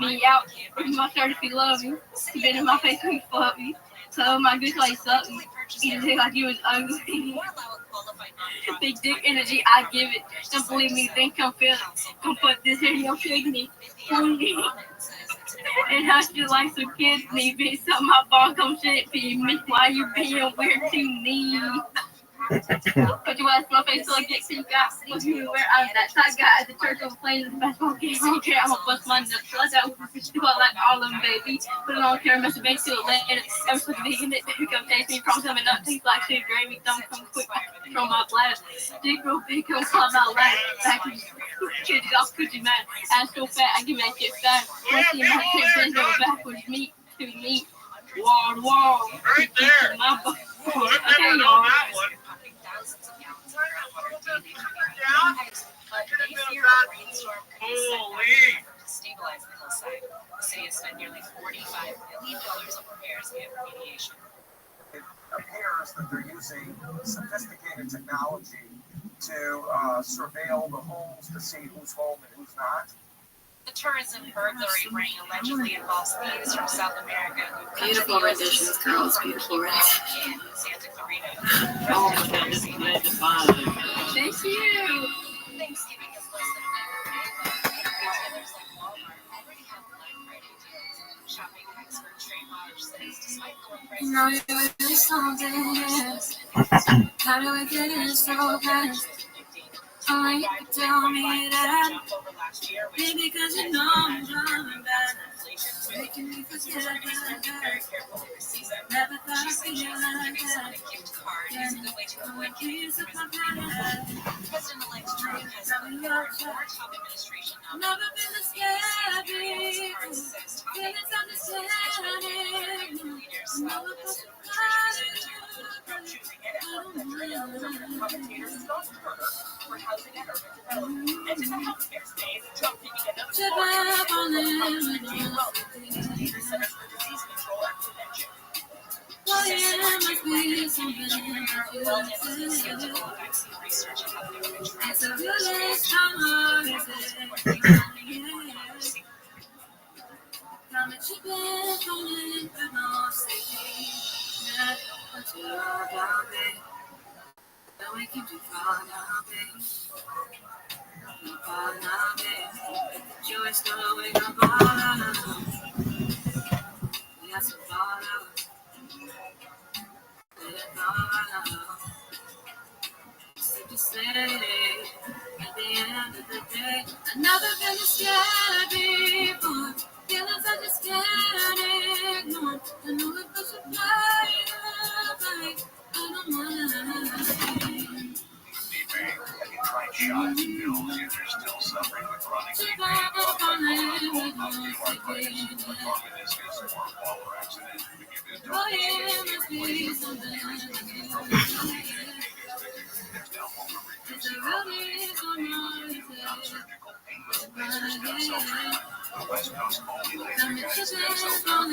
me out. Rip my shirt if you love me. Spit in my face when you fuck me. Tell my goose like something. Eat a dick like you was ugly. Big dick energy, I give it. Don't believe me, then come feel it. Come put this here in your kidney. And hush you like some kids need. Bitch, so my ball come shit be me. Why you being weird to me? Put your ass in my face till I get sick. What you wear? I'm that side guy at the church over playing the basketball game. I don't care. I'm gonna bust my nuts. I got like all of them, baby. But I don't care. Mess with me till later. Ever supposed to be in it. Come taste me. Promise I'm not taste like shit. Gravy. Don't come quick from my bladder. Dick real big. Come club out loud. Back in kids off coochie man. Ass so fat. I give that shit fat. Once you my shit bend over backwards. Meat to meat. Wall. Right there. My butt. Okay, y'all. Stabilize the hillside. The city has spent nearly $45 million on repairs and remediation. It appears that they're using sophisticated technology to surveil the homes to see who's home and who's not. The tourism burglary ring allegedly involves thieves from South America who come Beautiful to the renditions, girls. Beautiful renditions. in Santa Clarita. Oh my God, this is made to find. Thank you. Thanksgiving is less than a week away, but retailers like Walmart already have Black Friday deals. Shopping expert Trey Rogers says despite lower prices, No, you're really something. How do I get it so fast? Only you can tell me that. Maybe because you know I'm coming back. Making me forget that. Never thought I'd see you like that. And I'm a piece of my bed. President-elect Trump has called for more top administration Never been this scared before. Feelings understanding. Never put the for housing and urban development. And to the healthcare space, Trump taking another step step up on it. the Centers for Disease Control and Prevention. Well, yeah, must be something Research and health information. it's a really strong reason. Come and chip it on it, but no safety. Not what you love about me. Don't we keep you far now, babe. Far now, babe. You ain't still wake up all out. We got some fall out. Let it fall out. Safe to say, at the end of the day, I've never been this scared before. Feelings I just can't ignore. I know if I should fly away, I don't mind. Tried shots, pills, if you're still suffering with chronic pain, osteoarthritis, meniscus, or polar accident, we give you a Oh, yeah, must be something. It's a really good the West Coast only I'm laser a guys chip have on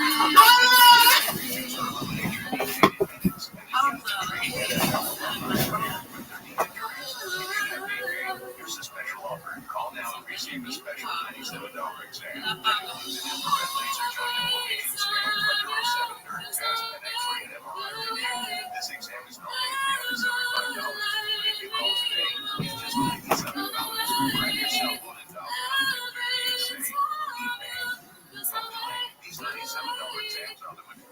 Here's a special offer. Call now and receive a special $97 exam. Red laser joint locations scan, electro 7 nerve test, and X-ray and MRI. This exam is normally $375. If you call today, it's just $97. Grab yourself one and $1. These $97 exams are limited. Call yourself one now.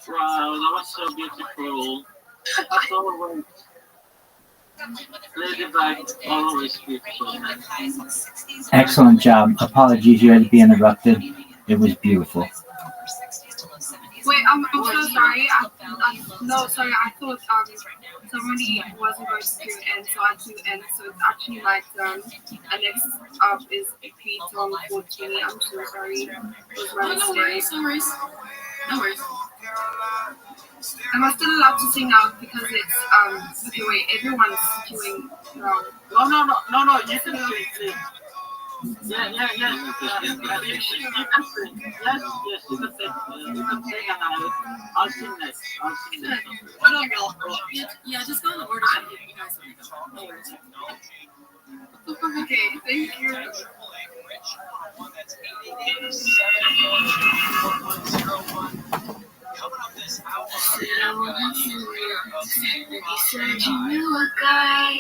Wow, that was so beautiful. That's always Ladybug, always beautiful. Excellent job. Apologies you had to be interrupted. It was beautiful. Wait, I'm so sorry. No, sorry. I thought somebody wasn't going to end, so I do end. So it's actually my turn. And next up is Pete on 14. I'm so sorry. It was my mistake. No worries. Am I still allowed to sing now because it's okay? Wait, everyone's doing now. No. You can sing. Yeah. You can sing. Yes. You can sing. And I'll sing next. Hold on, girl. Yeah, just go in the order that you guys want to go. No worries. Okay, thank you. Said I wanna see you. He said you knew a guy.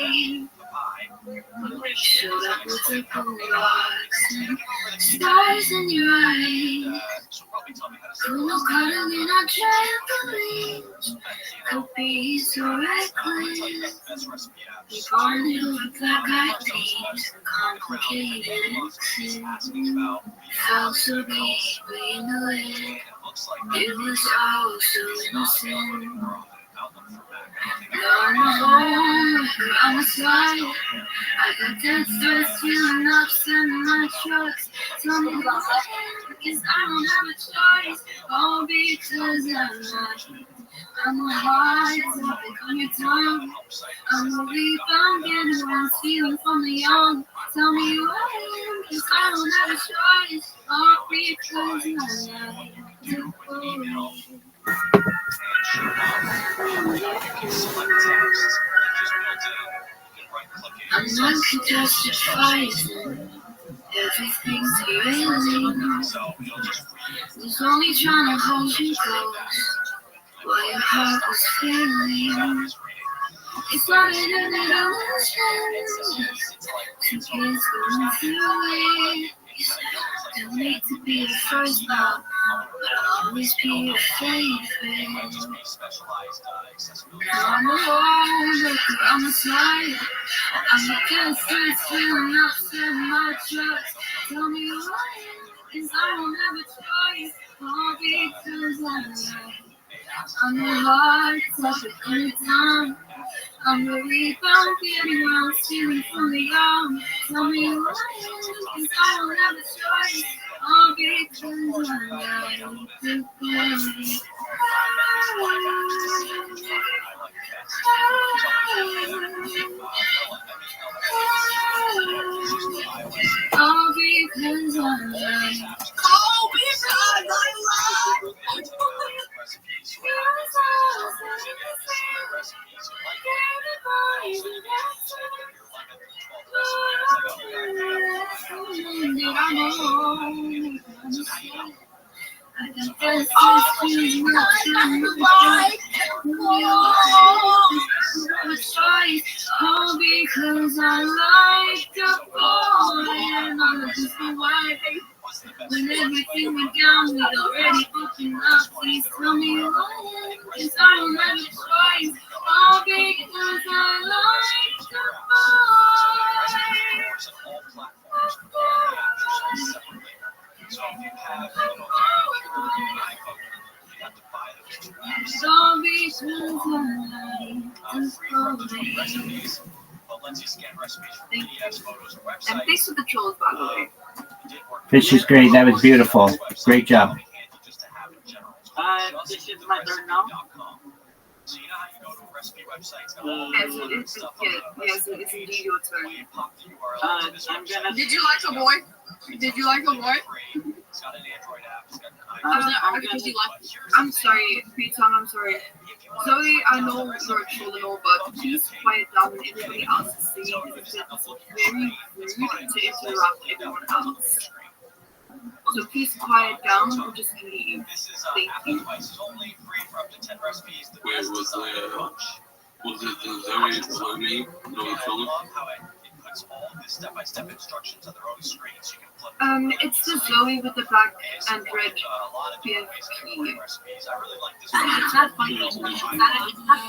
Showed up with a rocks and stars in your eyes. Cool cuddling in our trampoline. Could be so reckless. We bonded over black-eyed peas, complicated exes. Felt so deeply into it. It was all so innocent. Now I'm a slide. I got that thirst feeling upset in my trust. Tell me about it, because I don't have a choice. All because I'm a heart topic on your tongue. I'm a rebound, getting around, stealing from the young. Tell me who I am, because I don't have a choice. All because I like to believe. I'm not contested fighting. Everything's healing. Was only trying to hold you close while your heart was failing. It's not an illusion. Two kids going through it. Don't need to be the first love, but I'll always be your favorite. Now I'm alone, I'm a slide. I'm a constant feeling upset in my trust. Tell me who I am, cause I don't have a choice. All because I like. I'm a heart, touch it every time. I'm a rebound, getting around, stealing from the young. Tell me who I am, cause I don't have a choice. All because I like to play. All because I like. Oh, because I love. All because I like the boy and I'm just the wife. When everything went down, we'd already broken up. Please tell me who I am, cause I don't have a choice. All because I like the all because I like the And thanks for the trolls, by the way. Fish is great. That was beautiful. Great job. This is my turn now. Yes, it's indeed your turn. I'm gonna. Did you like a boy? Did you like a boy? I'm sorry, Pre-Tom, I'm sorry. Zoe, I know you're a troll and all, but please quiet down when everybody else is singing because it's very rude to interrupt everyone else. So please quiet down or just leave. Thank you. Wait, was it the Zoe for me? No trouble? It's the Zoe with the black and red BFP. It's not funny. It's not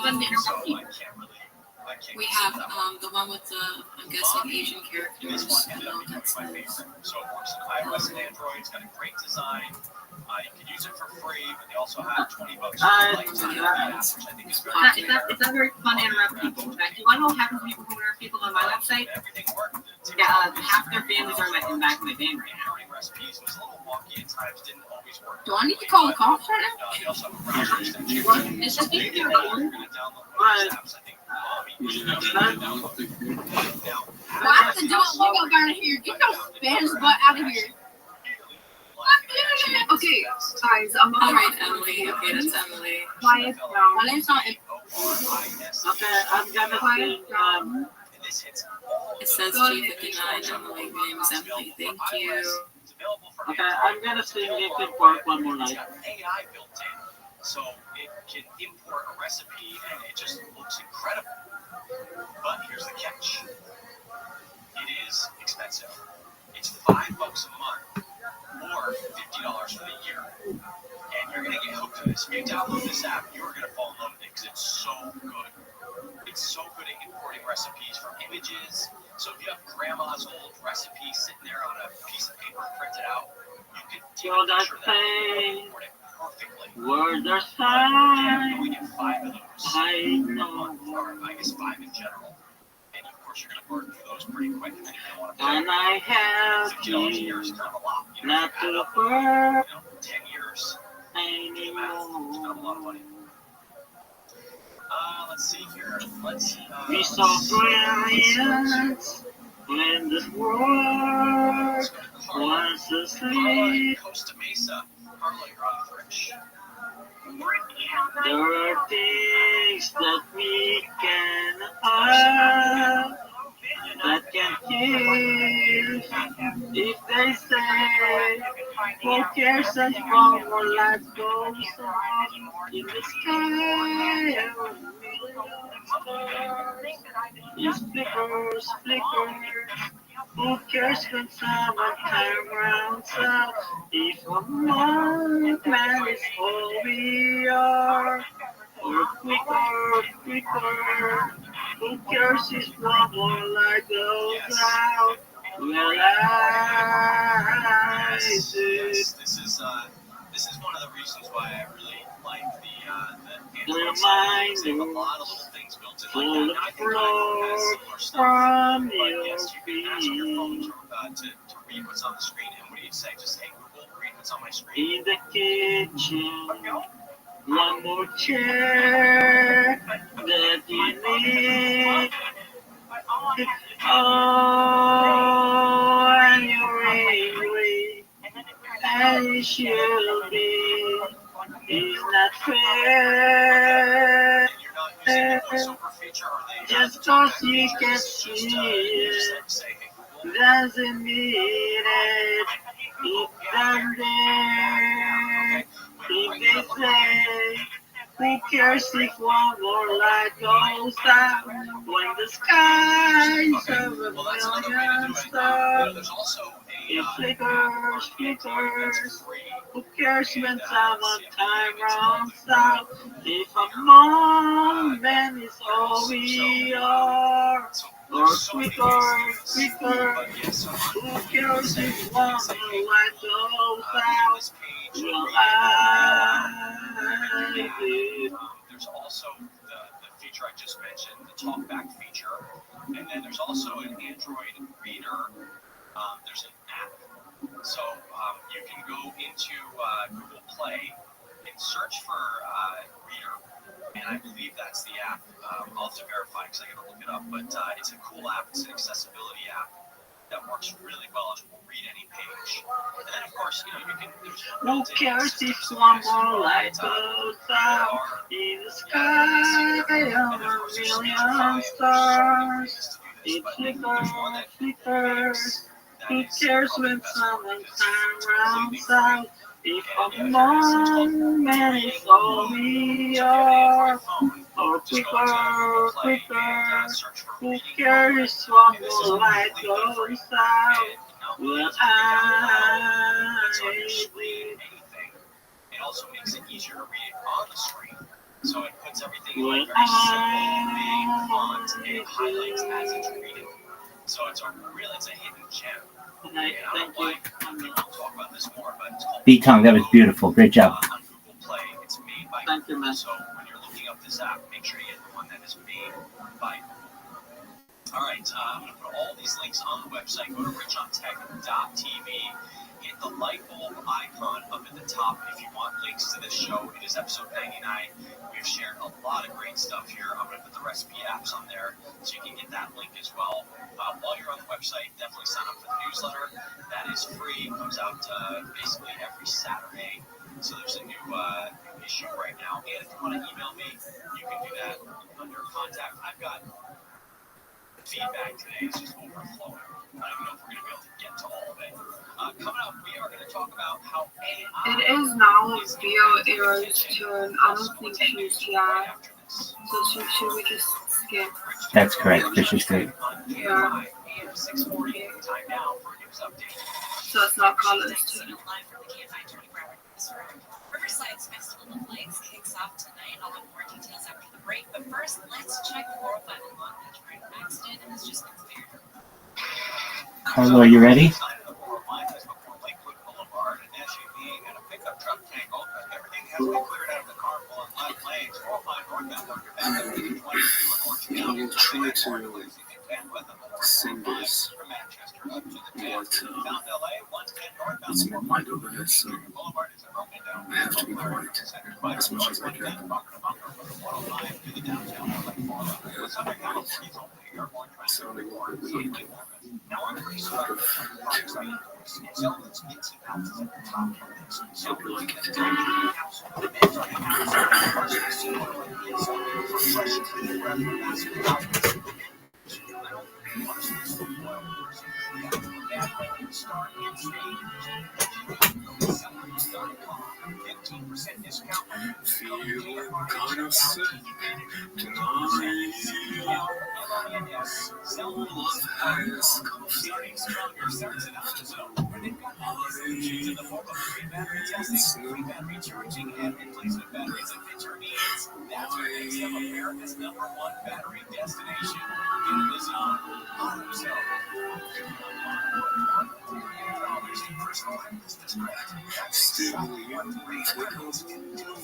fun to interrupt. We have the one with the, I'm guessing, Asian characters. That's nice. You can use it for free, but they also have $20 for lights on the app, which I think is very It's not very fun to interrupt people. In fact, you want to know what happens when people who interrupt people on my website? Yeah, half their families are in back of my van right now. recipes was a little wonky at times, didn't always work. Do I need to call the cops right now? They also have a browser extension. It's just Maybe easier. you're going to download one of these apps. I think Well, I have to do it look up out of here. Get your Spanish butt out of here. Okay, guys, I'm All right, Emily. Okay, that's Emily. quiet down. My name's not. Okay, I'm gonna sing. It says G59, Emily. My name is Emily. Thank you. Okay, I'm gonna sing Linkin Park one more night. AI built in, so it can import a recipe and it just looks incredible. But here's the catch: it is expensive. It's $5 a month or $50 for the year, and you're gonna get hooked to this. If you download this app, you're gonna fall in love with it because it's so good. It's so good at importing recipes from images. So if you have grandma's old recipe sitting there on a piece of paper printed out, you can take a picture of that and import it perfectly. Word or You sign, only get 5 of those I a know. month, or I guess 5 in general. And of course, you're going to burn through those pretty quick. And then you're going to want to And I have $50 a year is kind of a lot. You know, not if you to add up, work 10 years, do the math. It's not a lot of money. Let's see here. We saw brilliance when the world was asleep. Costa Mesa. Carla, you're on the fridge. There are things that we can have that can kill. If they say, who cares as long as life goes on in the sky? It flickers, flickers. Who cares when summertime rounds out? If a moment is all we are, or quicker, quicker. Who cares if one more light goes out? Well, I do. Yes, this is one of the reasons why I really like the Android side. They have a lot of little things built in like that. Now, I think iPhone has similar stuff, but yes, you can ask your phone to read what's on the screen. And what do you say? Just, hey, Google, read what's on my screen. In the kitchen, one more chair that you need. Oh, and you're angry, and it should be. It's not fair. Just cause you can see it doesn't mean it. It's down there. If they say, who cares if one more light goes out when the skies are a million stars? It flickers, flickers. Who cares when summertime runs out? If a moment is all we are, or quicker, quicker. Who cares if one more light goes out? Well, I do. There's also the feature I just mentioned, the talkback feature, and then there's also an Android reader. There's an app, so you can go into Google Play and search for Reader, and I believe that's the app. I'll have to verify because I got to look it up, but it's a cool app. It's an accessibility app that works really well and will read any page. And then, of course, you can. Who cares if one more light goes out in the sky of a million stars? It flickers, flickers. Who cares when summertime rounds out? If a moment is all we are, or quicker, quicker. Who cares one more light goes out? Well, I anything. It also makes it easier to read on the screen. So it puts everything in like very simple, big font, and it highlights as it's reading. So it's a hidden gem. Good night. Thank you. We'll talk about this more, but it's called B-Tongue, that was beautiful. Great job. on Google Play. It's made by Thank you, man. So when you're looking up this app, make sure you get the one that is made by Google. All right, I'm going to put all these links on the website. Go to richontech.tv. Hit the light bulb icon up at the top if you want links to this show. It is episode 99. We've shared a lot of great stuff here. I'm going to put the recipe apps on there so you can get that link as well. While you're on the website, definitely sign up for the newsletter. That is free. It comes out basically every Saturday. So there's a new issue right now. And if you want to email me, you can do that under contact. I've got feedback today. It's just overflowing. I don't even know if we're going to be able to get to all of it. Coming up, we are going to talk about how AI It is now Bio Era's turn. I don't think she's here. So should we just skip? That's correct. Fish is good. Yeah. So it's not Colin's turn. Riverside's Festival of Lights kicks off tonight. I'll have more details after the break. But first, let's check 405 in Long Beach, where an accident has just been cleared. Carlo, are you ready? I will try to sing this, but it's my mind over there, so I have to be quiet as much as I can. Sounding like a weed, sort of tune. Hope you like it. Feeling kind of sick tonight. Love has coffee. Still, you take over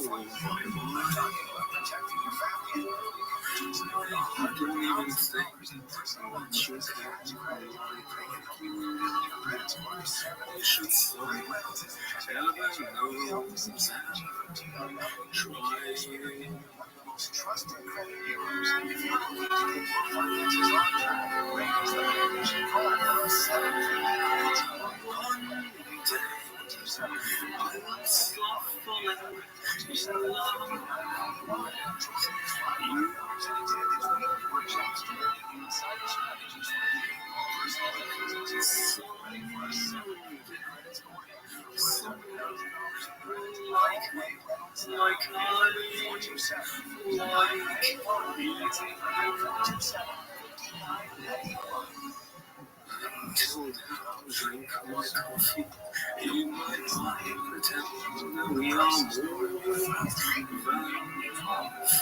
my mind. I don't even think that you can you should stop. Heaven knows I'm trying. I will stop falling in love. Until now, drink my coffee, eat my pie, pretend that we are more than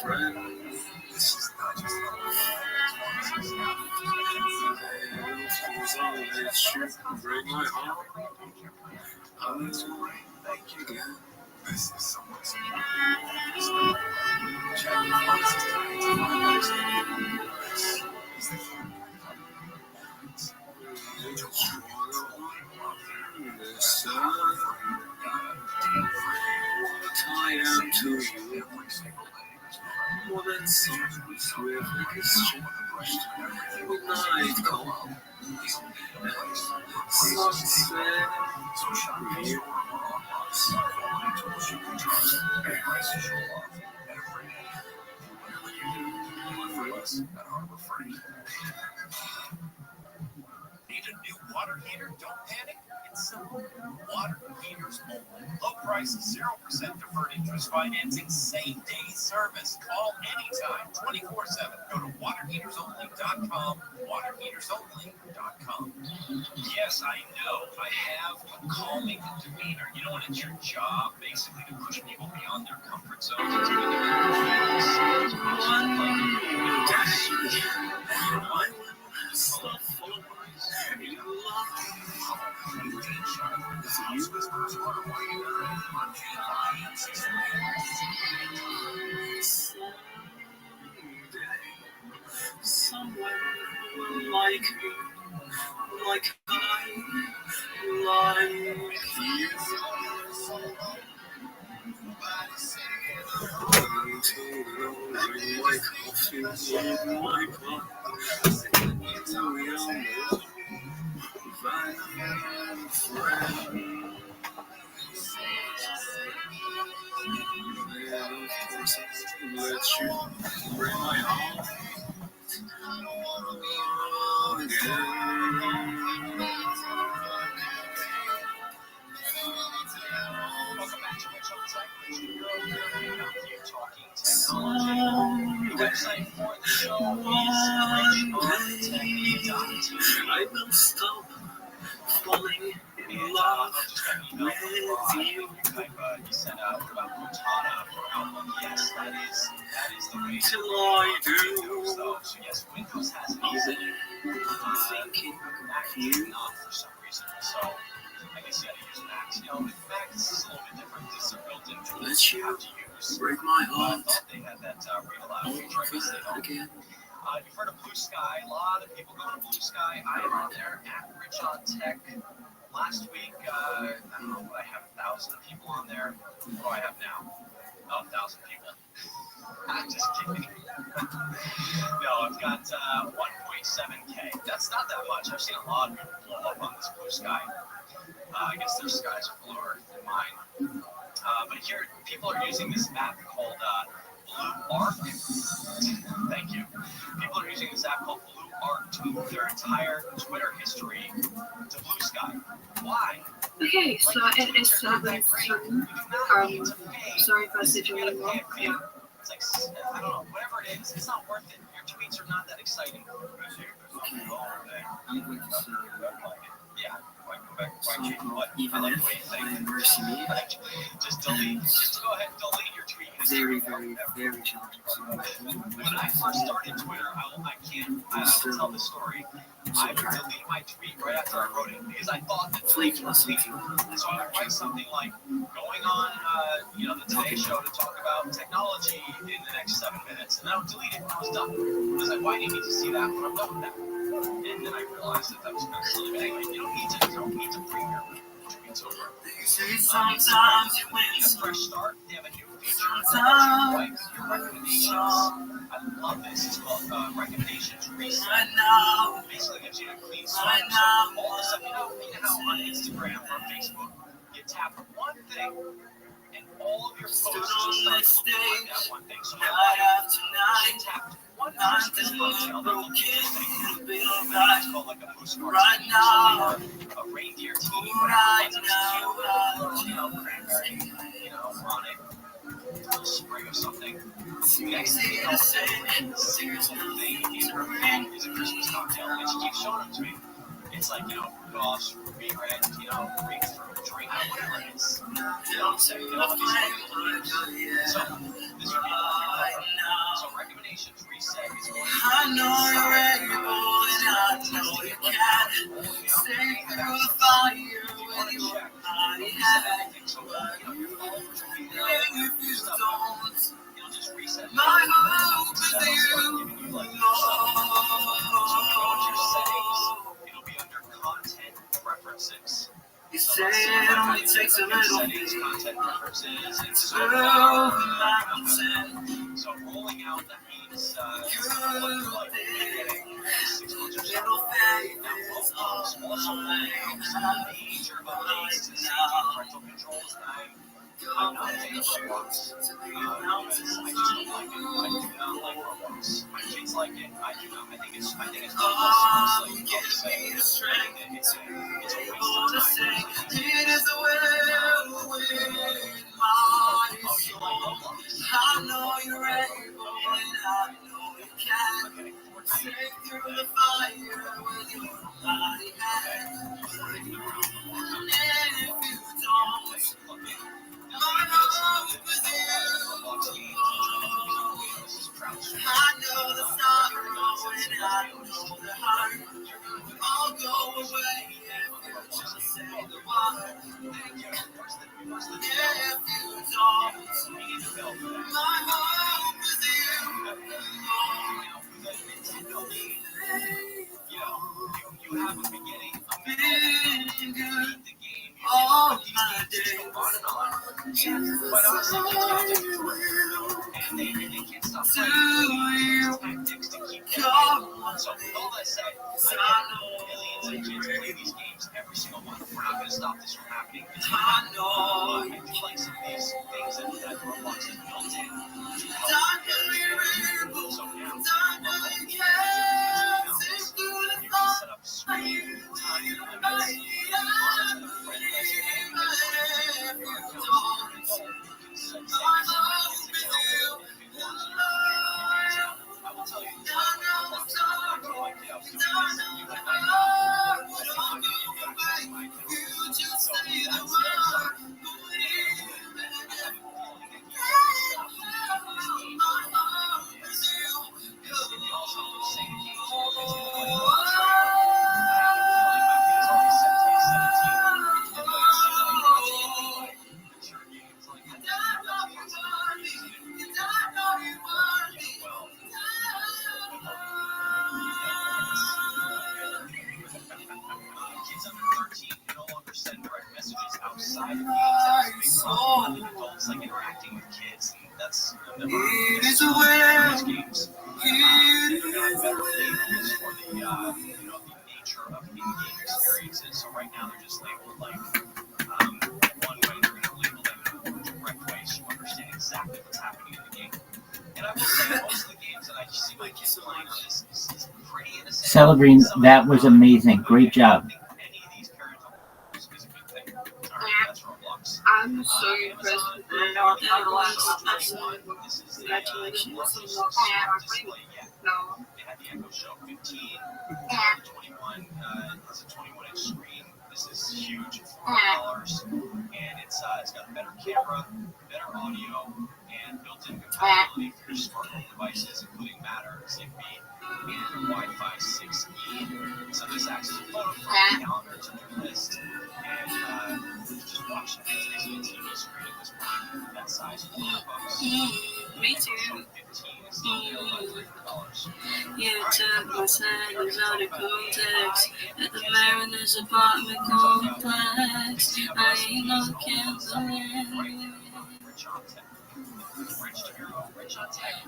friends. I'll let you break my heart. I will thank you again. This is someone's what I am to you, more than songs we've exchanged, midnight call, sunset views. Need a new water heater? Don't panic. It's simple. Water heaters only. Low prices, 0% deferred interest financing, same-day service. Call anytime, 24/7. Go to waterheatersonly.com, waterheatersonly.com. Yes, I know. I have a calming demeanor. You know when it's your job, basically, to push people beyond their comfort zones. It's really I will stop following you love. like you. My coffee with my pot. We all know that friend. And of course I let you break my heart again. Someday, I will stop falling in love with you. Until I do, I'm thinking of you. Let you break my heart over again. You've heard of Blue Sky. A lot of people go to Blue Sky. I am on there at Rich on Tech. Last week, I don't know, I have 1,000 people on there. What do I have now? Oh, 1,000 people. I'm just kidding. No, I've got 1.7K. That's not that much. I've seen a lot of people blow up on this Blue Sky. I guess their skies are bluer than mine. But here, people are using this app called Blue Arc. Thank you. People are using this app called Blue Arc to move their entire Twitter history to Blue Sky. Why? Okay, so it is 7:10. Sorry if I said your name wrong. Yeah. It's like, I don't know, whatever it is, it's not worth it. Your tweets are not that exciting. Yeah. I like the way you think. Just delete. Just go ahead and delete your tweet. Very challenging. When I first started Twitter, I will tell the story. I would delete my tweet right after I wrote it because I thought that tweets were fleeting. So I would write something like, going on, the Today Show to talk about technology in the next 7 minutes, and I would delete it when I was done. I was like, why do you need to see that when I'm done with that? And then I realized that was kind of silly. But anyway, you don't need to bring your tweets over. Sometimes you win. A fresh start. They have a new feature. Sometimes your recommendations. I love this. It's called recommendations reset. Right now. Basically gives you a clean start. So all the stuff you know how on Instagram or Facebook, you tap one thing. And all of your posts just start looking like that one thing. So I tapped one person's post, they'll look at this thing. It's called like a boost right now. A reindeer team, whatever cranberry, on it. A little sprig of something. Next thing you know, Sarah's little thing is a Christmas cocktail. And she keeps showing them to me. It's like, gosh, ruby red, grapefruit, drink, whatever it is. You know what I'm saying? So, this would be so recommendations reset is going to I know you're able and I know you can. Stay through the fire with your body hand. If you don't, just reset. My hope is you. It'll be under content preferences. You say it only takes a little bit. Content preferences. It's so rolling out that means little favors also major updates to parental controls. I'm not paying for Roblox. I just don't like it. I do not like Roblox. My kids like it. I do not. I think it's me the strength. It's a waste of time. It is a well with my soul. I know you're able and I know you can. Stay through the fire with your body hand. And if you don't, my hope is you. I know the sorrow and I know the heart. I'll go away if you just say the word. If you don't, my hope is you. feeling good all my days. To you, come on, So with all that said, I know millions of kids play these games every single month. We're not going to stop this from happening. I know. I do like some of these things that Roblox has built in. So now, set up screen time limits. I will tell you, kids under 13 can no longer send direct messages outside of games. That's a big problem. Adults like interacting with kids. That's It is a well. games. It is a well. For the nature of in-game experiences. So right now they're just labeled like one way. They're going to label them in a direct way so you understand exactly what's happening in the game. And I will say most of the games that I see my kids playing are is pretty innocent. Celebrine, that was amazing. Great job. I'm so impressed with the last episode. Congratulations. No. They had the Echo Show 15, 21, it's a 21-inch screen. This is huge, $400, and it's got a better camera, better audio, and built-in compatibility for your smart home devices, including Matter, Zigbee, and Wi-Fi 6E. So this acts as a photo from the calendar to their list, and just watch it. It's basically a TV screen at this point, that size, $400. Me too. You took my sentence out of context at the Mariners apartment complex. I ain't no candle.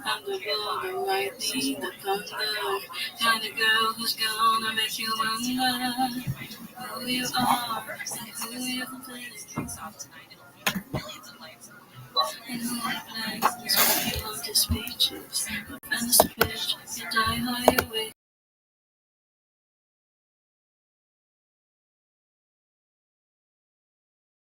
I'm the bull, the lightning, the thunder, kind of girl who's gonna make you wonder who you are and who you play. And who I play is when you love the speeches.